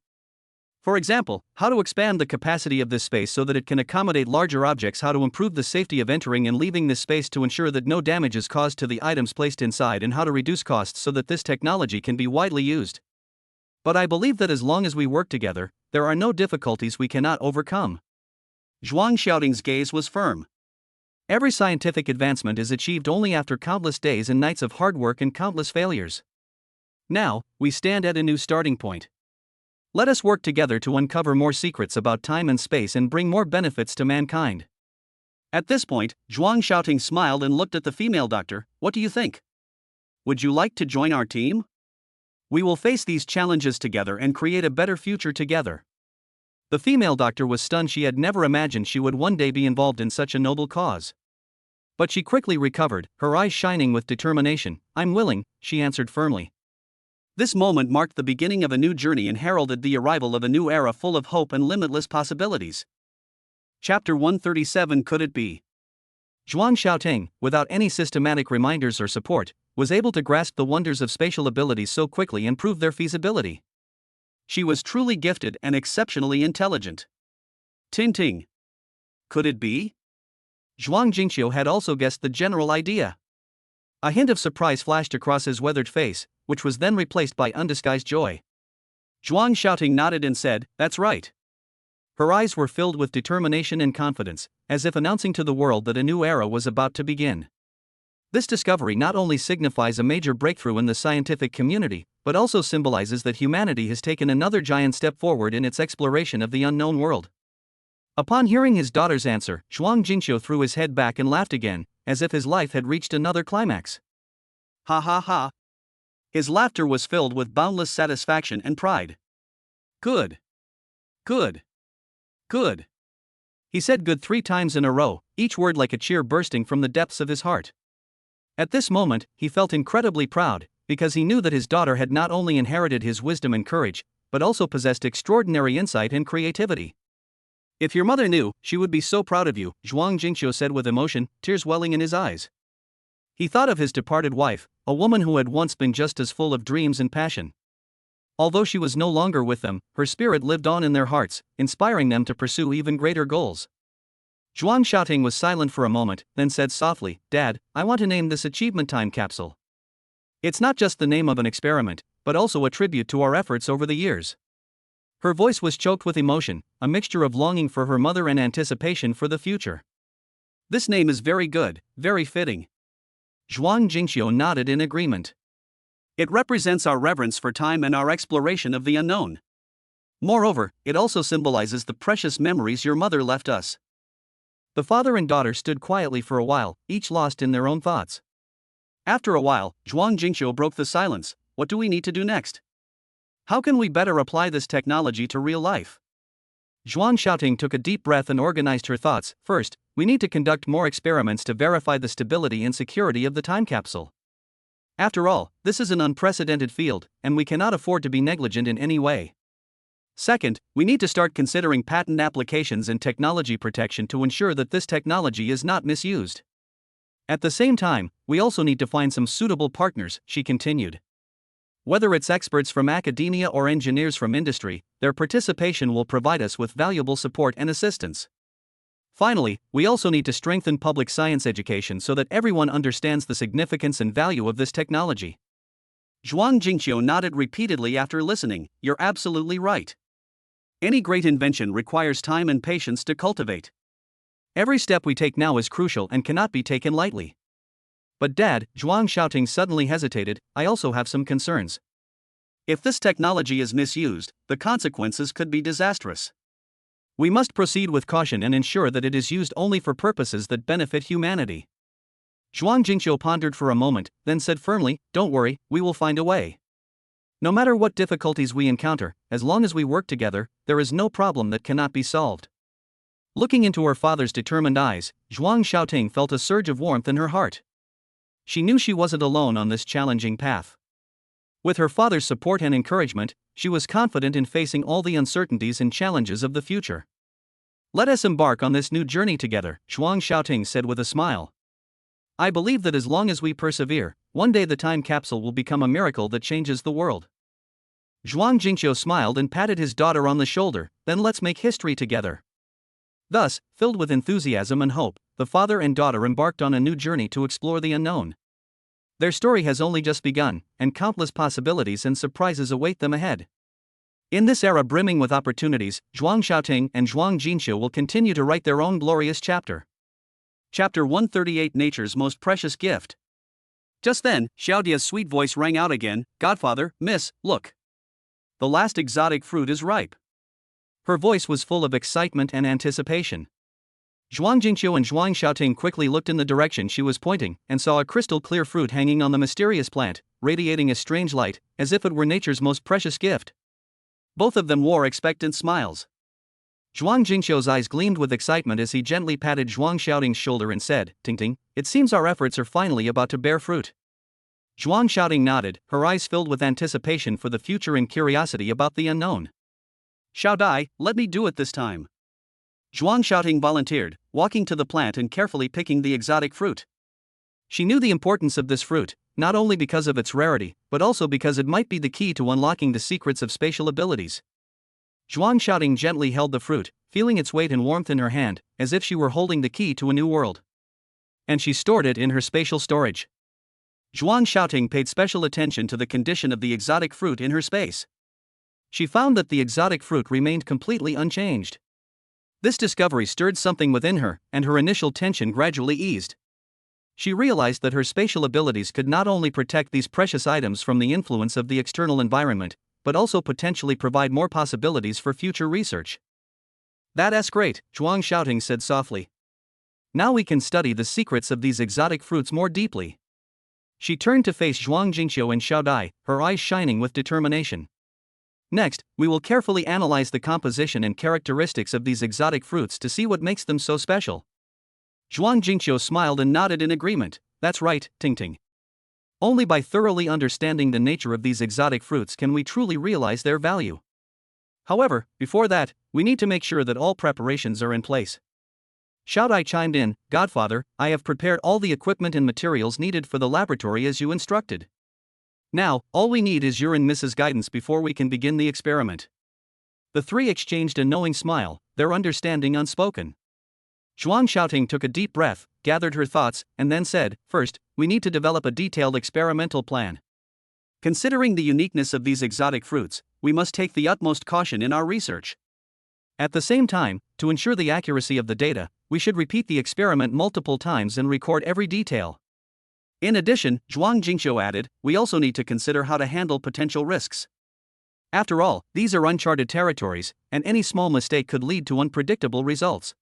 For example, how to expand the capacity of this space so that it can accommodate larger objects, how to improve the safety of entering and leaving this space to ensure that no damage is caused to the items placed inside, and how to reduce costs so that this technology can be widely used. But I believe that as long as we work together, there are no difficulties we cannot overcome. Zhuang Xiaoting's gaze was firm. Every scientific advancement is achieved only after countless days and nights of hard work and countless failures. Now, we stand at a new starting point. Let us work together to uncover more secrets about time and space and bring more benefits to mankind. At this point, Zhuang Xiaoting smiled and looked at the female doctor. What do you think? would you like to join our team? We will face these challenges together and create a better future together. The female doctor was stunned. She had never imagined she would one day be involved in such a noble cause. But she quickly recovered, her eyes shining with determination. I'm willing, she answered firmly. This moment marked the beginning of a new journey and heralded the arrival of a new era full of hope and limitless possibilities. Chapter 137. Could it be? Zhuang Xiaoting, without any systematic reminders or support, was able to grasp the wonders of spatial abilities so quickly and prove their feasibility. She was truly gifted and exceptionally intelligent. Ting ting. Could it be? Zhuang Jingqiu had also guessed the general idea. A hint of surprise flashed across his weathered face, which was then replaced by undisguised joy. Zhuang Xiaoting nodded and said, "That's right." Her eyes were filled with determination and confidence, as if announcing to the world that a new era was about to begin. This discovery not only signifies a major breakthrough in the scientific community, but also symbolizes that humanity has taken another giant step forward in its exploration of the unknown world. Upon hearing his daughter's answer, Zhuang Jingqiu threw his head back and laughed again, as if his life had reached another climax. Ha ha ha. His laughter was filled with boundless satisfaction and pride. Good. Good. Good. He said good 3 times in a row, each word like a cheer bursting from the depths of his heart. At this moment, he felt incredibly proud, because he knew that his daughter had not only inherited his wisdom and courage, but also possessed extraordinary insight and creativity. If your mother knew, she would be so proud of you, Zhuang Jingqiu said with emotion, tears welling in his eyes. He thought of his departed wife, a woman who had once been just as full of dreams and passion. Although she was no longer with them, her spirit lived on in their hearts, inspiring them to pursue even greater goals. Zhuang Xiaoting was silent for a moment, then said softly, "Dad, I want to name this achievement time capsule. It's not just the name of an experiment, but also a tribute to our efforts over the years." Her voice was choked with emotion, a mixture of longing for her mother and anticipation for the future. "This name is very good, very fitting." Zhuang Jingqiu nodded in agreement. "It represents our reverence for time and our exploration of the unknown. Moreover, it also symbolizes the precious memories your mother left us." The father and daughter stood quietly for a while, each lost in their own thoughts. After a while, Zhuang Jingqiu broke the silence. "What do we need to do next? How can we better apply this technology to real life?" Zhuang Xiaoting took a deep breath and organized her thoughts. "First, we need to conduct more experiments to verify the stability and security of the time capsule. After all, this is an unprecedented field, and we cannot afford to be negligent in any way. Second, we need to start considering patent applications and technology protection to ensure that this technology is not misused. At the same time, we also need to find some suitable partners," she continued. "Whether it's experts from academia or engineers from industry, their participation will provide us with valuable support and assistance. Finally, we also need to strengthen public science education so that everyone understands the significance and value of this technology." Zhuang Jingqiu nodded repeatedly after listening. "You're absolutely right. Any great invention requires time and patience to cultivate. Every step we take now is crucial and cannot be taken lightly." "But Dad," Zhuang Xiaoting suddenly hesitated, "I also have some concerns. If this technology is misused, the consequences could be disastrous. We must proceed with caution and ensure that it is used only for purposes that benefit humanity." Zhuang Jingqiu pondered for a moment, then said firmly, "Don't worry, we will find a way. No matter what difficulties we encounter, as long as we work together, there is no problem that cannot be solved." Looking into her father's determined eyes, Zhuang Xiaoting felt a surge of warmth in her heart. She knew she wasn't alone on this challenging path. With her father's support and encouragement, she was confident in facing all the uncertainties and challenges of the future. "Let us embark on this new journey together," Zhuang Xiaoting said with a smile. "I believe that as long as we persevere, one day the time capsule will become a miracle that changes the world." Zhuang Jingqiu smiled and patted his daughter on the shoulder. "Then let's make history together." Thus, filled with enthusiasm and hope, the father and daughter embarked on a new journey to explore the unknown. Their story has only just begun, and countless possibilities and surprises await them ahead. In this era brimming with opportunities, Zhuang Xiaoting and Zhuang Jingqiu will continue to write their own glorious chapter. Chapter 138. Nature's Most Precious Gift. Just then, Xiaodia's sweet voice rang out again. "Godfather, miss, look. The last exotic fruit is ripe." Her voice was full of excitement and anticipation. Zhuang Jingqiu and Zhuang Xiaoting quickly looked in the direction she was pointing and saw a crystal-clear fruit hanging on the mysterious plant, radiating a strange light, as if it were nature's most precious gift. Both of them wore expectant smiles. Zhuang Jingqiu's eyes gleamed with excitement as he gently patted Zhuang Xiaoting's shoulder and said, "Tingting, it seems our efforts are finally about to bear fruit." Zhuang Xiaoting nodded, her eyes filled with anticipation for the future and curiosity about the unknown. "Xiao Dai, let me do it this time." Zhuang Xiaoting volunteered, walking to the plant and carefully picking the exotic fruit. She knew the importance of this fruit, not only because of its rarity, but also because it might be the key to unlocking the secrets of spatial abilities. Zhuang Xiaoting gently held the fruit, feeling its weight and warmth in her hand, as if she were holding the key to a new world. And she stored it in her spatial storage. Zhuang Xiaoting paid special attention to the condition of the exotic fruit in her space. She found that the exotic fruit remained completely unchanged. This discovery stirred something within her, and her initial tension gradually eased. She realized that her spatial abilities could not only protect these precious items from the influence of the external environment, but also potentially provide more possibilities for future research. "That's great," Zhuang Xiaoting said softly. "Now we can study the secrets of these exotic fruits more deeply." She turned to face Zhuang Jingqiu and Xiao Dai, her eyes shining with determination. "Next, we will carefully analyze the composition and characteristics of these exotic fruits to see what makes them so special." Zhuang Jingqiu smiled and nodded in agreement. "That's right, Tingting. Only by thoroughly understanding the nature of these exotic fruits can we truly realize their value. However, before that, we need to make sure that all preparations are in place." Xiao Dai chimed in, "Godfather, I have prepared all the equipment and materials needed for the laboratory as you instructed. Now, all we need is your and Mrs. guidance before we can begin the experiment." The three exchanged a knowing smile, their understanding unspoken. Zhuang Xiaoting took a deep breath, gathered her thoughts, and then said, "First, we need to develop a detailed experimental plan. Considering the uniqueness of these exotic fruits, we must take the utmost caution in our research. At the same time, to ensure the accuracy of the data, we should repeat the experiment multiple times and record every detail. In addition," Zhuang Jingqiu added, "we also need to consider how to handle potential risks. After all, these are uncharted territories, and any small mistake could lead to unpredictable results."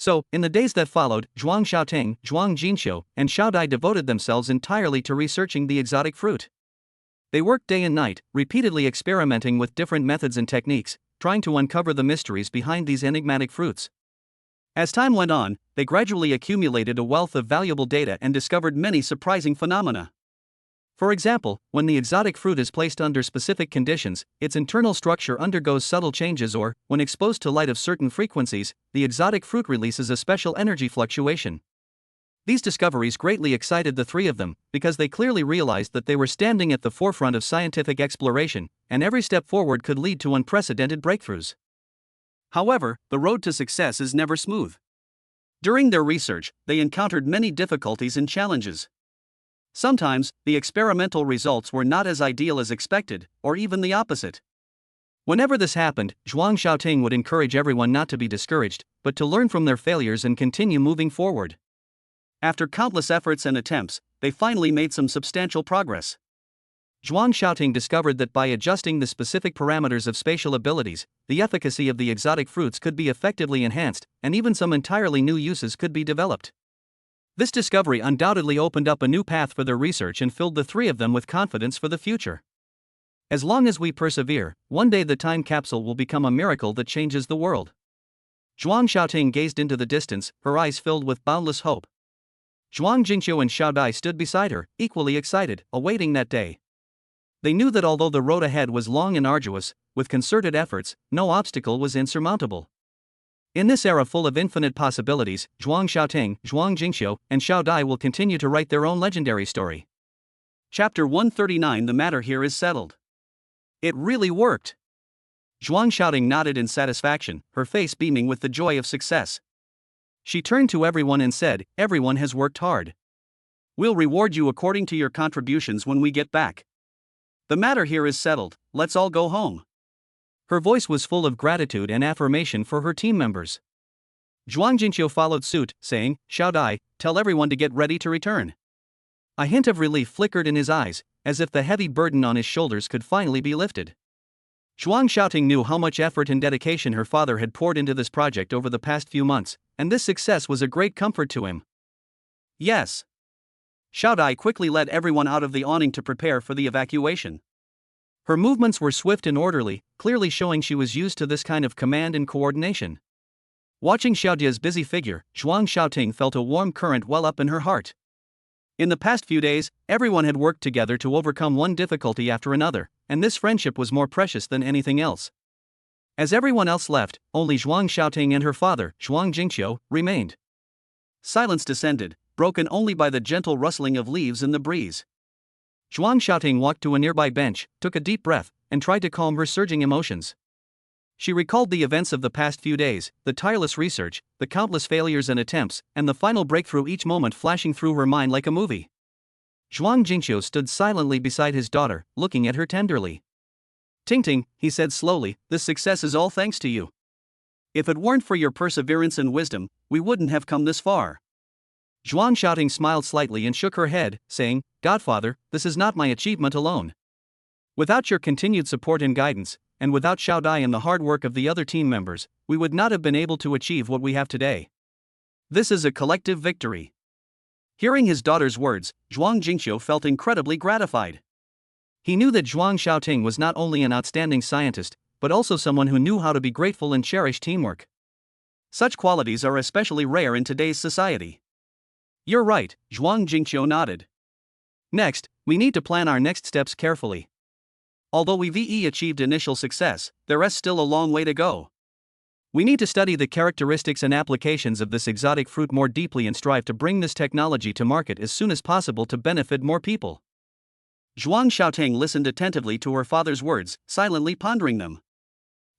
So, in the days that followed, Zhuang Xiaoting, Zhuang Jingqiu, and Xiao Dai devoted themselves entirely to researching the exotic fruit. They worked day and night, repeatedly experimenting with different methods and techniques, trying to uncover the mysteries behind these enigmatic fruits. As time went on, they gradually accumulated a wealth of valuable data and discovered many surprising phenomena. For example, when the exotic fruit is placed under specific conditions, its internal structure undergoes subtle changes, or, when exposed to light of certain frequencies, the exotic fruit releases a special energy fluctuation. These discoveries greatly excited the three of them, because they clearly realized that they were standing at the forefront of scientific exploration, and every step forward could lead to unprecedented breakthroughs. However, the road to success is never smooth. During their research, they encountered many difficulties and challenges. Sometimes, the experimental results were not as ideal as expected, or even the opposite. Whenever this happened, Zhuang Xiaoting would encourage everyone not to be discouraged, but to learn from their failures and continue moving forward. After countless efforts and attempts, they finally made some substantial progress. Zhuang Xiaoting discovered that by adjusting the specific parameters of spatial abilities, the efficacy of the exotic fruits could be effectively enhanced, and even some entirely new uses could be developed. This discovery undoubtedly opened up a new path for their research and filled the three of them with confidence for the future. As long as we persevere, one day the time capsule will become a miracle that changes the world. Zhuang Xiaoting gazed into the distance, her eyes filled with boundless hope. Zhuang Jingqiu and Xiao Dai stood beside her, equally excited, awaiting that day. They knew that although the road ahead was long and arduous, with concerted efforts, no obstacle was insurmountable. In this era full of infinite possibilities, Zhuang Xiaoting, Zhuang Jingqiu, and Xiao Dai will continue to write their own legendary story. Chapter 139. The matter here is settled. It really worked. Zhuang Xiaoting nodded in satisfaction, her face beaming with the joy of success. She turned to everyone and said, "Everyone has worked hard. We'll reward you according to your contributions when we get back. The matter here is settled, let's all go home." Her voice was full of gratitude and affirmation for her team members. Zhuang Jingqiu followed suit, saying, "Xiao Dai, tell everyone to get ready to return." A hint of relief flickered in his eyes, as if the heavy burden on his shoulders could finally be lifted. Zhuang Xiaoting knew how much effort and dedication her father had poured into this project over the past few months, and this success was a great comfort to him. Yes. Xiao Dai quickly led everyone out of the awning to prepare for the evacuation. Her movements were swift and orderly, clearly showing she was used to this kind of command and coordination. Watching Xiaodia's busy figure, Zhuang Xiaoting felt a warm current well up in her heart. In the past few days, everyone had worked together to overcome one difficulty after another, and this friendship was more precious than anything else. As everyone else left, only Zhuang Xiaoting and her father, Zhuang Jingqiu, remained. Silence descended, broken only by the gentle rustling of leaves in the breeze. Zhuang Xiaoting walked to a nearby bench, took a deep breath, and tried to calm her surging emotions. She recalled the events of the past few days, the tireless research, the countless failures and attempts, and the final breakthrough, each moment flashing through her mind like a movie. Zhuang Jingqiu stood silently beside his daughter, looking at her tenderly. "Tingting," he said slowly, "this success is all thanks to you. If it weren't for your perseverance and wisdom, we wouldn't have come this far." Zhuang Xiaoting smiled slightly and shook her head, saying, "Godfather, this is not my achievement alone. Without your continued support and guidance, and without Xiao Dai and the hard work of the other team members, we would not have been able to achieve what we have today. This is a collective victory." Hearing his daughter's words, Zhuang Jingqiu felt incredibly gratified. He knew that Zhuang Xiaoting was not only an outstanding scientist, but also someone who knew how to be grateful and cherish teamwork. Such qualities are especially rare in today's society. "You're right," Zhuang Jingqiu nodded. "Next, we need to plan our next steps carefully. Although we've achieved initial success, there is still a long way to go. We need to study the characteristics and applications of this exotic fruit more deeply and strive to bring this technology to market as soon as possible to benefit more people." Zhuang Xiaoting listened attentively to her father's words, silently pondering them.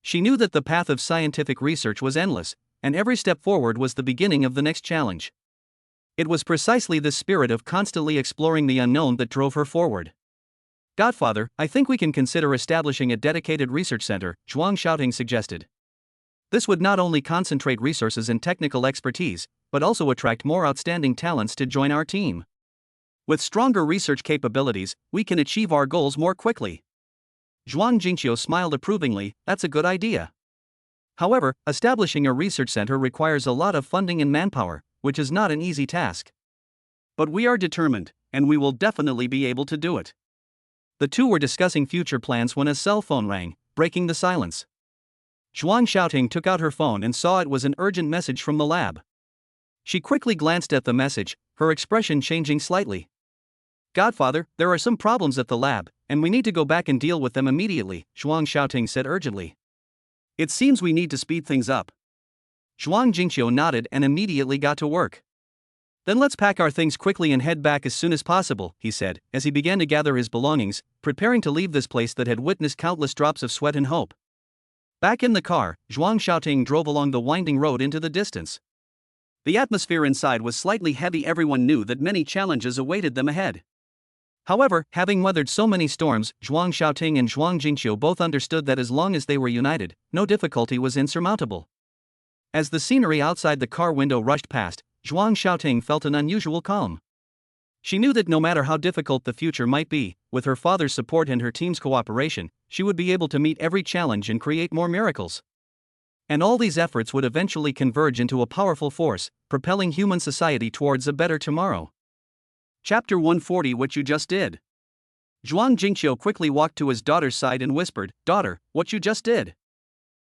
She knew that the path of scientific research was endless, and every step forward was the beginning of the next challenge. It was precisely this spirit of constantly exploring the unknown that drove her forward. "Godfather, I think we can consider establishing a dedicated research center," Zhuang Xiaoting suggested. "This would not only concentrate resources and technical expertise, but also attract more outstanding talents to join our team. With stronger research capabilities, we can achieve our goals more quickly." Zhuang Jingqiu smiled approvingly, "That's a good idea. However, establishing a research center requires a lot of funding and manpower, which is not an easy task. But we are determined, and we will definitely be able to do it." The two were discussing future plans when a cell phone rang, breaking the silence. Zhuang Xiaoting took out her phone and saw it was an urgent message from the lab. She quickly glanced at the message, her expression changing slightly. "Godfather, there are some problems at the lab, and we need to go back and deal with them immediately," Zhuang Xiaoting said urgently. "It seems we need to speed things up." Zhuang Jingqiu nodded and immediately got to work. "Then let's pack our things quickly and head back as soon as possible," he said, as he began to gather his belongings, preparing to leave this place that had witnessed countless drops of sweat and hope. Back in the car, Zhuang Xiaoting drove along the winding road into the distance. The atmosphere inside was slightly heavy. Everyone knew that many challenges awaited them ahead. However, having weathered so many storms, Zhuang Xiaoting and Zhuang Jingqiu both understood that as long as they were united, no difficulty was insurmountable. As the scenery outside the car window rushed past, Zhuang Xiaoting felt an unusual calm. She knew that no matter how difficult the future might be, with her father's support and her team's cooperation, she would be able to meet every challenge and create more miracles. And all these efforts would eventually converge into a powerful force, propelling human society towards a better tomorrow. Chapter 140. What you just did. Zhuang Jingqiu quickly walked to his daughter's side and whispered, "Daughter, what you just did."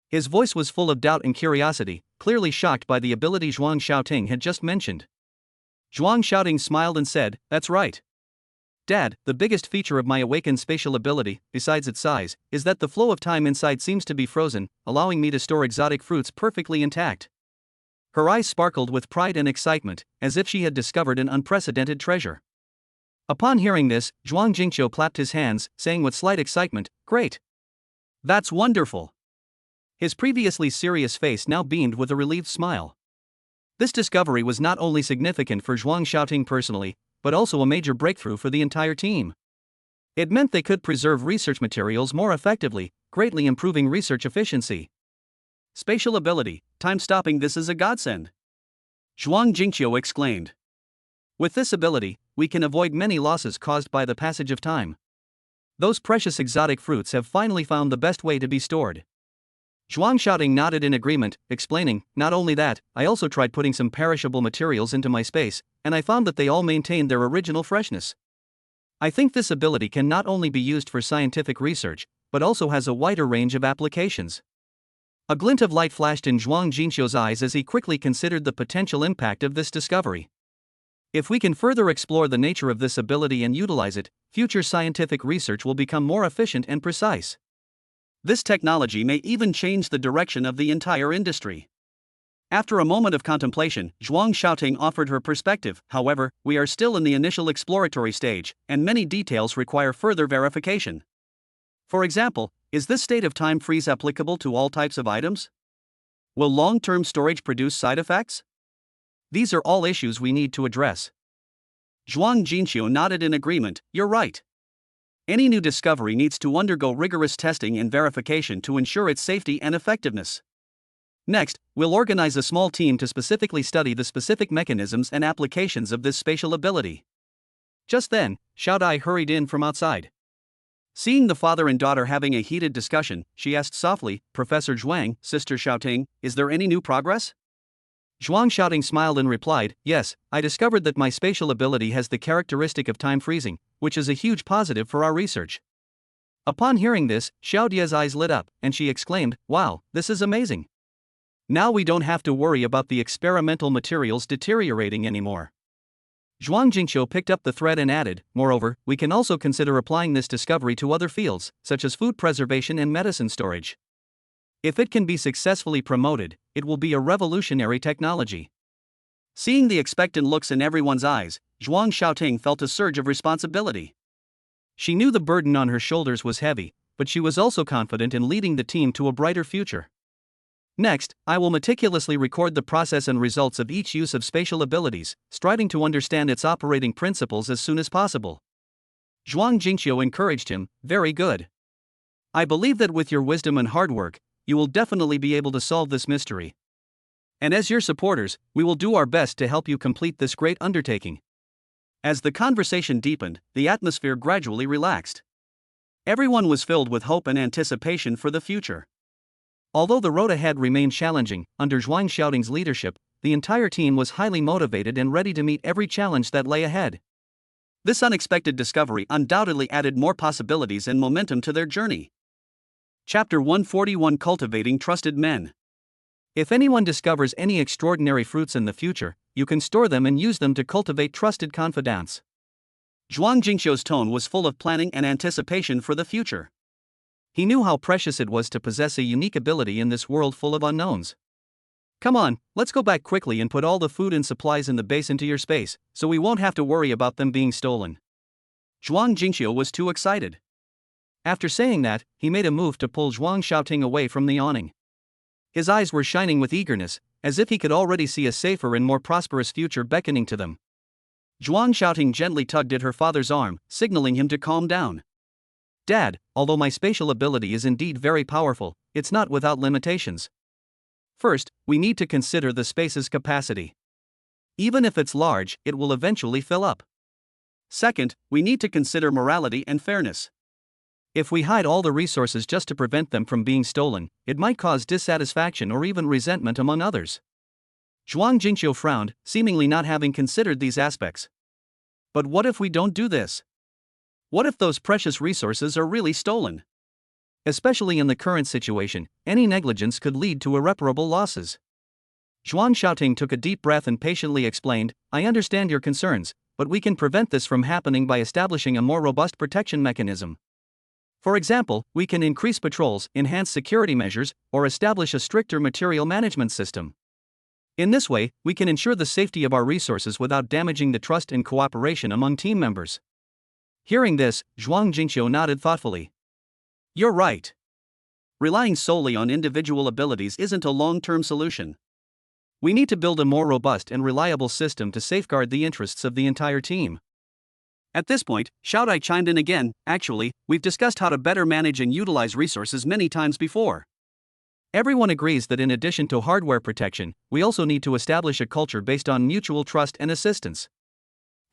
His voice was full of doubt and curiosity, clearly shocked by the ability Zhuang Xiaoting had just mentioned. Zhuang Xiaoting smiled and said, "That's right. Dad, the biggest feature of my awakened spatial ability, besides its size, is that the flow of time inside seems to be frozen, allowing me to store exotic fruits perfectly intact." Her eyes sparkled with pride and excitement, as if she had discovered an unprecedented treasure. Upon hearing this, Zhuang Jingqiu clapped his hands, saying with slight excitement, "Great! That's wonderful!" His previously serious face now beamed with a relieved smile. This discovery was not only significant for Zhuang Xiaoting personally, but also a major breakthrough for the entire team. It meant they could preserve research materials more effectively, greatly improving research efficiency. "Spatial ability, time stopping, this is a godsend," Zhuang Jingqiu exclaimed. "With this ability, we can avoid many losses caused by the passage of time." Those precious exotic fruits have finally found the best way to be stored. Zhuang Xiaoting nodded in agreement, explaining, not only that, I also tried putting some perishable materials into my space, and I found that they all maintained their original freshness. I think this ability can not only be used for scientific research, but also has a wider range of applications. A glint of light flashed in Zhuang Jinxiu's eyes as he quickly considered the potential impact of this discovery. If we can further explore the nature of this ability and utilize it, future scientific research will become more efficient and precise. This technology may even change the direction of the entire industry. After a moment of contemplation, Zhuang Xiaoting offered her perspective. However, we are still in the initial exploratory stage, and many details require further verification. For example, is this state of time freeze applicable to all types of items? Will long-term storage produce side effects? These are all issues we need to address. Zhuang Jinxiu nodded in agreement. You're right. Any new discovery needs to undergo rigorous testing and verification to ensure its safety and effectiveness. Next, we'll organize a small team to specifically study the specific mechanisms and applications of this spatial ability. Just then, Xiao Dai hurried in from outside. Seeing the father and daughter having a heated discussion, she asked softly, Professor Zhuang, Sister Xiaoting, is there any new progress? Zhuang Xiaoting smiled and replied, yes, I discovered that my spatial ability has the characteristic of time freezing, which is a huge positive for our research. Upon hearing this, Xiao Dia's eyes lit up, and she exclaimed, wow, this is amazing. Now we don't have to worry about the experimental materials deteriorating anymore. Zhuang Jingqiu picked up the thread and added, moreover, we can also consider applying this discovery to other fields, such as food preservation and medicine storage. If it can be successfully promoted, it will be a revolutionary technology. Seeing the expectant looks in everyone's eyes, Zhuang Xiaoting felt a surge of responsibility. She knew the burden on her shoulders was heavy, but she was also confident in leading the team to a brighter future. Next, I will meticulously record the process and results of each use of spatial abilities, striving to understand its operating principles as soon as possible. Zhuang Jingqiu encouraged him, very good. I believe that with your wisdom and hard work, you will definitely be able to solve this mystery. And as your supporters, we will do our best to help you complete this great undertaking. As the conversation deepened, the atmosphere gradually relaxed. Everyone was filled with hope and anticipation for the future. Although the road ahead remained challenging, under Zhuang Xiaoting's leadership, the entire team was highly motivated and ready to meet every challenge that lay ahead. This unexpected discovery undoubtedly added more possibilities and momentum to their journey. Chapter 141: Cultivating Trusted Men. If anyone discovers any extraordinary fruits in the future, you can store them and use them to cultivate trusted confidants. Zhuang Jingqiu's tone was full of planning and anticipation for the future. He knew how precious it was to possess a unique ability in this world full of unknowns. Come on, let's go back quickly and put all the food and supplies in the base into your space, so we won't have to worry about them being stolen. Zhuang Jingqiu was too excited. After saying that, he made a move to pull Zhuang Xiaoting away from the awning. His eyes were shining with eagerness, as if he could already see a safer and more prosperous future beckoning to them. Zhuang Xiaoting gently tugged at her father's arm, signaling him to calm down. Dad, although my spatial ability is indeed very powerful, it's not without limitations. First, we need to consider the space's capacity. Even if it's large, it will eventually fill up. Second, we need to consider morality and fairness. If we hide all the resources just to prevent them from being stolen, it might cause dissatisfaction or even resentment among others. Zhuang Jingqiu frowned, seemingly not having considered these aspects. But what if we don't do this? What if those precious resources are really stolen? Especially in the current situation, any negligence could lead to irreparable losses. Zhuang Xiaoting took a deep breath and patiently explained, I understand your concerns, but we can prevent this from happening by establishing a more robust protection mechanism. For example, we can increase patrols, enhance security measures, or establish a stricter material management system. In this way, we can ensure the safety of our resources without damaging the trust and cooperation among team members. Hearing this, Zhuang Jingqiu nodded thoughtfully. You're right. Relying solely on individual abilities isn't a long-term solution. We need to build a more robust and reliable system to safeguard the interests of the entire team. At this point, Xiao Dai chimed in again. Actually, we've discussed how to better manage and utilize resources many times before. Everyone agrees that in addition to hardware protection, we also need to establish a culture based on mutual trust and assistance.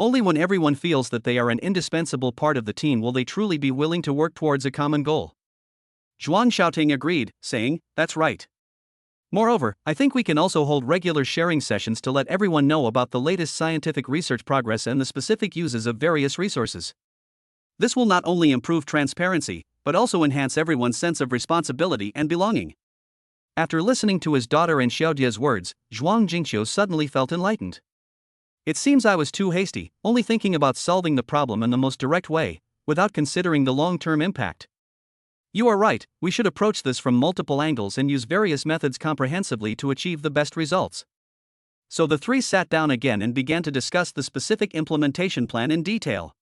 Only when everyone feels that they are an indispensable part of the team will they truly be willing to work towards a common goal. Zhuang Xiaoting agreed, saying, "That's right. Moreover, I think we can also hold regular sharing sessions to let everyone know about the latest scientific research progress and the specific uses of various resources. This will not only improve transparency, but also enhance everyone's sense of responsibility and belonging." After listening to his daughter and Xiaodia's words, Zhuang Jingqiu suddenly felt enlightened. It seems I was too hasty, only thinking about solving the problem in the most direct way, without considering the long-term impact. You are right, we should approach this from multiple angles and use various methods comprehensively to achieve the best results. So the three sat down again and began to discuss the specific implementation plan in detail.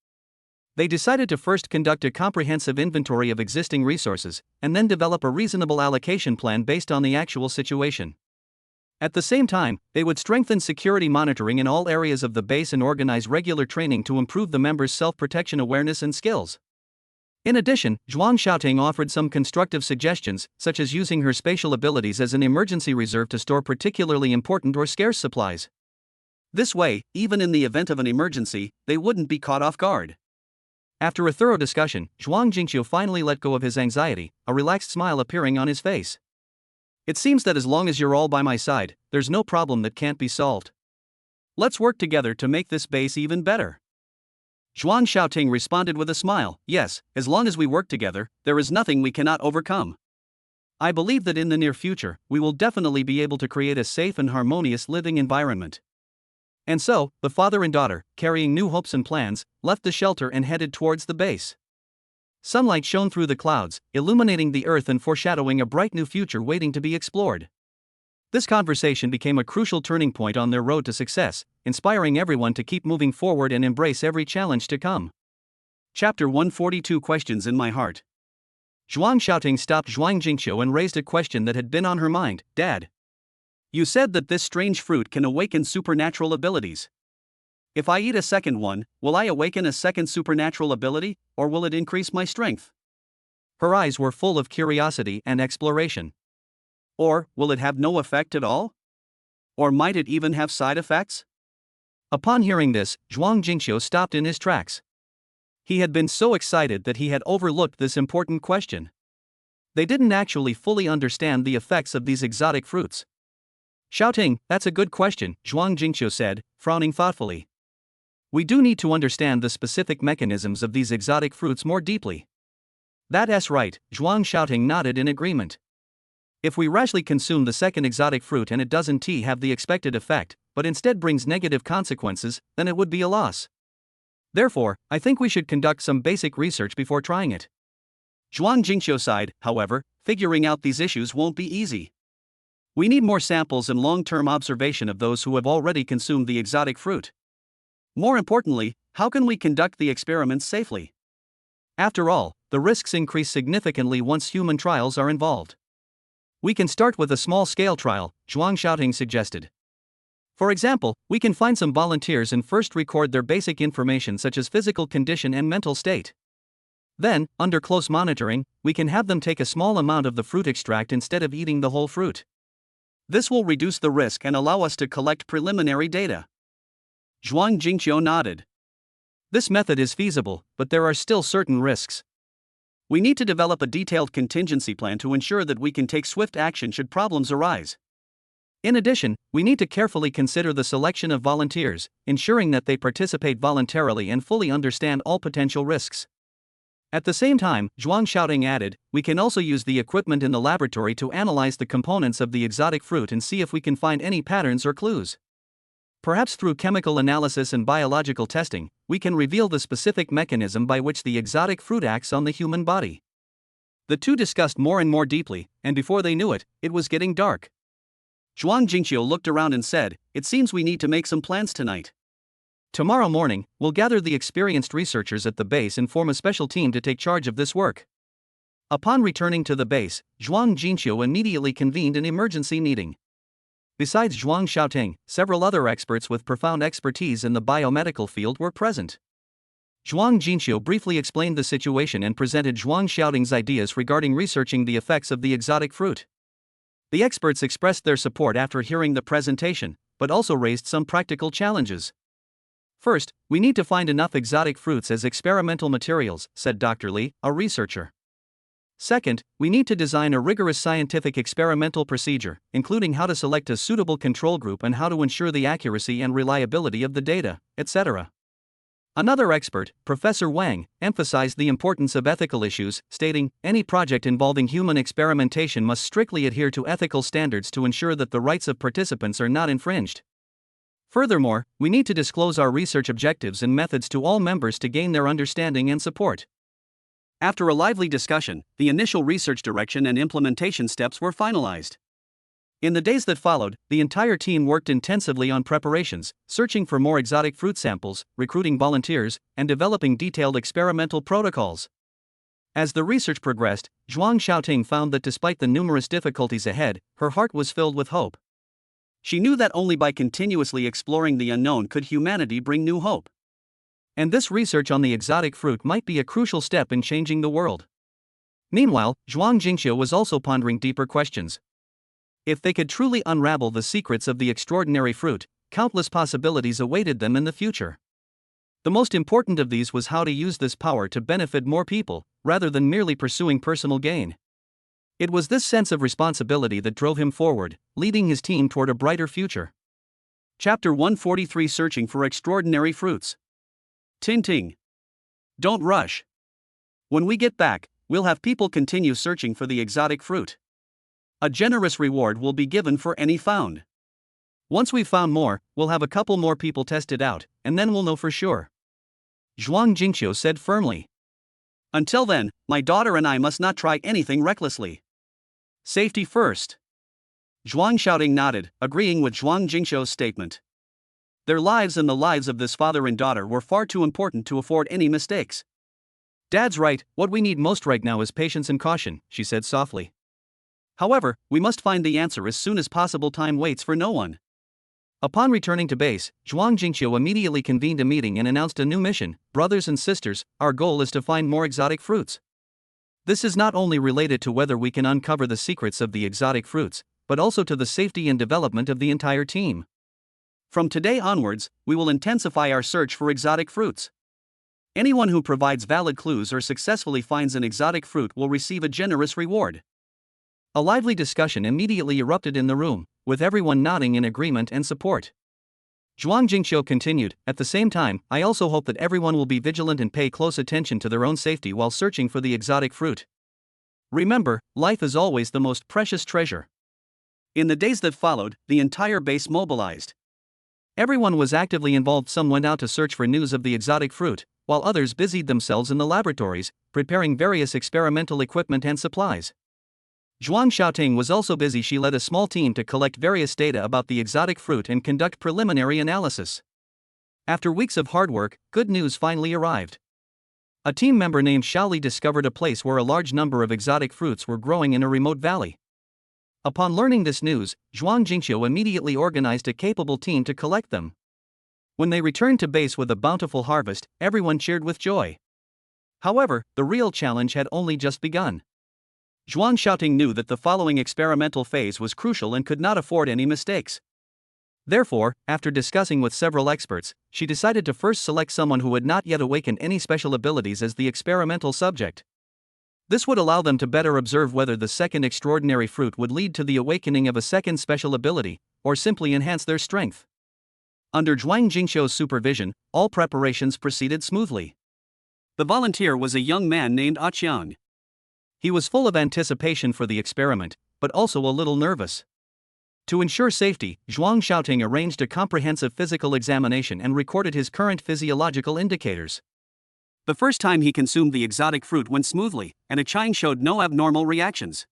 They decided to first conduct a comprehensive inventory of existing resources, and then develop a reasonable allocation plan based on the actual situation. At the same time, they would strengthen security monitoring in all areas of the base and organize regular training to improve the members' self-protection awareness and skills. In addition, Zhuang Xiaoting offered some constructive suggestions, such as using her spatial abilities as an emergency reserve to store particularly important or scarce supplies. This way, even in the event of an emergency, they wouldn't be caught off guard. After a thorough discussion, Zhuang Jingqiu finally let go of his anxiety, a relaxed smile appearing on his face. "It seems that as long as you're all by my side, there's no problem that can't be solved. Let's work together to make this base even better." Zhuang Xiaoting responded with a smile, "Yes, as long as we work together, there is nothing we cannot overcome. I believe that in the near future, we will definitely be able to create a safe and harmonious living environment." And so, the father and daughter, carrying new hopes and plans, left the shelter and headed towards the base. Sunlight shone through the clouds, illuminating the earth and foreshadowing a bright new future waiting to be explored. This conversation became a crucial turning point on their road to success, inspiring everyone to keep moving forward and embrace every challenge to come. Chapter 142 Questions in My Heart. Zhuang Xiaoting stopped Zhuang Jingqiu and raised a question that had been on her mind. "Dad, you said that this strange fruit can awaken supernatural abilities. If I eat a second one, will I awaken a second supernatural ability, or will it increase my strength?" Her eyes were full of curiosity and exploration. "Or, will it have no effect at all? Or might it even have side effects?" Upon hearing this, Zhuang Jingqiu stopped in his tracks. He had been so excited that he had overlooked this important question. They didn't actually fully understand the effects of these exotic fruits. "Xiaoting, that's a good question," Zhuang Jingqiu said, frowning thoughtfully. "We do need to understand the specific mechanisms of these exotic fruits more deeply." "That's right," Zhuang Xiaoting nodded in agreement. "If we rashly consume the second exotic fruit and it doesn't have the expected effect, but instead brings negative consequences, then it would be a loss. Therefore, I think we should conduct some basic research before trying it." Zhuang Jingqiu sighed, however, figuring out these issues won't be easy. "We need more samples and long-term observation of those who have already consumed the exotic fruit. More importantly, how can we conduct the experiments safely? After all, the risks increase significantly once human trials are involved." "We can start with a small-scale trial," Zhuang Xiaoting suggested. "For example, we can find some volunteers and first record their basic information such as physical condition and mental state. Then, under close monitoring, we can have them take a small amount of the fruit extract instead of eating the whole fruit. This will reduce the risk and allow us to collect preliminary data." Zhuang Jingqiu nodded. "This method is feasible, but there are still certain risks. We need to develop a detailed contingency plan to ensure that we can take swift action should problems arise. In addition, we need to carefully consider the selection of volunteers, ensuring that they participate voluntarily and fully understand all potential risks." At the same time, Zhuang Xiaoting added, "We can also use the equipment in the laboratory to analyze the components of the exotic fruit and see if we can find any patterns or clues. Perhaps through chemical analysis and biological testing, we can reveal the specific mechanism by which the exotic fruit acts on the human body." The two discussed more and more deeply, and before they knew it, it was getting dark. Zhuang Jingqiu looked around and said, "It seems we need to make some plans tonight. Tomorrow morning, we'll gather the experienced researchers at the base and form a special team to take charge of this work." Upon returning to the base, Zhuang Jingqiu immediately convened an emergency meeting. Besides Zhuang Xiaoting, several other experts with profound expertise in the biomedical field were present. Zhuang Jingqiu briefly explained the situation and presented Zhuang Xiaoting's ideas regarding researching the effects of the exotic fruit. The experts expressed their support after hearing the presentation, but also raised some practical challenges. First, we need to find enough exotic fruits as experimental materials, said Dr. Lee, a researcher. Second, we need to design a rigorous scientific experimental procedure, including how to select a suitable control group and how to ensure the accuracy and reliability of the data, etc. Another expert, Professor Wang, emphasized the importance of ethical issues, stating, any project involving human experimentation must strictly adhere to ethical standards to ensure that the rights of participants are not infringed. Furthermore, we need to disclose our research objectives and methods to all members to gain their understanding and support. After a lively discussion, the initial research direction and implementation steps were finalized. In the days that followed, the entire team worked intensively on preparations, searching for more exotic fruit samples, recruiting volunteers, and developing detailed experimental protocols. As the research progressed, Zhuang Xiaoting found that despite the numerous difficulties ahead, her heart was filled with hope. She knew that only by continuously exploring the unknown could humanity bring new hope. And this research on the exotic fruit might be a crucial step in changing the world. Meanwhile, Zhuang Jingxiu was also pondering deeper questions. If they could truly unravel the secrets of the extraordinary fruit, countless possibilities awaited them in the future. The most important of these was how to use this power to benefit more people, rather than merely pursuing personal gain. It was this sense of responsibility that drove him forward, leading his team toward a brighter future. Chapter 143, Searching for Extraordinary Fruits. Ting. Don't rush. When we get back, we'll have people continue searching for the exotic fruit. A generous reward will be given for any found. Once we've found more, we'll have a couple more people test it out, and then we'll know for sure. Zhuang Jingxiu said firmly. Until then, my daughter and I must not try anything recklessly. Safety first. Zhuang Xiaoting nodded, agreeing with Zhuang Jingxiu's statement. Their lives and the lives of this father and daughter were far too important to afford any mistakes. Dad's right, what we need most right now is patience and caution, she said softly. However, we must find the answer as soon as possible. Time waits for no one. Upon returning to base, Zhuang Jingxiu immediately convened a meeting and announced a new mission. Brothers and sisters, our goal is to find more exotic fruits. This is not only related to whether we can uncover the secrets of the exotic fruits, but also to the safety and development of the entire team. From today onwards, we will intensify our search for exotic fruits. Anyone who provides valid clues or successfully finds an exotic fruit will receive a generous reward. A lively discussion immediately erupted in the room, with everyone nodding in agreement and support. Zhuang Jingxiu continued, at the same time, I also hope that everyone will be vigilant and pay close attention to their own safety while searching for the exotic fruit. Remember, life is always the most precious treasure. In the days that followed, the entire base mobilized. Everyone was actively involved. Some went out to search for news of the exotic fruit, while others busied themselves in the laboratories, preparing various experimental equipment and supplies. Zhuang Xiaoting was also busy. She led a small team to collect various data about the exotic fruit and conduct preliminary analysis. After weeks of hard work, good news finally arrived. A team member named Xiaoli discovered a place where a large number of exotic fruits were growing in a remote valley. Upon learning this news, Zhuang Jingxiu immediately organized a capable team to collect them. When they returned to base with a bountiful harvest, everyone cheered with joy. However, the real challenge had only just begun. Zhuang Xiaoting knew that the following experimental phase was crucial and could not afford any mistakes. Therefore, after discussing with several experts, she decided to first select someone who had not yet awakened any special abilities as the experimental subject. This would allow them to better observe whether the second extraordinary fruit would lead to the awakening of a second special ability, or simply enhance their strength. Under Zhuang Jingxiu's supervision, all preparations proceeded smoothly. The volunteer was a young man named Aqiang. He was full of anticipation for the experiment, but also a little nervous. To ensure safety, Zhuang Xiaoting arranged a comprehensive physical examination and recorded his current physiological indicators. The first time he consumed the exotic fruit went smoothly, and Aqiang showed no abnormal reactions.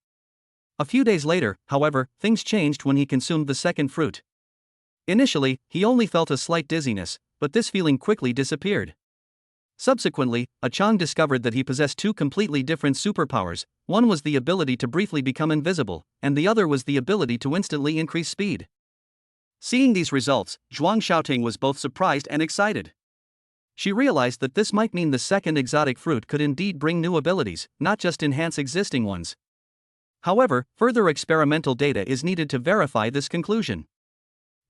A few days later, however, things changed when he consumed the second fruit. Initially, he only felt a slight dizziness, but this feeling quickly disappeared. Subsequently, Aqiang discovered that he possessed two completely different superpowers. One was the ability to briefly become invisible, and the other was the ability to instantly increase speed. Seeing these results, Zhuang Xiaoting was both surprised and excited. She realized that this might mean the second exotic fruit could indeed bring new abilities, not just enhance existing ones. However, further experimental data is needed to verify this conclusion.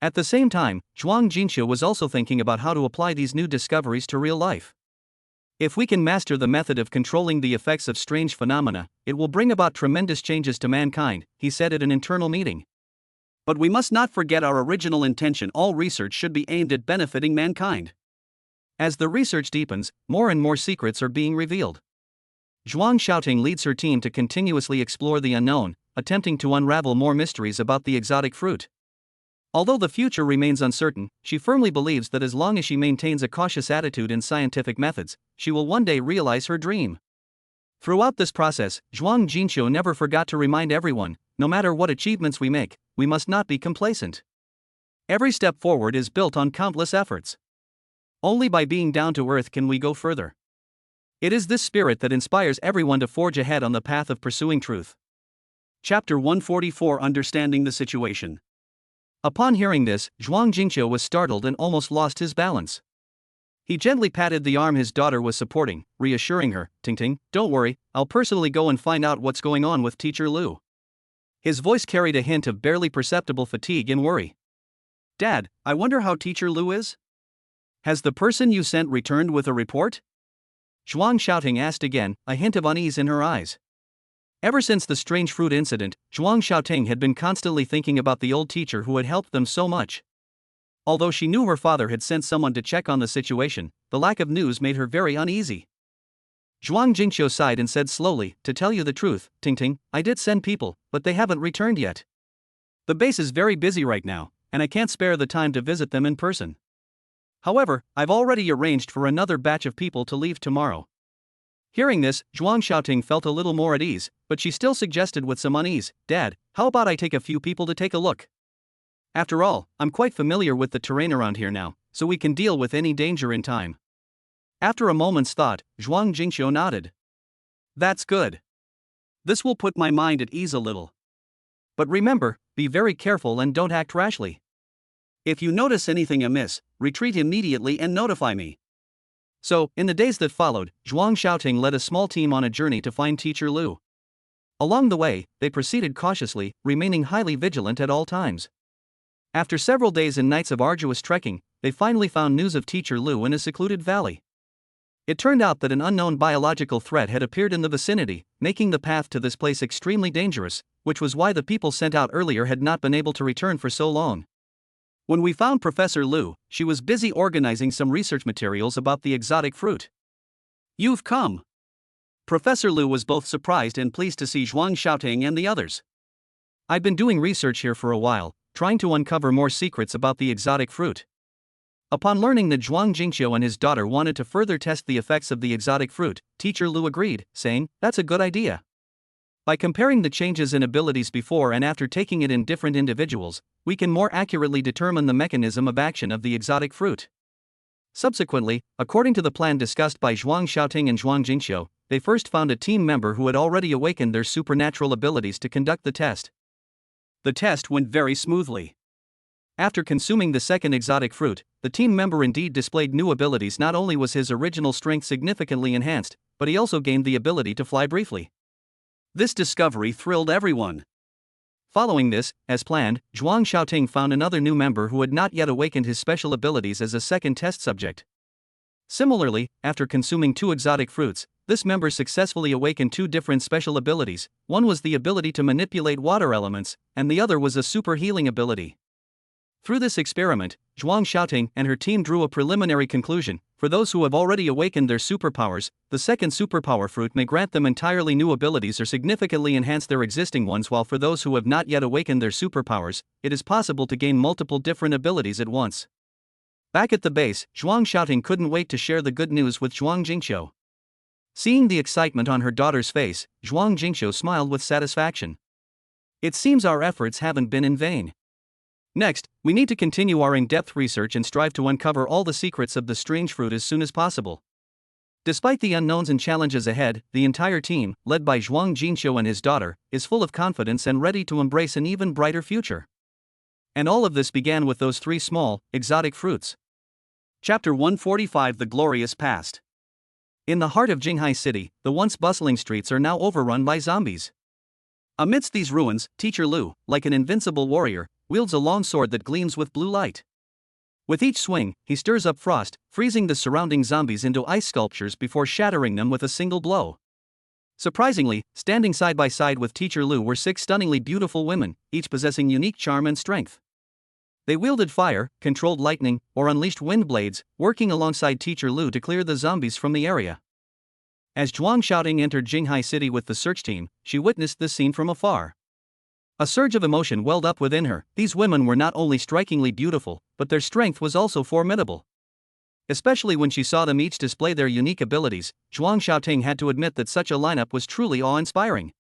At the same time, Zhuang Jinqiu was also thinking about how to apply these new discoveries to real life. If we can master the method of controlling the effects of strange phenomena, it will bring about tremendous changes to mankind, he said at an internal meeting. But we must not forget our original intention. All research should be aimed at benefiting mankind. As the research deepens, more and more secrets are being revealed. Zhuang Xiaoting leads her team to continuously explore the unknown, attempting to unravel more mysteries about the exotic fruit. Although the future remains uncertain, she firmly believes that as long as she maintains a cautious attitude in scientific methods, she will one day realize her dream. Throughout this process, Zhuang Jinqiu never forgot to remind everyone, no matter what achievements we make, we must not be complacent. Every step forward is built on countless efforts. Only by being down to earth can we go further. It is this spirit that inspires everyone to forge ahead on the path of pursuing truth. Chapter 144 Understanding the Situation. Upon hearing this, Zhuang Jinqiu was startled and almost lost his balance. He gently patted the arm his daughter was supporting, reassuring her, "Tingting, don't worry, I'll personally go and find out what's going on with Teacher Lu." His voice carried a hint of barely perceptible fatigue and worry. "Dad, I wonder how Teacher Lu is? Has the person you sent returned with a report?" Zhuang Xiaoting asked again, a hint of unease in her eyes. Ever since the strange fruit incident, Zhuang Xiaoting had been constantly thinking about the old teacher who had helped them so much. Although she knew her father had sent someone to check on the situation, the lack of news made her very uneasy. Zhuang Jinqiu sighed and said slowly, "To tell you the truth, Tingting, I did send people, but they haven't returned yet. The base is very busy right now, and I can't spare the time to visit them in person. However, I've already arranged for another batch of people to leave tomorrow." Hearing this, Zhuang Xiaoting felt a little more at ease, but she still suggested with some unease, "Dad, how about I take a few people to take a look? After all, I'm quite familiar with the terrain around here now, so we can deal with any danger in time." After a moment's thought, Zhuang Jinqiu nodded. "That's good. This will put my mind at ease a little. But remember, be very careful and don't act rashly. If you notice anything amiss, retreat immediately and notify me." So, in the days that followed, Zhuang Xiaoting led a small team on a journey to find Teacher Lu. Along the way, they proceeded cautiously, remaining highly vigilant at all times. After several days and nights of arduous trekking, they finally found news of Teacher Lu in a secluded valley. It turned out that an unknown biological threat had appeared in the vicinity, making the path to this place extremely dangerous, which was why the people sent out earlier had not been able to return for so long. When we found Professor Lu, she was busy organizing some research materials about the exotic fruit. "You've come." Professor Lu was both surprised and pleased to see Zhuang Xiaoting and the others. "I've been doing research here for a while, trying to uncover more secrets about the exotic fruit." Upon learning that Zhuang Jinqiu and his daughter wanted to further test the effects of the exotic fruit, Teacher Lu agreed, saying, "That's a good idea. By comparing the changes in abilities before and after taking it in different individuals, we can more accurately determine the mechanism of action of the exotic fruit." Subsequently, according to the plan discussed by Zhuang Xiaoting and Zhuang Jinqiu, they first found a team member who had already awakened their supernatural abilities to conduct the test. The test went very smoothly. After consuming the second exotic fruit, the team member indeed displayed new abilities. Not only was his original strength significantly enhanced, but he also gained the ability to fly briefly. This discovery thrilled everyone. Following this, as planned, Zhuang Xiaoting found another new member who had not yet awakened his special abilities as a second test subject. Similarly, after consuming 2 exotic fruits, this member successfully awakened 2 different special abilities. One was the ability to manipulate water elements, and the other was a super healing ability. Through this experiment, Zhuang Xiaoting and her team drew a preliminary conclusion: for those who have already awakened their superpowers, the second superpower fruit may grant them entirely new abilities or significantly enhance their existing ones, while for those who have not yet awakened their superpowers, it is possible to gain multiple different abilities at once. Back at the base, Zhuang Xiaoting couldn't wait to share the good news with Zhuang Jinqiu. Seeing the excitement on her daughter's face, Zhuang Jinqiu smiled with satisfaction. "It seems our efforts haven't been in vain. Next, we need to continue our in-depth research and strive to uncover all the secrets of the strange fruit as soon as possible." Despite the unknowns and challenges ahead, the entire team, led by Zhuang Jinqiu and his daughter, is full of confidence and ready to embrace an even brighter future. And all of this began with those 3 small, exotic fruits. Chapter 145 The Glorious Past. In the heart of Jinghai City, the once bustling streets are now overrun by zombies. Amidst these ruins, Teacher Lu, like an invincible warrior, wields a long sword that gleams with blue light. With each swing, he stirs up frost, freezing the surrounding zombies into ice sculptures before shattering them with a single blow. Surprisingly, standing side by side with Teacher Lu were 6 stunningly beautiful women, each possessing unique charm and strength. They wielded fire, controlled lightning, or unleashed wind blades, working alongside Teacher Lu to clear the zombies from the area. As Zhuang Xiaoting entered Jinghai City with the search team, she witnessed this scene from afar. A surge of emotion welled up within her. These women were not only strikingly beautiful, but their strength was also formidable. Especially when she saw them each display their unique abilities, Zhuang Xiaoting had to admit that such a lineup was truly awe-inspiring.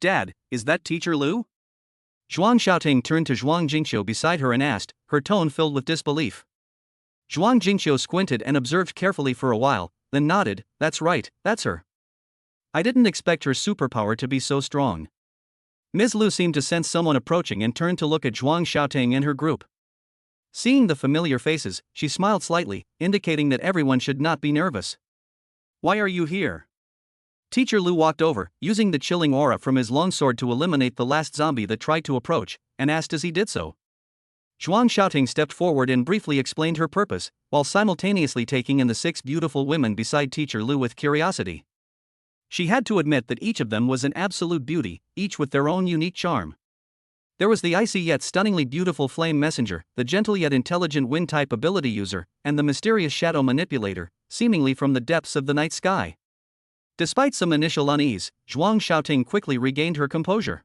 "Dad, is that Teacher Lu?" Zhuang Xiaoting turned to Zhuang Jingqiu beside her and asked, her tone filled with disbelief. Zhuang Jingqiu squinted and observed carefully for a while, then nodded. "That's right, that's her. I didn't expect her superpower to be so strong." Ms. Lu seemed to sense someone approaching and turned to look at Zhuang Xiaoting and her group. Seeing the familiar faces, she smiled slightly, indicating that everyone should not be nervous. "Why are you here?" Teacher Lu walked over, using the chilling aura from his longsword to eliminate the last zombie that tried to approach, and asked as he did so. Zhuang Xiaoting stepped forward and briefly explained her purpose, while simultaneously taking in the 6 beautiful women beside Teacher Lu with curiosity. She had to admit that each of them was an absolute beauty, each with their own unique charm. There was the icy yet stunningly beautiful Flame Messenger, the gentle yet intelligent Wind-type ability user, and the mysterious Shadow Manipulator, seemingly from the depths of the night sky. Despite some initial unease, Zhuang Xiaoting quickly regained her composure.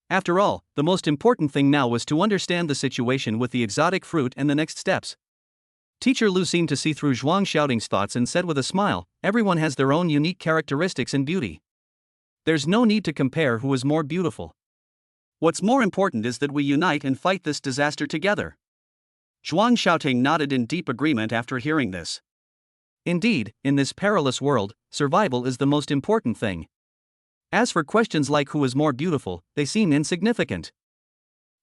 After all, the most important thing now was to understand the situation with the exotic fruit and the next steps. Teacher Lu seemed to see through Zhuang Xiaoting's thoughts and said with a smile, "Everyone has their own unique characteristics and beauty. There's no need to compare who is more beautiful. What's more important is that we unite and fight this disaster together." Zhuang Xiaoting nodded in deep agreement after hearing this. Indeed, in this perilous world, survival is the most important thing. As for questions like who is more beautiful, they seem insignificant.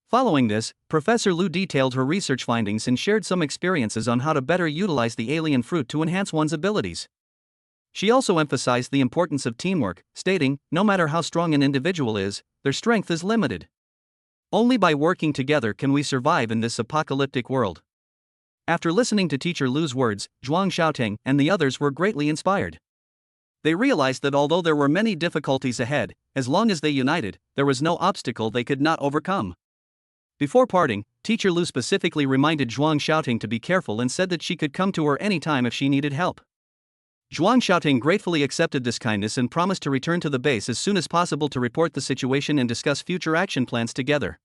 Following this, Professor Lu detailed her research findings and shared some experiences on how to better utilize the alien fruit to enhance one's abilities. She also emphasized the importance of teamwork, stating, no matter how strong an individual is, their strength is limited. Only by working together can we survive in this apocalyptic world. After listening to Teacher Lu's words, Zhuang Xiaoting and the others were greatly inspired. They realized that although there were many difficulties ahead, as long as they united, there was no obstacle they could not overcome. Before parting, Teacher Lu specifically reminded Zhuang Xiaoting to be careful and said that she could come to her anytime if she needed help. Zhuang Xiaoting gratefully accepted this kindness and promised to return to the base as soon as possible to report the situation and discuss future action plans together.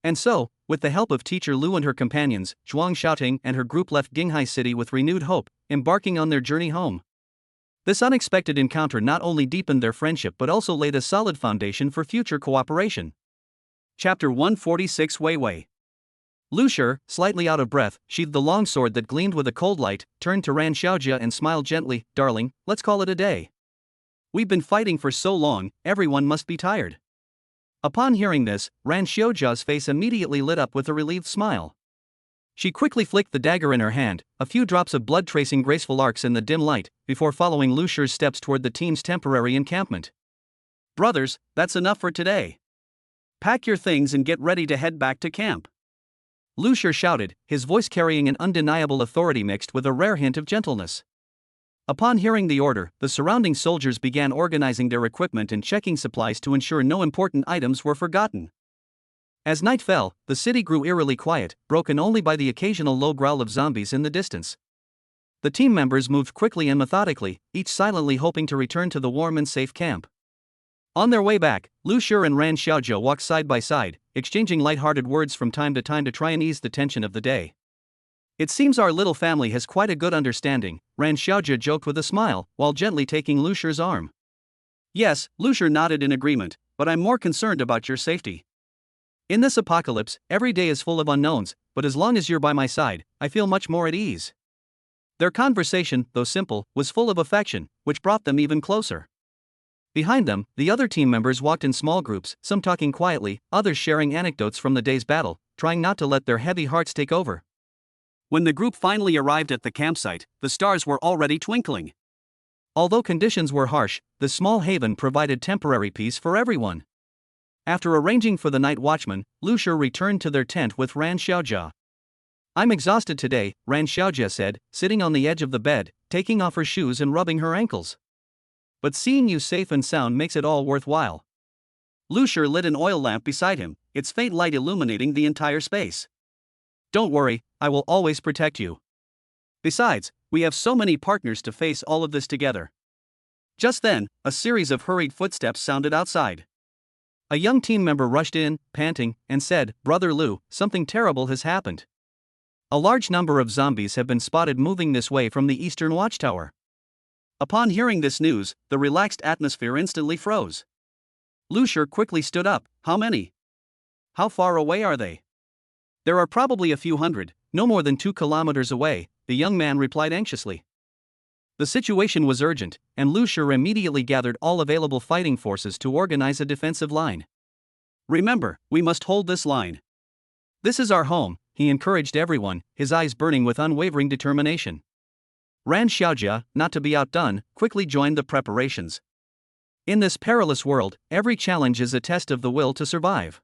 And so, with the help of Teacher Lu and her companions, Zhuang Xiaoting and her group left Jinghai City with renewed hope, embarking on their journey home. This unexpected encounter not only deepened their friendship but also laid a solid foundation for future cooperation. Chapter 146 Wei Wei. Lu Shi, slightly out of breath, sheathed the long sword that gleamed with a cold light, turned to Ran Xiaojia and smiled gently, "Darling, let's call it a day. We've been fighting for so long, everyone must be tired." Upon hearing this, Ran Xiaojia's face immediately lit up with a relieved smile. She quickly flicked the dagger in her hand, a few drops of blood tracing graceful arcs in the dim light, before following Lu Shi's steps toward the team's temporary encampment. "Brothers, that's enough for today. Pack your things and get ready to head back to camp." Lu Shi shouted, his voice carrying an undeniable authority mixed with a rare hint of gentleness. Upon hearing the order, the surrounding soldiers began organizing their equipment and checking supplies to ensure no important items were forgotten. As night fell, the city grew eerily quiet, broken only by the occasional low growl of zombies in the distance. The team members moved quickly and methodically, each silently hoping to return to the warm and safe camp. On their way back, Lu Shi and Ran Xiaojia walked side by side, exchanging light-hearted words from time to try and ease the tension of the day. "It seems our little family has quite a good understanding," Ran Xiaojia joked with a smile, while gently taking Lu Shi's arm. "Yes," Lu Shi nodded in agreement, "but I'm more concerned about your safety. In this apocalypse, every day is full of unknowns, but as long as you're by my side, I feel much more at ease." Their conversation, though simple, was full of affection, which brought them even closer. Behind them, the other team members walked in small groups, some talking quietly, others sharing anecdotes from the day's battle, trying not to let their heavy hearts take over. When the group finally arrived at the campsite, the stars were already twinkling. Although conditions were harsh, the small haven provided temporary peace for everyone. After arranging for the night watchman, Lucia returned to their tent with Ran Xiaojia. "I'm exhausted today," Ran Xiaojia said, sitting on the edge of the bed, taking off her shoes and rubbing her ankles. "But seeing you safe and sound makes it all worthwhile." Lucia lit an oil lamp beside him, its faint light illuminating the entire space. "Don't worry, I will always protect you. Besides, we have so many partners to face all of this together." Just then, a series of hurried footsteps sounded outside. A young team member rushed in, panting, and said, "Brother Lu, something terrible has happened. A large number of zombies have been spotted moving this way from the eastern watchtower." Upon hearing this news, the relaxed atmosphere instantly froze. Lucia quickly stood up. "How many? How far away are they?" "There are probably a few hundred, no more than 2 kilometers away," the young man replied anxiously. The situation was urgent, and Lucia immediately gathered all available fighting forces to organize a defensive line. "Remember, we must hold this line. This is our home," he encouraged everyone, his eyes burning with unwavering determination. Ran Xiaojia, not to be outdone, quickly joined the preparations. In this perilous world, every challenge is a test of the will to survive.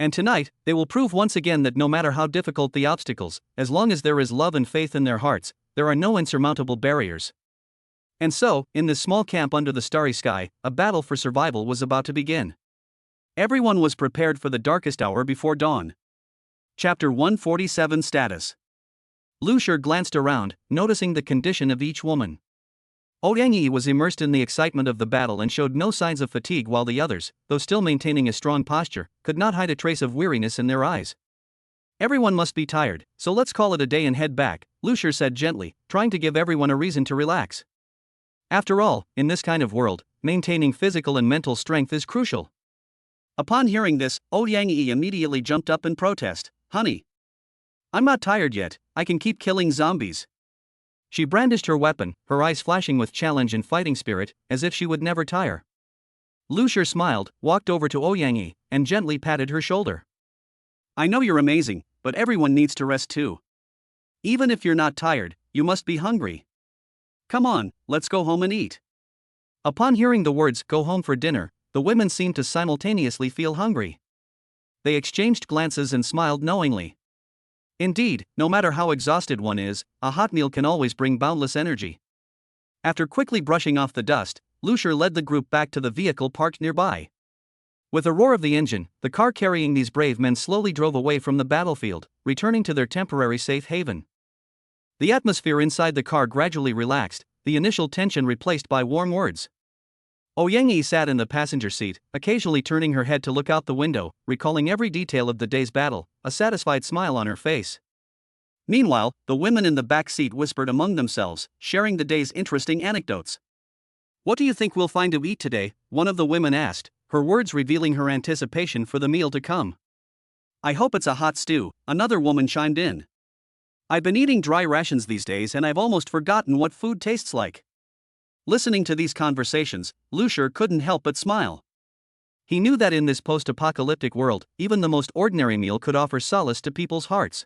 And tonight, they will prove once again that no matter how difficult the obstacles, as long as there is love and faith in their hearts, there are no insurmountable barriers. And so, in this small camp under the starry sky, a battle for survival was about to begin. Everyone was prepared for the darkest hour before dawn. Chapter 147 Status. Lucia glanced around, noticing the condition of each woman. Ouyangyi was immersed in the excitement of the battle and showed no signs of fatigue, while the others, though still maintaining a strong posture, could not hide a trace of weariness in their eyes. "Everyone must be tired, so let's call it a day and head back," Lucia said gently, trying to give everyone a reason to relax. After all, in this kind of world, maintaining physical and mental strength is crucial. Upon hearing this, Ouyangyi immediately jumped up in protest. "Honey, I'm not tired yet, I can keep killing zombies." She brandished her weapon, her eyes flashing with challenge and fighting spirit, as if she would never tire. Lucia smiled, walked over to Ouyangyi, and gently patted her shoulder. "I know you're amazing, but everyone needs to rest too. Even if you're not tired, you must be hungry. Come on, let's go home and eat." Upon hearing the words, "go home for dinner," the women seemed to simultaneously feel hungry. They exchanged glances and smiled knowingly. Indeed, no matter how exhausted one is, a hot meal can always bring boundless energy. After quickly brushing off the dust, Lucia led the group back to the vehicle parked nearby. With a roar of the engine, the car carrying these brave men slowly drove away from the battlefield, returning to their temporary safe haven. The atmosphere inside the car gradually relaxed, the initial tension replaced by warm words. Ouyangyi sat in the passenger seat, occasionally turning her head to look out the window, recalling every detail of the day's battle, a satisfied smile on her face. Meanwhile, the women in the back seat whispered among themselves, sharing the day's interesting anecdotes. "What do you think we'll find to eat today?" one of the women asked, her words revealing her anticipation for the meal to come. "I hope it's a hot stew," another woman chimed in. "I've been eating dry rations these days and I've almost forgotten what food tastes like." Listening to these conversations, Lucia couldn't help but smile. He knew that in this post-apocalyptic world, even the most ordinary meal could offer solace to people's hearts.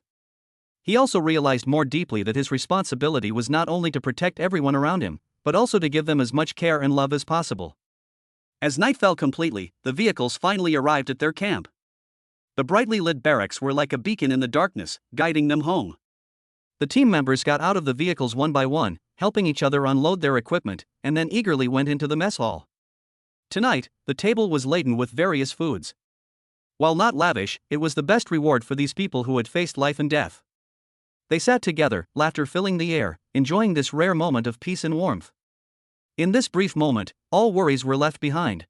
He also realized more deeply that his responsibility was not only to protect everyone around him, but also to give them as much care and love as possible. As night fell completely, the vehicles finally arrived at their camp. The brightly lit barracks were like a beacon in the darkness, guiding them home. The team members got out of the vehicles one by one, helping each other unload their equipment, and then eagerly went into the mess hall. Tonight, the table was laden with various foods. While not lavish, it was the best reward for these people who had faced life and death. They sat together, laughter filling the air, enjoying this rare moment of peace and warmth. In this brief moment, all worries were left behind.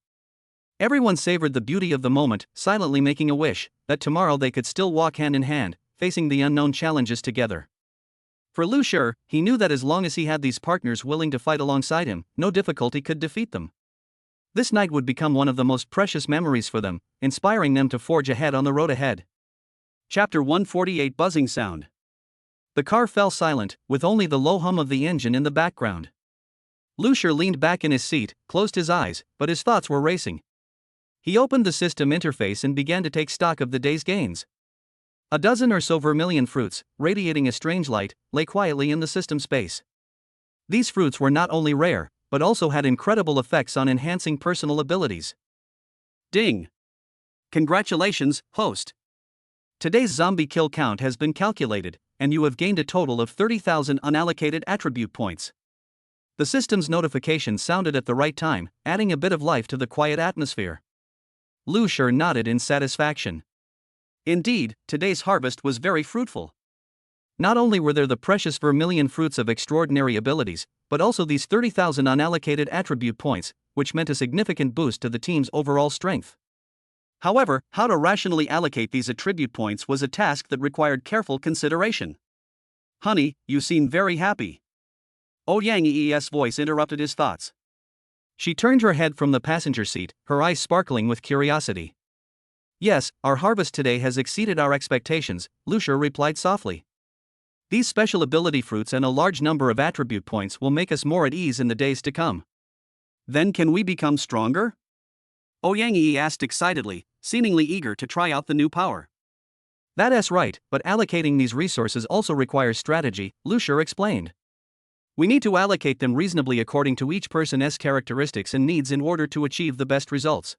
Everyone savored the beauty of the moment, silently making a wish that tomorrow they could still walk hand in hand, facing the unknown challenges together. For Lucia, he knew that as long as he had these partners willing to fight alongside him, no difficulty could defeat them. This night would become one of the most precious memories for them, inspiring them to forge ahead on the road ahead. Chapter 148 Buzzing Sound. The car fell silent, with only the low hum of the engine in the background. Lucia leaned back in his seat, closed his eyes, but his thoughts were racing. He opened the system interface and began to take stock of the day's gains. A dozen or so vermilion fruits, radiating a strange light, lay quietly in the system space. These fruits were not only rare, but also had incredible effects on enhancing personal abilities. Ding! Congratulations, host. Today's zombie kill count has been calculated, and you have gained a total of 30,000 unallocated attribute points. The system's notification sounded at the right time, adding a bit of life to the quiet atmosphere. Lucier nodded in satisfaction. Indeed, today's harvest was very fruitful. Not only were there the precious vermilion fruits of extraordinary abilities, but also these 30,000 unallocated attribute points, which meant a significant boost to the team's overall strength. However, how to rationally allocate these attribute points was a task that required careful consideration. Honey, you seem very happy. Yang Yee's voice interrupted his thoughts. She turned her head from the passenger seat, her eyes sparkling with curiosity. Yes, our harvest today has exceeded our expectations, Lucier replied softly. These special ability fruits and a large number of attribute points will make us more at ease in the days to come. Then can we become stronger? Yang Yee asked excitedly, seemingly eager to try out the new power. That's right, but allocating these resources also requires strategy, Lucier explained. We need to allocate them reasonably according to each person's characteristics and needs in order to achieve the best results.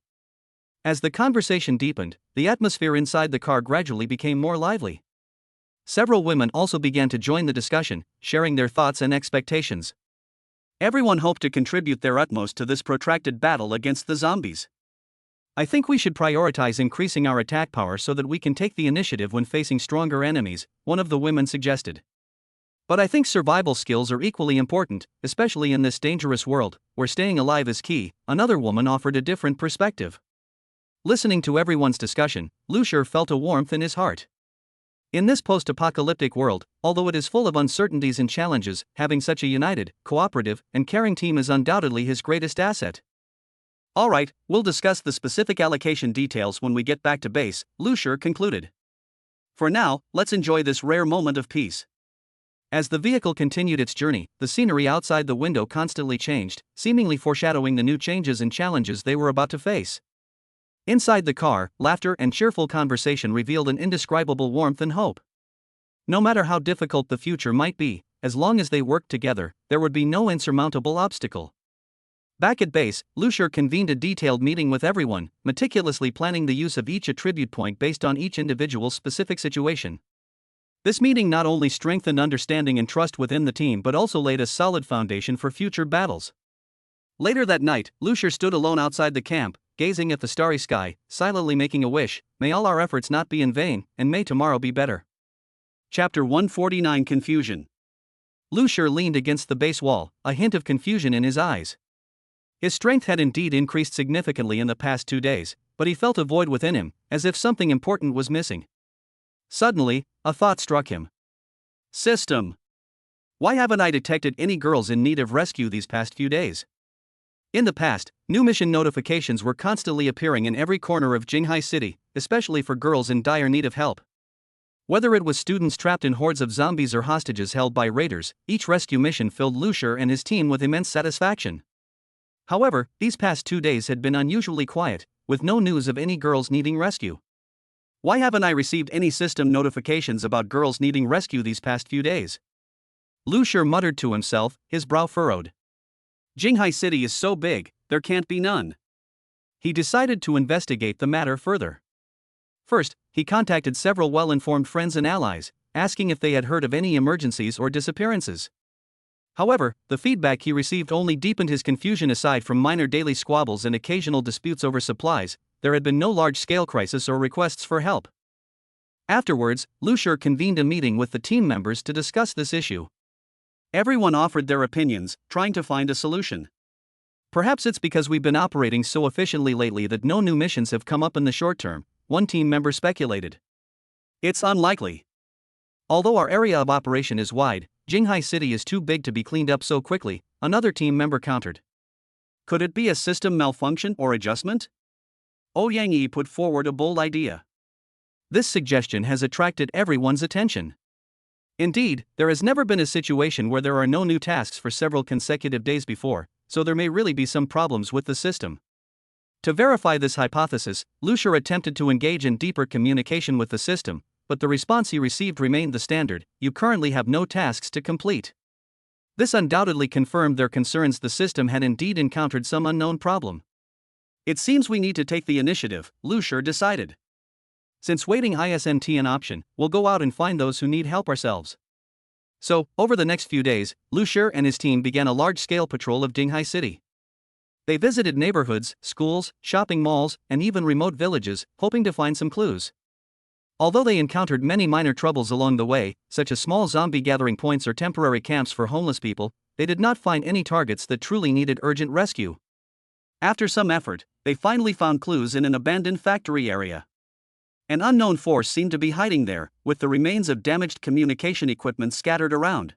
As the conversation deepened, the atmosphere inside the car gradually became more lively. Several women also began to join the discussion, sharing their thoughts and expectations. Everyone hoped to contribute their utmost to this protracted battle against the zombies. I think we should prioritize increasing our attack power so that we can take the initiative when facing stronger enemies, one of the women suggested. But I think survival skills are equally important, especially in this dangerous world, where staying alive is key, another woman offered a different perspective. Listening to everyone's discussion, Lucier felt a warmth in his heart. In this post-apocalyptic world, although it is full of uncertainties and challenges, having such a united, cooperative, and caring team is undoubtedly his greatest asset. Alright, we'll discuss the specific allocation details when we get back to base, Lucier concluded. For now, let's enjoy this rare moment of peace. As the vehicle continued its journey, the scenery outside the window constantly changed, seemingly foreshadowing the new changes and challenges they were about to face. Inside the car, laughter and cheerful conversation revealed an indescribable warmth and hope. No matter how difficult the future might be, as long as they worked together, there would be no insurmountable obstacle. Back at base, Lucier convened a detailed meeting with everyone, meticulously planning the use of each attribute point based on each individual's specific situation. This meeting not only strengthened understanding and trust within the team but also laid a solid foundation for future battles. Later that night, Lucier stood alone outside the camp, gazing at the starry sky, silently making a wish: may all our efforts not be in vain, and may tomorrow be better. Chapter 149 Confusion. Lucier leaned against the base wall, a hint of confusion in his eyes. His strength had indeed increased significantly in the past 2 days, but he felt a void within him, as if something important was missing. Suddenly, a thought struck him. System. Why haven't I detected any girls in need of rescue these past few days? In the past, new mission notifications were constantly appearing in every corner of Jinghai City, especially for girls in dire need of help. Whether it was students trapped in hordes of zombies or hostages held by raiders, each rescue mission filled Lucier and his team with immense satisfaction. However, these past 2 days had been unusually quiet, with no news of any girls needing rescue. Why haven't I received any system notifications about girls needing rescue these past few days? Lucier muttered to himself, his brow furrowed. Jinghai City is so big, there can't be none. He decided to investigate the matter further. First, he contacted several well-informed friends and allies, asking if they had heard of any emergencies or disappearances. However, the feedback he received only deepened his confusion. Aside from minor daily squabbles and occasional disputes over supplies, there had been no large-scale crisis or requests for help. Afterwards, Lucier convened a meeting with the team members to discuss this issue. Everyone offered their opinions, trying to find a solution. Perhaps it's because we've been operating so efficiently lately that no new missions have come up in the short term, one team member speculated. It's unlikely. Although our area of operation is wide, Jinghai City is too big to be cleaned up so quickly, another team member countered. Could it be a system malfunction or adjustment? Yang Yi put forward a bold idea. This suggestion has attracted everyone's attention. Indeed, there has never been a situation where there are no new tasks for several consecutive days before, so there may really be some problems with the system. To verify this hypothesis, Lucier attempted to engage in deeper communication with the system, but the response he received remained the standard: you currently have no tasks to complete. This undoubtedly confirmed their concerns. The system had indeed encountered some unknown problem. It seems we need to take the initiative, Lucier decided. Since waiting isn't an option, we'll go out and find those who need help ourselves. So, over the next few days, Lucier and his team began a large-scale patrol of Dinghai City. They visited neighborhoods, schools, shopping malls, and even remote villages, hoping to find some clues. Although they encountered many minor troubles along the way, such as small zombie gathering points or temporary camps for homeless people, they did not find any targets that truly needed urgent rescue. After some effort, they finally found clues in an abandoned factory area. An unknown force seemed to be hiding there, with the remains of damaged communication equipment scattered around.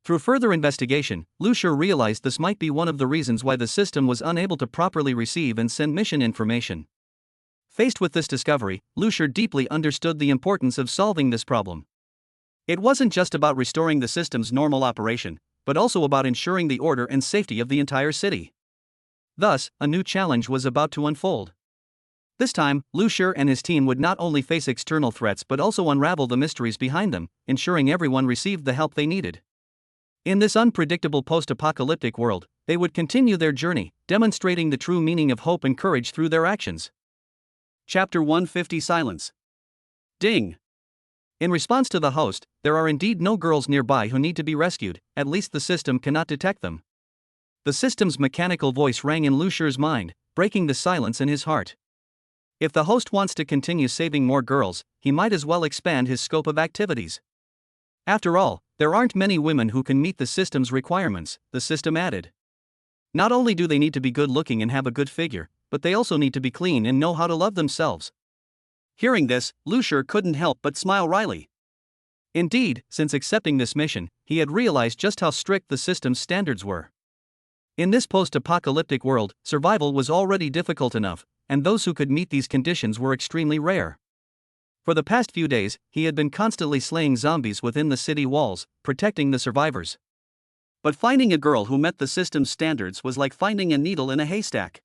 Through further investigation, Lucier realized this might be one of the reasons why the system was unable to properly receive and send mission information. Faced with this discovery, Lucier deeply understood the importance of solving this problem. It wasn't just about restoring the system's normal operation, but also about ensuring the order and safety of the entire city. Thus, a new challenge was about to unfold. This time, Lucier and his team would not only face external threats but also unravel the mysteries behind them, ensuring everyone received the help they needed. In this unpredictable post-apocalyptic world, they would continue their journey, demonstrating the true meaning of hope and courage through their actions. Chapter 150 Silence. Ding! In response to the host, there are indeed no girls nearby who need to be rescued, at least the system cannot detect them. The system's mechanical voice rang in Lucier's mind, breaking the silence in his heart. If the host wants to continue saving more girls, he might as well expand his scope of activities. After all, there aren't many women who can meet the system's requirements, the system added. Not only do they need to be good looking and have a good figure, but they also need to be clean and know how to love themselves. Hearing this, Lucier couldn't help but smile wryly. Indeed, since accepting this mission, he had realized just how strict the system's standards were. In this post-apocalyptic world, survival was already difficult enough, and those who could meet these conditions were extremely rare. For the past few days, he had been constantly slaying zombies within the city walls, protecting the survivors. But finding a girl who met the system's standards was like finding a needle in a haystack.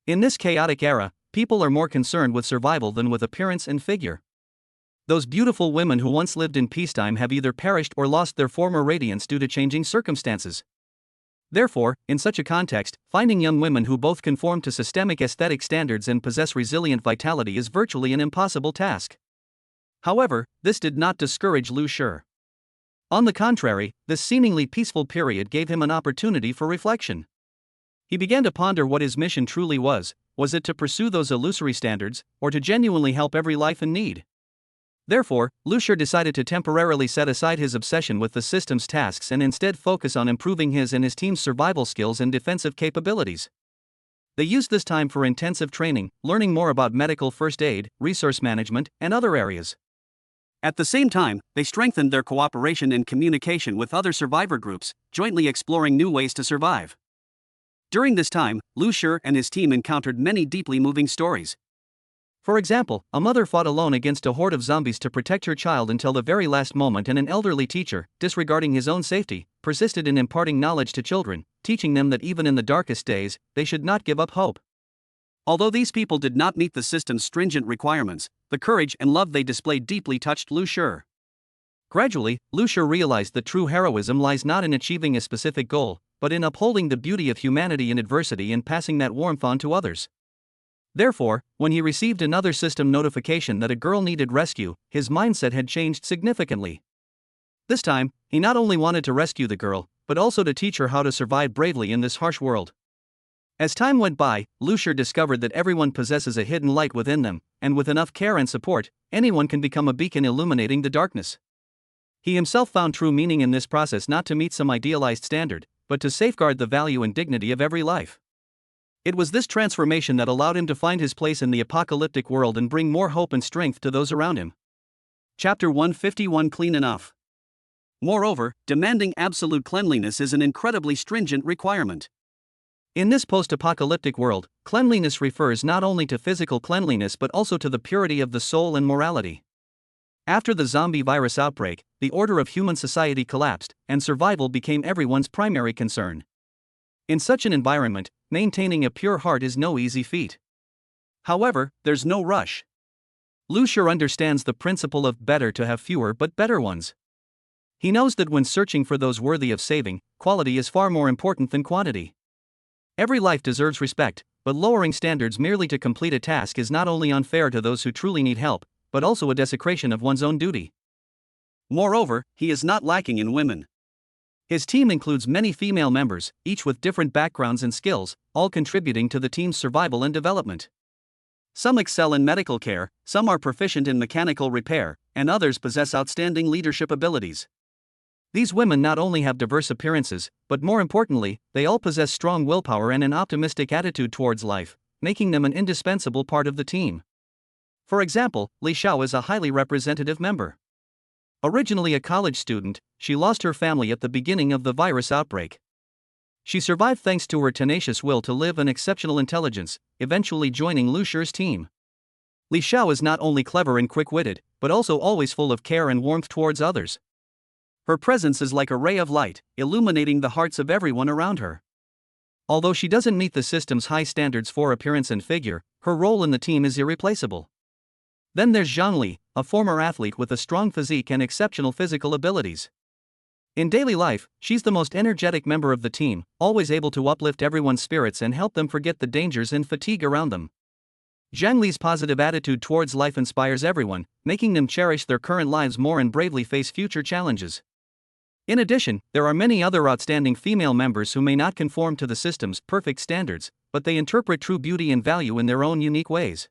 In this chaotic era, people are more concerned with survival than with appearance and figure. Those beautiful women who once lived in peacetime have either perished or lost their former radiance due to changing circumstances. Therefore, in such a context, finding young women who both conform to systemic aesthetic standards and possess resilient vitality is virtually an impossible task. However, this did not discourage Lucier. On the contrary, this seemingly peaceful period gave him an opportunity for reflection. He began to ponder what his mission truly was it to pursue those illusory standards, or to genuinely help every life in need? Therefore, Lucier decided to temporarily set aside his obsession with the system's tasks and instead focus on improving his and his team's survival skills and defensive capabilities. They used this time for intensive training, learning more about medical first aid, resource management, and other areas. At the same time, they strengthened their cooperation and communication with other survivor groups, jointly exploring new ways to survive. During this time, Lucier and his team encountered many deeply moving stories. For example, a mother fought alone against a horde of zombies to protect her child until the very last moment, and an elderly teacher, disregarding his own safety, persisted in imparting knowledge to children, teaching them that even in the darkest days, they should not give up hope. Although these people did not meet the system's stringent requirements, the courage and love they displayed deeply touched Lucier. Gradually, Lucier realized that true heroism lies not in achieving a specific goal, but in upholding the beauty of humanity in adversity and passing that warmth on to others. Therefore, when he received another system notification that a girl needed rescue, his mindset had changed significantly. This time, he not only wanted to rescue the girl, but also to teach her how to survive bravely in this harsh world. As time went by, Lucier discovered that everyone possesses a hidden light within them, and with enough care and support, anyone can become a beacon illuminating the darkness. He himself found true meaning in this process, not to meet some idealized standard, but to safeguard the value and dignity of every life. It was this transformation that allowed him to find his place in the apocalyptic world and bring more hope and strength to those around him. Chapter 151 Clean Enough. Moreover, demanding absolute cleanliness is an incredibly stringent requirement. In this post-apocalyptic world, cleanliness refers not only to physical cleanliness but also to the purity of the soul and morality. After the zombie virus outbreak, the order of human society collapsed, and survival became everyone's primary concern. In such an environment, maintaining a pure heart is no easy feat. However, there's no rush. Lucier understands the principle of better to have fewer but better ones. He knows that when searching for those worthy of saving, quality is far more important than quantity. Every life deserves respect, but lowering standards merely to complete a task is not only unfair to those who truly need help, but also a desecration of one's own duty. Moreover, he is not lacking in women. His team includes many female members, each with different backgrounds and skills, all contributing to the team's survival and development. Some excel in medical care, some are proficient in mechanical repair, and others possess outstanding leadership abilities. These women not only have diverse appearances, but more importantly, they all possess strong willpower and an optimistic attitude towards life, making them an indispensable part of the team. For example, Li Xiao is a highly representative member. Originally a college student, she lost her family at the beginning of the virus outbreak. She survived thanks to her tenacious will to live and exceptional intelligence, eventually joining Lu Shi's team. Li Xiao is not only clever and quick-witted, but also always full of care and warmth towards others. Her presence is like a ray of light, illuminating the hearts of everyone around her. Although she doesn't meet the system's high standards for appearance and figure, her role in the team is irreplaceable. Then there's Zhang Li, a former athlete with a strong physique and exceptional physical abilities. In daily life, she's the most energetic member of the team, always able to uplift everyone's spirits and help them forget the dangers and fatigue around them. Zhang Li's positive attitude towards life inspires everyone, making them cherish their current lives more and bravely face future challenges. In addition, there are many other outstanding female members who may not conform to the system's perfect standards, but they interpret true beauty and value in their own unique ways.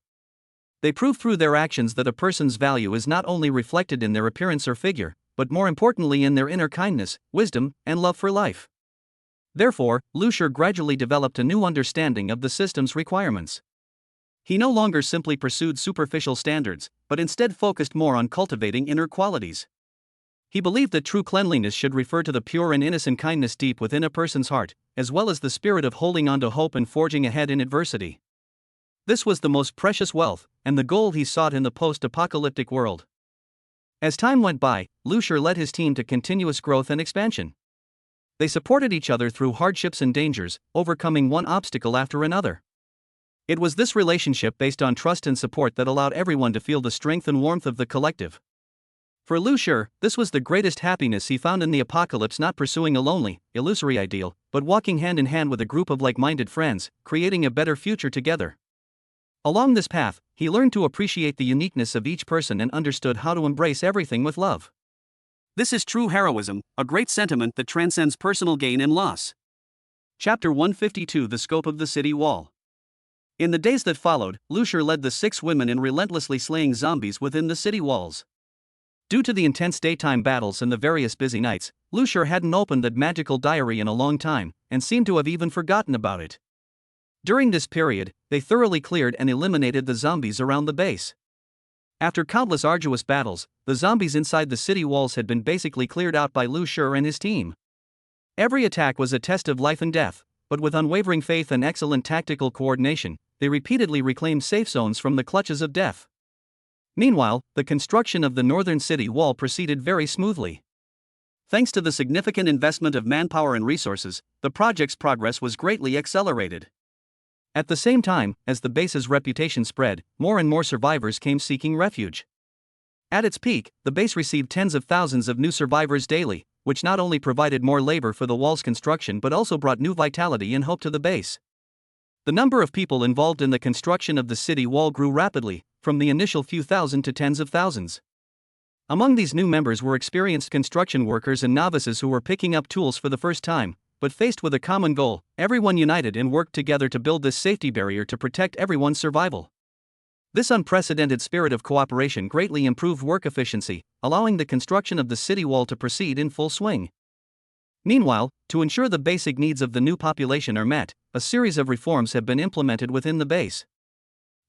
They prove through their actions that a person's value is not only reflected in their appearance or figure, but more importantly in their inner kindness, wisdom, and love for life. Therefore, Lu Shi gradually developed a new understanding of the system's requirements. He no longer simply pursued superficial standards, but instead focused more on cultivating inner qualities. He believed that true cleanliness should refer to the pure and innocent kindness deep within a person's heart, as well as the spirit of holding on to hope and forging ahead in adversity. This was the most precious wealth, and the goal he sought in the post-apocalyptic world. As time went by, Lu Shi led his team to continuous growth and expansion. They supported each other through hardships and dangers, overcoming one obstacle after another. It was this relationship based on trust and support that allowed everyone to feel the strength and warmth of the collective. For Lu Shi, this was the greatest happiness he found in the apocalypse, not pursuing a lonely, illusory ideal, but walking hand in hand with a group of like-minded friends, creating a better future together. Along this path, he learned to appreciate the uniqueness of each person and understood how to embrace everything with love. This is true heroism, a great sentiment that transcends personal gain and loss. Chapter 152: The Scope of the City Wall. In the days that followed, Lu Shi led the 6 women in relentlessly slaying zombies within the city walls. Due to the intense daytime battles and the various busy nights, Lu Shi hadn't opened that magical diary in a long time, and seemed to have even forgotten about it. During this period, they thoroughly cleared and eliminated the zombies around the base. After countless arduous battles, the zombies inside the city walls had been basically cleared out by Lu Shi and his team. Every attack was a test of life and death, but with unwavering faith and excellent tactical coordination, they repeatedly reclaimed safe zones from the clutches of death. Meanwhile, the construction of the northern city wall proceeded very smoothly. Thanks to the significant investment of manpower and resources, the project's progress was greatly accelerated. At the same time, as the base's reputation spread, more and more survivors came seeking refuge. At its peak, the base received tens of thousands of new survivors daily, which not only provided more labor for the wall's construction but also brought new vitality and hope to the base. The number of people involved in the construction of the city wall grew rapidly, from the initial few thousand to tens of thousands. Among these new members were experienced construction workers and novices who were picking up tools for the first time, but faced with a common goal, everyone united and worked together to build this safety barrier to protect everyone's survival. This unprecedented spirit of cooperation greatly improved work efficiency, allowing the construction of the city wall to proceed in full swing. Meanwhile, to ensure the basic needs of the new population are met, a series of reforms have been implemented within the base.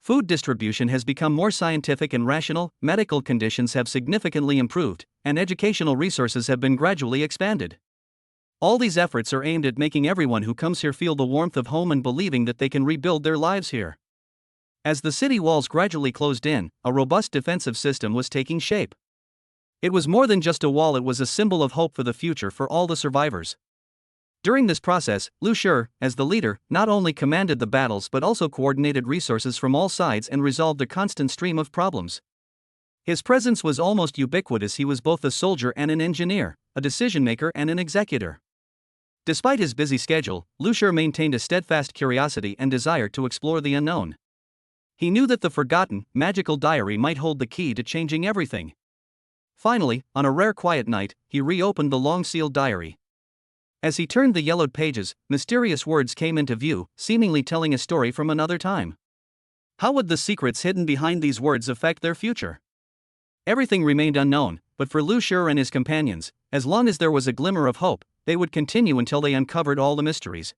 Food distribution has become more scientific and rational, medical conditions have significantly improved, and educational resources have been gradually expanded. All these efforts are aimed at making everyone who comes here feel the warmth of home and believing that they can rebuild their lives here. As the city walls gradually closed in, a robust defensive system was taking shape. It was more than just a wall, it was a symbol of hope for the future for all the survivors. During this process, Lu Shi, as the leader, not only commanded the battles but also coordinated resources from all sides and resolved a constant stream of problems. His presence was almost ubiquitous. He was both a soldier and an engineer, a decision-maker and an executor. Despite his busy schedule, Lucier maintained a steadfast curiosity and desire to explore the unknown. He knew that the forgotten, magical diary might hold the key to changing everything. Finally, on a rare quiet night, he reopened the long-sealed diary. As he turned the yellowed pages, mysterious words came into view, seemingly telling a story from another time. How would the secrets hidden behind these words affect their future? Everything remained unknown, but for Lucier and his companions, as long as there was a glimmer of hope, they would continue until they uncovered all the mysteries.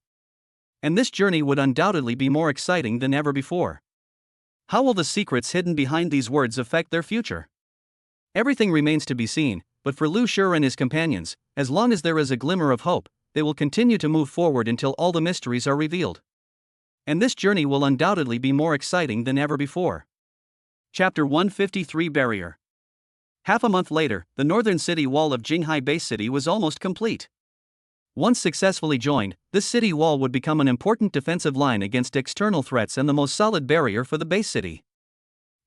And this journey would undoubtedly be more exciting than ever before. How will the secrets hidden behind these words affect their future? Everything remains to be seen, but for Lucier and his companions, as long as there is a glimmer of hope, they will continue to move forward until all the mysteries are revealed. And this journey will undoubtedly be more exciting than ever before. Chapter 153 Barrier. Half a month later, the northern city wall of Jinghai Base City was almost complete. Once successfully joined, this city wall would become an important defensive line against external threats and the most solid barrier for the base city.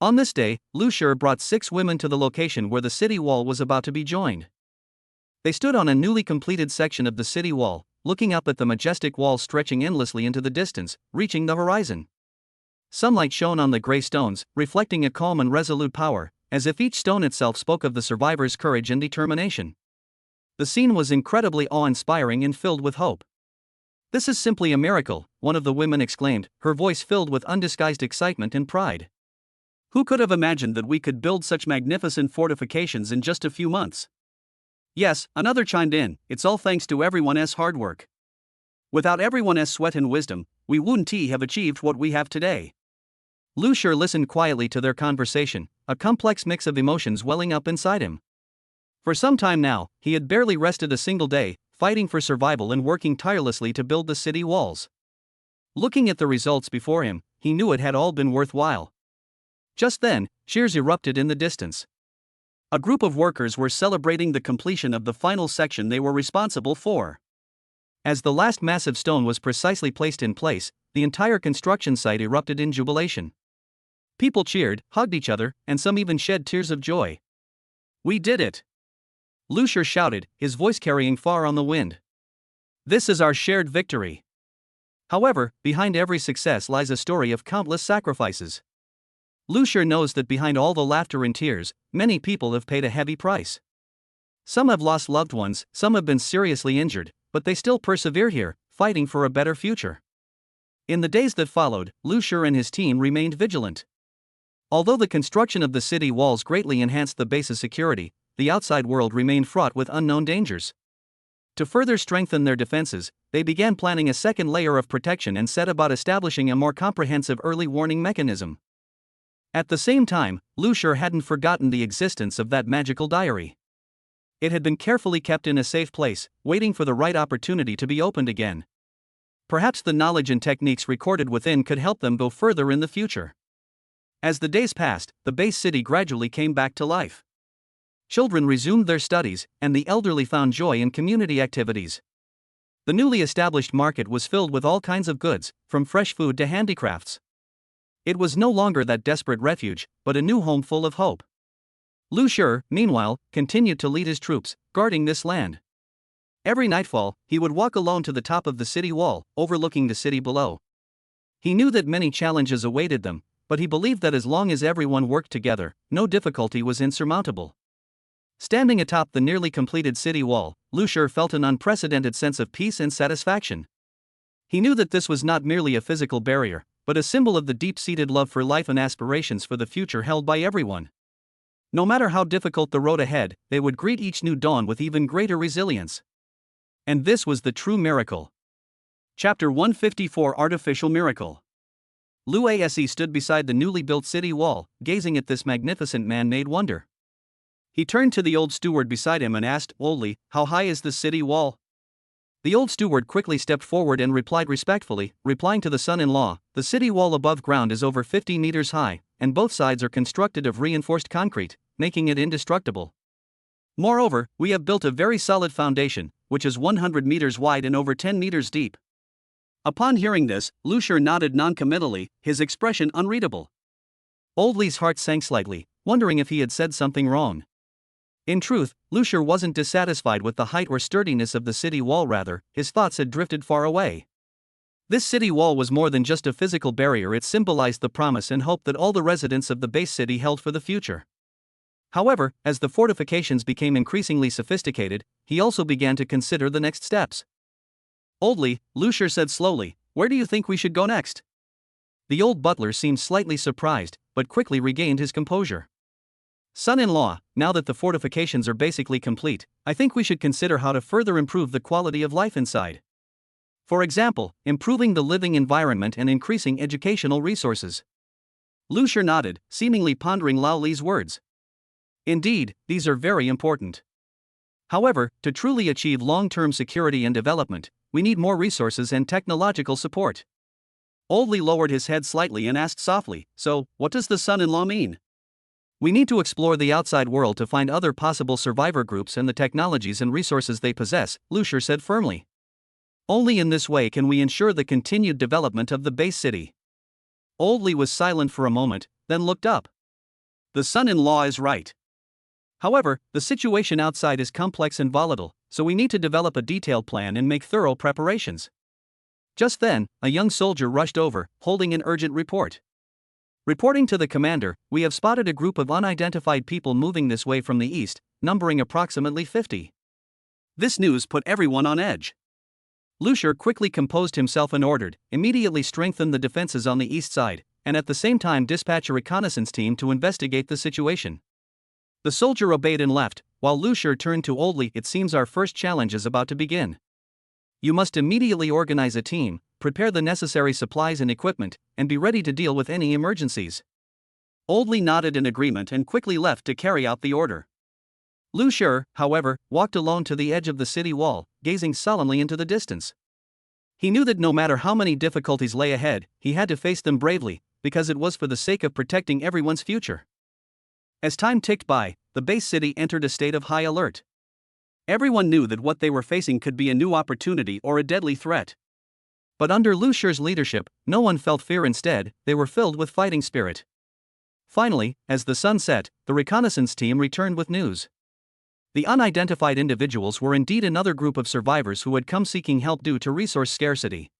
On this day, Lucier brought 6 women to the location where the city wall was about to be joined. They stood on a newly completed section of the city wall, looking up at the majestic wall stretching endlessly into the distance, reaching the horizon. Sunlight shone on the gray stones, reflecting a calm and resolute power, as if each stone itself spoke of the survivor's courage and determination. The scene was incredibly awe-inspiring and filled with hope. "This is simply a miracle," one of the women exclaimed, her voice filled with undisguised excitement and pride. "Who could have imagined that we could build such magnificent fortifications in just a few months?" "Yes," another chimed in, "it's all thanks to everyone's hard work. Without everyone's sweat and wisdom, we wouldn't have achieved what we have today." Lucier listened quietly to their conversation, a complex mix of emotions welling up inside him. For some time now, he had barely rested a single day, fighting for survival and working tirelessly to build the city walls. Looking at the results before him, he knew it had all been worthwhile. Just then, cheers erupted in the distance. A group of workers were celebrating the completion of the final section they were responsible for. As the last massive stone was precisely placed in place, the entire construction site erupted in jubilation. People cheered, hugged each other, and some even shed tears of joy. "We did it!" Lucier shouted, his voice carrying far on the wind. "This is our shared victory." However, behind every success lies a story of countless sacrifices. Lucier knows that behind all the laughter and tears, many people have paid a heavy price. Some have lost loved ones, some have been seriously injured, but they still persevere here, fighting for a better future. In the days that followed, Lucier and his team remained vigilant. Although the construction of the city walls greatly enhanced the base's security, the outside world remained fraught with unknown dangers. To further strengthen their defenses, they began planning a second layer of protection and set about establishing a more comprehensive early warning mechanism. At the same time, Lucier hadn't forgotten the existence of that magical diary. It had been carefully kept in a safe place, waiting for the right opportunity to be opened again. Perhaps the knowledge and techniques recorded within could help them go further in the future. As the days passed, the base city gradually came back to life. Children resumed their studies, and the elderly found joy in community activities. The newly established market was filled with all kinds of goods, from fresh food to handicrafts. It was no longer that desperate refuge, but a new home full of hope. Lucier, meanwhile, continued to lead his troops, guarding this land. Every nightfall, he would walk alone to the top of the city wall, overlooking the city below. He knew that many challenges awaited them, but he believed that as long as everyone worked together, no difficulty was insurmountable. Standing atop the nearly completed city wall, Lucier felt an unprecedented sense of peace and satisfaction. He knew that this was not merely a physical barrier, but a symbol of the deep-seated love for life and aspirations for the future held by everyone. No matter how difficult the road ahead, they would greet each new dawn with even greater resilience. And this was the true miracle. Chapter 154 Artificial Miracle. Lu Ase stood beside the newly built city wall, gazing at this magnificent man-made wonder. He turned to the old steward beside him and asked, boldly, "How high is the city wall?" The old steward quickly stepped forward and replied respectfully, replying to the son-in-law, "The city wall above ground is over 50 meters high, and both sides are constructed of reinforced concrete, making it indestructible. Moreover, we have built a very solid foundation, which is 100 meters wide and over 10 meters deep." Upon hearing this, Lucier nodded noncommittally, his expression unreadable. Old Lee's heart sank slightly, wondering if he had said something wrong. In truth, Lucier wasn't dissatisfied with the height or sturdiness of the city wall, rather, his thoughts had drifted far away. This city wall was more than just a physical barrier, it symbolized the promise and hope that all the residents of the base city held for the future. However, as the fortifications became increasingly sophisticated, he also began to consider the next steps. Oldly, Lucier said slowly, "Where do you think we should go next?" The old butler seemed slightly surprised, but quickly regained his composure. "Son-in-law, now that the fortifications are basically complete, I think we should consider how to further improve the quality of life inside. For example, improving the living environment and increasing educational resources." Lucier nodded, seemingly pondering Lao Li's words. Indeed, these are very important. However, to truly achieve long-term security and development, we need more resources and technological support. Oldly lowered his head slightly and asked softly, "So, what does the son-in-law mean?" "We need to explore the outside world to find other possible survivor groups and the technologies and resources they possess," Lucier said firmly. "Only in this way can we ensure the continued development of the base city." Oldly was silent for a moment, then looked up. The son-in-law is right. However, the situation outside is complex and volatile, so we need to develop a detailed plan and make thorough preparations. Just then, a young soldier rushed over, holding an urgent report. "Reporting to the commander, we have spotted a group of unidentified people moving this way from the east, numbering approximately 50. This news put everyone on edge. Lucier quickly composed himself and ordered, immediately strengthen the defenses on the east side, and at the same time dispatch a reconnaissance team to investigate the situation. The soldier obeyed and left, while Lucier turned to Oldly. "It seems our first challenge is about to begin. You must immediately organize a team, prepare the necessary supplies and equipment, and be ready to deal with any emergencies." Oldly nodded in agreement and quickly left to carry out the order. Lucier, however, walked alone to the edge of the city wall, gazing sullenly into the distance. He knew that no matter how many difficulties lay ahead, he had to face them bravely, because it was for the sake of protecting everyone's future. As time ticked by, the base city entered a state of high alert. Everyone knew that what they were facing could be a new opportunity or a deadly threat. But under Lucier's leadership, no one felt fear. Instead, they were filled with fighting spirit. Finally, as the sun set, the reconnaissance team returned with news. The unidentified individuals were indeed another group of survivors who had come seeking help due to resource scarcity.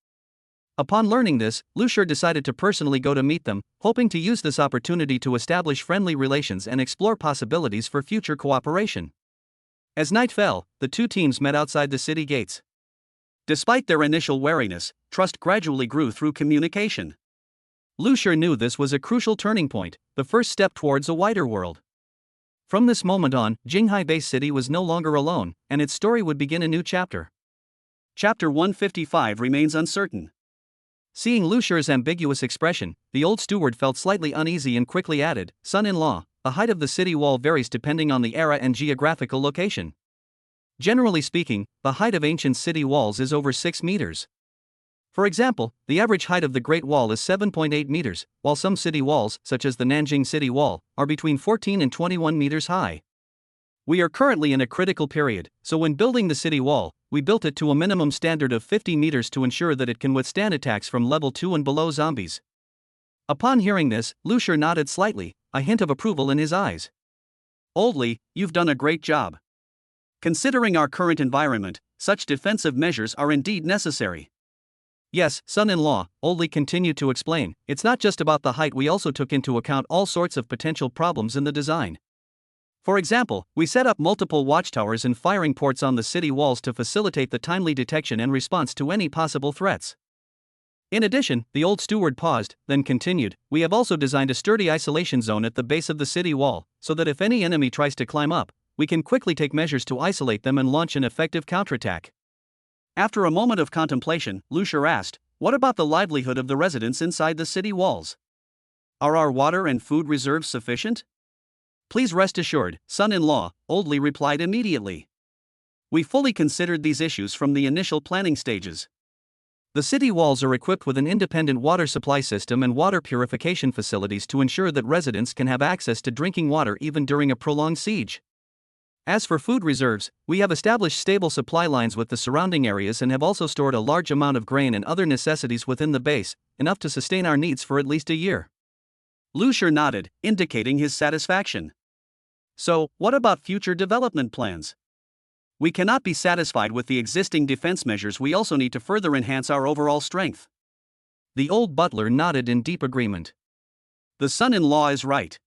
Upon learning this, Lucier decided to personally go to meet them, hoping to use this opportunity to establish friendly relations and explore possibilities for future cooperation. As night fell, the two teams met outside the city gates. Despite their initial wariness, trust gradually grew through communication. Lucier knew this was a crucial turning point, the first step towards a wider world. From this moment on, Jinghai Base City was no longer alone, and its story would begin a new chapter. Chapter 155 remains uncertain. Seeing Lucier's ambiguous expression, the old steward felt slightly uneasy and quickly added, "Son-in-law, the height of the city wall varies depending on the era and geographical location. Generally speaking, the height of ancient city walls is over 6 meters. For example, the average height of the Great Wall is 7.8 meters, while some city walls, such as the Nanjing City Wall, are between 14 and 21 meters high. We are currently in a critical period, so when building the city wall, we built it to a minimum standard of 50 meters to ensure that it can withstand attacks from level 2 and below zombies." Upon hearing this, Lucier nodded slightly, a hint of approval in his eyes. "Oldly, you've done a great job. Considering our current environment, such defensive measures are indeed necessary." "Yes, son-in-law," Oldly continued to explain, "it's not just about the height, we also took into account all sorts of potential problems in the design. For example, we set up multiple watchtowers and firing ports on the city walls to facilitate the timely detection and response to any possible threats. In addition," the old steward paused, then continued, "we have also designed a sturdy isolation zone at the base of the city wall, so that if any enemy tries to climb up, we can quickly take measures to isolate them and launch an effective counterattack." After a moment of contemplation, Lucier asked, "What about the livelihood of the residents inside the city walls? Are our water and food reserves sufficient?" "Please rest assured, son-in-law," Oldly replied immediately. "We fully considered these issues from the initial planning stages. The city walls are equipped with an independent water supply system and water purification facilities to ensure that residents can have access to drinking water even during a prolonged siege. As for food reserves, we have established stable supply lines with the surrounding areas and have also stored a large amount of grain and other necessities within the base, enough to sustain our needs for at least a year." Lucier nodded, indicating his satisfaction. So, what about future development plans? We cannot be satisfied with the existing defense measures, we also need to further enhance our overall strength. The old butler nodded in deep agreement. The son-in-law is right.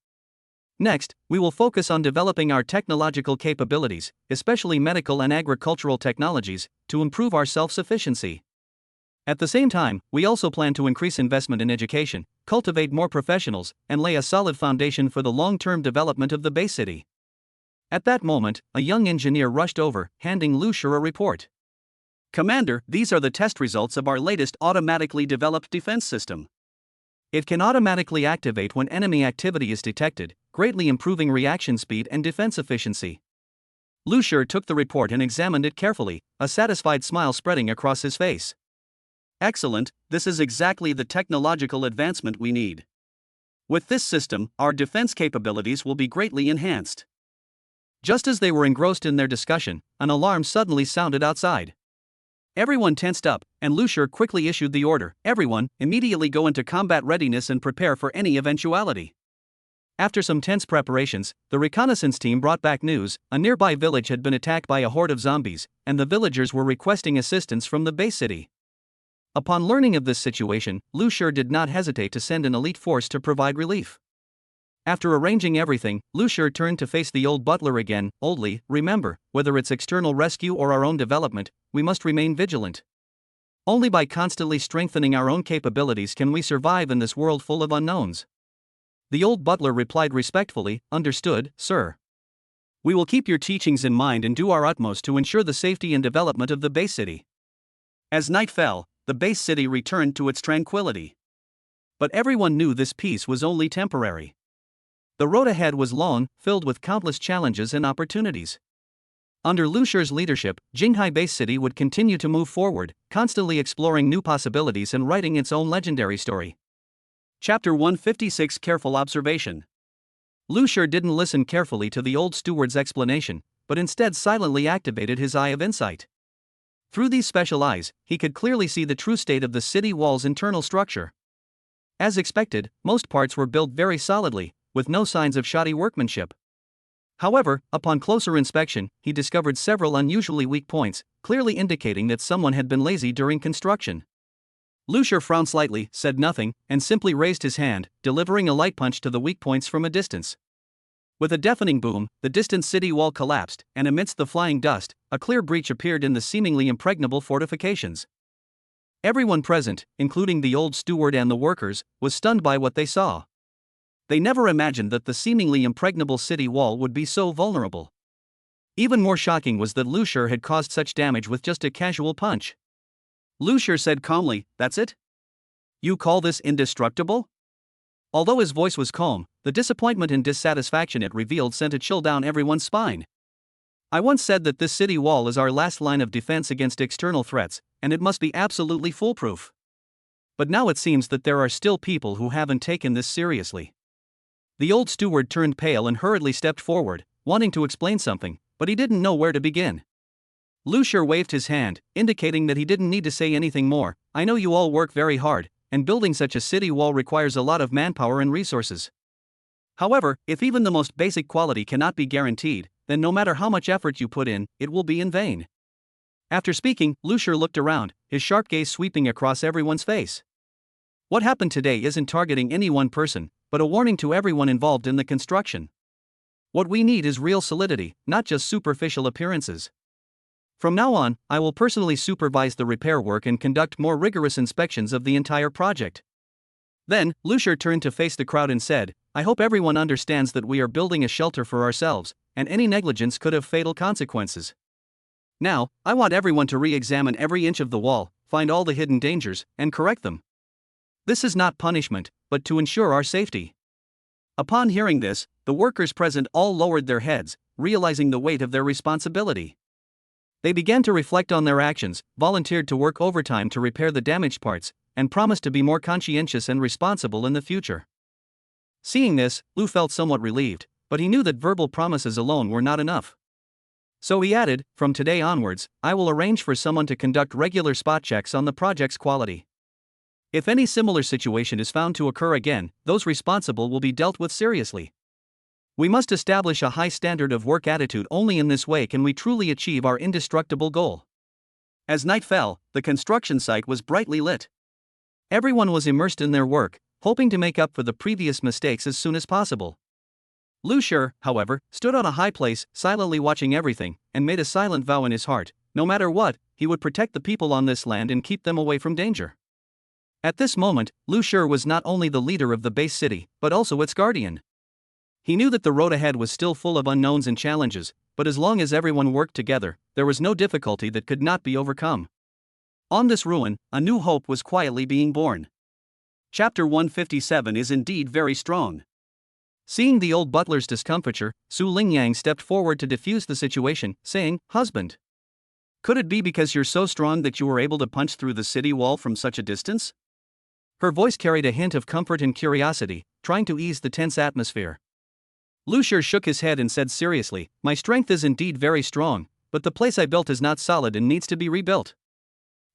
Next, we will focus on developing our technological capabilities, especially medical and agricultural technologies, to improve our self-sufficiency. At the same time, we also plan to increase investment in education, cultivate more professionals, and lay a solid foundation for the long-term development of the base city. At that moment, a young engineer rushed over, handing Lucier a report. Commander, these are the test results of our latest automatically developed defense system. It can automatically activate when enemy activity is detected, greatly improving reaction speed and defense efficiency. Lucier took the report and examined it carefully, a satisfied smile spreading across his face. Excellent, this is exactly the technological advancement we need. With this system, our defense capabilities will be greatly enhanced. Just as they were engrossed in their discussion, an alarm suddenly sounded outside. Everyone tensed up, and Lucier quickly issued the order, everyone, immediately go into combat readiness and prepare for any eventuality. After some tense preparations, the reconnaissance team brought back news: a nearby village had been attacked by a horde of zombies, and the villagers were requesting assistance from the base city. Upon learning of this situation, Lucier did not hesitate to send an elite force to provide relief. After arranging everything, Lucier turned to face the old butler again. Oldly, remember, whether it's external rescue or our own development, we must remain vigilant. Only by constantly strengthening our own capabilities can we survive in this world full of unknowns. The old butler replied respectfully, understood, sir. We will keep your teachings in mind and do our utmost to ensure the safety and development of the base city. As night fell, the base city returned to its tranquility. But everyone knew this peace was only temporary. The road ahead was long, filled with countless challenges and opportunities. Under Lucier's leadership, Jinghai Base City would continue to move forward, constantly exploring new possibilities and writing its own legendary story. Chapter 156 Careful Observation. Lucier didn't listen carefully to the old steward's explanation, but instead silently activated his eye of insight. Through these special eyes, he could clearly see the true state of the city wall's internal structure. As expected, most parts were built very solidly, with no signs of shoddy workmanship. However, upon closer inspection, he discovered several unusually weak points, clearly indicating that someone had been lazy during construction. Lucier frowned slightly, said nothing, and simply raised his hand, delivering a light punch to the weak points from a distance. With a deafening boom, the distant city wall collapsed, and amidst the flying dust, a clear breach appeared in the seemingly impregnable fortifications. Everyone present, including the old steward and the workers, was stunned by what they saw. They never imagined that the seemingly impregnable city wall would be so vulnerable. Even more shocking was that Lucier had caused such damage with just a casual punch. Lucier said calmly, "That's it? You call this indestructible?" Although his voice was calm, the disappointment and dissatisfaction it revealed sent a chill down everyone's spine. I once said that this city wall is our last line of defense against external threats, and it must be absolutely foolproof. But now it seems that there are still people who haven't taken this seriously. The old steward turned pale and hurriedly stepped forward, wanting to explain something, but he didn't know where to begin. Lucier waved his hand, indicating that he didn't need to say anything more. "I know you all work very hard, and building such a city wall requires a lot of manpower and resources. However, if even the most basic quality cannot be guaranteed, then no matter how much effort you put in, it will be in vain." After speaking, Lucier looked around, his sharp gaze sweeping across everyone's face. What happened today isn't targeting any one person, but a warning to everyone involved in the construction. What we need is real solidity, not just superficial appearances. From now on, I will personally supervise the repair work and conduct more rigorous inspections of the entire project. Then, Lucier turned to face the crowd and said, "I hope everyone understands that we are building a shelter for ourselves, and any negligence could have fatal consequences. Now, I want everyone to re-examine every inch of the wall, find all the hidden dangers, and correct them. This is not punishment, but to ensure our safety." Upon hearing this, the workers present all lowered their heads, realizing the weight of their responsibility. They began to reflect on their actions, volunteered to work overtime to repair the damaged parts, and promised to be more conscientious and responsible in the future. Seeing this, Lu felt somewhat relieved, but he knew that verbal promises alone were not enough. So he added, "From today onwards, I will arrange for someone to conduct regular spot checks on the project's quality. If any similar situation is found to occur again, those responsible will be dealt with seriously." We must establish a high standard of work attitude. Only in this way can we truly achieve our indestructible goal. As night fell, the construction site was brightly lit. Everyone was immersed in their work, hoping to make up for the previous mistakes as soon as possible. Lu Shi, however, stood on a high place, silently watching everything, and made a silent vow in his heart: no matter what, he would protect the people on this land and keep them away from danger. At this moment, Lu Shi was not only the leader of the base city, but also its guardian. He knew that the road ahead was still full of unknowns and challenges, but as long as everyone worked together, there was no difficulty that could not be overcome. On this ruin, a new hope was quietly being born. Chapter 157 is indeed very strong. Seeing the old butler's discomfiture, Su Lingyang stepped forward to defuse the situation, saying, "Husband, could it be because you're so strong that you were able to punch through the city wall from such a distance?" Her voice carried a hint of comfort and curiosity, trying to ease the tense atmosphere. Lu Shi shook his head and said seriously, "My strength is indeed very strong, but the place I built is not solid and needs to be rebuilt."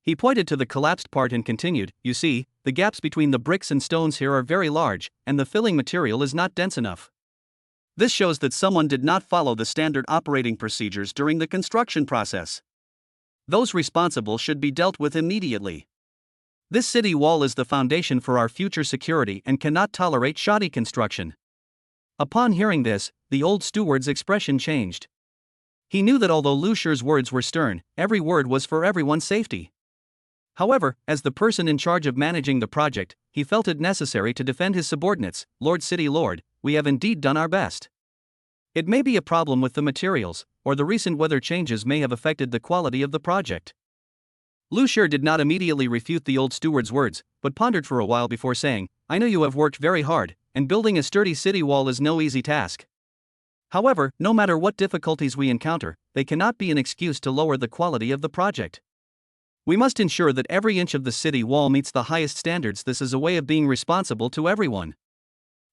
He pointed to the collapsed part and continued, "You see, the gaps between the bricks and stones here are very large, and the filling material is not dense enough. This shows that someone did not follow the standard operating procedures during the construction process. Those responsible should be dealt with immediately. This city wall is the foundation for our future security and cannot tolerate shoddy construction." Upon hearing this, the old steward's expression changed. He knew that although Lu Shi's words were stern, every word was for everyone's safety. However, as the person in charge of managing the project, he felt it necessary to defend his subordinates. "Lord City Lord, we have indeed done our best. It may be a problem with the materials, or the recent weather changes may have affected the quality of the project." Lu Shi did not immediately refute the old steward's words, but pondered for a while before saying, "I know you have worked very hard, and building a sturdy city wall is no easy task. However, no matter what difficulties we encounter, they cannot be an excuse to lower the quality of the project. We must ensure that every inch of the city wall meets the highest standards. This is a way of being responsible to everyone."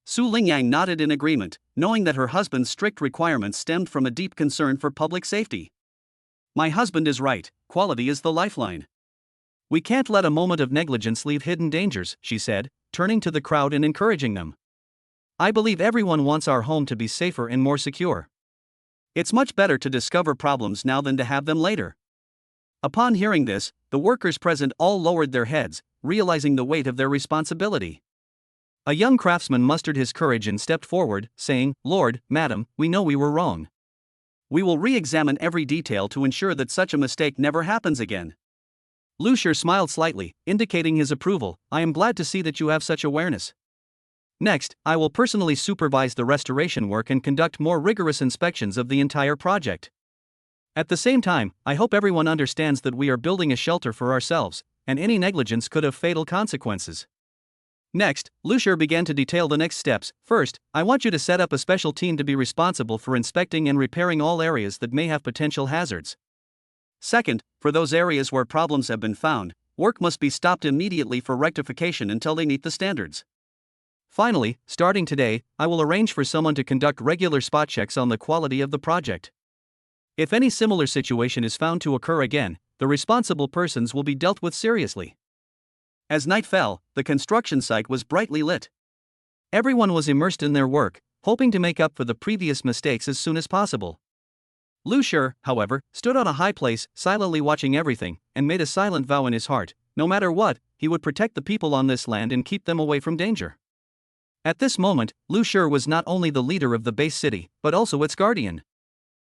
Su Lingyang nodded in agreement, knowing that her husband's strict requirements stemmed from a deep concern for public safety. "My husband is right, quality is the lifeline. We can't let a moment of negligence leave hidden dangers," she said, turning to the crowd and encouraging them. "I believe everyone wants our home to be safer and more secure. It's much better to discover problems now than to have them later." Upon hearing this, the workers present all lowered their heads, realizing the weight of their responsibility. A young craftsman mustered his courage and stepped forward, saying, "Lord, Madam, we know we were wrong. We will re-examine every detail to ensure that such a mistake never happens again." Lu Shi smiled slightly, indicating his approval. "I am glad to see that you have such awareness. Next, I will personally supervise the restoration work and conduct more rigorous inspections of the entire project. At the same time, I hope everyone understands that we are building a shelter for ourselves, and any negligence could have fatal consequences." Next, Lu Shi began to detail the next steps. "First, I want you to set up a special team to be responsible for inspecting and repairing all areas that may have potential hazards. Second, for those areas where problems have been found, work must be stopped immediately for rectification until they meet the standards. Finally, starting today, I will arrange for someone to conduct regular spot checks on the quality of the project. If any similar situation is found to occur again, the responsible persons will be dealt with seriously." As night fell, the construction site was brightly lit. Everyone was immersed in their work, hoping to make up for the previous mistakes as soon as possible. Lu Shi, however, stood on a high place, silently watching everything, and made a silent vow in his heart: no matter what, he would protect the people on this land and keep them away from danger. At this moment, Lu Shi was not only the leader of the base city, but also its guardian.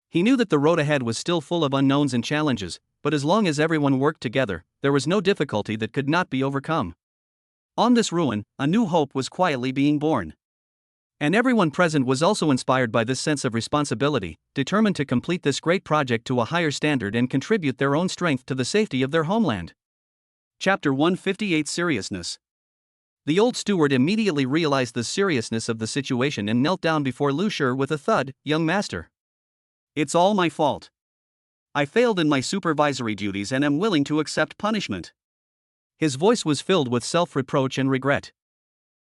He knew that the road ahead was still full of unknowns and challenges, but as long as everyone worked together, there was no difficulty that could not be overcome. On this ruin, a new hope was quietly being born. And everyone present was also inspired by this sense of responsibility, determined to complete this great project to a higher standard and contribute their own strength to the safety of their homeland. Chapter 158: Seriousness. The old steward immediately realized the seriousness of the situation and knelt down before Lu Shi with a thud. "Young master, it's all my fault. I failed in my supervisory duties and am willing to accept punishment." His voice was filled with self-reproach and regret.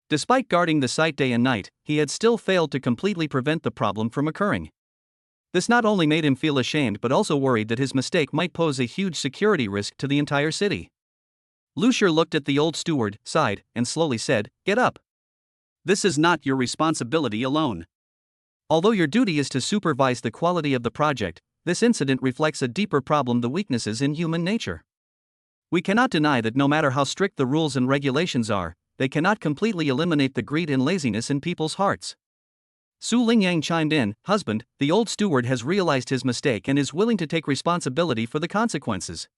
Despite guarding the site day and night, he had still failed to completely prevent the problem from occurring. This not only made him feel ashamed but also worried that his mistake might pose a huge security risk to the entire city. Lu Shi looked at the old steward, sighed, and slowly said, "Get up. This is not your responsibility alone. Although your duty is to supervise the quality of the project, this incident reflects a deeper problem: the weaknesses in human nature. We cannot deny that no matter how strict the rules and regulations are, they cannot completely eliminate the greed and laziness in people's hearts. Su Lingyang chimed in, "Husband, the old steward has realized his mistake and is willing to take responsibility for the consequences.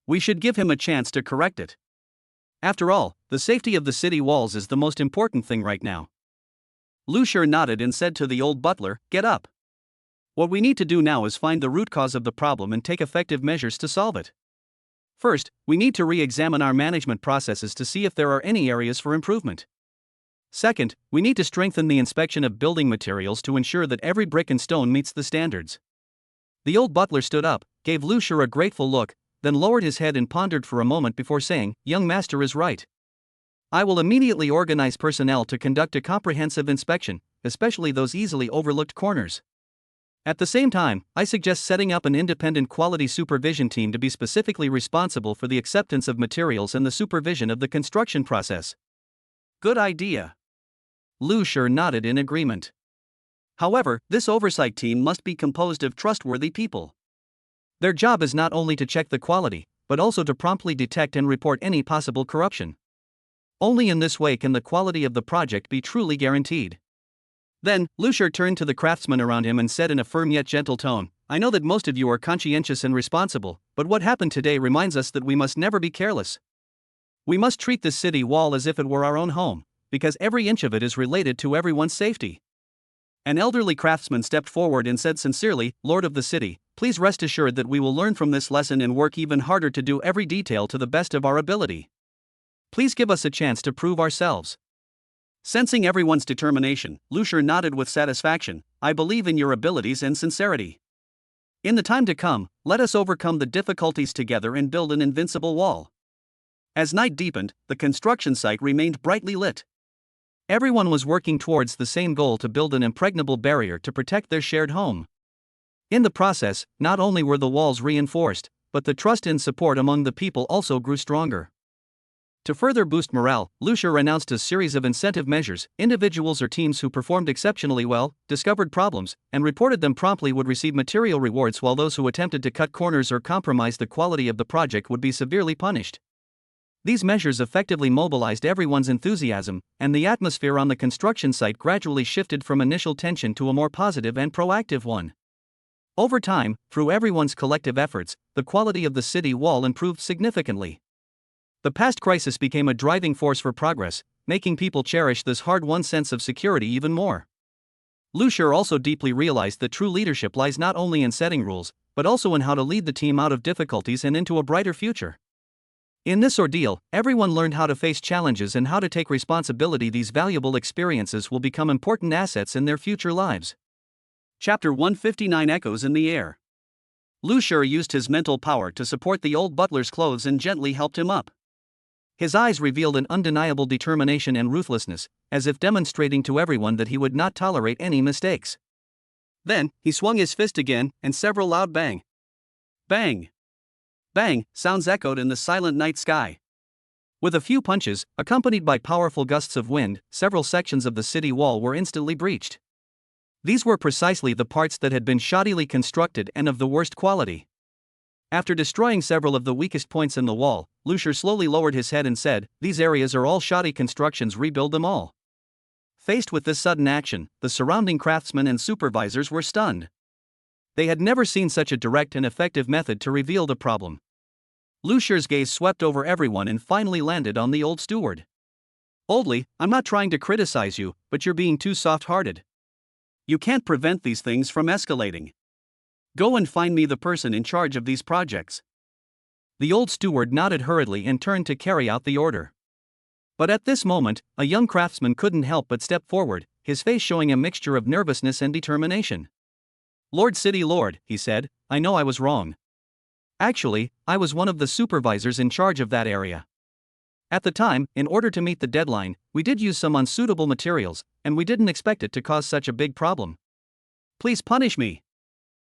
We should give him a chance to correct it. After all, the safety of the city walls is the most important thing right now." Lu Shur nodded and said to the old butler, "Get up. What we need to do now is find the root cause of the problem and take effective measures to solve it. First, we need to re-examine our management processes to see if there are any areas for improvement. Second, we need to strengthen the inspection of building materials to ensure that every brick and stone meets the standards." The old butler stood up, gave Lu Shur a grateful look, then lowered his head and pondered for a moment before saying, "Young master is right. I will immediately organize personnel to conduct a comprehensive inspection, especially those easily overlooked corners. At the same time, I suggest setting up an independent quality supervision team to be specifically responsible for the acceptance of materials and the supervision of the construction process." "Good idea." Lu Shur nodded in agreement. "However, this oversight team must be composed of trustworthy people. Their job is not only to check the quality, but also to promptly detect and report any possible corruption. Only in this way can the quality of the project be truly guaranteed." Then, Lu Shur turned to the craftsmen around him and said in a firm yet gentle tone, "I know that most of you are conscientious and responsible, but what happened today reminds us that we must never be careless. We must treat this city wall as if it were our own home, because every inch of it is related to everyone's safety." An elderly craftsman stepped forward and said sincerely, "Lord of the city, please rest assured that we will learn from this lesson and work even harder to do every detail to the best of our ability. Please give us a chance to prove ourselves." Sensing everyone's determination, Lu Shur nodded with satisfaction, "I believe in your abilities and sincerity. In the time to come, let us overcome the difficulties together and build an invincible wall." As night deepened, the construction site remained brightly lit. Everyone was working towards the same goal: to build an impregnable barrier to protect their shared home. In the process, not only were the walls reinforced, but the trust and support among the people also grew stronger. To further boost morale, Lu Shur announced a series of incentive measures. Individuals or teams who performed exceptionally well, discovered problems, and reported them promptly would receive material rewards, while those who attempted to cut corners or compromise the quality of the project would be severely punished. These measures effectively mobilized everyone's enthusiasm, and the atmosphere on the construction site gradually shifted from initial tension to a more positive and proactive one. Over time, through everyone's collective efforts, the quality of the city wall improved significantly. The past crisis became a driving force for progress, making people cherish this hard-won sense of security even more. Lu Shur also deeply realized that true leadership lies not only in setting rules, but also in how to lead the team out of difficulties and into a brighter future. In this ordeal, everyone learned how to face challenges and how to take responsibility. These valuable experiences will become important assets in their future lives. Chapter 159 Echoes in the Air. Lu Shur used his mental power to support the old butler's clothes and gently helped him up. His eyes revealed an undeniable determination and ruthlessness, as if demonstrating to everyone that he would not tolerate any mistakes. Then, he swung his fist again, and several loud bang, bang sounds echoed in the silent night sky. With a few punches, accompanied by powerful gusts of wind, several sections of the city wall were instantly breached. These were precisely the parts that had been shoddily constructed and of the worst quality. After destroying several of the weakest points in the wall, Lu Shur slowly lowered his head and said, "These areas are all shoddy constructions, rebuild them all." Faced with this sudden action, the surrounding craftsmen and supervisors were stunned. They had never seen such a direct and effective method to reveal the problem. Lu Shur's gaze swept over everyone and finally landed on the old steward. "Oldly, I'm not trying to criticize you, but you're being too soft-hearted. You can't prevent these things from escalating. Go and find me the person in charge of these projects." The old steward nodded hurriedly and turned to carry out the order. But at this moment, a young craftsman couldn't help but step forward, his face showing a mixture of nervousness and determination. "Lord City Lord," he said, "I know I was wrong. Actually, I was one of the supervisors in charge of that area. At the time, in order to meet the deadline, we did use some unsuitable materials, and we didn't expect it to cause such a big problem. Please punish me."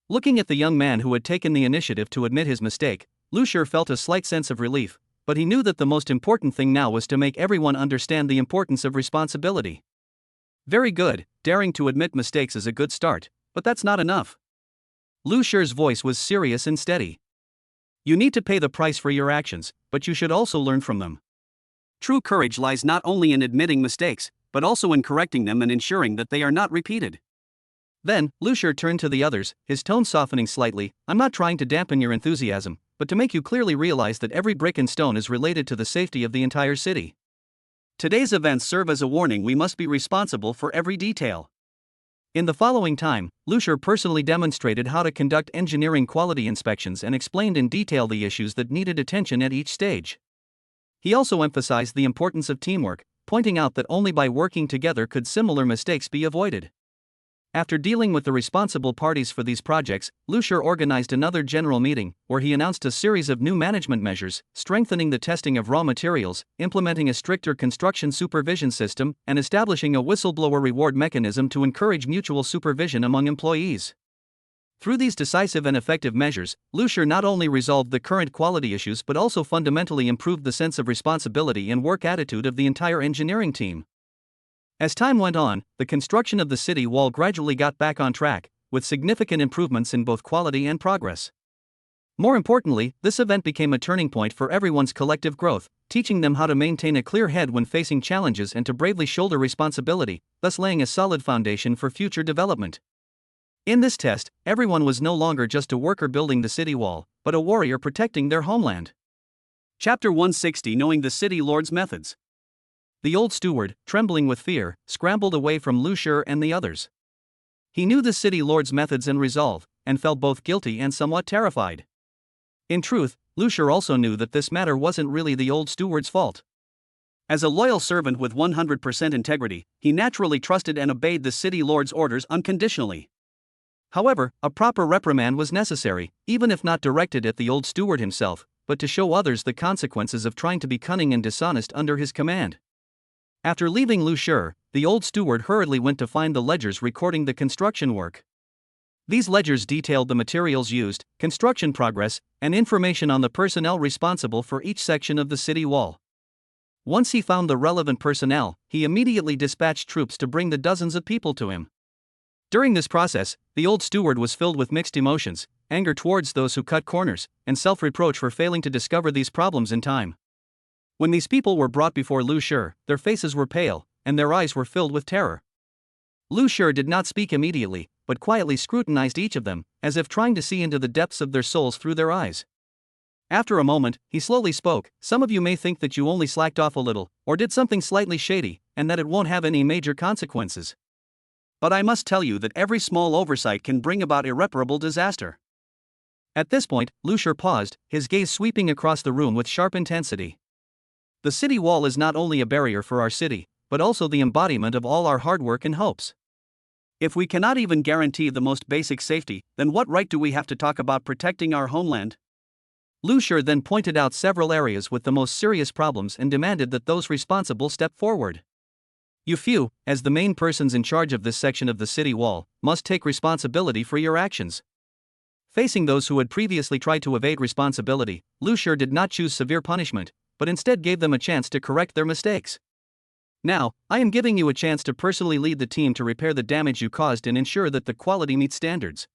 Looking at the young man who had taken the initiative to admit his mistake, Lu Shur felt a slight sense of relief, but he knew that the most important thing now was to make everyone understand the importance of responsibility. Very good, daring to admit mistakes is a good start, but that's not enough. Lusher's voice was serious and steady. You need to pay the price for your actions, but you should also learn from them. True courage lies not only in admitting mistakes, but also in correcting them and ensuring that they are not repeated. Then, Lusher turned to the others, his tone softening slightly. I'm not trying to dampen your enthusiasm, but to make you clearly realize that every brick and stone is related to the safety of the entire city. Today's events serve as a warning we must be responsible for every detail. In the following time, Lusher personally demonstrated how to conduct engineering quality inspections and explained in detail the issues that needed attention at each stage. He also emphasized the importance of teamwork, pointing out that only by working together could similar mistakes be avoided. After dealing with the responsible parties for these projects, Lusher organized another general meeting, where he announced a series of new management measures, strengthening the testing of raw materials, implementing a stricter construction supervision system, and establishing a whistleblower reward mechanism to encourage mutual supervision among employees. Through these decisive and effective measures, Lusher not only resolved the current quality issues but also fundamentally improved the sense of responsibility and work attitude of the entire engineering team. As time went on, the construction of the city wall gradually got back on track, with significant improvements in both quality and progress. More importantly, this event became a turning point for everyone's collective growth, teaching them how to maintain a clear head when facing challenges and to bravely shoulder responsibility, thus laying a solid foundation for future development. In this test, everyone was no longer just a worker building the city wall, but a warrior protecting their homeland. Chapter 160: Knowing the City Lord's Methods. The old steward, trembling with fear, scrambled away from Lusher and the others. He knew the city lord's methods and resolve, and felt both guilty and somewhat terrified. In truth, Lusher also knew that this matter wasn't really the old steward's fault. As a loyal servant with 100% integrity, he naturally trusted and obeyed the city lord's orders unconditionally. However, a proper reprimand was necessary, even if not directed at the old steward himself, but to show others the consequences of trying to be cunning and dishonest under his command. After leaving Lusher, the old steward hurriedly went to find the ledgers recording the construction work. These ledgers detailed the materials used, construction progress, and information on the personnel responsible for each section of the city wall. Once he found the relevant personnel, he immediately dispatched troops to bring the dozens of people to him. During this process, the old steward was filled with mixed emotions, anger towards those who cut corners, and self-reproach for failing to discover these problems in time. When these people were brought before Lusher, their faces were pale, and their eyes were filled with terror. Lusher did not speak immediately, but quietly scrutinized each of them, as if trying to see into the depths of their souls through their eyes. After a moment, he slowly spoke. Some of you may think that you only slacked off a little, or did something slightly shady, and that it won't have any major consequences. But I must tell you that every small oversight can bring about irreparable disaster. At this point, Lusher paused, his gaze sweeping across the room with sharp intensity. The city wall is not only a barrier for our city, but also the embodiment of all our hard work and hopes. If we cannot even guarantee the most basic safety, then what right do we have to talk about protecting our homeland? Lusher then pointed out several areas with the most serious problems and demanded that those responsible step forward. You, as the main persons in charge of this section of the city wall, must take responsibility for your actions. Facing those who had previously tried to evade responsibility, Lusher did not choose severe punishment, but instead gave them a chance to correct their mistakes. Now, I am giving you a chance to personally lead the team to repair the damage you caused and ensure that the quality meets standards.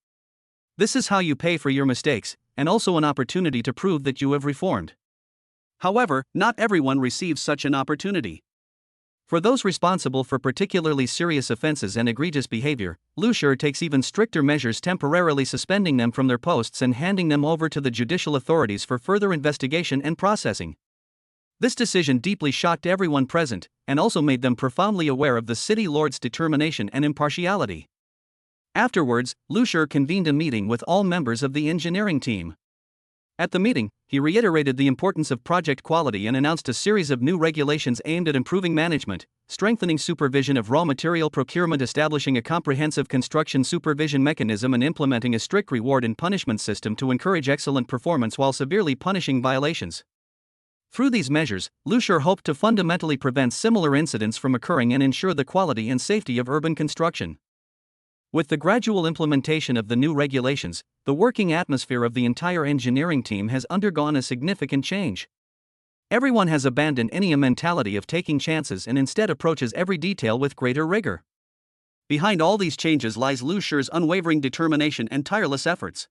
This is how you pay for your mistakes, and also an opportunity to prove that you have reformed. However, not everyone receives such an opportunity. For those responsible for particularly serious offenses and egregious behavior, Lusher takes even stricter measures, temporarily suspending them from their posts and handing them over to the judicial authorities for further investigation and processing. This decision deeply shocked everyone present, and also made them profoundly aware of the city lord's determination and impartiality. Afterwards, Lusher convened a meeting with all members of the engineering team. At the meeting, he reiterated the importance of project quality and announced a series of new regulations aimed at improving management, strengthening supervision of raw material procurement, establishing a comprehensive construction supervision mechanism, and implementing a strict reward and punishment system to encourage excellent performance while severely punishing violations. Through these measures, Lusher hoped to fundamentally prevent similar incidents from occurring and ensure the quality and safety of urban construction. With the gradual implementation of the new regulations, the working atmosphere of the entire engineering team has undergone a significant change. Everyone has abandoned any mentality of taking chances and instead approaches every detail with greater rigor. Behind all these changes lies Lu Shi's unwavering determination and tireless efforts.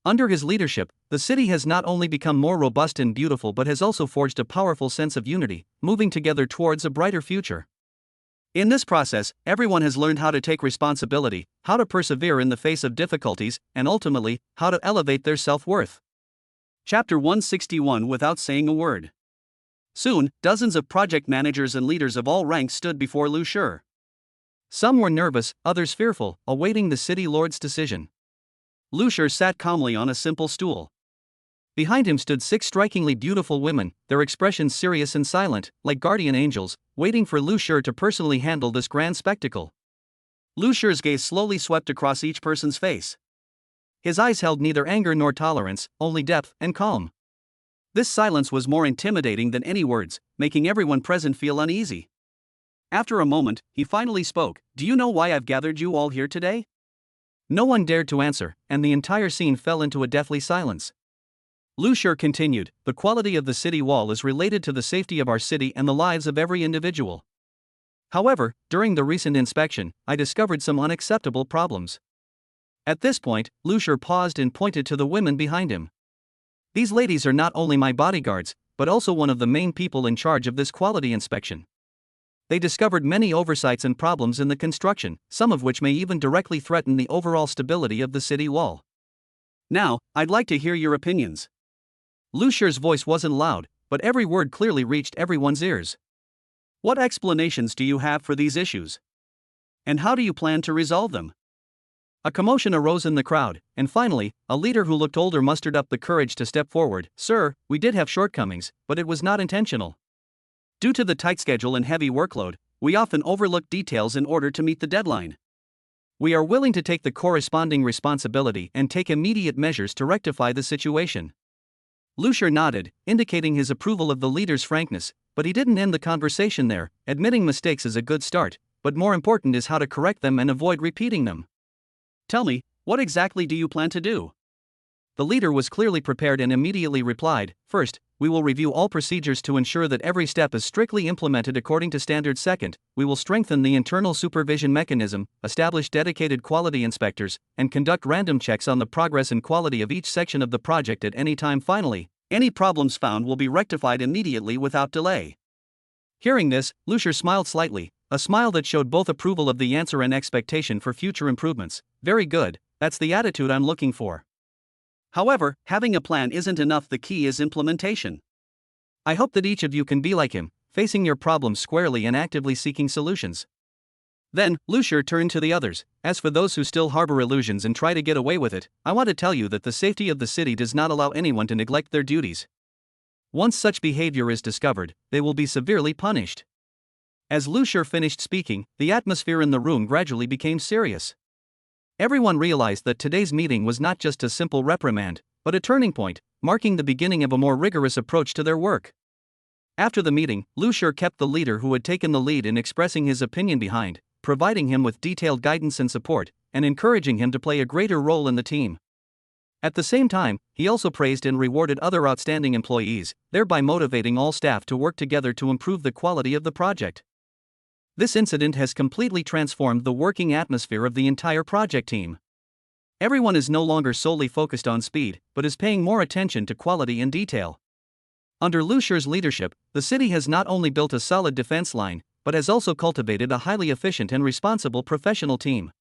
Under his leadership, the city has not only become more robust and beautiful but has also forged a powerful sense of unity, moving together towards a brighter future. In this process, everyone has learned how to take responsibility, how to persevere in the face of difficulties, and ultimately, how to elevate their self-worth. Chapter 161. Without saying a word. Soon, dozens of project managers and leaders of all ranks stood before Lu Shi. Some were nervous, others fearful, awaiting the city lord's decision. Lu Shi sat calmly on a simple stool. Behind him stood 6 strikingly beautiful women, their expressions serious and silent, like guardian angels, waiting for Lu Shi to personally handle this grand spectacle. Lu Shi's gaze slowly swept across each person's face. His eyes held neither anger nor tolerance, only depth and calm. This silence was more intimidating than any words, making everyone present feel uneasy. After a moment, he finally spoke. "Do you know why I've gathered you all here today?" No one dared to answer, and the entire scene fell into a deathly silence. Lu Shi continued, "The quality of the city wall is related to the safety of our city and the lives of every individual. However, during the recent inspection, I discovered some unacceptable problems." At this point, Lu Shi paused and pointed to the women behind him. "These ladies are not only my bodyguards, but also one of the main people in charge of this quality inspection. They discovered many oversights and problems in the construction, some of which may even directly threaten the overall stability of the city wall. Now, I'd like to hear your opinions." Lu Shi's voice wasn't loud, but every word clearly reached everyone's ears. "What explanations do you have for these issues? And how do you plan to resolve them?" A commotion arose in the crowd, and finally, a leader who looked older mustered up the courage to step forward. "Sir, we did have shortcomings, but it was not intentional. Due to the tight schedule and heavy workload, we often overlook details in order to meet the deadline. We are willing to take the corresponding responsibility and take immediate measures to rectify the situation." Lu Shi nodded, indicating his approval of the leader's frankness, but he didn't end the conversation there. Admitting mistakes is a good start, but more important is how to correct them and avoid repeating them. "Tell me, what exactly do you plan to do?" The leader was clearly prepared and immediately replied, "First, we will review all procedures to ensure that every step is strictly implemented according to standards. Second, we will strengthen the internal supervision mechanism, establish dedicated quality inspectors, and conduct random checks on the progress and quality of each section of the project at any time. Finally, any problems found will be rectified immediately without delay." Hearing this, Lu Shi smiled slightly, a smile that showed both approval of the answer and expectation for future improvements. "Very good, that's the attitude I'm looking for. However, having a plan isn't enough, the key is implementation. I hope that each of you can be like him, facing your problems squarely and actively seeking solutions." Then, Lu Shi turned to the others. "As for those who still harbor illusions and try to get away with it, I want to tell you that the safety of the city does not allow anyone to neglect their duties. Once such behavior is discovered, they will be severely punished." As Lu Shi finished speaking, the atmosphere in the room gradually became serious. Everyone realized that today's meeting was not just a simple reprimand, but a turning point, marking the beginning of a more rigorous approach to their work. After the meeting, Lu Shi kept the leader who had taken the lead in expressing his opinion behind, providing him with detailed guidance and support, and encouraging him to play a greater role in the team. At the same time, he also praised and rewarded other outstanding employees, thereby motivating all staff to work together to improve the quality of the project. This incident has completely transformed the working atmosphere of the entire project team. Everyone is no longer solely focused on speed, but is paying more attention to quality and detail. Under Lu Shi's leadership, the city has not only built a solid defense line, but has also cultivated a highly efficient and responsible professional team.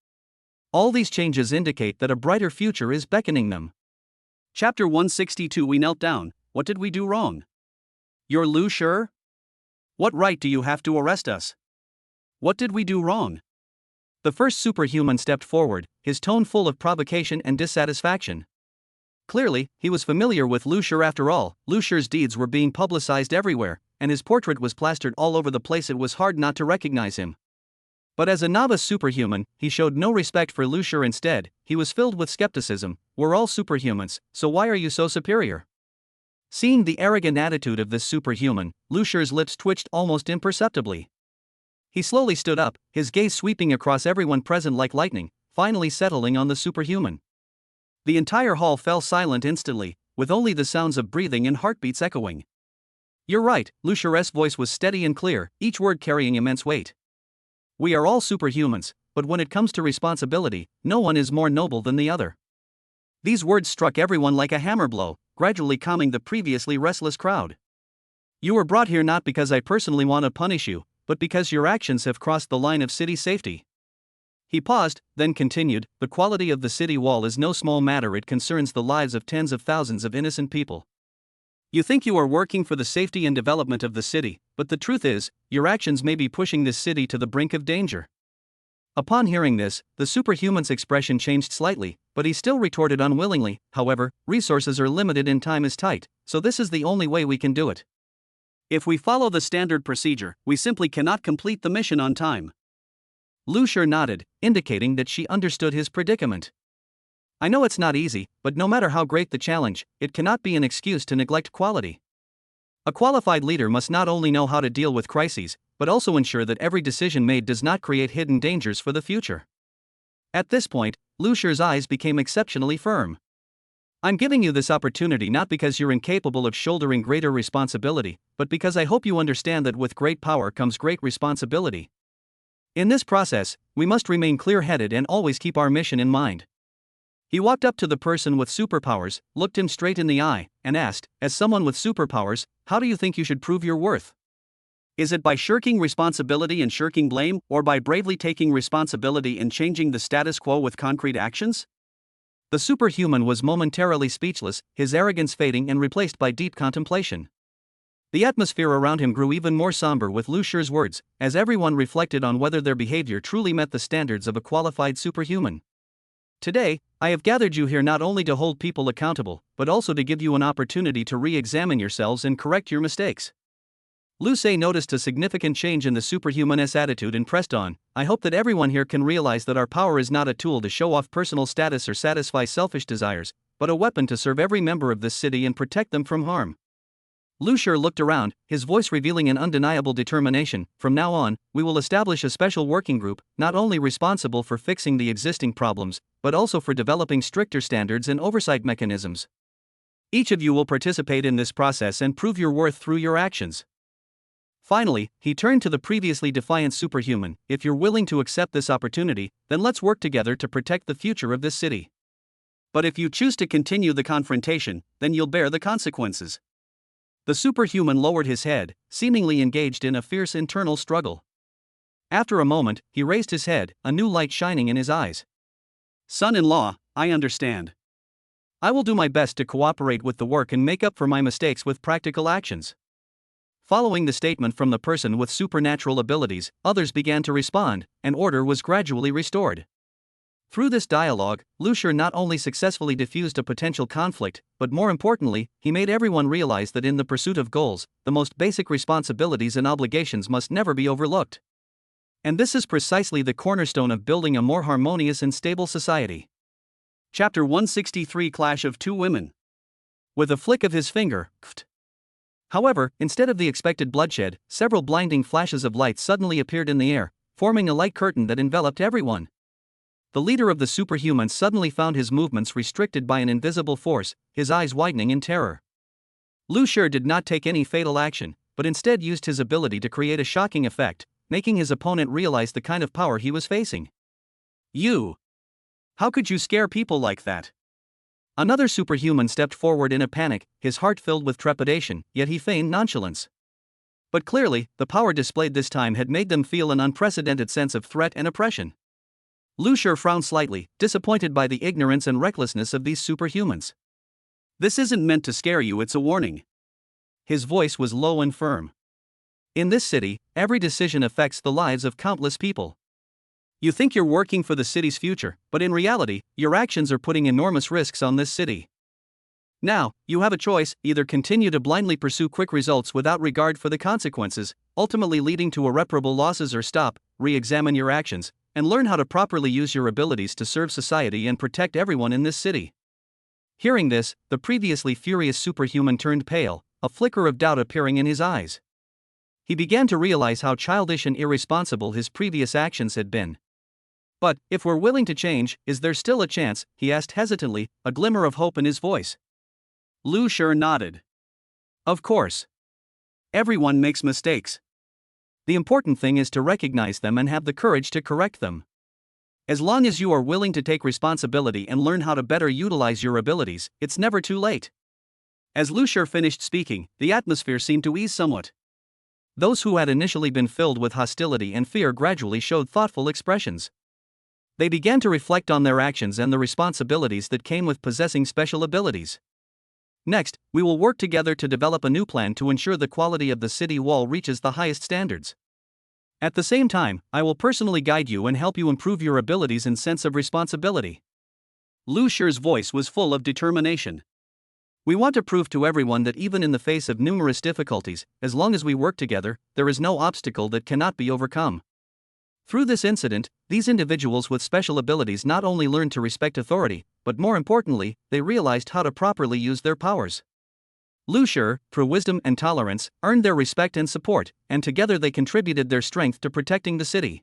All these changes indicate that a brighter future is beckoning them. Chapter 162. We knelt down. What did we do wrong? "You're Lu Shi? What right do you have to arrest us? What did we do wrong?" The first superhuman stepped forward, his tone full of provocation and dissatisfaction. Clearly, he was familiar with Lu Shi. After all, Lu Shi's deeds were being publicized everywhere, and his portrait was plastered all over the place. It was hard not to recognize him. But as a novice superhuman, he showed no respect for Lu Shi. Instead, he was filled with skepticism. "We're all superhumans, so why are you so superior?" Seeing the arrogant attitude of this superhuman, Lu Shi's lips twitched almost imperceptibly. He slowly stood up, his gaze sweeping across everyone present like lightning, finally settling on the superhuman. The entire hall fell silent instantly, with only the sounds of breathing and heartbeats echoing. "You're right," Lu Shi's voice was steady and clear, each word carrying immense weight. "We are all superhumans, but when it comes to responsibility, no one is more noble than the other. These words struck everyone like a hammer blow, gradually calming the previously restless crowd. You were brought here not because I personally want to punish you, but because your actions have crossed the line of city safety. He paused, then continued, the quality of the city wall is no small matter, it concerns the lives of tens of thousands of innocent people. You think you are working for the safety and development of the city, but the truth is, your actions may be pushing this city to the brink of danger. Upon hearing this, the superhuman's expression changed slightly, but he still retorted unwillingly, however, resources are limited and time is tight, so this is the only way we can do it. If we follow the standard procedure, we simply cannot complete the mission on time. Lu Shi nodded, indicating that she understood his predicament. I know it's not easy, but no matter how great the challenge, it cannot be an excuse to neglect quality. A qualified leader must not only know how to deal with crises, but also ensure that every decision made does not create hidden dangers for the future. At this point, Lu Shi's eyes became exceptionally firm. I'm giving you this opportunity not because you're incapable of shouldering greater responsibility, but because I hope you understand that with great power comes great responsibility. In this process, we must remain clear-headed and always keep our mission in mind. He walked up to the person with superpowers, looked him straight in the eye, and asked, as someone with superpowers, how do you think you should prove your worth? Is it by shirking responsibility and shirking blame, or by bravely taking responsibility and changing the status quo with concrete actions? The superhuman was momentarily speechless, his arrogance fading and replaced by deep contemplation. The atmosphere around him grew even more somber with Lu Shi's words, as everyone reflected on whether their behavior truly met the standards of a qualified superhuman. Today, I have gathered you here not only to hold people accountable, but also to give you an opportunity to re-examine yourselves and correct your mistakes. Lu Shi noticed a significant change in the superhuman's attitude and pressed on, I hope that everyone here can realize that our power is not a tool to show off personal status or satisfy selfish desires, but a weapon to serve every member of this city and protect them from harm. Lu Shi looked around, his voice revealing an undeniable determination. From now on, we will establish a special working group, not only responsible for fixing the existing problems, but also for developing stricter standards and oversight mechanisms. Each of you will participate in this process and prove your worth through your actions. Finally, he turned to the previously defiant superhuman, if you're willing to accept this opportunity, then let's work together to protect the future of this city. But if you choose to continue the confrontation, then you'll bear the consequences. The superhuman lowered his head, seemingly engaged in a fierce internal struggle. After a moment, he raised his head, a new light shining in his eyes. Son-in-law, I understand. I will do my best to cooperate with the work and make up for my mistakes with practical actions. Following the statement from the person with supernatural abilities, others began to respond, and order was gradually restored. Through this dialogue, Lu Shi not only successfully diffused a potential conflict, but more importantly, he made everyone realize that in the pursuit of goals, the most basic responsibilities and obligations must never be overlooked. And this is precisely the cornerstone of building a more harmonious and stable society. Chapter 163 Clash of Two Women. With a flick of his finger, however, instead of the expected bloodshed, several blinding flashes of light suddenly appeared in the air, forming a light curtain that enveloped everyone. The leader of the superhumans suddenly found his movements restricted by an invisible force, his eyes widening in terror. Lu Shi did not take any fatal action, but instead used his ability to create a shocking effect, making his opponent realize the kind of power he was facing. You! How could you scare people like that? Another superhuman stepped forward in a panic, his heart filled with trepidation, yet he feigned nonchalance. But clearly, the power displayed this time had made them feel an unprecedented sense of threat and oppression. Lu Shi frowned slightly, disappointed by the ignorance and recklessness of these superhumans. This isn't meant to scare you, it's a warning. His voice was low and firm. In this city, every decision affects the lives of countless people. You think you're working for the city's future, but in reality, your actions are putting enormous risks on this city. Now, you have a choice: either continue to blindly pursue quick results without regard for the consequences, ultimately leading to irreparable losses, or stop, re-examine your actions, and learn how to properly use your abilities to serve society and protect everyone in this city. Hearing this, the previously furious superhuman turned pale, a flicker of doubt appearing in his eyes. He began to realize how childish and irresponsible his previous actions had been. But, if we're willing to change, is there still a chance? He asked hesitantly, a glimmer of hope in his voice. Lu Shi nodded. Of course. Everyone makes mistakes. The important thing is to recognize them and have the courage to correct them. As long as you are willing to take responsibility and learn how to better utilize your abilities, it's never too late. As Lucier finished speaking, the atmosphere seemed to ease somewhat. Those who had initially been filled with hostility and fear gradually showed thoughtful expressions. They began to reflect on their actions and the responsibilities that came with possessing special abilities. Next, we will work together to develop a new plan to ensure the quality of the city wall reaches the highest standards. At the same time, I will personally guide you and help you improve your abilities and sense of responsibility. Lucier's voice was full of determination. We want to prove to everyone that even in the face of numerous difficulties, as long as we work together, there is no obstacle that cannot be overcome. Through this incident, these individuals with special abilities not only learned to respect authority, but more importantly, they realized how to properly use their powers. Lucier, through wisdom and tolerance, earned their respect and support, and together they contributed their strength to protecting the city.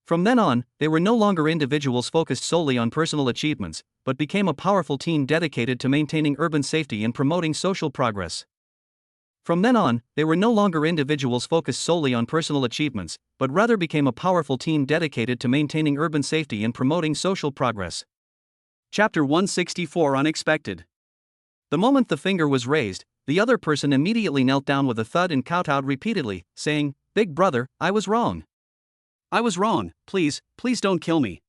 From then on, they were no longer individuals focused solely on personal achievements, but became a powerful team dedicated to maintaining urban safety and promoting social progress. From then on, they were no longer individuals focused solely on personal achievements, but rather became a powerful team dedicated to maintaining urban safety and promoting social progress. Chapter 164 Unexpected. The moment the finger was raised, the other person immediately knelt down with a thud and kowtowed repeatedly, saying, "Big brother, I was wrong. I was wrong, please don't kill me."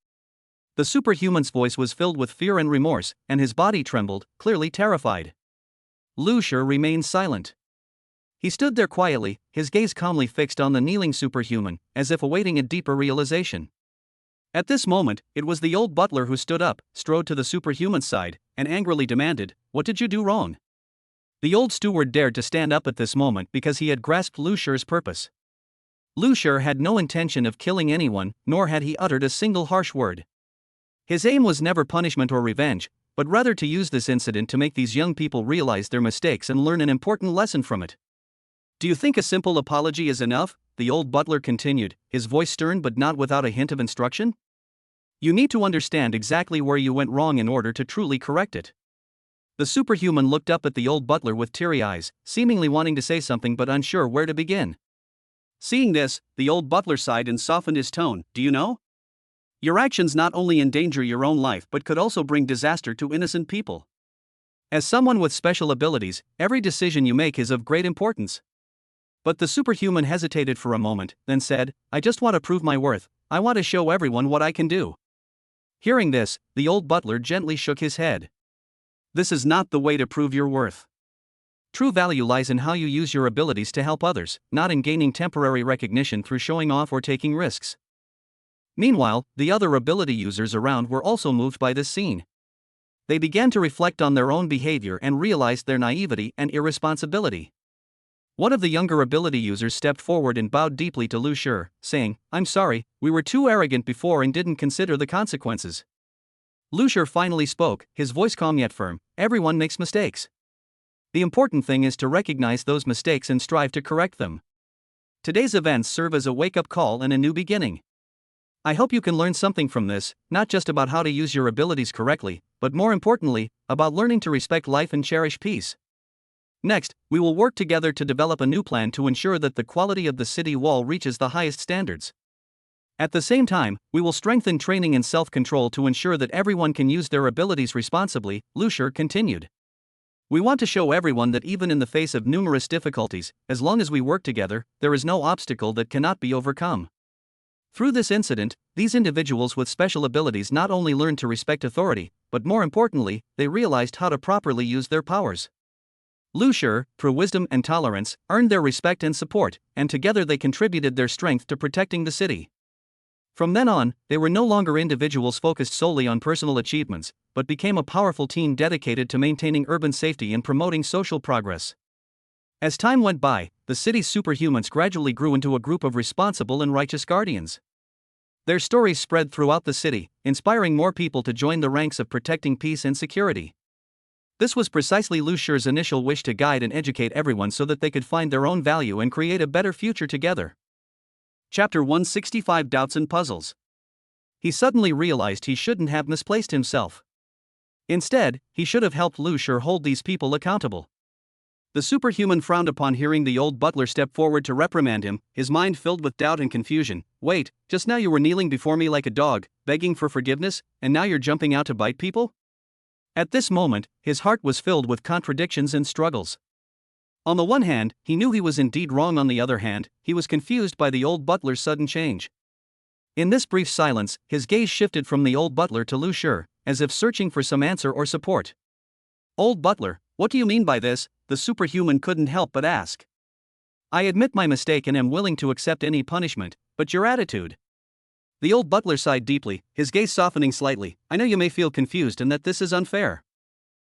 The superhuman's voice was filled with fear and remorse, and his body trembled, clearly terrified. Lucier remained silent. He stood there quietly, his gaze calmly fixed on the kneeling superhuman, as if awaiting a deeper realization. At this moment, it was the old butler who stood up, strode to the superhuman's side, and angrily demanded, "What did you do wrong?" The old steward dared to stand up at this moment because he had grasped Lucier's purpose. Lucier had no intention of killing anyone, nor had he uttered a single harsh word. His aim was never punishment or revenge, but rather to use this incident to make these young people realize their mistakes and learn an important lesson from it. "Do you think a simple apology is enough?" the old butler continued, his voice stern but not without a hint of instruction. "You need to understand exactly where you went wrong in order to truly correct it." The superhuman looked up at the old butler with teary eyes, seemingly wanting to say something but unsure where to begin. Seeing this, the old butler sighed and softened his tone. "Do you know? Your actions not only endanger your own life but could also bring disaster to innocent people. As someone with special abilities, every decision you make is of great importance." But the superhuman hesitated for a moment, then said, "I just want to prove my worth. I want to show everyone what I can do." Hearing this, the old butler gently shook his head. "This is not the way to prove your worth. True value lies in how you use your abilities to help others, not in gaining temporary recognition through showing off or taking risks." Meanwhile, the other ability users around were also moved by this scene. They began to reflect on their own behavior and realized their naivety and irresponsibility. One of the younger ability users stepped forward and bowed deeply to Lucier, saying, "I'm sorry, we were too arrogant before and didn't consider the consequences." Lucier finally spoke, his voice calm yet firm. "Everyone makes mistakes. The important thing is to recognize those mistakes and strive to correct them. Today's events serve as a wake-up call and a new beginning. I hope you can learn something from this, not just about how to use your abilities correctly, but more importantly, about learning to respect life and cherish peace. Next, we will work together to develop a new plan to ensure that the quality of the city wall reaches the highest standards. At the same time, we will strengthen training and self-control to ensure that everyone can use their abilities responsibly," Lucier continued. "We want to show everyone that even in the face of numerous difficulties, as long as we work together, there is no obstacle that cannot be overcome." Through this incident, these individuals with special abilities not only learned to respect authority, but more importantly, they realized how to properly use their powers. Lucier, through wisdom and tolerance, earned their respect and support, and together they contributed their strength to protecting the city. From then on, they were no longer individuals focused solely on personal achievements, but became a powerful team dedicated to maintaining urban safety and promoting social progress. As time went by, the city's superhumans gradually grew into a group of responsible and righteous guardians. Their stories spread throughout the city, inspiring more people to join the ranks of protecting peace and security. This was precisely Lucier's initial wish to guide and educate everyone so that they could find their own value and create a better future together. Chapter 165 Doubts and Puzzles. He suddenly realized he shouldn't have misplaced himself. Instead, he should have helped Lucier hold these people accountable. The superhuman frowned upon hearing the old butler step forward to reprimand him, his mind filled with doubt and confusion. Wait, just now you were kneeling before me like a dog, begging for forgiveness, and now you're jumping out to bite people? At this moment, his heart was filled with contradictions and struggles. On the one hand, he knew he was indeed wrong. On the other hand, he was confused by the old butler's sudden change. In this brief silence, his gaze shifted from the old butler to Lucier, as if searching for some answer or support. Old butler, what do you mean by this? The superhuman couldn't help but ask. I admit my mistake and am willing to accept any punishment, but your attitude. The old butler sighed deeply, his gaze softening slightly. I know you may feel confused and that this is unfair.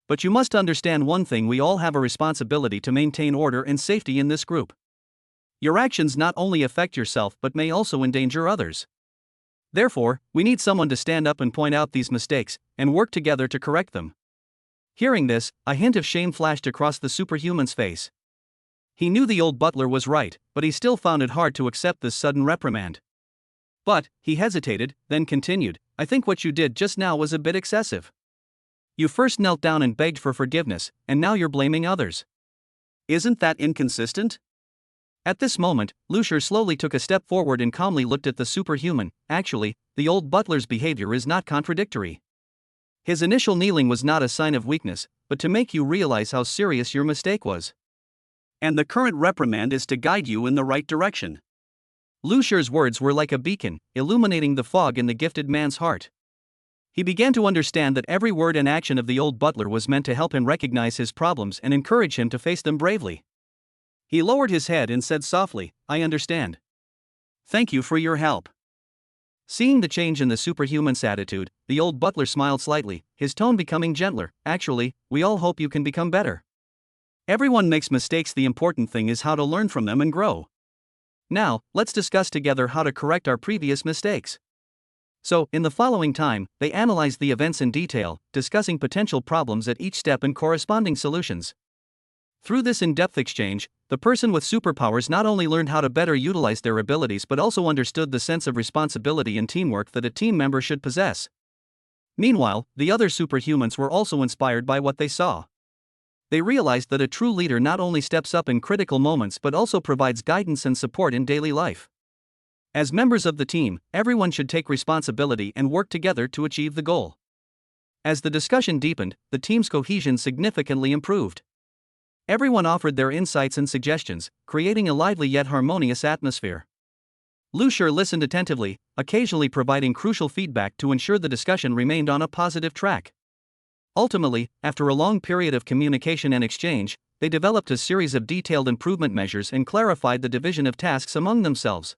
But you must understand one thing: we all have a responsibility to maintain order and safety in this group. Your actions not only affect yourself but may also endanger others. Therefore, we need someone to stand up and point out these mistakes, and work together to correct them. Hearing this, a hint of shame flashed across the superhuman's face. He knew the old butler was right, but he still found it hard to accept this sudden reprimand. But, he hesitated, then continued, I think what you did just now was a bit excessive. You first knelt down and begged for forgiveness, and now you're blaming others. Isn't that inconsistent? At this moment, Lucier slowly took a step forward and calmly looked at the superhuman. Actually, the old butler's behavior is not contradictory. His initial kneeling was not a sign of weakness, but to make you realize how serious your mistake was. And the current reprimand is to guide you in the right direction. Lucier's words were like a beacon, illuminating the fog in the gifted man's heart. He began to understand that every word and action of the old butler was meant to help him recognize his problems and encourage him to face them bravely. He lowered his head and said softly, I understand. Thank you for your help. Seeing the change in the superhuman's attitude, the old butler smiled slightly, his tone becoming gentler. Actually, we all hope you can become better. Everyone makes mistakes. The important thing is how to learn from them and grow. Now, let's discuss together how to correct our previous mistakes. So, in the following time, they analyzed the events in detail, discussing potential problems at each step and corresponding solutions. Through this in-depth exchange, the person with superpowers not only learned how to better utilize their abilities but also understood the sense of responsibility and teamwork that a team member should possess. Meanwhile, the other superhumans were also inspired by what they saw. They realized that a true leader not only steps up in critical moments but also provides guidance and support in daily life. As members of the team, everyone should take responsibility and work together to achieve the goal. As the discussion deepened, the team's cohesion significantly improved. Everyone offered their insights and suggestions, creating a lively yet harmonious atmosphere. Lucier listened attentively, occasionally providing crucial feedback to ensure the discussion remained on a positive track. Ultimately, after a long period of communication and exchange, they developed a series of detailed improvement measures and clarified the division of tasks among themselves.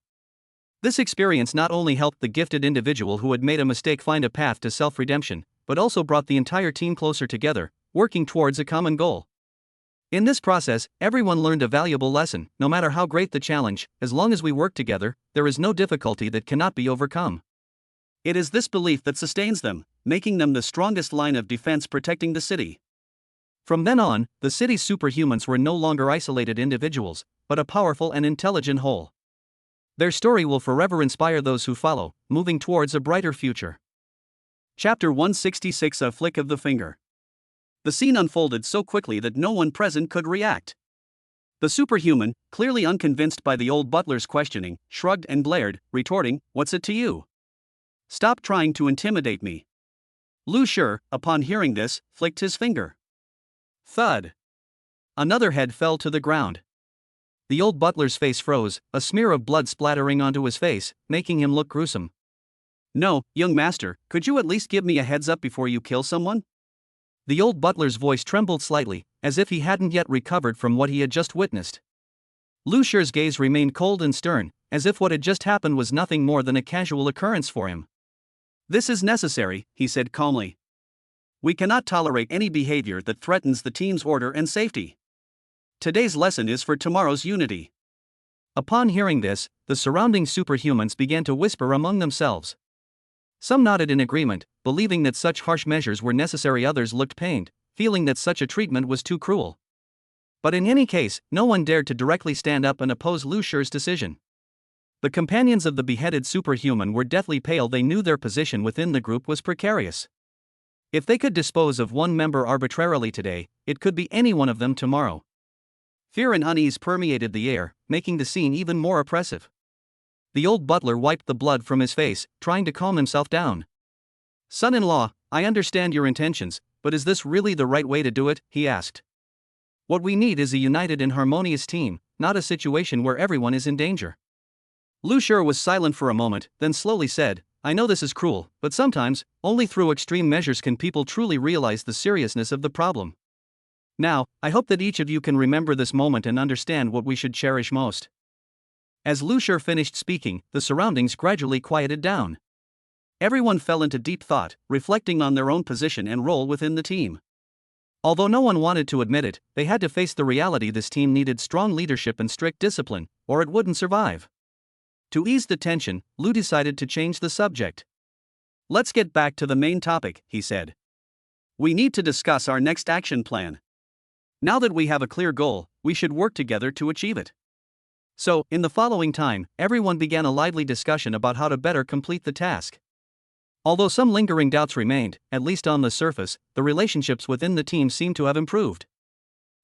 This experience not only helped the gifted individual who had made a mistake find a path to self-redemption, but also brought the entire team closer together, working towards a common goal. In this process, everyone learned a valuable lesson: no matter how great the challenge, as long as we work together, there is no difficulty that cannot be overcome. It is this belief that sustains them, making them the strongest line of defense protecting the city. From then on, the city's superhumans were no longer isolated individuals, but a powerful and intelligent whole. Their story will forever inspire those who follow, moving towards a brighter future. Chapter 166: A Flick of the Finger. The scene unfolded so quickly that no one present could react. The superhuman, clearly unconvinced by the old butler's questioning, shrugged and glared, retorting, What's it to you? Stop trying to intimidate me. Lucier, upon hearing this, flicked his finger. Thud. Another head fell to the ground. The old butler's face froze, a smear of blood splattering onto his face, making him look gruesome. No, young master, could you at least give me a heads up before you kill someone? The old butler's voice trembled slightly, as if he hadn't yet recovered from what he had just witnessed. Lucier's gaze remained cold and stern, as if what had just happened was nothing more than a casual occurrence for him. This is necessary, he said calmly. We cannot tolerate any behavior that threatens the team's order and safety. Today's lesson is for tomorrow's unity. Upon hearing this, the surrounding superhumans began to whisper among themselves. Some nodded in agreement, believing that such harsh measures were necessary. Others looked pained, feeling that such a treatment was too cruel. But in any case, no one dared to directly stand up and oppose Lucier's decision. The companions of the beheaded superhuman were deathly pale. They knew their position within the group was precarious. If they could dispose of one member arbitrarily today, it could be any one of them tomorrow. Fear and unease permeated the air, making the scene even more oppressive. The old butler wiped the blood from his face, trying to calm himself down. "Son-in-law, I understand your intentions, but is this really the right way to do it?" he asked. "What we need is a united and harmonious team, not a situation where everyone is in danger." Lu Shur was silent for a moment, then slowly said, "I know this is cruel, but sometimes, only through extreme measures can people truly realize the seriousness of the problem. Now, I hope that each of you can remember this moment and understand what we should cherish most." As Lu Shur finished speaking, the surroundings gradually quieted down. Everyone fell into deep thought, reflecting on their own position and role within the team. Although no one wanted to admit it, they had to face the reality this team needed strong leadership and strict discipline, or it wouldn't survive. To ease the tension, Lu decided to change the subject. "Let's get back to the main topic," he said. "We need to discuss our next action plan. Now that we have a clear goal, we should work together to achieve it." So, in the following time, everyone began a lively discussion about how to better complete the task. Although some lingering doubts remained, at least on the surface, the relationships within the team seemed to have improved.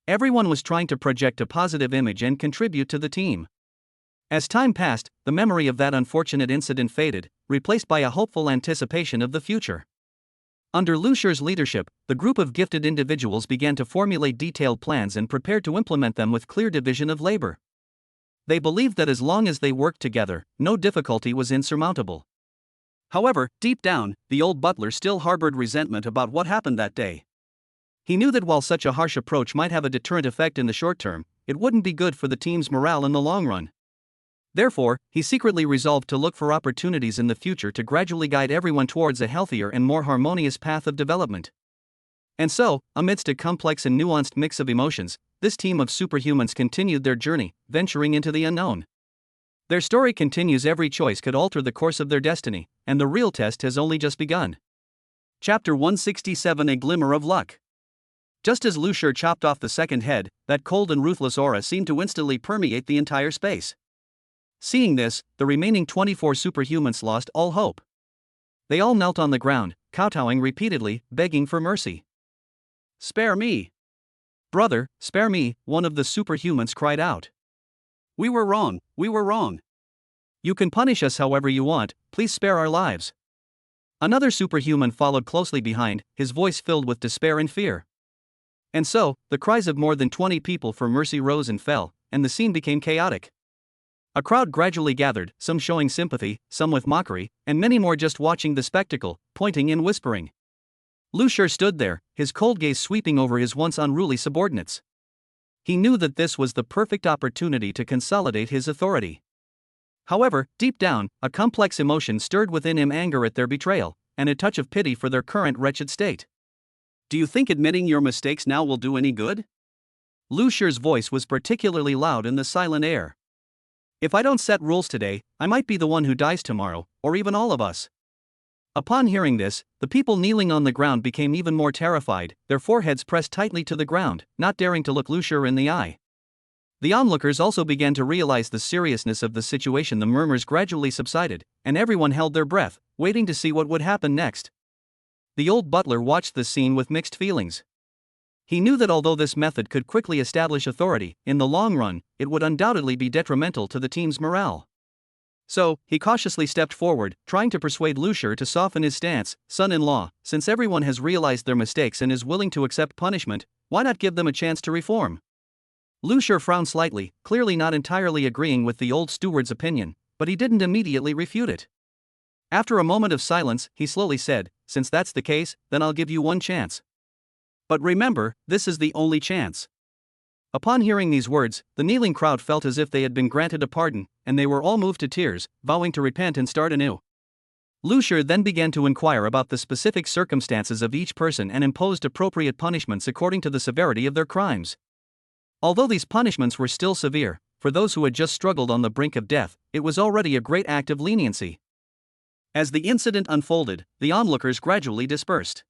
Everyone was trying to project a positive image and contribute to the team. As time passed, the memory of that unfortunate incident faded, replaced by a hopeful anticipation of the future. Under Lu Shur's leadership, the group of gifted individuals began to formulate detailed plans and prepared to implement them with clear division of labor. They believed that as long as they worked together, no difficulty was insurmountable. However, deep down, the old butler still harbored resentment about what happened that day. He knew that while such a harsh approach might have a deterrent effect in the short term, it wouldn't be good for the team's morale in the long run. Therefore, he secretly resolved to look for opportunities in the future to gradually guide everyone towards a healthier and more harmonious path of development. And so, amidst a complex and nuanced mix of emotions, this team of superhumans continued their journey, venturing into the unknown. Their story continues. Every choice could alter the course of their destiny, and the real test has only just begun. Chapter 167: A Glimmer of Luck. Just as Lu Shur chopped off the second head, that cold and ruthless aura seemed to instantly permeate the entire space. Seeing this, the remaining 24 superhumans lost all hope. They all knelt on the ground, kowtowing repeatedly, begging for mercy. "Spare me! Brother, spare me," one of the superhumans cried out. We were wrong. You can punish us however you want, please spare our lives." Another superhuman followed closely behind, his voice filled with despair and fear. And so, the cries of more than 20 people for mercy rose and fell, and the scene became chaotic. A crowd gradually gathered, some showing sympathy, some with mockery, and many more just watching the spectacle, pointing and whispering. Lu Shur stood there, his cold gaze sweeping over his once unruly subordinates. He knew that this was the perfect opportunity to consolidate his authority. However, deep down, a complex emotion stirred within him: anger at their betrayal, and a touch of pity for their current wretched state. "Do you think admitting your mistakes now will do any good?" Lu Shur's voice was particularly loud in the silent air. "If I don't set rules today, I might be the one who dies tomorrow, or even all of us." Upon hearing this, the people kneeling on the ground became even more terrified, their foreheads pressed tightly to the ground, not daring to look Lu Shur in the eye. The onlookers also began to realize the seriousness of the situation. The murmurs gradually subsided, and everyone held their breath, waiting to see what would happen next. The old butler watched the scene with mixed feelings. He knew that although this method could quickly establish authority, in the long run, it would undoubtedly be detrimental to the team's morale. So, he cautiously stepped forward, trying to persuade Lu Shur to soften his stance. "Son-in-law, since everyone has realized their mistakes and is willing to accept punishment, why not give them a chance to reform?" Lu Shur frowned slightly, clearly not entirely agreeing with the old steward's opinion, but he didn't immediately refute it. After a moment of silence, he slowly said, "Since that's the case, then I'll give you one chance. But remember, this is the only chance." Upon hearing these words, the kneeling crowd felt as if they had been granted a pardon, and they were all moved to tears, vowing to repent and start anew. Lu Shur then began to inquire about the specific circumstances of each person and imposed appropriate punishments according to the severity of their crimes. Although these punishments were still severe, for those who had just struggled on the brink of death, it was already a great act of leniency. As the incident unfolded, the onlookers gradually dispersed.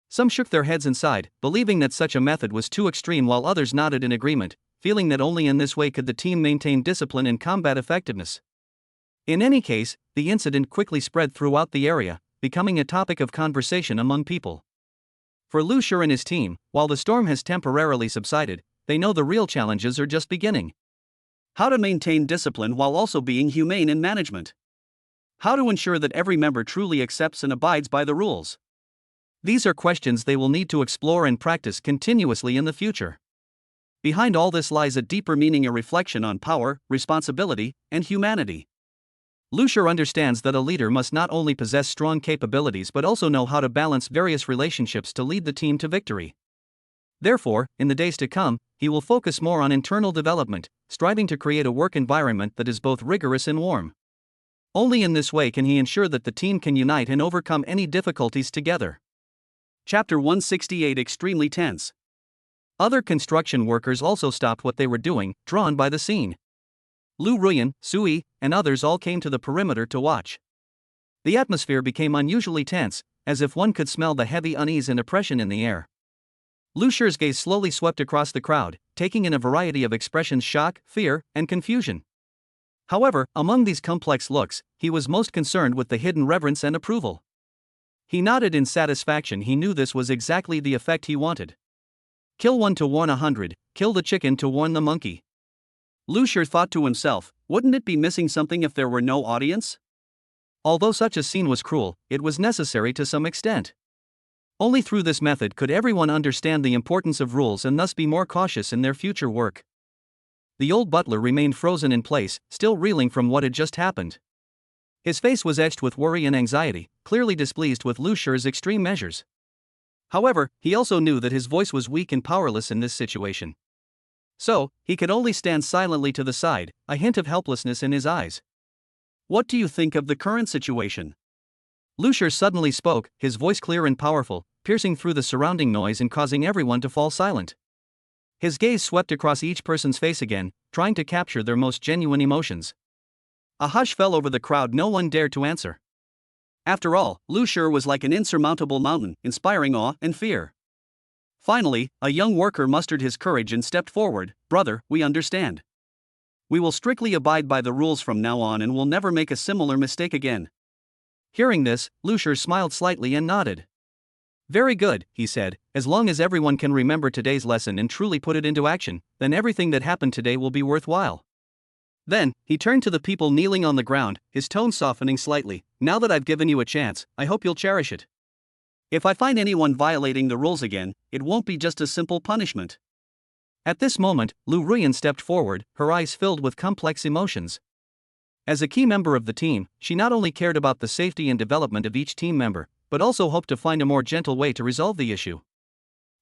Some shook their heads and sighed, believing that such a method was too extreme, while others nodded in agreement, feeling that only in this way could the team maintain discipline and combat effectiveness. In any case, the incident quickly spread throughout the area, becoming a topic of conversation among people. For Lu Shur and his team, while the storm has temporarily subsided, they know the real challenges are just beginning. How to maintain discipline while also being humane in management. How to ensure that every member truly accepts and abides by the rules. These are questions they will need to explore and practice continuously in the future. Behind all this lies a deeper meaning, a reflection on power, responsibility, and humanity. Lucier understands that a leader must not only possess strong capabilities but also know how to balance various relationships to lead the team to victory. Therefore, in the days to come, he will focus more on internal development, striving to create a work environment that is both rigorous and warm. Only in this way can he ensure that the team can unite and overcome any difficulties together. Chapter 168 Extremely tense. Other construction workers also stopped what they were doing, drawn by the scene. Lu Ruyan, Sui, and others all came to the perimeter to watch. The atmosphere became unusually tense, as if one could smell the heavy unease and oppression in the air. Lucier's gaze slowly swept across the crowd, taking in a variety of expressions: shock, fear, and confusion. However, among these complex looks, he was most concerned with the hidden reverence and approval. He nodded in satisfaction. He knew this was exactly the effect he wanted. Kill one to warn 100, kill the chicken to warn the monkey. Lucier thought to himself, wouldn't it be missing something if there were no audience? Although such a scene was cruel, it was necessary to some extent. Only through this method could everyone understand the importance of rules and thus be more cautious in their future work. The old butler remained frozen in place, still reeling from what had just happened. His face was etched with worry and anxiety, clearly displeased with Lucier's extreme measures. However, he also knew that his voice was weak and powerless in this situation. So, he could only stand silently to the side, a hint of helplessness in his eyes. What do you think of the current situation? Lucier suddenly spoke, his voice clear and powerful, piercing through the surrounding noise and causing everyone to fall silent. His gaze swept across each person's face again, trying to capture their most genuine emotions. A hush fell over the crowd. No one dared to answer. After all, Lucier was like an insurmountable mountain, inspiring awe and fear. Finally, a young worker mustered his courage and stepped forward. Brother, we understand. We will strictly abide by the rules from now on and will never make a similar mistake again. Hearing this, Lucier smiled slightly and nodded. Very good, he said, as long as everyone can remember today's lesson and truly put it into action, then everything that happened today will be worthwhile. Then, he turned to the people kneeling on the ground, his tone softening slightly. Now that I've given you a chance, I hope you'll cherish it. If I find anyone violating the rules again, it won't be just a simple punishment. At this moment, Lu Ruyan stepped forward, her eyes filled with complex emotions. As a key member of the team, she not only cared about the safety and development of each team member, but also hoped to find a more gentle way to resolve the issue.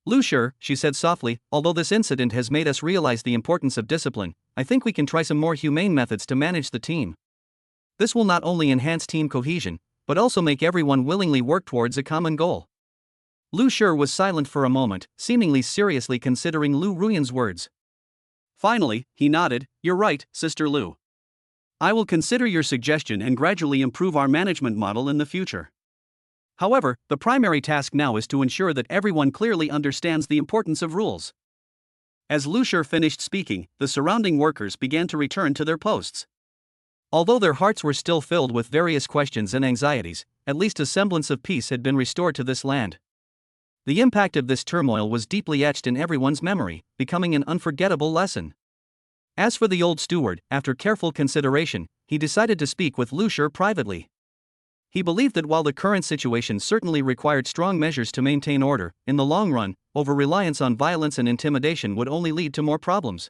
Lucier, she said softly, although this incident has made us realize the importance of discipline, I think we can try some more humane methods to manage the team. This will not only enhance team cohesion, but also make everyone willingly work towards a common goal. Lucier was silent for a moment, seemingly seriously considering Lu Ruyan's words. Finally, he nodded. You're right, Sister Lu. I will consider your suggestion and gradually improve our management model in the future. However, the primary task now is to ensure that everyone clearly understands the importance of rules. As Lucier finished speaking, the surrounding workers began to return to their posts. Although their hearts were still filled with various questions and anxieties, at least a semblance of peace had been restored to this land. The impact of this turmoil was deeply etched in everyone's memory, becoming an unforgettable lesson. As for the old steward, after careful consideration, he decided to speak with Lucier privately. He believed that while the current situation certainly required strong measures to maintain order, in the long run, over-reliance on violence and intimidation would only lead to more problems.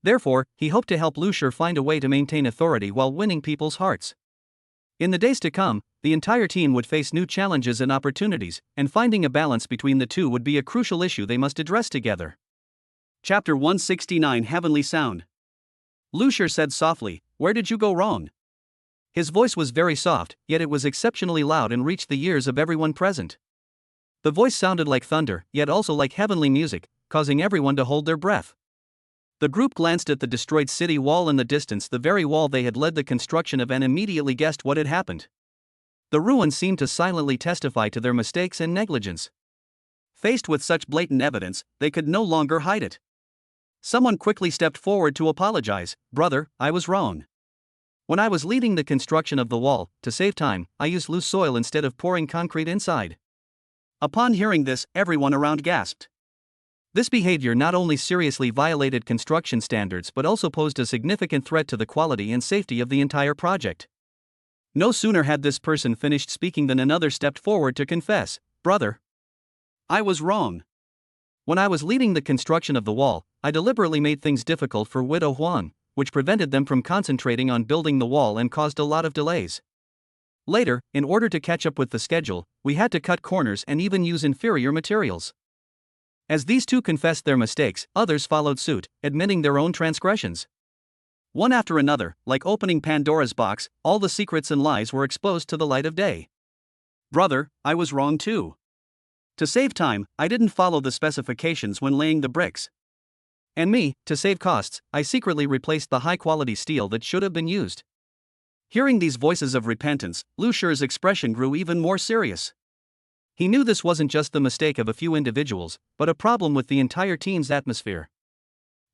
Therefore, he hoped to help Lucier find a way to maintain authority while winning people's hearts. In the days to come, the entire team would face new challenges and opportunities, and finding a balance between the two would be a crucial issue they must address together. Chapter 169 Heavenly Sound. Lucier said softly, "Where did you go wrong?" His voice was very soft, yet it was exceptionally loud and reached the ears of everyone present. The voice sounded like thunder, yet also like heavenly music, causing everyone to hold their breath. The group glanced at the destroyed city wall in the distance, the very wall they had led the construction of, and immediately guessed what had happened. The ruins seemed to silently testify to their mistakes and negligence. Faced with such blatant evidence, they could no longer hide it. Someone quickly stepped forward to apologize. "Brother, I was wrong. When I was leading the construction of the wall, to save time, I used loose soil instead of pouring concrete inside." Upon hearing this, everyone around gasped. This behavior not only seriously violated construction standards but also posed a significant threat to the quality and safety of the entire project. No sooner had this person finished speaking than another stepped forward to confess, "Brother, I was wrong. When I was leading the construction of the wall, I deliberately made things difficult for Widow Huang, which prevented them from concentrating on building the wall and caused a lot of delays. Later, in order to catch up with the schedule, we had to cut corners and even use inferior materials." As these two confessed their mistakes, others followed suit, admitting their own transgressions. One after another, like opening Pandora's box, all the secrets and lies were exposed to the light of day. "Brother, I was wrong too. To save time, I didn't follow the specifications when laying the bricks. And me, to save costs, I secretly replaced the high-quality steel that should have been used." Hearing these voices of repentance, Lu Shi's expression grew even more serious. He knew this wasn't just the mistake of a few individuals, but a problem with the entire team's atmosphere.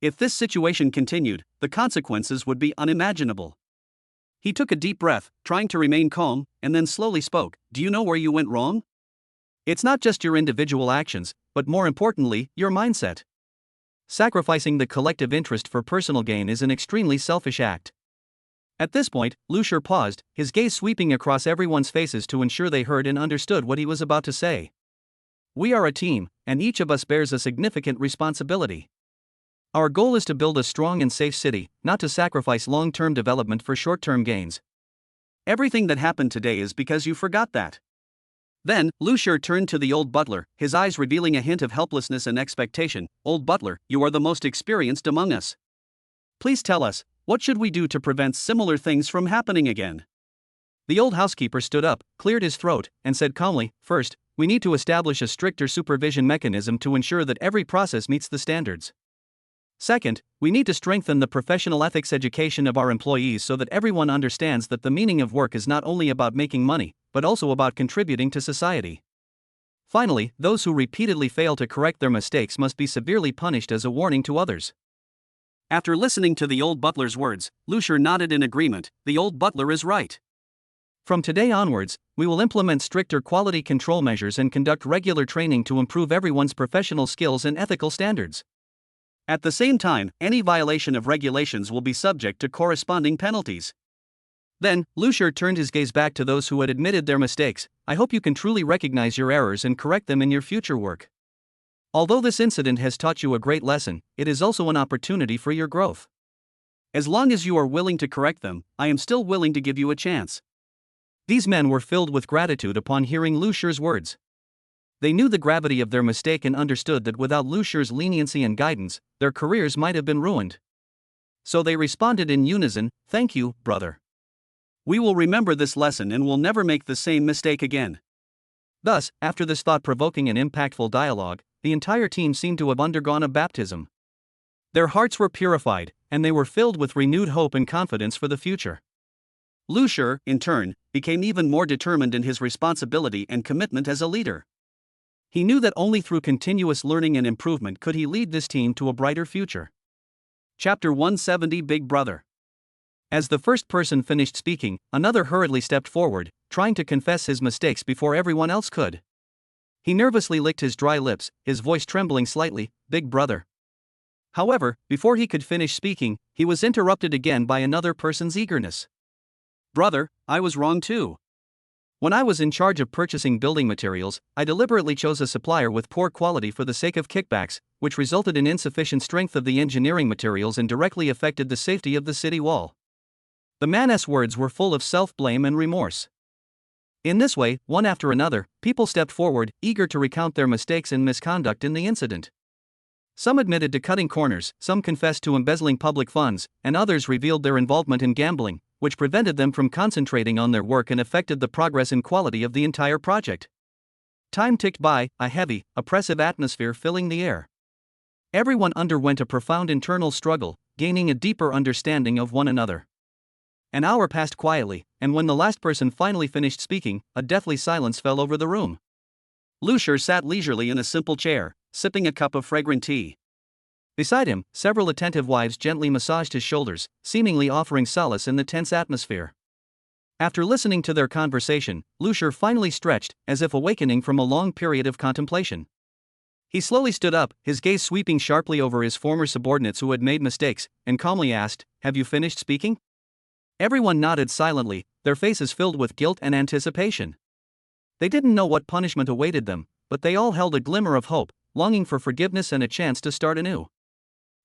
If this situation continued, the consequences would be unimaginable. He took a deep breath, trying to remain calm, and then slowly spoke, "Do you know where you went wrong? It's not just your individual actions, but more importantly, your mindset. Sacrificing the collective interest for personal gain is an extremely selfish act." At this point, Lu Shi paused, his gaze sweeping across everyone's faces to ensure they heard and understood what he was about to say. "We are a team, and each of us bears a significant responsibility. Our goal is to build a strong and safe city, not to sacrifice long-term development for short-term gains. Everything that happened today is because you forgot that." Then, Lu Shi turned to the old butler, his eyes revealing a hint of helplessness and expectation. "Old butler, you are the most experienced among us. Please tell us, what should we do to prevent similar things from happening again?" The old housekeeper stood up, cleared his throat, and said calmly, "First, we need to establish a stricter supervision mechanism to ensure that every process meets the standards. Second, we need to strengthen the professional ethics education of our employees so that everyone understands that the meaning of work is not only about making money, but also about contributing to society. Finally, those who repeatedly fail to correct their mistakes must be severely punished as a warning to others." After listening to the old butler's words, Lu Shi nodded in agreement. The old butler is right. From today onwards, we will implement stricter quality control measures and conduct regular training to improve everyone's professional skills and ethical standards. At the same time, any violation of regulations will be subject to corresponding penalties. Then, Lu Shi turned his gaze back to those who had admitted their mistakes. "I hope you can truly recognize your errors and correct them in your future work. Although this incident has taught you a great lesson, it is also an opportunity for your growth. As long as you are willing to correct them, I am still willing to give you a chance." These men were filled with gratitude upon hearing Lu Shi's words. They knew the gravity of their mistake and understood that without Lu Shi's leniency and guidance, their careers might have been ruined. So they responded in unison, "Thank you, brother. We will remember this lesson and will never make the same mistake again." Thus, after this thought-provoking and impactful dialogue, the entire team seemed to have undergone a baptism. Their hearts were purified, and they were filled with renewed hope and confidence for the future. Lu Shi, in turn, became even more determined in his responsibility and commitment as a leader. He knew that only through continuous learning and improvement could he lead this team to a brighter future. Chapter 170 Big Brother. As the first person finished speaking, another hurriedly stepped forward, trying to confess his mistakes before everyone else could. He nervously licked his dry lips, his voice trembling slightly, "Big brother." However, before he could finish speaking, he was interrupted again by another person's eagerness. "Brother, I was wrong too. When I was in charge of purchasing building materials, I deliberately chose a supplier with poor quality for the sake of kickbacks, which resulted in insufficient strength of the engineering materials and directly affected the safety of the city wall." The man's words were full of self-blame and remorse. In this way, one after another, people stepped forward, eager to recount their mistakes and misconduct in the incident. Some admitted to cutting corners, some confessed to embezzling public funds, and others revealed their involvement in gambling, which prevented them from concentrating on their work and affected the progress and quality of the entire project. Time ticked by, a heavy, oppressive atmosphere filling the air. Everyone underwent a profound internal struggle, gaining a deeper understanding of one another. An hour passed quietly, and when the last person finally finished speaking, a deathly silence fell over the room. Lu Shi sat leisurely in a simple chair, sipping a cup of fragrant tea. Beside him, several attentive wives gently massaged his shoulders, seemingly offering solace in the tense atmosphere. After listening to their conversation, Lu Shi finally stretched, as if awakening from a long period of contemplation. He slowly stood up, his gaze sweeping sharply over his former subordinates who had made mistakes, and calmly asked, "Have you finished speaking?" Everyone nodded silently, their faces filled with guilt and anticipation. They didn't know what punishment awaited them, but they all held a glimmer of hope, longing for forgiveness and a chance to start anew.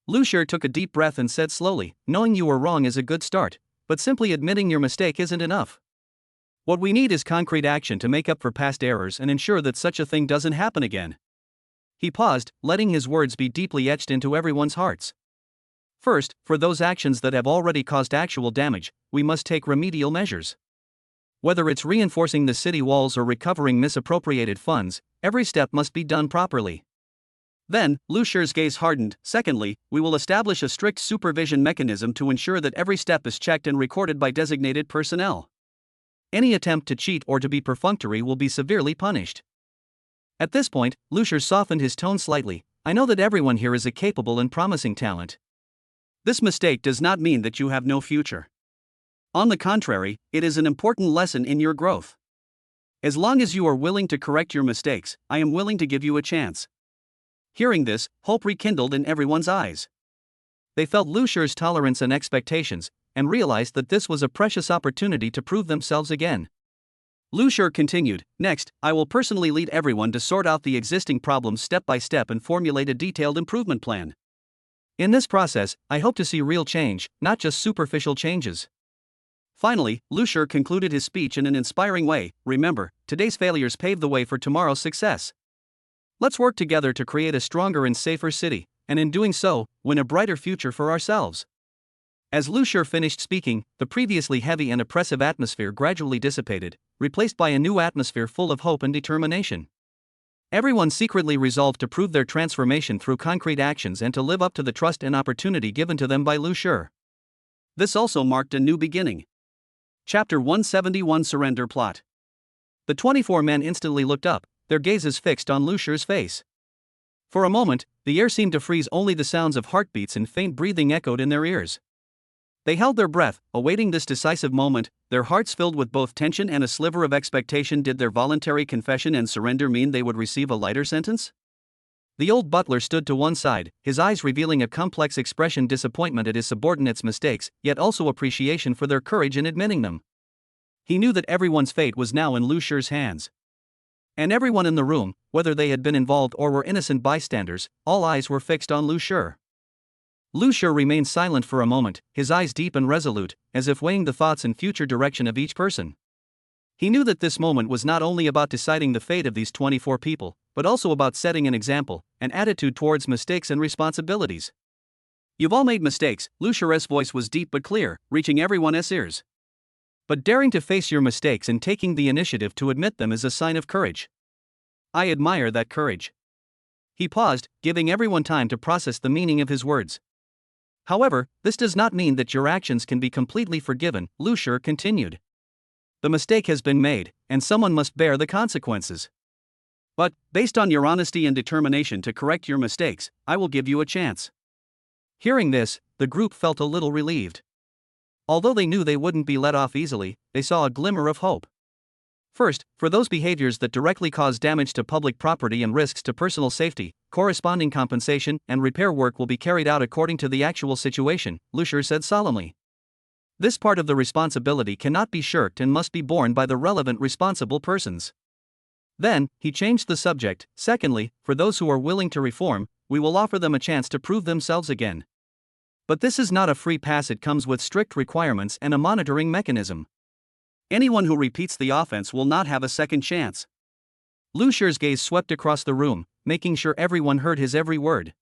Lucier took a deep breath and said slowly, "Knowing you were wrong is a good start, but simply admitting your mistake isn't enough. What we need is concrete action to make up for past errors and ensure that such a thing doesn't happen again." He paused, letting his words be deeply etched into everyone's hearts. First, for those actions that have already caused actual damage, we must take remedial measures. Whether it's reinforcing the city walls or recovering misappropriated funds, every step must be done properly. Then, Lucier's gaze hardened. Secondly, we will establish a strict supervision mechanism to ensure that every step is checked and recorded by designated personnel. Any attempt to cheat or to be perfunctory will be severely punished. At this point, Lucier softened his tone slightly. "I know that everyone here is a capable and promising talent. This mistake does not mean that you have no future. On the contrary, it is an important lesson in your growth. As long as you are willing to correct your mistakes, I am willing to give you a chance." Hearing this, hope rekindled in everyone's eyes. They felt Lucier's tolerance and expectations, and realized that this was a precious opportunity to prove themselves again. Lucier continued, "Next, I will personally lead everyone to sort out the existing problems step by step and formulate a detailed improvement plan. In this process, I hope to see real change, not just superficial changes." Finally, Lucier concluded his speech in an inspiring way. "Remember, today's failures paved the way for tomorrow's success. Let's work together to create a stronger and safer city, and in doing so, win a brighter future for ourselves." As Lucier finished speaking, the previously heavy and oppressive atmosphere gradually dissipated, replaced by a new atmosphere full of hope and determination. Everyone secretly resolved to prove their transformation through concrete actions and to live up to the trust and opportunity given to them by Lucier. This also marked a new beginning. Chapter 171: Surrender Plot. The 24 men instantly looked up, their gazes fixed on Lucier's face. For a moment, the air seemed to freeze, only the sounds of heartbeats and faint breathing echoed in their ears. They held their breath, awaiting this decisive moment, their hearts filled with both tension and a sliver of expectation. Did their voluntary confession and surrender mean they would receive a lighter sentence? The old butler stood to one side, his eyes revealing a complex expression: disappointment at his subordinates' mistakes, yet also appreciation for their courage in admitting them. He knew that everyone's fate was now in Lucier's hands. And everyone in the room, whether they had been involved or were innocent bystanders, all eyes were fixed on Lucier. Lucier remained silent for a moment, his eyes deep and resolute, as if weighing the thoughts and future direction of each person. He knew that this moment was not only about deciding the fate of these 24 people, but also about setting an example, an attitude towards mistakes and responsibilities. "You've all made mistakes," Lucier's voice was deep but clear, reaching everyone's ears. "But daring to face your mistakes and taking the initiative to admit them is a sign of courage. I admire that courage." He paused, giving everyone time to process the meaning of his words. "However, this does not mean that your actions can be completely forgiven," Lucier continued. "The mistake has been made, and someone must bear the consequences. But, based on your honesty and determination to correct your mistakes, I will give you a chance." Hearing this, the group felt a little relieved. Although they knew they wouldn't be let off easily, they saw a glimmer of hope. First, for those behaviors that directly cause damage to public property and risks to personal safety, corresponding compensation and repair work will be carried out according to the actual situation, Lucier said solemnly. This part of the responsibility cannot be shirked and must be borne by the relevant responsible persons. Then, he changed the subject. Secondly, for those who are willing to reform, we will offer them a chance to prove themselves again. But this is not a free pass, it comes with strict requirements and a monitoring mechanism. Anyone who repeats the offense will not have a second chance. Lucier's gaze swept across the room, making sure everyone heard his every word.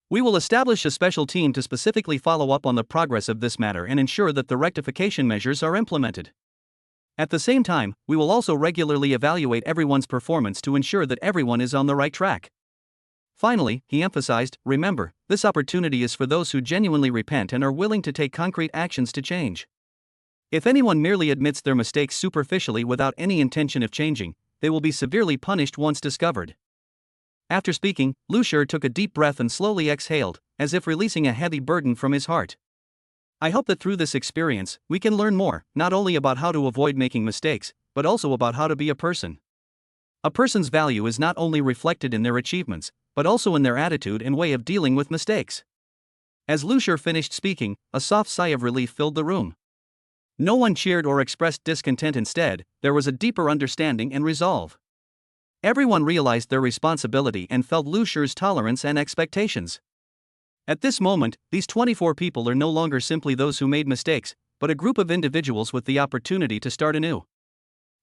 "We will establish a special team to specifically follow up on the progress of this matter and ensure that the rectification measures are implemented. At the same time, we will also regularly evaluate everyone's performance to ensure that everyone is on the right track." Finally, he emphasized, "Remember, this opportunity is for those who genuinely repent and are willing to take concrete actions to change. If anyone merely admits their mistakes superficially without any intention of changing, they will be severely punished once discovered." After speaking, Lucier took a deep breath and slowly exhaled, as if releasing a heavy burden from his heart. "I hope that through this experience, we can learn more, not only about how to avoid making mistakes, but also about how to be a person. A person's value is not only reflected in their achievements, but also in their attitude and way of dealing with mistakes. As Lucier finished speaking, a soft sigh of relief filled the room. No one cheered or expressed discontent. Instead, there was a deeper understanding and resolve. Everyone realized their responsibility and felt Lucier's tolerance and expectations. At this moment, these 24 people are no longer simply those who made mistakes, but a group of individuals with the opportunity to start anew.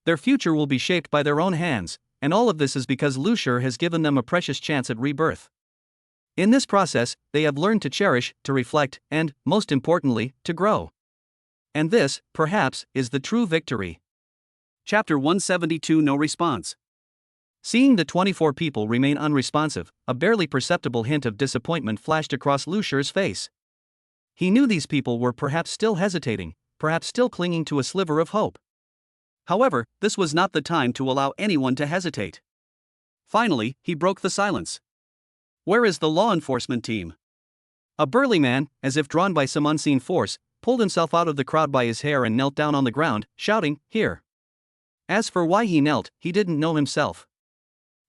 Their future will be shaped by their own hands, and all of this is because Lucier has given them a precious chance at rebirth. In this process, they have learned to cherish, to reflect, and, most importantly, to grow. And this, perhaps, is the true victory. Chapter 172. No response. Seeing the 24 people remain unresponsive, a barely perceptible hint of disappointment flashed across Lucier's face. He knew these people were perhaps still hesitating, perhaps still clinging to a sliver of hope. However, this was not the time to allow anyone to hesitate. Finally, he broke the silence. "Where is the law enforcement team?" A burly man, as if drawn by some unseen force, pulled himself out of the crowd by his hair and knelt down on the ground, shouting, "Here." As for why he knelt, he didn't know himself.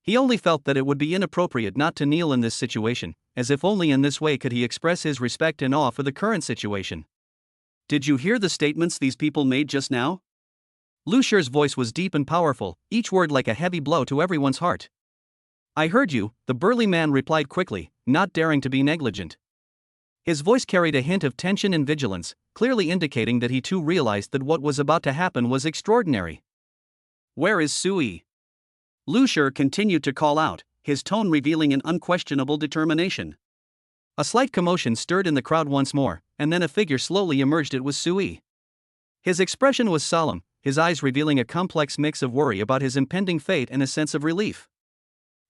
He only felt that it would be inappropriate not to kneel in this situation, as if only in this way could he express his respect and awe for the current situation. "Did you hear the statements these people made just now?" Lucier's voice was deep and powerful, each word like a heavy blow to everyone's heart. "I heard you," the burly man replied quickly, not daring to be negligent. His voice carried a hint of tension and vigilance, clearly indicating that he too realized that what was about to happen was extraordinary. "Where is Sui?" Lucier continued to call out, his tone revealing an unquestionable determination. A slight commotion stirred in the crowd once more, and then a figure slowly emerged. It was Sui. His expression was solemn, his eyes revealing a complex mix of worry about his impending fate and a sense of relief.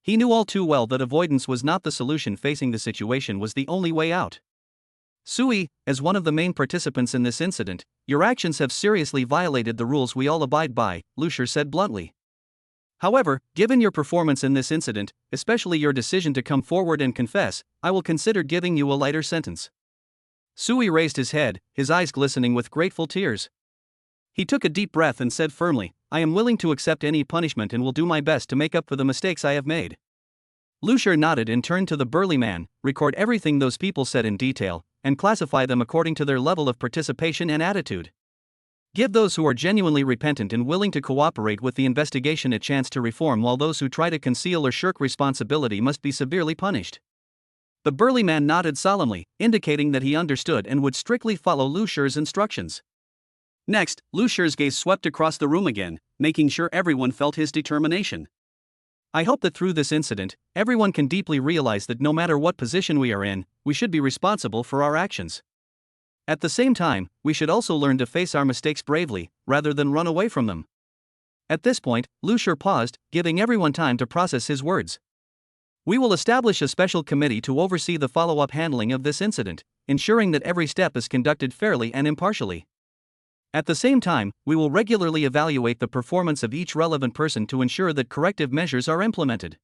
He knew all too well that avoidance was not the solution. Facing the situation was the only way out. "Sui, as one of the main participants in this incident, your actions have seriously violated the rules we all abide by," Lucier said bluntly. "However, given your performance in this incident, especially your decision to come forward and confess, I will consider giving you a lighter sentence." Sui raised his head, his eyes glistening with grateful tears. He took a deep breath and said firmly, "I am willing to accept any punishment and will do my best to make up for the mistakes I have made." Lucier nodded and turned to the burly man, "Record everything those people said in detail, and classify them according to their level of participation and attitude. Give those who are genuinely repentant and willing to cooperate with the investigation a chance to reform, while those who try to conceal or shirk responsibility must be severely punished." The burly man nodded solemnly, indicating that he understood and would strictly follow Lucier's instructions. Next, Lucier's gaze swept across the room again, making sure everyone felt his determination. "I hope that through this incident, everyone can deeply realize that no matter what position we are in, we should be responsible for our actions. At the same time, we should also learn to face our mistakes bravely, rather than run away from them." At this point, Lucier paused, giving everyone time to process his words. "We will establish a special committee to oversee the follow-up handling of this incident, ensuring that every step is conducted fairly and impartially. At the same time, we will regularly evaluate the performance of each relevant person to ensure that corrective measures are implemented."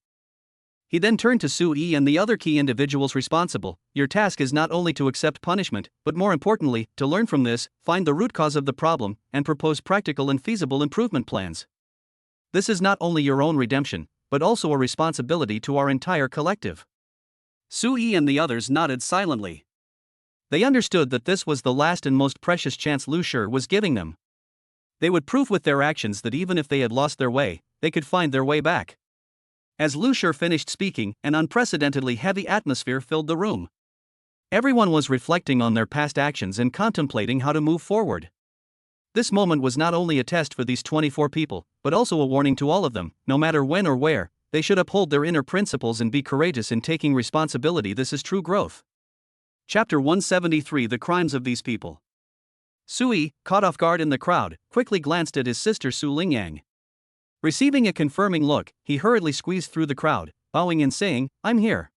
He then turned to Sui and the other key individuals responsible. "Your task is not only to accept punishment, but more importantly, to learn from this, find the root cause of the problem, and propose practical and feasible improvement plans. This is not only your own redemption, but also a responsibility to our entire collective." Sui and the others nodded silently. They understood that this was the last and most precious chance Lucier was giving them. They would prove with their actions that even if they had lost their way, they could find their way back. As Lucier finished speaking, an unprecedentedly heavy atmosphere filled the room. Everyone was reflecting on their past actions and contemplating how to move forward. This moment was not only a test for these 24 people, but also a warning to all of them. No matter when or where, they should uphold their inner principles and be courageous in taking responsibility. This is true growth. Chapter 173. The crimes of these people. Sui, caught off guard in the crowd, quickly glanced at his sister Su Lingyang. Receiving a confirming look, he hurriedly squeezed through the crowd, bowing and saying, "I'm here."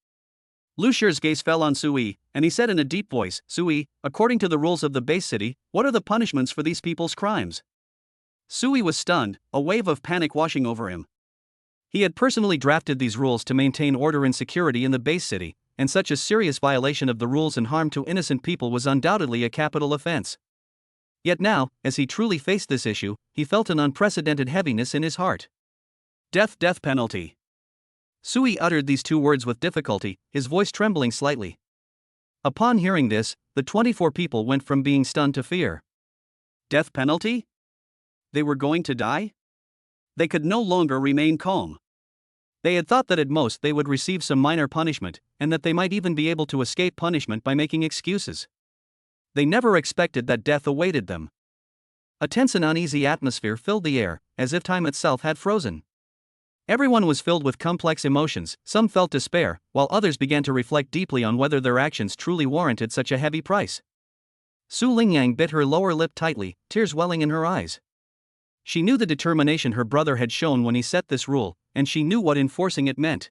Lucier's gaze fell on Sui, and he said in a deep voice, "Sui, according to the rules of the base city, what are the punishments for these people's crimes?" Sui was stunned, a wave of panic washing over him. He had personally drafted these rules to maintain order and security in the base city, and such a serious violation of the rules and harm to innocent people was undoubtedly a capital offense. Yet now, as he truly faced this issue, he felt an unprecedented heaviness in his heart. Death penalty. Sui uttered these two words with difficulty, his voice trembling slightly. Upon hearing this, the 24 people went from being stunned to fear. Death penalty? They were going to die? They could no longer remain calm. They had thought that at most they would receive some minor punishment, and that they might even be able to escape punishment by making excuses. They never expected that death awaited them. A tense and uneasy atmosphere filled the air, as if time itself had frozen. Everyone was filled with complex emotions. Some felt despair, while others began to reflect deeply on whether their actions truly warranted such a heavy price. Su Lingyang bit her lower lip tightly, tears welling in her eyes. She knew the determination her brother had shown when he set this rule, and she knew what enforcing it meant.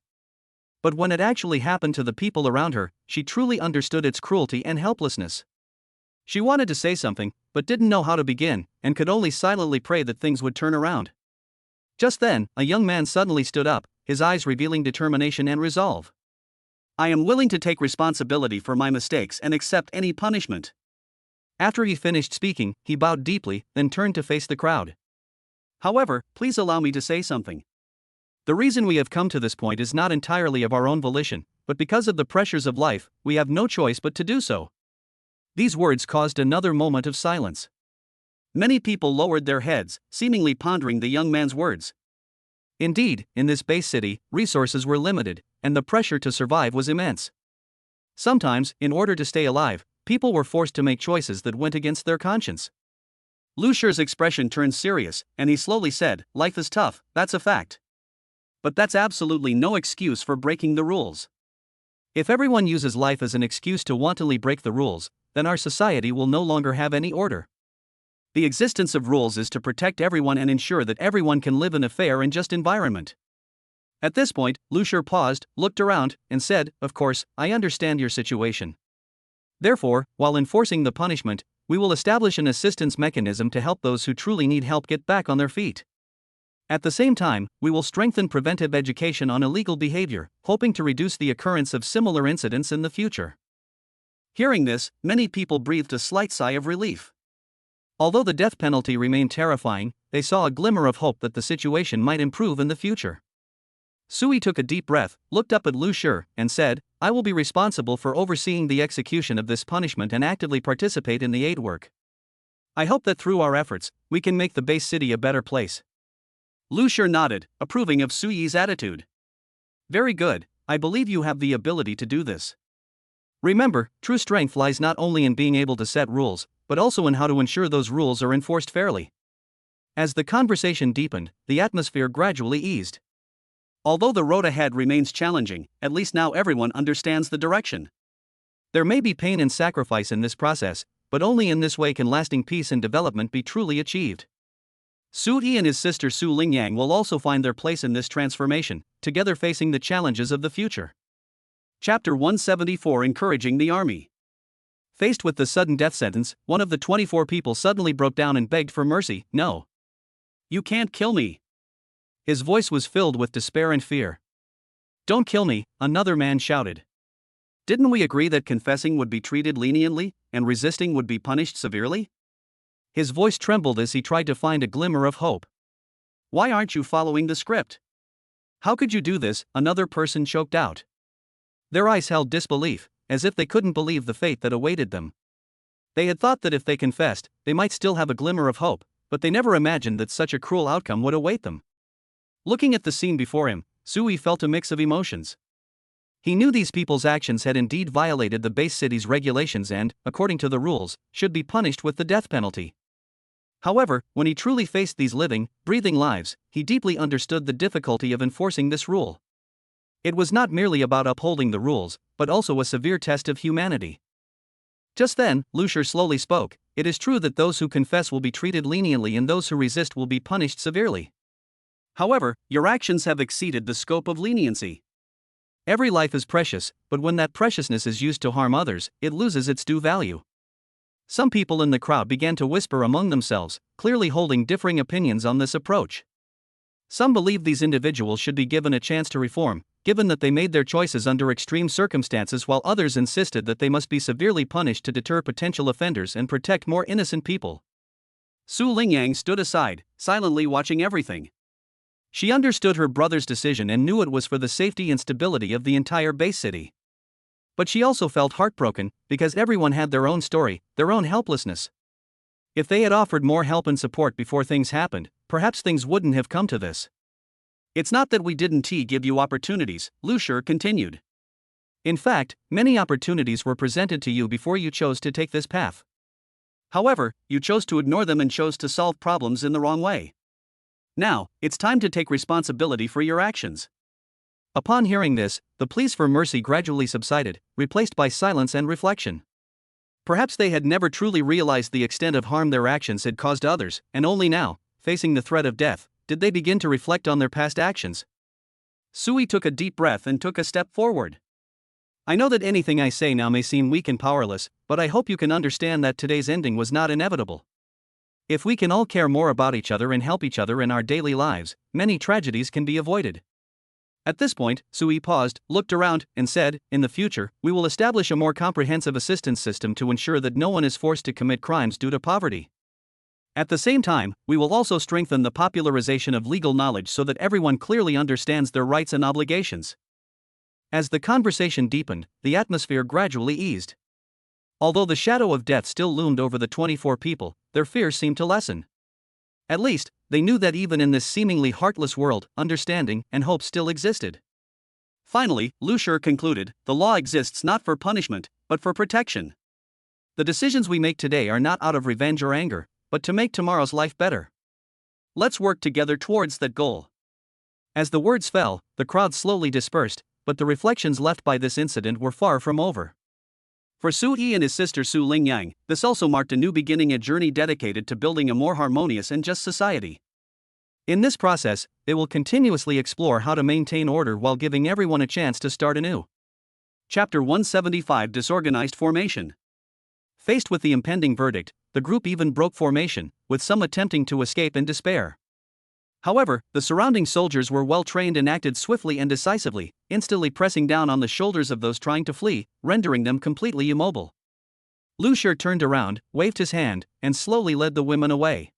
But when it actually happened to the people around her, she truly understood its cruelty and helplessness. She wanted to say something, but didn't know how to begin, and could only silently pray that things would turn around. Just then, a young man suddenly stood up, his eyes revealing determination and resolve. I am willing to take responsibility for my mistakes and accept any punishment. After he finished speaking, he bowed deeply, then turned to face the crowd. However, please allow me to say something. The reason we have come to this point is not entirely of our own volition, but because of the pressures of life, we have no choice but to do so. These words caused another moment of silence. Many people lowered their heads, seemingly pondering the young man's words. Indeed, in this base city, resources were limited, and the pressure to survive was immense. Sometimes, in order to stay alive, people were forced to make choices that went against their conscience. Lu Shi's expression turned serious, and he slowly said, "Life is tough, that's a fact. But that's absolutely no excuse for breaking the rules. If everyone uses life as an excuse to wantonly break the rules, then our society will no longer have any order. The existence of rules is to protect everyone and ensure that everyone can live in a fair and just environment." At this point, Lu Shi paused, looked around, and said, "Of course, I understand your situation. Therefore, while enforcing the punishment, we will establish an assistance mechanism to help those who truly need help get back on their feet. At the same time, we will strengthen preventive education on illegal behavior, hoping to reduce the occurrence of similar incidents in the future." Hearing this, many people breathed a slight sigh of relief. Although the death penalty remained terrifying, they saw a glimmer of hope that the situation might improve in the future. Sui took a deep breath, looked up at Lu Shi, and said, "I will be responsible for overseeing the execution of this punishment and actively participate in the aid work. I hope that through our efforts, we can make the base city a better place." Lu Shi nodded, approving of Sui's attitude. "Very good, I believe you have the ability to do this. Remember, true strength lies not only in being able to set rules, but also in how to ensure those rules are enforced fairly." As the conversation deepened, the atmosphere gradually eased. Although the road ahead remains challenging, at least now everyone understands the direction. There may be pain and sacrifice in this process, but only in this way can lasting peace and development be truly achieved. Su Yi and his sister Su Lingyang will also find their place in this transformation, together facing the challenges of the future. Chapter 174: Encouraging the Army. Faced with the sudden death sentence, one of the 24 people suddenly broke down and begged for mercy. "No. You can't kill me." His voice was filled with despair and fear. "Don't kill me," another man shouted. "Didn't we agree that confessing would be treated leniently, and resisting would be punished severely?" His voice trembled as he tried to find a glimmer of hope. "Why aren't you following the script? How could you do this?" another person choked out. Their eyes held disbelief, as if they couldn't believe the fate that awaited them. They had thought that if they confessed, they might still have a glimmer of hope, but they never imagined that such a cruel outcome would await them. Looking at the scene before him, Sui felt a mix of emotions. He knew these people's actions had indeed violated the base city's regulations and, according to the rules, should be punished with the death penalty. However, when he truly faced these living, breathing lives, he deeply understood the difficulty of enforcing this rule. It was not merely about upholding the rules, but also a severe test of humanity. Just then, Lu Shi slowly spoke. "It is true that those who confess will be treated leniently and those who resist will be punished severely. However, your actions have exceeded the scope of leniency. Every life is precious, but when that preciousness is used to harm others, it loses its due value." Some people in the crowd began to whisper among themselves, clearly holding differing opinions on this approach. Some believed these individuals should be given a chance to reform, given that they made their choices under extreme circumstances, while others insisted that they must be severely punished to deter potential offenders and protect more innocent people. Su Lingyang stood aside, silently watching everything. She understood her brother's decision and knew it was for the safety and stability of the entire base city. But she also felt heartbroken, because everyone had their own story, their own helplessness. If they had offered more help and support before things happened, perhaps things wouldn't have come to this. It's not that we didn't give you opportunities, Lucier continued. In fact, many opportunities were presented to you before you chose to take this path. However, you chose to ignore them and chose to solve problems in the wrong way. Now, it's time to take responsibility for your actions. Upon hearing this, the pleas for mercy gradually subsided, replaced by silence and reflection. Perhaps they had never truly realized the extent of harm their actions had caused others, and only now, facing the threat of death, did they begin to reflect on their past actions. Sui took a deep breath and took a step forward. I know that anything I say now may seem weak and powerless, but I hope you can understand that today's ending was not inevitable. If we can all care more about each other and help each other in our daily lives, many tragedies can be avoided. At this point, Sui paused, looked around, and said, in the future, we will establish a more comprehensive assistance system to ensure that no one is forced to commit crimes due to poverty. At the same time, we will also strengthen the popularization of legal knowledge so that everyone clearly understands their rights and obligations. As the conversation deepened, the atmosphere gradually eased. Although the shadow of death still loomed over the 24 people, their fears seemed to lessen. At least, they knew that even in this seemingly heartless world, understanding and hope still existed. Finally, Lucier concluded, the law exists not for punishment, but for protection. The decisions we make today are not out of revenge or anger, but to make tomorrow's life better. Let's work together towards that goal. As the words fell, the crowd slowly dispersed, but the reflections left by this incident were far from over. For Sui and his sister Su Lingyang, this also marked a new beginning, a journey dedicated to building a more harmonious and just society. In this process, they will continuously explore how to maintain order while giving everyone a chance to start anew. Chapter 175: Disorganized Formation. Faced with the impending verdict, the group even broke formation, with some attempting to escape in despair. However, the surrounding soldiers were well trained and acted swiftly and decisively, instantly pressing down on the shoulders of those trying to flee, rendering them completely immobile. Lucier turned around, waved his hand, and slowly led the women away.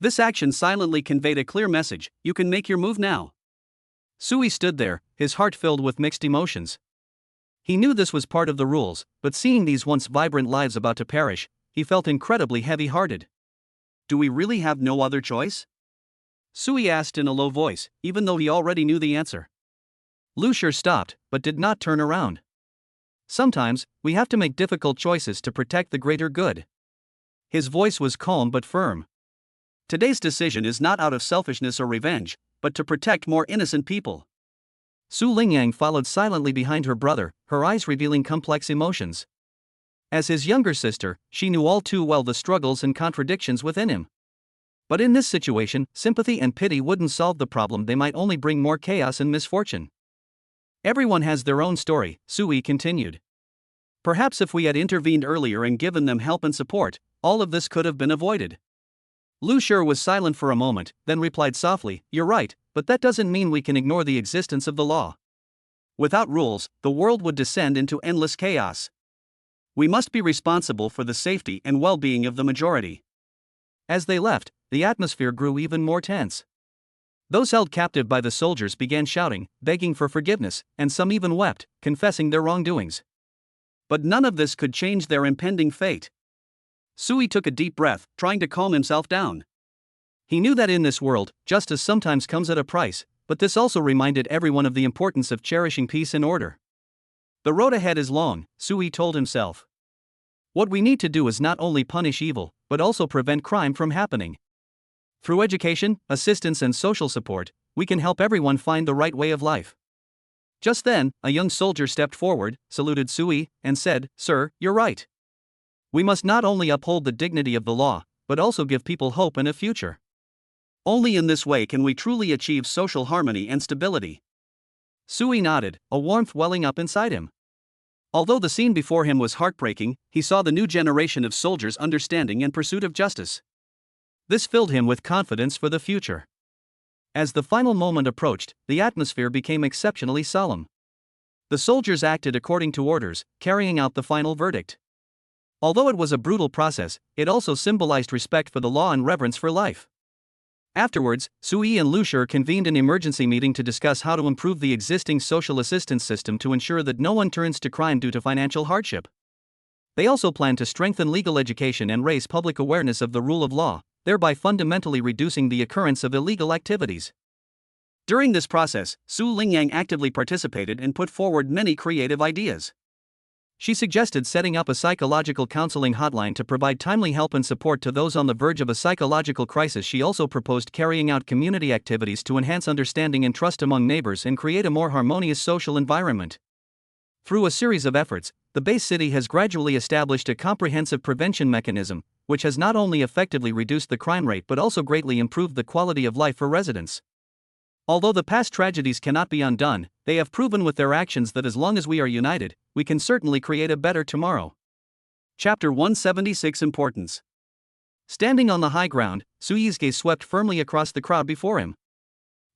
This action silently conveyed a clear message: you can make your move now. Sui stood there, his heart filled with mixed emotions. He knew this was part of the rules, but seeing these once vibrant lives about to perish, he felt incredibly heavy-hearted. Do we really have no other choice? Sui asked in a low voice, even though he already knew the answer. Lucier stopped, but did not turn around. Sometimes, we have to make difficult choices to protect the greater good. His voice was calm but firm. Today's decision is not out of selfishness or revenge, but to protect more innocent people. Su Lingyang followed silently behind her brother, her eyes revealing complex emotions. As his younger sister, she knew all too well the struggles and contradictions within him. But in this situation, sympathy and pity wouldn't solve the problem, they might only bring more chaos and misfortune. Everyone has their own story, Sui continued. Perhaps if we had intervened earlier and given them help and support, all of this could have been avoided. Lucier was silent for a moment, then replied softly, you're right, but that doesn't mean we can ignore the existence of the law. Without rules, the world would descend into endless chaos. We must be responsible for the safety and well-being of the majority. As they left, the atmosphere grew even more tense. Those held captive by the soldiers began shouting, begging for forgiveness, and some even wept, confessing their wrongdoings. But none of this could change their impending fate. Sui took a deep breath, trying to calm himself down. He knew that in this world, justice sometimes comes at a price, but this also reminded everyone of the importance of cherishing peace and order. The road ahead is long, Sui told himself. What we need to do is not only punish evil, but also prevent crime from happening. Through education, assistance and social support, we can help everyone find the right way of life. Just then, a young soldier stepped forward, saluted Sui, and said, Sir, you're right. We must not only uphold the dignity of the law, but also give people hope and a future. Only in this way can we truly achieve social harmony and stability. Sui nodded, a warmth welling up inside him. Although the scene before him was heartbreaking, he saw the new generation of soldiers understanding and pursuit of justice. This filled him with confidence for the future. As the final moment approached, the atmosphere became exceptionally solemn. The soldiers acted according to orders, carrying out the final verdict. Although it was a brutal process, it also symbolized respect for the law and reverence for life. Afterwards, Sui and Lushur convened an emergency meeting to discuss how to improve the existing social assistance system to ensure that no one turns to crime due to financial hardship. They also plan to strengthen legal education and raise public awareness of the rule of law, thereby fundamentally reducing the occurrence of illegal activities. During this process, Su Lingyang actively participated and put forward many creative ideas. She suggested setting up a psychological counseling hotline to provide timely help and support to those on the verge of a psychological crisis. She also proposed carrying out community activities to enhance understanding and trust among neighbors and create a more harmonious social environment. Through a series of efforts, the base city has gradually established a comprehensive prevention mechanism, which has not only effectively reduced the crime rate but also greatly improved the quality of life for residents. Although the past tragedies cannot be undone, they have proven with their actions that as long as we are united, we can certainly create a better tomorrow. Chapter 176 Importance. Standing on the high ground, Sui's gaze swept firmly across the crowd before him.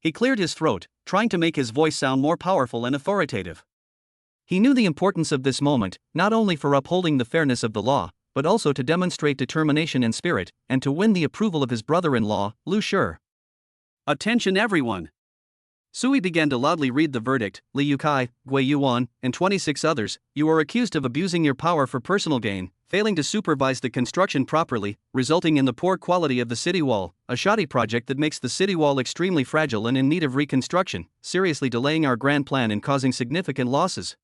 He cleared his throat, trying to make his voice sound more powerful and authoritative. He knew the importance of this moment, not only for upholding the fairness of the law, but also to demonstrate determination and spirit, and to win the approval of his brother-in-law, Lu Shur. Attention everyone! Sui began to loudly read the verdict. Li Yukai, Gui Yuan, and 26 others, you are accused of abusing your power for personal gain, failing to supervise the construction properly, resulting in the poor quality of the city wall, a shoddy project that makes the city wall extremely fragile and in need of reconstruction, seriously delaying our grand plan and causing significant losses.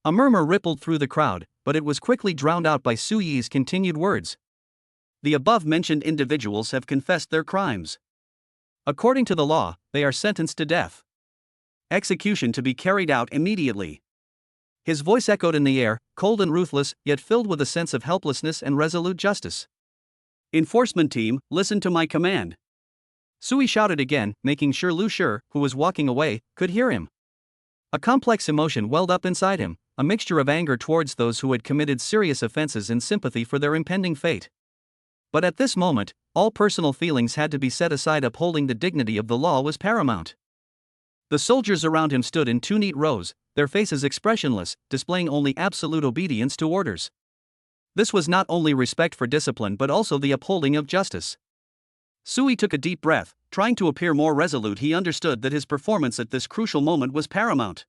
A murmur rippled through the crowd, but it was quickly drowned out by Sui's continued words. The above-mentioned individuals have confessed their crimes. According to the law, they are sentenced to death. Execution to be carried out immediately. His voice echoed in the air, cold and ruthless, yet filled with a sense of helplessness and resolute justice. Enforcement team, listen to my command. Sui shouted again, making sure Lu Shur, who was walking away, could hear him. A complex emotion welled up inside him, a mixture of anger towards those who had committed serious offenses and sympathy for their impending fate. But at this moment, all personal feelings had to be set aside. Upholding the dignity of the law was paramount. The soldiers around him stood in two neat rows, their faces expressionless, displaying only absolute obedience to orders. This was not only respect for discipline but also the upholding of justice. Sui took a deep breath, trying to appear more resolute. He understood that his performance at this crucial moment was paramount.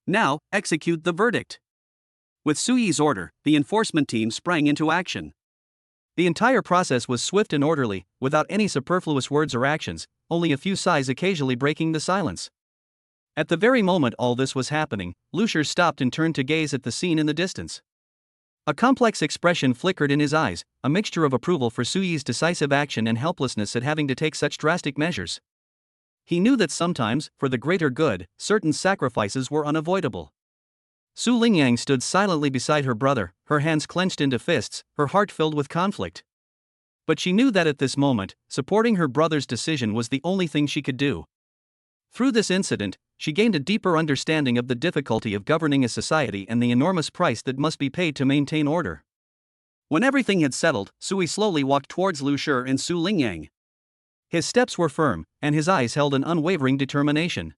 Now, execute the verdict. With Sui's order, the enforcement team sprang into action. The entire process was swift and orderly, without any superfluous words or actions, only a few sighs occasionally breaking the silence. At the very moment all this was happening, Lu Shur stopped and turned to gaze at the scene in the distance. A complex expression flickered in his eyes, a mixture of approval for Sui's decisive action and helplessness at having to take such drastic measures. He knew that sometimes, for the greater good, certain sacrifices were unavoidable. Su Lingyang stood silently beside her brother, her hands clenched into fists, her heart filled with conflict. But she knew that at this moment, supporting her brother's decision was the only thing she could do. Through this incident, she gained a deeper understanding of the difficulty of governing a society and the enormous price that must be paid to maintain order. When everything had settled, Sui slowly walked towards Lu Shur and Su Lingyang. His steps were firm, and his eyes held an unwavering determination.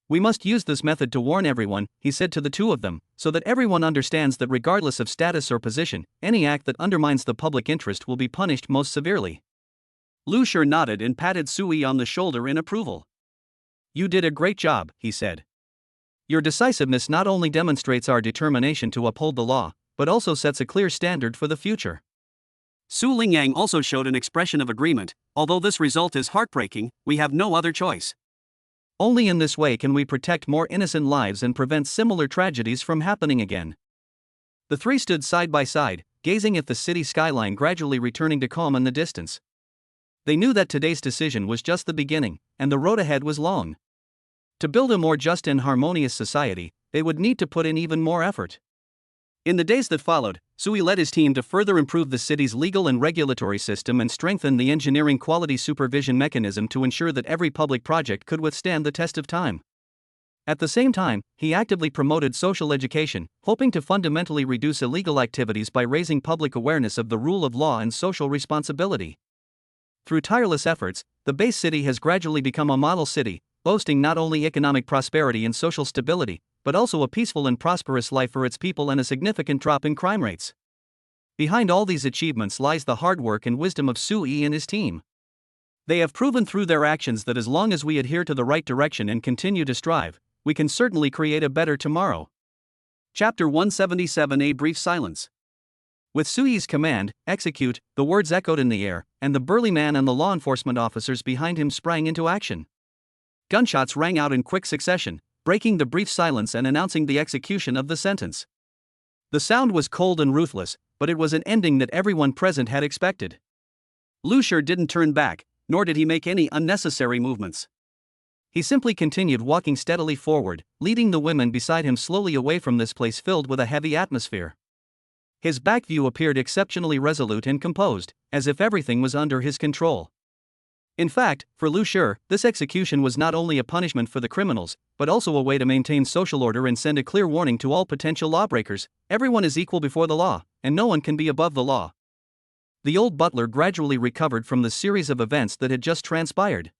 We must use this method to warn everyone, he said to the two of them, so that everyone understands that regardless of status or position, any act that undermines the public interest will be punished most severely. Lu Shur nodded and patted Sui on the shoulder in approval. You did a great job, he said. Your decisiveness not only demonstrates our determination to uphold the law, but also sets a clear standard for the future. Su Lingyang also showed an expression of agreement. Although this result is heartbreaking, we have no other choice. Only in this way can we protect more innocent lives and prevent similar tragedies from happening again. The three stood side by side, gazing at the city skyline gradually returning to calm in the distance. They knew that today's decision was just the beginning, and the road ahead was long. To build a more just and harmonious society, they would need to put in even more effort. In the days that followed, Sui led his team to further improve the city's legal and regulatory system and strengthen the engineering quality supervision mechanism to ensure that every public project could withstand the test of time. At the same time, he actively promoted social education, hoping to fundamentally reduce illegal activities by raising public awareness of the rule of law and social responsibility. Through tireless efforts, the base city has gradually become a model city, boasting not only economic prosperity and social stability, but also a peaceful and prosperous life for its people and a significant drop in crime rates. Behind all these achievements lies the hard work and wisdom of Sui and his team. They have proven through their actions that as long as we adhere to the right direction and continue to strive, we can certainly create a better tomorrow. Chapter 177. A brief silence. With Suyi's command, execute, the words echoed in the air, and the burly man and the law enforcement officers behind him sprang into action. Gunshots rang out in quick succession, breaking the brief silence and announcing the execution of the sentence. The sound was cold and ruthless, but it was an ending that everyone present had expected. Lu Shi didn't turn back, nor did he make any unnecessary movements. He simply continued walking steadily forward, leading the women beside him slowly away from this place filled with a heavy atmosphere. His back view appeared exceptionally resolute and composed, as if everything was under his control. In fact, for Lu Shi, this execution was not only a punishment for the criminals, but also a way to maintain social order and send a clear warning to all potential lawbreakers: everyone is equal before the law, and no one can be above the law. The old butler gradually recovered from the series of events that had just transpired.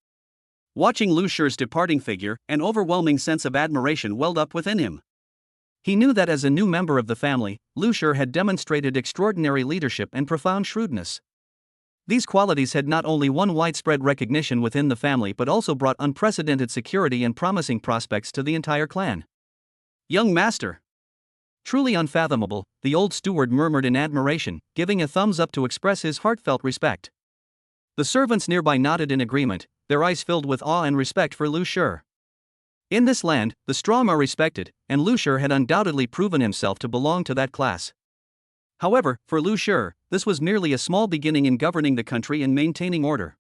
Watching Lu Shi's departing figure, an overwhelming sense of admiration welled up within him. He knew that as a new member of the family, Lu Shi had demonstrated extraordinary leadership and profound shrewdness. These qualities had not only won widespread recognition within the family but also brought unprecedented security and promising prospects to the entire clan. Young master! Truly unfathomable, the old steward murmured in admiration, giving a thumbs up to express his heartfelt respect. The servants nearby nodded in agreement, their eyes filled with awe and respect for Lu Shi. In this land, the strong are respected, and Lu Shi had undoubtedly proven himself to belong to that class. However, for Lu Shi, this was merely a small beginning in governing the country and maintaining order.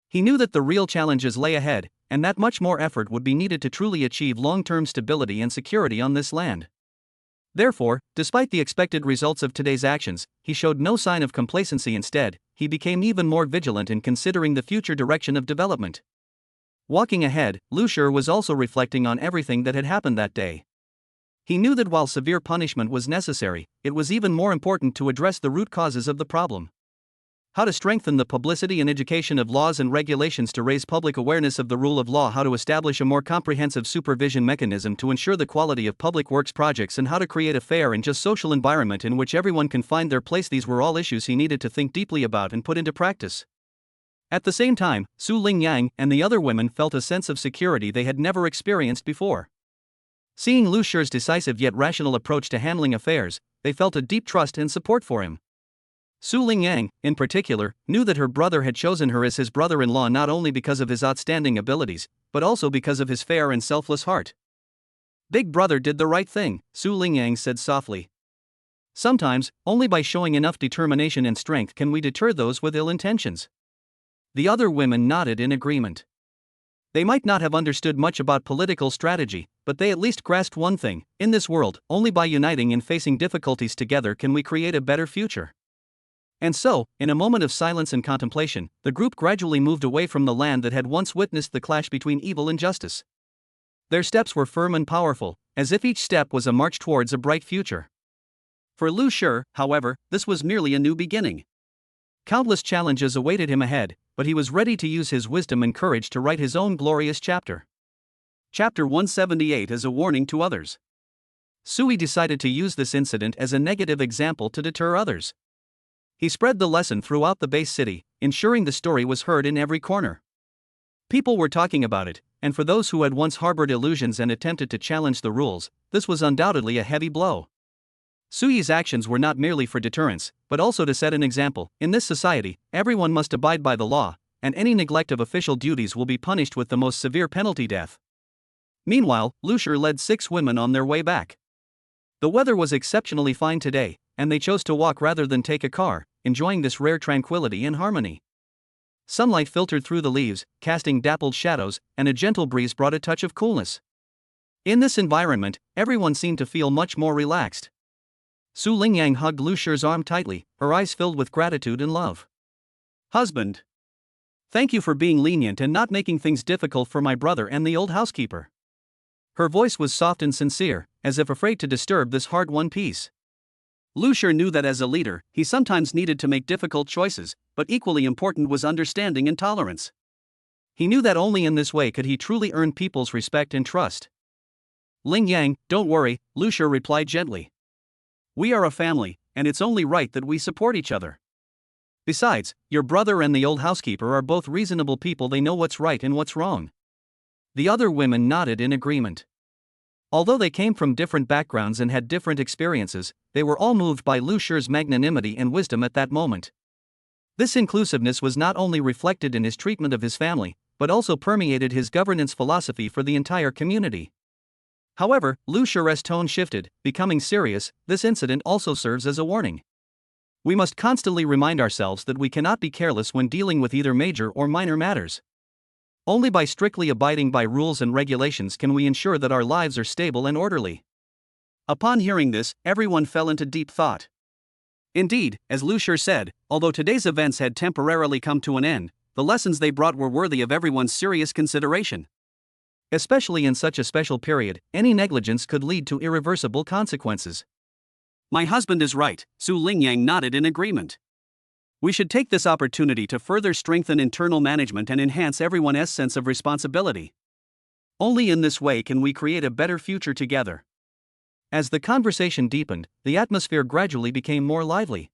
He knew that the real challenges lay ahead, and that much more effort would be needed to truly achieve long-term stability and security on this land. Therefore, despite the expected results of today's actions, he showed no sign of complacency. Instead, he became even more vigilant in considering the future direction of development. Walking ahead, Lu Shi was also reflecting on everything that had happened that day. He knew that while severe punishment was necessary, it was even more important to address the root causes of the problem. How to strengthen the publicity and education of laws and regulations to raise public awareness of the rule of law, how to establish a more comprehensive supervision mechanism to ensure the quality of public works projects, and how to create a fair and just social environment in which everyone can find their place. These were all issues he needed to think deeply about and put into practice. At the same time, Su Lingyang and the other women felt a sense of security they had never experienced before. Seeing Lu Shi's decisive yet rational approach to handling affairs, they felt a deep trust and support for him. Su Lingyang, in particular, knew that her brother had chosen her as his brother-in-law not only because of his outstanding abilities, but also because of his fair and selfless heart. Big brother did the right thing, Su Lingyang said softly. Sometimes, only by showing enough determination and strength can we deter those with ill intentions. The other women nodded in agreement. They might not have understood much about political strategy, but they at least grasped one thing: in this world, only by uniting and facing difficulties together can we create a better future. And so, in a moment of silence and contemplation, the group gradually moved away from the land that had once witnessed the clash between evil and justice. Their steps were firm and powerful, as if each step was a march towards a bright future. For Lu Shi, however, this was merely a new beginning. Countless challenges awaited him ahead, but he was ready to use his wisdom and courage to write his own glorious chapter. Chapter 178. As a warning to others. Sui decided to use this incident as a negative example to deter others. He spread the lesson throughout the base city, ensuring the story was heard in every corner. People were talking about it, and for those who had once harbored illusions and attempted to challenge the rules, this was undoubtedly a heavy blow. Suyi's actions were not merely for deterrence, but also to set an example. In this society, everyone must abide by the law, and any neglect of official duties will be punished with the most severe penalty: death. Meanwhile, Lu Shi led 6 women on their way back. The weather was exceptionally fine today, and they chose to walk rather than take a car, enjoying this rare tranquility and harmony. Sunlight filtered through the leaves, casting dappled shadows, and a gentle breeze brought a touch of coolness. In this environment, everyone seemed to feel much more relaxed. Su Lingyang hugged Lu Shi's arm tightly, her eyes filled with gratitude and love. "Husband, thank you for being lenient and not making things difficult for my brother and the old housekeeper." Her voice was soft and sincere, as if afraid to disturb this hard-won peace. Lu Shi knew that as a leader, he sometimes needed to make difficult choices, but equally important was understanding and tolerance. He knew that only in this way could he truly earn people's respect and trust. "Lingyang, don't worry," Lu Shi replied gently. "We are a family, and it's only right that we support each other." Besides, your brother and the old housekeeper are both reasonable people, they know what's right and what's wrong. The other women nodded in agreement. Although they came from different backgrounds and had different experiences, they were all moved by Lu Shi's magnanimity and wisdom at that moment. This inclusiveness was not only reflected in his treatment of his family, but also permeated his governance philosophy for the entire community. However, Lu Shi's tone shifted, becoming serious. This incident also serves as a warning. We must constantly remind ourselves that we cannot be careless when dealing with either major or minor matters. Only by strictly abiding by rules and regulations can we ensure that our lives are stable and orderly. Upon hearing this, everyone fell into deep thought. Indeed, as Lu Shi said, although today's events had temporarily come to an end, the lessons they brought were worthy of everyone's serious consideration. Especially in such a special period, any negligence could lead to irreversible consequences. My husband is right, Su Lingyang nodded in agreement. We should take this opportunity to further strengthen internal management and enhance everyone's sense of responsibility. Only in this way can we create a better future together. As the conversation deepened, the atmosphere gradually became more lively.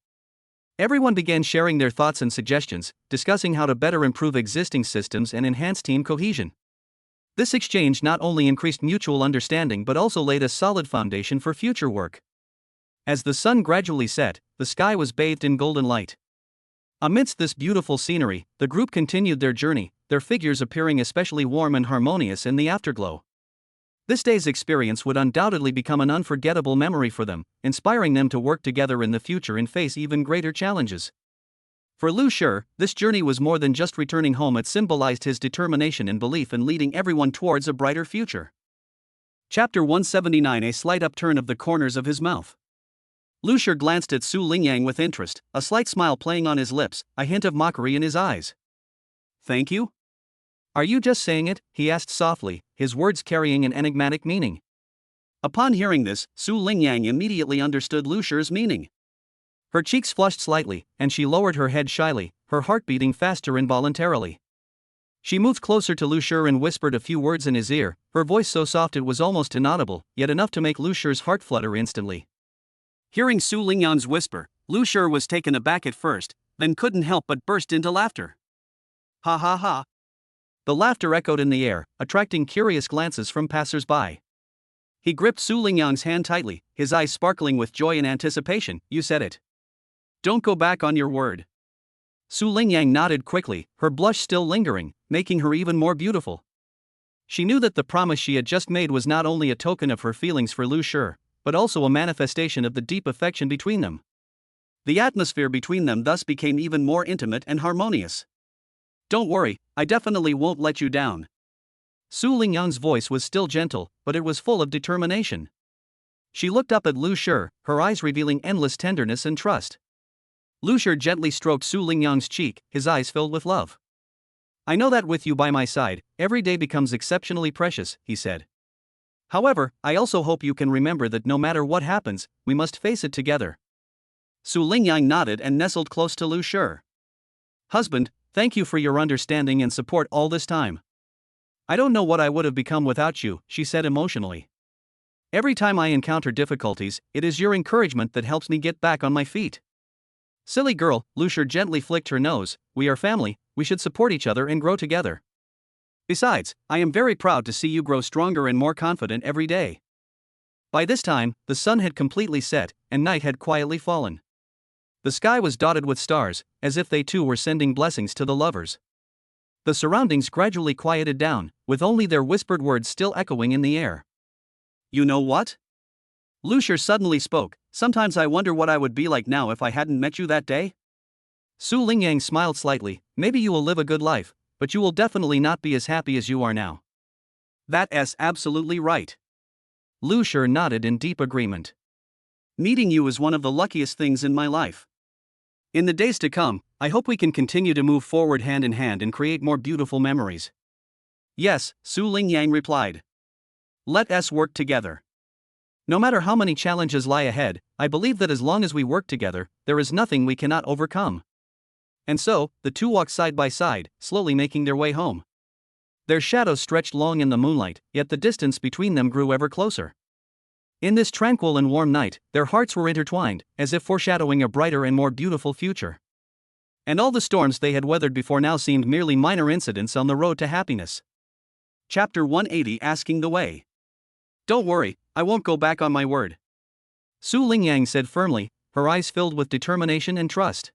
Everyone began sharing their thoughts and suggestions, discussing how to better improve existing systems and enhance team cohesion. This exchange not only increased mutual understanding but also laid a solid foundation for future work. As the sun gradually set, the sky was bathed in golden light. Amidst this beautiful scenery, the group continued their journey, their figures appearing especially warm and harmonious in the afterglow. This day's experience would undoubtedly become an unforgettable memory for them, inspiring them to work together in the future and face even greater challenges. For Lu Shi, this journey was more than just returning home, it symbolized his determination and belief in leading everyone towards a brighter future. Chapter 179. A slight upturn of the corners of his mouth. Lu Shi glanced at Su Lingyang with interest, a slight smile playing on his lips, a hint of mockery in his eyes. Thank you? Are you just saying it? He asked softly, his words carrying an enigmatic meaning. Upon hearing this, Su Lingyang immediately understood Lu Shi's meaning. Her cheeks flushed slightly, and she lowered her head shyly, her heart beating faster involuntarily. She moved closer to Lu Shi and whispered a few words in his ear, her voice so soft it was almost inaudible, yet enough to make Lu Shi's heart flutter instantly. Hearing Su Lingyang's whisper, Lu Shi was taken aback at first, then couldn't help but burst into laughter. Ha ha ha. The laughter echoed in the air, attracting curious glances from passers-by. He gripped Su Lingyang's hand tightly, his eyes sparkling with joy and anticipation. You said it. Don't go back on your word. Su Lingyang nodded quickly, her blush still lingering, making her even more beautiful. She knew that the promise she had just made was not only a token of her feelings for Lu Shi, but also a manifestation of the deep affection between them. The atmosphere between them thus became even more intimate and harmonious. Don't worry, I definitely won't let you down. Su Lingyang's voice was still gentle, but it was full of determination. She looked up at Lu Shi, her eyes revealing endless tenderness and trust. Lu Shi gently stroked Su Lingyang's cheek, his eyes filled with love. I know that with you by my side, every day becomes exceptionally precious, he said. However, I also hope you can remember that no matter what happens, we must face it together. Su Lingyang nodded and nestled close to Lu Shi. Husband, thank you for your understanding and support all this time. I don't know what I would have become without you, she said emotionally. Every time I encounter difficulties, it is your encouragement that helps me get back on my feet. Silly girl, Lu Shi gently flicked her nose. We are family, we should support each other and grow together. Besides, I am very proud to see you grow stronger and more confident every day. By this time, the sun had completely set, and night had quietly fallen. The sky was dotted with stars, as if they too were sending blessings to the lovers. The surroundings gradually quieted down, with only their whispered words still echoing in the air. You know what? Lu Shi suddenly spoke. Sometimes I wonder what I would be like now if I hadn't met you that day. Su Lingyang smiled slightly. Maybe you will live a good life, but you will definitely not be as happy as you are now. That's absolutely right. Lu Shi nodded in deep agreement. Meeting you is one of the luckiest things in my life. In the days to come, I hope we can continue to move forward hand in hand and create more beautiful memories. Yes, Su Lingyang replied. Let us work together. No matter how many challenges lie ahead, I believe that as long as we work together, there is nothing we cannot overcome. And so, the two walked side by side, slowly making their way home. Their shadows stretched long in the moonlight, yet the distance between them grew ever closer. In this tranquil and warm night, their hearts were intertwined, as if foreshadowing a brighter and more beautiful future. And all the storms they had weathered before now seemed merely minor incidents on the road to happiness. Chapter 180 Asking the Way. Don't worry, I won't go back on my word, Su Lingyang said firmly, her eyes filled with determination and trust.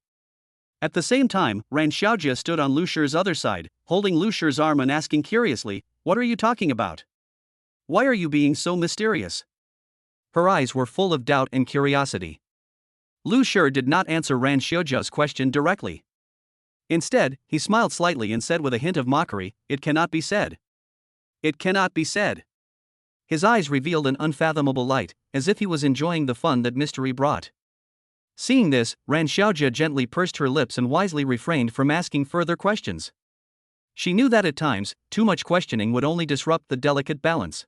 At the same time, Ran Xiaojia stood on Lu Shi's other side, holding Lu Shi's arm and asking curiously, "What are you talking about? Why are you being so mysterious?" Her eyes were full of doubt and curiosity. Lu Shi did not answer Ran Xiaojia's question directly. Instead, he smiled slightly and said with a hint of mockery, "It cannot be said. It cannot be said." His eyes revealed an unfathomable light, as if he was enjoying the fun that mystery brought. Seeing this, Ran Xiaojia gently pursed her lips and wisely refrained from asking further questions. She knew that at times, too much questioning would only disrupt the delicate balance.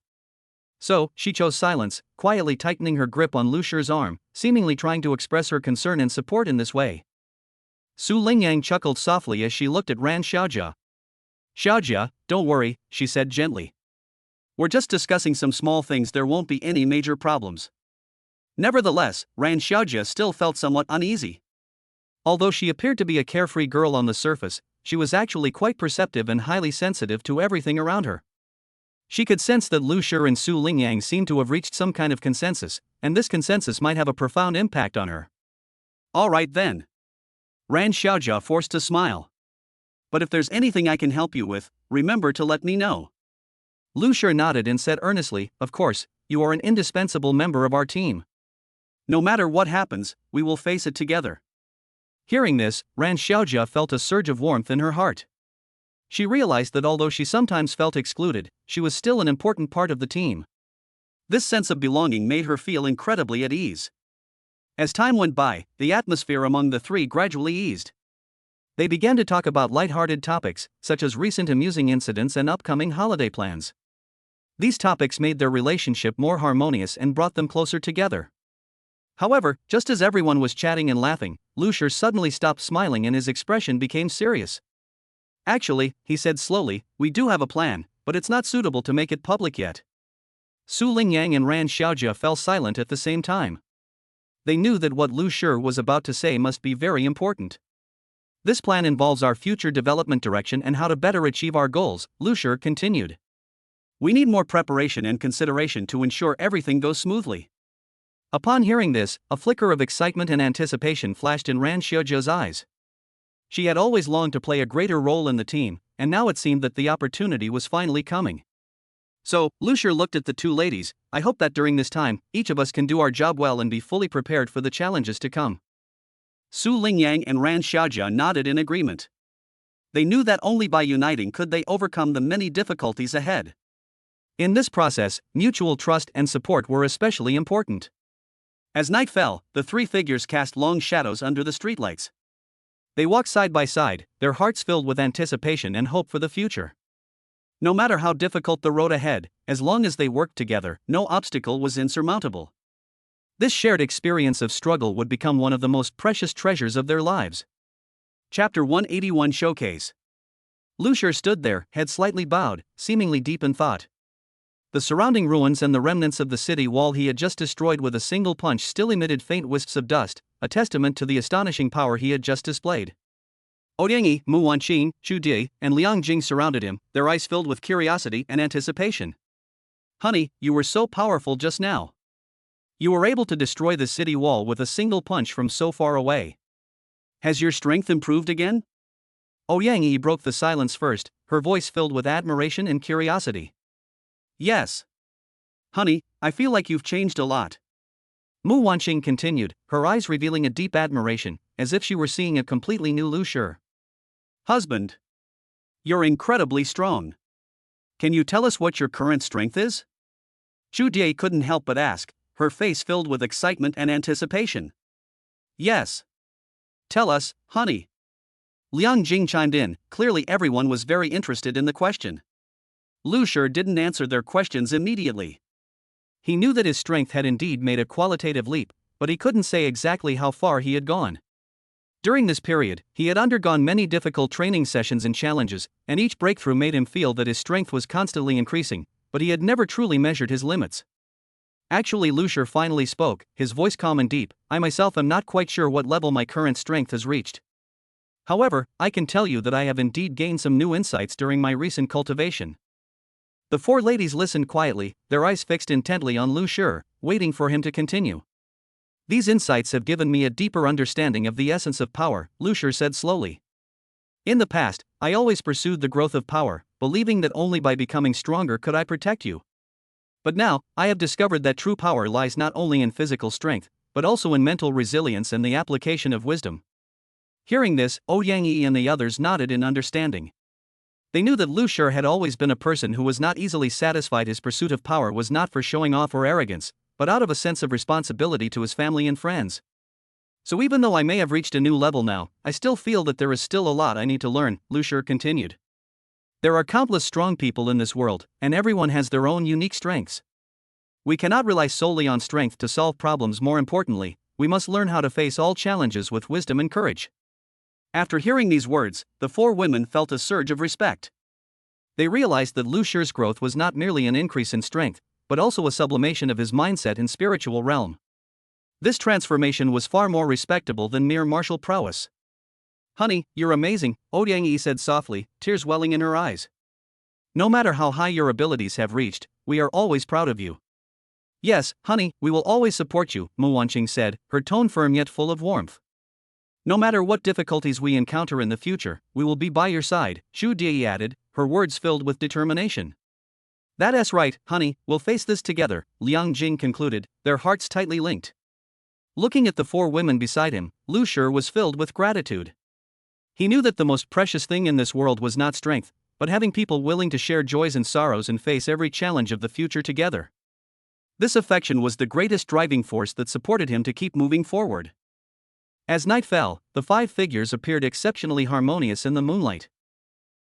So, she chose silence, quietly tightening her grip on Lu Shi's arm, seemingly trying to express her concern and support in this way. Su Lingyang chuckled softly as she looked at Ran Xiaojia. "Xiaojia, don't worry," she said gently. "We're just discussing some small things, there won't be any major problems." Nevertheless, Ran Xiaojia still felt somewhat uneasy. Although she appeared to be a carefree girl on the surface, she was actually quite perceptive and highly sensitive to everything around her. She could sense that Lu Shi and Su Lingyang seemed to have reached some kind of consensus, and this consensus might have a profound impact on her. "All right then." Ran Xiaojia forced a smile. "But if there's anything I can help you with, remember to let me know." Lu Shi nodded and said earnestly, "Of course, you are an indispensable member of our team. No matter what happens, we will face it together." Hearing this, Ran Xiaojia felt a surge of warmth in her heart. She realized that although she sometimes felt excluded, she was still an important part of the team. This sense of belonging made her feel incredibly at ease. As time went by, the atmosphere among the three gradually eased. They began to talk about light-hearted topics, such as recent amusing incidents and upcoming holiday plans. These topics made their relationship more harmonious and brought them closer together. However, just as everyone was chatting and laughing, Lu Shi suddenly stopped smiling and his expression became serious. "Actually," he said slowly, "we do have a plan, but it's not suitable to make it public yet." Su Lingyang and Ran Xiaojia fell silent at the same time. They knew that what Lu Shi was about to say must be very important. "This plan involves our future development direction and how to better achieve our goals," Lu Shi continued. "We need more preparation and consideration to ensure everything goes smoothly." Upon hearing this, a flicker of excitement and anticipation flashed in Ran Xiaojia's eyes. She had always longed to play a greater role in the team, and now it seemed that the opportunity was finally coming. "So," Lu Shi looked at the two ladies, "I hope that during this time, each of us can do our job well and be fully prepared for the challenges to come." Su Lingyang and Ran Xiaojia nodded in agreement. They knew that only by uniting could they overcome the many difficulties ahead. In this process, mutual trust and support were especially important. As night fell, the three figures cast long shadows under the streetlights. They walked side by side, their hearts filled with anticipation and hope for the future. No matter how difficult the road ahead, as long as they worked together, no obstacle was insurmountable. This shared experience of struggle would become one of the most precious treasures of their lives. Chapter 181 Showcase. Lu Shi stood there, head slightly bowed, seemingly deep in thought. The surrounding ruins and the remnants of the city wall he had just destroyed with a single punch still emitted faint wisps of dust, a testament to the astonishing power he had just displayed. Ouyangyi, Mu Wanqing, Zhu Di, and Liang Jing surrounded him, their eyes filled with curiosity and anticipation. "Honey, you were so powerful just now. You were able to destroy the city wall with a single punch from so far away. Has your strength improved again?" Ouyangyi broke the silence first, her voice filled with admiration and curiosity. "Yes. Honey, I feel like you've changed a lot." Mu Wanqing continued, her eyes revealing a deep admiration, as if she were seeing a completely new Lu Shi. "Husband, you're incredibly strong. Can you tell us what your current strength is?" Zhu Di couldn't help but ask, her face filled with excitement and anticipation. "Yes. Tell us, honey." Liang Jing chimed in, clearly everyone was very interested in the question. Lu Shi didn't answer their questions immediately. He knew that his strength had indeed made a qualitative leap, but he couldn't say exactly how far he had gone. During this period, he had undergone many difficult training sessions and challenges, and each breakthrough made him feel that his strength was constantly increasing, but he had never truly measured his limits. Actually, Lu Shi finally spoke, his voice calm and deep. "I myself am not quite sure what level my current strength has reached. However, I can tell you that I have indeed gained some new insights during my recent cultivation. The four ladies listened quietly, their eyes fixed intently on Lu Shi, waiting for him to continue. These insights have given me a deeper understanding of the essence of power, Lu Shi said slowly. In the past, I always pursued the growth of power, believing that only by becoming stronger could I protect you. But now, I have discovered that true power lies not only in physical strength, but also in mental resilience and the application of wisdom. Hearing this, Yang Yi and the others nodded in understanding. They knew that Lu Shi had always been a person who was not easily satisfied. His pursuit of power was not for showing off or arrogance, but out of a sense of responsibility to his family and friends. So even though I may have reached a new level now, I still feel that there is still a lot I need to learn, Lu Shi continued. There are countless strong people in this world, and everyone has their own unique strengths. We cannot rely solely on strength to solve problems. More importantly, we must learn how to face all challenges with wisdom and courage. After hearing these words, the four women felt a surge of respect. They realized that Lu Shi's growth was not merely an increase in strength, but also a sublimation of his mindset and spiritual realm. This transformation was far more respectable than mere martial prowess. "Honey, you're amazing," Yang Yi said softly, tears welling in her eyes. "No matter how high your abilities have reached, we are always proud of you." "Yes, honey, we will always support you," Mu Wanqing said, her tone firm yet full of warmth. "No matter what difficulties we encounter in the future, we will be by your side," Xu Di added, her words filled with determination. "That's right, honey, we'll face this together," Liang Jing concluded, their hearts tightly linked. Looking at the four women beside him, Lu Shi was filled with gratitude. He knew that the most precious thing in this world was not strength, but having people willing to share joys and sorrows and face every challenge of the future together. This affection was the greatest driving force that supported him to keep moving forward. As night fell, the five figures appeared exceptionally harmonious in the moonlight.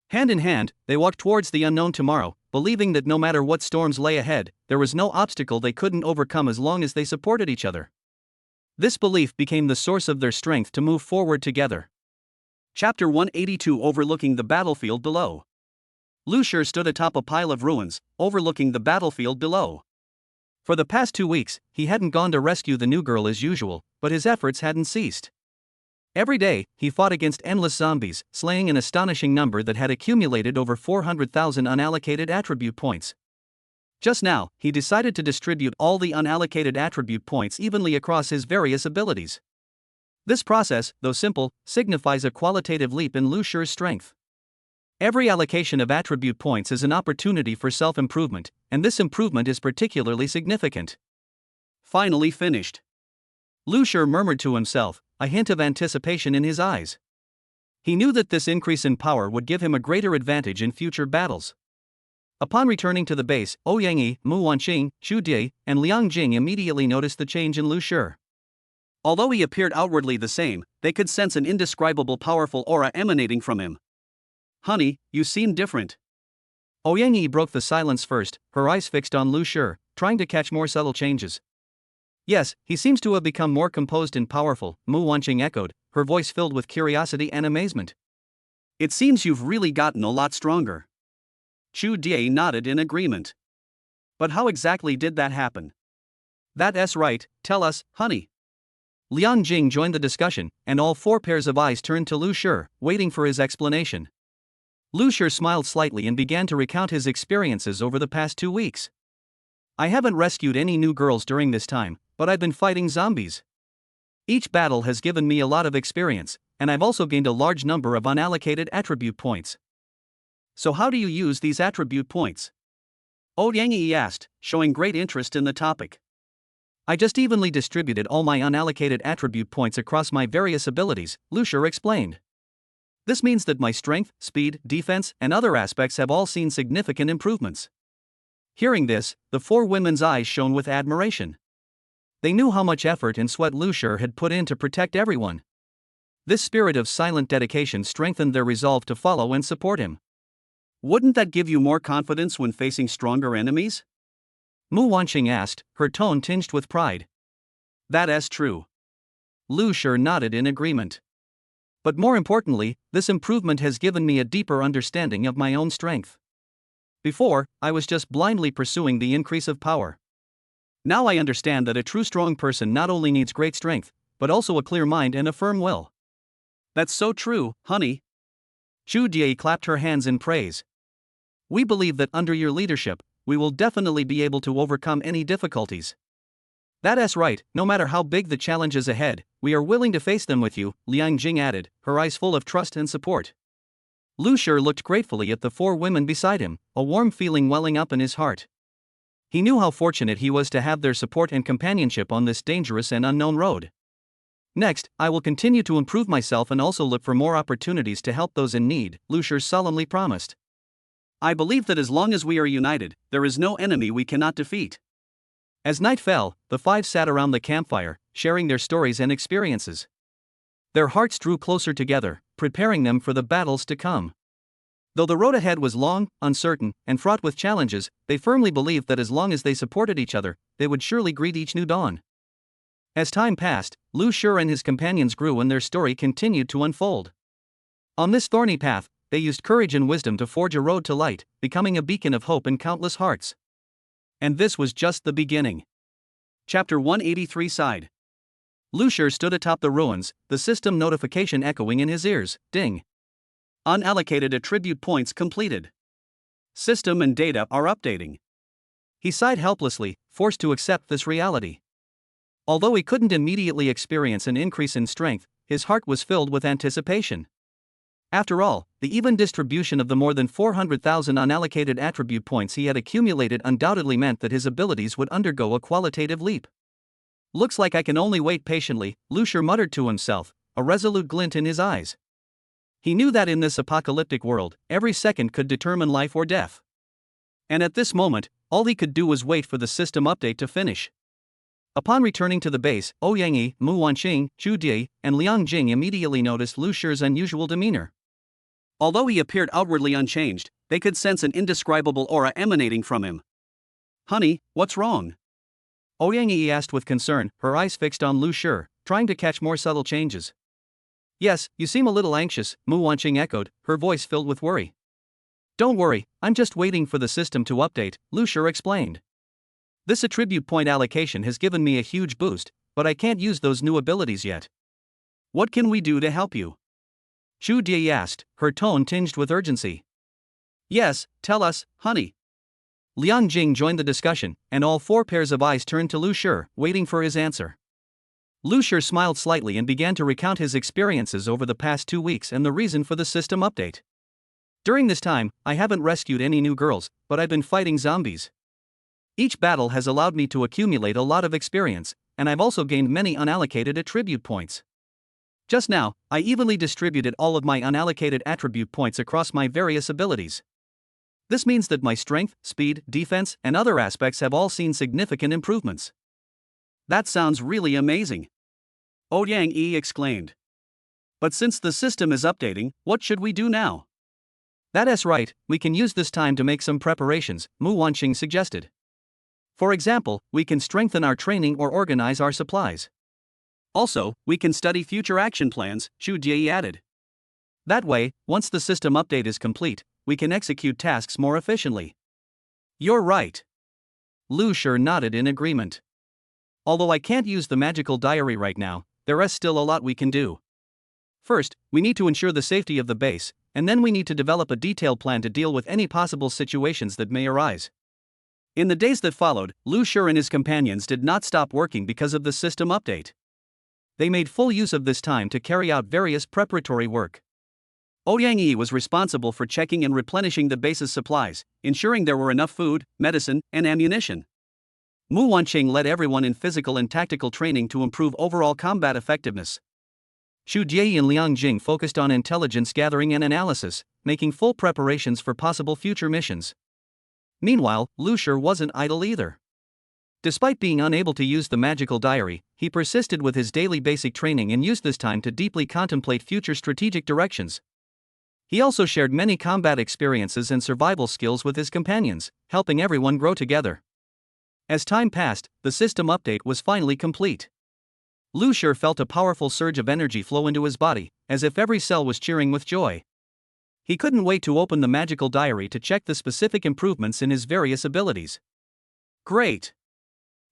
Hand in hand, they walked towards the unknown tomorrow, believing that no matter what storms lay ahead, there was no obstacle they couldn't overcome as long as they supported each other. This belief became the source of their strength to move forward together. Chapter 182, overlooking the battlefield below. Lu Shi stood atop a pile of ruins, overlooking the battlefield below. For the past 2 weeks, he hadn't gone to rescue the new girl as usual, but his efforts hadn't ceased. Every day, he fought against endless zombies, slaying an astonishing number that had accumulated over 400,000 unallocated attribute points. Just now, he decided to distribute all the unallocated attribute points evenly across his various abilities. This process, though simple, signifies a qualitative leap in Lu Shi's strength. Every allocation of attribute points is an opportunity for self-improvement, and this improvement is particularly significant. Finally finished. Lu Shi murmured to himself, a hint of anticipation in his eyes. He knew that this increase in power would give him a greater advantage in future battles. Upon returning to the base, Yang Yi, Mu Wanqing, Xu Di, and Liang Jing immediately noticed the change in Lu Shi. Although he appeared outwardly the same, they could sense an indescribable powerful aura emanating from him. "Honey, you seem different." Yang Yi broke the silence first, her eyes fixed on Lu Shi, trying to catch more subtle changes. "Yes, he seems to have become more composed and powerful," Mu Wanqing echoed, her voice filled with curiosity and amazement. "It seems you've really gotten a lot stronger." Xu Di nodded in agreement. "But how exactly did that happen?" "That's right, tell us, honey." Liang Jing joined the discussion, and all four pairs of eyes turned to Lu Shi, waiting for his explanation. Lu Shi smiled slightly and began to recount his experiences over the past 2 weeks. "I haven't rescued any new girls during this time, but I've been fighting zombies. Each battle has given me a lot of experience, and I've also gained a large number of unallocated attribute points." "So how do you use these attribute points?" Yang Yi asked, showing great interest in the topic. "I just evenly distributed all my unallocated attribute points across my various abilities," Lu Shi explained. "This means that my strength, speed, defense, and other aspects have all seen significant improvements." Hearing this, the four women's eyes shone with admiration. They knew how much effort and sweat Lu Shi had put in to protect everyone. This spirit of silent dedication strengthened their resolve to follow and support him. "Wouldn't that give you more confidence when facing stronger enemies?" Mu Wanqing asked, her tone tinged with pride. "That's true." Lu Shi nodded in agreement. "But more importantly, this improvement has given me a deeper understanding of my own strength. Before, I was just blindly pursuing the increase of power. Now I understand that a true strong person not only needs great strength, but also a clear mind and a firm will. That's so true, honey. Chu Jie clapped her hands in praise. We believe that under your leadership, we will definitely be able to overcome any difficulties. That's right, no matter how big the challenges ahead, we are willing to face them with you, Liang Jing added, her eyes full of trust and support. Lu Shi looked gratefully at the four women beside him, a warm feeling welling up in his heart. He knew how fortunate he was to have their support and companionship on this dangerous and unknown road. Next, I will continue to improve myself and also look for more opportunities to help those in need, Lu Shi solemnly promised. I believe that as long as we are united, there is no enemy we cannot defeat. As night fell, the five sat around the campfire, sharing their stories and experiences. Their hearts drew closer together, preparing them for the battles to come. Though the road ahead was long, uncertain, and fraught with challenges, they firmly believed that as long as they supported each other, they would surely greet each new dawn. As time passed, Lu Shi and his companions grew and their story continued to unfold. On this thorny path, they used courage and wisdom to forge a road to light, becoming a beacon of hope in countless hearts. And this was just the beginning. Chapter 183 Side. Lu Shi stood atop the ruins, the system notification echoing in his ears, ding. Unallocated attribute points completed. System and data are updating. He sighed helplessly, forced to accept this reality. Although he couldn't immediately experience an increase in strength, his heart was filled with anticipation. After all, the even distribution of the more than 400,000 unallocated attribute points he had accumulated undoubtedly meant that his abilities would undergo a qualitative leap. Looks like I can only wait patiently, Lu Shi muttered to himself, a resolute glint in his eyes. He knew that in this apocalyptic world, every second could determine life or death. And at this moment, all he could do was wait for the system update to finish. Upon returning to the base, Ouyang Yi, Mu Wanqing, Chu Jie, and Liang Jing immediately noticed Lu Shi's unusual demeanor. Although he appeared outwardly unchanged, they could sense an indescribable aura emanating from him. Honey, what's wrong? Ouyang Yi asked with concern, her eyes fixed on Lu Shi, trying to catch more subtle changes. Yes, you seem a little anxious, Mu Wanqing echoed, her voice filled with worry. Don't worry, I'm just waiting for the system to update, Lu Shi explained. This attribute point allocation has given me a huge boost, but I can't use those new abilities yet. What can we do to help you? Chu Jie asked, her tone tinged with urgency. Yes, tell us, honey. Liang Jing joined the discussion, and all four pairs of eyes turned to Lu Shi, waiting for his answer. Lu Shi smiled slightly and began to recount his experiences over the past 2 weeks and the reason for the system update. During this time, I haven't rescued any new girls, but I've been fighting zombies. Each battle has allowed me to accumulate a lot of experience, and I've also gained many unallocated attribute points. Just now, I evenly distributed all of my unallocated attribute points across my various abilities. This means that my strength, speed, defense, and other aspects have all seen significant improvements. That sounds really amazing. Ouyang Yi exclaimed. But since the system is updating, what should we do now? That's right, we can use this time to make some preparations, Mu Wanqing suggested. For example, we can strengthen our training or organize our supplies. Also, we can study future action plans, Chu Jie added. That way, once the system update is complete, we can execute tasks more efficiently. You're right. Lu Shi nodded in agreement. Although I can't use the magical diary right now, there is still a lot we can do. First, we need to ensure the safety of the base, and then we need to develop a detailed plan to deal with any possible situations that may arise. In the days that followed, Lu Shi and his companions did not stop working because of the system update. They made full use of this time to carry out various preparatory work. Ouyang Yi was responsible for checking and replenishing the base's supplies, ensuring there were enough food, medicine, and ammunition. Mu Wanqing led everyone in physical and tactical training to improve overall combat effectiveness. Chu Jie and Liang Jing focused on intelligence gathering and analysis, making full preparations for possible future missions. Meanwhile, Lu Shi wasn't idle either. Despite being unable to use the magical diary, he persisted with his daily basic training and used this time to deeply contemplate future strategic directions. He also shared many combat experiences and survival skills with his companions, helping everyone grow together. As time passed, the system update was finally complete. Lu Shi felt a powerful surge of energy flow into his body, as if every cell was cheering with joy. He couldn't wait to open the magical diary to check the specific improvements in his various abilities. Great!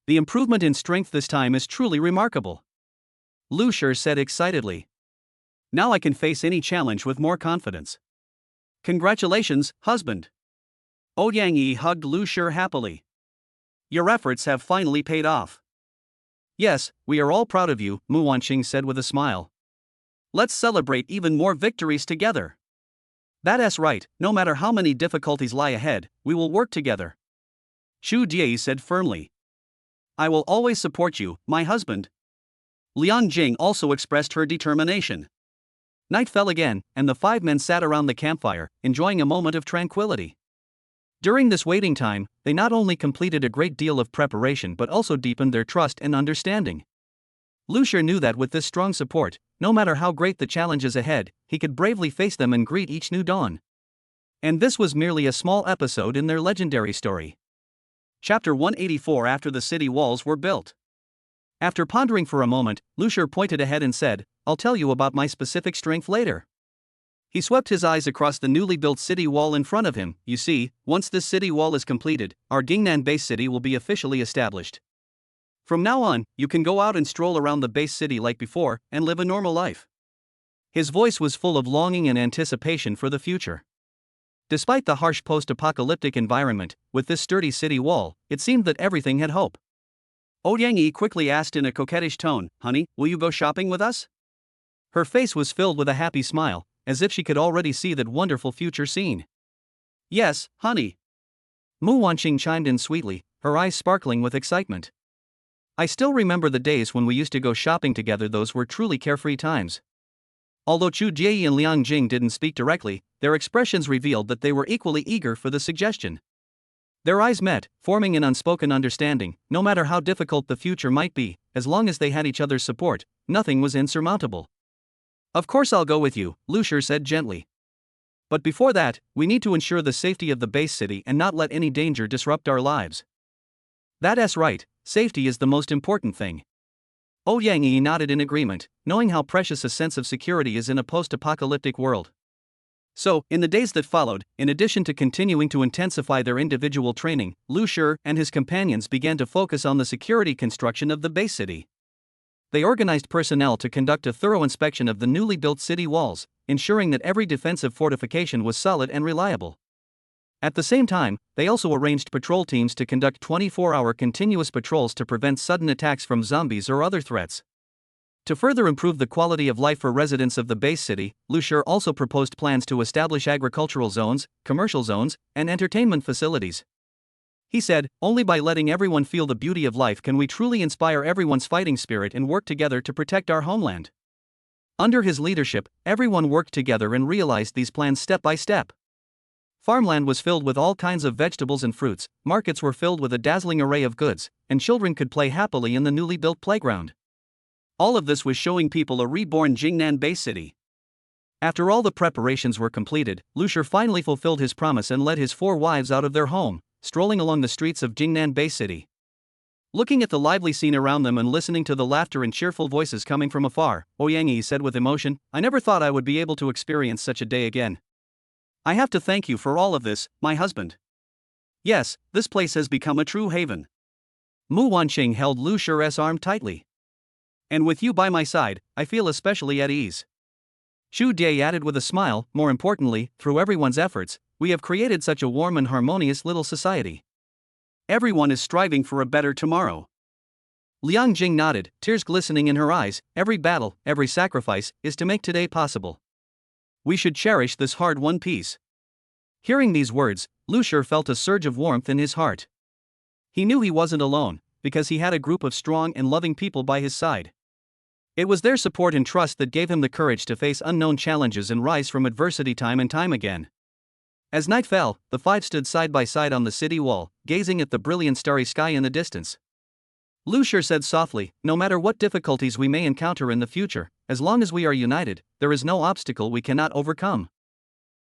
The improvement in strength this time is truly remarkable, Lu Shi said excitedly. Now I can face any challenge with more confidence. Congratulations, husband. Yang Yi hugged Lu Shi happily. Your efforts have finally paid off. Yes, we are all proud of you, Mu Wanqing said with a smile. Let's celebrate even more victories together. That's right, no matter how many difficulties lie ahead, we will work together. Chu Jie said firmly. I will always support you, my husband. Liang Jing also expressed her determination. Night fell again, and the 5 men sat around the campfire, enjoying a moment of tranquility. During this waiting time, they not only completed a great deal of preparation but also deepened their trust and understanding. Lu Shi knew that with this strong support, no matter how great the challenges ahead, he could bravely face them and greet each new dawn. And this was merely a small episode in their legendary story. Chapter 184. After the city walls were built. After pondering for a moment, Lu Shi pointed ahead and said, I'll tell you about my specific strength later. He swept his eyes across the newly built city wall in front of him. You see, once this city wall is completed, our Gingnan base city will be officially established. From now on, you can go out and stroll around the base city like before, and live a normal life. His voice was full of longing and anticipation for the future. Despite the harsh post-apocalyptic environment, with this sturdy city wall, it seemed that everything had hope. Yang Yi quickly asked in a coquettish tone, Honey, will you go shopping with us? Her face was filled with a happy smile, as if she could already see that wonderful future scene. Yes, honey. Mu Wanqing chimed in sweetly, her eyes sparkling with excitement. I still remember the days when we used to go shopping together. Those were truly carefree times. Although Chu Jie and Liang Jing didn't speak directly, their expressions revealed that they were equally eager for the suggestion. Their eyes met, forming an unspoken understanding. No matter how difficult the future might be, as long as they had each other's support, nothing was insurmountable. Of course I'll go with you, Lu Shi said gently. But before that, we need to ensure the safety of the base city and not let any danger disrupt our lives. That's right, safety is the most important thing. Yang Yi nodded in agreement, knowing how precious a sense of security is in a post-apocalyptic world. So, in the days that followed, in addition to continuing to intensify their individual training, Lu Shi and his companions began to focus on the security construction of the base city. They organized personnel to conduct a thorough inspection of the newly built city walls, ensuring that every defensive fortification was solid and reliable. At the same time, they also arranged patrol teams to conduct 24-hour continuous patrols to prevent sudden attacks from zombies or other threats. To further improve the quality of life for residents of the base city, Lu Shi also proposed plans to establish agricultural zones, commercial zones, and entertainment facilities. He said, only by letting everyone feel the beauty of life can we truly inspire everyone's fighting spirit and work together to protect our homeland. Under his leadership, everyone worked together and realized these plans step by step. Farmland was filled with all kinds of vegetables and fruits, markets were filled with a dazzling array of goods, and children could play happily in the newly built playground. All of this was showing people a reborn Jingnan base city. After all the preparations were completed, Lu Shi finally fulfilled his promise and led his 4 wives out of their home, strolling along the streets of Jingnan Base City. Looking at the lively scene around them and listening to the laughter and cheerful voices coming from afar, Yang Yi said with emotion, I never thought I would be able to experience such a day again. I have to thank you for all of this, my husband. Yes, this place has become a true haven. Mu Wanqing held Lu Shi's arm tightly. And with you by my side, I feel especially at ease. Chu Jie added with a smile, more importantly, through everyone's efforts, we have created such a warm and harmonious little society. Everyone is striving for a better tomorrow. Liang Jing nodded, tears glistening in her eyes. Every battle, every sacrifice, is to make today possible. We should cherish this hard-won peace. Hearing these words, Lu Shi felt a surge of warmth in his heart. He knew he wasn't alone, because he had a group of strong and loving people by his side. It was their support and trust that gave him the courage to face unknown challenges and rise from adversity time and time again. As night fell, the 5 stood side by side on the city wall, gazing at the brilliant starry sky in the distance. Lu Shi said softly, no matter what difficulties we may encounter in the future, as long as we are united, there is no obstacle we cannot overcome.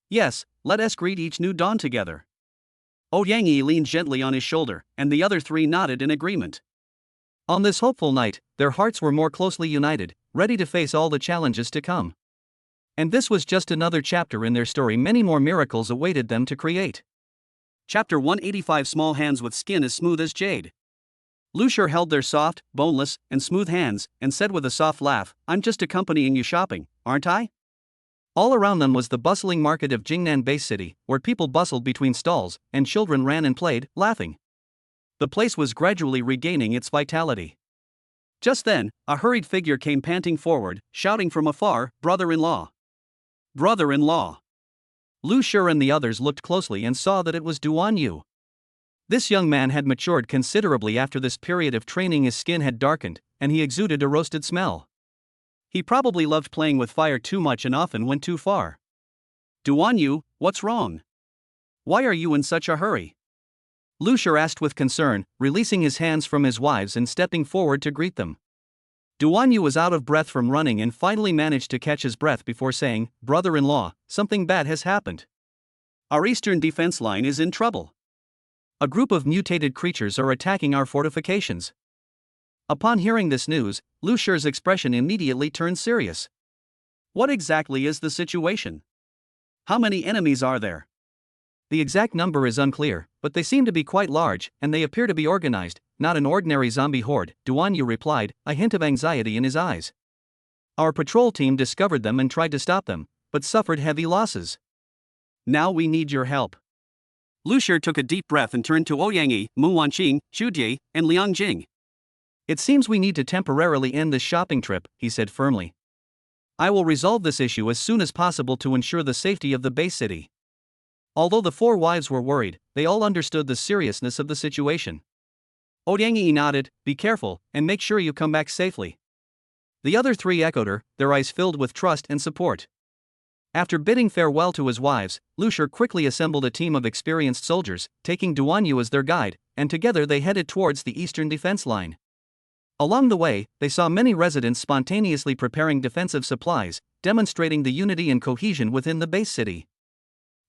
Yes, let us greet each new dawn together. Yang Yi leaned gently on his shoulder, and the other 3 nodded in agreement. On this hopeful night, their hearts were more closely united, ready to face all the challenges to come. And this was just another chapter in their story. Many more miracles awaited them to create. Chapter 185. Small hands with skin as smooth as jade. Lu Shi held their soft, boneless, and smooth hands, and said with a soft laugh, I'm just accompanying you shopping, aren't I? All around them was the bustling market of Jingnan Base City, where people bustled between stalls, and children ran and played, laughing. The place was gradually regaining its vitality. Just then, a hurried figure came panting forward, shouting from afar, "Brother-in-law! Brother-in-law!" Lu Shi and the others looked closely and saw that it was Duan Yu. This young man had matured considerably after this period of training. His skin had darkened, and he exuded a roasted smell. He probably loved playing with fire too much and often went too far. "Duan Yu, what's wrong? Why are you in such a hurry?" Lu Shi asked with concern, releasing his hands from his wives and stepping forward to greet them. Duan Yu was out of breath from running and finally managed to catch his breath before saying, "Brother-in-law, something bad has happened. Our eastern defense line is in trouble. A group of mutated creatures are attacking our fortifications." Upon hearing this news, Lu Shi's expression immediately turned serious. "What exactly is the situation? How many enemies are there?" "The exact number is unclear, but they seem to be quite large, and they appear to be organized, not an ordinary zombie horde," Duan Yu replied, a hint of anxiety in his eyes. "Our patrol team discovered them and tried to stop them, but suffered heavy losses. Now we need your help." Lu Shi took a deep breath and turned to Ouyangyi, Mu Wanqing, Xu Die, and Liang Jing. "It seems we need to temporarily end this shopping trip," he said firmly. "I will resolve this issue as soon as possible to ensure the safety of the base city." Although the four wives were worried, they all understood the seriousness of the situation. Ouyangyi nodded, "Be careful, and make sure you come back safely." The other three echoed her, their eyes filled with trust and support. After bidding farewell to his wives, Lu Shi quickly assembled a team of experienced soldiers, taking Duan Yu as their guide, and together they headed towards the eastern defense line. Along the way, they saw many residents spontaneously preparing defensive supplies, demonstrating the unity and cohesion within the base city.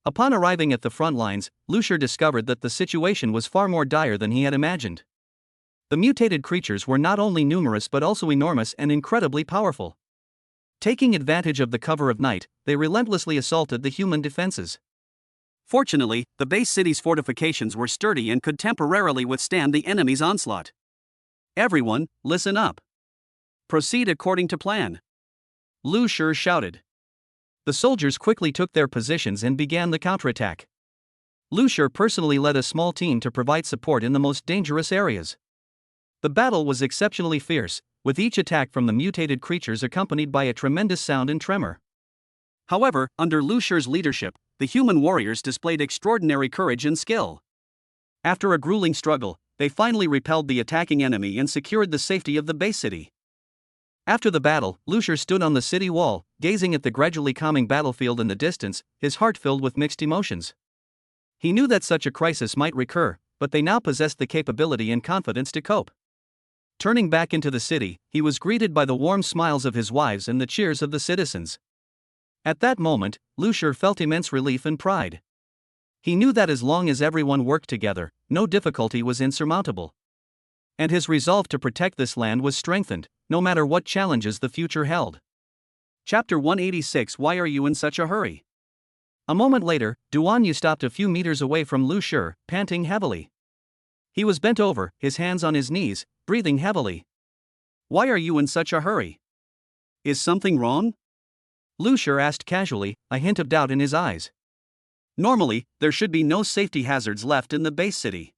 Upon arriving at the front lines, Lu Shi discovered that the situation was far more dire than he had imagined. The mutated creatures were not only numerous but also enormous and incredibly powerful. Taking advantage of the cover of night, they relentlessly assaulted the human defenses. Fortunately, the base city's fortifications were sturdy and could temporarily withstand the enemy's onslaught. "Everyone, listen up. Proceed according to plan," Lu Shi shouted. The soldiers quickly took their positions and began the counterattack. Lu Shi personally led a small team to provide support in the most dangerous areas. The battle was exceptionally fierce, with each attack from the mutated creatures accompanied by a tremendous sound and tremor. However, under Lu Shi's leadership, the human warriors displayed extraordinary courage and skill. After a grueling struggle, they finally repelled the attacking enemy and secured the safety of the base city. After the battle, Lu Shi stood on the city wall, gazing at the gradually calming battlefield in the distance, his heart filled with mixed emotions. He knew that such a crisis might recur, but they now possessed the capability and confidence to cope. Turning back into the city, he was greeted by the warm smiles of his wives and the cheers of the citizens. At that moment, Lu Shi felt immense relief and pride. He knew that as long as everyone worked together, no difficulty was insurmountable. And his resolve to protect this land was strengthened, no matter what challenges the future held. Chapter 186. Why are you in such a hurry? A moment later, Duan Yu stopped a few meters away from Lu Shi, panting heavily. He was bent over, his hands on his knees, breathing heavily. "Why are you in such a hurry? Is something wrong?" Lu Shi asked casually, a hint of doubt in his eyes. Normally, there should be no safety hazards left in the base city.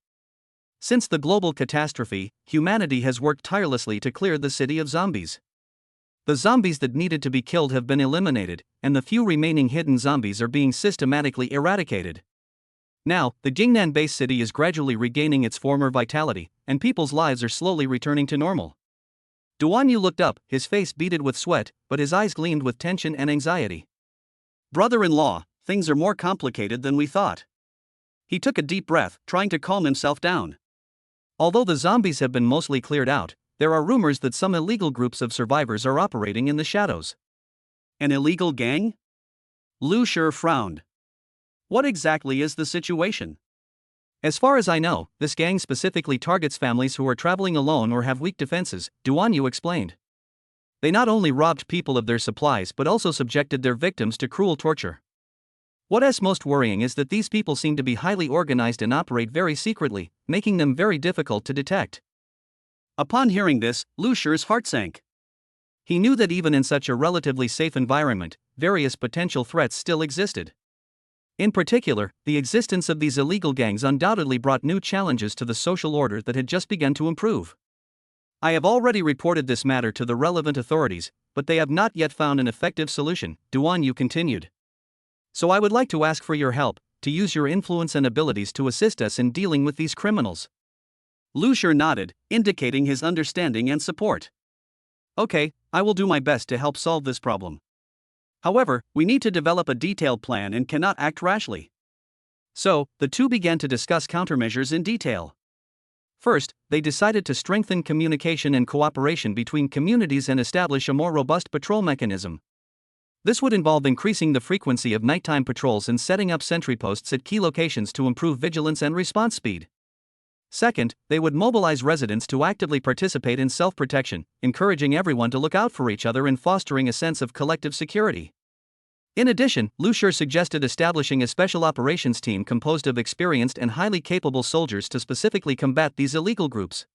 Since the global catastrophe, humanity has worked tirelessly to clear the city of zombies. The zombies that needed to be killed have been eliminated, and the few remaining hidden zombies are being systematically eradicated. Now, the Jingnan base city is gradually regaining its former vitality, and people's lives are slowly returning to normal. Duan Yu looked up, his face beaded with sweat, but his eyes gleamed with tension and anxiety. "Brother-in-law, things are more complicated than we thought." He took a deep breath, trying to calm himself down. Although the zombies have been mostly cleared out, there are rumors that some illegal groups of survivors are operating in the shadows. "An illegal gang?" Lu Shi frowned. "What exactly is the situation?" "As far as I know, this gang specifically targets families who are traveling alone or have weak defenses," Duan Yu explained. "They not only robbed people of their supplies but also subjected their victims to cruel torture. What is most worrying is that these people seem to be highly organized and operate very secretly, making them very difficult to detect." Upon hearing this, Lu Shi's heart sank. He knew that even in such a relatively safe environment, various potential threats still existed. In particular, the existence of these illegal gangs undoubtedly brought new challenges to the social order that had just begun to improve. I have already reported this matter to the relevant authorities, but they have not yet found an effective solution, Duan Yu continued. So I would like to ask for your help, to use your influence and abilities to assist us in dealing with these criminals. Lu Shi nodded, indicating his understanding and support. Okay, I will do my best to help solve this problem. However, we need to develop a detailed plan and cannot act rashly. So, the two began to discuss countermeasures in detail. First, they decided to strengthen communication and cooperation between communities and establish a more robust patrol mechanism. This would involve increasing the frequency of nighttime patrols and setting up sentry posts at key locations to improve vigilance and response speed. Second, they would mobilize residents to actively participate in self-protection, encouraging everyone to look out for each other and fostering a sense of collective security. In addition, Lu Shi suggested establishing a special operations team composed of experienced and highly capable soldiers to specifically combat these illegal groups.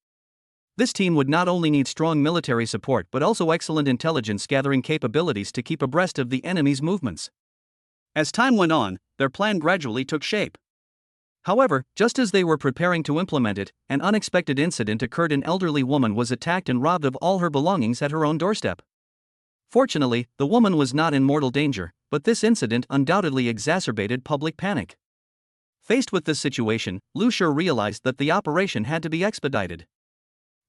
This team would not only need strong military support but also excellent intelligence gathering capabilities to keep abreast of the enemy's movements. As time went on, their plan gradually took shape. However, just as they were preparing to implement it, an unexpected incident occurred. An elderly woman was attacked and robbed of all her belongings at her own doorstep. Fortunately, the woman was not in mortal danger, but this incident undoubtedly exacerbated public panic. Faced with this situation, Lu Shi realized that the operation had to be expedited.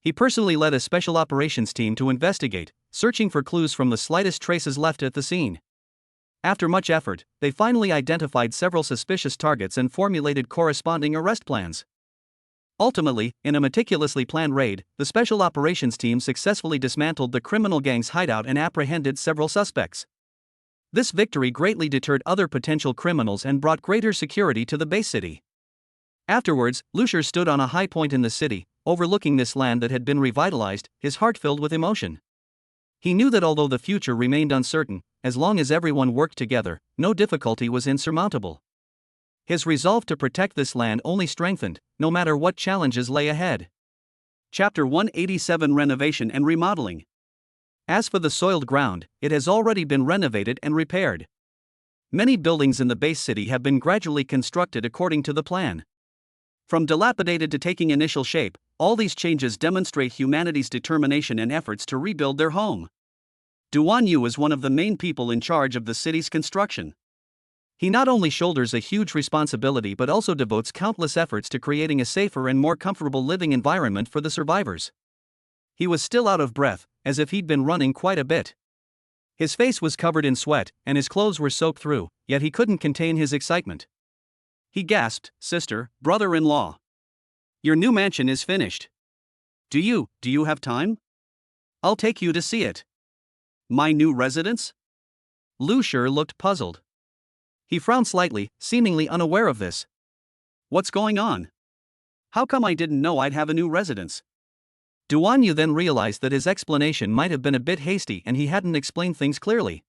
He personally led a special operations team to investigate, searching for clues from the slightest traces left at the scene. After much effort, they finally identified several suspicious targets and formulated corresponding arrest plans. Ultimately, in a meticulously planned raid, the special operations team successfully dismantled the criminal gang's hideout and apprehended several suspects. This victory greatly deterred other potential criminals and brought greater security to the base city. Afterwards, Lu Shi stood on a high point in the city, overlooking this land that had been revitalized, his heart filled with emotion. He knew that although the future remained uncertain, as long as everyone worked together, no difficulty was insurmountable. His resolve to protect this land only strengthened, no matter what challenges lay ahead. Chapter 187: Renovation and Remodeling. As for the soiled ground, it has already been renovated and repaired. Many buildings in the base city have been gradually constructed according to the plan. From dilapidated to taking initial shape, all these changes demonstrate humanity's determination and efforts to rebuild their home. Duan Yu is one of the main people in charge of the city's construction. He not only shoulders a huge responsibility but also devotes countless efforts to creating a safer and more comfortable living environment for the survivors. He was still out of breath, as if he'd been running quite a bit. His face was covered in sweat, and his clothes were soaked through, yet he couldn't contain his excitement. He gasped, "Sister, brother-in-law. Your new mansion is finished. Do you have time? I'll take you to see it." "My new residence?" Lu Shi looked puzzled. He frowned slightly, seemingly unaware of this. "What's going on? How come I didn't know I'd have a new residence?" Duan Yu then realized that his explanation might have been a bit hasty and he hadn't explained things clearly.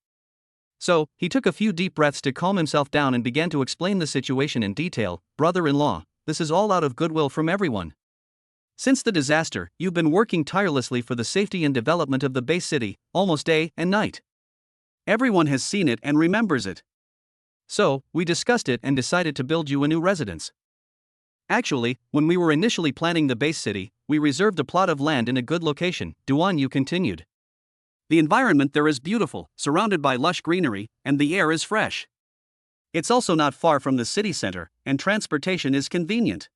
So, he took a few deep breaths to calm himself down and began to explain the situation in detail. "Brother-in-law, this is all out of goodwill from everyone. Since the disaster, you've been working tirelessly for the safety and development of the base city, almost day and night. Everyone has seen it and remembers it. So, we discussed it and decided to build you a new residence. Actually, when we were initially planning the base city, we reserved a plot of land in a good location," Duan Yu continued. "The environment there is beautiful, surrounded by lush greenery, and the air is fresh. It's also not far from the city center, and transportation is convenient.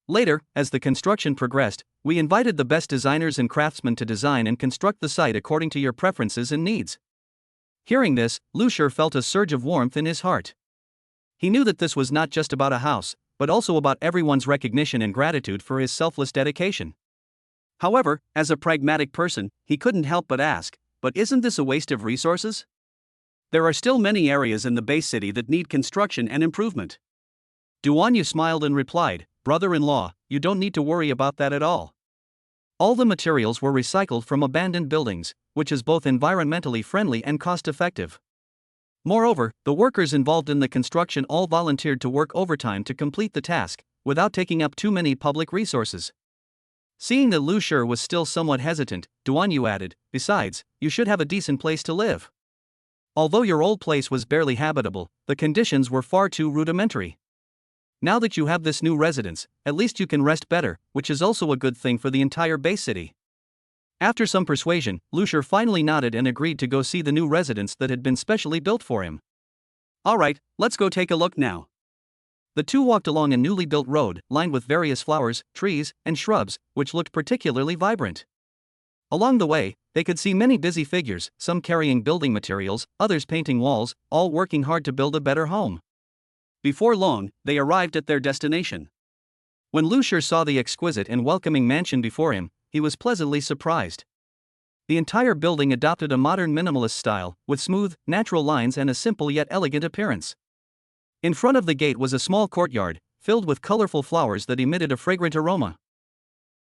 Later, as the construction progressed, we invited the best designers and craftsmen to design and construct the site according to your preferences and needs." Hearing this, Lu Shi felt a surge of warmth in his heart. He knew that this was not just about a house, but also about everyone's recognition and gratitude for his selfless dedication. However, as a pragmatic person, he couldn't help but ask, "But isn't this a waste of resources? There are still many areas in the base city that need construction and improvement." Duan Yu smiled and replied, "Brother-in-law, you don't need to worry about that at all. All the materials were recycled from abandoned buildings, which is both environmentally friendly and cost-effective. Moreover, the workers involved in the construction all volunteered to work overtime to complete the task, without taking up too many public resources. Seeing that Lu Shur was still somewhat hesitant, Duan Yu added, "Besides, you should have a decent place to live." Although your old place was barely habitable, the conditions were far too rudimentary. Now that you have this new residence, at least you can rest better, which is also a good thing for the entire base city. After some persuasion, Lu Shur finally nodded and agreed to go see the new residence that had been specially built for him. "Alright, let's go take a look now." The two walked along a newly built road, lined with various flowers, trees, and shrubs, which looked particularly vibrant. Along the way, they could see many busy figures, some carrying building materials, others painting walls, all working hard to build a better home. Before long, they arrived at their destination. When Lu Shur saw the exquisite and welcoming mansion before him, he was pleasantly surprised. The entire building adopted a modern minimalist style, with smooth, natural lines and a simple yet elegant appearance. In front of the gate was a small courtyard, filled with colorful flowers that emitted a fragrant aroma.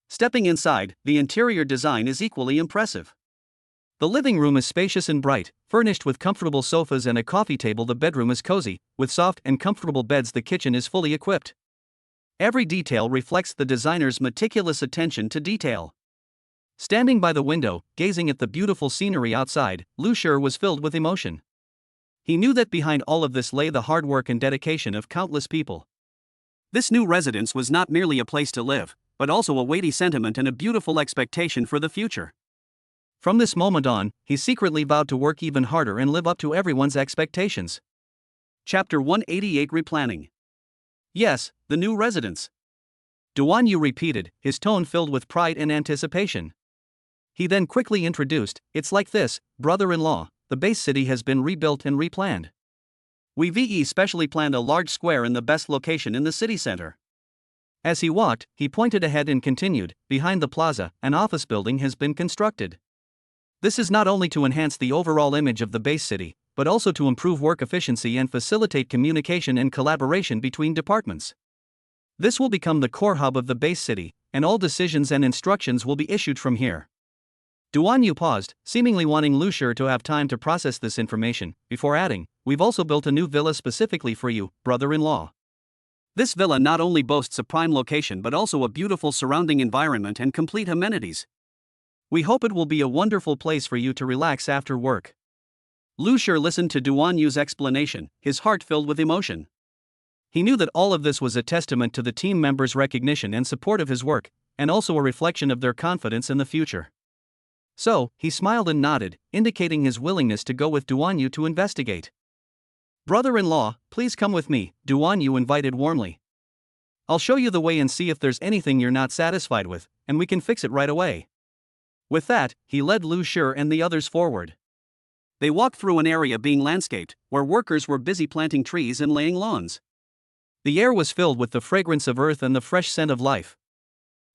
Stepping inside, the interior design is equally impressive. The living room is spacious and bright, furnished with comfortable sofas and a coffee table. The bedroom is cozy, with soft and comfortable beds. The kitchen is fully equipped. Every detail reflects the designer's meticulous attention to detail. Standing by the window, gazing at the beautiful scenery outside, Lu Shur was filled with emotion. He knew that behind all of this lay the hard work and dedication of countless people. This new residence was not merely a place to live, but also a weighty sentiment and a beautiful expectation for the future. From this moment on, he secretly vowed to work even harder and live up to everyone's expectations. Chapter 188 Replanning. "Yes, the new residence," Duan Yu repeated, his tone filled with pride and anticipation. He then quickly introduced, "It's like this, brother-in-law. The base city has been rebuilt and replanned. We've specially planned a large square in the best location in the city center." As he walked, he pointed ahead and continued, "Behind the plaza, an office building has been constructed. This is not only to enhance the overall image of the base city, but also to improve work efficiency and facilitate communication and collaboration between departments. This will become the core hub of the base city, and all decisions and instructions will be issued from here." Duan Yu paused, seemingly wanting Lu Shur to have time to process this information, before adding, "We've also built a new villa specifically for you, brother-in-law. This villa not only boasts a prime location but also a beautiful surrounding environment and complete amenities. We hope it will be a wonderful place for you to relax after work." Lu Shur listened to Duan Yu's explanation, his heart filled with emotion. He knew that all of this was a testament to the team members' recognition and support of his work, and also a reflection of their confidence in the future. So, he smiled and nodded, indicating his willingness to go with Duan Yu to investigate. "Brother-in-law, please come with me," Duan Yu invited warmly. "I'll show you the way and see if there's anything you're not satisfied with, and we can fix it right away." With that, he led Lu Shur and the others forward. They walked through an area being landscaped, where workers were busy planting trees and laying lawns. The air was filled with the fragrance of earth and the fresh scent of life.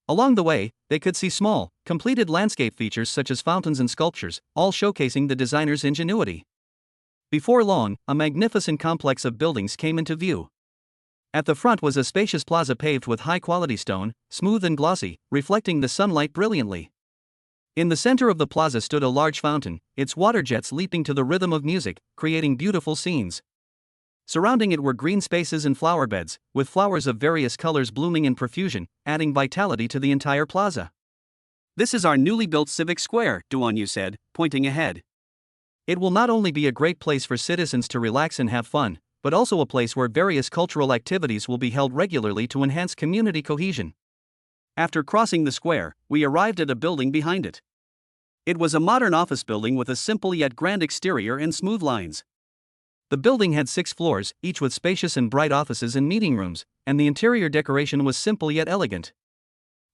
Along the way, they could see small, completed landscape features such as fountains and sculptures, all showcasing the designer's ingenuity. Before long, a magnificent complex of buildings came into view. At the front was a spacious plaza paved with high-quality stone, smooth and glossy, reflecting the sunlight brilliantly. In the center of the plaza stood a large fountain, its water jets leaping to the rhythm of music, creating beautiful scenes. Surrounding it were green spaces and flower beds, with flowers of various colors blooming in profusion, adding vitality to the entire plaza. "This is our newly built civic square," Duan Yu said, pointing ahead. "It will not only be a great place for citizens to relax and have fun, but also a place where various cultural activities will be held regularly to enhance community cohesion." After crossing the square, we arrived at a building behind it. It was a modern office building with a simple yet grand exterior and smooth lines. The building had 6 floors, each with spacious and bright offices and meeting rooms, and the interior decoration was simple yet elegant.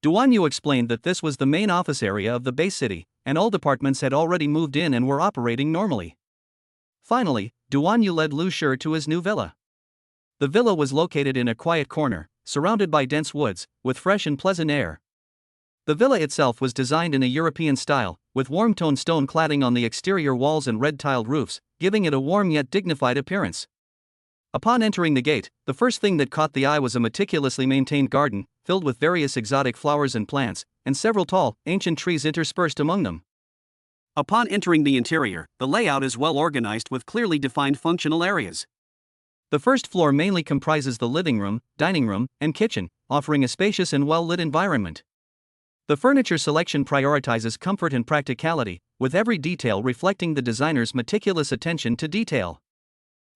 Duan Yu explained that this was the main office area of the base city, and all departments had already moved in and were operating normally. Finally, Duan Yu led Lu Shur to his new villa. The villa was located in a quiet corner, surrounded by dense woods, with fresh and pleasant air. The villa itself was designed in a European style, with warm-toned stone cladding on the exterior walls and red-tiled roofs, giving it a warm yet dignified appearance. Upon entering the gate, the first thing that caught the eye was a meticulously maintained garden, filled with various exotic flowers and plants, and several tall, ancient trees interspersed among them. Upon entering the interior, the layout is well organized with clearly defined functional areas. The first floor mainly comprises the living room, dining room, and kitchen, offering a spacious and well-lit environment. The furniture selection prioritizes comfort and practicality, with every detail reflecting the designer's meticulous attention to detail.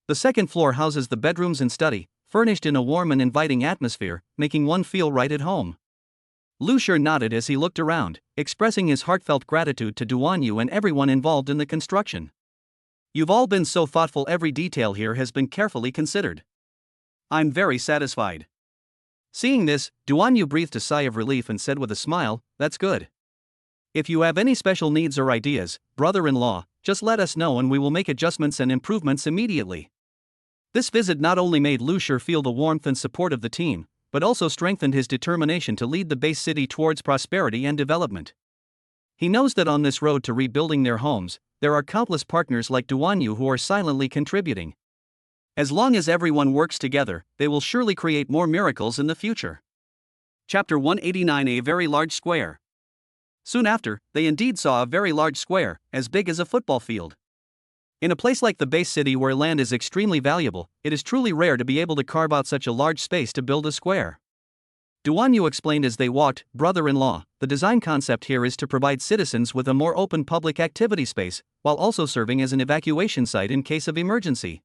The second floor houses the bedrooms and study, furnished in a warm and inviting atmosphere, making one feel right at home. Lucia nodded as he looked around, expressing his heartfelt gratitude to Duanyu and everyone involved in the construction. You've all been so thoughtful, every detail here has been carefully considered. I'm very satisfied. Seeing this, Duanyu breathed a sigh of relief and said with a smile, "That's good. If you have any special needs or ideas, brother-in-law, just let us know and we will make adjustments and improvements immediately." This visit not only made Lucia feel the warmth and support of the team, but also strengthened his determination to lead the base city towards prosperity and development. He knows that on this road to rebuilding their homes, there are countless partners like Duanyu who are silently contributing. As long as everyone works together, they will surely create more miracles in the future. Chapter 189: A very large square. Soon after, they indeed saw a very large square, as big as a football field. In a place like the base city where land is extremely valuable, it is truly rare to be able to carve out such a large space to build a square. Duanyu explained as they walked, "Brother-in-law, the design concept here is to provide citizens with a more open public activity space, while also serving as an evacuation site in case of emergency."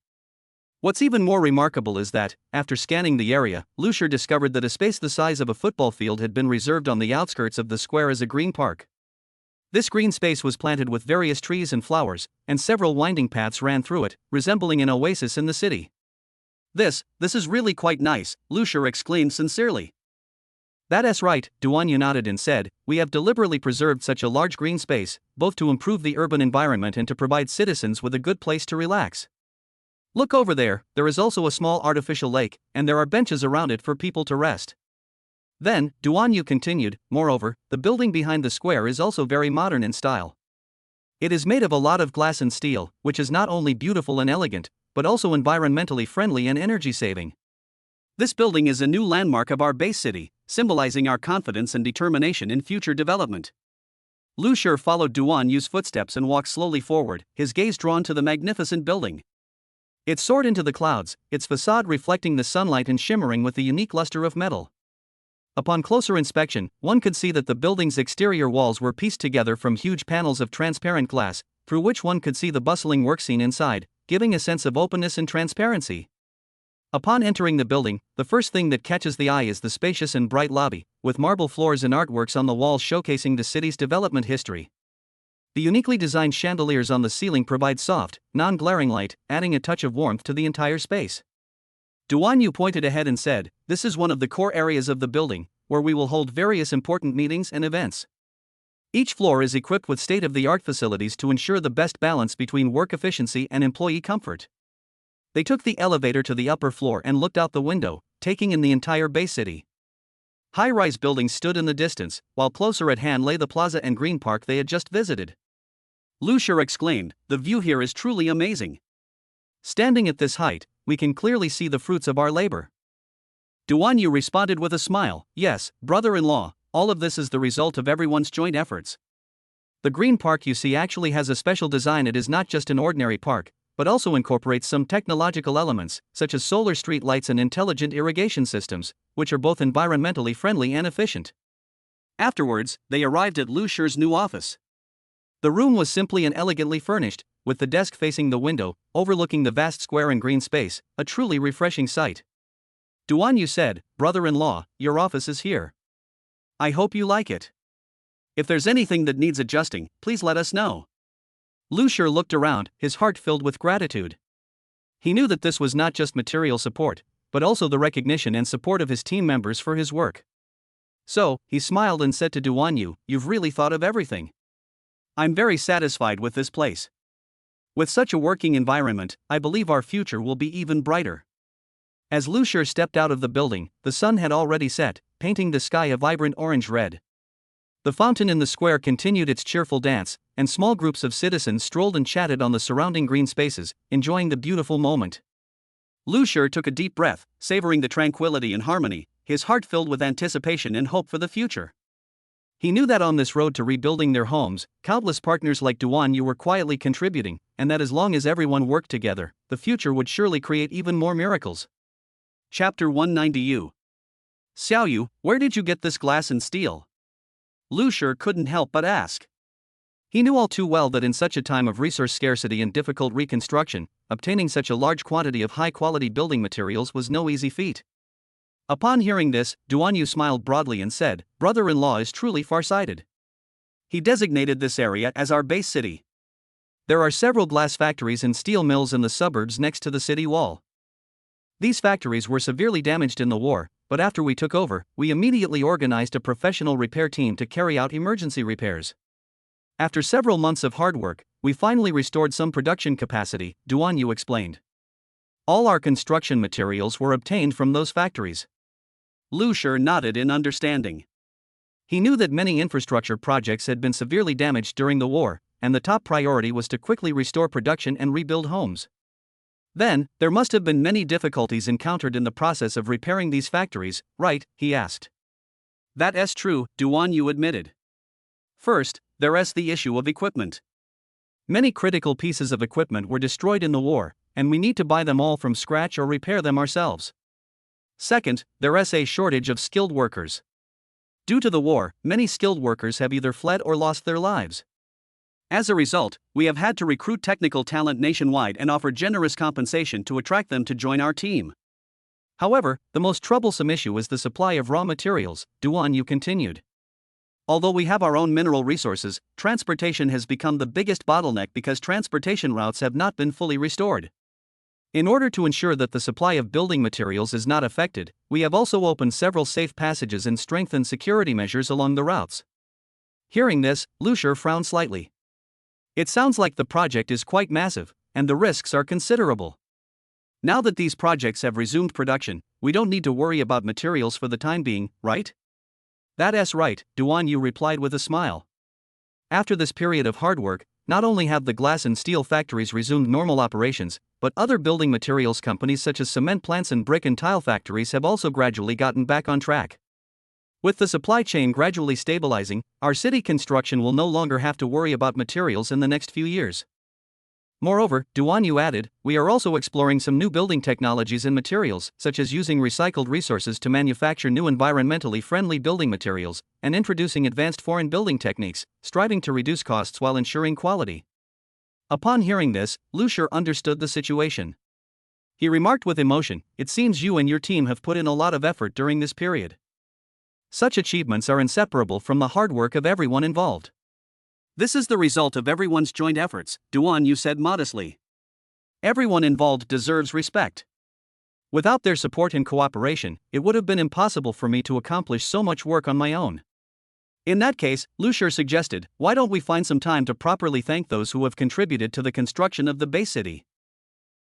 What's even more remarkable is that, after scanning the area, Lucia discovered that a space the size of a football field had been reserved on the outskirts of the square as a green park. This green space was planted with various trees and flowers, and several winding paths ran through it, resembling an oasis in the city. This is really quite nice," Lucia exclaimed sincerely. "That's right," Duanyu nodded and said, "we have deliberately preserved such a large green space, both to improve the urban environment and to provide citizens with a good place to relax. Look over there is also a small artificial lake, and there are benches around it for people to rest." Then, Duanyu continued, "Moreover, the building behind the square is also very modern in style. It is made of a lot of glass and steel, which is not only beautiful and elegant, but also environmentally friendly and energy-saving. This building is a new landmark of our base city, symbolizing our confidence and determination in future development." Lucia followed Duanyu's footsteps and walked slowly forward, his gaze drawn to the magnificent building. It soared into the clouds, its facade reflecting the sunlight and shimmering with the unique luster of metal. Upon closer inspection, one could see that the building's exterior walls were pieced together from huge panels of transparent glass, through which one could see the bustling work scene inside, giving a sense of openness and transparency. Upon entering the building, the first thing that catches the eye is the spacious and bright lobby, with marble floors and artworks on the walls showcasing the city's development history. The uniquely designed chandeliers on the ceiling provide soft, non-glaring light, adding a touch of warmth to the entire space. Duanyu pointed ahead and said, "This is one of the core areas of the building, where we will hold various important meetings and events. Each floor is equipped with state-of-the-art facilities to ensure the best balance between work efficiency and employee comfort." They took the elevator to the upper floor and looked out the window, taking in the entire base city. High-rise buildings stood in the distance, while closer at hand lay the plaza and green park they had just visited. Lucia exclaimed, "The view here is truly amazing. Standing at this height, we can clearly see the fruits of our labor." Duanyu responded with a smile, "Yes, brother-in-law, all of this is the result of everyone's joint efforts. The green park you see actually has a special design. It is not just an ordinary park, but also incorporates some technological elements, such as solar street lights and intelligent irrigation systems, which are both environmentally friendly and efficient." Afterwards, they arrived at Lucia's new office. The room was simply and elegantly furnished, with the desk facing the window, overlooking the vast square and green space, a truly refreshing sight. Duanyu said, "Brother-in-law, your office is here. I hope you like it. If there's anything that needs adjusting, please let us know." Lucia looked around, his heart filled with gratitude. He knew that this was not just material support, but also the recognition and support of his team members for his work. So, he smiled and said to Duanyu, "You've really thought of everything. I'm very satisfied with this place. With such a working environment, I believe our future will be even brighter." As Lucia stepped out of the building, the sun had already set, painting the sky a vibrant orange-red. The fountain in the square continued its cheerful dance, and small groups of citizens strolled and chatted on the surrounding green spaces, enjoying the beautiful moment. Lucia took a deep breath, savoring the tranquility and harmony, his heart filled with anticipation and hope for the future. He knew that on this road to rebuilding their homes, countless partners like Duanyu were quietly contributing, and that as long as everyone worked together, the future would surely create even more miracles. Chapter 190. Xiaoyu, where did you get this glass and steel? Lucier couldn't help but ask. He knew all too well that in such a time of resource scarcity and difficult reconstruction, obtaining such a large quantity of high-quality building materials was no easy feat. Upon hearing this, Duan Yu smiled broadly and said, "Brother-in-law is truly far-sighted." He designated this area as our base city. There are several glass factories and steel mills in the suburbs next to the city wall. These factories were severely damaged in the war, but after we took over, we immediately organized a professional repair team to carry out emergency repairs. After several months of hard work, we finally restored some production capacity, Duan Yu explained. All our construction materials were obtained from those factories. Lucier nodded in understanding. He knew that many infrastructure projects had been severely damaged during the war, and the top priority was to quickly restore production and rebuild homes. Then, there must have been many difficulties encountered in the process of repairing these factories, right? He asked. That's true, Duan Yu admitted. First, there's the issue of equipment. Many critical pieces of equipment were destroyed in the war, and we need to buy them all from scratch or repair them ourselves. Second, there's a shortage of skilled workers. Due to the war, many skilled workers have either fled or lost their lives. As a result, we have had to recruit technical talent nationwide and offer generous compensation to attract them to join our team. However, the most troublesome issue is the supply of raw materials, Duan Yu continued. Although we have our own mineral resources, transportation has become the biggest bottleneck because transportation routes have not been fully restored. In order to ensure that the supply of building materials is not affected, we have also opened several safe passages and strengthened security measures along the routes. Hearing this, Lucier frowned slightly. It sounds like the project is quite massive, and the risks are considerable. Now that these projects have resumed production, we don't need to worry about materials for the time being, right? That's right, Duan Yu replied with a smile. After this period of hard work, not only have the glass and steel factories resumed normal operations, but other building materials companies such as cement plants and brick and tile factories have also gradually gotten back on track. With the supply chain gradually stabilizing, our city construction will no longer have to worry about materials in the next few years. Moreover, Duan Yu added, we are also exploring some new building technologies and materials, such as using recycled resources to manufacture new environmentally friendly building materials, and introducing advanced foreign building techniques, striving to reduce costs while ensuring quality. Upon hearing this, Lucier understood the situation. He remarked with emotion, "It seems you and your team have put in a lot of effort during this period. Such achievements are inseparable from the hard work of everyone involved." "This is the result of everyone's joint efforts," Duan Yu said modestly. "Everyone involved deserves respect. Without their support and cooperation, it would have been impossible for me to accomplish so much work on my own." In that case, Lucier suggested, why don't we find some time to properly thank those who have contributed to the construction of the base city?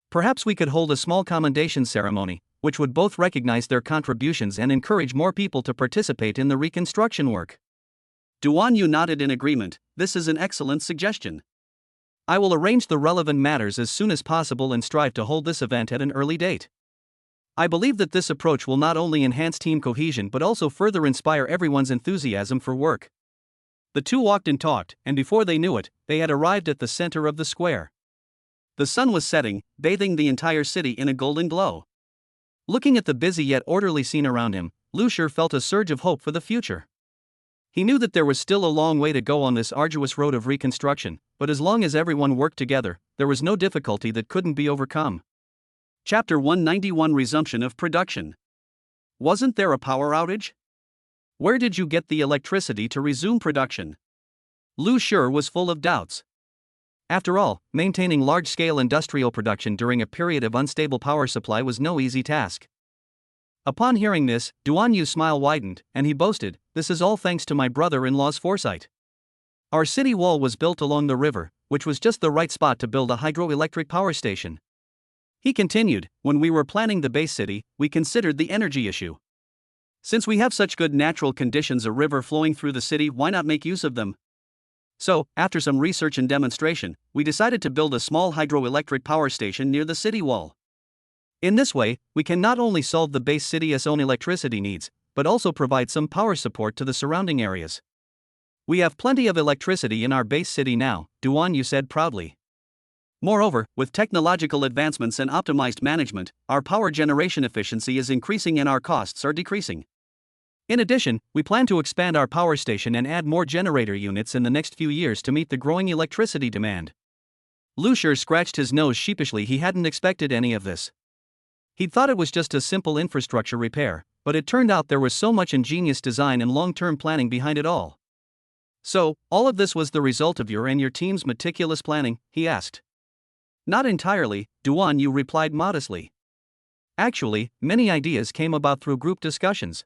Perhaps we could hold a small commendation ceremony, which would both recognize their contributions and encourage more people to participate in the reconstruction work. Duan Yu nodded in agreement. This is an excellent suggestion. I will arrange the relevant matters as soon as possible and strive to hold this event at an early date. I believe that this approach will not only enhance team cohesion but also further inspire everyone's enthusiasm for work. The two walked and talked, and before they knew it, they had arrived at the center of the square. The sun was setting, bathing the entire city in a golden glow. Looking at the busy yet orderly scene around him, Lucier felt a surge of hope for the future. He knew that there was still a long way to go on this arduous road of reconstruction, but as long as everyone worked together, there was no difficulty that couldn't be overcome. Chapter 191 Resumption of Production. Wasn't there a power outage? Where did you get the electricity to resume production? Lucier was full of doubts. After all, maintaining large-scale industrial production during a period of unstable power supply was no easy task. Upon hearing this, Duan Yu's smile widened, and he boasted, "This is all thanks to my brother-in-law's foresight. Our city wall was built along the river, which was just the right spot to build a hydroelectric power station." He continued, "When we were planning the base city, we considered the energy issue. Since we have such good natural conditions, a river flowing through the city, why not make use of them? So, after some research and demonstration, we decided to build a small hydroelectric power station near the city wall. In this way, we can not only solve the base city's own electricity needs, but also provide some power support to the surrounding areas. We have plenty of electricity in our base city now," Duan Yu said proudly. "Moreover, with technological advancements and optimized management, our power generation efficiency is increasing and our costs are decreasing. In addition, we plan to expand our power station and add more generator units in the next few years to meet the growing electricity demand. Lucier scratched his nose sheepishly. He hadn't expected any of this. He'd thought it was just a simple infrastructure repair, but it turned out there was so much ingenious design and long-term planning behind it all. So, all of this was the result of your and your team's meticulous planning? He asked. Not entirely, Duan Yu replied modestly. Actually, many ideas came about through group discussions.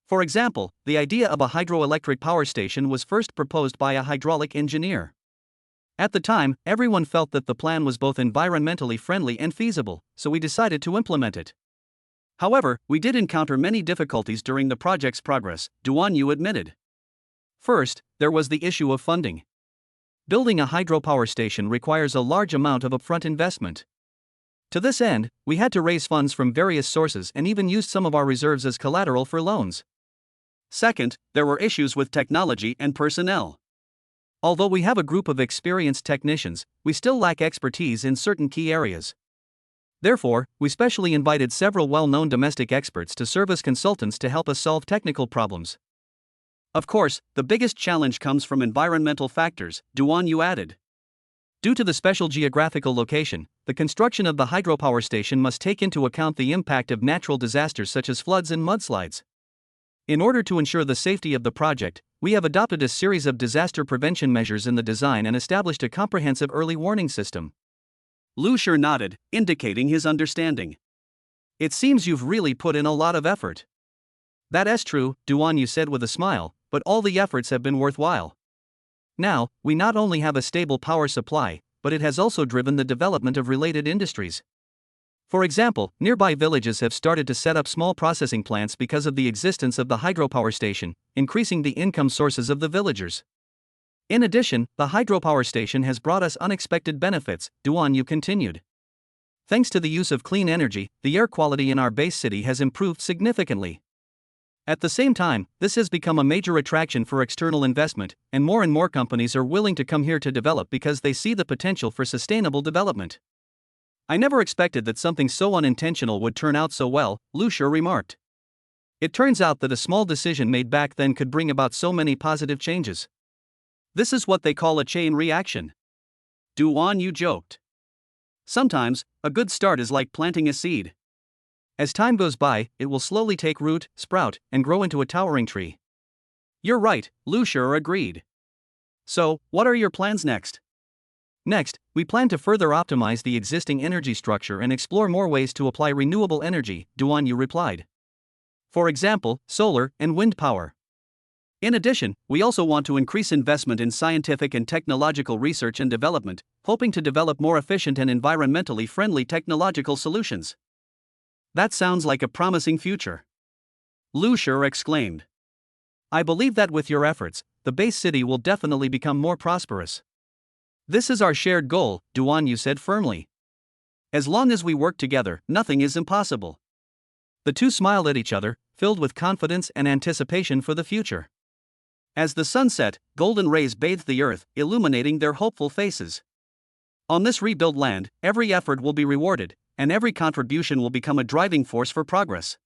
For example, the idea of a hydroelectric power station was first proposed by a hydraulic engineer. At the time, everyone felt that the plan was both environmentally friendly and feasible, so we decided to implement it. However, we did encounter many difficulties during the project's progress, Duan Yu admitted. First, there was the issue of funding. Building a hydropower station requires a large amount of upfront investment. To this end, we had to raise funds from various sources and even used some of our reserves as collateral for loans. Second, there were issues with technology and personnel. Although we have a group of experienced technicians, we still lack expertise in certain key areas. Therefore, we specially invited several well-known domestic experts to serve as consultants to help us solve technical problems. Of course, the biggest challenge comes from environmental factors, Duan Yu added. Due to the special geographical location, the construction of the hydropower station must take into account the impact of natural disasters such as floods and mudslides. In order to ensure the safety of the project, we have adopted a series of disaster prevention measures in the design and established a comprehensive early warning system. Lucier nodded, indicating his understanding. It seems you've really put in a lot of effort. That is true, Duan Yu said with a smile, but all the efforts have been worthwhile. Now, we not only have a stable power supply, but it has also driven the development of related industries. For example, nearby villages have started to set up small processing plants because of the existence of the hydropower station, increasing the income sources of the villagers. In addition, the hydropower station has brought us unexpected benefits, Duan Yu continued. Thanks to the use of clean energy, the air quality in our base city has improved significantly. At the same time, this has become a major attraction for external investment, and more companies are willing to come here to develop because they see the potential for sustainable development. I never expected that something so unintentional would turn out so well, Lucier remarked. It turns out that a small decision made back then could bring about so many positive changes. This is what they call a chain reaction. Duan Yu joked. Sometimes, a good start is like planting a seed. As time goes by, it will slowly take root, sprout, and grow into a towering tree. You're right, Lucier agreed. So, what are your plans next? Next, we plan to further optimize the existing energy structure and explore more ways to apply renewable energy, Duan Yu replied. For example, solar and wind power. In addition, we also want to increase investment in scientific and technological research and development, hoping to develop more efficient and environmentally friendly technological solutions. That sounds like a promising future. Lucier exclaimed. I believe that with your efforts, the base city will definitely become more prosperous. This is our shared goal, Duan Yu said firmly. As long as we work together, nothing is impossible. The two smiled at each other, filled with confidence and anticipation for the future. As the sun set, golden rays bathed the earth, illuminating their hopeful faces. On this rebuilt land, every effort will be rewarded, and every contribution will become a driving force for progress.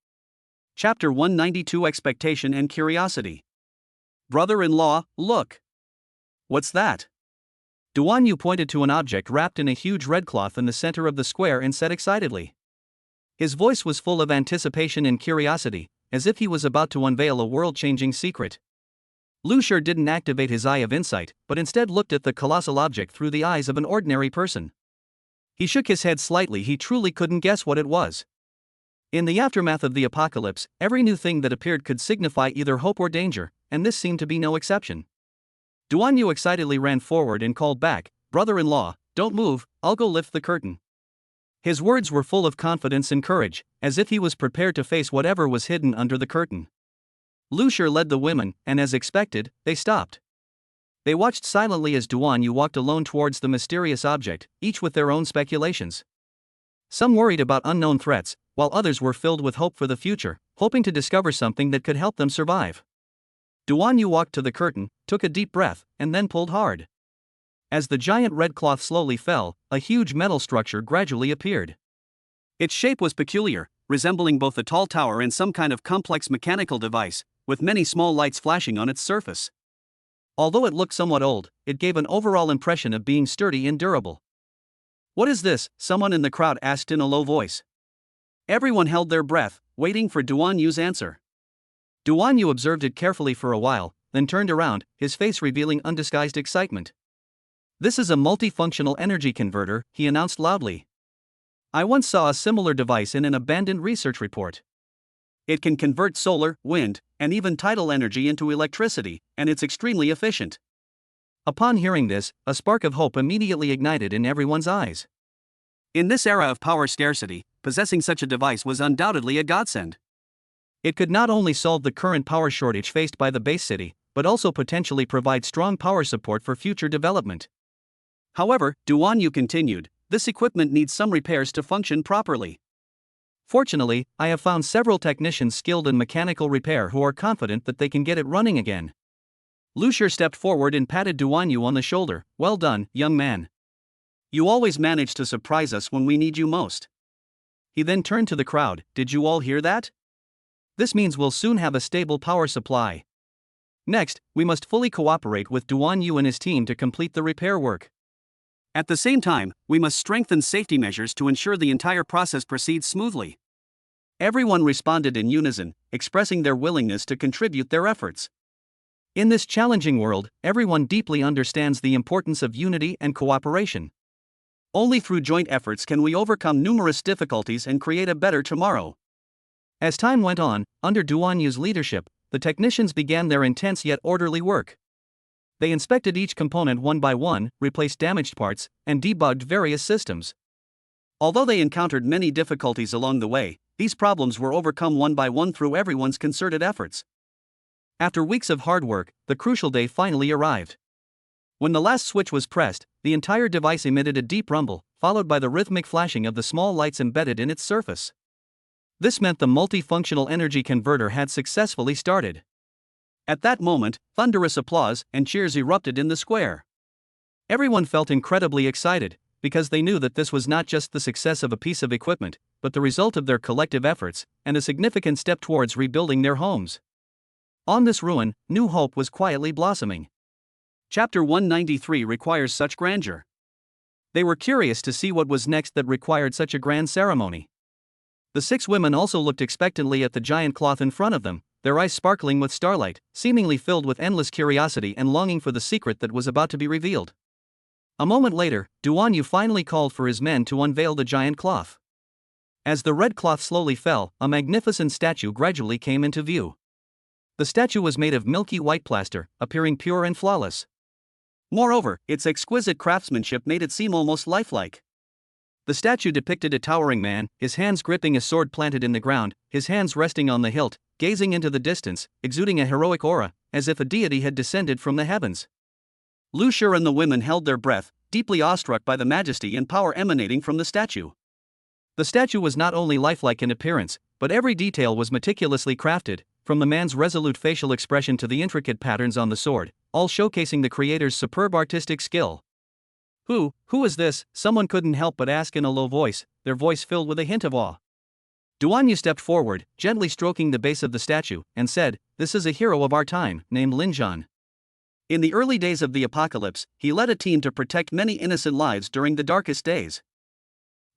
Chapter 192 Expectation and Curiosity. Brother-in-law, look. What's that? Duan Yu pointed to an object wrapped in a huge red cloth in the center of the square and said excitedly. His voice was full of anticipation and curiosity, as if he was about to unveil a world-changing secret. Lucier didn't activate his eye of insight, but instead looked at the colossal object through the eyes of an ordinary person. He shook his head slightly. He truly couldn't guess what it was. In the aftermath of the apocalypse, every new thing that appeared could signify either hope or danger, and this seemed to be no exception. Duan Yu excitedly ran forward and called back, Brother-in-law, don't move, I'll go lift the curtain. His words were full of confidence and courage, as if he was prepared to face whatever was hidden under the curtain. Lucier led the women, and as expected, they stopped. They watched silently as Duan Yu walked alone towards the mysterious object, each with their own speculations. Some worried about unknown threats, while others were filled with hope for the future, hoping to discover something that could help them survive. Duan Yu walked to the curtain, took a deep breath, and then pulled hard. As the giant red cloth slowly fell, a huge metal structure gradually appeared. Its shape was peculiar, resembling both a tall tower and some kind of complex mechanical device, with many small lights flashing on its surface. Although it looked somewhat old, it gave an overall impression of being sturdy and durable. "What is this?" someone in the crowd asked in a low voice. Everyone held their breath, waiting for Duan Yu's answer. Duan Yu observed it carefully for a while, then turned around, his face revealing undisguised excitement. "This is a multifunctional energy converter," he announced loudly. "I once saw a similar device in an abandoned research report. It can convert solar, wind, and even tidal energy into electricity, and it's extremely efficient." Upon hearing this, a spark of hope immediately ignited in everyone's eyes. In this era of power scarcity, possessing such a device was undoubtedly a godsend. It could not only solve the current power shortage faced by the base city, but also potentially provide strong power support for future development. However, Duan Yu continued, "This equipment needs some repairs to function properly. Fortunately, I have found several technicians skilled in mechanical repair who are confident that they can get it running again." Lu Shi stepped forward and patted Duan Yu on the shoulder. "Well done, young man. You always manage to surprise us when we need you most." He then turned to the crowd. "Did you all hear that? This means we'll soon have a stable power supply. Next, we must fully cooperate with Duan Yu and his team to complete the repair work. At the same time, we must strengthen safety measures to ensure the entire process proceeds smoothly." Everyone responded in unison, expressing their willingness to contribute their efforts. In this challenging world, everyone deeply understands the importance of unity and cooperation. Only through joint efforts can we overcome numerous difficulties and create a better tomorrow. As time went on, under Duan Yu's leadership, the technicians began their intense yet orderly work. They inspected each component one by one, replaced damaged parts, and debugged various systems. Although they encountered many difficulties along the way, these problems were overcome one by one through everyone's concerted efforts. After weeks of hard work, the crucial day finally arrived. When the last switch was pressed, the entire device emitted a deep rumble, followed by the rhythmic flashing of the small lights embedded in its surface. This meant the multifunctional energy converter had successfully started. At that moment, thunderous applause and cheers erupted in the square. Everyone felt incredibly excited, because they knew that this was not just the success of a piece of equipment, but the result of their collective efforts, and a significant step towards rebuilding their homes. On this ruin, new hope was quietly blossoming. Chapter 193 requires such grandeur. They were curious to see what was next that required such a grand ceremony. The 6 women also looked expectantly at the giant cloth in front of them, their eyes sparkling with starlight, seemingly filled with endless curiosity and longing for the secret that was about to be revealed. A moment later, Duan Yu finally called for his men to unveil the giant cloth. As the red cloth slowly fell, a magnificent statue gradually came into view. The statue was made of milky white plaster, appearing pure and flawless. Moreover, its exquisite craftsmanship made it seem almost lifelike. The statue depicted a towering man, his hands gripping a sword planted in the ground, his hands resting on the hilt, gazing into the distance, exuding a heroic aura, as if a deity had descended from the heavens. Lu Shi and the women held their breath, deeply awestruck by the majesty and power emanating from the statue. The statue was not only lifelike in appearance, but every detail was meticulously crafted, from the man's resolute facial expression to the intricate patterns on the sword, all showcasing the creator's superb artistic skill. Who is this?" someone couldn't help but ask in a low voice, their voice filled with a hint of awe. Duan Yu stepped forward, gently stroking the base of the statue, and said, "This is a hero of our time, named Lin Zhan. In the early days of the apocalypse, he led a team to protect many innocent lives during the darkest days."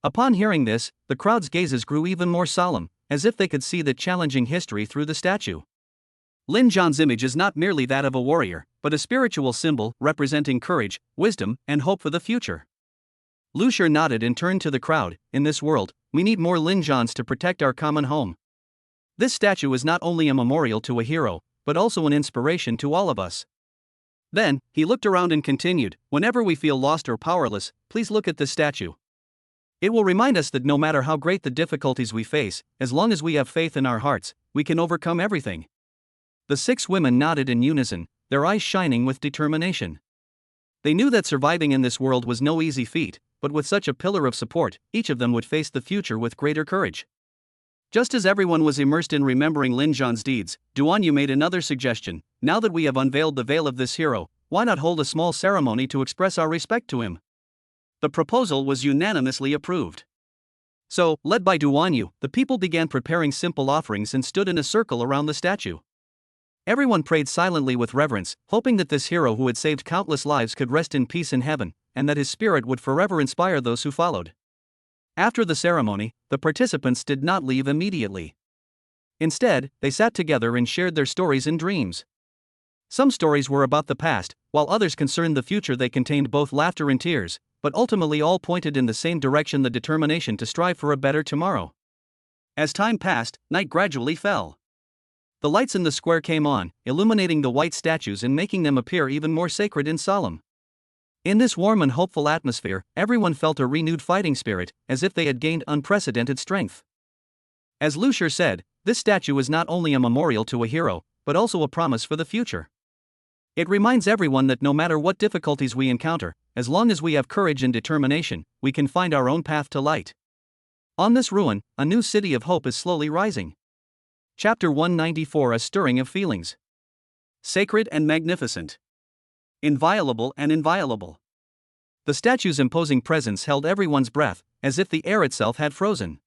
Upon hearing this, the crowd's gazes grew even more solemn, as if they could see the challenging history through the statue. Lin Zhan's image is not merely that of a warrior, but a spiritual symbol representing courage, wisdom, and hope for the future. Lu Shi nodded and turned to the crowd. "In this world, we need more Lin Zhans to protect our common home. This statue is not only a memorial to a hero, but also an inspiration to all of us." Then, he looked around and continued, "Whenever we feel lost or powerless, please look at this statue. It will remind us that no matter how great the difficulties we face, as long as we have faith in our hearts, we can overcome everything." The 6 women nodded in unison, their eyes shining with determination. They knew that surviving in this world was no easy feat, but with such a pillar of support, each of them would face the future with greater courage. Just as everyone was immersed in remembering Lin Zhan's deeds, Duan Yu made another suggestion. "Now that we have unveiled the veil of this hero, why not hold a small ceremony to express our respect to him?" The proposal was unanimously approved. So, led by Duanyu, the people began preparing simple offerings and stood in a circle around the statue. Everyone prayed silently with reverence, hoping that this hero who had saved countless lives could rest in peace in heaven, and that his spirit would forever inspire those who followed. After the ceremony, the participants did not leave immediately. Instead, they sat together and shared their stories and dreams. Some stories were about the past, while others concerned the future. They contained both laughter and tears, but ultimately all pointed in the same direction: the determination to strive for a better tomorrow. As time passed, night gradually fell. The lights in the square came on, illuminating the white statues and making them appear even more sacred and solemn. In this warm and hopeful atmosphere, everyone felt a renewed fighting spirit, as if they had gained unprecedented strength. As Lu Shi said, this statue is not only a memorial to a hero, but also a promise for the future. It reminds everyone that no matter what difficulties we encounter, as long as we have courage and determination, we can find our own path to light. On this ruin, a new city of hope is slowly rising. Chapter 194: A Stirring of Feelings. Sacred and magnificent. Inviolable and inviolable. The statue's imposing presence held everyone's breath, as if the air itself had frozen.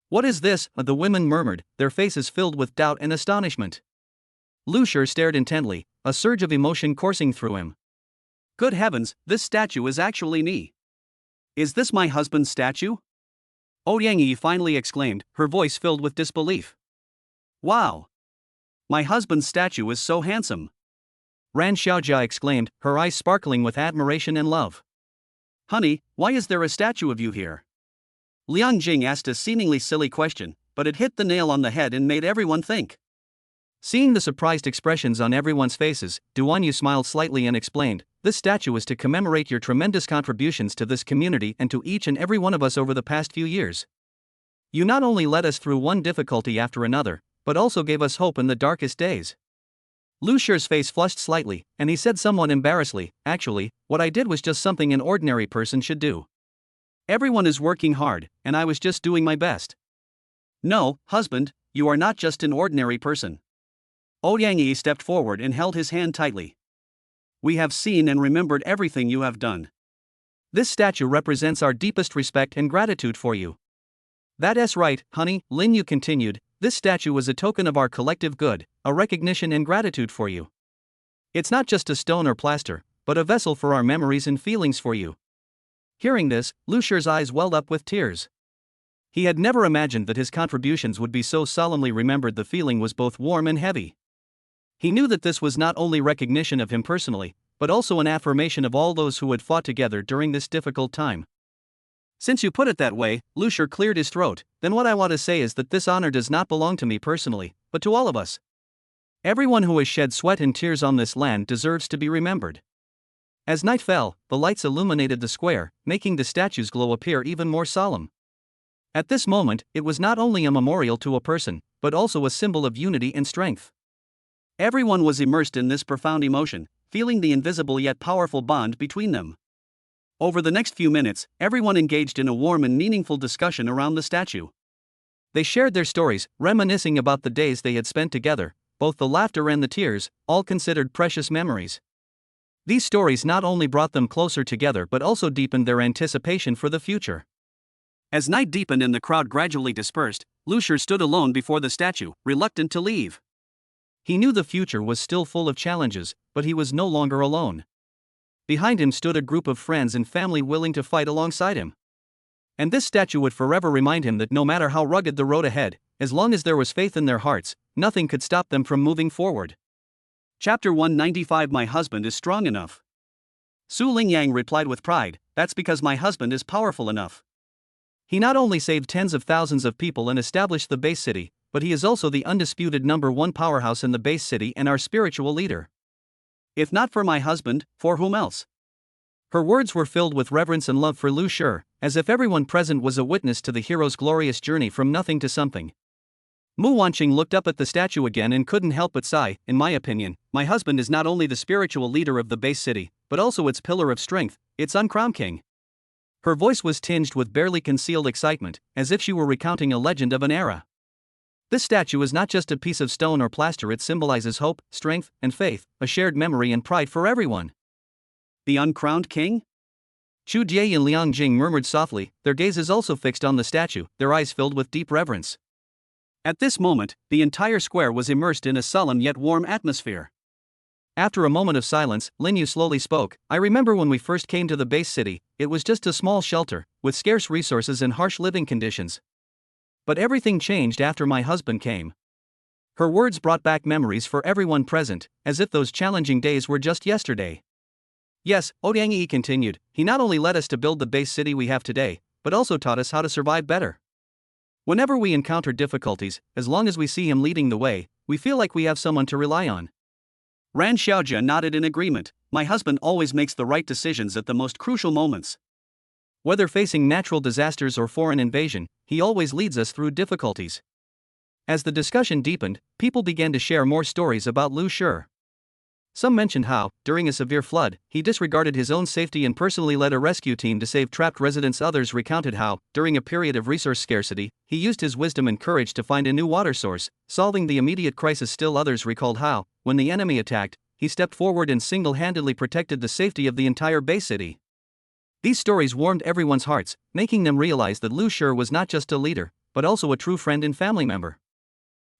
"What is this?" the women murmured, their faces filled with doubt and astonishment. Lu Shi stared intently, a surge of emotion coursing through him. "Good heavens, this statue is actually me. Is this my husband's statue?" Ouyang finally exclaimed, her voice filled with disbelief. "Wow! My husband's statue is so handsome!" Ran Xiaojia exclaimed, her eyes sparkling with admiration and love. "Honey, why is there a statue of you here?" Liang Jing asked a seemingly silly question, but it hit the nail on the head and made everyone think. Seeing the surprised expressions on everyone's faces, Duanyu smiled slightly and explained, "This statue is to commemorate your tremendous contributions to this community and to each and every one of us over the past few years. You not only led us through one difficulty after another, but also gave us hope in the darkest days." Lu Shi's face flushed slightly, and he said somewhat embarrassedly, "Actually, what I did was just something an ordinary person should do. Everyone is working hard, and I was just doing my best." "No, husband, you are not just an ordinary person." Ouyang Yi stepped forward and held his hand tightly. "We have seen and remembered everything you have done. This statue represents our deepest respect and gratitude for you." "That's right, honey," Lin Yu continued, "this statue was a token of our collective good, a recognition and gratitude for you. It's not just a stone or plaster, but a vessel for our memories and feelings for you." Hearing this, Lu Shi's eyes welled up with tears. He had never imagined that his contributions would be so solemnly remembered. The feeling was both warm and heavy. He knew that this was not only recognition of him personally, but also an affirmation of all those who had fought together during this difficult time. "Since you put it that way," Lu Shi cleared his throat, "then what I want to say is that this honor does not belong to me personally, but to all of us. Everyone who has shed sweat and tears on this land deserves to be remembered." As night fell, the lights illuminated the square, making the statue's glow appear even more solemn. At this moment, it was not only a memorial to a person, but also a symbol of unity and strength. Everyone was immersed in this profound emotion, feeling the invisible yet powerful bond between them. Over the next few minutes, everyone engaged in a warm and meaningful discussion around the statue. They shared their stories, reminiscing about the days they had spent together, both the laughter and the tears, all considered precious memories. These stories not only brought them closer together but also deepened their anticipation for the future. As night deepened and the crowd gradually dispersed, Lu Shi stood alone before the statue, reluctant to leave. He knew the future was still full of challenges, but he was no longer alone. Behind him stood a group of friends and family willing to fight alongside him. And this statue would forever remind him that no matter how rugged the road ahead, as long as there was faith in their hearts, nothing could stop them from moving forward. Chapter 195: My husband is strong enough. Su Lingyang replied with pride, "That's because my husband is powerful enough. He not only saved tens of thousands of people and established the base city, but he is also the undisputed #1 powerhouse in the base city and our spiritual leader. If not for my husband, for whom else?" Her words were filled with reverence and love for Lu Shi, as if everyone present was a witness to the hero's glorious journey from nothing to something. Mu Wanqing looked up at the statue again and couldn't help but sigh. "In my opinion, my husband is not only the spiritual leader of the base city, but also its pillar of strength, its uncrowned king." Her voice was tinged with barely concealed excitement, as if she were recounting a legend of an era. This statue is not just a piece of stone or plaster, it symbolizes hope, strength, and faith, a shared memory and pride for everyone. The uncrowned king? Chu Jie and Liang Jing murmured softly, their gazes also fixed on the statue, their eyes filled with deep reverence. At this moment, the entire square was immersed in a solemn yet warm atmosphere. After a moment of silence, Lin Yu slowly spoke. I remember when we first came to the base city, it was just a small shelter, with scarce resources and harsh living conditions. But everything changed after my husband came. Her words brought back memories for everyone present, as if those challenging days were just yesterday. Yes, Ouyang Yi continued, he not only led us to build the base city we have today, but also taught us how to survive better. Whenever we encounter difficulties, as long as we see him leading the way, we feel like we have someone to rely on. Ran Xiaojia nodded in agreement. My husband always makes the right decisions at the most crucial moments. Whether facing natural disasters or foreign invasion, he always leads us through difficulties. As the discussion deepened, people began to share more stories about Lu Shi. Some mentioned how, during a severe flood, he disregarded his own safety and personally led a rescue team to save trapped residents. Others recounted how, during a period of resource scarcity, he used his wisdom and courage to find a new water source, solving the immediate crisis. Still others recalled how, when the enemy attacked, he stepped forward and single-handedly protected the safety of the entire base city. These stories warmed everyone's hearts, making them realize that Lu Shi was not just a leader, but also a true friend and family member.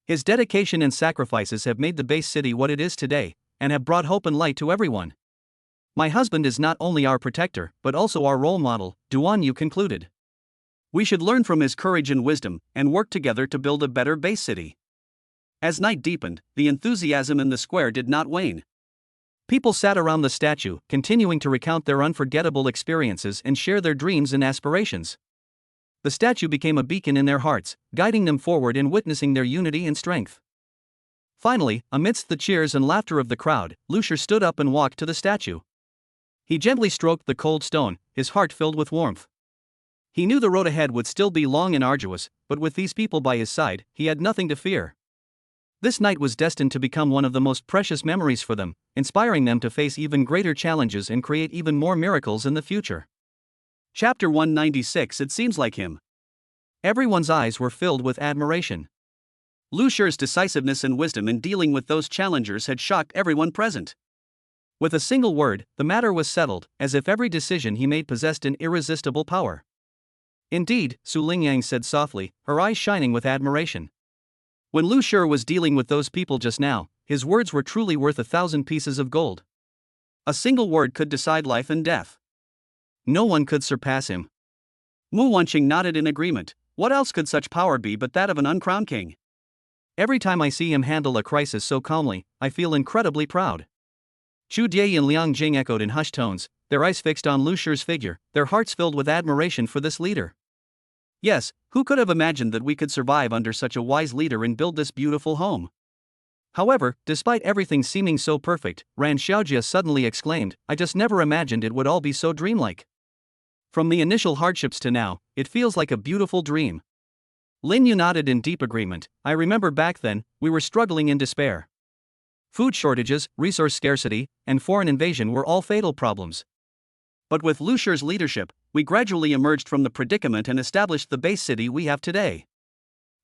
His dedication and sacrifices have made the base city what it is today, and have brought hope and light to everyone. My husband is not only our protector, but also our role model, Duan Yu concluded. We should learn from his courage and wisdom, and work together to build a better base city. As night deepened, the enthusiasm in the square did not wane. People sat around the statue, continuing to recount their unforgettable experiences and share their dreams and aspirations. The statue became a beacon in their hearts, guiding them forward and witnessing their unity and strength. Finally, amidst the cheers and laughter of the crowd, Lu Shi stood up and walked to the statue. He gently stroked the cold stone, his heart filled with warmth. He knew the road ahead would still be long and arduous, but with these people by his side, he had nothing to fear. This night was destined to become one of the most precious memories for them, inspiring them to face even greater challenges and create even more miracles in the future. Chapter 196. It seems like him. Everyone's eyes were filled with admiration. Lu Shi's decisiveness and wisdom in dealing with those challengers had shocked everyone present. With a single word, the matter was settled, as if every decision he made possessed an irresistible power. Indeed, Su Lingyang said softly, her eyes shining with admiration. When Lu Shi was dealing with those people just now, his words were truly worth 1,000 pieces of gold. A single word could decide life and death. No one could surpass him. Mu Wanqing nodded in agreement. What else could such power be but that of an uncrowned king? Every time I see him handle a crisis so calmly, I feel incredibly proud. Chu Jie and Liang Jing echoed in hushed tones, their eyes fixed on Lu Shi's figure, their hearts filled with admiration for this leader. Yes, who could have imagined that we could survive under such a wise leader and build this beautiful home? However, despite everything seeming so perfect, Ran Xiaojia suddenly exclaimed, I just never imagined it would all be so dreamlike. From the initial hardships to now, it feels like a beautiful dream. Lin Yu nodded in deep agreement. I remember back then, we were struggling in despair. Food shortages, resource scarcity, and foreign invasion were all fatal problems. But with Lu Shi's leadership, we gradually emerged from the predicament and established the base city we have today.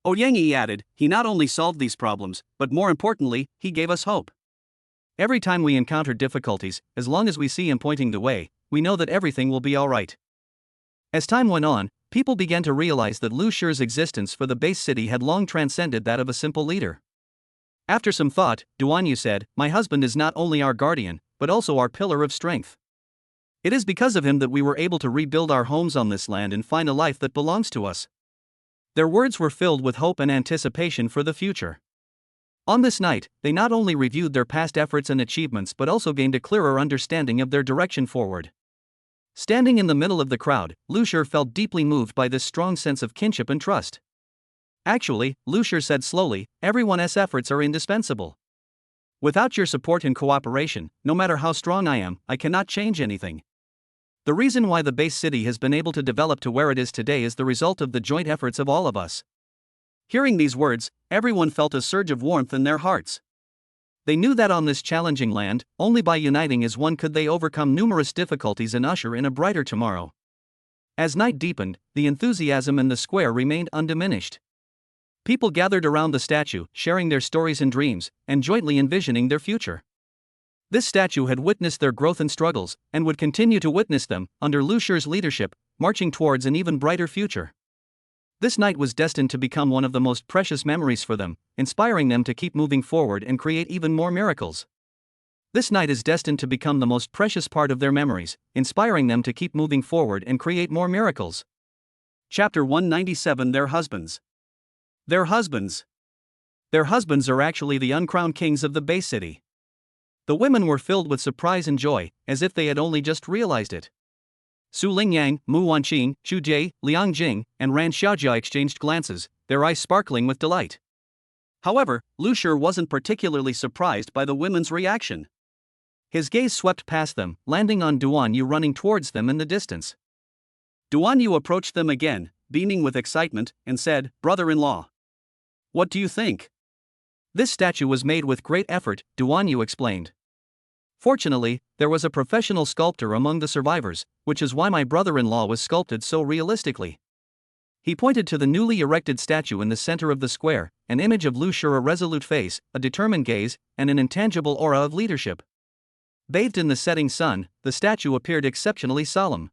Ouyang Yi added, he not only solved these problems, but more importantly, he gave us hope. Every time we encounter difficulties, as long as we see him pointing the way, we know that everything will be alright. As time went on, people began to realize that Lu Shi's existence for the base city had long transcended that of a simple leader. After some thought, Duan Yu said, my husband is not only our guardian, but also our pillar of strength. It is because of him that we were able to rebuild our homes on this land and find a life that belongs to us. Their words were filled with hope and anticipation for the future. On this night, they not only reviewed their past efforts and achievements but also gained a clearer understanding of their direction forward. Standing in the middle of the crowd, Lu Shi felt deeply moved by this strong sense of kinship and trust. Actually, Lu Shi said slowly, everyone's efforts are indispensable. Without your support and cooperation, no matter how strong I am, I cannot change anything. The reason why the base city has been able to develop to where it is today is the result of the joint efforts of all of us. Hearing these words, everyone felt a surge of warmth in their hearts. They knew that on this challenging land, only by uniting as one could they overcome numerous difficulties and usher in a brighter tomorrow. As night deepened, the enthusiasm in the square remained undiminished. People gathered around the statue, sharing their stories and dreams, and jointly envisioning their future. This statue had witnessed their growth and struggles, and would continue to witness them, under Lu Shi's leadership, marching towards an even brighter future. This night was destined to become one of the most precious memories for them, inspiring them to keep moving forward and create even more miracles. This night is destined to become the most precious part of their memories, inspiring them to keep moving forward and create more miracles. Chapter 197. Their husbands. Their husbands. Their husbands are actually the uncrowned kings of the Bay City. The women were filled with surprise and joy, as if they had only just realized it. Su Lingyang, Mu Wanqing, Xu Jie, Liang Jing, and Ran Xiaojia exchanged glances, their eyes sparkling with delight. However, Lu Shi wasn't particularly surprised by the women's reaction. His gaze swept past them, landing on Duan Yu running towards them in the distance. Duan Yu approached them again, beaming with excitement, and said, "Brother-in-law, what do you think?" This statue was made with great effort, Duan Yu explained. Fortunately, there was a professional sculptor among the survivors, which is why my brother-in-law was sculpted so realistically. He pointed to the newly erected statue in the center of the square, an image of Lu Shi, a resolute face, a determined gaze, and an intangible aura of leadership. Bathed in the setting sun, the statue appeared exceptionally solemn.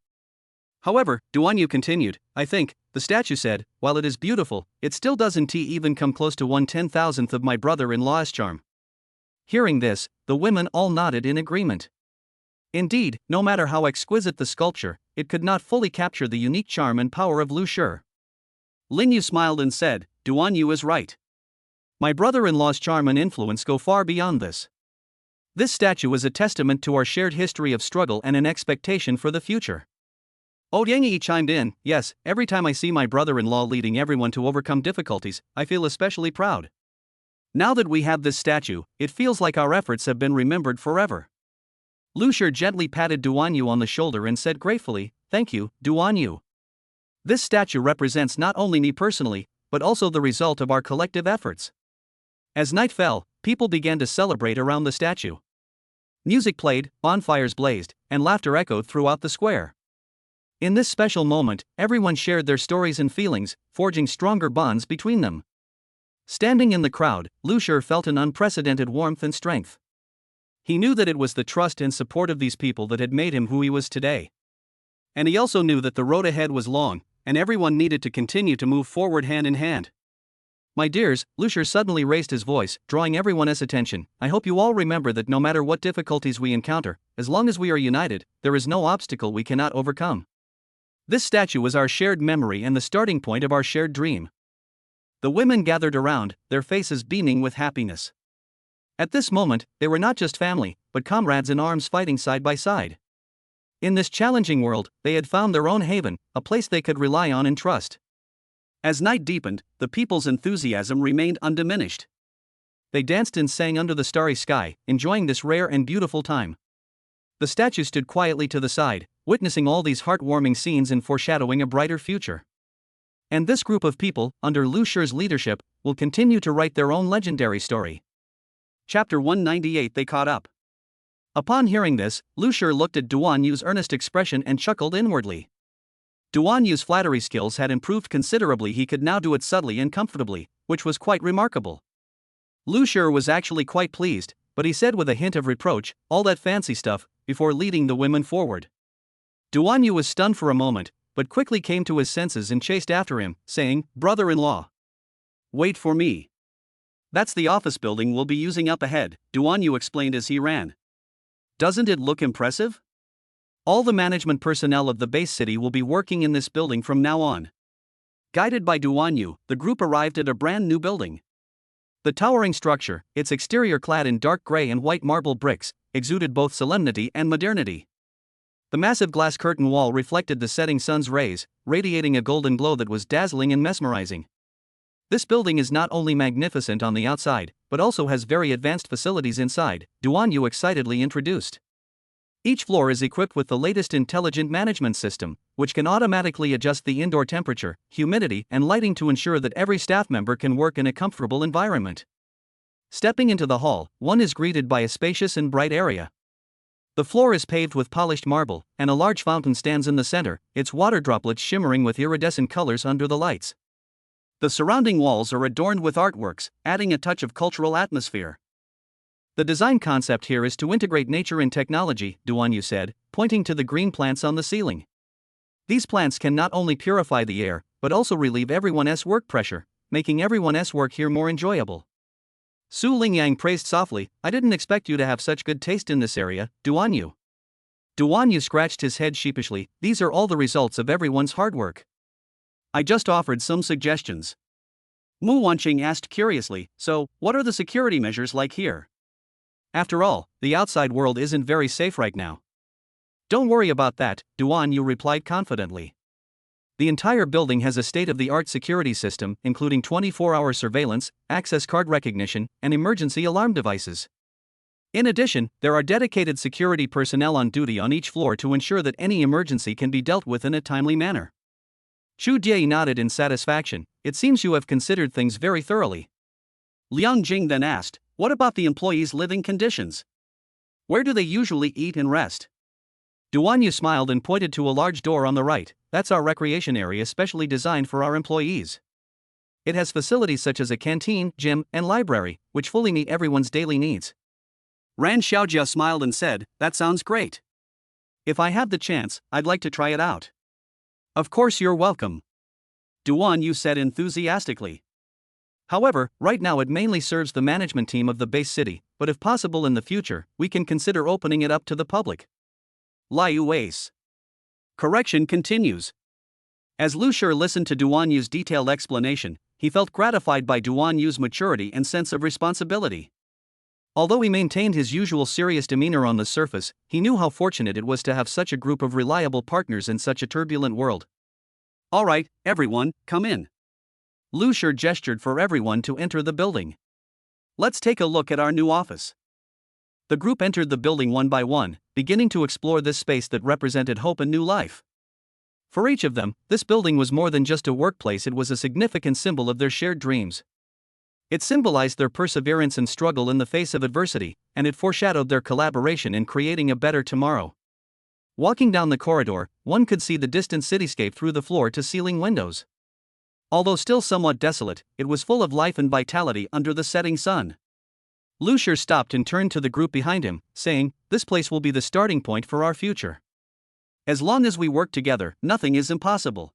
However, Duan Yu continued, "I think," the statue said, "while it is beautiful, it still doesn't even come close to 1/10,000th of my brother-in-law's charm." Hearing this, the women all nodded in agreement. Indeed, no matter how exquisite the sculpture, it could not fully capture the unique charm and power of Lu Shi. Lin Yu smiled and said, "Duan Yu is right. My brother-in-law's charm and influence go far beyond this. This statue is a testament to our shared history of struggle and an expectation for the future." Yang chimed in, "Yes, every time I see my brother-in-law leading everyone to overcome difficulties, I feel especially proud. Now that we have this statue, it feels like our efforts have been remembered forever." Lu Shi gently patted Duan Yu on the shoulder and said gratefully, "Thank you, Duan Yu. This statue represents not only me personally, but also the result of our collective efforts." As night fell, people began to celebrate around the statue. Music played, bonfires blazed, and laughter echoed throughout the square. In this special moment, everyone shared their stories and feelings, forging stronger bonds between them. Standing in the crowd, Lu Shi felt an unprecedented warmth and strength. He knew that it was the trust and support of these people that had made him who he was today. And he also knew that the road ahead was long, and everyone needed to continue to move forward hand in hand. "My dears," Lu Shi suddenly raised his voice, drawing everyone's attention, "I hope you all remember that no matter what difficulties we encounter, as long as we are united, there is no obstacle we cannot overcome. This statue is our shared memory and the starting point of our shared dream." The women gathered around, their faces beaming with happiness. At this moment, they were not just family, but comrades in arms fighting side by side. In this challenging world, they had found their own haven, a place they could rely on and trust. As night deepened, the people's enthusiasm remained undiminished. They danced and sang under the starry sky, enjoying this rare and beautiful time. The statue stood quietly to the side, witnessing all these heartwarming scenes and foreshadowing a brighter future. And this group of people, under Lu Shi's leadership, will continue to write their own legendary story. Chapter 198. They caught up. Upon hearing this, Lu Shi looked at Duan Yu's earnest expression and chuckled inwardly. Duan Yu's flattery skills had improved considerably. He could now do it subtly and comfortably, which was quite remarkable. Lu Shi was actually quite pleased, but he said with a hint of reproach, "All that fancy stuff," before leading the women forward. Duan Yu was stunned for a moment, but quickly came to his senses and chased after him, saying, "Brother-in-law, wait for me. That's the office building we'll be using up ahead," Duan Yu explained as he ran. "Doesn't it look impressive? All the management personnel of the base city will be working in this building from now on." Guided by Duan Yu, the group arrived at a brand new building. The towering structure, its exterior clad in dark gray and white marble bricks, exuded both solemnity and modernity. The massive glass curtain wall reflected the setting sun's rays, radiating a golden glow that was dazzling and mesmerizing. This building is not only magnificent on the outside, but also has very advanced facilities inside, Duan Yu excitedly introduced. Each floor is equipped with the latest intelligent management system, which can automatically adjust the indoor temperature, humidity, and lighting to ensure that every staff member can work in a comfortable environment. Stepping into the hall, one is greeted by a spacious and bright area. The floor is paved with polished marble, and a large fountain stands in the center, its water droplets shimmering with iridescent colors under the lights. The surrounding walls are adorned with artworks, adding a touch of cultural atmosphere. The design concept here is to integrate nature and technology, Duanyu said, pointing to the green plants on the ceiling. These plants can not only purify the air, but also relieve everyone's work pressure, making everyone's work here more enjoyable. Su Lingyang praised softly, I didn't expect you to have such good taste in this area, Duanyu. Duanyu scratched his head sheepishly, these are all the results of everyone's hard work. I just offered some suggestions. Mu Wanqing asked curiously, so, what are the security measures like here? After all, the outside world isn't very safe right now. Don't worry about that, Duanyu replied confidently. The entire building has a state-of-the-art security system, including 24-hour surveillance, access card recognition, and emergency alarm devices. In addition, there are dedicated security personnel on duty on each floor to ensure that any emergency can be dealt with in a timely manner. Chu Jie nodded in satisfaction, it seems you have considered things very thoroughly. Liang Jing then asked, what about the employees' living conditions? Where do they usually eat and rest? Duanyu smiled and pointed to a large door on the right, that's our recreation area specially designed for our employees. It has facilities such as a canteen, gym, and library, which fully meet everyone's daily needs. Ran Xiaojia smiled and said, that sounds great. If I have the chance, I'd like to try it out. Of course you're welcome. Duanyu said enthusiastically. However, right now it mainly serves the management team of the base city, but if possible in the future, we can consider opening it up to the public. Liu Ace. Correction continues. As Lu Shur listened to Duanyu's detailed explanation, he felt gratified by Duanyu's maturity and sense of responsibility. Although he maintained his usual serious demeanor on the surface, he knew how fortunate it was to have such a group of reliable partners in such a turbulent world. Alright, everyone, come in. Lu Shur gestured for everyone to enter the building. Let's take a look at our new office. The group entered the building one by one, beginning to explore this space that represented hope and new life. For each of them, this building was more than just a workplace, it was a significant symbol of their shared dreams. It symbolized their perseverance and struggle in the face of adversity, and it foreshadowed their collaboration in creating a better tomorrow. Walking down the corridor, one could see the distant cityscape through the floor-to-ceiling windows. Although still somewhat desolate, it was full of life and vitality under the setting sun. Lu Shur stopped and turned to the group behind him, saying, this place will be the starting point for our future. As long as we work together, nothing is impossible.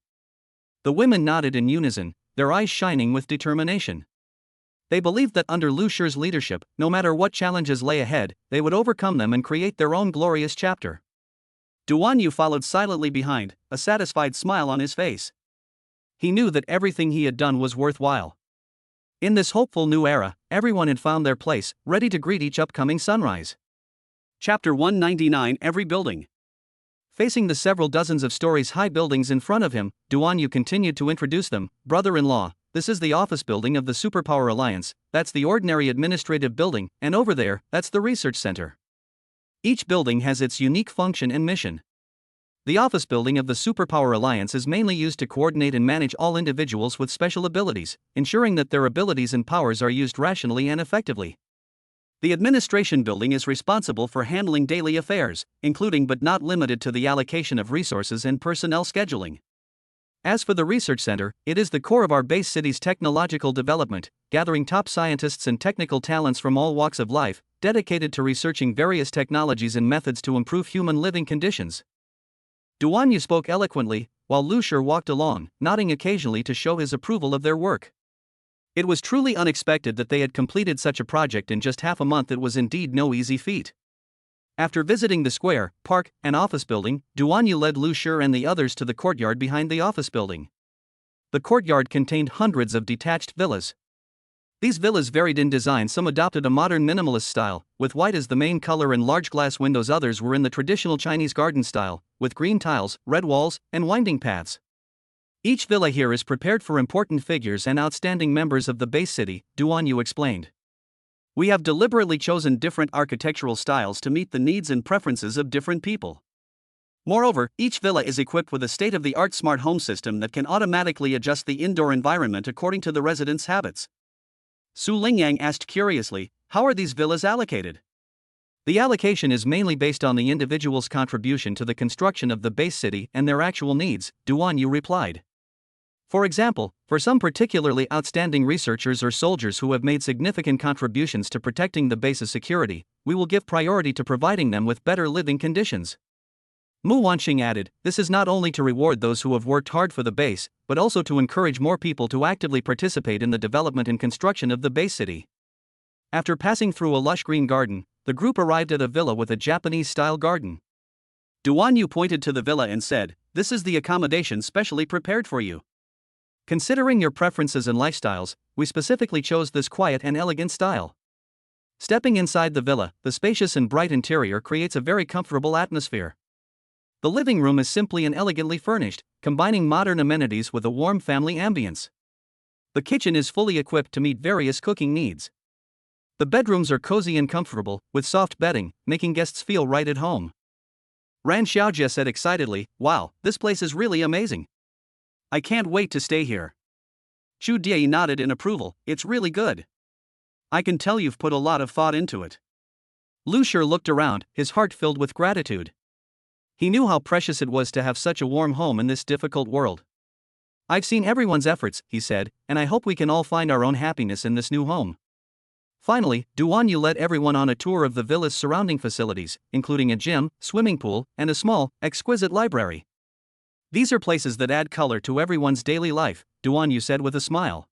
The women nodded in unison, their eyes shining with determination. They believed that under Lu Shur's leadership, no matter what challenges lay ahead, they would overcome them and create their own glorious chapter. Duanyu followed silently behind, a satisfied smile on his face. He knew that everything he had done was worthwhile. In this hopeful new era, everyone had found their place, ready to greet each upcoming sunrise. Chapter 199 Every Building. Facing the several dozens of stories high buildings in front of him, Duanyu continued to introduce them. Brother-in-law, this is the office building of the Superpower Alliance, that's the ordinary administrative building, and over there, that's the research center. Each building has its unique function and mission. The office building of the Superpower Alliance is mainly used to coordinate and manage all individuals with special abilities, ensuring that their abilities and powers are used rationally and effectively. The administration building is responsible for handling daily affairs, including but not limited to the allocation of resources and personnel scheduling. As for the research center, it is the core of our base city's technological development, gathering top scientists and technical talents from all walks of life, dedicated to researching various technologies and methods to improve human living conditions. Duanyu spoke eloquently, while Lu Shur walked along, nodding occasionally to show his approval of their work. It was truly unexpected that they had completed such a project in just half a month. It was indeed no easy feat. After visiting the square, park, and office building, Duanyu led Lu Shur and the others to the courtyard behind the office building. The courtyard contained hundreds of detached villas. These villas varied in design. Some adopted a modern minimalist style, with white as the main color and large glass windows. Others were in the traditional Chinese garden style, with green tiles, red walls, and winding paths. Each villa here is prepared for important figures and outstanding members of the base city, Duanyu explained. We have deliberately chosen different architectural styles to meet the needs and preferences of different people. Moreover, each villa is equipped with a state-of-the-art smart home system that can automatically adjust the indoor environment according to the residents' habits. Su Lingyang asked curiously, how are these villas allocated? The allocation is mainly based on the individual's contribution to the construction of the base city and their actual needs, Duanyu replied. For example, for some particularly outstanding researchers or soldiers who have made significant contributions to protecting the base's security, we will give priority to providing them with better living conditions. Mu Wanqing added, this is not only to reward those who have worked hard for the base, but also to encourage more people to actively participate in the development and construction of the base city. After passing through a lush green garden, the group arrived at a villa with a Japanese-style garden. Duan Yu pointed to the villa and said, this is the accommodation specially prepared for you. Considering your preferences and lifestyles, we specifically chose this quiet and elegant style. Stepping inside the villa, the spacious and bright interior creates a very comfortable atmosphere. The living room is simply and elegantly furnished, combining modern amenities with a warm family ambience. The kitchen is fully equipped to meet various cooking needs. The bedrooms are cozy and comfortable, with soft bedding, making guests feel right at home. Ran Xiaojie said excitedly, wow, this place is really amazing. I can't wait to stay here. Chu Die nodded in approval, it's really good. I can tell you've put a lot of thought into it. Lu Shi looked around, his heart filled with gratitude. He knew how precious it was to have such a warm home in this difficult world. I've seen everyone's efforts, he said, and I hope we can all find our own happiness in this new home. Finally, Duan Yu led everyone on a tour of the villa's surrounding facilities, including a gym, swimming pool, and a small, exquisite library. These are places that add color to everyone's daily life, Duan Yu said with a smile.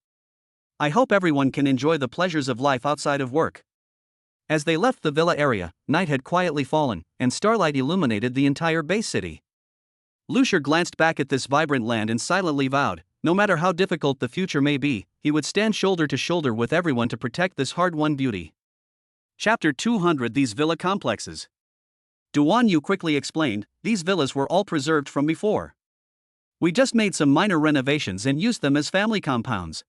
I hope everyone can enjoy the pleasures of life outside of work. As they left the villa area, night had quietly fallen, and starlight illuminated the entire base city. Lu Shi glanced back at this vibrant land and silently vowed, no matter how difficult the future may be, he would stand shoulder to shoulder with everyone to protect this hard-won beauty. Chapter 200 These villa complexes. Duan Yu quickly explained, these villas were all preserved from before. We just made some minor renovations and used them as family compounds.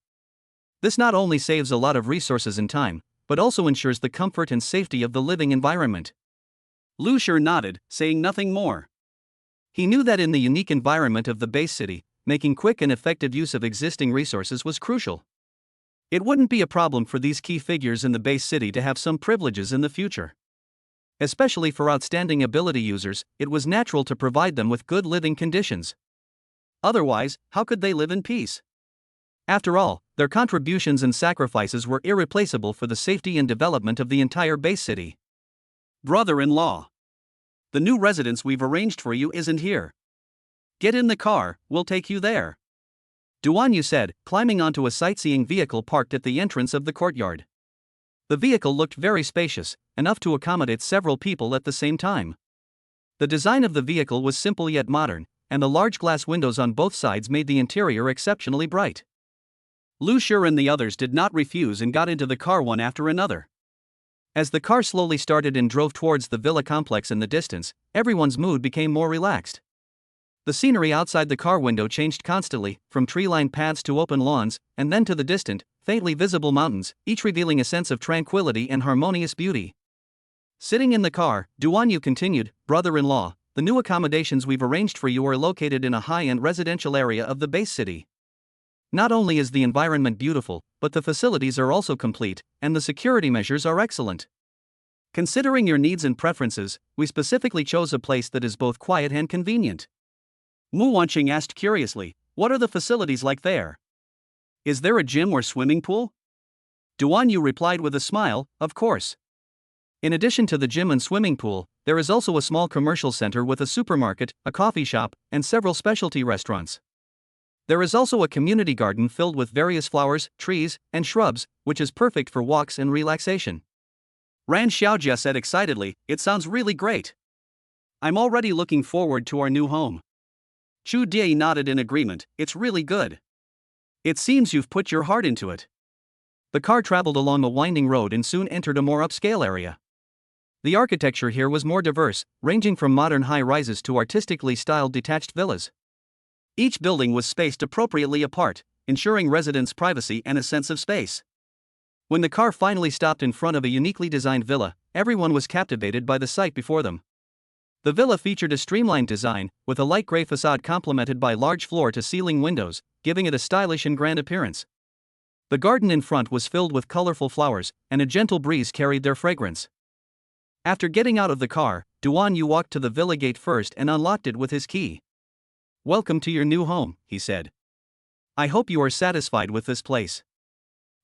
This not only saves a lot of resources and time, but also ensures the comfort and safety of the living environment. Lu Shi nodded, saying nothing more. He knew that in the unique environment of the base city, making quick and effective use of existing resources was crucial. It wouldn't be a problem for these key figures in the base city to have some privileges in the future. Especially for outstanding ability users, it was natural to provide them with good living conditions. Otherwise, how could they live in peace? After all, their contributions and sacrifices were irreplaceable for the safety and development of the entire base city. Brother-in-law. The new residence we've arranged for you isn't here. Get in the car, we'll take you there. Duan Yu said, climbing onto a sightseeing vehicle parked at the entrance of the courtyard. The vehicle looked very spacious, enough to accommodate several people at the same time. The design of the vehicle was simple yet modern, and the large glass windows on both sides made the interior exceptionally bright. Lu Shi and the others did not refuse and got into the car one after another. As the car slowly started and drove towards the villa complex in the distance, everyone's mood became more relaxed. The scenery outside the car window changed constantly, from tree-lined paths to open lawns, and then to the distant, faintly visible mountains, each revealing a sense of tranquility and harmonious beauty. Sitting in the car, Duan Yu continued, brother-in-law, the new accommodations we've arranged for you are located in a high-end residential area of the base city. Not only is the environment beautiful, but the facilities are also complete, and the security measures are excellent. Considering your needs and preferences, we specifically chose a place that is both quiet and convenient. Mu Wanqing asked curiously, what are the facilities like there? Is there a gym or swimming pool? Duan Yu replied with a smile, of course. In addition to the gym and swimming pool, there is also a small commercial center with a supermarket, a coffee shop, and several specialty restaurants. There is also a community garden filled with various flowers, trees, and shrubs, which is perfect for walks and relaxation. Ran Xiaojie said excitedly, it sounds really great. I'm already looking forward to our new home. Chu Die nodded in agreement, it's really good. It seems you've put your heart into it. The car traveled along a winding road and soon entered a more upscale area. The architecture here was more diverse, ranging from modern high-rises to artistically styled detached villas. Each building was spaced appropriately apart, ensuring residents' privacy and a sense of space. When the car finally stopped in front of a uniquely designed villa, everyone was captivated by the sight before them. The villa featured a streamlined design, with a light gray facade complemented by large floor-to-ceiling windows, giving it a stylish and grand appearance. The garden in front was filled with colorful flowers, and a gentle breeze carried their fragrance. After getting out of the car, Duan Yu walked to the villa gate first and unlocked it with his key. Welcome to your new home, he said. I hope you are satisfied with this place.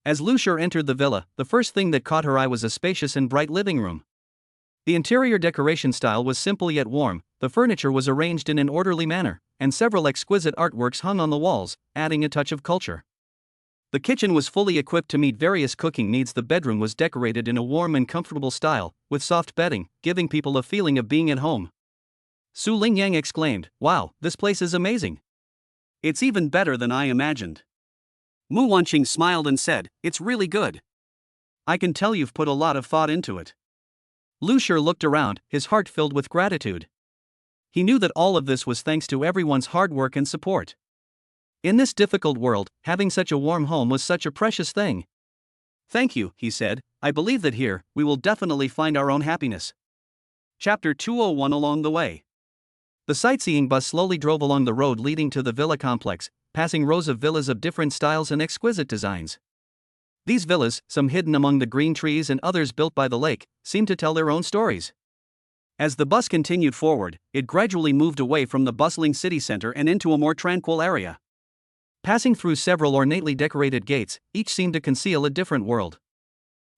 As Lucia entered the villa, the first thing that caught her eye was a spacious and bright living room. The interior decoration style was simple yet warm, the furniture was arranged in an orderly manner, and several exquisite artworks hung on the walls, adding a touch of culture. The kitchen was fully equipped to meet various cooking needs. The bedroom was decorated in a warm and comfortable style, with soft bedding, giving people a feeling of being at home. Su Lingyang exclaimed, "Wow, this place is amazing. It's even better than I imagined." Mu Wanqing smiled and said, "It's really good. I can tell you've put a lot of thought into it." Lu Shi looked around, his heart filled with gratitude. He knew that all of this was thanks to everyone's hard work and support. In this difficult world, having such a warm home was such a precious thing. "Thank you," he said. "I believe that here, we will definitely find our own happiness." Chapter 201. Along the way. The sightseeing bus slowly drove along the road leading to the villa complex, passing rows of villas of different styles and exquisite designs. These villas, some hidden among the green trees and others built by the lake, seemed to tell their own stories. As the bus continued forward, it gradually moved away from the bustling city center and into a more tranquil area. Passing through several ornately decorated gates, each seemed to conceal a different world.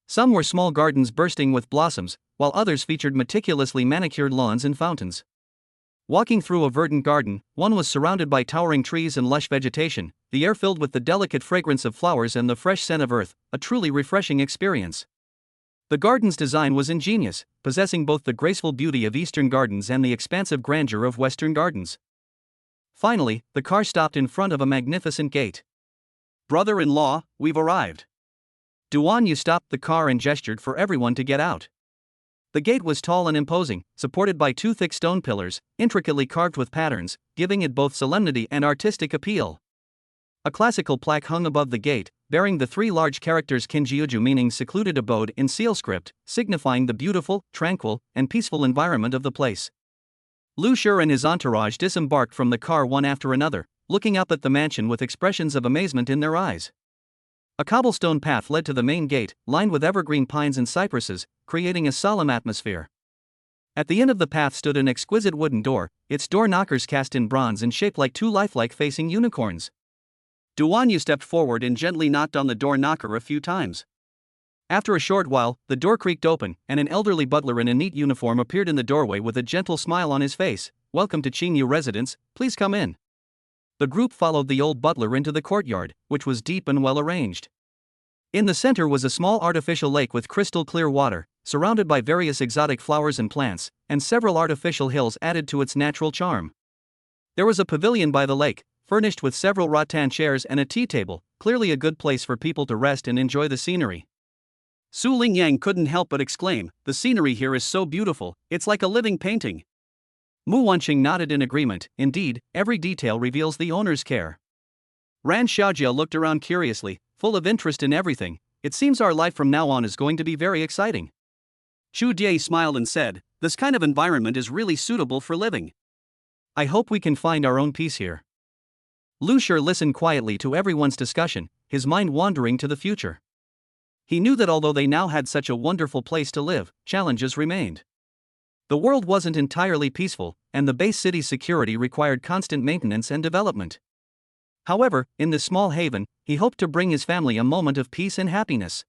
Some were small gardens bursting with blossoms, while others featured meticulously manicured lawns and fountains. Walking through a verdant garden, one was surrounded by towering trees and lush vegetation, the air filled with the delicate fragrance of flowers and the fresh scent of earth, a truly refreshing experience. The garden's design was ingenious, possessing both the graceful beauty of Eastern gardens and the expansive grandeur of Western gardens. Finally, the car stopped in front of a magnificent gate. "Brother-in-law, we've arrived." Duan Yu stopped the car and gestured for everyone to get out. The gate was tall and imposing, supported by two thick stone pillars, intricately carved with patterns, giving it both solemnity and artistic appeal. A classical plaque hung above the gate, bearing the three large characters Kinjiuju, meaning secluded abode, in seal script, signifying the beautiful, tranquil, and peaceful environment of the place. Lu Shi and his entourage disembarked from the car one after another, looking up at the mansion with expressions of amazement in their eyes. A cobblestone path led to the main gate, lined with evergreen pines and cypresses, creating a solemn atmosphere. At the end of the path stood an exquisite wooden door, its door knockers cast in bronze and shaped like two lifelike facing unicorns. Duan Yu stepped forward and gently knocked on the door knocker a few times. After a short while, the door creaked open, and an elderly butler in a neat uniform appeared in the doorway with a gentle smile on his face. "Welcome to Qingyu residence, please come in." The group followed the old butler into the courtyard, which was deep and well arranged. In the center was a small artificial lake with crystal clear water, surrounded by various exotic flowers and plants, and several artificial hills added to its natural charm. There was a pavilion by the lake, furnished with several rattan chairs and a tea table, clearly a good place for people to rest and enjoy the scenery. Su Lingyang couldn't help but exclaim, "The scenery here is so beautiful, it's like a living painting." Mu Wanqing nodded in agreement. Indeed, every detail reveals the owner's care. Ran Xiaojia looked around curiously, full of interest in everything. "It seems our life from now on is going to be very exciting." Chu Die smiled and said, "This kind of environment is really suitable for living. I hope we can find our own peace here." Lu Shi listened quietly to everyone's discussion, his mind wandering to the future. He knew that although they now had such a wonderful place to live, challenges remained. The world wasn't entirely peaceful, and the base city's security required constant maintenance and development. However, in this small haven, he hoped to bring his family a moment of peace and happiness.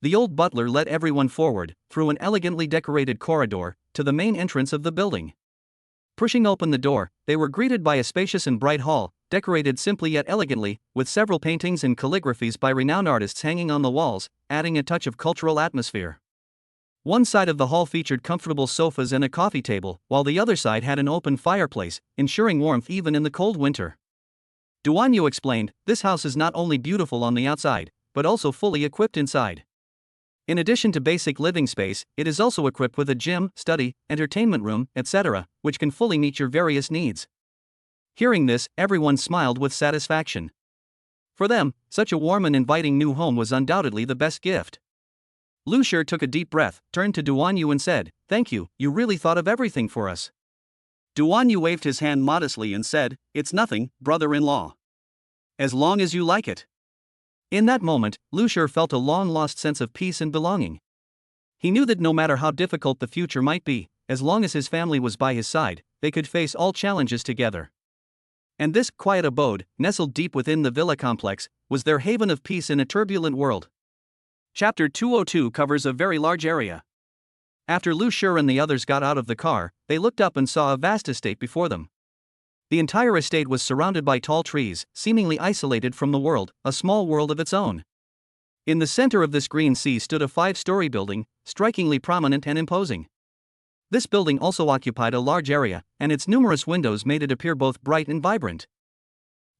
The old butler led everyone forward, through an elegantly decorated corridor, to the main entrance of the building. Pushing open the door, they were greeted by a spacious and bright hall, decorated simply yet elegantly, with several paintings and calligraphies by renowned artists hanging on the walls, adding a touch of cultural atmosphere. One side of the hall featured comfortable sofas and a coffee table, while the other side had an open fireplace, ensuring warmth even in the cold winter. Duan Yu explained, "This house is not only beautiful on the outside, but also fully equipped inside. In addition to basic living space, it is also equipped with a gym, study, entertainment room, etc., which can fully meet your various needs." Hearing this, everyone smiled with satisfaction. For them, such a warm and inviting new home was undoubtedly the best gift. Lu Shi took a deep breath, turned to Duan Yu and said, "Thank you, you really thought of everything for us." Duan Yu waved his hand modestly and said, "It's nothing, brother-in-law. As long as you like it." In that moment, Lu Shi felt a long-lost sense of peace and belonging. He knew that no matter how difficult the future might be, as long as his family was by his side, they could face all challenges together. And this quiet abode, nestled deep within the villa complex, was their haven of peace in a turbulent world. Chapter 202 covers a very large area. After Lu Shi and the others got out of the car, they looked up and saw a vast estate before them. The entire estate was surrounded by tall trees, seemingly isolated from the world, a small world of its own. In the center of this green sea stood a 5-story building, strikingly prominent and imposing. This building also occupied a large area, and its numerous windows made it appear both bright and vibrant.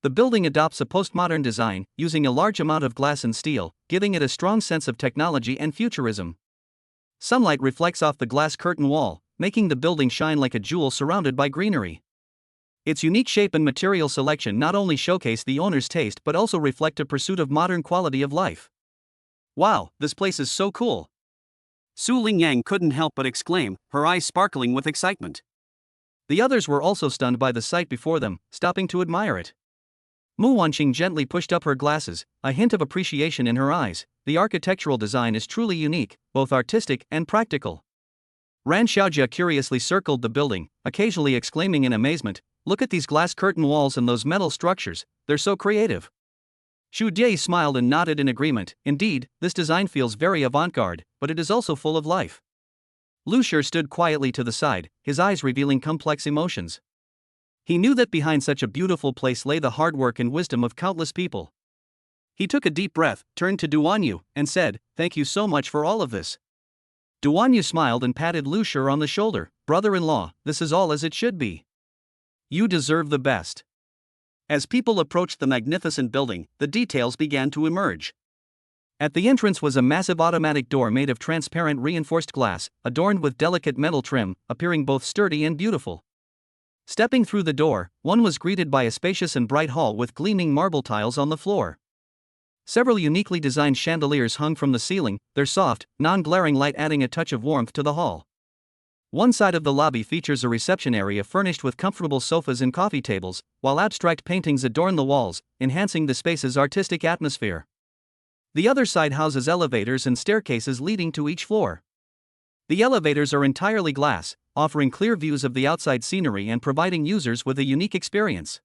The building adopts a postmodern design, using a large amount of glass and steel, giving it a strong sense of technology and futurism. Sunlight reflects off the glass curtain wall, making the building shine like a jewel surrounded by greenery. Its unique shape and material selection not only showcase the owner's taste but also reflect a pursuit of modern quality of life. Wow, this place is so cool! Su Lingyang couldn't help but exclaim, her eyes sparkling with excitement. The others were also stunned by the sight before them, stopping to admire it. Mu Wanqing gently pushed up her glasses, a hint of appreciation in her eyes. The architectural design is truly unique, both artistic and practical. Ran Xiaojia curiously circled the building, occasionally exclaiming in amazement, "Look at these glass curtain walls and those metal structures, they're so creative." Xu Jie smiled and nodded in agreement. Indeed, this design feels very avant-garde, but it is also full of life. Lu Shi stood quietly to the side, his eyes revealing complex emotions. He knew that behind such a beautiful place lay the hard work and wisdom of countless people. He took a deep breath, turned to Duanyu, and said, "Thank you so much for all of this." Duanyu smiled and patted Lu Shi on the shoulder. "Brother-in-law, this is all as it should be. You deserve the best." As people approached the magnificent building, the details began to emerge. At the entrance was a massive automatic door made of transparent reinforced glass, adorned with delicate metal trim, appearing both sturdy and beautiful. Stepping through the door, one was greeted by a spacious and bright hall with gleaming marble tiles on the floor. Several uniquely designed chandeliers hung from the ceiling, their soft, non-glaring light adding a touch of warmth to the hall. One side of the lobby features a reception area furnished with comfortable sofas and coffee tables, while abstract paintings adorn the walls, enhancing the space's artistic atmosphere. The other side houses elevators and staircases leading to each floor. The elevators are entirely glass, offering clear views of the outside scenery and providing users with a unique experience.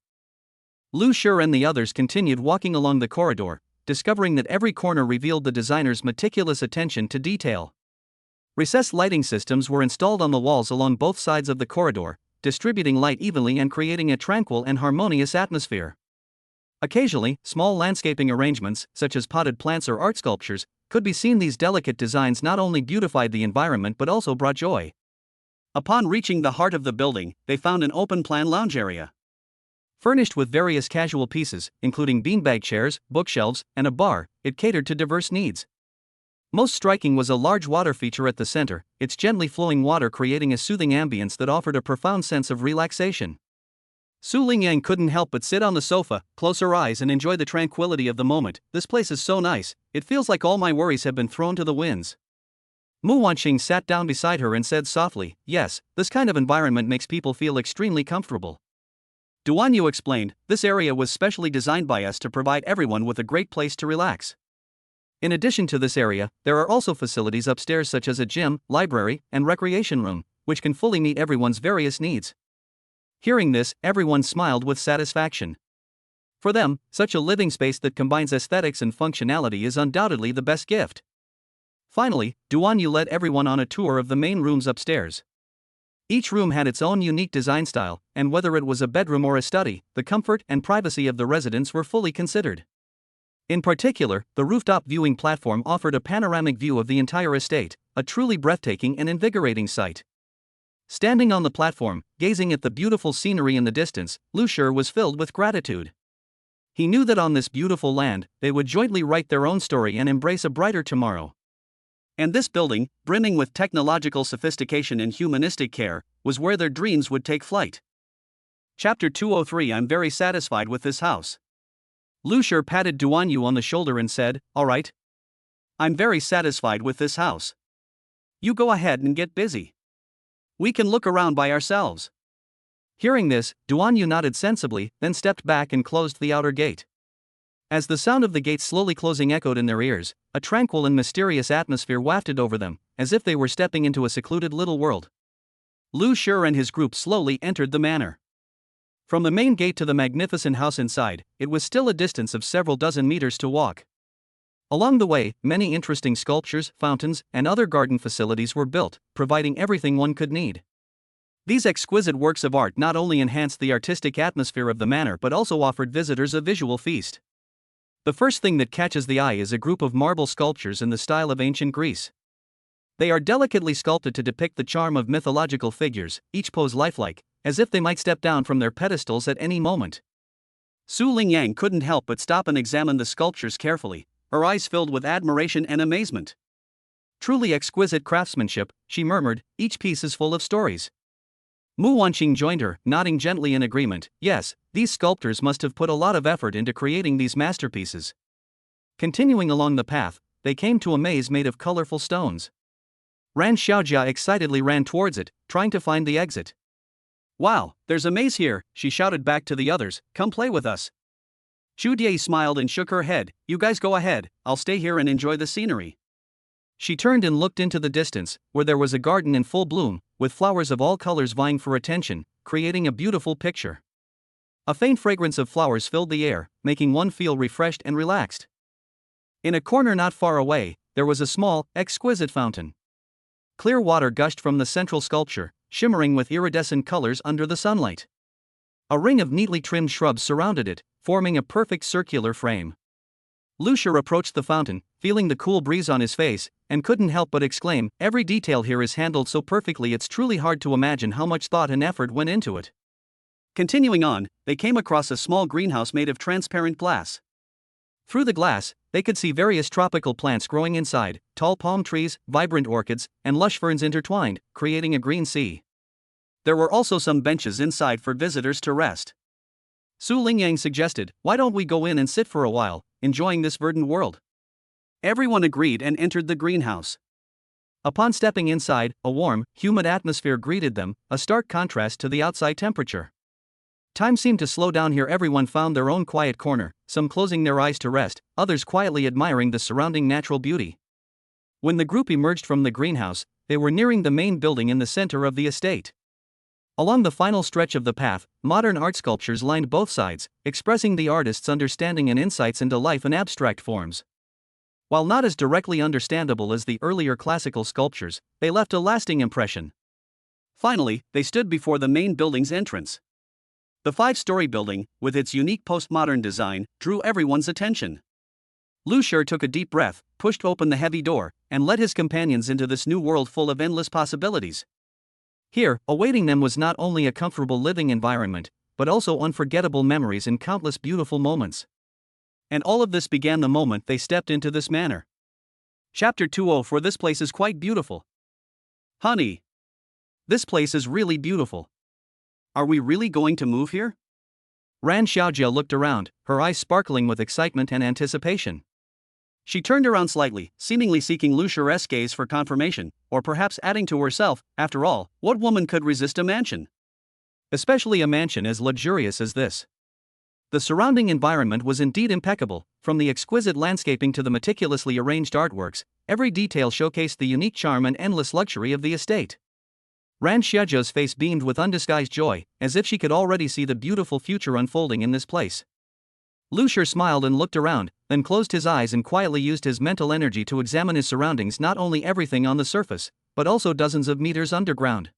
Lu Shi and the others continued walking along the corridor, discovering that every corner revealed the designer's meticulous attention to detail. Recessed lighting systems were installed on the walls along both sides of the corridor, distributing light evenly and creating a tranquil and harmonious atmosphere. Occasionally, small landscaping arrangements, such as potted plants or art sculptures, could be seen. These delicate designs not only beautified the environment but also brought joy. Upon reaching the heart of the building, they found an open-plan lounge area. Furnished with various casual pieces, including beanbag chairs, bookshelves, and a bar, it catered to diverse needs. Most striking was a large water feature at the center, its gently flowing water creating a soothing ambience that offered a profound sense of relaxation. Su Lingyang couldn't help but sit on the sofa, close her eyes and enjoy the tranquility of the moment. "This place is so nice, it feels like all my worries have been thrown to the winds." Mu Wanqing sat down beside her and said softly, "Yes, this kind of environment makes people feel extremely comfortable." Duanyu explained, "This area was specially designed by us to provide everyone with a great place to relax. In addition to this area, there are also facilities upstairs such as a gym, library, and recreation room, which can fully meet everyone's various needs." Hearing this, everyone smiled with satisfaction. For them, such a living space that combines aesthetics and functionality is undoubtedly the best gift. Finally, Duanyu led everyone on a tour of the main rooms upstairs. Each room had its own unique design style, and whether it was a bedroom or a study, the comfort and privacy of the residents were fully considered. In particular, the rooftop viewing platform offered a panoramic view of the entire estate, a truly breathtaking and invigorating sight. Standing on the platform, gazing at the beautiful scenery in the distance, Lu Shi was filled with gratitude. He knew that on this beautiful land, they would jointly write their own story and embrace a brighter tomorrow. And this building, brimming with technological sophistication and humanistic care, was where their dreams would take flight. Chapter 203. I'm very satisfied with this house. Lu Shi patted Duanyu on the shoulder and said, "All right. I'm very satisfied with this house. You go ahead and get busy. We can look around by ourselves." Hearing this, Duanyu nodded sensibly, then stepped back and closed the outer gate. As the sound of the gate slowly closing echoed in their ears, a tranquil and mysterious atmosphere wafted over them, as if they were stepping into a secluded little world. Lu Shi and his group slowly entered the manor. From the main gate to the magnificent house inside, it was still a distance of several dozen meters to walk. Along the way, many interesting sculptures, fountains, and other garden facilities were built, providing everything one could need. These exquisite works of art not only enhanced the artistic atmosphere of the manor but also offered visitors a visual feast. The first thing that catches the eye is a group of marble sculptures in the style of ancient Greece. They are delicately sculpted to depict the charm of mythological figures, each pose lifelike, as if they might step down from their pedestals at any moment. Su Lingyang couldn't help but stop and examine the sculptures carefully, her eyes filled with admiration and amazement. Truly exquisite craftsmanship, she murmured, each piece is full of stories. Mu Wanqing joined her, nodding gently in agreement. Yes, these sculptors must have put a lot of effort into creating these masterpieces. Continuing along the path, they came to a maze made of colorful stones. Ran Xiaojia excitedly ran towards it, trying to find the exit. Wow, there's a maze here, she shouted back to the others, come play with us. Chu Die smiled and shook her head. You guys go ahead, I'll stay here and enjoy the scenery. She turned and looked into the distance, where there was a garden in full bloom, with flowers of all colors vying for attention, creating a beautiful picture. A faint fragrance of flowers filled the air, making one feel refreshed and relaxed. In a corner not far away, there was a small, exquisite fountain. Clear water gushed from the central sculpture, shimmering with iridescent colors under the sunlight. A ring of neatly trimmed shrubs surrounded it, forming a perfect circular frame. Lucier approached the fountain, feeling the cool breeze on his face, and couldn't help but exclaim, every detail here is handled so perfectly it's truly hard to imagine how much thought and effort went into it. Continuing on, they came across a small greenhouse made of transparent glass. Through the glass, they could see various tropical plants growing inside, tall palm trees, vibrant orchids, and lush ferns intertwined, creating a green sea. There were also some benches inside for visitors to rest. Su Lingyang suggested, why don't we go in and sit for a while, enjoying this verdant world? Everyone agreed and entered the greenhouse. Upon stepping inside, a warm, humid atmosphere greeted them, a stark contrast to the outside temperature. Time seemed to slow down here. Everyone found their own quiet corner, some closing their eyes to rest, others quietly admiring the surrounding natural beauty. When the group emerged from the greenhouse, they were nearing the main building in the center of the estate. Along the final stretch of the path, modern art sculptures lined both sides, expressing the artist's understanding and insights into life in abstract forms. While not as directly understandable as the earlier classical sculptures, they left a lasting impression. Finally, they stood before the main building's entrance. The 5-story building, with its unique postmodern design, drew everyone's attention. Lucier took a deep breath, pushed open the heavy door, and led his companions into this new world full of endless possibilities. Here, awaiting them was not only a comfortable living environment, but also unforgettable memories and countless beautiful moments. And all of this began the moment they stepped into this manor. Chapter 20. For this place is quite beautiful. Honey, this place is really beautiful. Are we really going to move here? Ran Xiaojia looked around, her eyes sparkling with excitement and anticipation. She turned around slightly, seemingly seeking Lucier's gaze for confirmation, or perhaps adding to herself, after all, what woman could resist a mansion? Especially a mansion as luxurious as this. The surrounding environment was indeed impeccable, from the exquisite landscaping to the meticulously arranged artworks, every detail showcased the unique charm and endless luxury of the estate. Ran Xiaojia's face beamed with undisguised joy, as if she could already see the beautiful future unfolding in this place. Lucier smiled and looked around, then closed his eyes and quietly used his mental energy to examine his surroundings, not only everything on the surface, but also dozens of meters underground.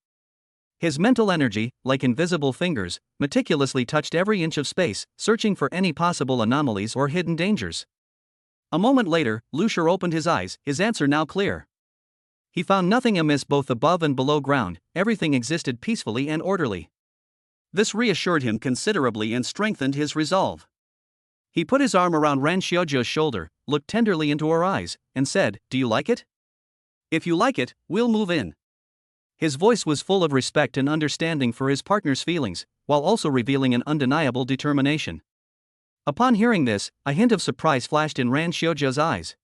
His mental energy, like invisible fingers, meticulously touched every inch of space, searching for any possible anomalies or hidden dangers. A moment later, Lucier opened his eyes, his answer now clear. He found nothing amiss both above and below ground, everything existed peacefully and orderly. This reassured him considerably and strengthened his resolve. He put his arm around Ran Xiaojia's shoulder, looked tenderly into her eyes, and said, "Do you like it? If you like it, we'll move in." His voice was full of respect and understanding for his partner's feelings, while also revealing an undeniable determination. Upon hearing this, a hint of surprise flashed in Ran Xiaojia's eyes.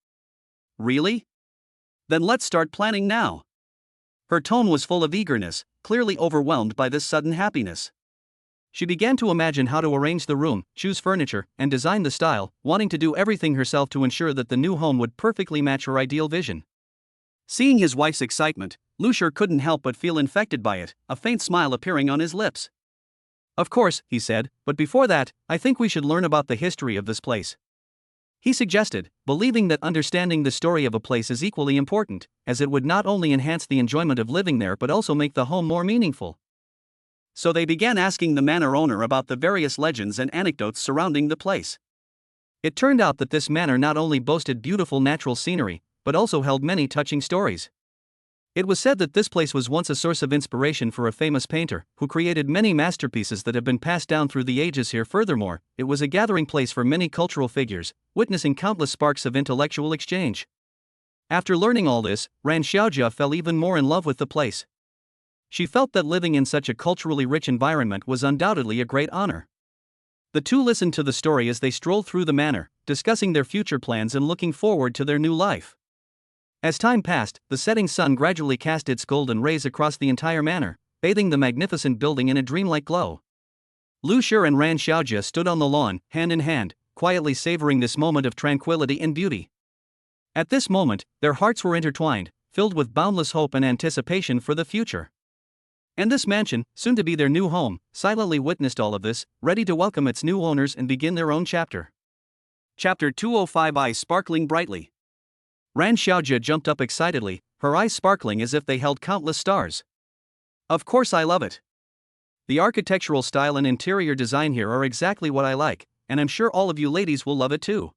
Really? Then let's start planning now. Her tone was full of eagerness, clearly overwhelmed by this sudden happiness. She began to imagine how to arrange the room, choose furniture, and design the style, wanting to do everything herself to ensure that the new home would perfectly match her ideal vision. Seeing his wife's excitement, Lucier couldn't help but feel infected by it, a faint smile appearing on his lips. Of course, he said, but before that, I think we should learn about the history of this place. He suggested, believing that understanding the story of a place is equally important, as it would not only enhance the enjoyment of living there but also make the home more meaningful. So they began asking the manor owner about the various legends and anecdotes surrounding the place. It turned out that this manor not only boasted beautiful natural scenery, but also held many touching stories. It was said that this place was once a source of inspiration for a famous painter, who created many masterpieces that have been passed down through the ages here. Furthermore, it was a gathering place for many cultural figures, witnessing countless sparks of intellectual exchange. After learning all this, Ran Xiaojia fell even more in love with the place. She felt that living in such a culturally rich environment was undoubtedly a great honor. The two listened to the story as they strolled through the manor, discussing their future plans and looking forward to their new life. As time passed, the setting sun gradually cast its golden rays across the entire manor, bathing the magnificent building in a dreamlike glow. Lu Shi and Ran Xiaojia stood on the lawn, hand in hand, quietly savoring this moment of tranquility and beauty. At this moment, their hearts were intertwined, filled with boundless hope and anticipation for the future. And this mansion, soon to be their new home, silently witnessed all of this, ready to welcome its new owners and begin their own chapter. Chapter 205. Eyes sparkling brightly. Ran Xiaojia jumped up excitedly, her eyes sparkling as if they held countless stars. Of course, I love it. The architectural style and interior design here are exactly what I like, and I'm sure all of you ladies will love it too.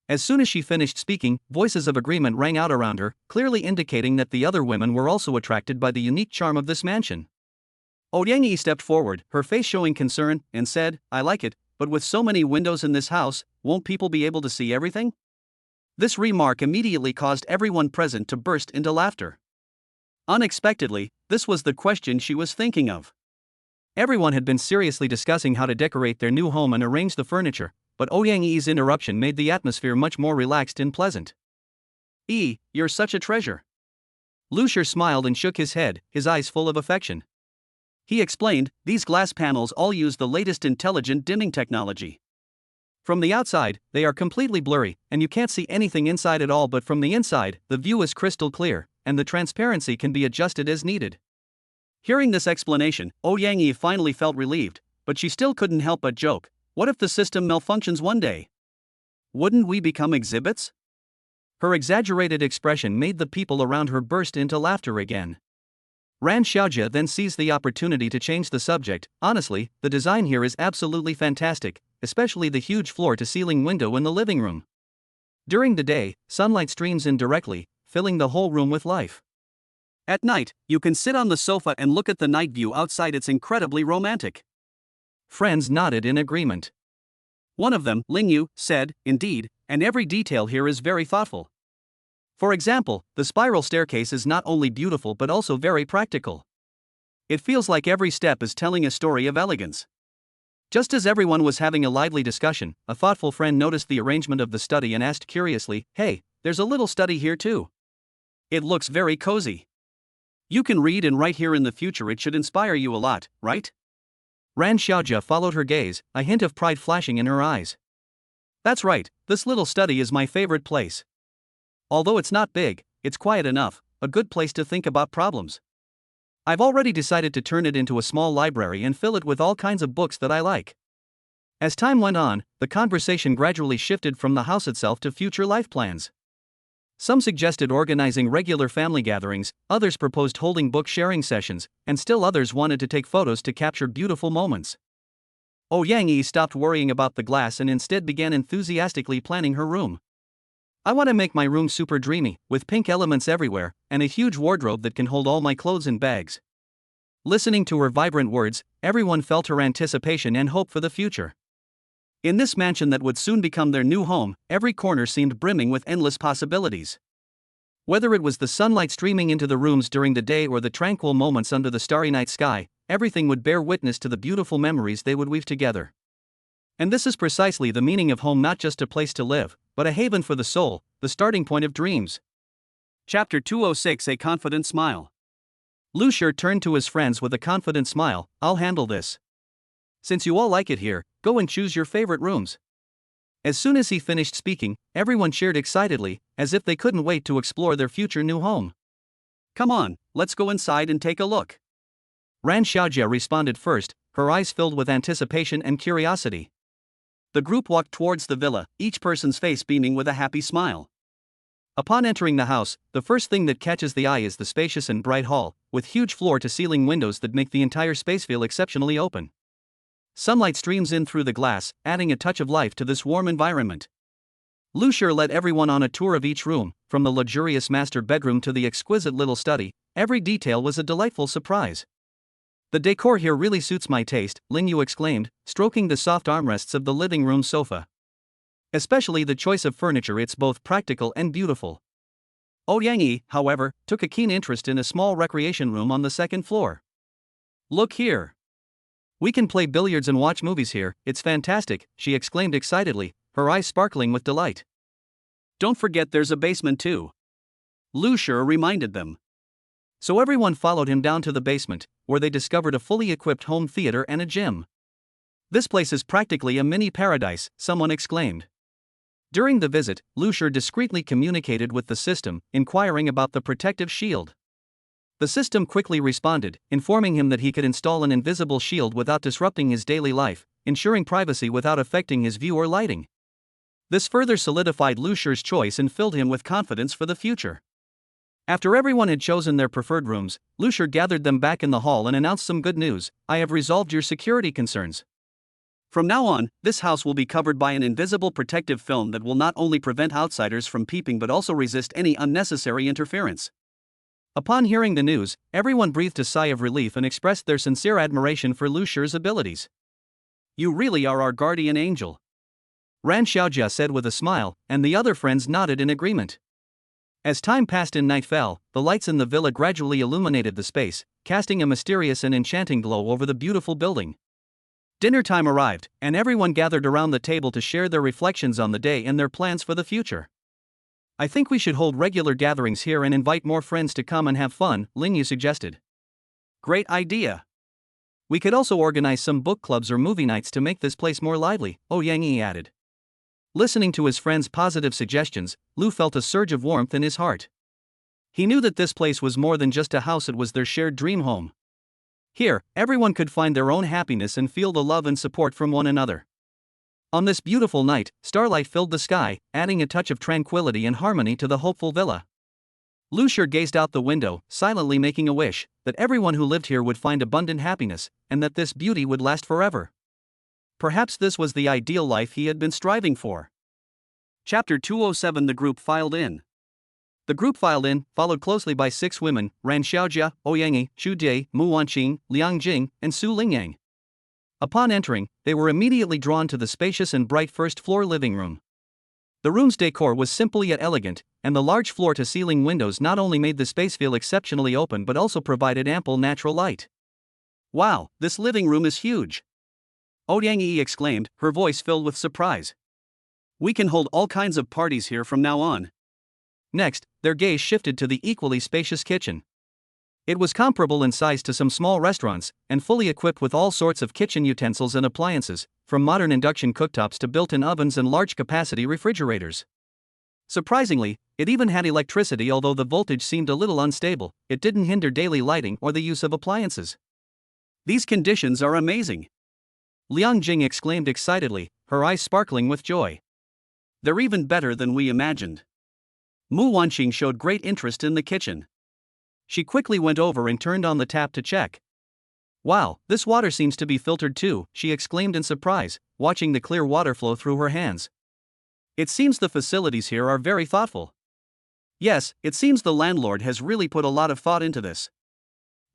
As soon as she finished speaking, voices of agreement rang out around her, clearly indicating that the other women were also attracted by the unique charm of this mansion. Ouyang stepped forward, her face showing concern, and said, I like it, but with so many windows in this house, won't people be able to see everything? This remark immediately caused everyone present to burst into laughter. Unexpectedly, this was the question she was thinking of. Everyone had been seriously discussing how to decorate their new home and arrange the furniture, but Ouyang Yi's interruption made the atmosphere much more relaxed and pleasant. You're such a treasure. Lu Shi smiled and shook his head, his eyes full of affection. He explained, these glass panels all use the latest intelligent dimming technology. From the outside, they are completely blurry, and you can't see anything inside at all, but from the inside, the view is crystal clear, and the transparency can be adjusted as needed. Hearing this explanation, Ouyang Yi finally felt relieved, but she still couldn't help but joke, what if the system malfunctions one day? Wouldn't we become exhibits? Her exaggerated expression made the people around her burst into laughter again. Ran Xiaojia then seized the opportunity to change the subject. Honestly, the design here is absolutely fantastic, especially the huge floor-to-ceiling window in the living room. During the day, sunlight streams in directly, filling the whole room with life. At night, you can sit on the sofa and look at the night view outside. It's incredibly romantic. Friends nodded in agreement. One of them, Ling Yu, said, indeed, and every detail here is very thoughtful. For example, the spiral staircase is not only beautiful but also very practical. It feels like every step is telling a story of elegance. Just as everyone was having a lively discussion, a thoughtful friend noticed the arrangement of the study and asked curiously, hey, there's a little study here too. It looks very cozy. You can read and write here in the future. It should inspire you a lot, right? Ran Xiaojia followed her gaze, a hint of pride flashing in her eyes. That's right, this little study is my favorite place. Although it's not big, it's quiet enough, a good place to think about problems. I've already decided to turn it into a small library and fill it with all kinds of books that I like. As time went on, the conversation gradually shifted from the house itself to future life plans. Some suggested organizing regular family gatherings, others proposed holding book sharing sessions, and still others wanted to take photos to capture beautiful moments. Ouyang Yi stopped worrying about the glass and instead began enthusiastically planning her room. I want to make my room super dreamy, with pink elements everywhere, and a huge wardrobe that can hold all my clothes and bags. Listening to her vibrant words, everyone felt her anticipation and hope for the future. In this mansion that would soon become their new home, every corner seemed brimming with endless possibilities. Whether it was the sunlight streaming into the rooms during the day or the tranquil moments under the starry night sky, everything would bear witness to the beautiful memories they would weave together. And this is precisely the meaning of home, not just a place to live, but a haven for the soul, the starting point of dreams. Chapter 206. A confident smile. Lu Shi turned to his friends with a confident smile, I'll handle this. Since you all like it here, go and choose your favorite rooms. As soon as he finished speaking, everyone cheered excitedly, as if they couldn't wait to explore their future new home. Come on, let's go inside and take a look. Ran Xiaojia responded first, her eyes filled with anticipation and curiosity. The group walked towards the villa, each person's face beaming with a happy smile. Upon entering the house, the first thing that catches the eye is the spacious and bright hall, with huge floor-to-ceiling windows that make the entire space feel exceptionally open. Sunlight streams in through the glass, adding a touch of life to this warm environment. Lucier led everyone on a tour of each room, from the luxurious master bedroom to the exquisite little study. Every detail was a delightful surprise. "The decor here really suits my taste," Lingyu exclaimed, stroking the soft armrests of the living room sofa. "Especially the choice of furniture, it's both practical and beautiful." Ouyang, however, took a keen interest in a small recreation room on the second floor. "Look here. We can play billiards and watch movies here, it's fantastic," she exclaimed excitedly, her eyes sparkling with delight. "Don't forget there's a basement too," Lucier reminded them. So everyone followed him down to the basement, where they discovered a fully equipped home theater and a gym. "This place is practically a mini paradise," someone exclaimed. During the visit, Lucier discreetly communicated with the system, inquiring about the protective shield. The system quickly responded, informing him that he could install an invisible shield without disrupting his daily life, ensuring privacy without affecting his view or lighting. This further solidified Lucier's choice and filled him with confidence for the future. After everyone had chosen their preferred rooms, Lucier gathered them back in the hall and announced some good news: "I have resolved your security concerns. From now on, this house will be covered by an invisible protective film that will not only prevent outsiders from peeping but also resist any unnecessary interference." Upon hearing the news, everyone breathed a sigh of relief and expressed their sincere admiration for Lucier's abilities. "You really are our guardian angel," Ran Xiaojia said with a smile, and the other friends nodded in agreement. As time passed and night fell, the lights in the villa gradually illuminated the space, casting a mysterious and enchanting glow over the beautiful building. Dinner time arrived, and everyone gathered around the table to share their reflections on the day and their plans for the future. "I think we should hold regular gatherings here and invite more friends to come and have fun," Lingyu suggested. "Great idea. We could also organize some book clubs or movie nights to make this place more lively," Ouyang added. Listening to his friend's positive suggestions, Lu felt a surge of warmth in his heart. He knew that this place was more than just a house, it was their shared dream home. Here, everyone could find their own happiness and feel the love and support from one another. On this beautiful night, starlight filled the sky, adding a touch of tranquility and harmony to the hopeful villa. Lucier gazed out the window, silently making a wish that everyone who lived here would find abundant happiness, and that this beauty would last forever. Perhaps this was the ideal life he had been striving for. Chapter 207. The group filed in. The group filed in, followed closely by 6 women: Ran Xiaojia, Ouyang, Xu Die, Mu Wanqing, Liang Jing, and Su Lingyang. Upon entering, they were immediately drawn to the spacious and bright first-floor living room. The room's decor was simple yet elegant, and the large floor-to-ceiling windows not only made the space feel exceptionally open but also provided ample natural light. "Wow, this living room is huge!" Ouyang exclaimed, her voice filled with surprise. "We can hold all kinds of parties here from now on." Next, their gaze shifted to the equally spacious kitchen. It was comparable in size to some small restaurants, and fully equipped with all sorts of kitchen utensils and appliances, from modern induction cooktops to built-in ovens and large-capacity refrigerators. Surprisingly, it even had electricity. Although the voltage seemed a little unstable, it didn't hinder daily lighting or the use of appliances. "These conditions are amazing," Liang Jing exclaimed excitedly, her eyes sparkling with joy. "They're even better than we imagined." Mu Wanqing showed great interest in the kitchen. She quickly went over and turned on the tap to check. "Wow, this water seems to be filtered too," she exclaimed in surprise, watching the clear water flow through her hands. "It seems the facilities here are very thoughtful." "Yes, it seems the landlord has really put a lot of thought into this."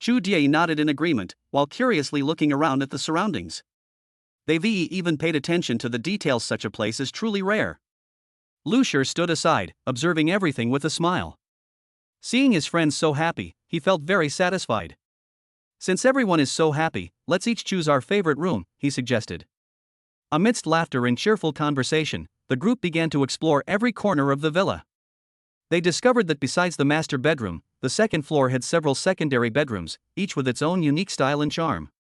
Xu Die nodded in agreement, while curiously looking around at the surroundings. They've even paid attention to the details. Such a place is truly rare. Lucier stood aside, observing everything with a smile. Seeing his friends so happy, he felt very satisfied. "Since everyone is so happy, let's each choose our favorite room," he suggested. Amidst laughter and cheerful conversation, the group began to explore every corner of the villa. They discovered that besides the master bedroom, the second floor had several secondary bedrooms, each with its own unique style and charm.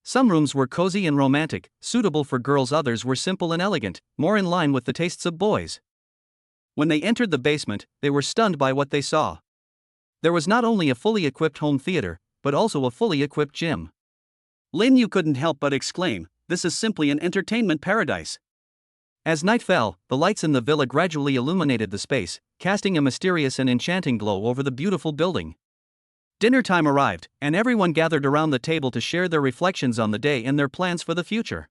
Some rooms were cozy and romantic, suitable for girls. Others were simple and elegant, more in line with the tastes of boys. When they entered the basement, they were stunned by what they saw. There was not only a fully equipped home theater, but also a fully equipped gym. Lin Yu couldn't help but exclaim, "This is simply an entertainment paradise." As night fell, the lights in the villa gradually illuminated the space, casting a mysterious and enchanting glow over the beautiful building. Dinner time arrived, and everyone gathered around the table to share their reflections on the day and their plans for the future.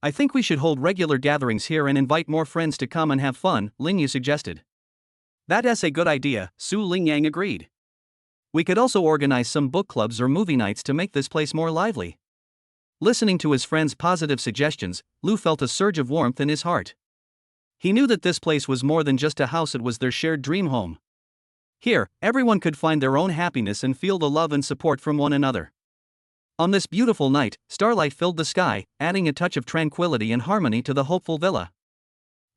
"I think we should hold regular gatherings here and invite more friends to come and have fun," Ling Yu suggested. "That's a good idea," Su Lingyang agreed. "We could also organize some book clubs or movie nights to make this place more lively." Listening to his friend's positive suggestions, Lu felt a surge of warmth in his heart. He knew that this place was more than just a house, it was their shared dream home. Here, everyone could find their own happiness and feel the love and support from one another. On this beautiful night, starlight filled the sky, adding a touch of tranquility and harmony to the hopeful villa.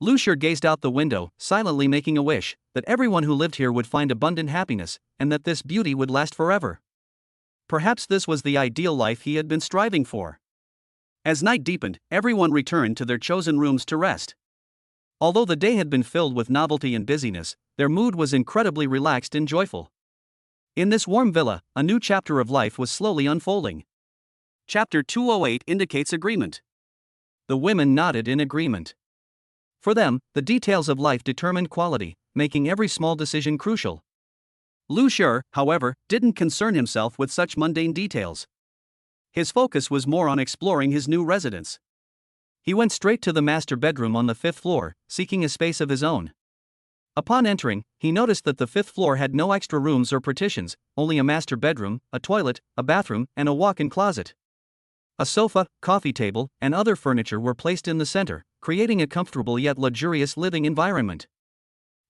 Lu Shi gazed out the window, silently making a wish that everyone who lived here would find abundant happiness, and that this beauty would last forever. Perhaps this was the ideal life he had been striving for. As night deepened, everyone returned to their chosen rooms to rest. Although the day had been filled with novelty and busyness, their mood was incredibly relaxed and joyful. In this warm villa, a new chapter of life was slowly unfolding. Chapter 208 indicates agreement. The women nodded in agreement. For them, the details of life determined quality, making every small decision crucial. Lu Shi, however, didn't concern himself with such mundane details. His focus was more on exploring his new residence. He went straight to the master bedroom on the 5th floor, seeking a space of his own. Upon entering, he noticed that the 5th floor had no extra rooms or partitions, only a master bedroom, a toilet, a bathroom, and a walk-in closet. A sofa, coffee table, and other furniture were placed in the center, creating a comfortable yet luxurious living environment.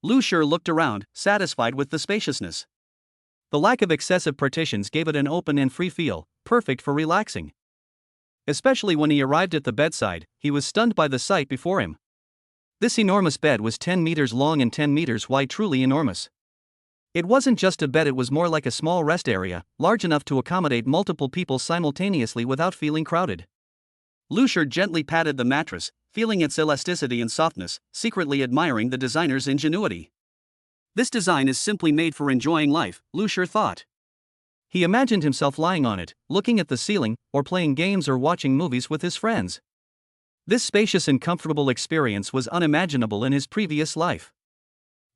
Lu Shi looked around, satisfied with the spaciousness. The lack of excessive partitions gave it an open and free feel, perfect for relaxing. Especially when he arrived at the bedside, he was stunned by the sight before him. This enormous bed was 10 meters long and 10 meters wide, truly enormous. It wasn't just a bed, it was more like a small rest area, large enough to accommodate multiple people simultaneously without feeling crowded. Lu Shi gently patted the mattress, feeling its elasticity and softness, secretly admiring the designer's ingenuity. This design is simply made for enjoying life, Lu Shi thought. He imagined himself lying on it, looking at the ceiling, or playing games or watching movies with his friends. This spacious and comfortable experience was unimaginable in his previous life.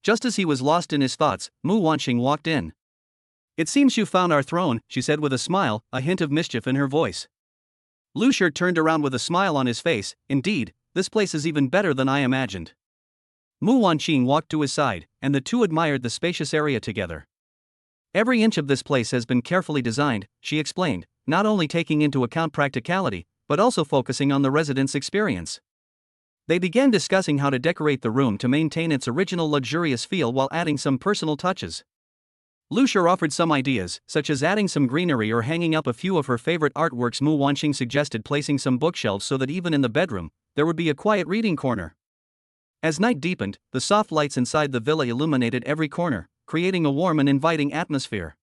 Just as he was lost in his thoughts, Mu Wanqing walked in. "It seems you found our throne," she said with a smile, a hint of mischief in her voice. Lu Shi turned around with a smile on his face. "Indeed, this place is even better than I imagined." Mu Wanqing walked to his side, and the two admired the spacious area together. "Every inch of this place has been carefully designed," she explained, not only taking into account practicality, but also focusing on the resident's experience. They began discussing how to decorate the room to maintain its original luxurious feel while adding some personal touches. Lu Shi offered some ideas, such as adding some greenery or hanging up a few of her favorite artworks. Mu Wanqing suggested placing some bookshelves so that even in the bedroom, there would be a quiet reading corner. As night deepened, the soft lights inside the villa illuminated every corner, creating a warm and inviting atmosphere.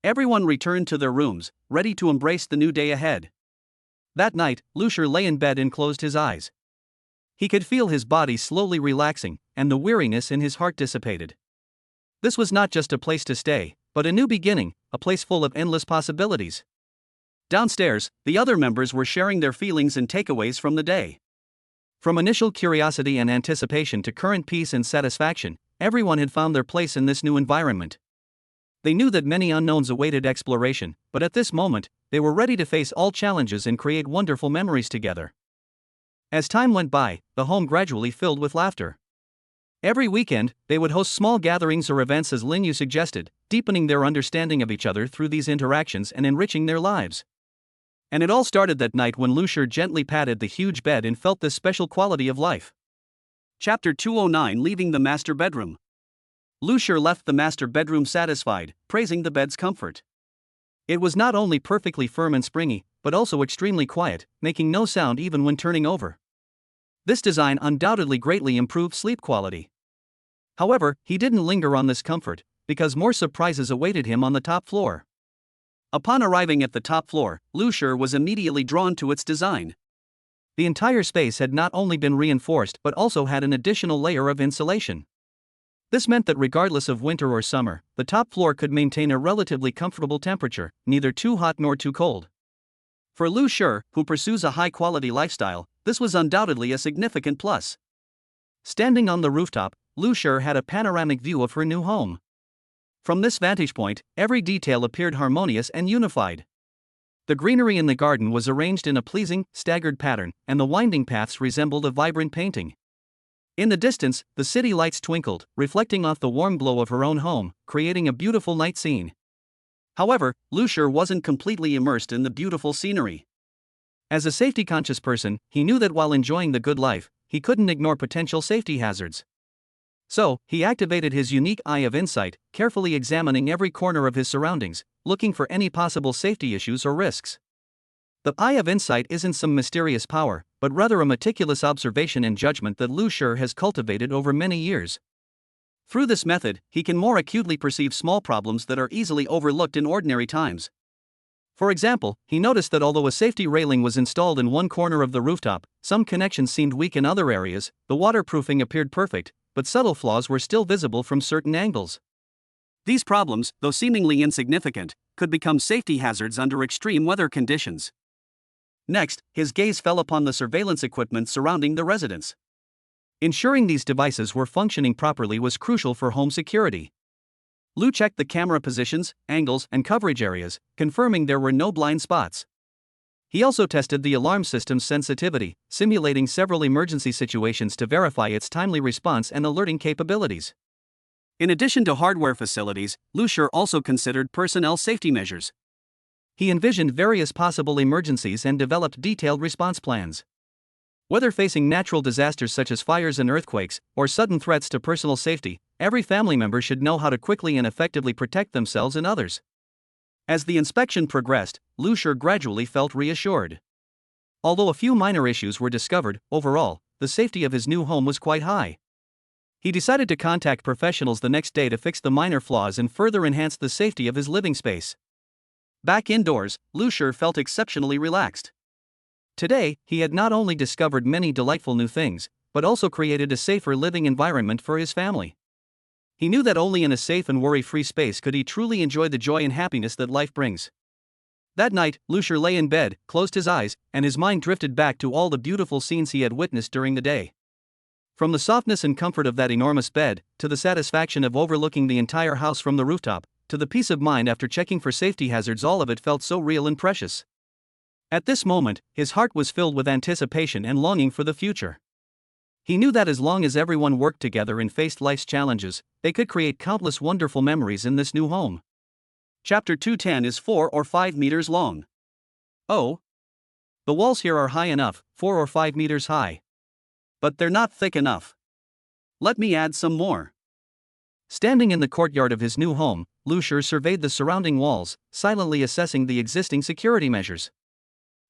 Everyone returned to their rooms, ready to embrace the new day ahead. That night, Lu Shi lay in bed and closed his eyes. He could feel his body slowly relaxing, and the weariness in his heart dissipated. This was not just a place to stay, but a new beginning, a place full of endless possibilities. Downstairs, the other members were sharing their feelings and takeaways from the day. From initial curiosity and anticipation to current peace and satisfaction, everyone had found their place in this new environment. They knew that many unknowns awaited exploration, but at this moment, they were ready to face all challenges and create wonderful memories together. As time went by, the home gradually filled with laughter. Every weekend, they would host small gatherings or events as Lin Yu suggested, deepening their understanding of each other through these interactions and enriching their lives. And it all started that night when Lu Shi gently patted the huge bed and felt this special quality of life. Chapter 209, Leaving the Master Bedroom. Lu Shi left the master bedroom satisfied, praising the bed's comfort. It was not only perfectly firm and springy, but also extremely quiet, making no sound even when turning over. This design undoubtedly greatly improved sleep quality. However, he didn't linger on this comfort, because more surprises awaited him on the top floor. Upon arriving at the top floor, Lu Shi was immediately drawn to its design. The entire space had not only been reinforced but also had an additional layer of insulation. This meant that regardless of winter or summer, the top floor could maintain a relatively comfortable temperature, neither too hot nor too cold. For Lu Shi, who pursues a high-quality lifestyle, this was undoubtedly a significant plus. Standing on the rooftop, Lu Shi had a panoramic view of her new home. From this vantage point, every detail appeared harmonious and unified. The greenery in the garden was arranged in a pleasing, staggered pattern, and the winding paths resembled a vibrant painting. In the distance, the city lights twinkled, reflecting off the warm glow of her own home, creating a beautiful night scene. However, Lu Shi wasn't completely immersed in the beautiful scenery. As a safety-conscious person, he knew that while enjoying the good life, he couldn't ignore potential safety hazards. So, he activated his unique eye of insight, carefully examining every corner of his surroundings, looking for any possible safety issues or risks. The eye of insight isn't some mysterious power, but rather a meticulous observation and judgment that Lu Shi has cultivated over many years. Through this method, he can more acutely perceive small problems that are easily overlooked in ordinary times. For example, he noticed that although a safety railing was installed in one corner of the rooftop, some connections seemed weak in other areas, the waterproofing appeared perfect, but subtle flaws were still visible from certain angles. These problems, though seemingly insignificant, could become safety hazards under extreme weather conditions. Next, his gaze fell upon the surveillance equipment surrounding the residence. Ensuring these devices were functioning properly was crucial for home security. Lu checked the camera positions, angles, and coverage areas, confirming there were no blind spots. He also tested the alarm system's sensitivity, simulating several emergency situations to verify its timely response and alerting capabilities. In addition to hardware facilities, Lu Shi also considered personnel safety measures. He envisioned various possible emergencies and developed detailed response plans. Whether facing natural disasters such as fires and earthquakes, or sudden threats to personal safety, every family member should know how to quickly and effectively protect themselves and others. As the inspection progressed, Lu Shi gradually felt reassured. Although a few minor issues were discovered, overall, the safety of his new home was quite high. He decided to contact professionals the next day to fix the minor flaws and further enhance the safety of his living space. Back indoors, Lu Shi felt exceptionally relaxed. Today, he had not only discovered many delightful new things, but also created a safer living environment for his family. He knew that only in a safe and worry-free space could he truly enjoy the joy and happiness that life brings. That night, Lu Shi lay in bed, closed his eyes, and his mind drifted back to all the beautiful scenes he had witnessed during the day. From the softness and comfort of that enormous bed, to the satisfaction of overlooking the entire house from the rooftop, to the peace of mind after checking for safety hazards, all of it felt so real and precious. At this moment, his heart was filled with anticipation and longing for the future. He knew that as long as everyone worked together and faced life's challenges, they could create countless wonderful memories in this new home. Chapter 210 is 4 or 5 meters long. Oh! The walls here are high enough, 4 or 5 meters high. But they're not thick enough. Let me add some more. Standing in the courtyard of his new home, Lu Shi surveyed the surrounding walls, silently assessing the existing security measures.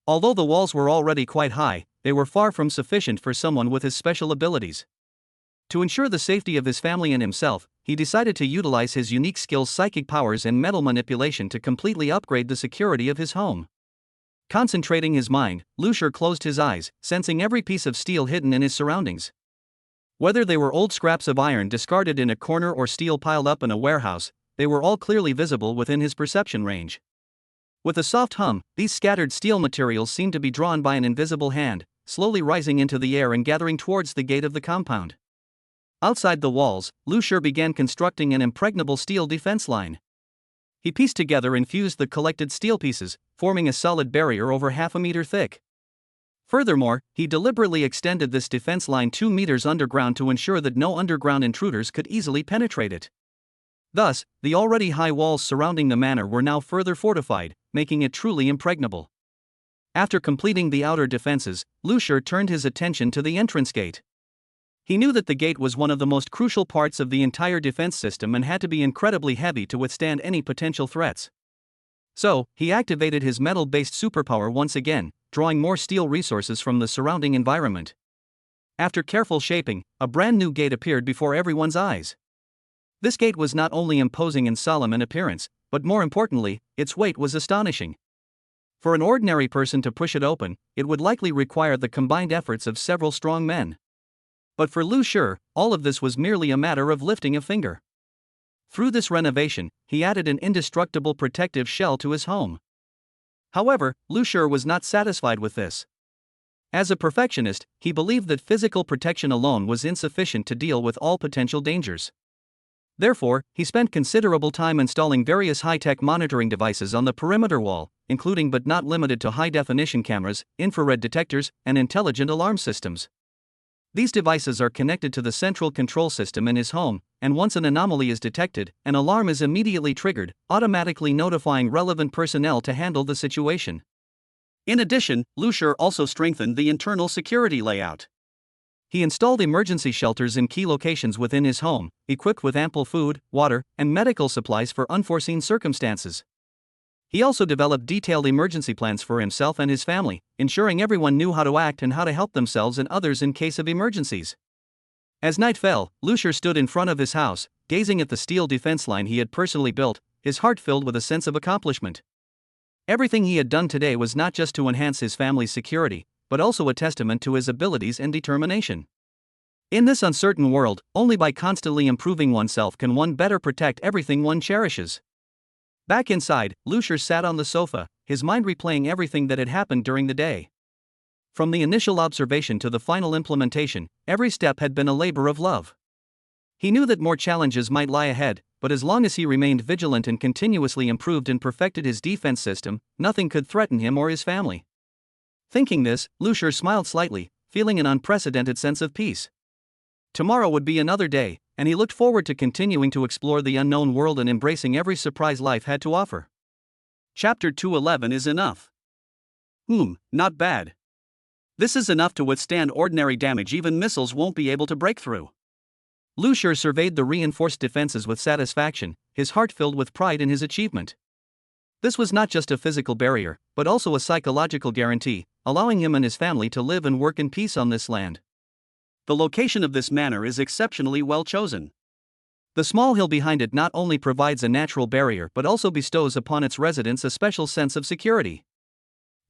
Although the walls were already quite high, they were far from sufficient for someone with his special abilities. To ensure the safety of his family and himself, he decided to utilize his unique skills, psychic powers, and metal manipulation to completely upgrade the security of his home. Concentrating his mind, Lu Shi closed his eyes, sensing every piece of steel hidden in his surroundings. Whether they were old scraps of iron discarded in a corner or steel piled up in a warehouse, they were all clearly visible within his perception range. With a soft hum, these scattered steel materials seemed to be drawn by an invisible hand, slowly rising into the air and gathering towards the gate of the compound. Outside the walls, Lu Shi began constructing an impregnable steel defense line. He pieced together and fused the collected steel pieces, forming a solid barrier over half a meter thick. Furthermore, he deliberately extended this defense line 2 meters underground to ensure that no underground intruders could easily penetrate it. Thus, the already high walls surrounding the manor were now further fortified, making it truly impregnable. After completing the outer defenses, Lu Shi turned his attention to the entrance gate. He knew that the gate was one of the most crucial parts of the entire defense system and had to be incredibly heavy to withstand any potential threats. So, he activated his metal-based superpower once again, drawing more steel resources from the surrounding environment. After careful shaping, a brand new gate appeared before everyone's eyes. This gate was not only imposing and solemn in appearance, but more importantly, its weight was astonishing. For an ordinary person to push it open, it would likely require the combined efforts of several strong men. But for Lu Shi, all of this was merely a matter of lifting a finger. Through this renovation, he added an indestructible protective shell to his home. However, Lucier was not satisfied with this. As a perfectionist, he believed that physical protection alone was insufficient to deal with all potential dangers. Therefore, he spent considerable time installing various high-tech monitoring devices on the perimeter wall, including but not limited to high-definition cameras, infrared detectors, and intelligent alarm systems. These devices are connected to the central control system in his home, and once an anomaly is detected, an alarm is immediately triggered, automatically notifying relevant personnel to handle the situation. In addition, Lucier also strengthened the internal security layout. He installed emergency shelters in key locations within his home, equipped with ample food, water, and medical supplies for unforeseen circumstances. He also developed detailed emergency plans for himself and his family, ensuring everyone knew how to act and how to help themselves and others in case of emergencies. As night fell, Lucier stood in front of his house, gazing at the steel defense line he had personally built, his heart filled with a sense of accomplishment. Everything he had done today was not just to enhance his family's security, but also a testament to his abilities and determination. In this uncertain world, only by constantly improving oneself can one better protect everything one cherishes. Back inside, Lucier sat on the sofa, his mind replaying everything that had happened during the day. From the initial observation to the final implementation, every step had been a labor of love. He knew that more challenges might lie ahead, but as long as he remained vigilant and continuously improved and perfected his defense system, nothing could threaten him or his family. Thinking this, Lucier smiled slightly, feeling an unprecedented sense of peace. Tomorrow would be another day, and he looked forward to continuing to explore the unknown world and embracing every surprise life had to offer. Chapter 211 is enough. Not bad. This is enough to withstand ordinary damage even missiles won't be able to break through. Lucier surveyed the reinforced defenses with satisfaction, his heart filled with pride in his achievement. This was not just a physical barrier, but also a psychological guarantee, allowing him and his family to live and work in peace on this land. The location of this manor is exceptionally well chosen. The small hill behind it not only provides a natural barrier but also bestows upon its residents a special sense of security.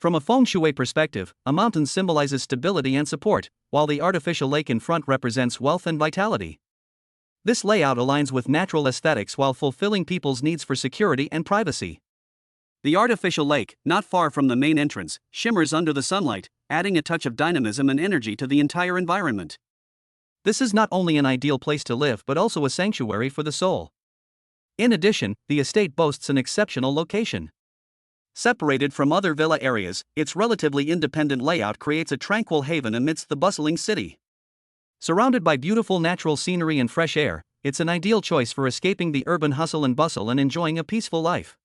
From a feng shui perspective, a mountain symbolizes stability and support, while the artificial lake in front represents wealth and vitality. This layout aligns with natural aesthetics while fulfilling people's needs for security and privacy. The artificial lake, not far from the main entrance, shimmers under the sunlight, adding a touch of dynamism and energy to the entire environment. This is not only an ideal place to live but also a sanctuary for the soul. In addition, the estate boasts an exceptional location. Separated from other villa areas, its relatively independent layout creates a tranquil haven amidst the bustling city. Surrounded by beautiful natural scenery and fresh air, it's an ideal choice for escaping the urban hustle and bustle and enjoying a peaceful life.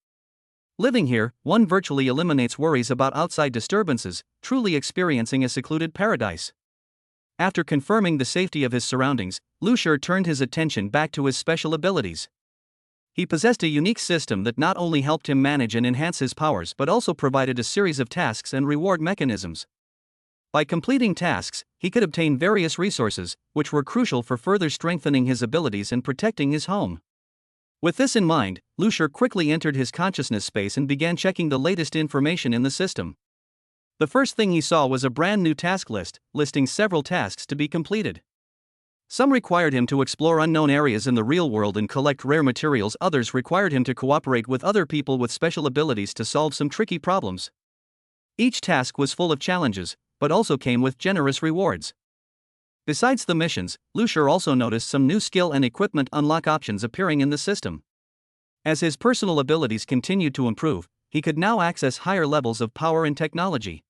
Living here, one virtually eliminates worries about outside disturbances, truly experiencing a secluded paradise. After confirming the safety of his surroundings, Lucier turned his attention back to his special abilities. He possessed a unique system that not only helped him manage and enhance his powers but also provided a series of tasks and reward mechanisms. By completing tasks, he could obtain various resources, which were crucial for further strengthening his abilities and protecting his home. With this in mind, Lucier quickly entered his consciousness space and began checking the latest information in the system. The first thing he saw was a brand new task list, listing several tasks to be completed. Some required him to explore unknown areas in the real world and collect rare materials, others required him to cooperate with other people with special abilities to solve some tricky problems. Each task was full of challenges, but also came with generous rewards. Besides the missions, Lucier also noticed some new skill and equipment unlock options appearing in the system. As his personal abilities continued to improve, he could now access higher levels of power and technology.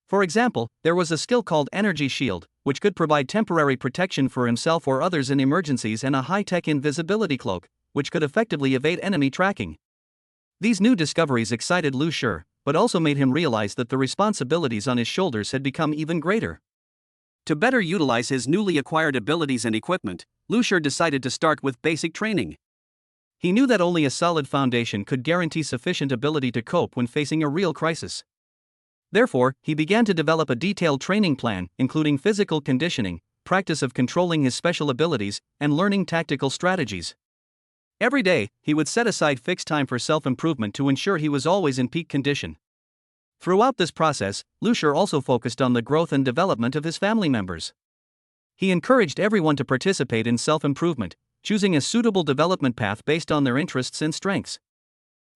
For example, there was a skill called Energy Shield, which could provide temporary protection for himself or others in emergencies, and a high-tech invisibility cloak, which could effectively evade enemy tracking. These new discoveries excited Lucier, but also made him realize that the responsibilities on his shoulders had become even greater. To better utilize his newly acquired abilities and equipment, Lucier decided to start with basic training. He knew that only a solid foundation could guarantee sufficient ability to cope when facing a real crisis. Therefore, he began to develop a detailed training plan, including physical conditioning, practice of controlling his special abilities, and learning tactical strategies. Every day, he would set aside fixed time for self-improvement to ensure he was always in peak condition. Throughout this process, Lucier also focused on the growth and development of his family members. He encouraged everyone to participate in self-improvement, choosing a suitable development path based on their interests and strengths.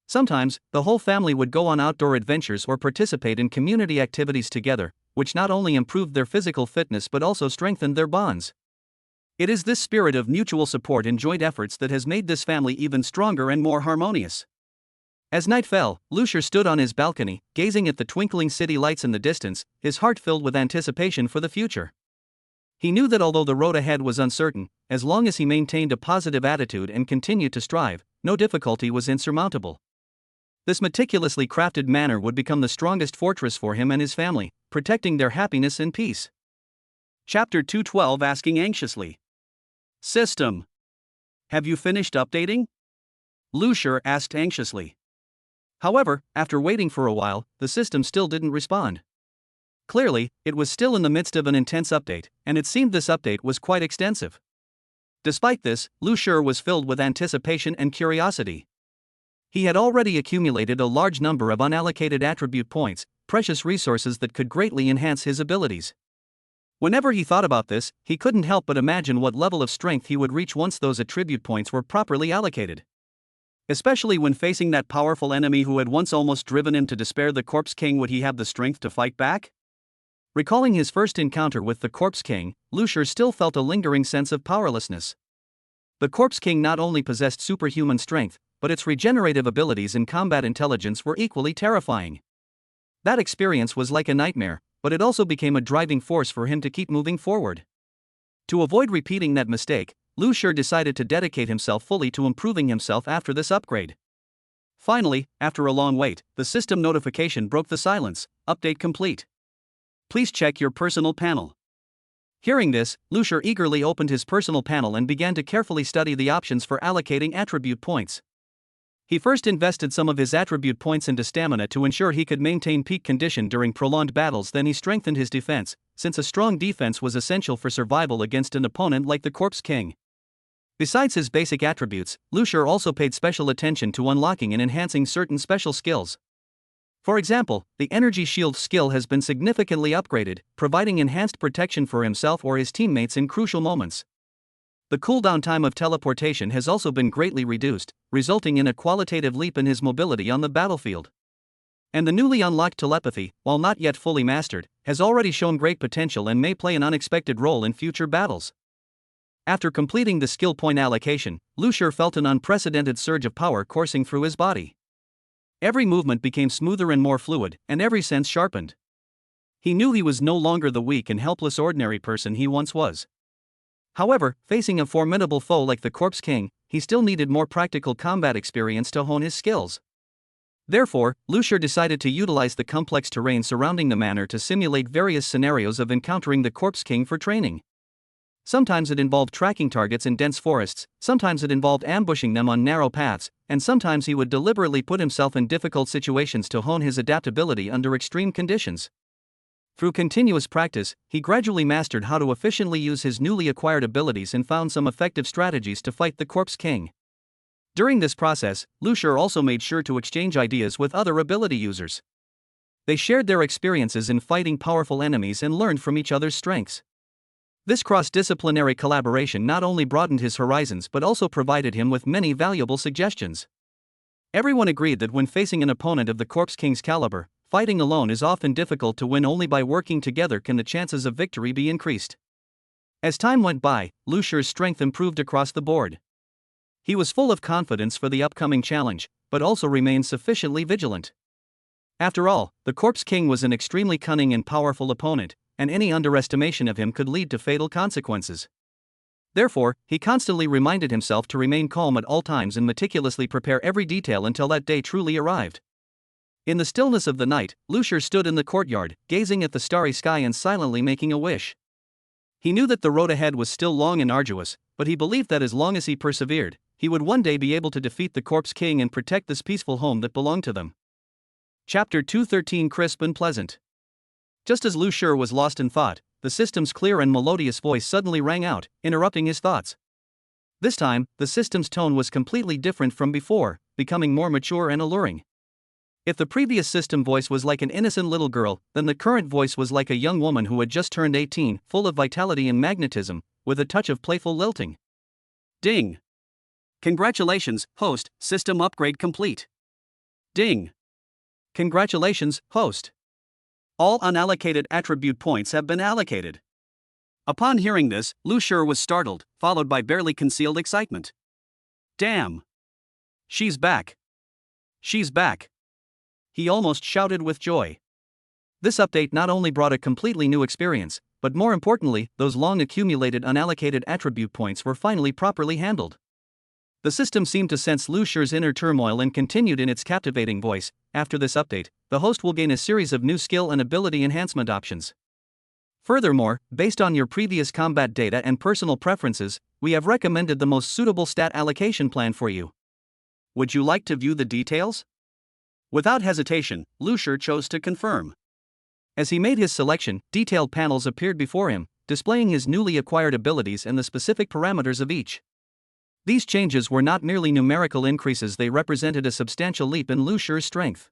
Sometimes, the whole family would go on outdoor adventures or participate in community activities together, which not only improved their physical fitness but also strengthened their bonds. It is this spirit of mutual support and joint efforts that has made this family even stronger and more harmonious. As night fell, Lucier stood on his balcony, gazing at the twinkling city lights in the distance, his heart filled with anticipation for the future. He knew that although the road ahead was uncertain, as long as he maintained a positive attitude and continued to strive, no difficulty was insurmountable. This meticulously crafted manor would become the strongest fortress for him and his family, protecting their happiness and peace. Chapter 212, asking anxiously. System. Have you finished updating? Lucier asked anxiously. However, after waiting for a while, the system still didn't respond. Clearly, it was still in the midst of an intense update, and it seemed this update was quite extensive. Despite this, Lucier was filled with anticipation and curiosity. He had already accumulated a large number of unallocated attribute points, precious resources that could greatly enhance his abilities. Whenever he thought about this, he couldn't help but imagine what level of strength he would reach once those attribute points were properly allocated. Especially when facing that powerful enemy who had once almost driven him to despair, the Corpse King, would he have the strength to fight back? Recalling his first encounter with the Corpse King, Lucier still felt a lingering sense of powerlessness. The Corpse King not only possessed superhuman strength, but its regenerative abilities and combat intelligence were equally terrifying. That experience was like a nightmare, but it also became a driving force for him to keep moving forward. To avoid repeating that mistake, Lucier decided to dedicate himself fully to improving himself after this upgrade. Finally, after a long wait, the system notification broke the silence. Update complete. Please check your personal panel. Hearing this, Lucier eagerly opened his personal panel and began to carefully study the options for allocating attribute points. He first invested some of his attribute points into stamina to ensure he could maintain peak condition during prolonged battles. Then he strengthened his defense, since a strong defense was essential for survival against an opponent like the Corpse King. Besides his basic attributes, Lucier also paid special attention to unlocking and enhancing certain special skills. For example, the Energy Shield skill has been significantly upgraded, providing enhanced protection for himself or his teammates in crucial moments. The cooldown time of teleportation has also been greatly reduced, resulting in a qualitative leap in his mobility on the battlefield. And the newly unlocked telepathy, while not yet fully mastered, has already shown great potential and may play an unexpected role in future battles. After completing the skill point allocation, Lucier felt an unprecedented surge of power coursing through his body. Every movement became smoother and more fluid, and every sense sharpened. He knew he was no longer the weak and helpless ordinary person he once was. However, facing a formidable foe like the Corpse King, he still needed more practical combat experience to hone his skills. Therefore, Lucier decided to utilize the complex terrain surrounding the manor to simulate various scenarios of encountering the Corpse King for training. Sometimes it involved tracking targets in dense forests, sometimes it involved ambushing them on narrow paths, and sometimes he would deliberately put himself in difficult situations to hone his adaptability under extreme conditions. Through continuous practice, he gradually mastered how to efficiently use his newly acquired abilities and found some effective strategies to fight the Corpse King. During this process, Lucier also made sure to exchange ideas with other ability users. They shared their experiences in fighting powerful enemies and learned from each other's strengths. This cross-disciplinary collaboration not only broadened his horizons but also provided him with many valuable suggestions. Everyone agreed that when facing an opponent of the Corpse King's caliber, fighting alone is often difficult to win. Only by working together can the chances of victory be increased. As time went by, Lucier's strength improved across the board. He was full of confidence for the upcoming challenge, but also remained sufficiently vigilant. After all, the Corpse King was an extremely cunning and powerful opponent, and any underestimation of him could lead to fatal consequences. Therefore, he constantly reminded himself to remain calm at all times and meticulously prepare every detail until that day truly arrived. In the stillness of the night, Lucier stood in the courtyard, gazing at the starry sky and silently making a wish. He knew that the road ahead was still long and arduous, but he believed that as long as he persevered, he would one day be able to defeat the Corpse King and protect this peaceful home that belonged to them. Chapter 213, crisp and pleasant. Just as Lucier was lost in thought, the system's clear and melodious voice suddenly rang out, interrupting his thoughts. This time, the system's tone was completely different from before, becoming more mature and alluring. If the previous system voice was like an innocent little girl, then the current voice was like a young woman who had just turned 18, full of vitality and magnetism, with a touch of playful lilting. Ding! Congratulations, host, system upgrade complete. Ding! Congratulations, host. All unallocated attribute points have been allocated. Upon hearing this, Lu Shur was startled, followed by barely concealed excitement. Damn! She's back! She's back! He almost shouted with joy. This update not only brought a completely new experience, but more importantly, those long accumulated unallocated attribute points were finally properly handled. The system seemed to sense Lu Shur's inner turmoil and continued in its captivating voice. After this update, the host will gain a series of new skill and ability enhancement options. Furthermore, based on your previous combat data and personal preferences, we have recommended the most suitable stat allocation plan for you. Would you like to view the details? Without hesitation, Lu Shur chose to confirm. As he made his selection, detailed panels appeared before him, displaying his newly acquired abilities and the specific parameters of each. These changes were not merely numerical increases, they represented a substantial leap in Lu Shur's strength.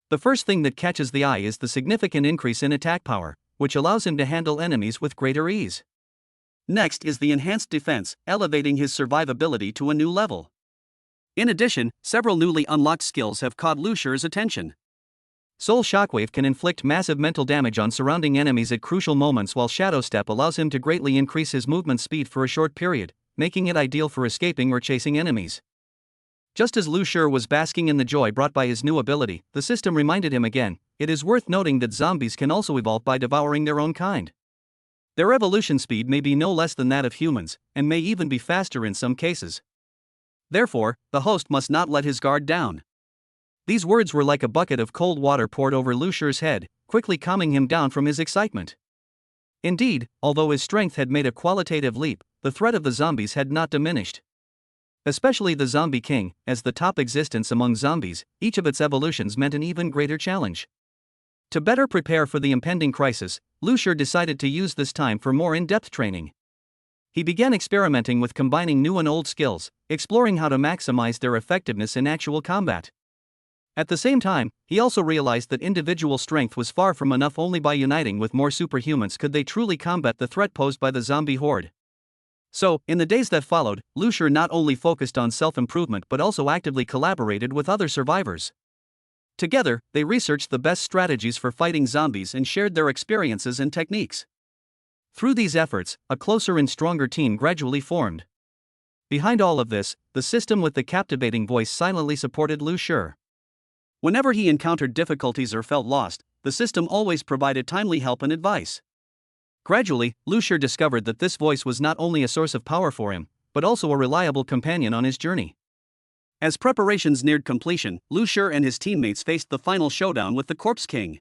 The first thing that catches the eye is the significant increase in attack power, which allows him to handle enemies with greater ease. Next is the enhanced defense, elevating his survivability to a new level. In addition, several newly unlocked skills have caught Lu Shur's attention. Soul Shockwave can inflict massive mental damage on surrounding enemies at crucial moments, while Shadow Step allows him to greatly increase his movement speed for a short period, making it ideal for escaping or chasing enemies. Just as Lu Shur was basking in the joy brought by his new ability, the system reminded him again, it is worth noting that zombies can also evolve by devouring their own kind. Their evolution speed may be no less than that of humans, and may even be faster in some cases. Therefore, the host must not let his guard down. These words were like a bucket of cold water poured over Lu Shur's head, quickly calming him down from his excitement. Indeed, although his strength had made a qualitative leap, the threat of the zombies had not diminished. Especially the Zombie King, as the top existence among zombies, each of its evolutions meant an even greater challenge. To better prepare for the impending crisis, Lu Shur decided to use this time for more in-depth training. He began experimenting with combining new and old skills, exploring how to maximize their effectiveness in actual combat. At the same time, he also realized that individual strength was far from enough. Only by uniting with more superhumans could they truly combat the threat posed by the zombie horde. So, in the days that followed, Lu Shur not only focused on self-improvement but also actively collaborated with other survivors. Together, they researched the best strategies for fighting zombies and shared their experiences and techniques. Through these efforts, a closer and stronger team gradually formed. Behind all of this, the system with the captivating voice silently supported Lu Shur. Whenever he encountered difficulties or felt lost, the system always provided timely help and advice. Gradually, Lu Shur discovered that this voice was not only a source of power for him, but also a reliable companion on his journey. As preparations neared completion, Lu Shur and his teammates faced the final showdown with the Corpse King.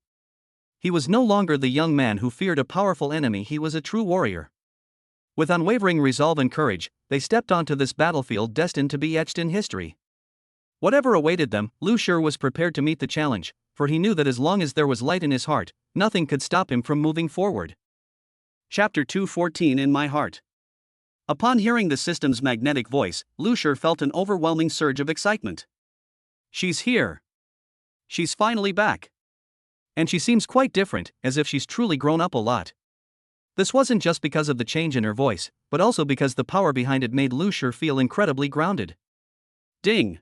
He was no longer the young man who feared a powerful enemy, he was a true warrior. With unwavering resolve and courage, they stepped onto this battlefield destined to be etched in history. Whatever awaited them, Lu Shur was prepared to meet the challenge, for he knew that as long as there was light in his heart, nothing could stop him from moving forward. Chapter 2:14 In My Heart. Upon hearing the system's magnetic voice, Lu Shur felt an overwhelming surge of excitement. She's here. She's finally back. And she seems quite different, as if she's truly grown up a lot. This wasn't just because of the change in her voice, but also because the power behind it made Lu Shur feel incredibly grounded. Ding!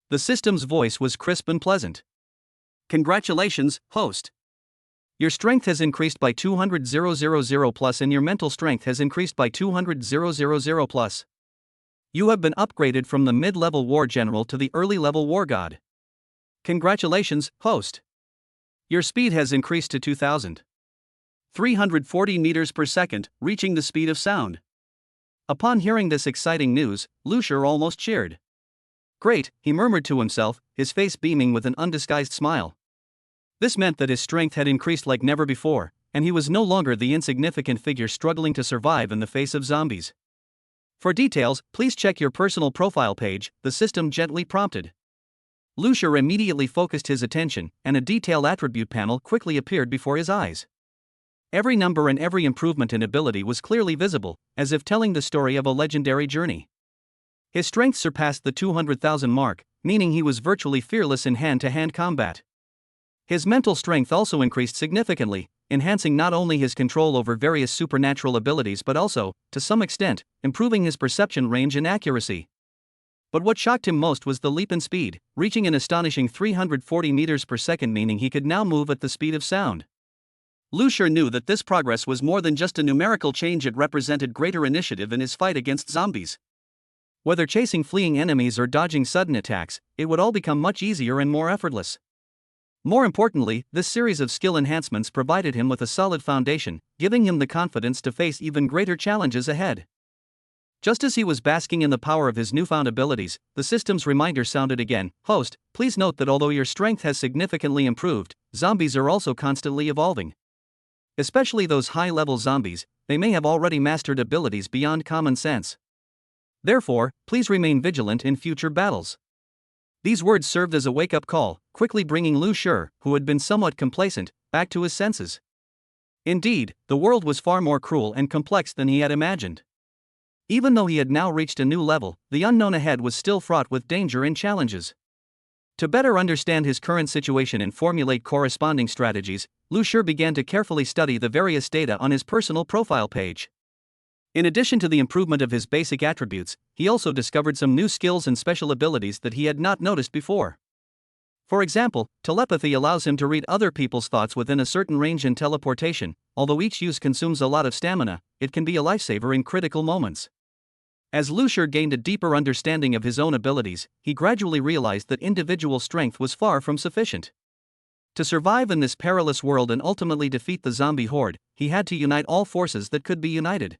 The system's voice was crisp and pleasant. Congratulations, host. Your strength has increased by 200,000 plus and your mental strength has increased by 200,000 plus. You have been upgraded from the mid-level war general to the early-level war god. Congratulations, host. Your speed has increased to 2,340 meters per second, reaching the speed of sound. Upon hearing this exciting news, Lu Shur almost cheered. Great, he murmured to himself, his face beaming with an undisguised smile. This meant that his strength had increased like never before, and he was no longer the insignificant figure struggling to survive in the face of zombies. For details, please check your personal profile page, the system gently prompted. Lu Shur immediately focused his attention, and a detailed attribute panel quickly appeared before his eyes. Every number and every improvement in ability was clearly visible, as if telling the story of a legendary journey. His strength surpassed the 200,000 mark, meaning he was virtually fearless in hand-to-hand combat. His mental strength also increased significantly, enhancing not only his control over various supernatural abilities but also, to some extent, improving his perception range and accuracy. But what shocked him most was the leap in speed, reaching an astonishing 340 meters per second, meaning he could now move at the speed of sound. Lucier knew that this progress was more than just a numerical change, it represented greater initiative in his fight against zombies. Whether chasing fleeing enemies or dodging sudden attacks, it would all become much easier and more effortless. More importantly, this series of skill enhancements provided him with a solid foundation, giving him the confidence to face even greater challenges ahead. Just as he was basking in the power of his newfound abilities, the system's reminder sounded again. Host, please note that although your strength has significantly improved, zombies are also constantly evolving. Especially those high-level zombies, they may have already mastered abilities beyond common sense. Therefore, please remain vigilant in future battles. These words served as a wake-up call, quickly bringing Lucier, who had been somewhat complacent, back to his senses. Indeed, the world was far more cruel and complex than he had imagined. Even though he had now reached a new level, the unknown ahead was still fraught with danger and challenges. To better understand his current situation and formulate corresponding strategies, Lucier began to carefully study the various data on his personal profile page. In addition to the improvement of his basic attributes, he also discovered some new skills and special abilities that he had not noticed before. For example, telepathy allows him to read other people's thoughts within a certain range, and teleportation, although each use consumes a lot of stamina, it can be a lifesaver in critical moments. As Lucier gained a deeper understanding of his own abilities, he gradually realized that individual strength was far from sufficient. To survive in this perilous world and ultimately defeat the zombie horde, he had to unite all forces that could be united.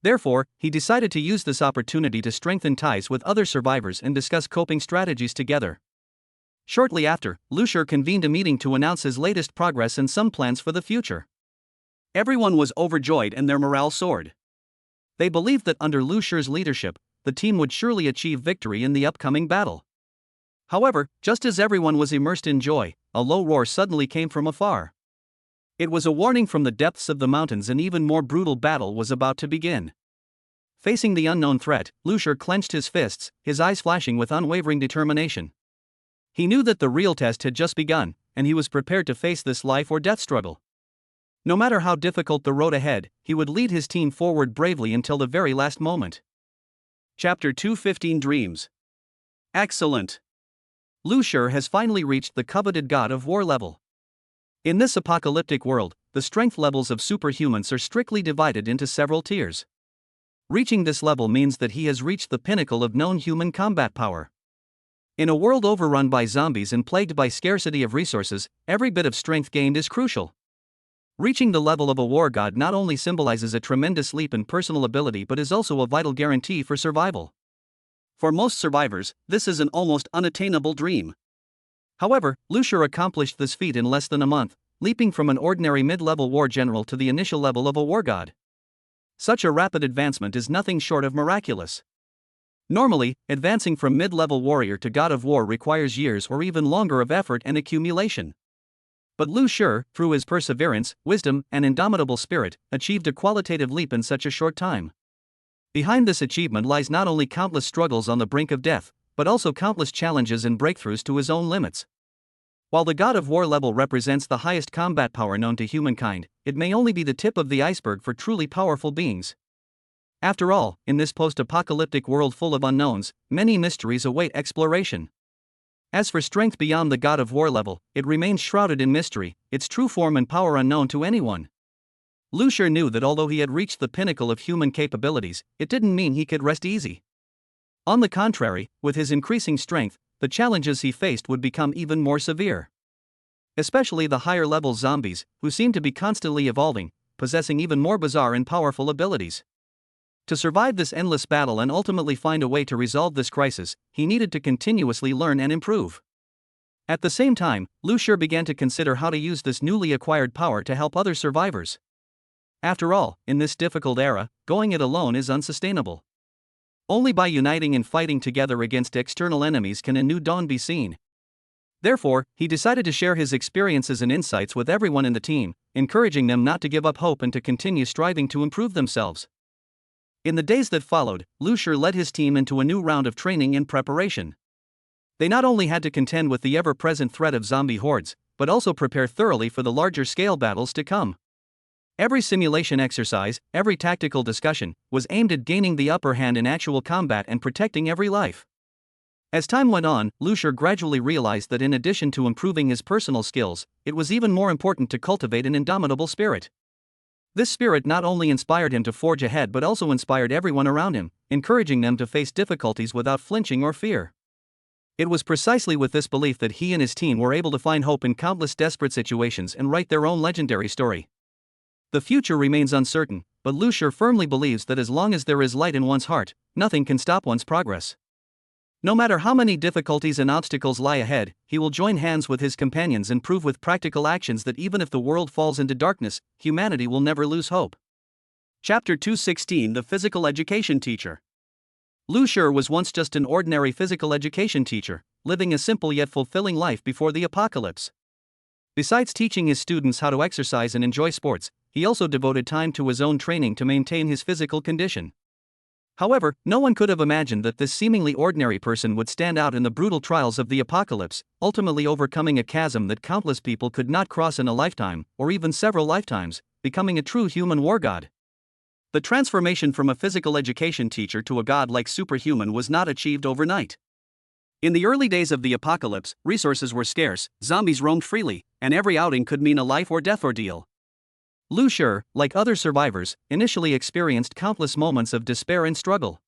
Therefore, he decided to use this opportunity to strengthen ties with other survivors and discuss coping strategies together. Shortly after, Lucier convened a meeting to announce his latest progress and some plans for the future. Everyone was overjoyed and their morale soared. They believed that under Lucier's leadership, the team would surely achieve victory in the upcoming battle. However, just as everyone was immersed in joy, a low roar suddenly came from afar. It was a warning from the depths of the mountains. An even more brutal battle was about to begin. Facing the unknown threat, Lucier clenched his fists, his eyes flashing with unwavering determination. He knew that the real test had just begun, and he was prepared to face this life or death struggle. No matter how difficult the road ahead, he would lead his team forward bravely until the very last moment. Chapter 2:15 Dreams. Excellent! Lucier has finally reached the coveted God of War level. In this apocalyptic world, the strength levels of superhumans are strictly divided into several tiers. Reaching this level means that he has reached the pinnacle of known human combat power. In a world overrun by zombies and plagued by scarcity of resources, every bit of strength gained is crucial. Reaching the level of a war god not only symbolizes a tremendous leap in personal ability but is also a vital guarantee for survival. For most survivors, this is an almost unattainable dream. However, Lucier accomplished this feat in less than a month, leaping from an ordinary mid-level war general to the initial level of a war god. Such a rapid advancement is nothing short of miraculous. Normally, advancing from mid-level warrior to god of war requires years or even longer of effort and accumulation. But Lucier, through his perseverance, wisdom, and indomitable spirit, achieved a qualitative leap in such a short time. Behind this achievement lies not only countless struggles on the brink of death, but also countless challenges and breakthroughs to his own limits. While the God of War level represents the highest combat power known to humankind, it may only be the tip of the iceberg for truly powerful beings. After all, in this post-apocalyptic world full of unknowns, many mysteries await exploration. As for strength beyond the God of War level, it remains shrouded in mystery, its true form and power unknown to anyone. Lucier knew that although he had reached the pinnacle of human capabilities, it didn't mean he could rest easy. On the contrary, with his increasing strength, the challenges he faced would become even more severe. Especially the higher-level zombies, who seemed to be constantly evolving, possessing even more bizarre and powerful abilities. To survive this endless battle and ultimately find a way to resolve this crisis, he needed to continuously learn and improve. At the same time, Lucier began to consider how to use this newly acquired power to help other survivors. After all, in this difficult era, going it alone is unsustainable. Only by uniting and fighting together against external enemies can a new dawn be seen. Therefore, he decided to share his experiences and insights with everyone in the team, encouraging them not to give up hope and to continue striving to improve themselves. In the days that followed, Lucier led his team into a new round of training and preparation. They not only had to contend with the ever-present threat of zombie hordes, but also prepare thoroughly for the larger-scale battles to come. Every simulation exercise, every tactical discussion, was aimed at gaining the upper hand in actual combat and protecting every life. As time went on, Lucier gradually realized that in addition to improving his personal skills, it was even more important to cultivate an indomitable spirit. This spirit not only inspired him to forge ahead but also inspired everyone around him, encouraging them to face difficulties without flinching or fear. It was precisely with this belief that he and his team were able to find hope in countless desperate situations and write their own legendary story. The future remains uncertain, but Lucier firmly believes that as long as there is light in one's heart, nothing can stop one's progress. No matter how many difficulties and obstacles lie ahead, he will join hands with his companions and prove with practical actions that even if the world falls into darkness, humanity will never lose hope. Chapter 216: The Physical Education Teacher. Lucier was once just an ordinary physical education teacher, living a simple yet fulfilling life before the apocalypse. Besides teaching his students how to exercise and enjoy sports, he also devoted time to his own training to maintain his physical condition. However, no one could have imagined that this seemingly ordinary person would stand out in the brutal trials of the apocalypse, ultimately overcoming a chasm that countless people could not cross in a lifetime, or even several lifetimes, becoming a true human war god. The transformation from a physical education teacher to a god-like superhuman was not achieved overnight. In the early days of the apocalypse, resources were scarce, zombies roamed freely, and every outing could mean a life or death ordeal. Lucier, like other survivors, initially experienced countless moments of despair and struggle.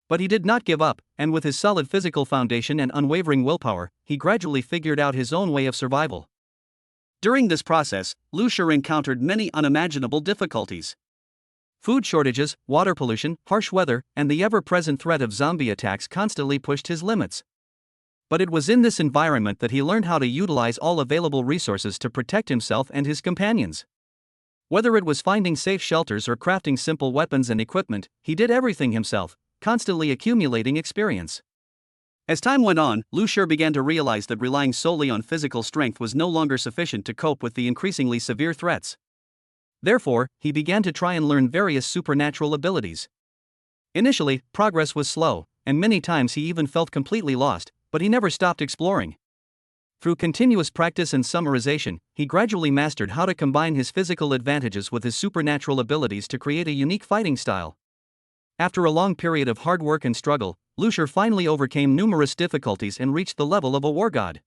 But he did not give up, and with his solid physical foundation and unwavering willpower, he gradually figured out his own way of survival. During this process, Lucier encountered many unimaginable difficulties. Food shortages, water pollution, harsh weather, and the ever-present threat of zombie attacks constantly pushed his limits. But it was in this environment that he learned how to utilize all available resources to protect himself and his companions. Whether it was finding safe shelters or crafting simple weapons and equipment, he did everything himself, constantly accumulating experience. As time went on, Lucier began to realize that relying solely on physical strength was no longer sufficient to cope with the increasingly severe threats. Therefore, he began to try and learn various supernatural abilities. Initially, progress was slow, and many times he even felt completely lost, but he never stopped exploring. Through continuous practice and summarization, he gradually mastered how to combine his physical advantages with his supernatural abilities to create a unique fighting style. After a long period of hard work and struggle, Lucier finally overcame numerous difficulties and reached the level of a war god.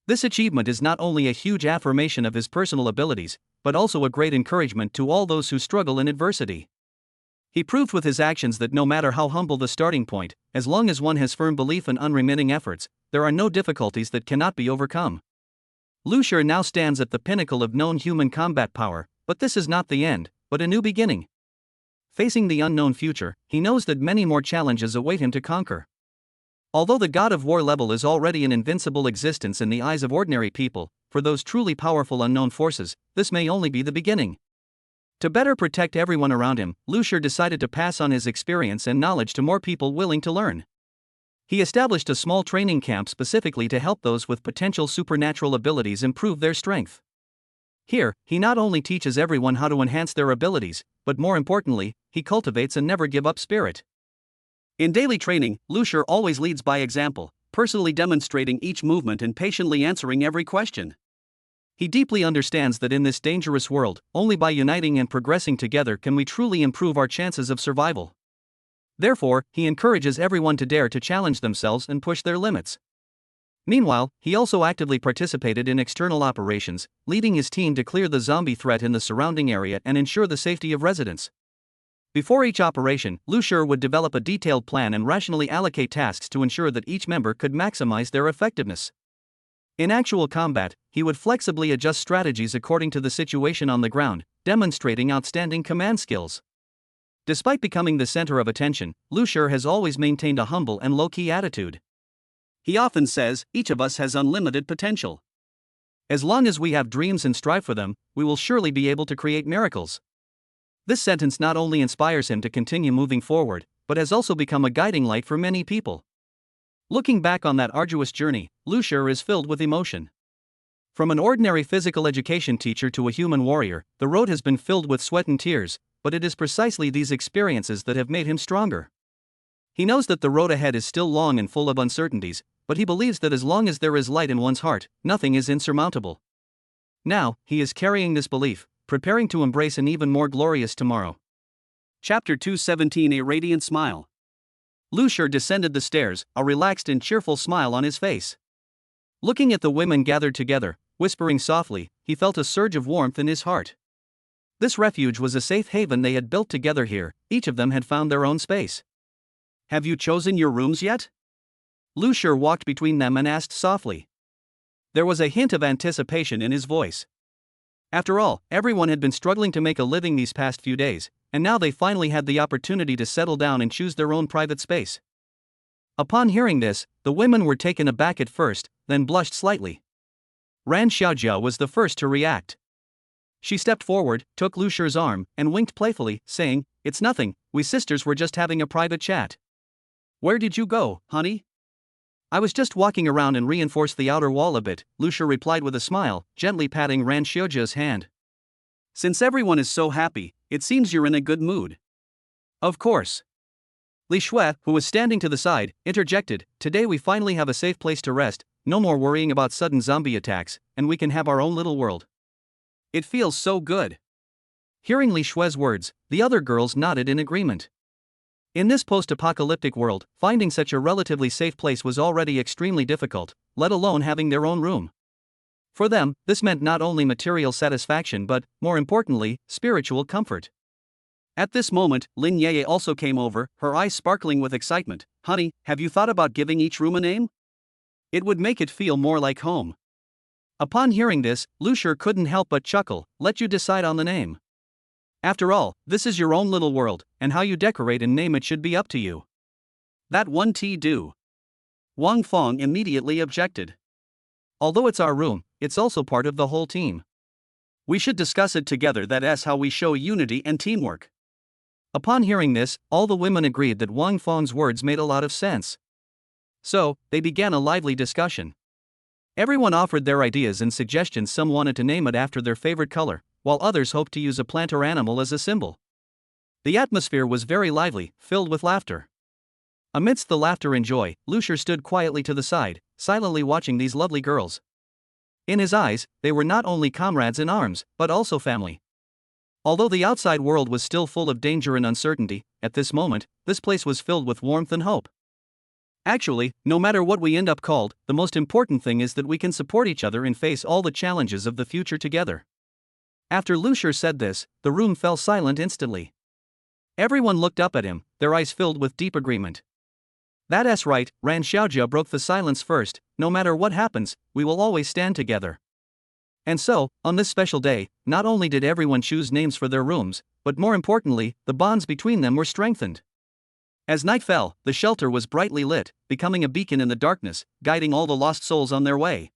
This achievement is not only a huge affirmation of his personal abilities, but also a great encouragement to all those who struggle in adversity. He proved with his actions that no matter how humble the starting point, as long as one has firm belief and unremitting efforts, there are no difficulties that cannot be overcome. Lucier now stands at the pinnacle of known human combat power, but this is not the end, but a new beginning. Facing the unknown future, he knows that many more challenges await him to conquer. Although the God of War level is already an invincible existence in the eyes of ordinary people, for those truly powerful unknown forces, this may only be the beginning. To better protect everyone around him, Lucier decided to pass on his experience and knowledge to more people willing to learn. He established a small training camp specifically to help those with potential supernatural abilities improve their strength. Here, he not only teaches everyone how to enhance their abilities, but more importantly, he cultivates a never-give-up spirit. In daily training, Lucier always leads by example, personally demonstrating each movement and patiently answering every question. He deeply understands that in this dangerous world, only by uniting and progressing together can we truly improve our chances of survival. Therefore, he encourages everyone to dare to challenge themselves and push their limits. Meanwhile, he also actively participated in external operations, leading his team to clear the zombie threat in the surrounding area and ensure the safety of residents. Before each operation, Lucier would develop a detailed plan and rationally allocate tasks to ensure that each member could maximize their effectiveness. In actual combat, he would flexibly adjust strategies according to the situation on the ground, demonstrating outstanding command skills. Despite becoming the center of attention, Lucier has always maintained a humble and low-key attitude. He often says, "Each of us has unlimited potential. As long as we have dreams and strive for them, we will surely be able to create miracles." This sentence not only inspires him to continue moving forward, but has also become a guiding light for many people. Looking back on that arduous journey, Lucier is filled with emotion. From an ordinary physical education teacher to a human warrior, the road has been filled with sweat and tears, but it is precisely these experiences that have made him stronger. He knows that the road ahead is still long and full of uncertainties, but he believes that as long as there is light in one's heart, nothing is insurmountable. Now, he is carrying this belief, preparing to embrace an even more glorious tomorrow. Chapter 217: A Radiant Smile. Lu Shur descended the stairs, a relaxed and cheerful smile on his face. Looking at the women gathered together, whispering softly, he felt a surge of warmth in his heart. This refuge was a safe haven they had built together here, each of them had found their own space. "Have you chosen your rooms yet?" Lu Shur walked between them and asked softly. There was a hint of anticipation in his voice. After all, everyone had been struggling to make a living these past few days, and now they finally had the opportunity to settle down and choose their own private space. Upon hearing this, the women were taken aback at first, then blushed slightly. Ran Xiaojia was the first to react. She stepped forward, took Lu Shur's arm, and winked playfully, saying, "It's nothing, we sisters were just having a private chat." "Where did you go, honey?" "I was just walking around and reinforced the outer wall a bit," Lu Shur replied with a smile, gently patting Ran Xiaojia's hand. "Since everyone is so happy, it seems you're in a good mood." "Of course." Li Shui, who was standing to the side, interjected, "Today we finally have a safe place to rest, no more worrying about sudden zombie attacks, and we can have our own little world. It feels so good." Hearing Li Shui's words, the other girls nodded in agreement. In this post-apocalyptic world, finding such a relatively safe place was already extremely difficult, let alone having their own room. For them, this meant not only material satisfaction but, more importantly, spiritual comfort. At this moment, Lin Yeye also came over, her eyes sparkling with excitement. "Honey, have you thought about giving each room a name? It would make it feel more like home." Upon hearing this, Lu Shur couldn't help but chuckle. "Let you decide on the name. After all, this is your own little world, and how you decorate and name it should be up to you." "That one tea do." Wang Fong immediately objected. "Although it's our room, it's also part of the whole team. We should discuss it together, that's how we show unity and teamwork." Upon hearing this, all the women agreed that Wang Fong's words made a lot of sense. So, they began a lively discussion. Everyone offered their ideas and suggestions. Some wanted to name it after their favorite color, while others hoped to use a plant or animal as a symbol. The atmosphere was very lively, filled with laughter. Amidst the laughter and joy, Lu Shur stood quietly to the side, silently watching these lovely girls. In his eyes, they were not only comrades in arms, but also family. Although the outside world was still full of danger and uncertainty, at this moment, this place was filled with warmth and hope. Actually, no matter what we end up called, the most important thing is that we can support each other and face all the challenges of the future together. After Lu Shur said this, the room fell silent instantly. Everyone looked up at him, their eyes filled with deep agreement. "That's right," Ran Xiaojia broke the silence first. "No matter what happens, we will always stand together." And so, on this special day, not only did everyone choose names for their rooms, but more importantly, the bonds between them were strengthened. As night fell, the shelter was brightly lit, becoming a beacon in the darkness, guiding all the lost souls on their way.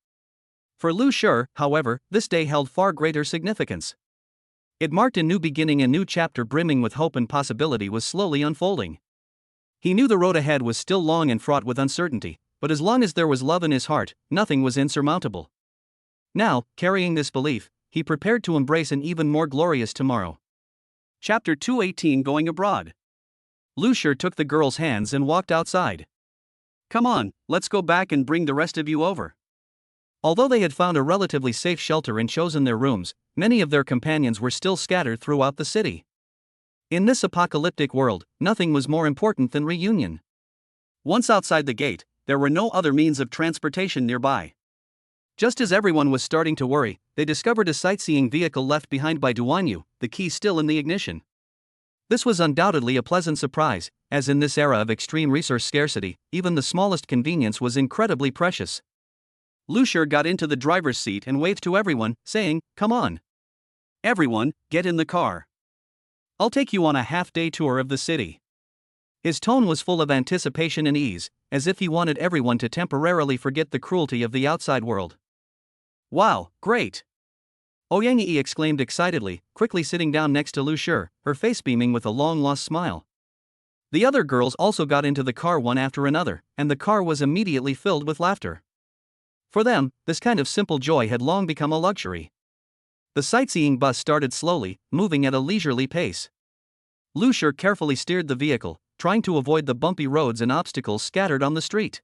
For Lu Shur, however, this day held far greater significance. It marked a new beginning, a new chapter brimming with hope and possibility was slowly unfolding. He knew the road ahead was still long and fraught with uncertainty, but as long as there was love in his heart, nothing was insurmountable. Now, carrying this belief, he prepared to embrace an even more glorious tomorrow. Chapter 218, Going Abroad. Lu Shur took the girls' hands and walked outside. "Come on, let's go back and bring the rest of you over." Although they had found a relatively safe shelter and chosen their rooms, many of their companions were still scattered throughout the city. In this apocalyptic world, nothing was more important than reunion. Once outside the gate, there were no other means of transportation nearby. Just as everyone was starting to worry, they discovered a sightseeing vehicle left behind by Duanyu, the key still in the ignition. This was undoubtedly a pleasant surprise, as in this era of extreme resource scarcity, even the smallest convenience was incredibly precious. Lu Shur got into the driver's seat and waved to everyone, saying, "Come on. Everyone, get in the car. I'll take you on a half-day tour of the city." His tone was full of anticipation and ease, as if he wanted everyone to temporarily forget the cruelty of the outside world. "Wow, great!" Ouyang exclaimed excitedly, quickly sitting down next to Lu Shur, her face beaming with a long-lost smile. The other girls also got into the car one after another, and the car was immediately filled with laughter. For them, this kind of simple joy had long become a luxury. The sightseeing bus started slowly, moving at a leisurely pace. Lu Shur carefully steered the vehicle, trying to avoid the bumpy roads and obstacles scattered on the street.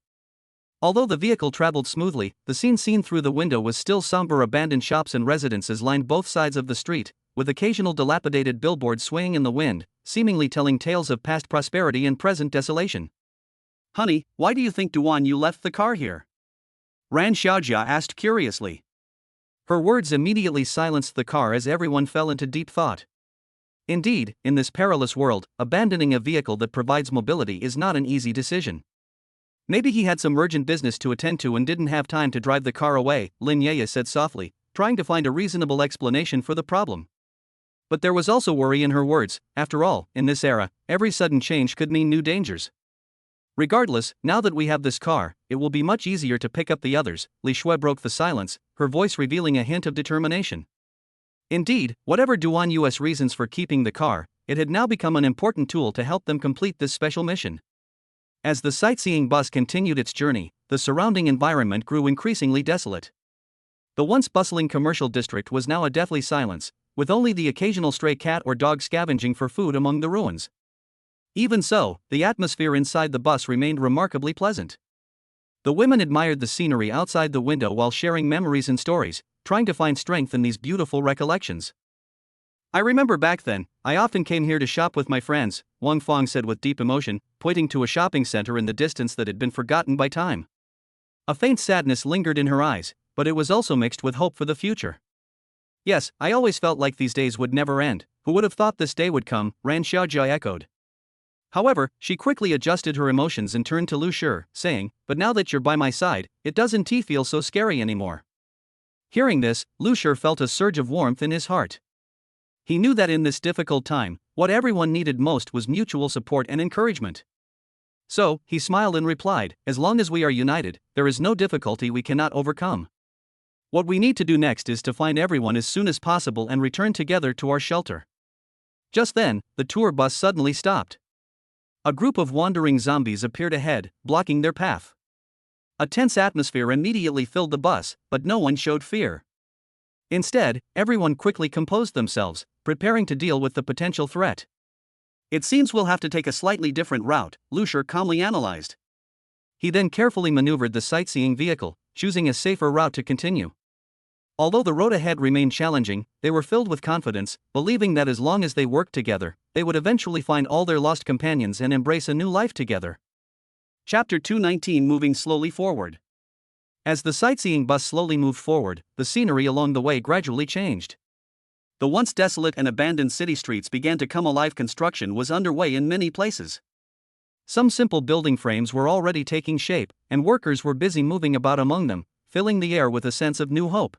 Although the vehicle traveled smoothly, the scene seen through the window was still somber. Abandoned shops and residences lined both sides of the street, with occasional dilapidated billboards swaying in the wind, seemingly telling tales of past prosperity and present desolation. Honey, why do you think Duan you left the car here? Ran Xiaojia asked curiously. Her words immediately silenced the car as everyone fell into deep thought. Indeed, in this perilous world, abandoning a vehicle that provides mobility is not an easy decision. Maybe he had some urgent business to attend to and didn't have time to drive the car away, Lin Yeye said softly, trying to find a reasonable explanation for the problem. But there was also worry in her words. After all, in this era, every sudden change could mean new dangers. Regardless, now that we have this car, it will be much easier to pick up the others. Li Shui broke the silence, her voice revealing a hint of determination. Indeed, whatever Duan Yu's reasons for keeping the car, it had now become an important tool to help them complete this special mission. As the sightseeing bus continued its journey, the surrounding environment grew increasingly desolate. The once bustling commercial district was now a deathly silence, with only the occasional stray cat or dog scavenging for food among the ruins. Even so, the atmosphere inside the bus remained remarkably pleasant. The women admired the scenery outside the window while sharing memories and stories, trying to find strength in these beautiful recollections. I remember back then, I often came here to shop with my friends, Wang Fong said with deep emotion, pointing to a shopping center in the distance that had been forgotten by time. A faint sadness lingered in her eyes, but it was also mixed with hope for the future. Yes, I always felt like these days would never end. Who would have thought this day would come, Ran Xiaojia echoed. However, she quickly adjusted her emotions and turned to Lu Shi, saying, but now that you're by my side, it doesn't feel so scary anymore. Hearing this, Lu Shi felt a surge of warmth in his heart. He knew that in this difficult time, what everyone needed most was mutual support and encouragement. So, he smiled and replied, as long as we are united, there is no difficulty we cannot overcome. What we need to do next is to find everyone as soon as possible and return together to our shelter. Just then, the tour bus suddenly stopped. A group of wandering zombies appeared ahead, blocking their path. A tense atmosphere immediately filled the bus, but no one showed fear. Instead, everyone quickly composed themselves, preparing to deal with the potential threat. It seems we'll have to take a slightly different route, Lu Shi calmly analyzed. He then carefully maneuvered the sightseeing vehicle, choosing a safer route to continue. Although the road ahead remained challenging, they were filled with confidence, believing that as long as they worked together, they would eventually find all their lost companions and embrace a new life together. Chapter 219 Moving slowly forward. As the sightseeing bus slowly moved forward, the scenery along the way gradually changed. The once desolate and abandoned city streets began to come alive. Construction was underway in many places. Some simple building frames were already taking shape, and workers were busy moving about among them, filling the air with a sense of new hope.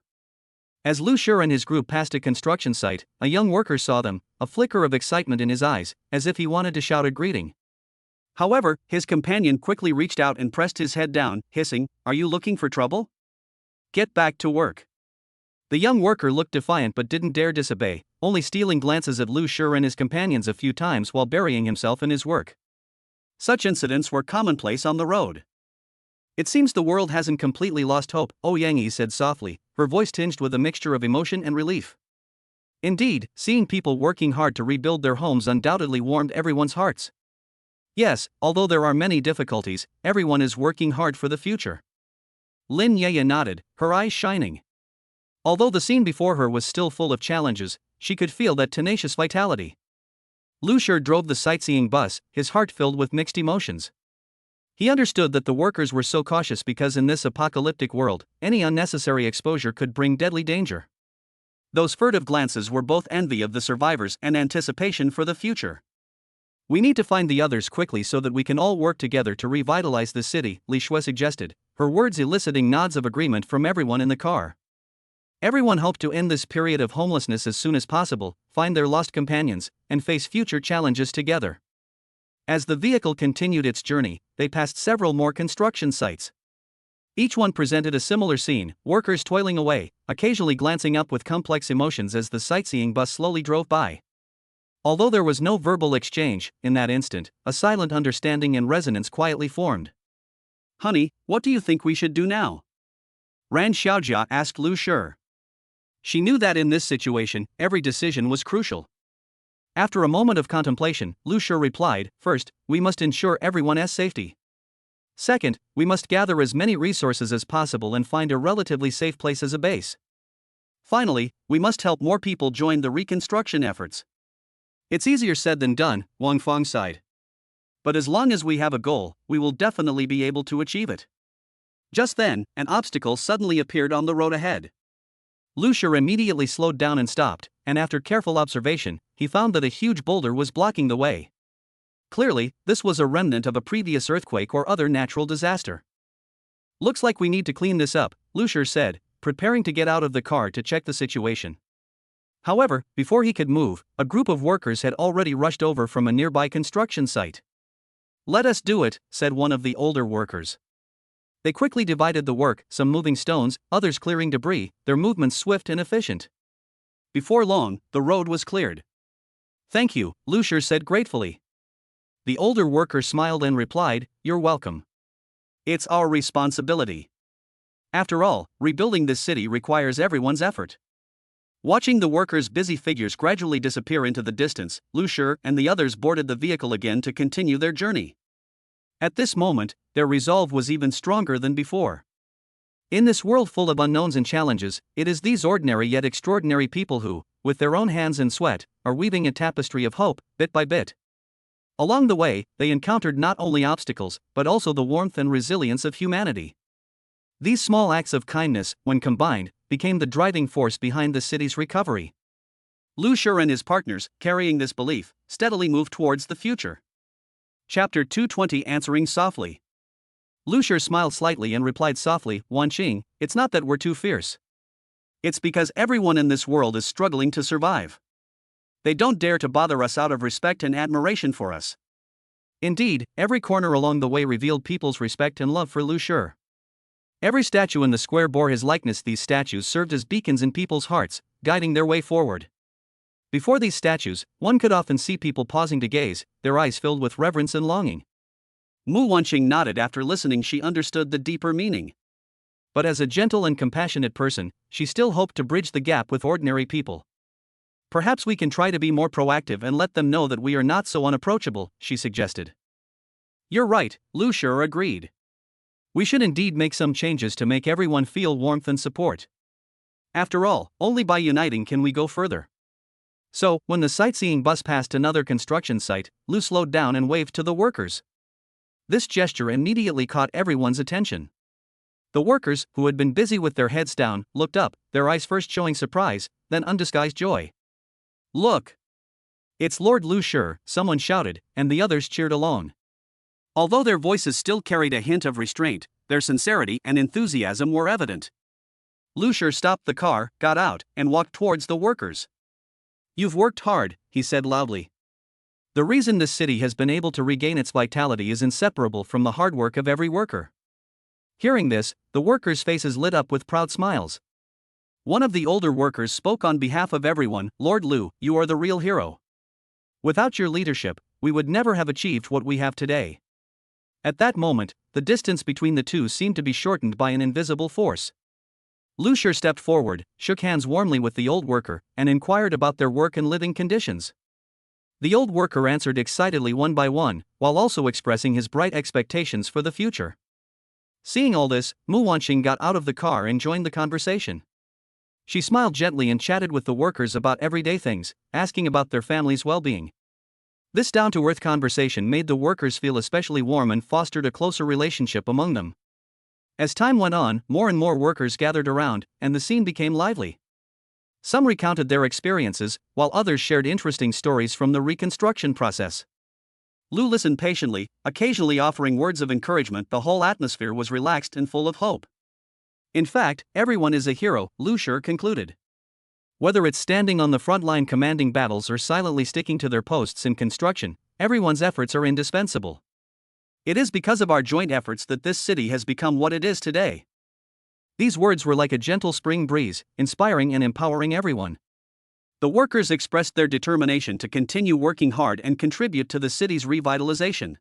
As Lu Shi and his group passed a construction site, a young worker saw them, a flicker of excitement in his eyes, as if he wanted to shout a greeting. However, his companion quickly reached out and pressed his head down, hissing, "Are you looking for trouble? Get back to work." The young worker looked defiant but didn't dare disobey, only stealing glances at Lu Shi and his companions a few times while burying himself in his work. Such incidents were commonplace on the road. It seems the world hasn't completely lost hope, Yang Yi said softly, her voice tinged with a mixture of emotion and relief. Indeed, seeing people working hard to rebuild their homes undoubtedly warmed everyone's hearts. Yes, although there are many difficulties, everyone is working hard for the future. Lin Yeye nodded, her eyes shining. Although the scene before her was still full of challenges, she could feel that tenacious vitality. Lu Shi drove the sightseeing bus, his heart filled with mixed emotions. He understood that the workers were so cautious because in this apocalyptic world, any unnecessary exposure could bring deadly danger. Those furtive glances were both envy of the survivors and anticipation for the future. We need to find the others quickly so that we can all work together to revitalize the city, Li Shui suggested, her words eliciting nods of agreement from everyone in the car. Everyone hoped to end this period of homelessness as soon as possible, find their lost companions, and face future challenges together. As the vehicle continued its journey, they passed several more construction sites. Each one presented a similar scene, workers toiling away, occasionally glancing up with complex emotions as the sightseeing bus slowly drove by. Although there was no verbal exchange, in that instant, a silent understanding and resonance quietly formed. "Honey, what do you think we should do now?" Ran Xiaojia asked Lu Shi. She knew that in this situation, every decision was crucial. After a moment of contemplation, Lu Shi replied, "First, we must ensure everyone's safety. Second, we must gather as many resources as possible and find a relatively safe place as a base. Finally, we must help more people join the reconstruction efforts." "It's easier said than done," Wang Fong sighed. But as long as we have a goal, we will definitely be able to achieve it. Just then, an obstacle suddenly appeared on the road ahead. Lucier immediately slowed down and stopped, and after careful observation, he found that a huge boulder was blocking the way. Clearly, this was a remnant of a previous earthquake or other natural disaster. "Looks like we need to clean this up," Lucier said, preparing to get out of the car to check the situation. However, before he could move, a group of workers had already rushed over from a nearby construction site. "Let us do it," said one of the older workers. They quickly divided the work, some moving stones, others clearing debris, their movements swift and efficient. Before long, the road was cleared. "Thank you," Lucier said gratefully. The older worker smiled and replied, "You're welcome. It's our responsibility. After all, rebuilding this city requires everyone's effort." Watching the workers' busy figures gradually disappear into the distance, Lucier and the others boarded the vehicle again to continue their journey. At this moment, their resolve was even stronger than before. In this world full of unknowns and challenges, it is these ordinary yet extraordinary people who, with their own hands and sweat, are weaving a tapestry of hope, bit by bit. Along the way, they encountered not only obstacles, but also the warmth and resilience of humanity. These small acts of kindness, when combined, became the driving force behind the city's recovery. Lucier and his partners, carrying this belief, steadily moved towards the future. Chapter 220 Answering Softly. Lucier smiled slightly and replied softly, "Wanqing, it's not that we're too fierce. It's because everyone in this world is struggling to survive. They don't dare to bother us out of respect and admiration for us." Indeed, every corner along the way revealed people's respect and love for Lucier. Every statue in the square bore his likeness. These statues served as beacons in people's hearts, guiding their way forward. Before these statues, one could often see people pausing to gaze, their eyes filled with reverence and longing. Mu Wanqing nodded. After listening, she understood the deeper meaning. But as a gentle and compassionate person, she still hoped to bridge the gap with ordinary people. "Perhaps we can try to be more proactive and let them know that we are not so unapproachable," she suggested. "You're right," Lucier agreed. "We should indeed make some changes to make everyone feel warmth and support. After all, only by uniting can we go further." So, when the sightseeing bus passed another construction site, Lu slowed down and waved to the workers. This gesture immediately caught everyone's attention. The workers, who had been busy with their heads down, looked up, their eyes first showing surprise, then undisguised joy. "Look! It's Lord Lucier," someone shouted, and the others cheered along. Although their voices still carried a hint of restraint, their sincerity and enthusiasm were evident. Lucier stopped the car, got out, and walked towards the workers. "You've worked hard," he said loudly. "The reason this city has been able to regain its vitality is inseparable from the hard work of every worker." Hearing this, the workers' faces lit up with proud smiles. One of the older workers spoke on behalf of everyone, "Lord Lu, you are the real hero. Without your leadership, we would never have achieved what we have today." At that moment, the distance between the two seemed to be shortened by an invisible force. Lucier stepped forward, shook hands warmly with the old worker, and inquired about their work and living conditions. The old worker answered excitedly one by one, while also expressing his bright expectations for the future. Seeing all this, Mu Wanqing got out of the car and joined the conversation. She smiled gently and chatted with the workers about everyday things, asking about their family's well-being. This down-to-earth conversation made the workers feel especially warm and fostered a closer relationship among them. As time went on, more and more workers gathered around, and the scene became lively. Some recounted their experiences, while others shared interesting stories from the reconstruction process. Lu listened patiently, occasionally offering words of encouragement. The whole atmosphere was relaxed and full of hope. "In fact, everyone is a hero," Lucier concluded. "Whether it's standing on the front line commanding battles or silently sticking to their posts in construction, everyone's efforts are indispensable. It is because of our joint efforts that this city has become what it is today." These words were like a gentle spring breeze, inspiring and empowering everyone. The workers expressed their determination to continue working hard and contribute to the city's revitalization.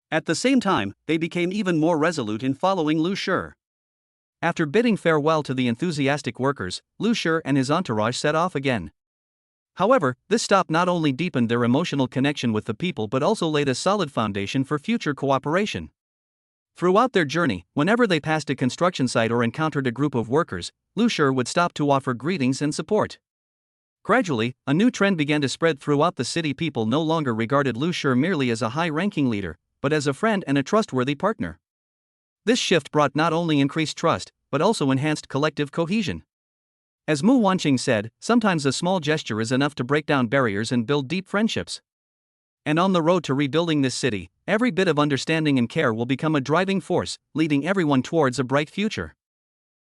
At the same time, they became even more resolute in following Lucier. After bidding farewell to the enthusiastic workers, Lucier and his entourage set off again. However, this stop not only deepened their emotional connection with the people but also laid a solid foundation for future cooperation. Throughout their journey, whenever they passed a construction site or encountered a group of workers, Lucier would stop to offer greetings and support. Gradually, a new trend began to spread throughout the city. People no longer regarded Lu Shi merely as a high-ranking leader, but as a friend and a trustworthy partner. This shift brought not only increased trust, but also enhanced collective cohesion. As Mu Wanqing said, sometimes a small gesture is enough to break down barriers and build deep friendships. And on the road to rebuilding this city, every bit of understanding and care will become a driving force, leading everyone towards a bright future.